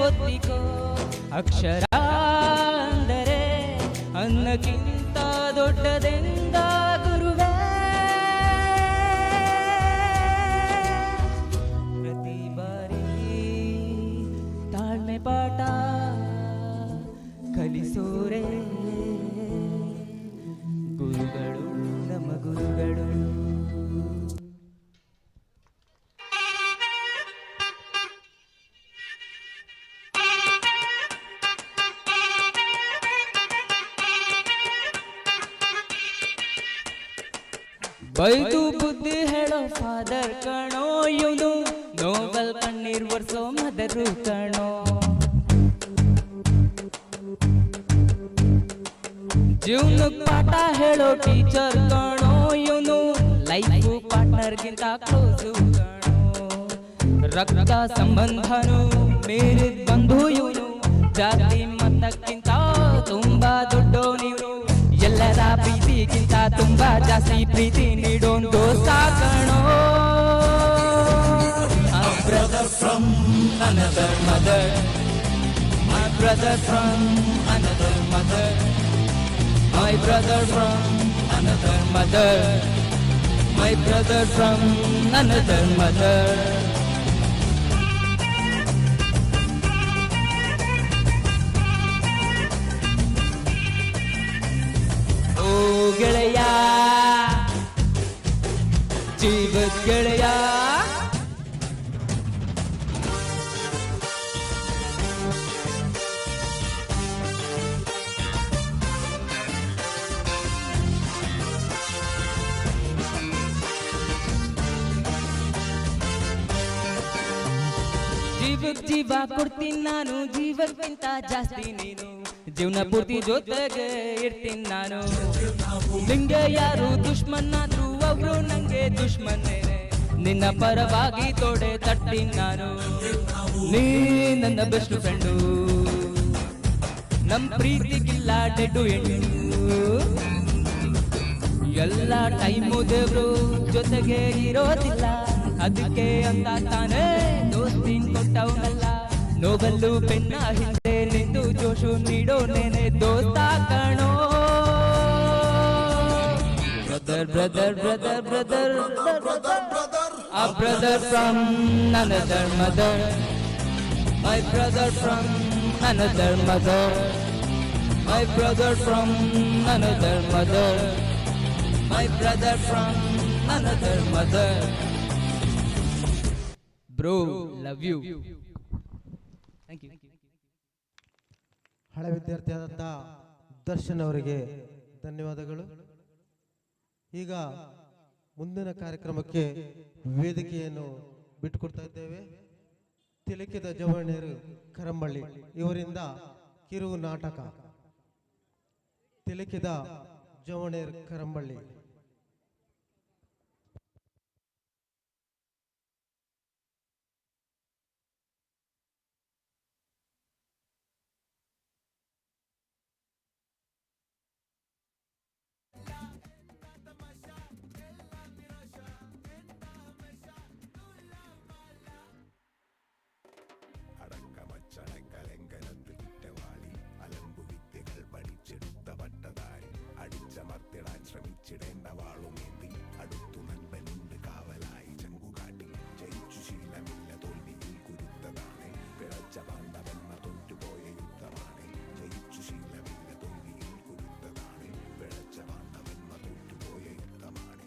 ಒತ್ತಿಕೋ, ಅಕ್ಷರ ಅಂದರೆ ಅನ್ನಕ್ಕಿಂತ ದೊಡ್ಡದೆಂದ ಗುರುವೇ. ಪ್ರತಿ ಬಾರಿ ತಾಳ್ಮೆ ಪಾಠ ಕಲಿಸೋರೆ ಗುರುಗಳು ನಮ್ಮ ಗುರುಗಳು. ಬೈದು ಬುದ್ಧಿ ಹೇಳೋ ಫಾದರ್ ಕಣೋ ಇವನು, ನೋಬಲ್ ಕಣ್ಣೀರ್ ಒರ್ಸೋ ಮದರು ಕಣೋ. ಜೀವನಕ್ ಪಾಠ ಹೇಳೋ ಟೀಚರ್ ಕಣೋ ಇವನು, ಲೈಫ್ ಪಾರ್ಟ್ನರ್ಗಿಂತ ಕ್ಲೋಸು ಕಣೋ. ರಕ್ತ ಸಂಬಂಧನು ಮೀರಿದ ಬಂಧು ಇವನು, ಜಾತಿ ಮತಕ್ಕಿಂತ ತುಂಬಾ ದೊಡ್ಡೋನಿವ್ರು. ಎಲ್ಲರ ಪ್ರೀತಿಗಿಂತ ತುಂಬಾ ಜಾಸ್ತಿ ಪ್ರೀತಿ ನೀಡೋನ್ ದೋಸ್ತ ಕಣೋ. another mother. My brother from another mother. My brother from another mother. My brother from another mother. ಓ ಗೆಳೆಯ ಜೀವದ ಗೆಳೆಯ ಜೀವಕ್ಕೆ ಜೀವ ಕೊಡ್ತೀನಿ ನಾನು, ಜೀವಕ್ಕಿಂತ ಜಾಸ್ತಿ ನೀನು, ಜೀವನ ಪೂರ್ತಿ ಜೊತೆಗೆ ಇರ್ತೀನಿ ನಾನು. ನಿಂಗೆ ಯಾರು ದುಶ್ಮನ್ನಾದ್ರು ಅವರು ನಂಗೆ ದುಶ್ಮನ್ನೇನೆ, ನಿನ್ನ ಪರವಾಗಿ ತೋಡೆ ತಟ್ತೀನಿ ನಾನು. ನೀ ನನ್ನ ಬೆಸ್ಟ್ ಫ್ರೆಂಡು, ನಮ್ ಪ್ರೀತಿಗಿಲ್ಲ ಡೆಡ್ಡು ಎಂಡು. ಎಲ್ಲ ಟೈಮು ದೇವ್ರು ಜೊತೆಗೆ ಇರೋದಿಲ್ಲ, ಅದಕ್ಕೆ ಅಂತ ತಾನೇ ದೋಸ್ತಿನ್ ಕೊಟ್ಟವನಲ್ಲ. ನೋವಲ್ಲೂ ಬೆನ್ನ ಹಿಂದೆ ನಿಂದು ಜೋಶು ನೀಡೋ ನೇನೆ ದೋಸ್ತ ಕಣೋ. Brother brother brother brother a brother from another mother. My brother from another mother. My brother from another mother. My brother from another mother. Bro, love you. Thank you. ಹಳೆ ವಿದ್ಯಾರ್ಥಿಯಾದಂಥ ದರ್ಶನ್ ಅವರಿಗೆ ಧನ್ಯವಾದಗಳು. ಈಗ ಮುಂದಿನ ಕಾರ್ಯಕ್ರಮಕ್ಕೆ ವೇದಿಕೆಯನ್ನು ಬಿಟ್ಟುಕೊಡ್ತಾ ಇದ್ದೇವೆ. ತಿಲಕಿದ ಜವಣೇರು ಕರಂಬಳ್ಳಿ ಇವರಿಂದ ಕಿರು ನಾಟಕ ತಿಲಕಿದ ಜವಣೇರು ಕರಂಬಳ್ಳಿ. ശ്രമിച്ചിടേണ്ട വാളുമേന്തി അടുത്തു നൻപനുണ്ട് കാവലായി ചങ്കുകാട്ടി ജയിച്ചു ശീലമില്ല തോൽവിയിൽ കുരുത്തതാണ് പിഴച്ച പാണ്ഡവന്മ തോറ്റുപോയ യുദ്ധമാണ് ജയിച്ചു ശീലമില്ല തോൽവിയിൽ കുരുത്തതാണ് പിഴച്ച പാണ്ഡവന്മ തോറ്റുപോയ യുദ്ധമാണ്.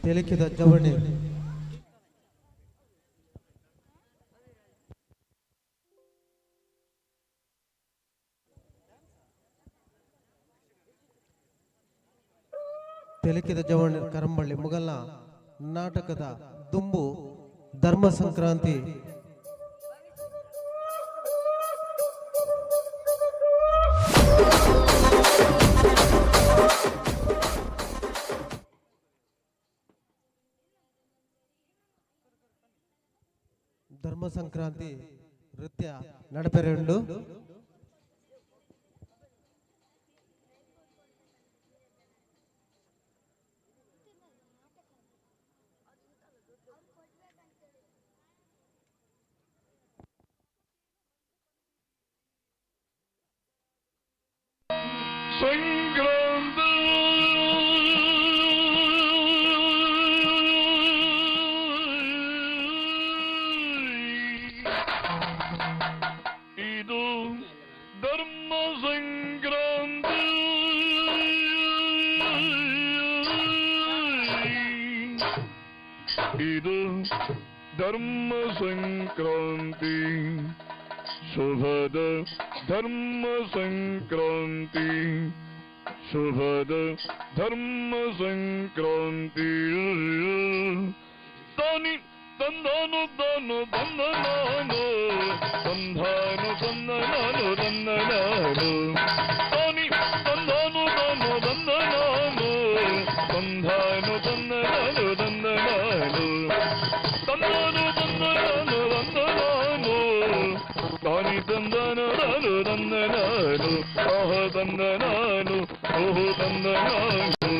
ತಿಲಕಿದ ಜವಣಿ ತಿಲಕಿದ ಜವಣಿ ಕರಂಬಳ್ಳಿ ಮೊಘಲ ನಾಟಕದ ದುಂಬು ಧರ್ಮ ಸಂಕ್ರಾಂತಿ ಧರ್ಮ ಸಂಕ್ರಾಂತಿ ನೃತ್ಯ ನಡಪೆರೆಂಡು ಸಂಕ್ರಾಂತಿ ಇದು ಧರ್ಮ ಸಂಕ್ರಾಂತಿ ಇದು ಧರ್ಮ ಸಂಕ್ರಾಂತಿ ಶುಭದ ಧರ್ಮ ಸಂಕ್ರಾಂತಿ ಶುಭದ ಧರ್ಮ ಸಂಕ್ರಾಂತಿ ತಾನಿ ತಂದಾನು ತಾನು ತಂದ ನಾನು ತಂದಾನು ತಂದ ನಾನು ತಂದ ನಾನು ತಾನಿ ತಂದಾನು ತಾನು ತಂದ ನಾನು ತಂದಾನು ತಂದ ನಾನು ತಂದ ನಾನು ತಂದಾನು ತಂದ ನಾನು ತಂದ ನಾನು ತಾನಿ ತಂದನು ನಾನು ತಂದ ನಾನು ಆಹ ತಂದ ನಾನು ಓಹೋ ತಂದ ನಾನು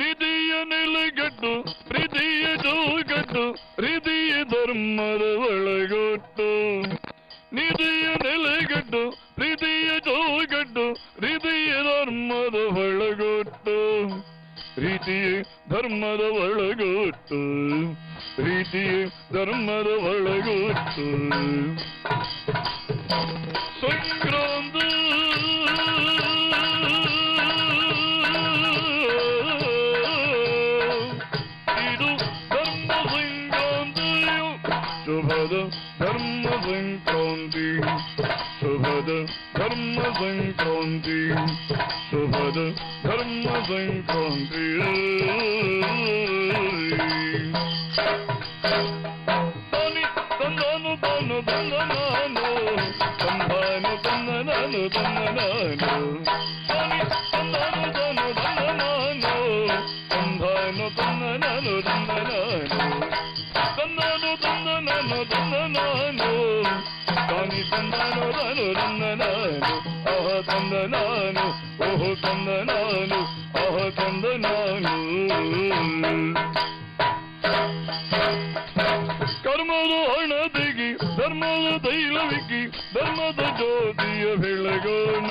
ನಿಧಿಯ ನೆಲೆಗಟ್ಟು ಪ್ರೀತಿಯ ಜೋಗಟ್ಟು ಪ್ರೀತಿಯ ಧರ್ಮದ ಒಳಗೊಟ್ಟು ನಿಧಿಯ ನೆಲೆಗಟ್ಟು ಪ್ರೀತಿಯ ಜೋಗಟ್ಟು ಪ್ರೀತಿಯ ಧರ್ಮದ ಒಳಗೊಟ್ಟು ಪ್ರೀತಿಯ ಧರ್ಮದ ಒಳಗೊಟ್ಟು ಪ್ರೀತಿಯ ಧರ್ಮದ ಒಳಗೊಟ್ಟು ಸಂಕ್ರಾಂತಿ ಇದು ಧರ್ಮ ಸಂಕ್ರಾಂತಿಯು ಶುಭದ ಧರ್ಮ ಸಂಕ್ರಾಂತಿ ಶುಭದ ಧರ್ಮ ಸಂಕ್ರಾಂತಿ ಶುಭದ ಧರ್ಮ ಸಂಕ್ರಾಂತಿ ತಾನಿ ತಂದಾನು ತಾನು ತಂದ ನಾನು ತಂದಾನು ತಂದ ನಾನು ತಂದ ನಾನು ತಾನಿ ತಂದಾನು ತಾನು ತಂದ ನಾನು ತಂದಾನು ತಂದ ನಾನು ತಂದ ನಾನು ತಂದಾನು ತಂದ ನಾನು ತಂದ ನಾನು ತಾನಿ ತಂದಾನು ತಾನು ತಂದ ನಾನು ಆಹ ತಂದ ನಾನು ಓಹೋ ತಂದ ನಾನು ಆಹ ತಂದ ನಾನು ಕರ್ಮದ ಹಣ ತೆಗಿ ಧರ್ಮದ ತೈಲವಿಕ್ಕಿ ಧರ್ಮದ ಜ್ಯೋತಿಯ ಬೆಳಗೋಣ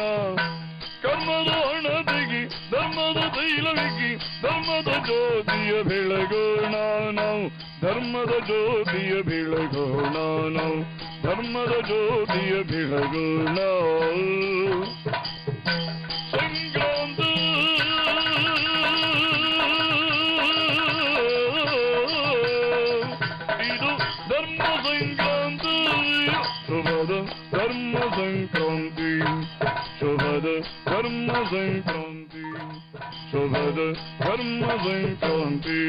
ಕರ್ಮದ ಹಣ ತೆಗಿ ಧರ್ಮದ ತೈಲವಿಕ್ಕಿ ಧರ್ಮದ ಜ್ಯೋತಿಯ ಬೆಳಗೋಣ ನಾವು ಧರ್ಮದ ಜ್ಯೋತಿಯ ಬೆಳಗೋಣ ನಾವು ಧರ್ಮದ ಜ್ಯೋತಿಯ ಬೆಳಗೋಣ ಸಂಕ್ರಾಂತಿ ಇದು ಧರ್ಮ ಸಂಕ್ರಾಂತಿ ಶುಭದ ಧರ್ಮ ಸಂಕ್ರಾಂತಿ ಶುಭದ ಧರ್ಮ ಸಂಕ್ರಾಂತಿ ಶುಭದ ಧರ್ಮ ಸಂಕ್ರಾಂತಿ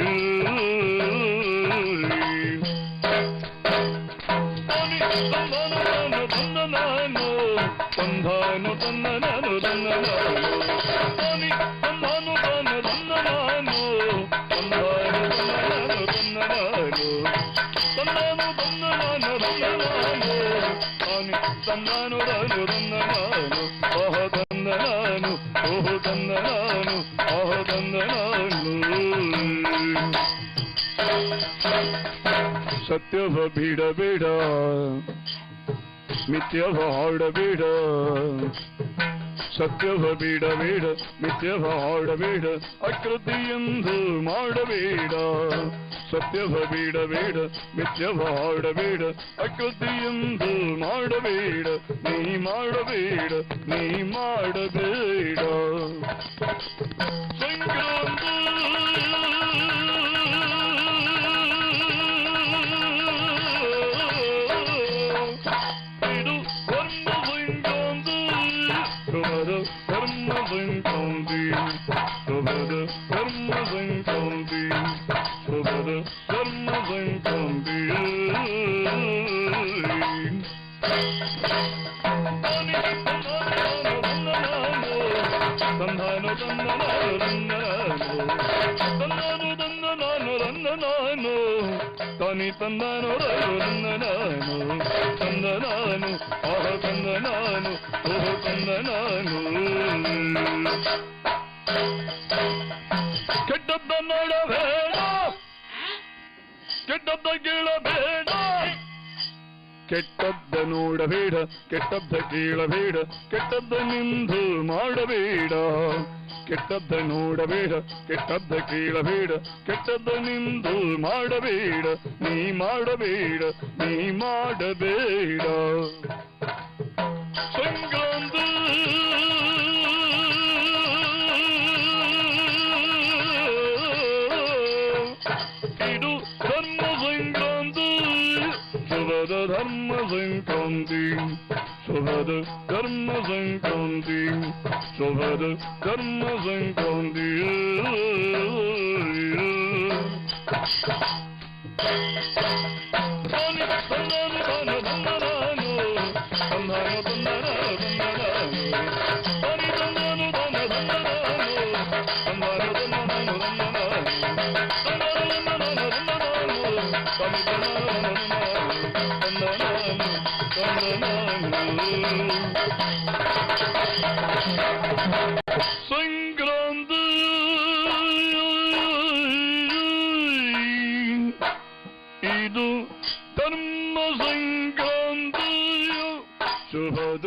ತಂದಾನು ತಂದ ನಾನು ತಂದಾನು ತಂದ ನಾನು ತಂದ ನಾನು ತಾನಿ ತಂದಾನು ತಾನು ತಂದ ನಾನು ತಂದಾನು ತಂದ ನಾನು ತಂದ ನಾನು ತಂದಾನು ತಂದ ನಾನು ತಂದ ನಾನು ತಾನಿ ತಂದಾನು ತಾನು ತಂದ ನಾನು ಆಹ ತಂದ ನಾನು ಓಹೋ ತಂದ ನಾನು ಆಹ ತಂದ ನಾನು ಸತ್ಯವ ಬಿಡಬೇಡ ಮಿಥ್ಯವ ಹಾಡಬೇಡ ಸತ್ಯವ ಬಿಡಬೇಡ ಮಿಥ್ಯವ ಹಾಡಬೇಡ ಅಕೃತಿಯೆಂದು ಮಾಡಬೇಡ ಸತ್ಯವ ಬಿಡಬೇಡ ಮಿಥ್ಯವ ಹಾಡಬೇಡ ಅಕೃತಿಯೆಂದು ಮಾಡಬೇಡ ನೀ ಮಾಡಬೇಡ ನೀ ಮಾಡಬೇಡ ಸಂಕ್ರಾಂತಿ ಇದು ಧರ್ಮ ಸಂಕ್ರಾಂತಿ ಶುಭದ ಧರ್ಮ ಸಂಕ್ರಾಂತಿ ಶುಭದ ಧರ್ಮ ಸಂಕ್ರಾಂತಿ ಶುಭದ ಧರ್ಮ ಸಂಕ್ರಾಂತಿ ತಂದಾನು ತಂದ ನಾನು ತಂದಾನು ತಂದ ನಾನು ತಂದ ನಾನು ತಾನಿ ತಂದನು ತಂದನಾನು ತಂದನಾನು ಆಹ ತಂದನಾನು ಓಹ ತಂದನಾನು. ಕೆಟ್ಟದ್ದ ನೋಡಬೇಡ, ಕೆಟ್ಟದ್ದ ಕೇಳಬೇಡ, ಕೆಟ್ಟದ್ದ ನೋಡಬೇಡ, ಕೆಟ್ಟದ್ದ ಕೇಳಬೇಡ, ಕೆಟ್ಟದ್ದ ನಿಂದು ಮಾಡಬೇಡ. ಕೆಟ್ಟದ್ದ ನೋಡಬೇಡ, ಕೆಟ್ಟದ್ದ ಕೇಳಬೇಡ, ಕೆಟ್ಟದ್ದ ನಿಂದು ಮಾಡಬೇಡ. ನೀ ಮಾಡಬೇಡ, ನೀ ಮಾಡಬೇಡ. ಸಂಕ್ರಾಂತಿ ಇದು ಧರ್ಮ ಸಂಕ್ರಾಂತಿ, ಶುಭದ ಧರ್ಮ ಸಂಕ್ರಾಂತಿ, ಶುಭದ ಧರ್ಮ ಸಂಕ್ರಾಂತಿ, ಶುಭದ ಧರ್ಮ ಸಂಕ್ರಾಂತಿ. ಸಂಕ್ರಾಂತಿ ಇದು ಧರ್ಮ ಸಂಕ್ರಾಂತಿ, ಶುಭದ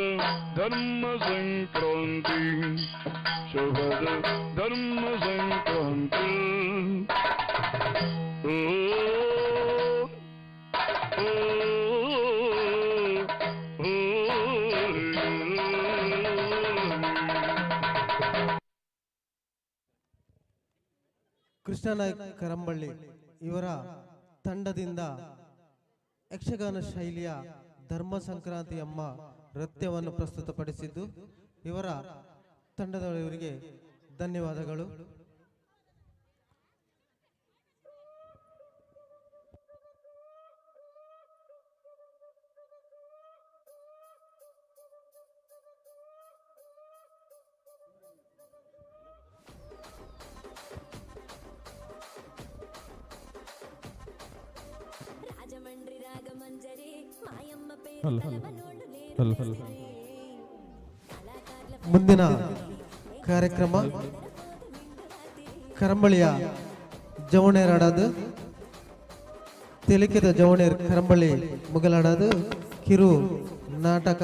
ಧರ್ಮ ಸಂಕ್ರಾಂತಿ, ಶುಭದ ಧರ್ಮ ಸಂಕ್ರಾಂತಿ. ಕೃಷ್ಣನಾಯಕ್ ಕರಂಬಳ್ಳಿ ಇವರ ತಂಡದಿಂದ ಯಕ್ಷಗಾನ ಶೈಲಿಯ ಧರ್ಮ ಸಂಕ್ರಾಂತಿ ಎಂಬ ನೃತ್ಯವನ್ನು ಪ್ರಸ್ತುತಪಡಿಸಿದ್ದು ಇವರ ತಂಡದವರಿಗೆ ಧನ್ಯವಾದಗಳು. ಮುಂದಿನ ಕಾರ್ಯಕ್ರಮ ಕರಂಬಳಿಯ ಜವಣೇರಾಡದು, ತೆಲಿಕೆದ ಜವಣೇರ್ ಕರಂಬಳಿ ಮುಗಲಾಡದು ಕಿರು ನಾಟಕ.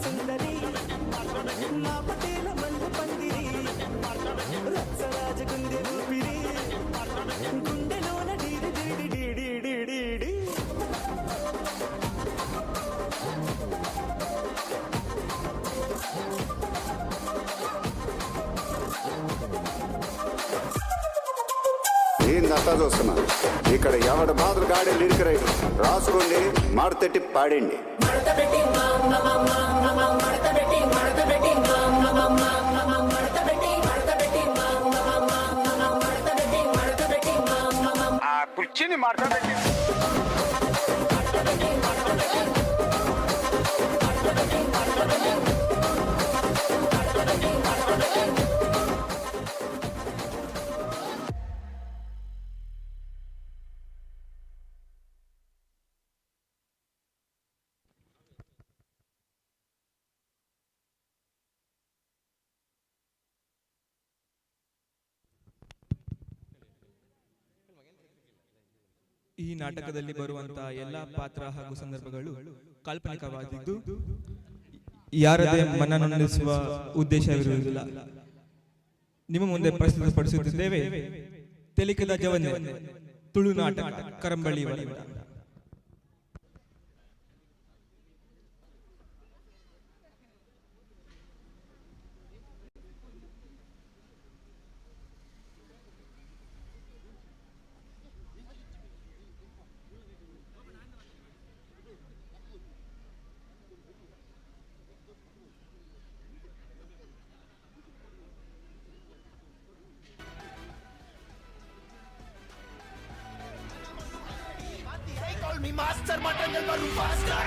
ಸುಂದರಿ ಪಟೇಲ ಮಲ್ಲು ಬಂದಿರಿ ರತ್ಸರಾಜ మార్చుకుంది ఊపిరి గుండెలోన డీడి డీడి డీడి డీడి డీ. ఏందంతా చూస్తున్నా ఇక్కడ ఎవడ బాధలు గాడే లిరిక్ రైట్ రాసుకోండి మాడతెట్టి పాడండి. కుర్చీని మార్చబెట్టి ಈ ನಾಟಕದಲ್ಲಿ ಬರುವಂತಹ ಎಲ್ಲಾ ಪಾತ್ರ ಹಾಗೂ ಸಂದರ್ಭಗಳು ಕಾಲ್ಪನಿಕವಾಗಿದ್ದು ಯಾರದೇ ಮನನೊಲಿಸುವ ಉದ್ದೇಶವಿರುವುದಿಲ್ಲ. ನಿಮ್ಮ ಮುಂದೆ ಪ್ರಸ್ತುತಪಡಿಸುತ್ತಿದ್ದೇವೆ ತೆಲಿಕದ ಜವನ್ನೆ ತುಳು ನಾಟಕ ಕರಂಬಳಿ ವರವಿಡ. Me master mutton del baru faster.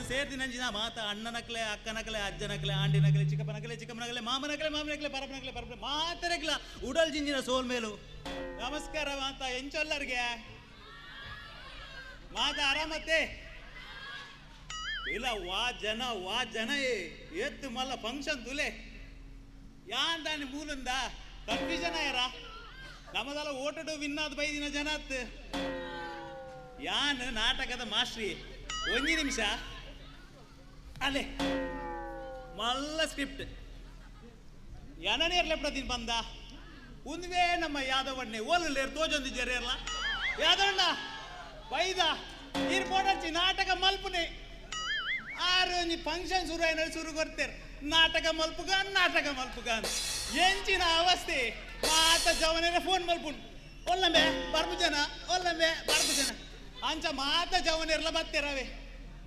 ಸೇರ್ದಿನಂಜಿನ ಮಾತ ಅಣ್ಣನಕ್ಲೆ ಅಕ್ಕನಕ್ಲೆ ಅಜ್ಜನಕ್ಲೆ ಆಂಟಿನಕ್ಲೆ ಚಿಕ್ಕಪ್ಪನಕ್ಲೆ ಮಾಮನಕ್ಲೆ ಪರಪನಕ್ಲೆ ಮಾತರಕ್ಲ ಉಡಲ್ ಜಿಂಜಿನ ಸೋಲ್ ಮೇಲು. ನಮಸ್ಕಾರ ಮಾತ ಎಂಚೊಲ್ಲರ್ಗೆ ಮಾತ ಆರಾಮತ್ತೆ ಇಲ್ಲ ವಾ ಜನ ಎತ್ತು ಮಲ್ಲ ಫಂಕ್ಷನ್ ತುಲೆ ಯಾನ್ ದಾನಿ ಮೂಲಂದ ಕನ್ಫ್ಯೂಷನ್ ಆಯರ ನಮ್ಮದಲ್ಲ ಓಟಡು ವಿನ್ನಾದ ಬೈದಿನ ಜನತ್ ಯಾನ್ ನಾಟಕದ ಮಾಸ್ಟ್ರಿ ಒಂಜಿ ನಿಮಿಷ ಅಲ್ಲೇ ಮಲ್ಲ ಸ್ಕ್ರಿಪ್ಟ್ ಎನನೇರ್ಲೆ ಪ್ರತಿನ್ ಬಂದ ಒಂದುವೇ ನಮ್ಮ ಯಾದವಣ್ಣೆ ಓಲಲ್ಲೇರು ತೋಜೊಂದು ಜರೇರ್ಲ ಯಾದವಣ್ಣ ಬೈದ ಇರ್ಬೋಡಚ್ಚಿ ನಾಟಕ ಮಲ್ಪುನೆ ಆರು ನೀ ಫಂಕ್ಷನ್ ಶುರು ಏನಾದ್ರು ಶುರು ಕೊಡ್ತೇರ್ ನಾಟಕ ಮಲ್ಪುಗ ಎಂಚಿನ ಅವಸ್ಥೆ ಮಾತ ಜವನೇರ ಫೋನ್ ಮಲ್ಪುಂಡು ಒಲ್ಲಂಬೆ ಬರ್ಬು ಜನ ಅಂಚ ಮಾತ ಜವನೇರ್ಲ ಬತ್ತೇರವೆ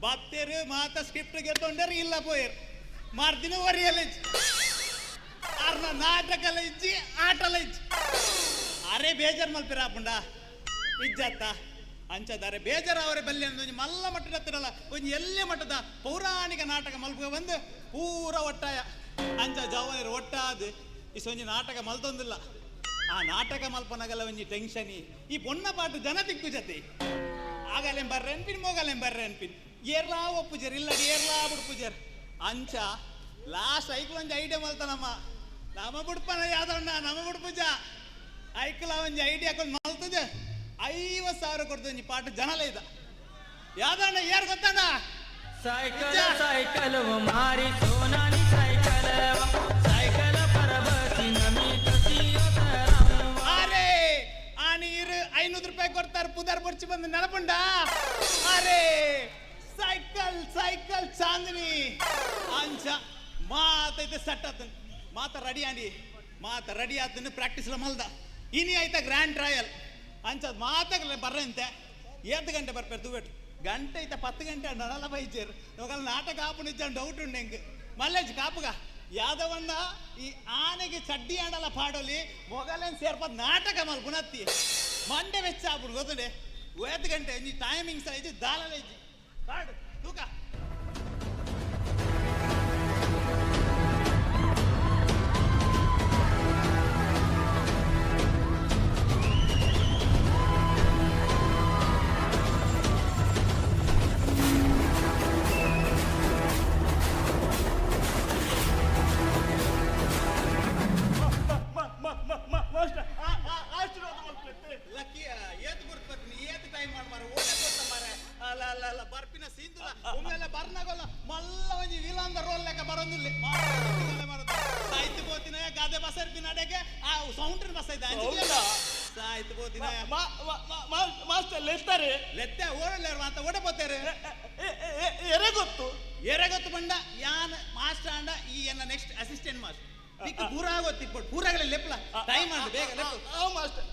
ಬತ್ತೇರು ಮಾತ ಸ್ಕ್ರಿಪ್ಟ್ ಗೆತ್ತೊಂಡರು ಇಲ್ಲ ಪೋಯರ್ ಮಾರ್ದಿನ ಒರಿಯಲ್ಲ ಅರ್ನ ನಾಟಕಲ್ಲ ಇಜ್ಜಿ ಆಟಲ್ಲ ಇಜ್ಜಿ ಅರೆ ಬೇಜಾರ್ ಮಲ್ಪಿರ ಆಪುಂಡ ಇಜ್ಜತ್ತ ಅಂಚದಾರೆ ಬೇಜಾರ ಅವರೇ ಬಲ್ಲೆ ಒಂದು ಮಲ್ಲ ಮಟ್ಟದ ಹತ್ತಿರಲ್ಲ ಒಂದು ಎಲ್ಲೇ ಮಟ್ಟದ ಪೌರಾಣಿಕ ನಾಟಕ ಮಲ್ಪುಗ ಬಂದು ಪೂರ ಒಟ್ಟಾಯ ಅಂಚ ಜವನರು ಒಟ್ಟಾದು ಇಸೊಂಜಿ ನಾಟಕ ಮಲ್ತೊಂದಿಲ್ಲ ಆ ನಾಟಕ ಮಲ್ಪನಾಗಲ್ಲ ಒಂಜಿ ಟೆನ್ಷನಿ ಈ ಪೊಣ್ಣ ಪಾಟು ಜನ ದಿಕ್ಕು ಜತೆ ಆಗಲೇಂ ಬರ್ರೆ ಅನ್ಪಿನ್ ಮೋಗಲೇಂ ಬರ್ರೆ ಅನ್ಪಿನ್ ಏರ್ಲಾ ಒಪ್ಪುಜರ್ ಇಲ್ಲಡಿ ಏರ್ಲಾ ಬುಡ್ಪುಜರ್ ಅಂಚ ಲಾಸ್ಟ್ ಐಕ್ಲ ಒಂಜಿ ಐಡಿಯಾ ಮಲ್ತಾನಮ್ಮ ನಮ್ಮ ಬುಡ್ಪನ ಯಾದವಣ್ಣ ನಮ್ಮ ಬುಡ್ಪುಜ ಐಕ್ಲ ಒಂಜಿ ಐಡಿಯಾ ಹಾಕೊಂಡು ಮಲ್ತದ 50,000 ಕೊಡ್ತದೆ ಒಂಜಿ ಪಾಠ ಜನಲ ಇದ ಯಾದವಣ್ಣ ಯಾರು ಗೊತ್ತಣ್ಣ ಸೈಕಲ್ ಮಾರಿ ಸೋನಾಲಿ ಸೈಕಲ್ ಪರಬಸಿ ನಮಿ ಅರೆ ಆ ನೀರು 500 ರೂಪಾಯಿ ಕೊಡ್ತಾರೆ ಪುದರ್ ಬರ್ಚಿ ಬಂದು ನೆನಪುಂಡ ಅರೆ ಸೈಕಲ್ ಚಾಂದಿನಿ ಅಂಚ ಮಾತೈತೆ ಸೆಟ್ ಆತನ್ ಮಾತ ರೆಡಿ ಆತನ ಪ್ರಾಕ್ಟೀಸ್ ಮಲ್ದ ಇನಿ ಆಯ್ತಾ ಗ್ರ್ಯಾಂಡ್ ಟ್ರಯಲ್ ಅಂಚ ಮಾತಾಗಲ್ಲ ಬರ್ರಂತೆ 7 ಗಂಟೆ ಬರ್ಪೇರು ತೂವೆಟ್ಟು ಗಂಟೆ ಐತ 10 ಗಂಟೆ ನಡಲ ಬೈಚೇರು ನೋಗಲ್ಲ ನಾಟಕ ಆಪುನಿಜ್ಜ ಡೌಟ್ ಉಂಡು ಹೆಂಗೆ ಮಲ್ಲೇಜ್ ಕಾಪುಗ ಯಾದವಣ್ಣ ಈ ಆನೆಗೆ ಚಡ್ಡಿ ಆಡಲ್ಲ ಪಾಡೋಲಿ ಮೊಗಲೇನ್ ಸೇರ್ಪದ್ ನಾಟಕ ಮಲ್ ಪುನತ್ತಿ ಮಂಡೆ ವೆಚ್ಚ ಆಪುಡು ಗೊತ್ತುಂಡೆ 7 ಗಂಟೆ ನೀ ಟೈಮಿಂಗ್ಸ್ ಐತಿ ದಾಲಲ್ಲ ಐತಿ ಕಾಡು ತೂಕ ಮಾರೊಂದಿಲ್ಲ ಸಾಹಿತ್ಯ ಬೋತಿನ ಗಾದೆ ಬಸರ್ಪಿ ನಡೆಗೆ ಆ ಸೌಂಡ್ರಿನ ಬಸ ಇದೆ ಸಾಹಿತ್ಯ ಬೋತಿನ ಮಾಸ್ಟರ್ ಲೆತ್ತಾರೆ ಲೆತ್ತೆ ಓಡಲ್ಲಾರು ಅಂತ ಓಡಬೋತಾರೆ ಎರೆಗೊತ್ತು ಬಂಡ ಯಾನ್ ಮಾಸ್ಟರ್ ಅಂಡ ಈ ಎನ್ನ ನೆಕ್ಸ್ಟ್ ಅಸಿಸ್ಟೆಂಟ್ ಮಾಸ್ಟರ್ ನಿಕ್ಕೆ ಪೂರ ಆಗೋತ್ತು ಇಪ್ಪಟ್ಟು ಪೂರಗಳ ಲೆಪ್ಲ ಟೈಮ್ ಅಂಡ್ ಬೇಗ ಲೆಪ್ಪ ಮಾಸ್ಟರ್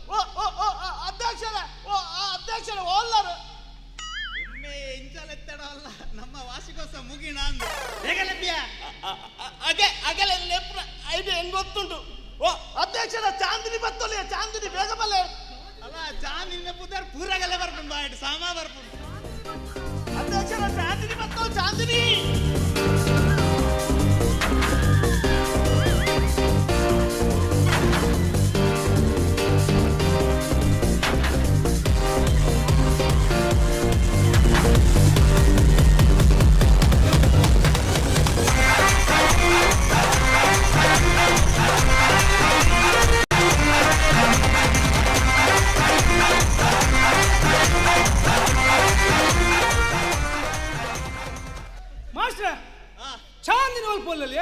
ಅಧ್ಯಕ್ಷರ ಓಲ್ಲಾರು ಒಮ್ಮೆ ಇಂಚಲೆತ್ತಡ ಅಲ್ಲ ನಮ್ಮ ವಾರ್ಷಿಕೋತ್ಸವ ಮುಗಿಣ ಅಂದು ಬೇಗ ಲೆಪ್ಪಿಯ ಅಗಲ ಲೆಪ್ಪ ಐದು ಹೆಂಗ್ ಗೊತ್ತುಂಟು ಓ ಅಧ್ಯಕ್ಷರ ಚಾಂದಿನಿ ಬತ್ತೊಲಿಯ ಚಾಂದಿನಿ ಬೇಗ ಬಲೆ ಅಲ್ಲ ಚಾಂದಿನಿ ನೆಪ್ಪುದಾರ ಪೂರಗಲೆ ಬರ್ಕೊಂಡು ಬಾಯ್ತು ಸಾಮಾ ಬರ್ಕೊಂಡು ಅಧ್ಯಕ್ಷರ ಚಾಂದಿನಿ ಬತ್ತೋ ಚಾಂದಿನಿ ಚಾಂದಿನ ಒಲ್ಪಲ್ಲಿ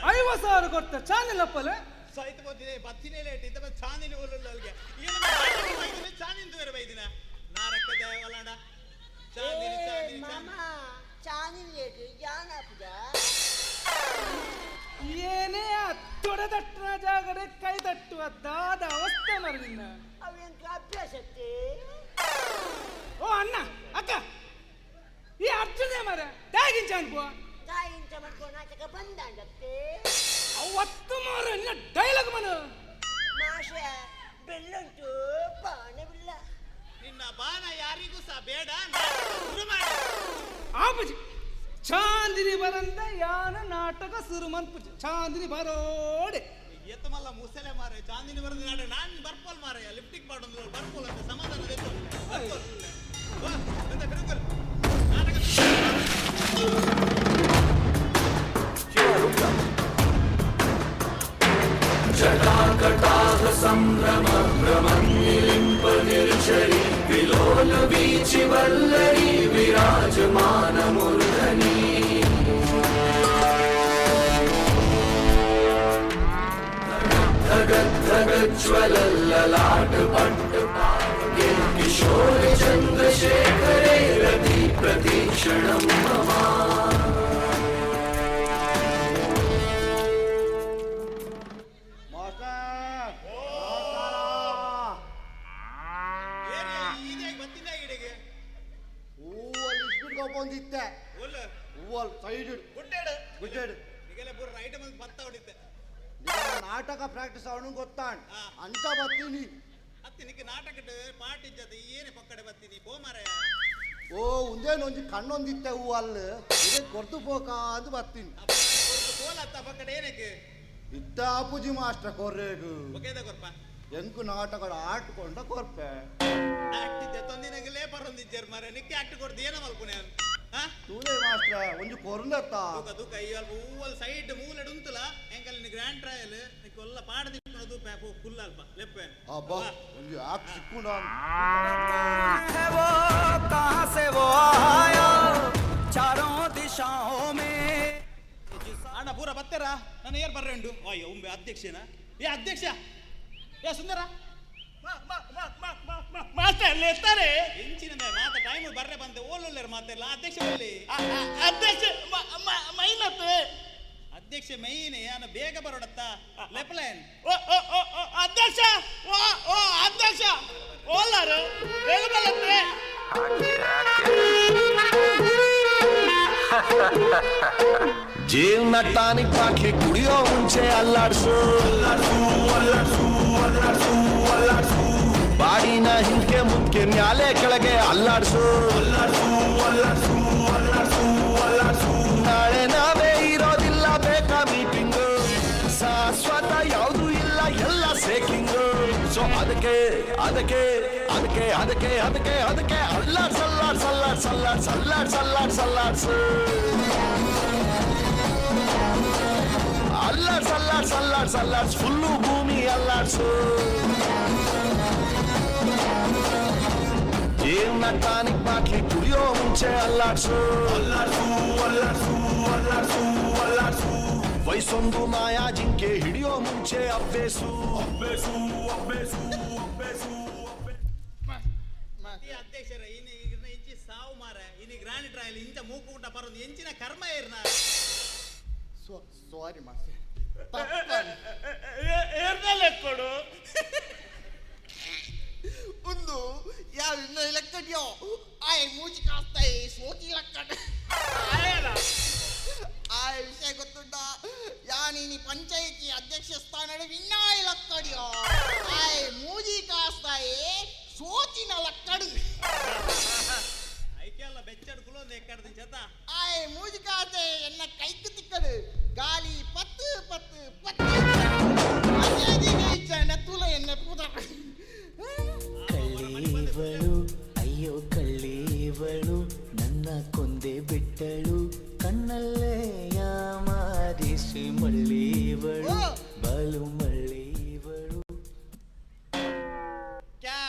50,000 ಕೊಡ್ತ ಚಾಂದಿನ ಅಪ್ಪಲೆ ಸಾಹಿತ್ಯ ಬೋತಿದೆ ಬತ್ತಿನೇ ಲೇಟ್ ಇದ್ದ ಚಾಂದಿನ ಒಲ್ಲಲ್ಲಿಗೆ ಚಾಂದಿನ ಬೇರೆ ಬೈದಿನ ನಾರಕದ ಒಲಂಡ ಚಾಂದಿನ ಚಾಂದಿನ ಮಾಮಾ ಚಾಂದಿನ ಲೇಟ್ ಯಾನಪ್ಪ ಏನೇ ತೊಡೆದಟ್ಟನ ಜಾಗಡೆ ಕೈ ತಟ್ಟುವ ದಾದ ಅವಸ್ಥೆ ಮರದಿನ ಅವೇನ್ ಅಭ್ಯಾಸಕ್ಕೆ ಓ ಅಣ್ಣ ಅಕ್ಕ ಈ ಅರ್ಜುನೇ ಮರ ದಾಗಿನ ಚಾನ್ಪೋ ದಾಗಿಂಚ ಮಾಡ್ಕೊಂಡು ನಾಟಕ ಬಂದಾಂಡತ್ತೆ ಅವತ್ತು ಮಾರ ಇನ್ನ ಡೈಲಾಗ್ ಮನ ಮಾಷ ಬೆಳ್ಳುಂಟು ಬಾಣ ಬಿಲ್ಲ ನಿನ್ನ ಬಾಣ ಯಾರಿಗೂ ಸಹ ಬೇಡ ಶುರು ಮಾಡಿ ಆಪಜಿ ಚಾಂದಿನಿ ಬರಂದ ಯಾನ ನಾಟಕ ಶುರು ಮನ್ಪುಜಿ ಚಾಂದಿನಿ ಬರೋಡೆ ಎತ್ತಮಲ್ಲ ಮುಸಲೆ ಮಾರೆ ಚಾಂದಿನಿ ಬರಂದ ನಾಟಕ ನಾನು ಬರ್ಪೋಲ್ ಮಾರೆ ಲಿಫ್ಟಿಂಗ್ ಮಾಡೋದು ಬರ್ಪೋಲ್ ಅಂತ ಸಮಾಧಾನ ಜಟಾಕಟಾಹ ಸಂಭ್ರಮ ಭ್ರಮನ್ನಿಲಿಂಪ ನಿರ್ಜರಿ ವಿಲೋಲ ವೀಚಿ ವಲ್ಲರಿ ವಿರಾಜಮಾನ ಮೂರ್ಧನಿ ಧಗಜ್ವಲಲ್ಲಾಟ ಪಟ್ಟ ಪಾವಗೆ ಕಿಶೋರ ಚಂದ್ರಶೇಖರೇ ರತಿ ಪ್ರತೀಕ್ಷಣಂ ಮಮ ಬಂದಿತ್ತೆ ಹೂವಲ್ ಸೈಡ್ ಗುಡ್ಡೇಡು ಈಗೆಲ್ಲ ಪೂರ ರೈಟ್ ಬಂದು ಭತ್ತ ಹೊಡಿತೆ ನಾಟಕ ಪ್ರಾಕ್ಟೀಸ್ ಅವನು ಗೊತ್ತಾಣ ಅಂತ ಬತ್ತೀನಿ ಅತ್ತಿನಿಕ್ಕೆ ನಾಟಕ ಪಾರ್ಟಿ ಜೊತೆ ಏನೇ ಪಕ್ಕಡೆ ಬತ್ತೀನಿ ಪೋ ಮಾರಾಯ ಓ ಒಂದೇನೊಂದು ಕಣ್ಣೊಂದಿತ್ತೆ ಹೂ ಅಲ್ಲಿ ಇದೇ ಕೊರ್ದು ಪೋಕ ಅಂತ ಬತ್ತೀನಿ ಪೋಲತ್ತ ಪಕ್ಕಡೆ ಏನಕ್ಕೆ ಇತ್ತ ಅಪ್ಪುಜಿ ಮಾಸ್ಟರ್ ಕೊರ್ರೇಗು ಒಕೇದ ಕೊರ್ಪ ಎಂಕು ನಾಟಕಗಳು ಆಟ್ಕೊಂಡ ಕೊರ್ಪೆ ಆಕ್ಟಿದ್ದೆ ತೊಂದಿನಾಗಲೇ ಪರೊಂದಿಜ್ಜರ್ ಮಾರೆ ನಿಕ್ಕೆ ಆಕ್ಟ್ ಕೊಡ್ದು ಏನ ಮಲ್ಪುನೆ ತೂಲೆ ಮಾಸ್ಟರ್ ಒಂದು ಕೊರ್ಲತ್ತ ತೂಕ ಈ ಅಲ್ಪ ಹೂವಲ್ ಸೈಡ್ ಮೂಲೆಡ್ ಉಂತುಲ ಎಂಕಲ್ ಗ್ರ್ಯಾಂಡ್ ಟ್ರಯಲ್ ನಿಕ್ಕೊಲ್ಲ ಪಾಡದಿಪ್ಪನದು ಪ್ಯಾಪು ಫುಲ್ ಅಲ್ಪ ಲೆಪ್ಪೆ ಅಬ್ಬಾ ಒಂದು ಆಕ್ಟ್ ಸಿಕ್ಕುಂಡ है वो कहां से वो आया चारों दिशाओं में ಅಣ್ಣ ಪೂರ ಬತ್ತೆರ ನಾನು ಏರ್ ಬರ್ರೆ ಉಂಟು ಅಯ್ಯೋ ಉಂಬೆ ಅಧ್ಯಕ್ಷನ ಏ ಅಧ್ಯಕ್ಷ ಏ ಸುಂದರ ಮಾಸ್ಟರ್ ಲೆತ್ತಾರೆ ಹೆಂಚಿನ ಮಾತ ಟೈಮ್ ಬರ್ರೆ ಬಂದೆ ಓಲೊಲ್ಲೆರ್ ಮಾತೆಲ್ಲ ಅಧ್ಯಕ್ಷ ಬಲ್ಲಿ ಅಧ್ಯಕ್ಷ ಮೈನತ್ತೆ ಅಧ್ಯಕ್ಷ ಮೈನೆ ನಾನು ಬೇಗ ಬರೋಡತ್ತ ಲೆಪ್ಲೈನ್ ಅಧ್ಯಕ್ಷ ಓ ಅಧ್ಯಕ್ಷ ಓಲಾರು ಬೇಗ ಬಲ್ಲತ್ತೆ ಜೀವನ ಟಾನಿಕ್ ಬಾಕಿ ಕುಡಿಯೋ ಮುಂಚೆ ಅಲ್ಲಾಡ್ಸು ಬಾಡಿನ ಹಿಂದ್ಕೆ ಮುಂದ್ಕೆ ಮ್ಯಾಲೆ ಕೆಳಗೆ ಅಲ್ಲಾಡ್ಸು ನಾಳೆ ನಾವೇ ಇರೋದಿಲ್ಲ ಬೇಕಾ ಮೀಟಿಂಗು ಶಾಶ್ವತ ಯಾವುದು ಇಲ್ಲ ಎಲ್ಲ ಸೇಕಿಂಗು ಸೊ ಅದಕ್ಕೆ ಅದಕ್ಕೆ ಅದಕ್ಕೆ ಅದಕ್ಕೆ ಅದಕ್ಕೆ ಅದಕ್ಕೆ ಅಲ್ಲಾಡ್ ಸಲ್ಲಾಡ್ ಸಲ್ಲಾಡ್ ಸಲ್ಲಾಡ್ ಸಲ್ಲಾಡ್ ಸಲ್ಲಾಡ್ ಸಲ್ಲಾಡ್ಸು ಅಲ್ಲಾಡ್ ಸಲ್ಲಾಡ್ ಸಲ್ಲಾಡ್ ಸಲ್ಲಾಡ್ಸ್ ಫುಲ್ಲು ಭೂಮಿ ಅಲ್ಲಾಡ್ಸು ಜೀವನ ಟಾನಿಕ್ ಬಾಟ್ಲಿ ಕುಡಿಯೋ ಮುಂಚೆ ಅಲ್ಲಾಡ್ಸು ಅಲ್ಲಾಡ್ಸು ಅಲ್ಲಾಡ್ಸು ಅಲ್ಲಾಡ್ಸು ಅಲ್ಲಾಡ್ಸು ಸೊಂಬು ಮಾಯಾ ಜಿಂಕೆ ಹಿಡಿಯೋ ಮುಂಚೆ ಅಬ್ಬೇಸು ಅಬ್ಬೇಸು ಅಬ್ಬೇಸು ಅಬ್ಬೇಸು ಅಧ್ಯಕ್ಷರ ಇಂಚಿ ಸಾವು ಮಾರ ಇನಿ ಗ್ರಾನಿ ಟ್ರಯಲ್ ಇಂಚ ಮೂಕು ಊಟ ಬರೋದು ಎಂಚಿನ ಕರ್ಮ ಏರ್ನ ಸಾರಿ ಮಾಸ್ಟರ್ ಏರ್ನಲ್ಲೇ ಕೊಡು ಒಂದು ಯಾವ ಲೆಕ್ಕಡ್ಯೋ ಆಯ್ ಮೂಜಿ ಕಾಸ್ತಾಯಿ ಸೋತಿ ಲಕ್ಕಡ್ ಆ ವಿಷಯ ಗೊತ್ತುಂಟ ಯಾನಿ ಪಂಚಾಯಿತಿ ಅಧ್ಯಕ್ಷ ಸ್ಥಾನ ವಿನ್ನಾಯ್ ಲಕ್ಕಡಿಯೋ ಆಯ್ ಮೂಜಿ ಕಾಸ್ತಾಯಿ ಸೋತಿನ ಲಕ್ಕಡು ಐಕೆಲ್ಲ ಬೆಚ್ಚಡ್ ಕುಲೊಂದು ಎಕ್ಕಡ್ದು ಜತ ಆಯ್ ಮೂಜಿ ಕಾಸ್ತೆ ಎನ್ನ ಕೈಕು ತಿಕ್ಕಡು ಗಾಲಿ ಪತ್ತು ಪತ್ತು ಪತ್ತು ತುಲ ಎನ್ನ ಪೂತ ಕಳ್ಳೀವಳು ಅಯ್ಯೋ ಕಳ್ಳೀವಳು ನನ್ನ ಕೊಂದೆ ಬಿಟ್ಟಳು ಕಣ್ಣಲ್ಲೇ ಯಾಮಾರಿಸಿ ಮಳ್ಳೀವಳು ಬಲು ಮಳ್ಳೀವಳು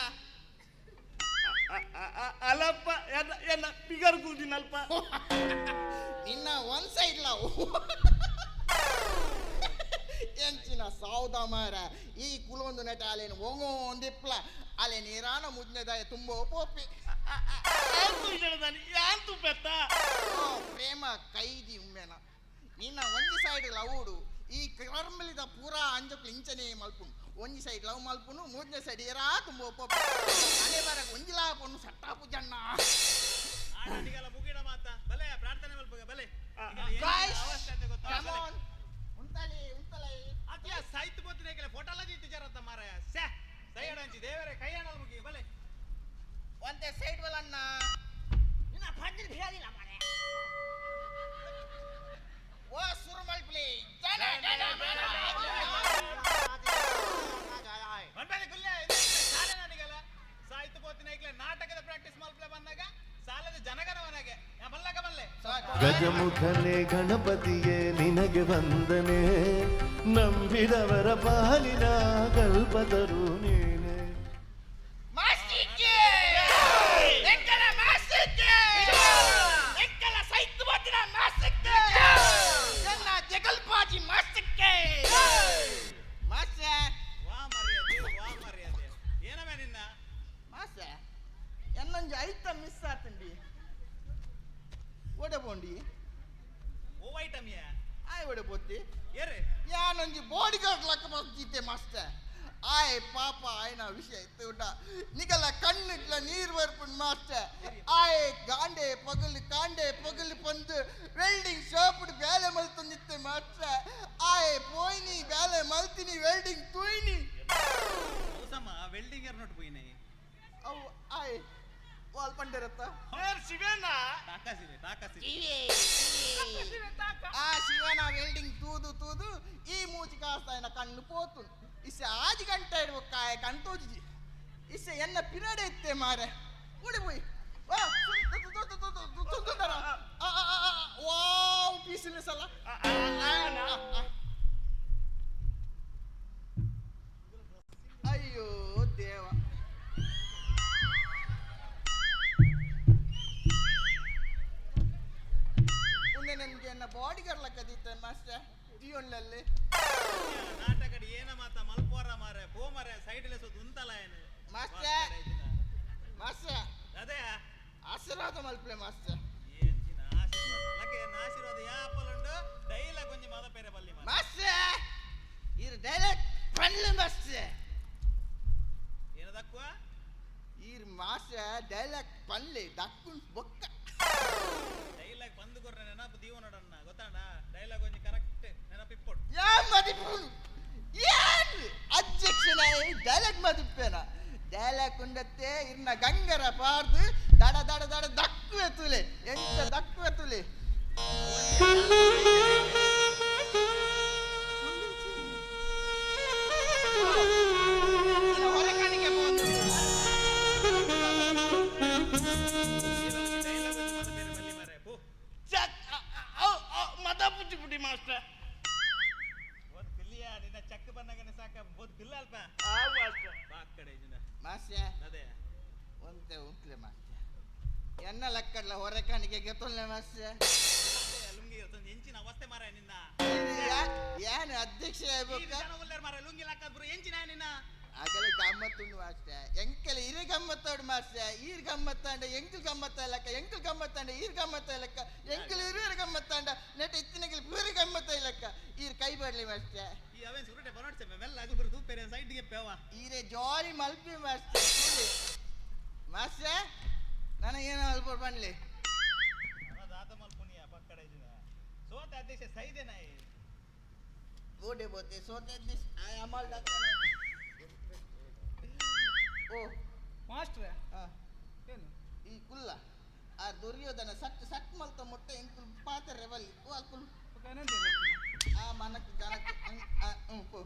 ಅಲ್ಲಪ್ಪ ಎನ್ನ ಬಿಗರ್ ಕೂದಿನಲ್ಪ ನಿನ್ನ ಒಂದ್ ಸೈಡ್ ಲವ್ ಎಂಚಿನ ಸೌದ ಮಾರ ಈ ಕುಲೊಂದು ನೆಟ ಅಲ್ಲೇನು ಹೋಗೋ ಒಂದಿಪ್ಲ ಅಲ್ಲೇ ನೀರಾನ ಮುಜ್ನೆದಾಯ ತುಂಬೋ ಪೋಪಿ ಯಾಂತು ಪೆತ್ತ ಪ್ರೇಮ ಕೈದಿ ಉಮ್ಮೆನ ನಿನ್ನ ಒಂಜಿ ಸೈಡ್ ಲವ್ಡು ಈ ಕರ್ಮಲಿದ ಪೂರಾ ಅಂಜಕ್ಲು ಇಂಚನೆ ಮಲ್ಪುನು ಒಂಜಿ ಸೈಡ್ ಲವ್ ಮಲ್ಪುನು ಮೂರನೇ ಸೈಡ್ ಏರಾ ತುಂಬೋ ಪೋಪಿ ಅದೇ ಬರ ಒಂಜಿಲಾ ಪೊಣ್ಣು ಸಟ್ಟಾಪು ಜಣ್ಣ ಆಡಿಗೆಲ್ಲ ಮುಗಿಡ ಮಾತ ಬಲೆ ಪ್ರಾರ್ಥನೆ ಮಲ್ಪಗ ಬಲೆ ಸಾಹಿತ್ಯ ಬೋತಿನ ಫೋಟೋಲ ಜಿತ್ತಿಚಾರತ್ತ ಮಾರಾಯ ಸ್ಯಾ ಸೈಡ್ ಹಂಚಿ ದೇವರೇ ಕೈ ಹಣ್ಣಲ್ ಮುಗಿ ಬಲೆ ಒಂದೇ ಸೈಡ್ ಬಲನ್ನ ನಿನ್ನ ಫಂಜಿನ ಬಿಡಾದಿಲ್ಲ ಮಾರೆ ಓ ಸುರುಮಲ್ ಪ್ಲೇ ಬಂಬಲೆ ಗುಲ್ಲೆ ಶಾಲೆ ನನಗೆಲ್ಲ ಸಾಹಿತ್ಯ ಬೋತಿನ ನಾಟಕದ ಪ್ರಾಕ್ಟೀಸ್ ಮಲ್ಪಲೆ ಬಂದಾಗ ಸಾಲದ ಜನಗಣವನಗೆ ಮಲ್ಲಕ ಮಲ್ಲೆ ಗಜಮುಖನೇ ಗಣಪತಿಯೇ ನಿನಗೆ ವಂದನೆ ನಂಬಿದವರ ಪಾಲಿನ ಕಲ್ಪತರು ನೀನೆ ಮಾಸ್ತಿಕೆ ಎಂಕಲ ಮಾಸ್ತಿಕೆ ಎಂಕಲ ಸಾಹಿತ್ಯ ಬೋತಿನ ಮಾಸ್ತಿಕೆ ಎನ್ನ ಜಗಲ್ಪಾಜಿ ಮಾಸ್ತಿಕೆ ಮಾಸ್ತೆ ವಾ ಮರ್ಯಾದೆ ಏನವೇ ನಿನ್ನ ಮಾಸ್ತೆ ಎನ್ನೊಂಜಿ ಐಟಮ್ ಮಿಸ್ ಆತಂಡಿ ಒಡಬೋಂಡಿ ಓ ಐಟಮ್ಯ ಆಯ್ ಒಡಬೋತಿ ಏರೆ ಯಾನೊಂಜಿ ಬಾಡಿ ಗಾರ್ಡ್ ಲಕ್ಕ ಬಂದಿತ್ತೆ ಮಾಸ್ಟರ್ ಆಯ್ ಪಾಪ ಆಯ್ನ ವಿಷಯ ಇತ್ತು ಊಟ ನಿಗಲ ಕಣ್ಣಿಟ್ಲ ನೀರ್ ಬರ್ಪುಂಡು ಮಾಸ್ಟರ್ ಆಯ್ ಗಾಂಡೆ ಪಗಲು ಕಾಂಡೆ ಪಗಲು ಪಂದು ವೆಲ್ಡಿಂಗ್ ಶಾಪ್ಡ್ ಬೇಲೆ ಮಲ್ತೊಂದಿತ್ತೆ ಮಾಸ್ಟರ್ ಆಯ್ ಪೋಯ್ನಿ ಬೇಲೆ ಮಲ್ತಿನಿ welding ತುಯ್ನಿ Hosamma welding air note ಪೋಯ್ನೆ ಅವು ಆಯ್ ವಾಲ್ ಪಂಡರತ್ತ ಶಿವೇನ ತಾಕಸಿವೆ ಆ ಶಿವನ ವೆಲ್ಡಿಂಗ್ ತೂದು ತೂದು ಈ ಮೂಚಿ ಕಾಸ್ತಾಯನ ಕಣ್ಣು ಪೋತು ಇಸೆ ಆಜಿ ಗಂಟ ಇಡ್ಬೇಕಾಯ ಗಂಟೋಜಿ ಇಸೆ ಎನ್ನ ಪಿರಡೆ ಇತ್ತೆ ಮಾರೆ ಉಳಿ ಹೋಯ್ ವಾವ್ ಪೀಸಿನ ಸಲ ಅಯ್ಯೋ ದೇವ ನನ್ಗೆ ಎನ್ನ ಬಾಡಿ ಗರ್ಲಕ್ಕದಿತ್ತೆ ಮಾಸ್ಟರ್ ದಿಯೊಳ್ಳಲ್ಲಿ ನಾಟಕ ಏನ ಮಾತ ಮಲ್ಪೋರ ಮಾರೆ ಪೋ ಮಾರೆ ಸೈಡ್ ಸೋದು ಉಂತಲ್ಲ ಏನು ಮಾಸ್ಟರ್ ಅದೇ ಆಶೀರ್ವಾದ ಮಲ್ಪಲೆ ಮಾಸ್ಟರ್ ಏನ್ಚಿನ ಆಶೀರ್ವಾದ ಲಕ್ಕೆ ಆಶೀರ್ವಾದ ಯಾಪಲುಂಡು ಡೈಲಾಗ್ ಒಂಜಿ ಮಾದ ಪೇರೆ ಬಲ್ಲಿ ಮಾಸ್ಟರ್ ಇದು ಡೈಲಾಗ್ ಪನ್ಲೆ ಮಾಸ್ಟರ್ ಏನ ದಕ್ಕುವ ಈ ಮಾಸ್ಟರ್ ಡೈಲಾಗ್ ಪನ್ಲೆ ದಕ್ಕು ಬೊಕ್ಕ ಡೈಲಾಗ್ ಬಂದು ಕೊರ್ರೆ ನೆನಪು ದೀವ ನೋಡಣ್ಣ ಗೊತ್ತಾಣ ಡೈಲಾಗ್ ಒಂಜಿ ಕರೆಕ್ಟ್ ನೆನಪಿಪ್ಪೊಡು ಯಾ ಮದಿಪು ಏನ್ ಅಧ್ಯಕ್ಷನ ಡೈಲಾಗ್ ಮದಿಪ್ಪೇನ ಡೈಲಾಗ್ ಉಂಡತ್ತೆ ಇರ್ನ ಗಂಗರ ಪಾರ್ದು ದಡ ದಡ ದಡ ದಕ್ಕುವೆ ತುಲೆ ಎಂತ ದಕ್ಕುವೆ ತುಲೆ ಹೊರಕಣಿಗೆ ಬಂದು ಮತ ಪುಚ್ಚಿ ಪುಟ್ಟಿ ಮಾಸ್ಟರ್ ಓದ್ ಪಿಲ್ಲಿಯ ನಿನ್ನ ಚಕ್ ಬಂದಾಗನೆ ಸಾಕ ಓದ್ ಪಿಲ್ಲ ಅಲ್ಪ ಆ ಮಾಸ್ಟರ್ ಬಾಕ್ ಕಡೆ ಇದನ್ನ ಮಾಸ್ಟರ್ ಅದೇ ಒಂತೆ ಉಂಟ್ಲೆ ಮಾಸ್ಟರ್ ಎನ್ನ ಲಕ್ಕಡ್ಲ ಹೊರಕಣಿಗೆ ಗೆತ್ತೊಲ್ಲೆ ಮಾಸ್ಟರ್ ಲುಂಗಿ ಎಂಚಿನ ಅವಸ್ಥೆ ಮಾರ ನಿನ್ನ ಅಧ್ಯಕ್ಷ ಆಗ್ಬೇಕು ಮಾರ ಲುಂಗಿ ಲಾಕದ್ರು ಎಂಚಿನ ನಿನ್ನ ಆಗಲೇ ಗಮ್ಮತ್ತುಂಡು ಮಾಸ್ಟರ್ ಎಂಕಲ ಇರೆ ಗಮ್ಮತ್ತೋಡು ಮಾಸ್ಟರ್ ಈರ್ ಗಮ್ಮತ್ತಾಂಡ ಎಂಕಲ್ ಗಮ್ಮತ್ತಲಕ್ಕ ಎಂಕಲ್ ಗಮ್ಮತ್ತಾಂಡ ಈರ್ ಗಮ್ಮತ್ತಲಕ್ಕ ಎಂಕಲ್ ಇರುವರ ಗಮ್ಮತ್ತಾಂಡ ನೆಟ್ ಇತ್ತಿನಗಲ್ ಪೂರ ಗಮ್ಮತ್ತ ಇಲ್ಲಕ್ಕ ಈರ್ ಕೈ ಬಡ್ಲಿ ಮಾಸ್ಟರ್ ಈ ಅವೇನ್ ಸುರಟೆ ಬರೋಡ್ಸೆ ಮೆಲ್ಲ ಅಗುಬರು ತೂಪೇರೆ ಸೈಡ್ಗೆ ಪೇವ ಈರೆ ಜಾಲಿ ಮಲ್ಪಿ ಮಾಸ್ಟರ್ ಮಾಸ್ಟರ್ ನನಗೇನೋ ಅಲ್ಪ ಬನ್ಲಿ ದಾತ ಮಲ್ಪುನಿಯ ಪಕ್ಕಡ ಇದಿನ ಸೋತ ಅಧ್ಯಕ್ಷ ಸೈದೆ ನಾಯಿ ಬೋಡೆ ಬೋತೆ ಸೋತ ಅಧ್ಯಕ್ಷ ಅಮಲ್ ದಾತ ಓ ಮಾಸ್ಟ್ರೆ ಏನು ಈ ಕುಲ್ಲ ಆ ದುರ್ಯೋಧನ ಸಟ್ ಮಲ್ತ ಮೊಟ್ಟೆ ಎಂಕುಲ್ ಪಾತ್ರೆ ಬಲ್ಲಿ ಓ ಅಕುಲ್ ಆ ಮನಕ್ ಜನಕ್ಕೆ ಪೋ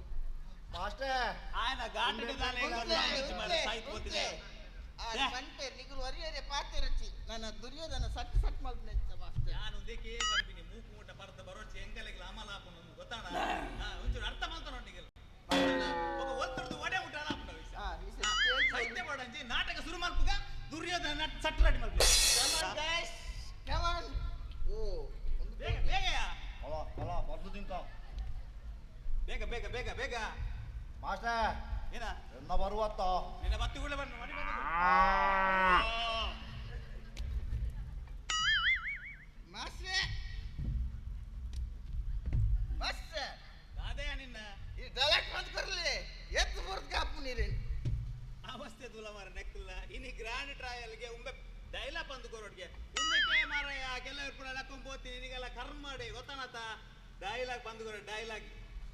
ಮಾಸ್ಟರ್ ಆಯನ ಗಾಂಟೆ ದಾನೆ ಸಾಯಿತ್ ಗೊತ್ತಿದೆ ಆ ಬಂಟೆ ನಿಗುಲ್ ವರಿಯರೆ ಪಾತ್ರೆ ರಚಿ ನನ್ನ ದುರ್ಯೋಧನ ಸಟ್ ಮಲ್ತ ಮಾಸ್ಟರ್ ನಾನು ದೇಕೆ ಬಂದಿನಿ ಮೂಕು ಮೂಟ ಬರ್ತ ಬರೋಚೆ ಎಂಕಲೆಗೆ ಅಮಲ ಹಾಕೊಂಡು ಗೊತ್ತಾಣ ಒಂಚೂರು ಅರ್ಥ ಮಾಡ್ತಾನ ನಿಗಲ್ ಒಬ್ಬ ಒತ್ತರದು ಒಡೆ ಮುಟ್ಟ ಆಪನ ಸಾಹಿತ್ಯ ಮಾಡಂಜಿ ನಾಟಕ ಶುರು ಮಾಡ್ಪುಗ ದುರ್ಯೋಧನ ಸಟ್ ರೆಡಿ ಮಾಡ್ಬೇಕು ಕಮ್ ಆನ್ ಓ ಬೇಗ ಬೇಗಯಾ ಅಲ್ಲ ಬರ್ದು ತಿಂತ ಬೇಗ ಬೇಗ ಬೇಗ ಬೇಗ ಮಾಸ್ಟರ್ ಏನ ಎನ್ನ ಬರುವತ್ತ ನಿನ್ನ ಬತ್ತಿಗುಳ್ಳೆ ಬಣ್ಣ ಮಾಡಿ ಮಾಸ್ಟರ್ ಮಾಸ್ಟರ್ ಅದೇ ನಿನ್ನ ಈ ಡೈರೆಕ್ಟ್ ಬಂದ್ ಕರ್ಲಿ ಎತ್ತು ಬರ್ದ ಕಾಪು ನೀರೇನು ಅವಸ್ಥೆ ತುಲ ಮಾರ ನೆಕ್ಕಲ್ಲ ಇನಿ ಗ್ರ್ಯಾಂಡ್ ಟ್ರಯಲ್ಗೆ ಉಂಬೆ ಡೈಲಾಗ್ ಬಂದು ಕೊರೋಡ್ಗೆ ಉಂದಕ್ಕೆ ಮಾರಾಯ ಕೆಲವರು ಕೂಡ ಲಕ್ಕೊಂಡ್ ಹೋಗ್ತೀನಿ ನಿನಗೆಲ್ಲ ಕರ್ಮ ಮಾಡಿ ಗೊತ್ತಾನತ ಡೈಲಾಗ್ ಬಂದು ಕೊರೋ ಡೈಲಾಗ್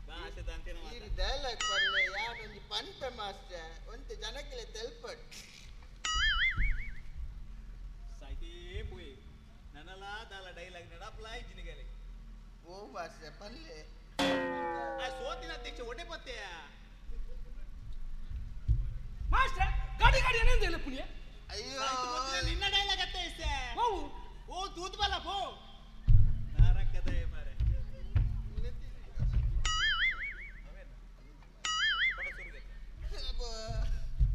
ಭಾಷೆ ಅಂತಿನ ಈ ಡೈಲಾಗ್ ಪರ್ಲೆ ಯಾನೊಂದು ಪಂಟ ಮಾಸ್ಟರ್ ಒಂತೆ ಜನಕ್ಕೆಲ್ಲ ತೆಲ್ಪಟ್ ಸಾಯ್ತೇ ಪೋಯಿ ನನ್ನಲ್ಲ ದಾಲ ಡೈಲಾಗ್ ನಡಪ್ಲ ಇಜ್ಜಿನಿಗಲಿ ಓ ಮಾಸ್ಟರ್ ಪಲ್ಲೆ ಆ ಸೋತಿನ ಅಧ್ಯಕ್ಷ ಒಡೆ ಪತ್ತೆಯ ಮಾಸ್ಟ್ರೆ ಗಾಡಿ ಗಾಡಿ ಏನೇನು ಇಲ್ಲ ಪುಣ್ಯ ಅಯ್ಯೋ ನಿನ್ನ ಡೈಲಾಗ್ ಅತ್ತೆ ಇಷ್ಟೇ ಓ ತೂತ್ ಬಲ್ಲ ಪೋ ಮಾರೆ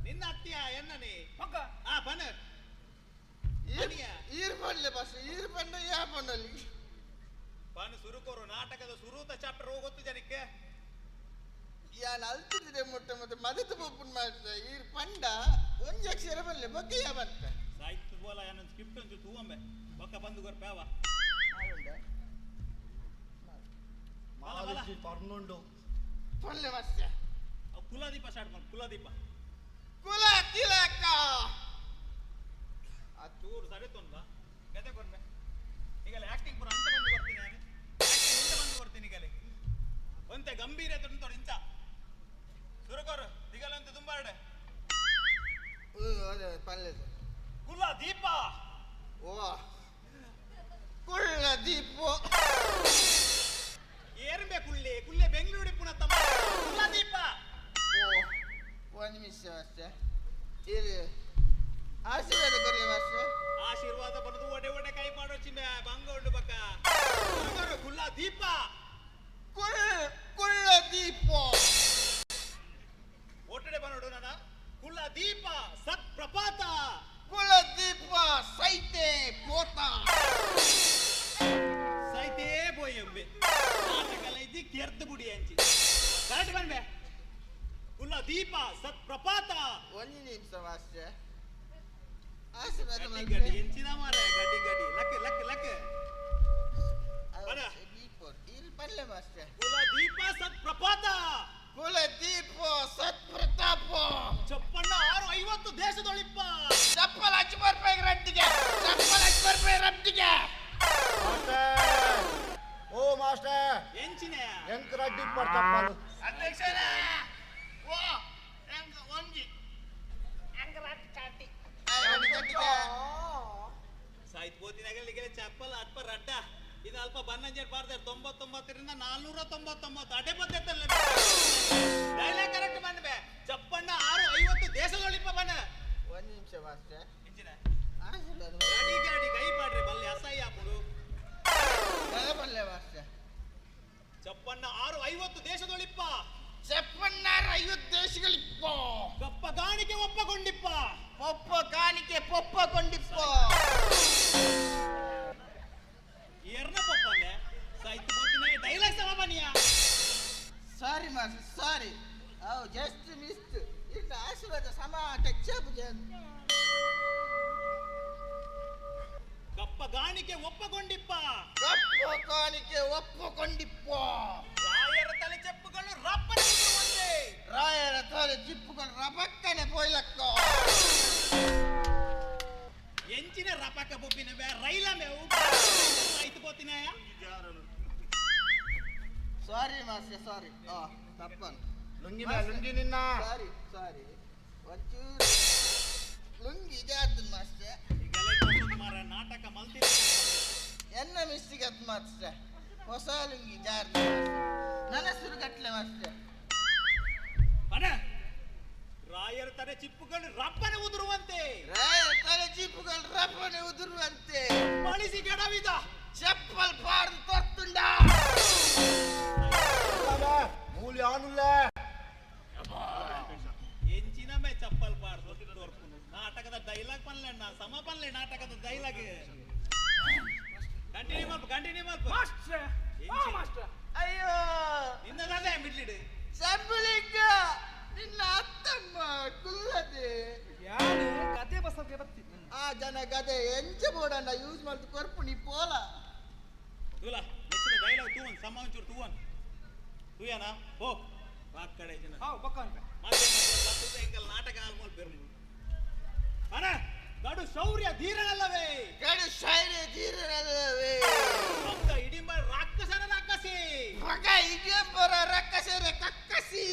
ನಿನ್ನ ಅತ್ತಿಯ ಎನ್ನನಿ ಆ ಬನ ಈರ್ ಪಡ್ಲೆ ಬಸ್ ಈರ್ ಪಂಡ ಯಾ ಪಂಡಲ್ಲಿ ಬನ ಸುರುಕೋರು ನಾಟಕದ ಸುರೂತ ಚಾಪ್ಟರ್ ಹೋಗೊತ್ತು ಜನಕ್ಕೆ ಯಾನ್ ಅಲ್ತಿದ್ರೆ ಮೊಟ್ಟ ಮತ್ತೆ ಮದತು ಪಪ್ಪನ್ ಮಾಡ್ತ ಈರ್ ಪಂಡ ಒಂಜಿ ಅಕ್ಷರ ಬಲ್ಲೆ ಬಗ್ಗೆ ಯಾ ಬಂತ ಸಾಯ್ತು ಬೋಲ ಏನೊಂದು ಸ್ಕ್ರಿಪ್ಟ್ ಒಂದು ತೂವಂಬೆ ಬೊಕ್ಕ ಬಂದು ಗೊರ್ ಪೇವ ಮಾಲಕ್ಕಿ ಪರ್ನುಂಡು ಪಲ್ಲೆ ಮಾಸ್ಟರ್ ಕುಲದೀಪ ಸ್ಟಾರ್ಟ್ ಮಾಡಿ ಕುಲದೀಪ ಕುಲ ತಿಲಕ ಆ ಚೂರು ಸರಿ ತೊಂದ ಗದೆ ಕೊರ್ಮೆ ಈಗಲೇ ಆಕ್ಟಿಂಗ್ ಪುರ ಅಂತ ಬಂದು ಬರ್ತೀನಿ ನಾನು ಇಂತ ಬಂದು ಬರ್ತೀನಿ ಈಗಲೇ ಒಂತೆ ಗಂಭೀರತೆ ಉಂಟು ಇಂಚ ಸುರಕೋರು ದಿಗಲಂತೆ ತುಂಬಾಡೆ ಅದೇ ಪಲ್ಲೆ ಕುಲ ದೀಪ ಓ ಕುಳ್ಳ ದೀಪ ಏರ್ಬೆ ಕುಳ್ಳೆ ಬೆಂಗಳೂರು ಪುನಃ ತಮ್ಮ ಕುಲ ದೀಪ ಓ ಒಂದು ನಿಮಿಷ ಮಾಸ್ಟರ್ ಇರಿ ಆಶೀರ್ವಾದ ಕೊರ್ಲಿ ಮಾಸ್ಟರ್ ಆಶೀರ್ವಾದ ಬರೋದು ಒಡೆ ಒಡೆ ಕೈ ಮಾಡೋ ಚಿನ್ನ ಬಂಗೋಡು ಬಕ್ಕ ಸುರಕೋರು ಕುಲ ದೀಪ ಕುಳ್ಳ ದೀಪ ಒಟ್ಟಡೆ ಬರೋಡು ನನ್ನ ಕುಲ ದೀಪ ಸತ್ ಪ್ರಪಾತ ಕುಲ ದೀಪ ಸೈತೆ ಪೋತ ಸೈತೇ ಬೋಯಂಬೆ ನಾಟಕಲ ಇದ್ದಿ ಕೆರ್ದು ಬುಡಿ ಅಂಚಿ ಕರೆಕ್ಟ್ ಬಂದೆ ಕುಲ ದೀಪ ಸತ್ ಪ್ರಪಾತ ಒಂದು ನಿಮಿಷ ಮಾಸ್ಟರ್ ಆಶೀರ್ವಾದ ಗಡಿ ಮಾಡಿ ಗಡಿ ಎಂಚಿನ ಮಾರ ಗಡಿ ಗಡಿ ಲಕ್ ಲಕ್ ಲಕ್ ಬರ ದೀಪ ಇಲ್ಲಿ ಪಲ್ಲೆ ಮಾಸ್ಟರ್ ಕುಲ ದೀಪ ಸತ್ ಪ್ರಪಾತ ಕುಲ ದೀಪ ಸತ್ ಪ್ರತಾಪ ಚಪ್ಪಣ್ಣ 650 ದೇಶದೊಳಿಪ್ಪ ಚಪ್ಪಲ್ ಹಚ್ಚಿ ಬರ್ಬೇಕು ರಟ್ಟಿಗೆ ಚಪ್ಪಲ್ ಹಚ್ಚಿ ಬರ್ಬೇಕು ರಟ್ಟಿಗೆ ಓ ಮಾಸ್ಟರ್ ಎಂಚಿನೆ ಎಂಕ್ ರಡ್ಡಿ ಪಡ್ತಪ್ಪಲು ಅಧ್ಯಕ್ಷರೇ ಓ ಎಂಗ ಒಂಜಿ ಎಂಗ ರಟ್ಟಿ ಚಾಟಿ ಸಾಯ್ತು ಬೋತಿನಾಗಲಿಗೆ ಚಪ್ಪಲ್ ಅಲ್ಪ ರಡ್ಡ ಇದು ಅಲ್ಪ ಬನ್ನಂಜೆಟ್ ಬಾರ್ದಾರೆ 99ರಿಂದ 499 ಅಡೆ ಬದ್ದೆತ್ತಲ್ಲ ಡೈಲಾಗ್ ಕರೆಕ್ಟ್ ಬಂದ್ಬೆ ಚಪ್ಪಣ್ಣ 650 ದೇಶದೊಳಿಪ್ಪ ಬನ್ನ ಒಂದು ನಿಮಿಷ ಮಾಸ್ಟರ್ ಎಂಚಿನ ಆಶೀರ್ವಾದ ಗಾಡಿ ಗಾಡಿ ಕೈ ಪಾಡ್ರಿ ಬಲ್ಲೆ ಅಸಹ್ಯ ಹಾಪುಡು ಪಲ್ಲೆ ಮಾಸ್ಟರ್ ಚಪ್ಪಣ್ಣ 650 ದೇಶದೊಳಿಪ್ಪ ಚಪ್ಪಣ್ಣ 50 ದೇಶಗಳಿಪ್ಪ ಗಪ್ಪ ಗಾಣಿಗೆ ಒಪ್ಪಗೊಂಡಿಪ್ಪ ಪೊಪ್ಪ ಕಾಣಿಕೆ ಪೊಪ್ಪಗೊಂಡಿಪ್ಪ ಏರ್ನ ಪಪ್ಪಂದೆ ಸಾಯ್ತು ಬೋತಿನ ಡೈಲಾಗ್ ಸಮ ಬನ್ನಿಯ ಮಾಸ್ಟರ್ ಸಾರಿ. ಅವು ಜಸ್ಟ್ ಮಿಸ್ಡ್. ಇನ್ನು ಆಶೀರ್ವಾದ ಸಮ ಟಚ್ಚಾಪು ಕಪ್ಪ ಗಾಣಿಕೆ ಒಪ್ಪಗೊಂಡಿಪ್ಪ. ಕಪ್ಪ ಕಾಣಿಕೆ ಒಪ್ಪಕೊಂಡಿಪ್ಪ. ರಾಯರ ತಲೆ ಚೆಪ್ಪುಗಳು ರಪ್ಪನೆ ಉದುರುವಂತೆ. ರಾಯರ ತಲೆ ಚಿಪ್ಪುಗಳು ರಪಕ್ಕನೆ ಪೋಯ್ಲಕ್ಕ. ಎಂಚಿನ ರಪಕ ಬೊಬ್ಬಿನ ರೈಲ ಮೇವು ಆಯ್ತು పోతున్నాయ. ಸಾರಿ ಮಾಸ್ಟರ್ ಸಾರಿ. ತಪ್ಪನ್ ಲುಂಗಿ ಲುಂಗಿ ನಿನ್ನ ಸಾರಿ ಸಾರಿ. ಒಂಚೂರು ಲುಂಗಿ ಜಾರ್ದು ಮಾಸ್ಟರ್. ಮಾರ ನಾಟಕ ಮಲ್ತಿ ಎನ್ನ ಮಿಸ್ಟಿಗೆ ಅದು ಮಾಸ್ಟರ್. ಹೊಸ ಲುಂಗಿ ಜಾರ್ದು ನನ್ನ ಸುರುಗಟ್ಲೆ ಮಾಸ್ಟರ್. ರಾಯರ ತಲೆ ಚಿಪ್ಪುಗಳು ರಪ್ಪನೆ ಉದುರುವಂತೆ. ರಾಯರ ತಲೆ ಚಿಪ್ಪುಗಳು ರಪ್ಪನೆ ಉದುರುವಂತೆ. ಮಳಿಸಿ ಗಡವಿದ ಚಪ್ಪಲ್ ಪಾಡ್ದು ತೊರ್ತುಂಡ. ಮೂಲಿ ಆನುಲ್ಲ ಎಂಚಿನ ಮೇ ಚಪ್ಪಲ್ ಪಾಡ್ದು ತೋರ್ಪುನು. ನಾಟಕದ ಡೈಲಾಗ್ ಪನ್ಲೆ ಸಮ ಪನ್ಲೆ ನಾಟಕದ ಡೈಲಾಗ್. ಕಂಟಿನ್ಯೂ ಮಲ್ಪ ಅಯ್ಯೋ ನಿನ್ನದಲ್ಲೇ ಬಿಡ್ಲಿಡು. ಸಂಬಳಿಕ ನಿನ್ನ ಅತ್ತಮ್ಮ ಕುಲ್ಲದೆ ಯಾರು ಗದೆ ಬಸಕ್ಕೆ ಬರ್ತೀನಿ. ಆ ಜನ ಗದೆ ಎಂಚ ಬೋಡನ್ನ ಯೂಸ್ ಮಾಡ್ದು ಕೊರ್ಪು ನೀ ಪೋಲ. ತೂಲ ನೆಕ್ಸ್ಟ್ ಡೈಲಾಗ್ ತೂವನ್ ಸಮ ಒಂಚೂರು ತೂವನ್ ತೂಯನ ಹೋ ಆ ಕಡೆ ಜನ ಬಕ್ಕಂತ ಮತ್ತೆ ಎಂಕಲ್ ನಾಟಕ ಆಲ್ಮೋಲ್ ಬೆರ್ಮು ಅನ ಗಡು ಶೌರ್ಯ ಧೀರನಲ್ಲವೇ. ಗಡು ಶೌರ್ಯ ಧೀರನಲ್ಲವೇ. ಭಕ್ತ ಇಡಿಂಬ ರಾಕ್ಷಸನ ರಾಕ್ಷಸಿ. ಮಗ ಇಡಿಂಬರ ರಾಕ್ಷಸರ ಕಕ್ಕಸಿ.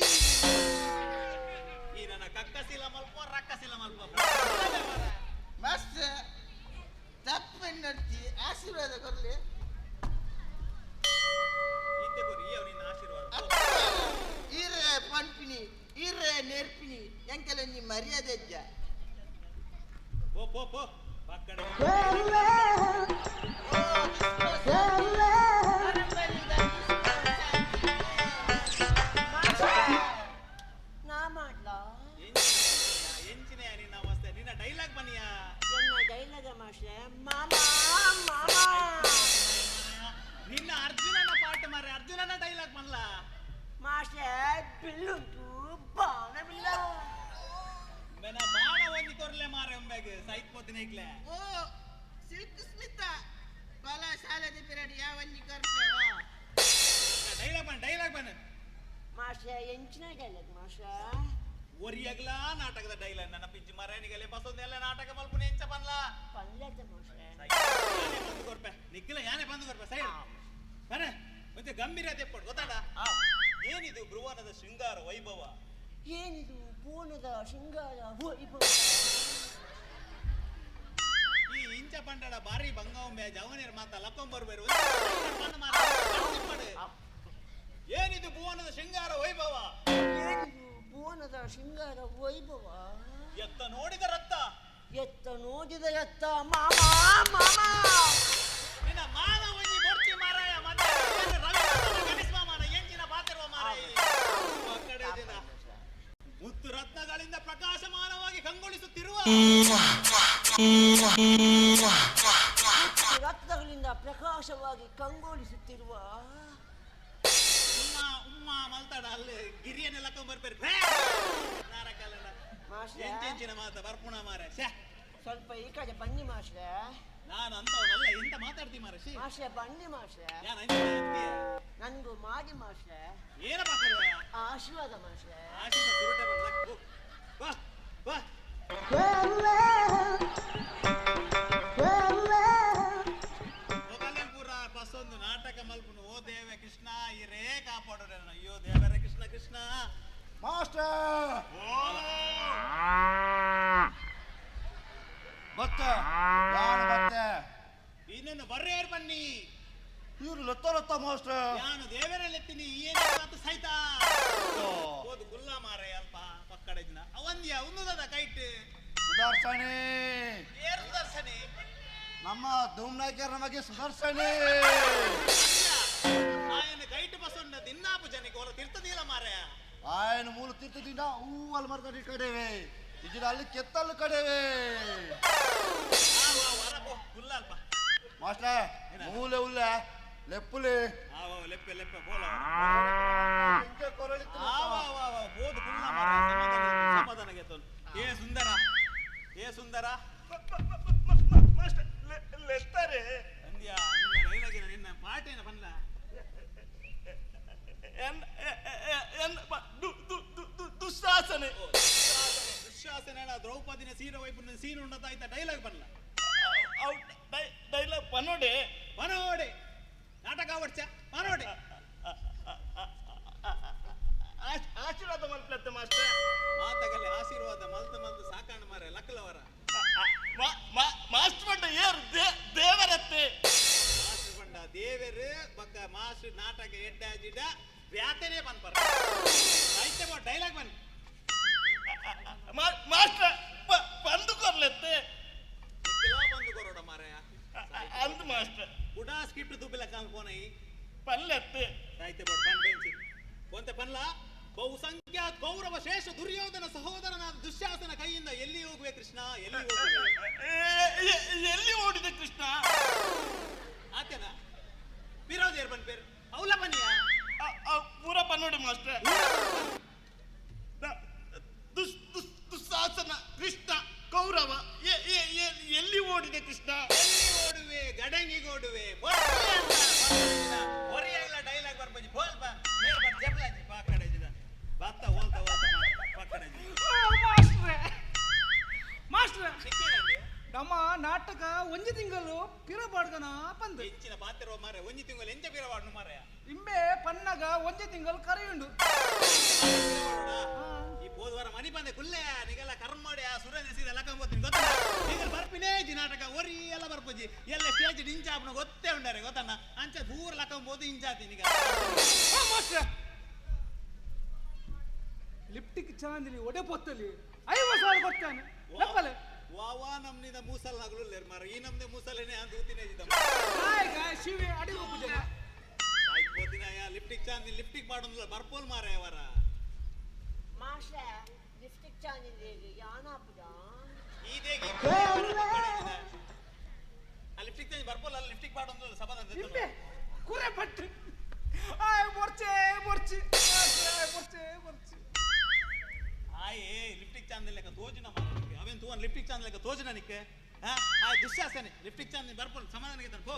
ಈ ನನ್ನ ಕಕ್ಕಸಿಲ ಮಲ್ಪ ರಾಕ್ಷಸಿಲ ಮಲ್ಪ ಮಸ್ತ್ ತಪ್ಪೆನ್ನರ್ತಿ ಆಶೀರ್ವಾದ ಕೊರ್ಲಿ. ಇತ್ತೆ ಕೊರಿ ನಿನ್ನ ಆಶೀರ್ವಾದ. ಇರೆ ಪಂಪಿನಿ ಇರೆ ನೆರ್ಪಿನಿ ಎಂಕೆಲ್ಲ ನೀ ಮರ್ಯಾದೆ ಇದ್ದ. ಪೋ ಪೋ ಪೋ ಪಕ್ಕಡೆ ನಾ ಮಾಡ್ಲಾ ಎಂಚಿನ ನಿನ್ನ ಅವಸ್ಥೆ. ನಿನ್ನ ಡೈಲಾಗ್ ಬನ್ನಿಯಾ. ಎನ್ನ ಡೈಲಾಗ ಮಾಸ್ಟ್ರೆ ಮಾಮಾ ಮಾಮಾ. ನಿನ್ನ ಅರ್ಜುನನ ಪಾಠ ಮಾರೆ ಅರ್ಜುನನ ಡೈಲಾಗ್ ಬನ್ಲ ಮಾಸ್ಟ್ರೆ. ಬಿಲ್ಲುಂಟು ಬಾಣ ಬಿಲ್ಲ ಬೆನ ಬಾಣ ಒಂದಿ ಕೊರ್ಲೆ ಮಾರೆ ಒಮ್ಮೆಗೆ ಸೈತ್ ಪೋತಿನ ಇಕ್ಲೆ. ಓ ಸಿಲ್ಕ್ ಸ್ಮಿತ ಬಲ ಶಾಲೆದ ಪಿರಿಯಡ್ ಯಾವನ್ನಿ ಕರ್ಪೇವ. ಡೈಲಾಗ್ ಬನ್ನ ಮಾಸ್ಟ್ರೆ. ಎಂಚಿನ ಡೈಲಾಗ್ ಮಾಸ್ಟ್ರೆ. ಒರಿಯಗ್ಲ ನಾಟಕದ ಡೈಲಾಗ್ ನನ್ನ ಪಿಂಚಿ ಮರೇನಿಗಲೆ ಬಸೊಂದೆಲ್ಲ ನಾಟಕ ಮಲ್ಪುನ ಎಂಚ ಬನ್ಲ ಪಲ್ಲೆದ ಮಾಸ್ಟ್ರೆ. ಬಂದು ಕೊರ್ಪೆ ನಿಕ್ಕಿಲ್ಲ ಯಾನೆ ಬಂದು ಕೊರ್ಪೆ ಸೈಡ್ ಬನ್ನೆ ಮತ್ತೆ ಗಂಭೀರತೆ ಪಡ್ ಗೊತ್ತಾಡ. ಏನಿದು ಭ್ರುವನದ ಶೃಂಗಾರ ವೈಭವ. ಏನಿದು ಪೂರ್ಣದ ಶೃಂಗಾರ ವೈಭವ. ಈ ಇಂಚ ಪಂಡಡ ಬಾರಿ ಬಂಗಾವೊಮ್ಮೆ ಜವನೇರ್ ಮಾತ ಲಕ್ಕೊಂಬರ್ಬೇರು. ಏನಿದು ಭುವನದ ಶೃಂಗಾರ ವೈಭವ. ಏನಿದು ಪೂರ್ಣದ ಶೃಂಗಾರ ವೈಭವ. ಎತ್ತ ನೋಡಿದ ರಕ್ತ ಎತ್ತ ನೋಡಿದ ರಕ್ತ ಮಾಮಾ ಮಾಮಾ. ನಿನ್ನ ಮಾನ ಒಂಜಿ ಬರ್ತಿ ಮಾರಾಯ. ಮತ್ತೆ ಗಣೇಶ ಮಾಮನ ಎಂಚಿನ ಪಾತಿರುವ ಮಾರಾಯ. ಕಡೆ ದಿನ ಮುತ್ತು ರತ್ನಗಳಿಂದ ಪ್ರಕಾಶಮಾನವಾಗಿ ಕಂಗೊಳಿಸುತ್ತಿರುವ ರತ್ನಗಳಿಂದ ಪ್ರಕಾಶವಾಗಿ ಕಂಗೊಳಿಸುತ್ತಿರುವ ಉಮ್ಮ ಮಲ್ತಾಡ ಅಲ್ಲಿ ಗಿರಿಯನ್ನೆಲ್ಲ ಬರ್ಬೇರಿ ಎಂಚಿನ ಮಾತ ಬರ್ಪುಣ ಮಾರೆ. ಸ್ವಲ್ಪ ಈ ಕಡೆ ಬನ್ನಿ ಮಾಸ್ಟ್ರೆ. ನಾನು ಅಂತವನಲ್ಲ ಎಂತ ಮಾತಾಡ್ತಿ ಮಾರ. ಮಾಸ್ಟ್ರೆ ಬನ್ನಿ ಮಾಸ್ಟ್ರೆ. ನಂದು ಮಾಡಿ ಮಾಸ್ಟ್ರೆ. ಏನ ಮಾತಾಡುವ ಆಶೀರ್ವಾದ ಮಾಸ್ಟ್ರೆ. ಬಾ ಬಾ ಪೂರ ಬಸ್ಸೊಂದು ನಾಟಕ ಮಲ್ಪುನು. ಓ ದೇವ ಕೃಷ್ಣ ಇರೇ ಕಾಪಾಡೋಣ. ಅಯ್ಯೋ ದೇವರ ಕೃಷ್ಣ ಕೃಷ್ಣ ಮಾಸ್ಟರ್. ಮತ್ತೆ ಇನ್ನೇನು ಬರ್ರೇರ್ ಬನ್ನಿ. ಇವ್ರು ಲತ್ತ ಮಾಸ್ಟರ್. ನಾನು ದೇವರಲ್ಲೆತ್ತೀನಿ ಏನು ಮಾತು ಸಹಿತ ಓದು ಗುಲ್ಲ ಮಾರೆ ಅಲ್ಪ ಪಕ್ಕಡ ದಿನ ಅವಂದ್ಯ ಉನ್ನದ ಕೈಟ್ ಸುದರ್ಶನೆ. ಏರು ಸುದರ್ಶನೆ ನಮ್ಮ ಧೂಮ್ನಾಯ್ಕರ್ ನಮಗೆ ಸುದರ್ಶನೆ. ఆయన గైట్ బసొండ దిన్నాపు జనికి ఓల తిర్తదీల మారే. ఆయన మూల తిర్తదిండ ఊవల్ మర్దడి కడేవే. ఇజిరాలి కెత్తల్ కడేవే. వరబో గుల్లాల్ప మాస్టర్ మూలే ఉల్ల లెప్పులే. లెప్పే లెప్పే పోల ఇంకే కొరలి ಸುಂದರ ಲೆತ್ತಾರೆ ಅಂದ್ಯಾ ನಿನ್ನ ಡೈಲಾಗಿನ ನಿನ್ನ ಪಾಠೇನ ಬಂದ ದುಶ್ಯಾಸನೆ ದುಶ್ಯಾಸನ ದ್ರೌಪದಿನ ಸೀರ ವೈಪುನ ಸೀನು ಉಂಡತಾಯ್ತ ಡೈಲಾಗ್ ಬರಲ್ಲ ಡೈಲಾಗ್ ಪನೋಡೆ ಪನೋಡೆ ನಾಟಕ ಅವಡ್ಚ ಪನೋಡೆ ಆಶೀರ್ವಾದ ಮಲ್ಪಲತ್ತೆ ಮಾಸ್ಟರ್ ಮಾತಗಲ್ಲಿ ಆಶೀರ್ವಾದ ಮಲ್ತು ಮಲ್ತು ಸಾಕಾಣ ಮಾರೆ ಲಕ್ಕಲವರ ಮಾಸ್ಟರ್ ಬಂಡ ಏರು ದೇವರತ್ತೆ ಮಾಸ್ಟರ್ ಬಂಡ ದೇವರು ಬಕ್ಕ ಮಾಸ್ಟರ್ ನಾಟಕ ಎಡ್ಡಾಜಿಡ ವ್ಯಾತನೆ ಬಂದ್ಬರ ಆಯ್ತೆ ಬಾ ಡೈಲಾಗ್ ಬನ್ನಿ ಮಾಸ್ಟರ್ ಬಂದು ಕೊರ್ಲೆತ್ತೆ ಬಂದು ಕೊರೋಡ ಮಾರಾಯ ಅಂದ್ ಮಾಸ್ಟರ್ ಬುಡಾ ಸ್ಕ್ರಿಪ್ಟ್ ದುಬ್ಬಿಲ ಕಾಲ್ ಪೋನೈ ಪಲ್ಲೆತ್ತೆ ಆಯ್ತೆ ಬಾ ಪನ್ ಬೆಂಚಿ ponte ಪನ್ಲ ಬಹುಸಂಖ್ಯಾತ ಕೌರವ ಶೇಷ ದುರ್ಯೋಧನ ಸಹೋದರನಾದ ದುಶ್ಯಾಸನ ಕೈಯಿಂದ ಎಲ್ಲಿ ಹೋಗುವೆ ಕೃಷ್ಣ ಎಲ್ಲಿ ಹೋಗುವೆ ಎಲ್ಲಿ ಓಡಿದೆ ಕೃಷ್ಣ ಆತೇನಾ ವಿರೋಧಿಯರ್ ಬನ್ ಪೇರು ಅವಲ ಬನ್ನಿಯಾ ಪೂರ ಪನ್ನೋಡಿ ಮಾಸ್ಟರ್ ದುಶ್ಯಾಸನ ಕೃಷ್ಣ ಕೌರವ ಎಲ್ಲಿ ಓಡಿದೆ ಕೃಷ್ಣ ಎಲ್ಲಿ ಓಡುವೆ ಗಡಂಗಿಗೆ ಓಡುವೆ ಹೊರೆಯಲ್ಲ ಡೈಲಾಗ್ ಬರ್ಬಂಜಿ ಬೋಲ್ ಬಾ ನೇರ್ ಬರ್ ಜಬ್ಲಾಜಿ ಬಾ ಕಡೆ ಜಿದ ಬಾತ್ತ ಹೋಲ್ತಾ ಬಾ ಕಡೆ ಜಿ ಮಾಸ್ಟ್ರೆ ನಮ್ಮ ನಾಟಕ ಒಂಜಿ ತಿಂಗಳು ಪಿರಬಾಡ್ಗನ ಪಂದು ಹೆಚ್ಚಿನ ಪಾತ್ರ ಮಾರೆ ಒಂಜಿ ತಿಂಗಳು ಎಂಚ ಪಿರವಾಡ್ನು ಮಾರೆ ಇಂಬೆ ಪನ್ನಗ ಒಂಜಿ ತಿಂಗಳು ಕರೆಯುಂಡು ಈ ಹೋದ್ವಾರ ಮನಿ ಬಂದೆ ಕುಲ್ಲೆ ನಿಗೆಲ್ಲ ಕರ್ಮ ಮಾಡಿ ಆ ಸುರೇಂದ್ರ ಸೀದ ಲಕ್ಕಂಬೋತೀನಿ ಗೊತ್ತಾ ನಿಗಲ್ ಬರ್ಪಿನೇ ಜಿ ನಾಟಕ ಒರಿ ಎಲ್ಲ ಬರ್ಪಜಿ ಎಲ್ಲ ಸ್ಟೇಜ್ ಇಂಚಾಪ್ನ ಗೊತ್ತೇ ಉಂಡಾರೆ ಗೊತ್ತಣ್ಣ ಅಂಚ ದೂರ ಲಕ್ಕಂಬೋದು ಇಂಚಾತಿ ನಿಗ ಲಿಪ್ಟಿಕ್ ಚಾಂದಿಲಿ ಒಡೆ ಪೊತ್ತಲಿ 50,000 ಕೊಡ್ತಾನೆ ನಪ್ಪಲೆ ವಾವಾ ನಮ್ನಿಂದ ಮೂಸಲ್ ನಗಲು ಮಾರ ಈ ನಮ್ದೆ ಮೂಸಲೇನೆ ಅಂತ ಊತಿನೇ ಇದ್ದ ಶಿವೆ ಅಡಿ ಹೋಗುದಿಲ್ಲ ಸಾಯ್ತು ಹೋದಿನ ಲಿಪ್ಟಿಕ್ ಚಾಂದಿ ಲಿಪ್ಟಿಕ್ ಮಾಡೋದಿಲ್ಲ ಬರ್ಪೋಲ್ ಮಾರ ಅವರ ಮಾಸ್ಟರ್ ಲಿಪ್ಟಿಕ್ ಚಾಂದಿ ಯಾನಾಪುದ ಈದೇಗಿ ಆ ಲಿಪ್ಟಿಕ್ ಚಾಂದಿ ಬರ್ಪೋಲ್ ಅಲ್ಲಿ ಲಿಪ್ಟಿಕ್ ಮಾಡೋದಿಲ್ಲ ಸಬಂಧ ಇಂಬೆ ಕುರೆ ಪಟ್ಟು ಆಯ್ ಮೊರ್ಚೆ ಮೊರ್ಚಿ ಮೊರ್ಚೆ ಮೊರ್ಚಿ ಆಯೇ ಲಿಪ್ಟಿಕ್ ಚಾಂದ್ ಲೆಕ್ಕ ತೋಜನ ಮಾತ್ರ ಅವೇನ್ ತೂವನ್ ಲಿಪ್ಟಿಕ್ ಚಾಂದ್ ಲೆಕ್ಕ ತೋಜನ ನಿಕ್ಕೆ ಆ ದುಶ್ಯಾಸನೆ ಲಿಪ್ಟಿಕ್ ಚಾಂದ್ ಬರ್ಪೋಲ್ ಸಮಾಧಾನಕ್ಕೆ ತನ್ ಪೋ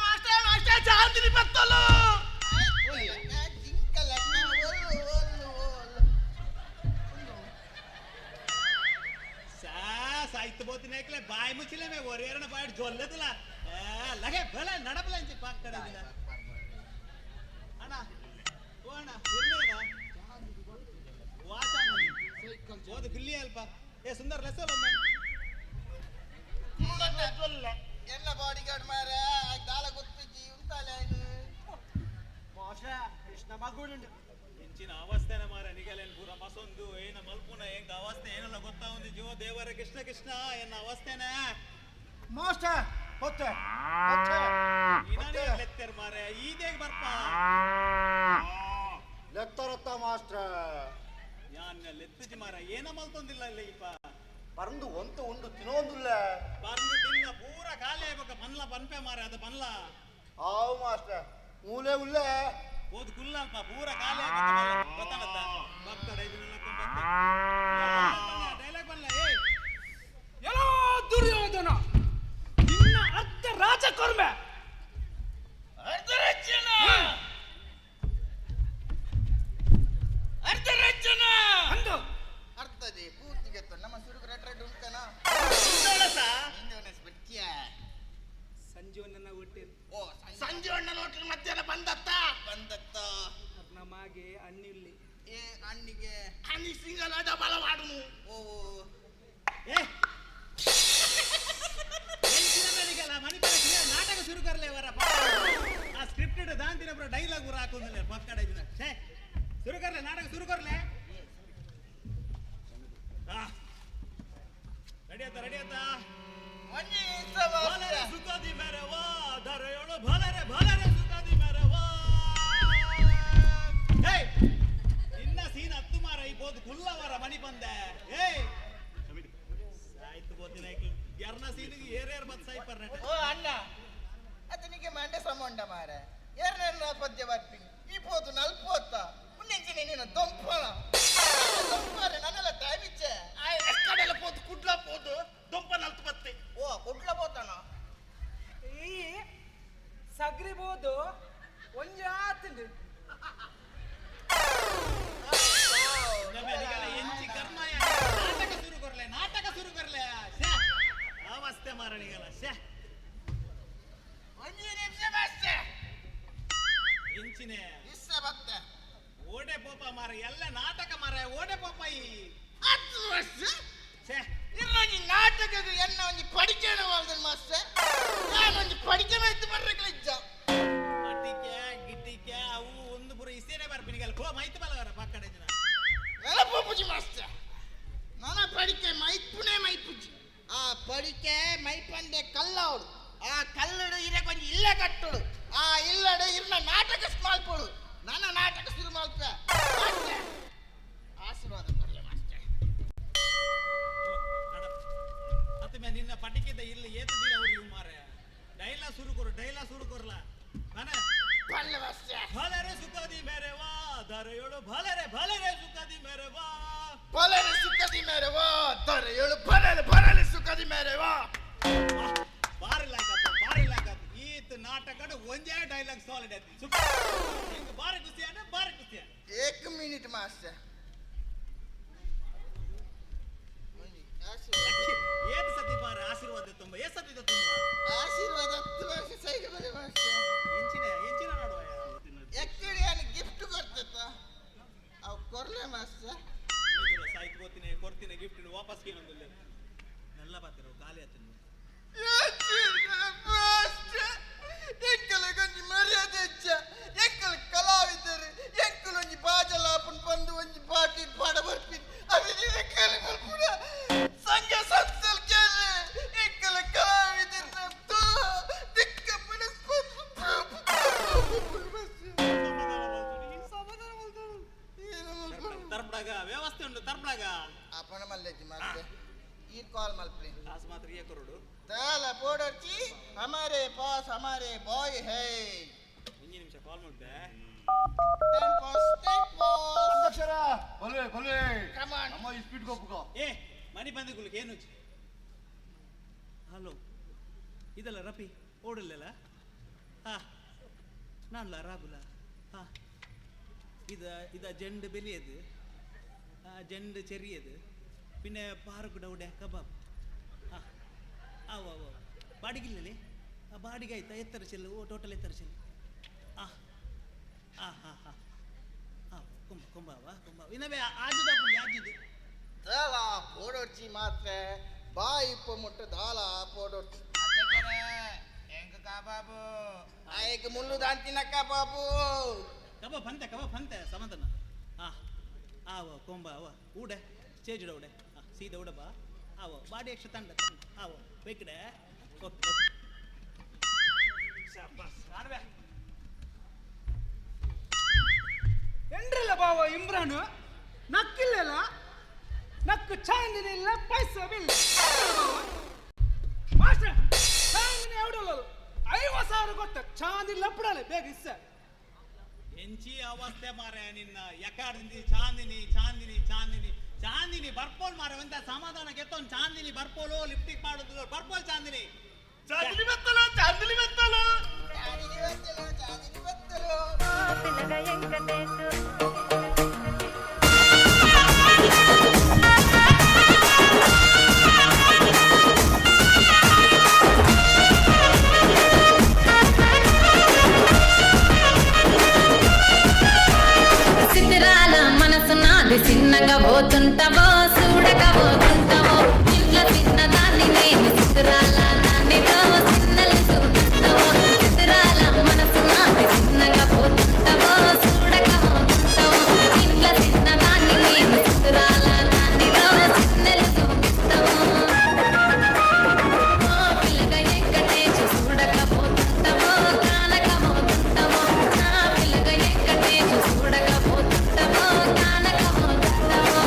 ಮಾಸ್ಟರ್ ಚಾಂದಿನಿ ಬತ್ತಲು ಜಿಂಕಲ ಸಾಯ್ತು ಬೋತಿನ ಏಕಲೆ ಬಾಯಿ ಮುಚ್ಚಿಲೆ ಮೇ ಒರೇರನ ಬಾಯಿ ಜೊಲ್ಲೆದಲ್ಲ ಲಗೆ ಬಲ ನಡಬಲ ಇಂಚೆ ಪಾಕ್ ಕಡೆ ಅಣ್ಣ ಓ ಅಣ್ಣ ಇರ್ಲೇನಾ ವಾಚ ಓದು ಗಿಲ್ಲಿ ಅಲ್ಪ ಏ ಸುಂದರ ಲೆಸ್ಸಲ್ಲ ಎಲ್ಲ ಬಾಡಿ ಗಾರ್ಡ್ ಮಾರೆ ದಾಳ ಗೊತ್ತಿಜ್ಜಿ ಉಂಟಾಲೆ ಮಾಸ್ಟರ್ ಕೃಷ್ಣ ಮಗುಡುಂಡು ಇಂಚಿನ ಅವಸ್ಥೆನ ಮಾರ ನಿಗಲೇನ್ ಪೂರ ಮಸೊಂದು ಏನ ಮಲ್ಪುನ ಹೆಂಗ ಅವಸ್ಥೆ ಏನಲ್ಲ ಗೊತ್ತಾ ಒಂದು ಜೀವ ದೇವರ ಕೃಷ್ಣ ಕೃಷ್ಣ ಎನ್ನ ಅವಸ್ಥೆನ ಮಾಸ್ಟರ್ ಹೊತ್ತೆ ಲೆತ್ತರ್ ಮಾರೆ ಈದೇಗ್ ಬರ್ಪ ಲೆತ್ತರತ್ತ ಮಾಸ್ಟರ್ ಯಾನ್ನ ಲೆತ್ತಜಿ ಮಾರ ಏನ ಮಲ್ತೊಂದಿಲ್ಲ ಇಲ್ಲ ಇಪ್ಪ ಪರಂದು ಒಂತ ಉಂಡು ತಿನ್ನೋಂದಿಲ್ಲ ಪರಂದು ತಿನ್ನ ಪೂರ ಖಾಲಿ ಆಗ್ಬೇಕ ಪನ್ಲ ಪನ್ಪೆ ಮಾರ ಅದು ಪನ್ಲ ಆವು ಮಾಸ್ಟರ್ ಮೂಲೆ ಉಲ್ಲೆ ಓದು ಕುಲ್ಲಪ್ಪ ಪೂರ ಖಾಲಿ ಗೊತ್ತಾಗತ್ತ ಭಕ್ತಡ ಡೈಲಾಗ್ ಬನ್ಲ ಎಲ್ಲೋ ದುರ್ಯೋಧನ ನಿನ್ನ ಅರ್ಧ ರಾಜಕರ್ಮೆ ಅರ್ಧರಜ್ಜನ ಅಂದು ಅರ್ಥದಿ ಪೂರ್ತಿಗೆ ನಮ್ಮ ಸುರುಕು ರೆಡ್ ಉಂಟನ ಸಂಜೀವನ ಹೋಟೆಲ್ ಓ ಸಂಜೀವಣ್ಣನ ಹೋಟೆಲ್ ಮಧ್ಯಾಹ್ನ ಬಂದತ್ತ ನಮಗೆ ಅಣ್ಣಿಲ್ಲಿ ಏ ಅಣ್ಣಿಗೆ ಹನಿ ಸಿಂಗಲ್ ಅದ ಬಲ ಮಾಡುನು ಓ ಮನಿ ನಾಟಕ ಶುರು ಕರ್ಲೆ ಅವರ ಆ ಸ್ಕ್ರಿಪ್ಟೆಡ್ ದಾಂತಿನ ಡೈಲಾಗ್ ಊರ ಹಾಕೊಂದಿಲ್ಲ ಪಕ್ಕಡ ಶುರು ಕರ್ಲೆ ನಾಟಕ ಶುರು ಕರ್ಲೆ ರೆಡಿ ಆತ ಭಲರೆ ಸುಖದಿ ಮೆರವಾ ದರೆಯೊಳು ಭಲರೆ ಸುಖದಿ ಮೆರವಾ ಏಯ್ ನಿನ್ನ ಸೀನ್ ಹತ್ತು ಮಾರ ಈ ಬೋದು ಕುಲ್ಲವರ ಮನಿ ಬಂದೆ ಏಯ್ ಸಾಯ್ತು ಬೋದಿನ ಎರ್ನ ಸೀನಿಗೆ ಏರೇರ್ ಬತ್ ಸಾಯ್ಪರ್ ನಟ ಓ ಅಣ್ಣ ಅದನಿಗೆ ಮಂಡೆ ಸಮಂಡ ಮಾರ ಏರ್ನೆಲ್ಲ ಪದ್ಯ ಬರ್ತೀನಿ ಈ ಪೋದು ನಲ್ಪೋತ್ತ ಮುಂದೆಂಚಿನ ನೀನು ದೊಂಪಣ ದೊಂಪಾರೆ ನನ್ನೆಲ್ಲ ಟೈಮ್ ಇಚ್ಚೆ ಎಷ್ಟಡೆಲ್ಲ ಪೋದು ಕುಡ್ಲ ಪೋದು ಎಂಚಿನೆ ಇಷ್ಟ ಬತ್ತೆ ಓಡೆ ಪೋಪ ಮಾರ ಎಲ್ಲ ನಾಟಕ ಮಾರ ಓಡೆ ಪೋಪ ಈ ಇರ್ಲಿ ನಾಟಕದ ಎನ್ನ ಒಂಜಿ ಪಡಿಕೆನ ವಾಲ್ದ ಮಾಸ್ಟರ್ ನಾನು ಒಂಜಿ ಪಡಿಕೆನ ಇತ್ತು ಬರ್ರಕ್ಕೆ ಇಜ್ಜ ಮಟ್ಟಿಕೆ ಗಿಟ್ಟಿಕೆ ಅವು ಒಂದು ಪುರ ಇಸೇನೆ ಬರ್ಬಿನಿಗಲ್ಲ ಪೋ ಮೈತ್ ಬಲವರ ಪಕ್ಕಡೆ ಜನ ಎಲ್ಲ ಪೋಪುಜಿ ಮಾಸ್ಟರ್ ನನ್ನ ಪಡಿಕೆ ಮೈಪುನೆ ಮೈಪುಜಿ ಆ ಪಡಿಕೆ ಮೈಪಂದೆ ಕಲ್ಲವಡು ಆ ಕಲ್ಲಡು ಇರೆ ಕೊಂಚ ಇಲ್ಲ ಕಟ್ಟುಡು ಆ ಇಲ್ಲಡು ಇರ್ನ ನಾಟಕ ಸ್ಮಾಲ್ಪುಡು ನನ್ನ ನಾಟಕ ಶುರು ಮಾಡ್ಪೆ ಆಶೀರ್ವಾದ ಕೊಡ್ಲೆ ಮಾಸ್ಟರ್ ಅತ್ತಮೆ ನಿನ್ನ ಪಟಿಕೆದ ಇಲ್ಲ ಏತು ದಿನ ಅವ್ರು ಇವು ಮಾರೆ ಡೈಲಾಗ್ ಶುರು ಕೊರಲ ಮನೆ ಬಲ್ಲೆ ಮಾಸ್ಟರ್ ಭಲರೆ ಸುಖದಿ ಮೇರೆ ವಾ ದರೆಯೋಳು ಭಲರೆ ಸುಖದಿ ಮೇರೆ ವಾ ಬಲರೆ ಸುಖದಿ ಮೇರೆ ವಾ ದರೆಯೋಳು ಬಲರೆ ಸುಖದಿ ಮೇರೆ ವಾ ಬಾರಿ ಲಾಗತ್ತ ಈತ್ ನಾಟಕದ ಒಂದೇ ಡೈಲಾಗ್ ಸಾಲಿಡ್ ಐತಿ ಸುಖ ಹಿಂಗ ಬಾರಿ ಕುಸ್ತಿಯಾನ एक मिनिट मास्टर ಏನ್ ಸತಿ ಬಾರ ಆಶೀರ್ವಾದ ತುಂಬ ಏ ಸತಿ ತುಂಬ ಆಶೀರ್ವಾದ ತುಂಬ ಸೈಗೆ ಬಲೆ ಮಾಸ್ಟರ್ ಎಂಚಿನ ನೋಡುವ ಎಕ್ಕಡಿ ಅನ್ ಗಿಫ್ಟ್ ಕೊಡ್ತೇತ ಅವ್ ಕೊರ್ಲೆ ಮಾಸ್ಟರ್ ಸಾಯ್ತು ಕೊಡ್ತೀನಿ ಗಿಫ್ಟ್ ವಾಪಸ್ ಕೇಳಂದಿಲ್ಲ ನೆಲ್ಲ ಬರ್ತಿರೋ ಖಾಲಿ ಆತೀನಿ ಮಾಸ್ಟರ್ ಎಂಕಲ ಗಂಜಿ ಮರ್ಯಾದೆ ಹೆಚ್ಚ ಎಂಕಲ ಕಲಾವಿದರು ಎಂಕಲ ಒಂಜಿ ಬಾಜಲಾಪನ್ ಬಂದು ಒಂಜಿ ಪಾಟಿ ಪಾಡ ಬರ್ಪಿನ್ ಅವಿನಿ ಎಂಕಲ ಬರ್ಪುಡ ಸಂಘ ಸಂಸ್ಥಲ್ ಕೇಳಿ ಎಂಕಲ ಕಲಾವಿದರು ನಮ್ದು ದಿಕ್ಕ ತರ್ಪಡಾಗ ವ್ಯವಸ್ಥೆ ಉಂಟು ತರ್ಪಡಾಗ ಅಪ್ಪಣ ಮಲ್ಲೆಜ್ಜಿ ಮಾಸ್ಟರ್ ಈ ಕಾಲ್ ಮಲ್ಪ್ರಿ ಕಾಸು ಮಾತ್ರ ಏ ಕೊರಡು ताला पोडर्ची हमारे पास हमारे बॉय है ಇಂಜಿ ನಿಮಿಷ ಕಾಲ್ ಮಾಡ್ದೆ ಅಧ್ಯಕ್ಷರ ಬಲ್ಲೆ ಕಮ್ ಆನ್ ನಮ್ಮ ಈ ಸ್ಪೀಡ್ ಗೊಪ್ಪುಗ ಏ ಮನಿ ಬಂದಿಗುಲಿಗೆ ಏನು ಹಲೋ ಇದಲ್ಲ ರಫಿ ಓಡಲ್ಲ ಹಾ ನಾನ್ಲ ರಾಗುಲ ಹಾ ಇದ ಜಂಡು ಬೆಲಿಯದು ಜಂಡು ಚೆರಿಯದು പിന്നെ പാറക്കുട അവിടെ കബാബ് ആ ആവോ ആവോ ಬಾಡಿಗಿಲ್ಲಲೇ ಆ ಬಾಡಿಗೆ ಆಯ್ತಾ ಎತ್ತರ ಚೆಲ್ಲು ಟೋಟಲ್ ಎತ್ತರ ಚೆಲ್ಲು ಆ ಆ ಹಾ ಹಾ ಹಾ ಕೊಂಬಾವ ಇನ್ನವೇ ಆಜುದ ಆಜುದು ದಾಲ ಪೋಡೋರ್ಚಿ ಮಾತ್ರ ಬಾಯಿ ಇಪ್ಪ ಮುಟ್ಟ ದಾಲ ಪೋಡೋರ್ಚಿ ಎಂಕ ಕಬಾಬು ಆಯ್ಕೆ ಮುಳ್ಳು ದಾಂತಿನ ಕಬಾಬು ಕಬಾಬ್ ಅಂತೆ ಸಮಂತನ ಆ ಆವೋ ಕೊಂಬಾವ ಊಡೆ ಚೇಜುಡ ಉಡೆ ಸೀದಾ ಉಡ ಬಾ ಆವೋ ಬಾಡಿ ಯಕ್ಷ ತಂಡ ಆವೋ ಬೇಕಡೆ ಎಂಡ್ರಲ್ಲ ಬಾವ ಇಮ್ರಾನು ನಕ್ಕಿಲ್ಲ ನಕ್ಕು ಚಾಂದಿನಿ ಇಲ್ಲ ಪೈಸ ಬಿಲ್ ಮಾಸ್ಟರ್ ಚಾಂದಿನಿ ಎವಡಲ್ಲ 50,000 ಕೊಟ್ಟ ಚಾಂದಿನಿ ಲಪ್ಪಡಲೆ ಬೇಗ ಇಸ್ಸ ಎಂಚಿ ಅವಸ್ಥೆ ಮಾರೆ ನಿನ್ನ ಯಕಾರ್ದಿಂದಿ ಚಾಂದಿನಿ ಬರ್ಪೋಲ್ ಮಾರೆ ಒಂದ ಸಮಾಧಾನ ಗೆತ್ತೊಂದು ಚಾಂದಿನಿ ಬರ್ಪೋಲು ಲಿಫ್ಟಿಕ್ ಮಾಡುದು ಬರ್ಪೋಲ್ ಚಾಂದಿನಿ ಬೆತ್ತಲು సిద్ధిరాల మనసు నాది చిన్నగా పోతుంటావో చూడగా పోతుంటావో ఇంట్లో చిన్నదాన్ని నేను సిద్ధిరాల దానితో చిన్నలు చూపిస్తావో సిద్ధిరాల మనసు నాది చిన్నగా పోతుంటావో చూడగా పోతుంటావో ఇంట్లో చిన్నదాన్ని నేను సిద్ధిరాల దానితో చిన్నలు చూపిస్తావో పిల్లగా ఎక్కడేసి చూడగా పోతుంటావో కానగా పోతుంటావో నా పిల్లగా ఎక్కడేసి చూడగా పోతుంటావో కానగా పోతుంటావో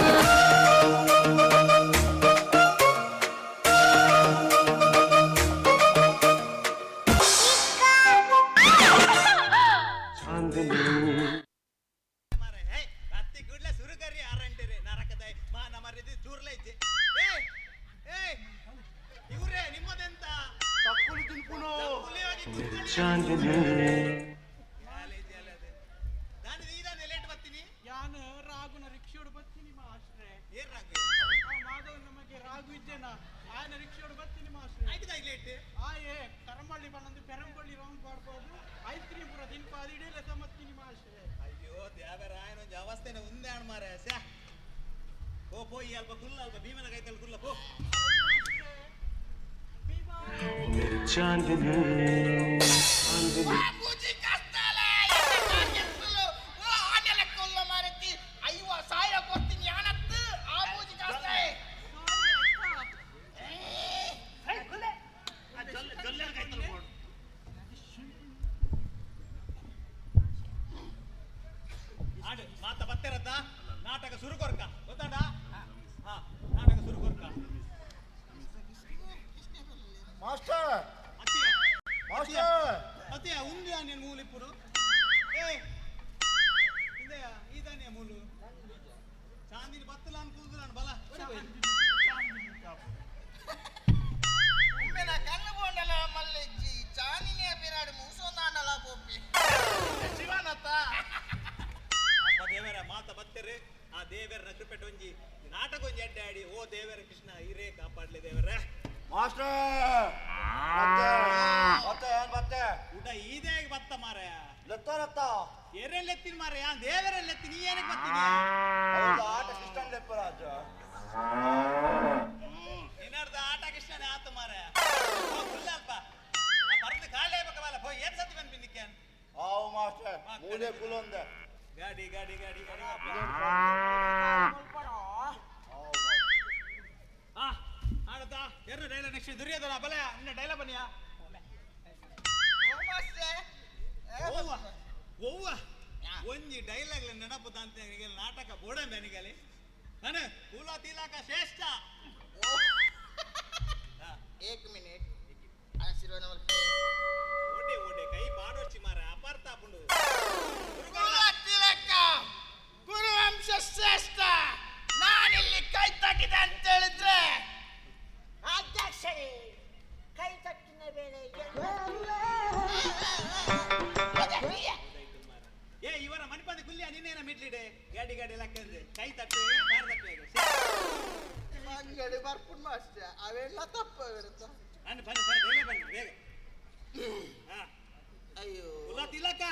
ಮಾರೆ ಹೇ ಅತ್ತಿ ಗುಡ್ಲ ಸುರುಗರಿ ಆರಂಟಿರೆ ನರಕದೈ ಮಾ ನಮರಿದಿ ಚೂರ್ಲೆ ಇಜ್ಜೆ ಏ ಇವ್ರೆ ನಿಮ್ಮದೆಂತ ತಪ್ಪುಲಿ ತಿನ್ಪುನು ನಾನು ಈದಾನೆ ಲೇಟ್ ಬರ್ತೀನಿ ಯಾನು ರಾಗುನ ರಿಕ್ಷೋಡು ಬತ್ತೀನಿ ಮಾಸ್ಟ್ರೆ ಏನ್ ರಾಗ ಮಾಧವ್ ನಮಗೆ ರಾಗು ಇದ್ದೇನ ಆಯನ ರಿಕ್ಷೋಡು ಬತ್ತೀನಿ ಮಾಸ್ಟ್ರೆ ಆಯ್ತದ ಲೇಟ್ ಆಯೇ ಕರಂಬಳ್ಳಿ ಬಂದು ಪೆರಂಬಳ್ಳಿ ರೌಂಡ್ ಮಾಡ್ಬೋದು ಐಸ್ ಕ್ರೀಮ್ ಪೂರ ತಿನ್ಪಾದು ಇಡೀ ಲೆಸ ಮತ್ತೀನಿ ಮಾಸ್ಟ್ರೆ ಮಾರೆ ಸ್ಯಾ ಪೋಯಿ ಅಲ್ಪ ಕುಲ್ಲ ಅಲ್ಪ ಭೀಮನ ಕೈತಲ್ಲಿ ಕುಲ್ಲ ಪೋ ಮೂಜಿ ಕಷ್ಟಲೆ ಎತ್ತಲು ಓ ಆನೆಲ ಕೊಲ್ಲ ಮಾರತಿ ಅಯ್ಯೋ ಸಾಯ ಕೊಡ್ತೀನಿ ಯಾನತ್ತು ಆ ಮೂಜಿ ಕಷ್ಟಲೆ ಜೊಲ್ಲೆ ಕೈತಲ್ಲಿ ಕೊಡು ಆಡು ಮಾತ ಬತ್ತೆರತ್ತ ನಾಟಕ ಶುರು ಕೊರ್ಕ ಗೊತ್ತಾಡ ಹಾ ನಾಟಕ ಶುರು ಕೊರ್ಕ ಮಾಸ್ಟರ್ ಅತ್ತಿಯ ಮಾಸ್ಟರ್ ಅತ್ತಿಯ ಉಂದಿಯ ನೀನು ಮೂಲಿಪುರು ಏ ಇಂದೆಯ ಈದಾನಿಯ ಮೂಲು ಚಾಂದಿನಿ ಬತ್ತಲ ಅನ್ಕುದು ನಾನು ಬಲ ಉಮ್ಮೆನ ಕಲ್ಲು ಬೋಂಡಲ ಮಲ್ಲೆಜ್ಜಿ ಚಾನಿನಿಯ ಬಿರಾಡು ಮೂಸೊಂದಾಂಡಲ ಪೋಪಿ ಶಿವನತ್ತ ಅಪ್ಪ ದೇವರ ಮಾತ ಬತ್ತೆರೆ ಆ ದೇವರ ಕೃಪೆಟ್ ಒಂಜಿ ನಾಟಕ ಒಂಜಿ ಅಡ್ಡಾಡಿ ಓ ದೇವರ ಕೃಷ್ಣ ಹಿರೇ ಕಾಪಾಡ್ಲಿ ದೇವರ ಮಾಸ್ಟರ್ ಮತ್ತೆ ಏನ್ ಮತ್ತೆ ಊಟ ಈದೇಗೆ ಬತ್ತ ಮಾರಾಯ ಲೆತ್ತಾರತ್ತ ಎರೆಲ್ಲೆತ್ತಿನ ಮಾರಾಯ ಯಾನ್ ದೇವರೆಲ್ಲೆತ್ತಿ ನೀ ಏನಕ್ಕೆ ಬರ್ತೀನಿ ಆಟ ಸಿಸ್ಟಮ್ ಲೆಪ್ಪರಾಜ ಏನಾರ್ದ ಆಟ ಕೃಷ್ಣನೇ ಆತ ಮಾರಾಯ ಫುಲ್ ಅಲ್ಪ ಪರದು ಖಾಲಿ ಆಗ್ಬೇಕಲ್ಲ ಹೋಯ್ ಏನ್ ಸತಿ ಬಂದ್ ಬಿನ್ನಿಕ್ಕೆ ಆವು ಮಾಸ್ಟರ್ ಮೂಲೆ ಕುಲೊಂದೆ ಗಾಡಿ ಗಾಡಿ ಗಾಡಿ ಗಾಡಿ ಆಡತಾ ಎರಡು ಡೈಲಾಗ್ ನೆಕ್ಸ್ಟ್ ದುರ್ಯೋಧನ ಬಲ ಇನ್ನ ಡೈಲಾಗ್ ಬನ್ನಿಯಾ ಓವ್ವ ಓವ್ವ ಒಂಜಿ ಡೈಲಾಗ್ ನೆನಪುದ ಅಂತ ನಾಟಕ ಬೋಡಂಬೆ ನಿಗಲಿ ನಾನು ಕುಲ ತಿಲಕ ಶ್ರೇಷ್ಠ ಏಕ್ ಮಿನಿಟ್ ಆಶೀರ್ವಾದ ಓಡೆ ಓಡೆ ಕೈ ಬಾಡೋಚಿ ಮಾರ ಅಪಾರ್ಥ ಹಾಕೊಂಡು ಕುಲ ತಿಲಕ ಗುರುವಂಶ ಶ್ರೇಷ್ಠ ನಾನಿಲ್ಲಿ ಕೈ ತಟ್ಟಿದೆ ಅಂತ ಹೇಳಿದ್ರೆ ಅಧ್ಯಕ್ಷರೇ ಕೈ ತಟ್ಟಿನ ಬೇರೆ ಏ ಇವರ ಮಣಿಪಂದ ಕುಲ್ಯ ನಿನ್ನೇನ ಮಿಡ್ಲಿಡೆ ಗಾಡಿ ಗಾಡಿ ಲೆಕ್ಕಂದ್ರೆ ಕೈ ತಟ್ಟು ಬಾರ್ ತಟ್ಟು ಮಂಗಡಿ ಬರ್ಪುಣ್ ಮಾಸ್ಟರ್ ಅವೆಲ್ಲ ತಪ್ಪ ಇರುತ್ತ ಬನ್ನಿ ಬನ್ನಿ ಬನ್ನಿ ಬೇಗ ಬನ್ನಿ ಬೇಗ ಅಯ್ಯೋ ಕುಲ ತಿಲಕ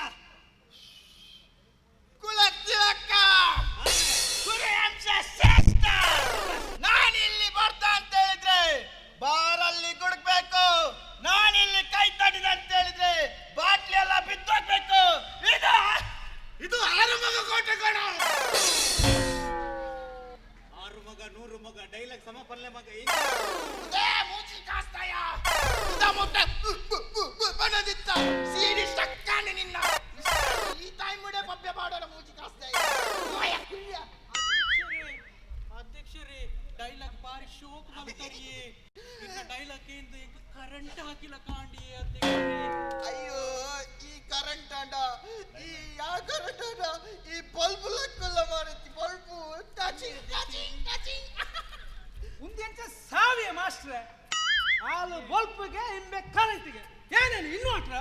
ಕುಲ ತಿಲಕ ಗುರುವಂಶ ಶ್ರೇಷ್ಠ ನಾನಿಲ್ಲಿ ಬರ್ತಾ ಅಂತ ಹೇಳಿದ್ರೆ ಬಾರಲ್ಲಿ ಗುಡುಕ್ಬೇಕು ನಾನಿಲ್ಲಿ ಕೈ ತಟ್ಟಿದೆ ಅಂತ ಹೇಳಿದ್ರೆ ಬಾಟ್ಲಿ ಎಲ್ಲ ಬಿದ್ದೋಗ್ಬೇಕು ಇದು ಆರುಮಗ ಕೋಟೆ ಕಣ ಆರು ಮಗ 100 ಮಗ ಡೈಲಾಗ್ ಸಮಪಲ್ಲೆ ಮಗ ಮೂಚಿ ಕಾಸ್ತಾಯ ಮುಟ್ಟ ಬಣದಿತ್ತ ಸೀಡಿ ಸ್ಟಕ್ಕಾನೆ ನಿನ್ನ ಈ ತಾಯಿ ಮುಡೆ ಪಪ್ಪೆ ಬಾಡೋಣ ಮೂಚಿ ಕಾಸ್ತಾಯ ಅಧ್ಯಕ್ಷರೇ ಡೈಲಾಗ್ ಬಾರಿ ಶೋಕ್ ಮಾಡ್ತಾರಿಯೇ ಇನ್ನ ಡೈಲಾಗ್ ಇಂದ ಕರೆಂಟ್ ಹಾಕಿಲ್ಲ ಕಾಂಡಿಯೇ ಅಧ್ಯಕ್ಷರೇ ಅಯ್ಯೋ ಈ ಕರೆಂಟ್ ಅಂಡ ಈ ಯಾವ ಕರೆಂಟ್ ಅಂಡ ಈ ಬಲ್ಬ್ ಲಕ್ಕಲ್ಲ ಮಾರತಿ ಬಲ್ಬು ಟಚಿಂಗ್ ಟಚಿಂಗ್ ಟಚಿಂಗ್ ಉಂದೆಂಚ ಸಾವಿಯ ಮಾಸ್ಟ್ರೆ ಹಾಲು ಬಲ್ಪ್ಗೆ ಇಂಬೆ ಕರೆಂಟ್ಗೆ ಏನೇನು ಇನ್ವರ್ಟ್ರ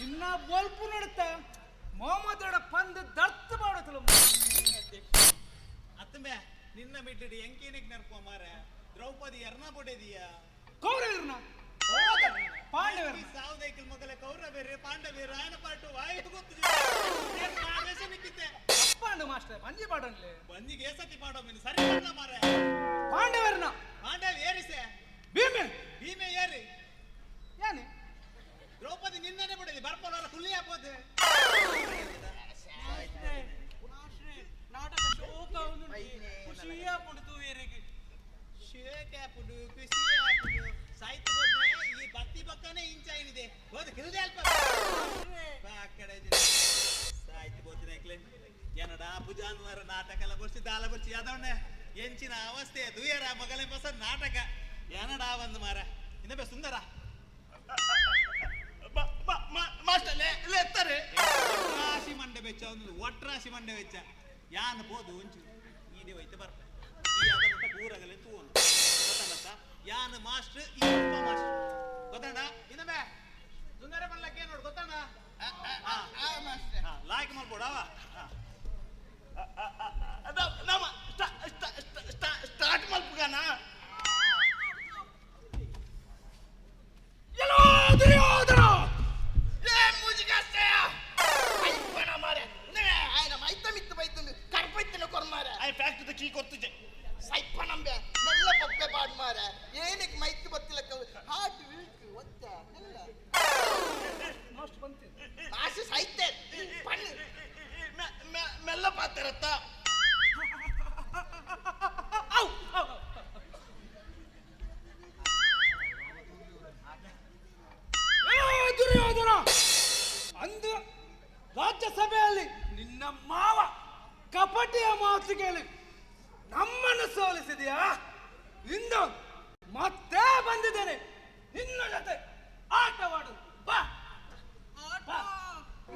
ಇನ್ನ ಬಲ್ಪ್ ನೋಡುತ್ತಾ ಮೊಹಮ್ಮದೋಡ ಪಂದ್ ದರ್ತ್ ಮಾಡೋತಲ್ಲ ಅತ್ತಂಬೆ ನಿನ್ನ ಬಿಟ್ಟಿಡಿ ಎಂಕೇನಿಕ್ ನರ್ಕೋ ಮಾರ ದ್ರೌಪದಿ ಎರ್ನ ಬೊಡೆದಿಯ ಕೌರವರ್ನ ಪಾಂಡವರ ಸಾವುದೈಕಲ್ ಮಗಲ ಕೌರವೇರೆ ಪಾಂಡವೇರ ಆಯನ ಪಾಟು ವಾಯಿತು ಗೊತ್ತಿದೆ ನಿಕ್ಕಿದ್ದೆ ಪಾಂಡ ಮಾಸ್ಟರ್ ಬಂಜಿ ಪಾಡನ್ಲೆ ಬಂಜಿಗೆ ಏಸತಿ ಪಾಡೋ ಮೀನು ಸರಿ ಮಾಡ್ಲ ಮಾರ ಪಾಂಡವರ್ನ ಪಾಂಡವ ಏರಿಸೆ ಭೀಮೆ ಭೀಮೆ ಏರಿ ಏನೆ ದ್ರೌಪದಿ ನಿನ್ನನೆ ಬಿಡದಿ ಬರ್ಪಲವರ ಕುಲ್ಲಿ ಹಾಕೋದೆ ನಾಟಕ ಶೋಕ ಖುಷಿಯ ಪುಡ್ತು ಏರಿಗೆ ಶೇಕ ಪುಡು ಖುಷಿ ಪುಡು ಸಾಹಿತ್ಯ ಬೋಧನೆ ಈ ಭಕ್ತಿ ಪಕ್ಕನೆ ಇಂಚ ಏನಿದೆ ಹೋದ ಕಿರುದೆ ಅಲ್ಪ ಕಡೆ ಸಾಹಿತ್ಯ ಬೋಧನೆ ಏನಡ ಭುಜಾನ್ವರ ನಾಟಕ ಎಲ್ಲ ಬರ್ಸಿ ದಾಲ ಬರ್ಸಿ ಯಾದವಣ್ಣೆ ಎಂಚಿನ ಅವಸ್ಥೆ ದುಯರ ಮಗಲೇ ಬಸ ನಾಟಕ ಏನಡ ಒಂದು ಮಾರ ಇನ್ನೊಬ್ಬ ಸುಂದರ ಮಾಸ್ಟರ್ ಎತ್ತಾರೆ ಒಟ್ರಾಶಿ ಮಂಡೆ ವೆಚ್ಚ ಒಂದು ಒಟ್ರಾಶಿ ಮಂಡೆ ವೆಚ್ಚ ಯಾನ್ ಬೋದು ಒಂಚು ಈಡೆ ಹೋಯ್ತು ಬರ್ತ ಈ ಅದ ಮುಟ್ಟ ಕೂರಗಲೆ ತೂವನು ಗೊತ್ತಾಗತ್ತ ಯಾನ್ ಮಾಸ್ಟರ್ ಈ ಉಪ ಮಾಸ್ಟರ್ ಗೊತ್ತಾಡ ಇನ್ನೊಮ್ಮೆ ಸುಂದರ ಮಲ್ಲಕ್ಕೆ ನೋಡು ಗೊತ್ತಾಣ ಲಾಯ್ಕ್ ಮಾಡ್ಬೋಡವ ನಮ್ಮ ಸ್ಟಾರ್ಟ್ ಮಲ್ಪಗಾನ ಎಲ್ಲೋ ದುರ್ಯೋಧನ ಏ ಮುಜಿಗಾಸ್ತೆಯ ಐಪನ ಮಾರೆ ನೇ ಆಯ್ನ ಮೈತ ಮಿತ್ತು ಬೈತು ಕರ್ಪೈತಿನ ಕೊರ್ಮ ಮಾತಾಡತ್ತ ದುರ್ಯೋಧನ ಅಂದು ರಾಜ್ಯಸಭೆಯಲ್ಲಿ ನಿನ್ನ ಮಾವ ಕಪಟಿಯ ಮಾತು ಕೇಳಿ ನಮ್ಮನ್ನು ಸೋಲಿಸಿದೆಯಾ? ಇಂದು ಮತ್ತೆ ಬಂದಿದ್ದೇನೆ ನಿನ್ನ ಜೊತೆ ಆಟವಾಡಲು. ಬಾ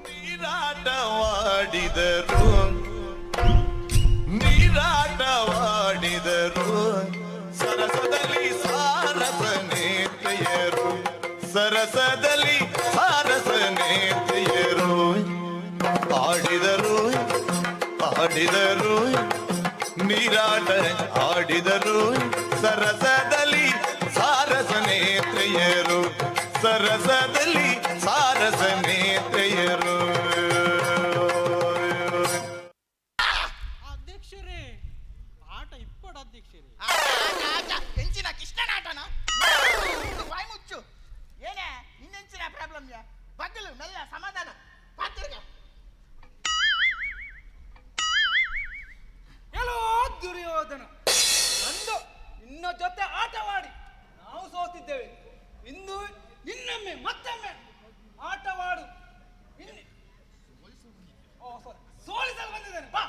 ನೀರಾಟವಾಡಿದರು ನೀರಾಟವಾಡಿದರು ಸರಸದಲ್ಲಿ ಸಾರಸ ನೇತ್ರೆಯರು ಸರಸದಲ್ಲಿ ಸಾರಸ ನೇತ್ರೆಯರು ಆಡಿದರು ಆಡಿದರು ನೀರಾಟ ಆಡಿದರು ಸರಸದಲ್ಲಿ ಸಾರಸ ನೇತ್ರೆಯರು ಸರಸದಲ್ಲಿ ಸಾರಸ ನೇತ್ರೆಯರು. ಅಧ್ಯಕ್ಷರೇ ಆಟ ಇಪ್ಪಡ ಅಧ್ಯಕ್ಷರೇ. ಹೆಂಚಿನ ಕೃಷ್ಣನಾಟನ ಬಾಯ್ ಮುಚ್ಚು. ಏನೇ ನಿನ್ನೆಂಚಿನ ಪ್ರಾಬ್ಲಮ್ ಬಗ್ಗಲು ಮೆಲ್ಲ ಸಮಾಧಾನ ಪಾತ್ರೆಗ ಎಲ್ಲೋ ದುರ್ಯೋಧನ ಅಂದು ನಿನ್ನ ಜೊತೆ ಆಟವಾಡಿ ನಾವು ಸೋತಿದ್ದೇವೆ. ಇಂದು ಇನ್ನೊಮ್ಮೆ ಮತ್ತೊಮ್ಮೆ ಆಟವಾಡು. ಸೋಲಿಸಲು ಬಂದಿದ್ದೇನೆ. ಬಾ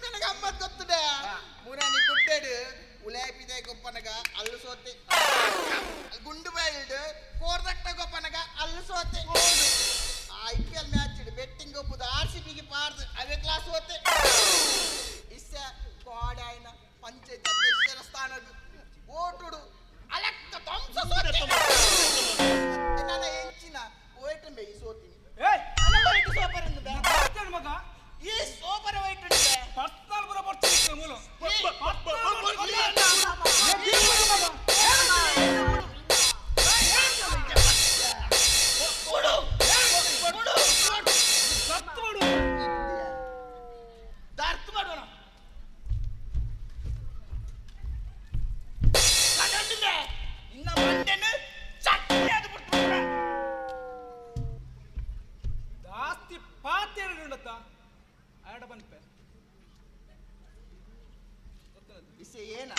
ನನಗೆ ಅಮ್ಮದ್ ಗೊತ್ತದೆ ಮುರಾನಿ ಗುಡ್ಡೆಡು ಉಲಾಪಿದೆ ಗೊಪ್ಪನಗ ಅಲ್ಲು ಸೋತೆ ಗುಂಡು ಬೈಲ್ಡ್ ಕೋರ್ದಟ್ಟ ಗೊಪ್ಪನಗ ಅಲ್ಲು ಸೋತೆ IPL ಮ್ಯಾಚ್ ಬೆಟ್ಟಿಂಗ್ ಒಪ್ಪುದು RCBಗೆ ಪಾರ್ದು ಅವೇ ಕ್ಲಾಸ್ ಹೋತೆ ಇಸ್ಸ ಕೋಡಾಯಿನ ಪಂಚಾಯತ್ ಅಧ್ಯಕ್ಷರ ಸ್ಥಾನದ ಓಟುಡು ಅಲೆಕ್ಕ ಧ್ವಂಸ ಸೋತೆ ನನ್ನ ಹೆಂಚಿನ ಓಯ್ಟ್ ಮೇಯಿ ಸೋತೀನಿ ಮಗ ಈ ಸೋಪರ ವೈಟ್ ಪರ್ಸನಲ್ ಬರ ಬರ್ತೀನಿ ಮೂಲ ಜಾಸ್ತಿ ಪಾತ್ರೆ ಆಡ ಬಂದ್ಪೆ ವಿಷಯ ಏನ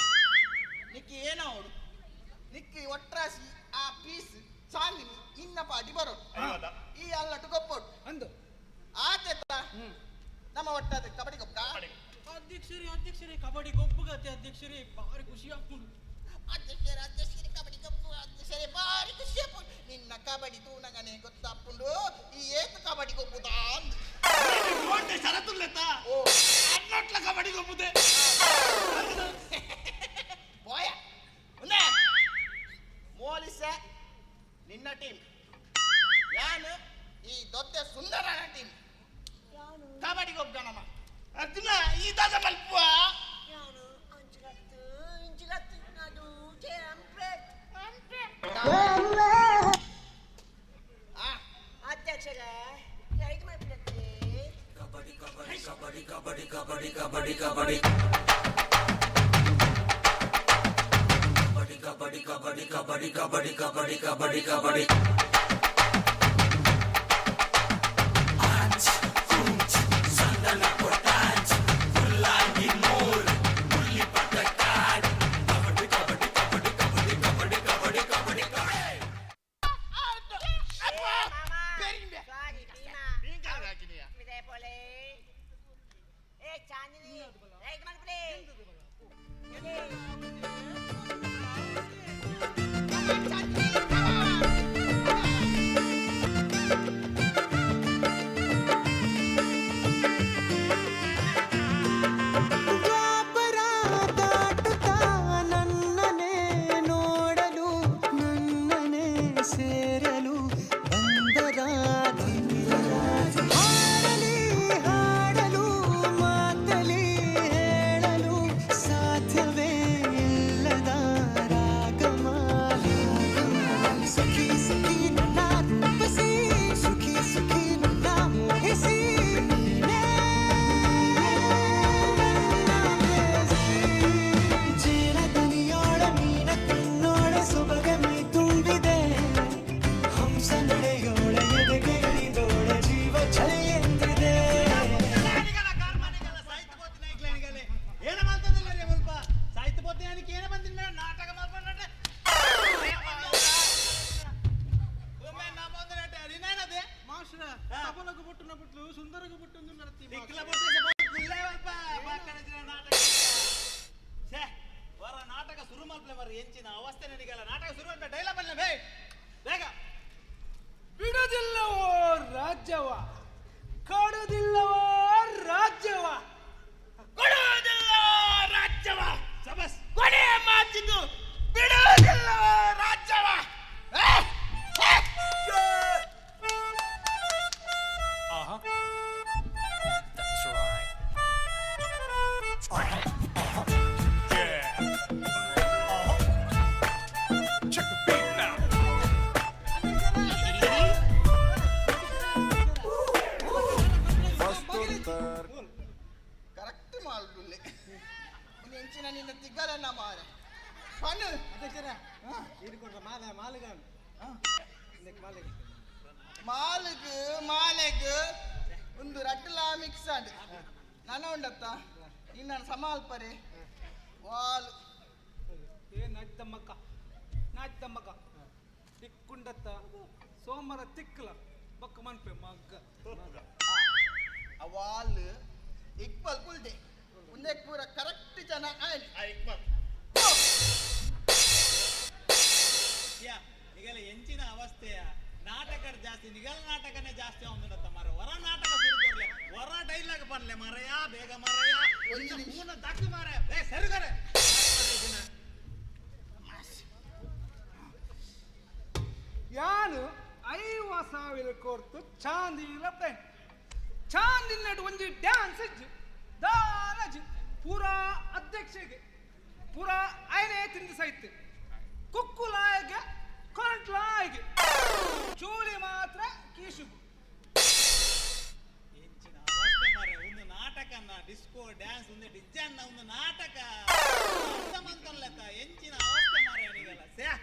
ನಿಕ್ಕಿ ಏನ ಅವಳು ನಿಕ್ಕಿ ಒಟ್ರಾಸಿ ಆ ಪೀಸ್ ಸಾಂಗಿನಿ ಇನ್ನ ಪಾಟಿ ಬರೋ ಈ ಅಲ್ಲಟ್ಟು ಗೊಪ್ಪೋಡು ಅಂದು ಆತೆತ್ತ ನಮ್ಮ ಒಟ್ಟಾದ ಕಬಡ್ಡಿ ಗೊಪ್ಪ ಅಧ್ಯಕ್ಷರೇ ಕಬಡ್ಡಿ ಗೊಪ್ಪುಗತ್ತೆ ಅಧ್ಯಕ್ಷರೇ ಭಾರಿ ಖುಷಿ ಆಗ್ತುಂಡು. ಅಧ್ಯಕ್ಷರೇ ಕಬಡ್ಡಿ ಗೊಪ್ಪು ಅಧ್ಯಕ್ಷರೇ ಭಾರಿ ಖುಷಿ ಆಗ್ತುಂಡು. ನಿನ್ನ ಕಬಡ್ಡಿ ತೂನಗನೆ ಗೊತ್ತಾಪುಂಡು ಈ ಏತು ಕಬಡ್ಡಿ ಗೊಪ್ಪುದಾ ಕೋಟೆ ಶರತ್ತುಲ್ಲೆತ್ತ ಓ ಅಡ್ನಟ್ಲ ಕಬಡ್ಡಿ ಗೊಪ್ಪುದೆ போய என்ன ಮೋಲಿಸ ನಿನ್ನ ಟೀಮ್ ಯಾನು ಈ ದೊಡ್ಡ ಸುಂದರನ ಟೀಮ್ ಕಬಡ್ಡಿ ಗೊಬ್ಬನಮ್ಮ ಅದನ್ನ ಈ ದಾದ ಮಲ್ಪುವ ಯಾನು ಅಂಚಿಗತ್ತು ನಾಡು ಟೆಂಪ್ಲೇಟ್ ಅಧ್ಯಕ್ಷರೇ ರೈಟ್ ಮಾಡ್ಬಿಡತ್ತೆ ಕಬಡ್ಡಿ ಕಬಡ್ಡಿ ಕಬಡ್ಡಿ ಕಬಡ್ಡಿ ಕಬಡ್ಡಿ ಕಬಡ್ಡಿ ಕಬಡ್ಡಿ ಕಬಡ್ಡಿ ಕಬಡ್ಡಿ ಕಬಡ್ಡಿ ಕಬಡ್ಡಿ ಕಬಡ್ಡಿ ಕಬಡ್ಡಿ ಕಬಡ್ಡಿ ಸಂದನ ಕೊಟ್ಟಾಂಚ್ ಹುಲ್ಲಾಂಗಿ ಮೂರ್ ಹುಲ್ಲಿ ಪಟ್ಟಕಾಡ್ ಕಬಡ್ಡಿ ಕಬಡ್ಡಿ ಕಬಡ್ಡಿ ಕಬಡ್ಡಿ ಕಬಡ್ಡಿ ಕಬಡ್ಡಿ ಕಬಡ್ಡಿ ಕಬಡ್ಡಿ ಚಾಂದಿನಿ ರೈಟ್ ಮಾಡ್ಬಿಡಿ ಚಾಂದಿನಿ ಮಲ್ಪಲೆ ಮರ ಎಂಚಿನ ಅವಸ್ಥೆ ನನಗೆಲ್ಲ ನಾಟಕ ಶುರು ಡೈಲಾಗ್ ಬಲ್ಲ ಬೇಗ ಬಿಡುವುದಿಲ್ಲವೋ ರಾಜ್ಯವ, ಕೊಡುವುದಿಲ್ಲವೋ ರಾಜ್ಯವ, ಕೊಡುವುದಿಲ್ಲ ರಾಜ್ಯವ. ಸಬಸ್ ಕೊನೆಯ ಮಾತಿದ್ದು ಬಿಡುವುದಿಲ್ಲ ರಾಜ್ಯವ. ಕರೆಕ್ಟ್ ಮಾಡುಳ್ಳೆ ಎಂಚಿನ ನಿನ್ನ ತಿಗ್ಗಲನ್ನ ಮಾರ ಪಣ್ಣು ಮಾಲೆಗ್ ಒಂದು ರಟ್ಟಲ ಮಿಕ್ಸ್ ಆಡು ನನ್ನ ಉಂಡತ್ತ ನಿನ್ನ ಸಮಾಲ್ಪರೆ ವಾಲು ನಾಚ್ತಮ್ಮಕ್ಕ ತಿಕ್ಕುಂಡತ್ತ ಸೋಮರ ತಿಕ್ಕಲ ಬಕ್ಕ ಮನ್ಪೆ ಮಗ್ಗ ಆ ವಾಲ್ ಇಕ್ಬಲ್ ಕುಲ್ದೆ ಒಂದೇ ಪೂರ ಕರೆಕ್ಟ್ ಜನ ಇಕ್ಬಲ್ ಈಗೆಲ್ಲ ಎಂಚಿನ ಅವಸ್ಥೆಯ ನಾಟಕ ಜಾಸ್ತಿ ನಿಗಲ ನಾಟಕನೇ ಜಾಸ್ತಿ ಅವನತ್ತ ಮರ ಹೊರ ನಾಟಕ ಶುರು ಹೊರ ಡೈಲಾಗ್ ಬರ್ಲೆ ಮರಯ ಬೇಗ ಮರಯ ಒಂದು ದಕ್ಕ ಮರ ಸರಿಗರೆ ಯಾನು 50,000 ಕೊರ್ತು ಚಾಂದಿಲ ಪ್ಲೇನ್ ಚಾಂದಿನಡು ಒಂಜಿ ಡ್ಯಾನ್ಸ್ ಇಜ್ಜಿ ದಾನಜಿ ಪೂರಾ ಅಧ್ಯಕ್ಷಗೆ ಪೂರಾ ಐನೇ ತಿಂದು ಸೈತ್ ಕುಕ್ಕುಲಾಯಿಗೆ ಕೊರಟ್ಲಾಯಿಗೆ ಚೂಲಿ ಮಾತ್ರ ಕೀಶುಗು ಎಂಚಿನ ಅವಸ್ಥೆ ಮರೆ ಒಂದು ನಾಟಕನ ಡಿಸ್ಕೋ ಡ್ಯಾನ್ಸ್ ಒಂದು ಡಿಜನ್ ಒಂದು ನಾಟಕ ಮಂತಲ್ಲಕ ಎಂಚಿನ ಅವಸ್ಥೆ ಮರೆ ನಿಗಲ್ಲ ಸ್ಯಾ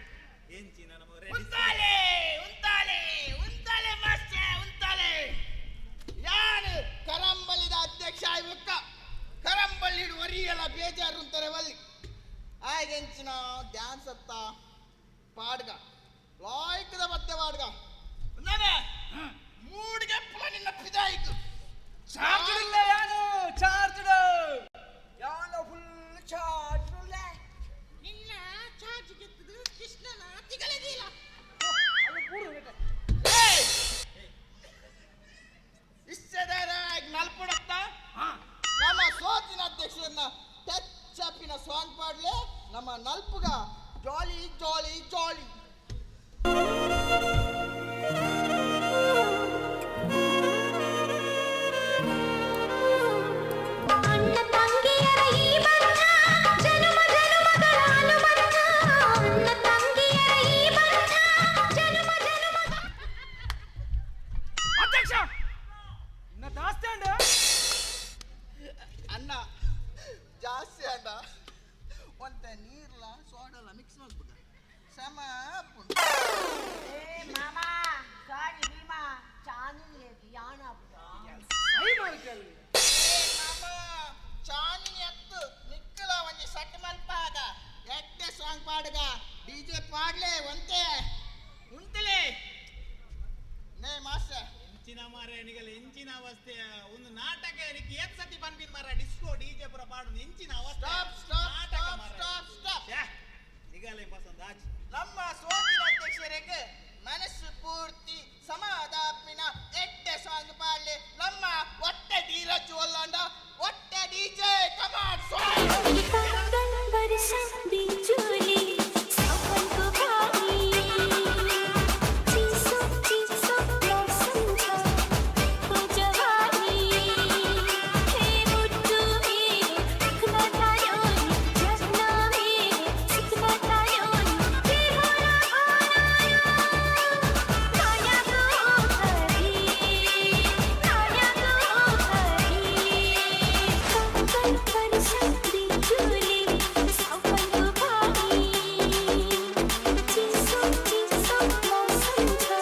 ಎಂಚಿನ ನಮ್ಮ ಉಂತಾಲೆ ಉಂತಾಲೆ ಉಂತಾಲೆ ಮಾಸ್ಟೆ ಉಂತಾಲೆ ಯಾರು ಕರಂಬಲಿದ ಅಧ್ಯಕ್ಷ ಆಯ್ಬಕ್ಕ ಕರಂಬಲ್ಲಿಡು ಒರಿಯಲ್ಲ ಬೇಜಾರು ಅಂತಾರೆ ಒಲ್ಲಿ ಆಯ್ಗೆಂಚಿನ ಡ್ಯಾನ್ಸ್ ಅತ್ತ ಪಾಡ್ಗ ಲಾಯ್ಕದ ಮತ್ತೆ ಪಾಡ್ಗ ನಾನೇ ಮೂಡ್ಗೆ ಪುಲ ನಿನ್ನ ಪಿದಾಯ್ಕು ಚಾರ್ಜ್ ಇಲ್ಲ ಯಾನು ಚಾರ್ಜ್ ಯಾನು ಫುಲ್ ಚಾರ್ಜ್ ನಿನ್ನ ಚಾರ್ಜ್ ಗೆದ್ದು ಕೃಷ್ಣನ ತಿಗಲದಿಲ್ಲ ಇಷ್ಟದಾರಾಗಿ ನಲ್ಪುಡತ್ತ ನಮ್ಮ ಸೋತಿನ ಅಧ್ಯಕ್ಷರನ್ನ ಟಚ್ ಅಪ್ಪಿನ ಸಾಂಗ್ ಪಾಡ್ಲೆ ನಮ್ಮ ನಲ್ಪುಗ ಜಾಲಿ ಜಾಲಿ ಜಾಲಿ ಅಣ್ಣ ತಂಗಿಯರ ಈ ಬಂಧ ಜನುಮ ಜನುಮಗಳ ಅನುಬಂಧ ಅಣ್ಣ ತಂಗಿಯರ ಈ ಬಂಧ ಜನುಮ ಜನುಮ ಅಧ್ಯಕ್ಷ ಇನ್ನ ಜಾಸ್ತಿ ಅಂಡ ಅಣ್ಣ ಜಾಸ್ತಿ ಅಣ್ಣ ಒಂತ ನೀರ್ಲ ಸೋಡಲ ಮಿಕ್ಸ್ ಮಾಡ್ಬಿಡ ಸಮ ಮಾಮಾ ಗಾಡಿ ಭೀಮಾ ಚಾನಿಗೆ ಯಾನ ಚಾನಿನಿ ಅತ್ತು ನಿಕ್ಕಲ ಒಂಜಿ ಸಟ್ ಮಲ್ಪಾಗ ಎಟ್ಟೆ ಸಾಂಗ್ ಪಾಡ್ಗ ಡಿಜೆ ಪಾಡ್ಲೆ ಒಂತೆ ಉಂಟಲೆ ನೇ ಮಾಸ್ಟರ್ ಎಂಚಿನ ಮಾರ ನಿಗಲ್ಲ ಎಂಚಿನ ಅವಸ್ಥೆ ಒಂದು ನಾಟಕ ಇದಕ್ಕೆ ಏತ್ ಸತಿ ಬಂದ್ಬಿನ್ ಮಾರ ಡಿಸ್ಕೋ ಡಿಜೆ ಪುರ ಪಾಡು ಎಂಚಿನ ಅವಸ್ಥೆ ಸ್ಟಾಪ್ ಸ್ಟಾಪ್ ಸ್ಟಾಪ್ ಸ್ಟಾಪ್ ನಿಗಲ್ಲ ಪಸಂದ್ ಆಚ್ ನಮ್ಮ ಸೋತಿನ ಅಧ್ಯಕ್ಷರಿಗೆ ಮನಸ್ಸು ಪೂರ್ತಿ ಸಮಾಧಾಪಿನ ಎಟ್ಟೆ ಸಾಂಗ್ ಪಾಡ್ಲೆ ನಮ್ಮ ಒಟ್ಟೆ ಧೀರಜ್ ಒಲ್ಲಂಡ ಒಟ್ಟೆ ಡಿಜೆ ಕಮಾನ್ ಸಾಂಗ್ बरसा बिजुली सावन को भाई चीसो चीसो समझा हो जवानी हे मुट्टू मेरे रखना तायोनी जगना मेरे सिखना तायोनी हे होरा होरायो नाया तो हरी नाया तो हरी कंकन बरसा बिजुली सावन को भाई चीसो चीसो समझा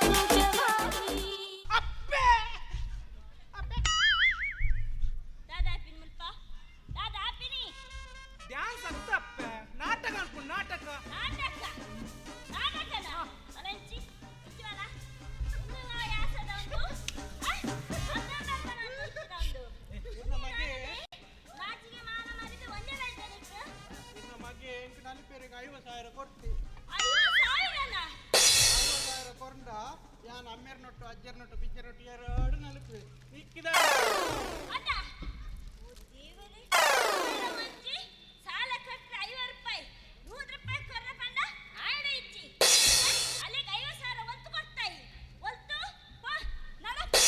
हो जवानी ಡ್ಯಾನ್ಸ್ ಅಂತ ನಾಟಕ ಅನ್ಕೊಂಡು ನಾಟಕ ನಿನ್ನ ಮಗೆ ನಲಿಪೇರಿಗೆ 50,000 ಕೊಟ್ಟು 50,000 ಕೊಂಡ ಯಾನ್ ಅಮ್ಮೇರ್ ನೊಟ್ಟು ಅಜ್ಜರ್ ನೊಟ್ಟು ಪಿಚ್ಚರ್ ನೊಟ್ಟು 2 ನಲಿಪೆ ಇಕ್ಕಿದ ಸಾಲ ಕಟ್ರೆ 50 ರೂಪಾಯಿ 100 ರೂಪಾಯಿ ಕೊರ್ರ ಬಂದ ಆಡ ಇಚ್ಚಿ ಅಲ್ಲಿಗೆ 50,000 ಒತ್ತು ಕೊಡ್ತಾಯಿ ಒತ್ತು ನಡಕ್ಕೆ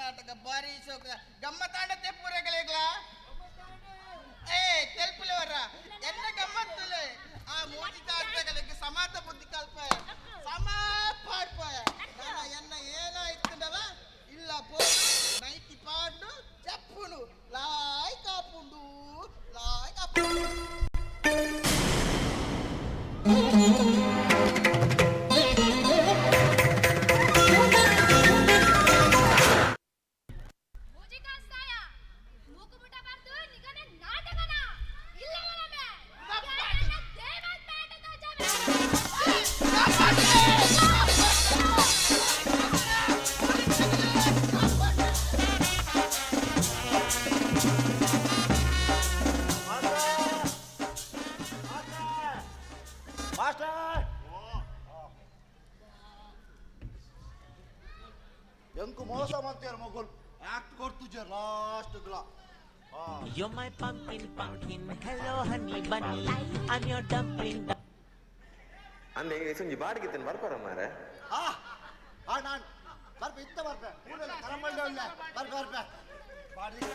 ನಾಟಕ ಬಾರಿ ಶೋಕ ಗಮ್ಮತ್ತಾಡತ್ತೆ ಪೂರಗಲೇಗ್ಲಾ ಏ ತೆಲ್ಪುಲೆವರ ಎನ್ನ ಗಮ್ಮತ್ತುಲೆ ಆ ಮೂಜಿ ತಾಡ್ತಗಲಿಗೆ ಸಮಾತ ಬುದ್ಧಿ ಕಲ್ಪಾಯ ಸಮಾ ಪಾಡ್ಪಾಯ ನನ್ನ ಎನ್ನ ಏನಾಯ್ತುಂಡವ ಇಲ್ಲ ಪೋದು ನೈತಿ ಪಾಡು ಚಪ್ಪುನು ಲಾಯ್ ಕಾಪುಂಡು ಲಾಯ್ ಕಾಪುಂಡು ಎಂಕು ಮೋಸ ಮಾಡ್ತೀರ ಮಗುಲ್ ಆಕ್ಟ್ ಕೊಡ್ತುಜೆ ಲಾಸ್ಟ್ ಗ್ಲಾ You're my pumpkin, hello honey bunny, I'm your dumpling. ಅಂದೆ ಸಂಜೆ ಬಾಡಿಗೆ ಬರ್ಪಾರ ಮಾರೆ ನಾನು ಬರ್ಪ ಇತ್ತ ಬರ್ಪೆ ಕೂಡಲ ಕರಮಂಡ ಇಲ್ಲ ಬರ್ಪೆ ಬಾಡಿಗೆ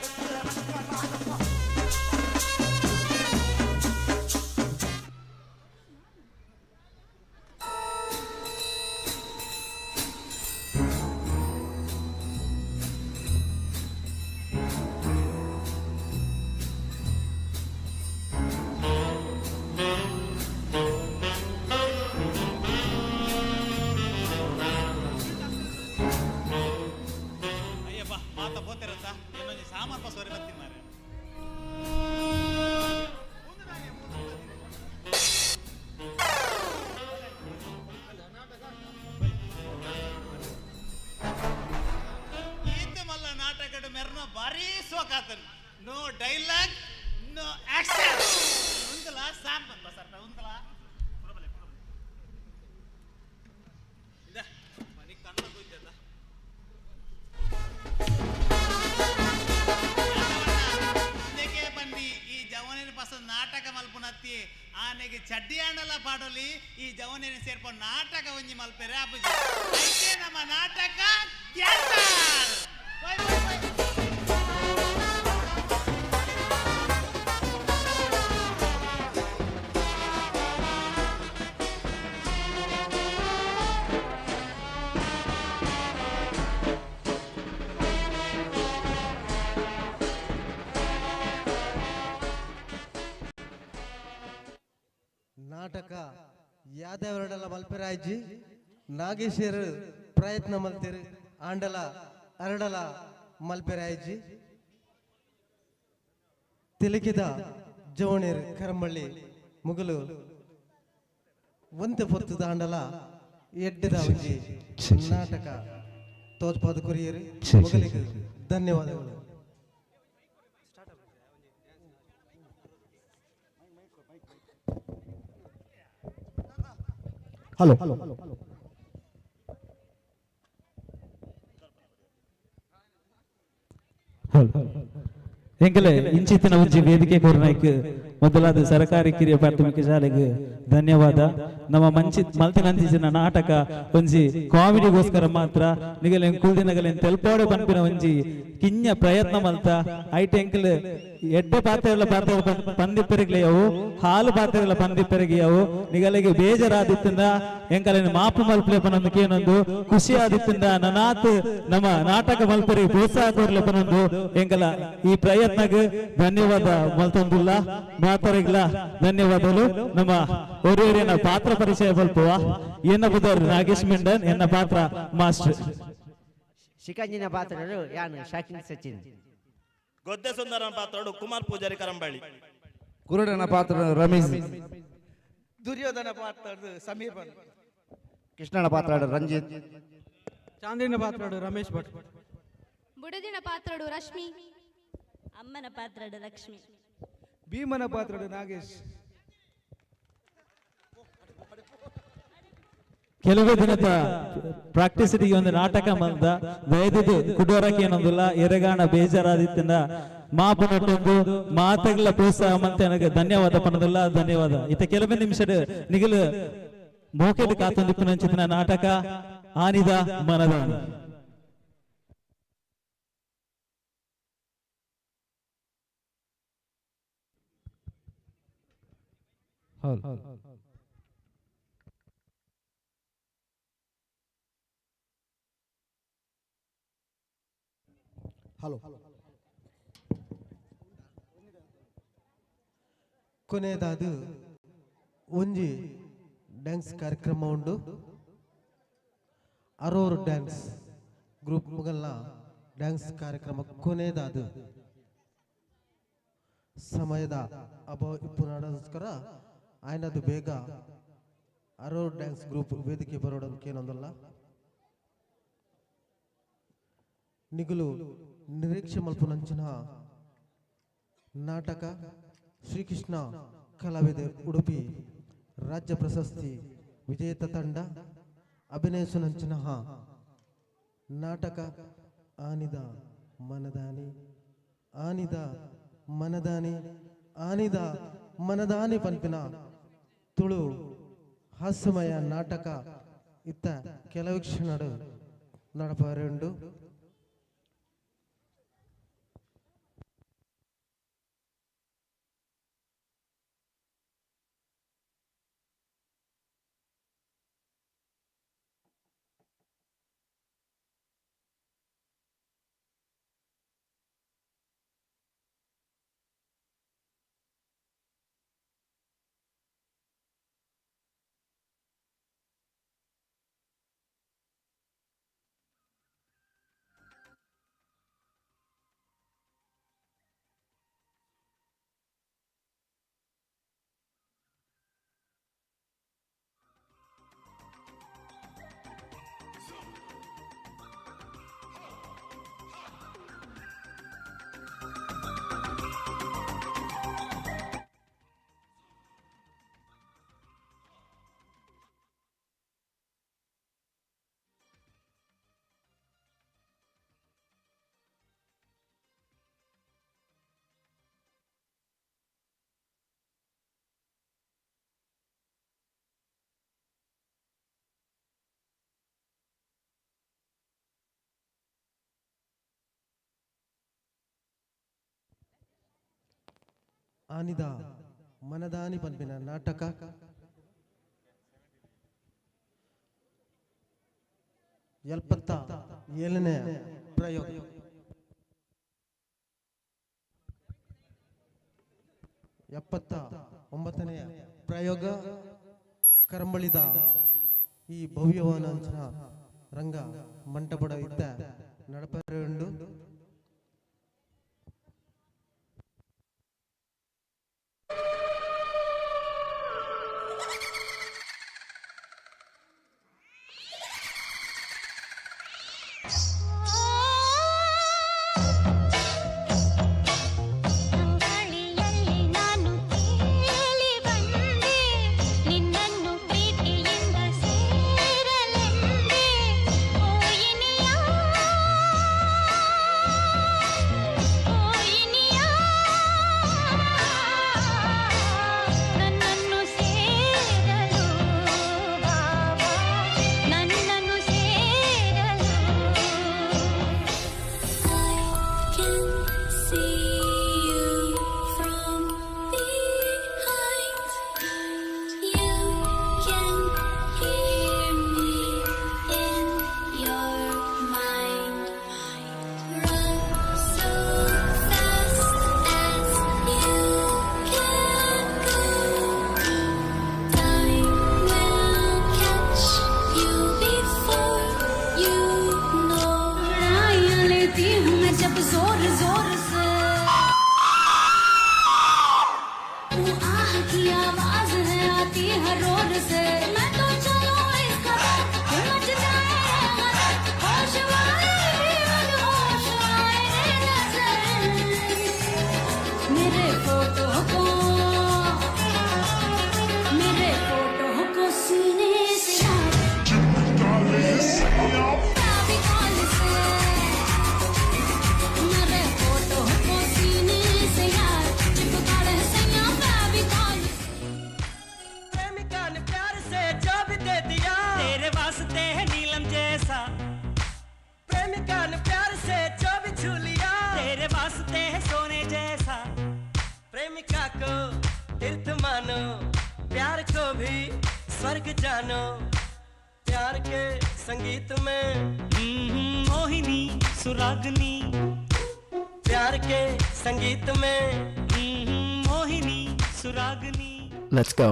No dialogue, no action. Untala sampan basarta untala. Ida, mani kanna goijada. Neke bandi ee javaneni pasand naataka malpunatti aanege chaddi andala paadoli ee javaneni serpo naataka onji malpere apuji. Aike nama naataka Gyantar. Bye bye bye. ನಾಟಕ ಯಾವ್ದ್ಯಾವ ಅವರಡೆಲ್ಲ ಮಲ್ಪೆರಾಯ್ಜಿ ನಾಗೇಶ್ವರ ಪ್ರಯತ್ನ ಮಲ್ತೇರು ಆಂಡಲ ಅರಡಲ ಮಲ್ಪೆರಾಯ್ಜಿ ತಿಲಕಿದ ಜವಣೇರು ಕರಂಬಳ್ಳಿ ಮುಗಲು ಒಂತೆ ಪೊತ್ತು ದಾಂಡಲ ಎಡ್ಡದ ಒಂಜಿ ನಾಟಕ ತೋಜ್ಪಾದ ಕುರಿಯರು ಮುಗಲಿಗೆ ಧನ್ಯವಾದಗಳು. Hello ಎಂಕಲೆ ಇಂಚಿತ್ತಿನ ಒಂಜಿ ವೇದಿಕೆ ಕೊರ್ನಾಯ್ಕ್ ಮೊದಲಾದ ಸರ್ಕಾರಿ ಕಿರಿಯ ಪ್ರಾಥಮಿಕ ಶಾಲೆಗೆ ಧನ್ಯವಾದ. ನಮ್ಮ ಮಲ್ತಿನಂದಿಸಿನ ನಾಟಕ ಒಂಜಿ ಕಾಮಿಡಿಗೋಸ್ಕರ ಮಾತ್ರ ನಿಗಲೆ ಕುಲ್ದಿನಗಲೆನ್ ತೆಲ್ಪಾಡು ಪನ್ಪಿನ ಒಂಜಿ ಕಿಂಜ ಪ್ರಯತ್ನ ಮಲ್ತ ಐಟ್ ಎಂಕಲ್ ಎಡ್ಡೆ ಪಾತ್ರೆಗಳ ಪಂದಿಪ್ಪರಿಗ್ಲೆಯವು ಹಾಲು ಪಾತ್ರೆಗಳ ಪಂದಿಪ್ಪರಿಗೆಯವು ನಿಗಲಿಗೆ ಬೇಜಾರಾದಿತ್ತಿಂದ ಎಂಕಲಿನ ಮಾಪು ಮಲ್ಪಲೆಪನೊಂದು ಕೇನೊಂದು ಖುಷಿ ಆದಿತ್ತಿಂದ ನನಾತ್ ನಮ್ಮ ನಾಟಕ ಮಲ್ಪರಿಗೆ ಪ್ರೋತ್ಸಾಹ ಕೊರ್ಲೆಪನೊಂದು ಎಂಕಲ ಈ ಪ್ರಯತ್ನಕ್ಕೆ ಧನ್ಯವಾದ ಮಲ್ತೊಂದುಲ್ಲ ಮಾತರಿಗ್ಲ ಧನ್ಯವಾದಗಳು. ನಮ್ಮ ಒರಿಯರಿನ ಪಾತ್ರ ಪರಿಚಯ ಬಲ್ಪುವ ಎನ್ನ ಬುಧರ್ ನಾಗೇಶ್ ಮೆಂಡನ್ ಎನ್ನ ಪಾತ್ರ ಮಾಸ್ಟರ್ ಶಿಖಂಜಿನ ಪಾತ್ರರು ಯಾನು ಶಾಕಿಂಗ್ ಸಚಿನ್ ಗೊದ್ದೆ ಸುಂದರನ ಪಾತ್ರಡು ಕುಮಾರ್ ಪೂಜಾರಿ ಕರಂಬಳ್ಳಿ ಕುರುಡನ ಪಾತ್ರ ರಮೇಶ್ ದುರ್ಯೋಧನ ಪಾತ್ರಡು ಸಮೀಪನ್ ಕೃಷ್ಣನ ಪಾತ್ರ ರಂಜಿತ್ ಚಾಂದ್ರಿನ ಪಾತ್ರಡು ರಮೇಶ್ ಭಟ್ ಬುಡದಿನ ಪಾತ್ರಡು ರಶ್ಮಿ ಅಮ್ಮನ ಪಾತ್ರಡು ಲಕ್ಷ್ಮಿ ಭೀಮನ ಪಾತ್ರಡು ನಾಗೇಶ್ ಕೆಲವೇ ದಿನದ ಪ್ರಾಕ್ಟೀಸಿಗೆ ಒಂದು ನಾಟಕ ಮಂದ ದಯದಿದ್ದು ಕುಡೋರಕ್ಕೆ ಏನೊಂದಿಲ್ಲ ಎರೆಗಾಣ ಬೇಜಾರಾದಿತ್ತಿಂದ ಮಾಪನೊಟ್ಟೊಂದು ಮಾತಗಳ ಪ್ರೋತ್ಸಾಹ ಮಂತೆ ನನಗೆ ಧನ್ಯವಾದ ಪನ್ನದಿಲ್ಲ ಧನ್ಯವಾದ. ಇತ್ತ ಕೆಲವೇ ನಿಮಿಷದ ನಿಗಲು ಮೋಕೆಟ್ ಕಾತೊಂದಿಪ್ಪಿನ ನಾಟಕ ಆನಿದ ಮನದಾನಿ. ಹಲೋ ಕೊನೆಯದಾದ ಒಂಜಿ ಡ್ಯಾನ್ಸ್ ಕಾರ್ಯಕ್ರಮ ಉಂಡು. ಅರೋರ್ ಡ್ಯಾನ್ಸ್ ಗ್ರೂಪ್ ಮುಗಲ್ನ ಡ್ಯಾನ್ಸ್ ಕಾರ್ಯಕ್ರಮ ಕೊನೆಯದಾದ ಸಮಯದ ಅಭಾವ ಇಪ್ಪುನಾಡೋಸ್ಕರ ಆಯ್ನದು ಬೇಗ ಅರೋರ್ ಡ್ಯಾನ್ಸ್ ಗ್ರೂಪ್ ವೇದಿಕೆ ಬರೋದಕ್ಕೆ ಏನೊಂದಲ್ಲ ನಿಗುಲು ನಿರೀಕ್ಷೆ ಮಲ್ಪುನಂಚಿನ ನಾಟಕ ಶ್ರೀಕೃಷ್ಣ ಕಲಾವಿದೆ ಉಡುಪಿ ರಾಜ್ಯ ಪ್ರಶಸ್ತಿ ವಿಜೇತ ತಂಡ ಅಭಿನಯಿಸುನಂಚಿನ ನಾಟಕ ಆನಿದ ಮನದಾನಿ ಆನಿದ ಮನದಾನಿ ಆನಿದ ಮನದಾನಿ ಪಂಪಿನ ತುಳು ಹಾಸ್ಯಮಯ ನಾಟಕ ಇತ್ತ ಕೆಲವು ಕ್ಷಣಡು ನಡಪರೆಂಡು. ಆನಿದ ಮನದಾನಿ ಪಂಪಿನ ನಾಟಕ 77ನೇ ಪ್ರಯೋಗ. 79ನೇ ಪ್ರಯೋಗ ಕರಂಬಳಿದ ಈ ಭವ್ಯವಾನಾಂಚನ ರಂಗ ಮಂಟಪಡ ಇದ್ದ ನಡಪರೆಂಡು प्रेमिका को तीर्थ मानो, प्यार को भी स्वर्ग जानो। प्यार के संगीत में मोहिनी सुरागनी, प्यार के संगीत में मोहिनी सुरागनी। Let's go.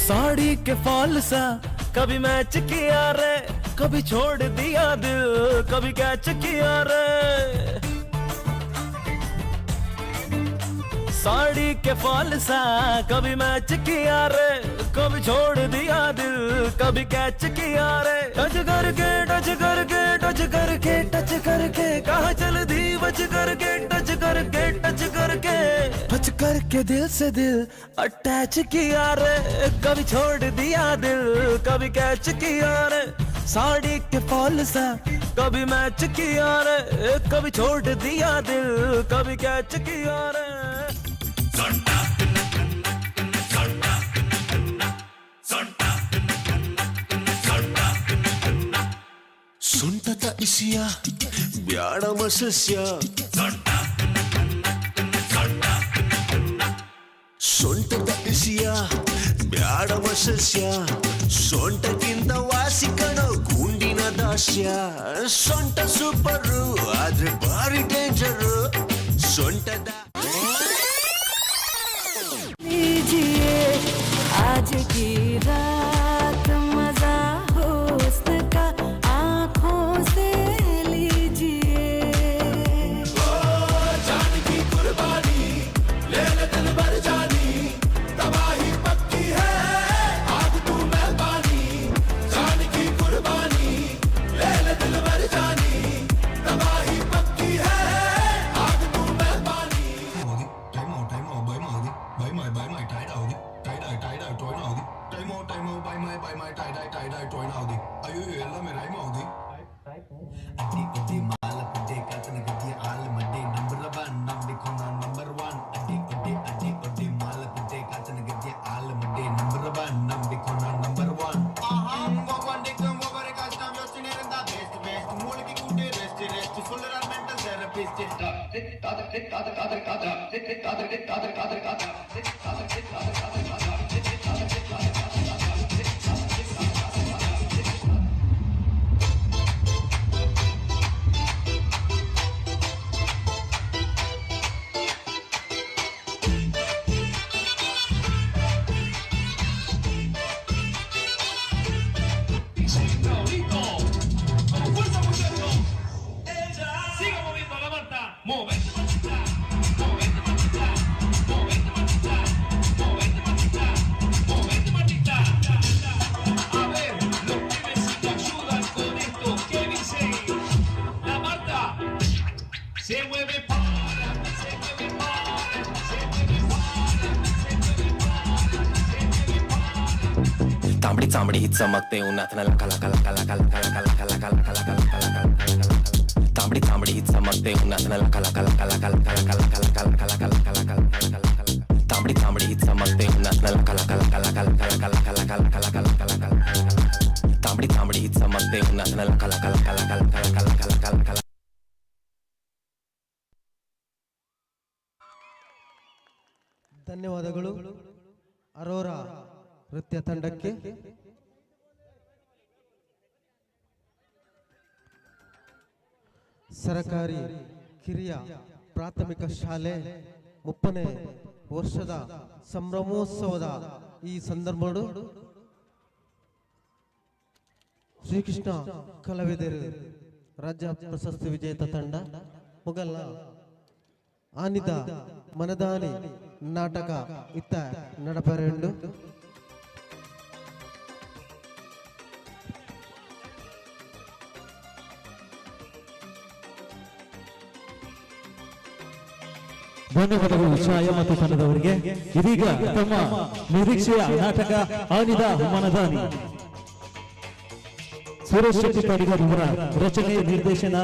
साड़ी के फॉल सा कभी मैच किया रे, कभी छोड़ दिया दिल, कभी कैच किया रे। साड़ी के फॉल सा कभी मैच किया रे, कभी छोड़ दिया दिल, कभी कैच किया रे। टच करके टच करके टच करके टच करके कहाँ चल दी बच करके टच करके टच करके टच करके दिल से दिल अटैच किया रे। कभी छोड़ दिया दिल, कभी कैच किया रे। साड़ी के फॉल सा कभी मैच किया रे, कभी छोड़ दिया दिल, कभी कैच किया रे। ಸೊಂಟದ ಇಸಿಯ ಬ್ಯಾಡ ಮಸಸ್ಯ, ಸೊಂಟದ ಇಸಿಯ ಬ್ಯಾಡ ಮಸಸ್ಯ, ಸೊಂಟಕ್ಕಿಂತ ವಾಸಿಕಣ ಗುಂಡಿನ ದಾಸ್ಯ। ಸೊಂಟ ಸೂಪರು ಆದ್ರೆ ಭಾರಿ ಡೇಂಜರು ಸೊಂಟದ। आज की रात मजा हुस्न का आँखों से लीजिए। जान की कुर्बानी ले ले दिल भर जानी, तबाही पक्की है आग तू मेहरबानी। जान की कुर्बानी ले ले दिल भर जानी, तबाही पक्की है आग तू मेहरबानी। Trái màu bởi màu trái đời trái đời tối màu trái màu tie dye toy ना होती अयो ಎಲ್ಲ में राइम होती अड्डी उड्डी माल पुड्डे कातन गद्दी आल मड्डे नंबर 1 नंबर कोना नंबर 1 अड्डी उड्डी माल पुड्डे कातन गद्दी आल मड्डे नंबर 1 नंबर कोना नंबर 1 आहा गोगंडे कम ओवरे कस्टम योचने रंदा बेस्ट बेस्ट मूल की कुटे रेस्ट सोलर मेंटल थेरेपिस्ट तांबडी चांबडी चमकते उन्हात लका लका लका लका लका लका लका लका लका लका लका लका तांबडी चांबडी चमकते उन्हात लका लका लका लका लका लका लका लका लका लका लका लका तांबडी चांबडी चमकते उन्हात लका लका लका लका लका लका लका लका लका लका लका तांबडी चांबडी चमकते उन्हात लका लका लका लका लका लका लका लका ಧನ್ಯವಾದಗಳು ಅರೋರಾ ನೃತ್ಯ ತಂಡಕ್ಕೆ. ಸರಕಾರಿ ಕಿರಿಯ ಪ್ರಾಥಮಿಕ ಶಾಲೆ 30ನೇ ವರ್ಷದ ಸಂಭ್ರಮೋತ್ಸವದ ಈ ಸಂದರ್ಭ ಶ್ರೀಕೃಷ್ಣ ಕಲಾವಿದರು ರಾಜ್ಯ ಪ್ರಶಸ್ತಿ ವಿಜೇತ ತಂಡ ಮೊಗಲ್ನ ಆನಿದ ಮನದಾನಿ ನಾಟಕ ಇತ್ತ ನಡಪರೆಂಡು ಧನ್ಯವಾದಗಳು ಛಾಯ ಮತ್ತು ತಂಡದವರಿಗೆ. ಇದೀಗ ತಮ್ಮ ನಿರೀಕ್ಷೆಯ ನಾಟಕ ಆನಿದ ಮನದಾನಿ ಸುರೇಶ್ ಶೆಟ್ಟಿ ಪಾಡಿಗರ್ ಇವರ ರಚನೆ ನಿರ್ದೇಶನ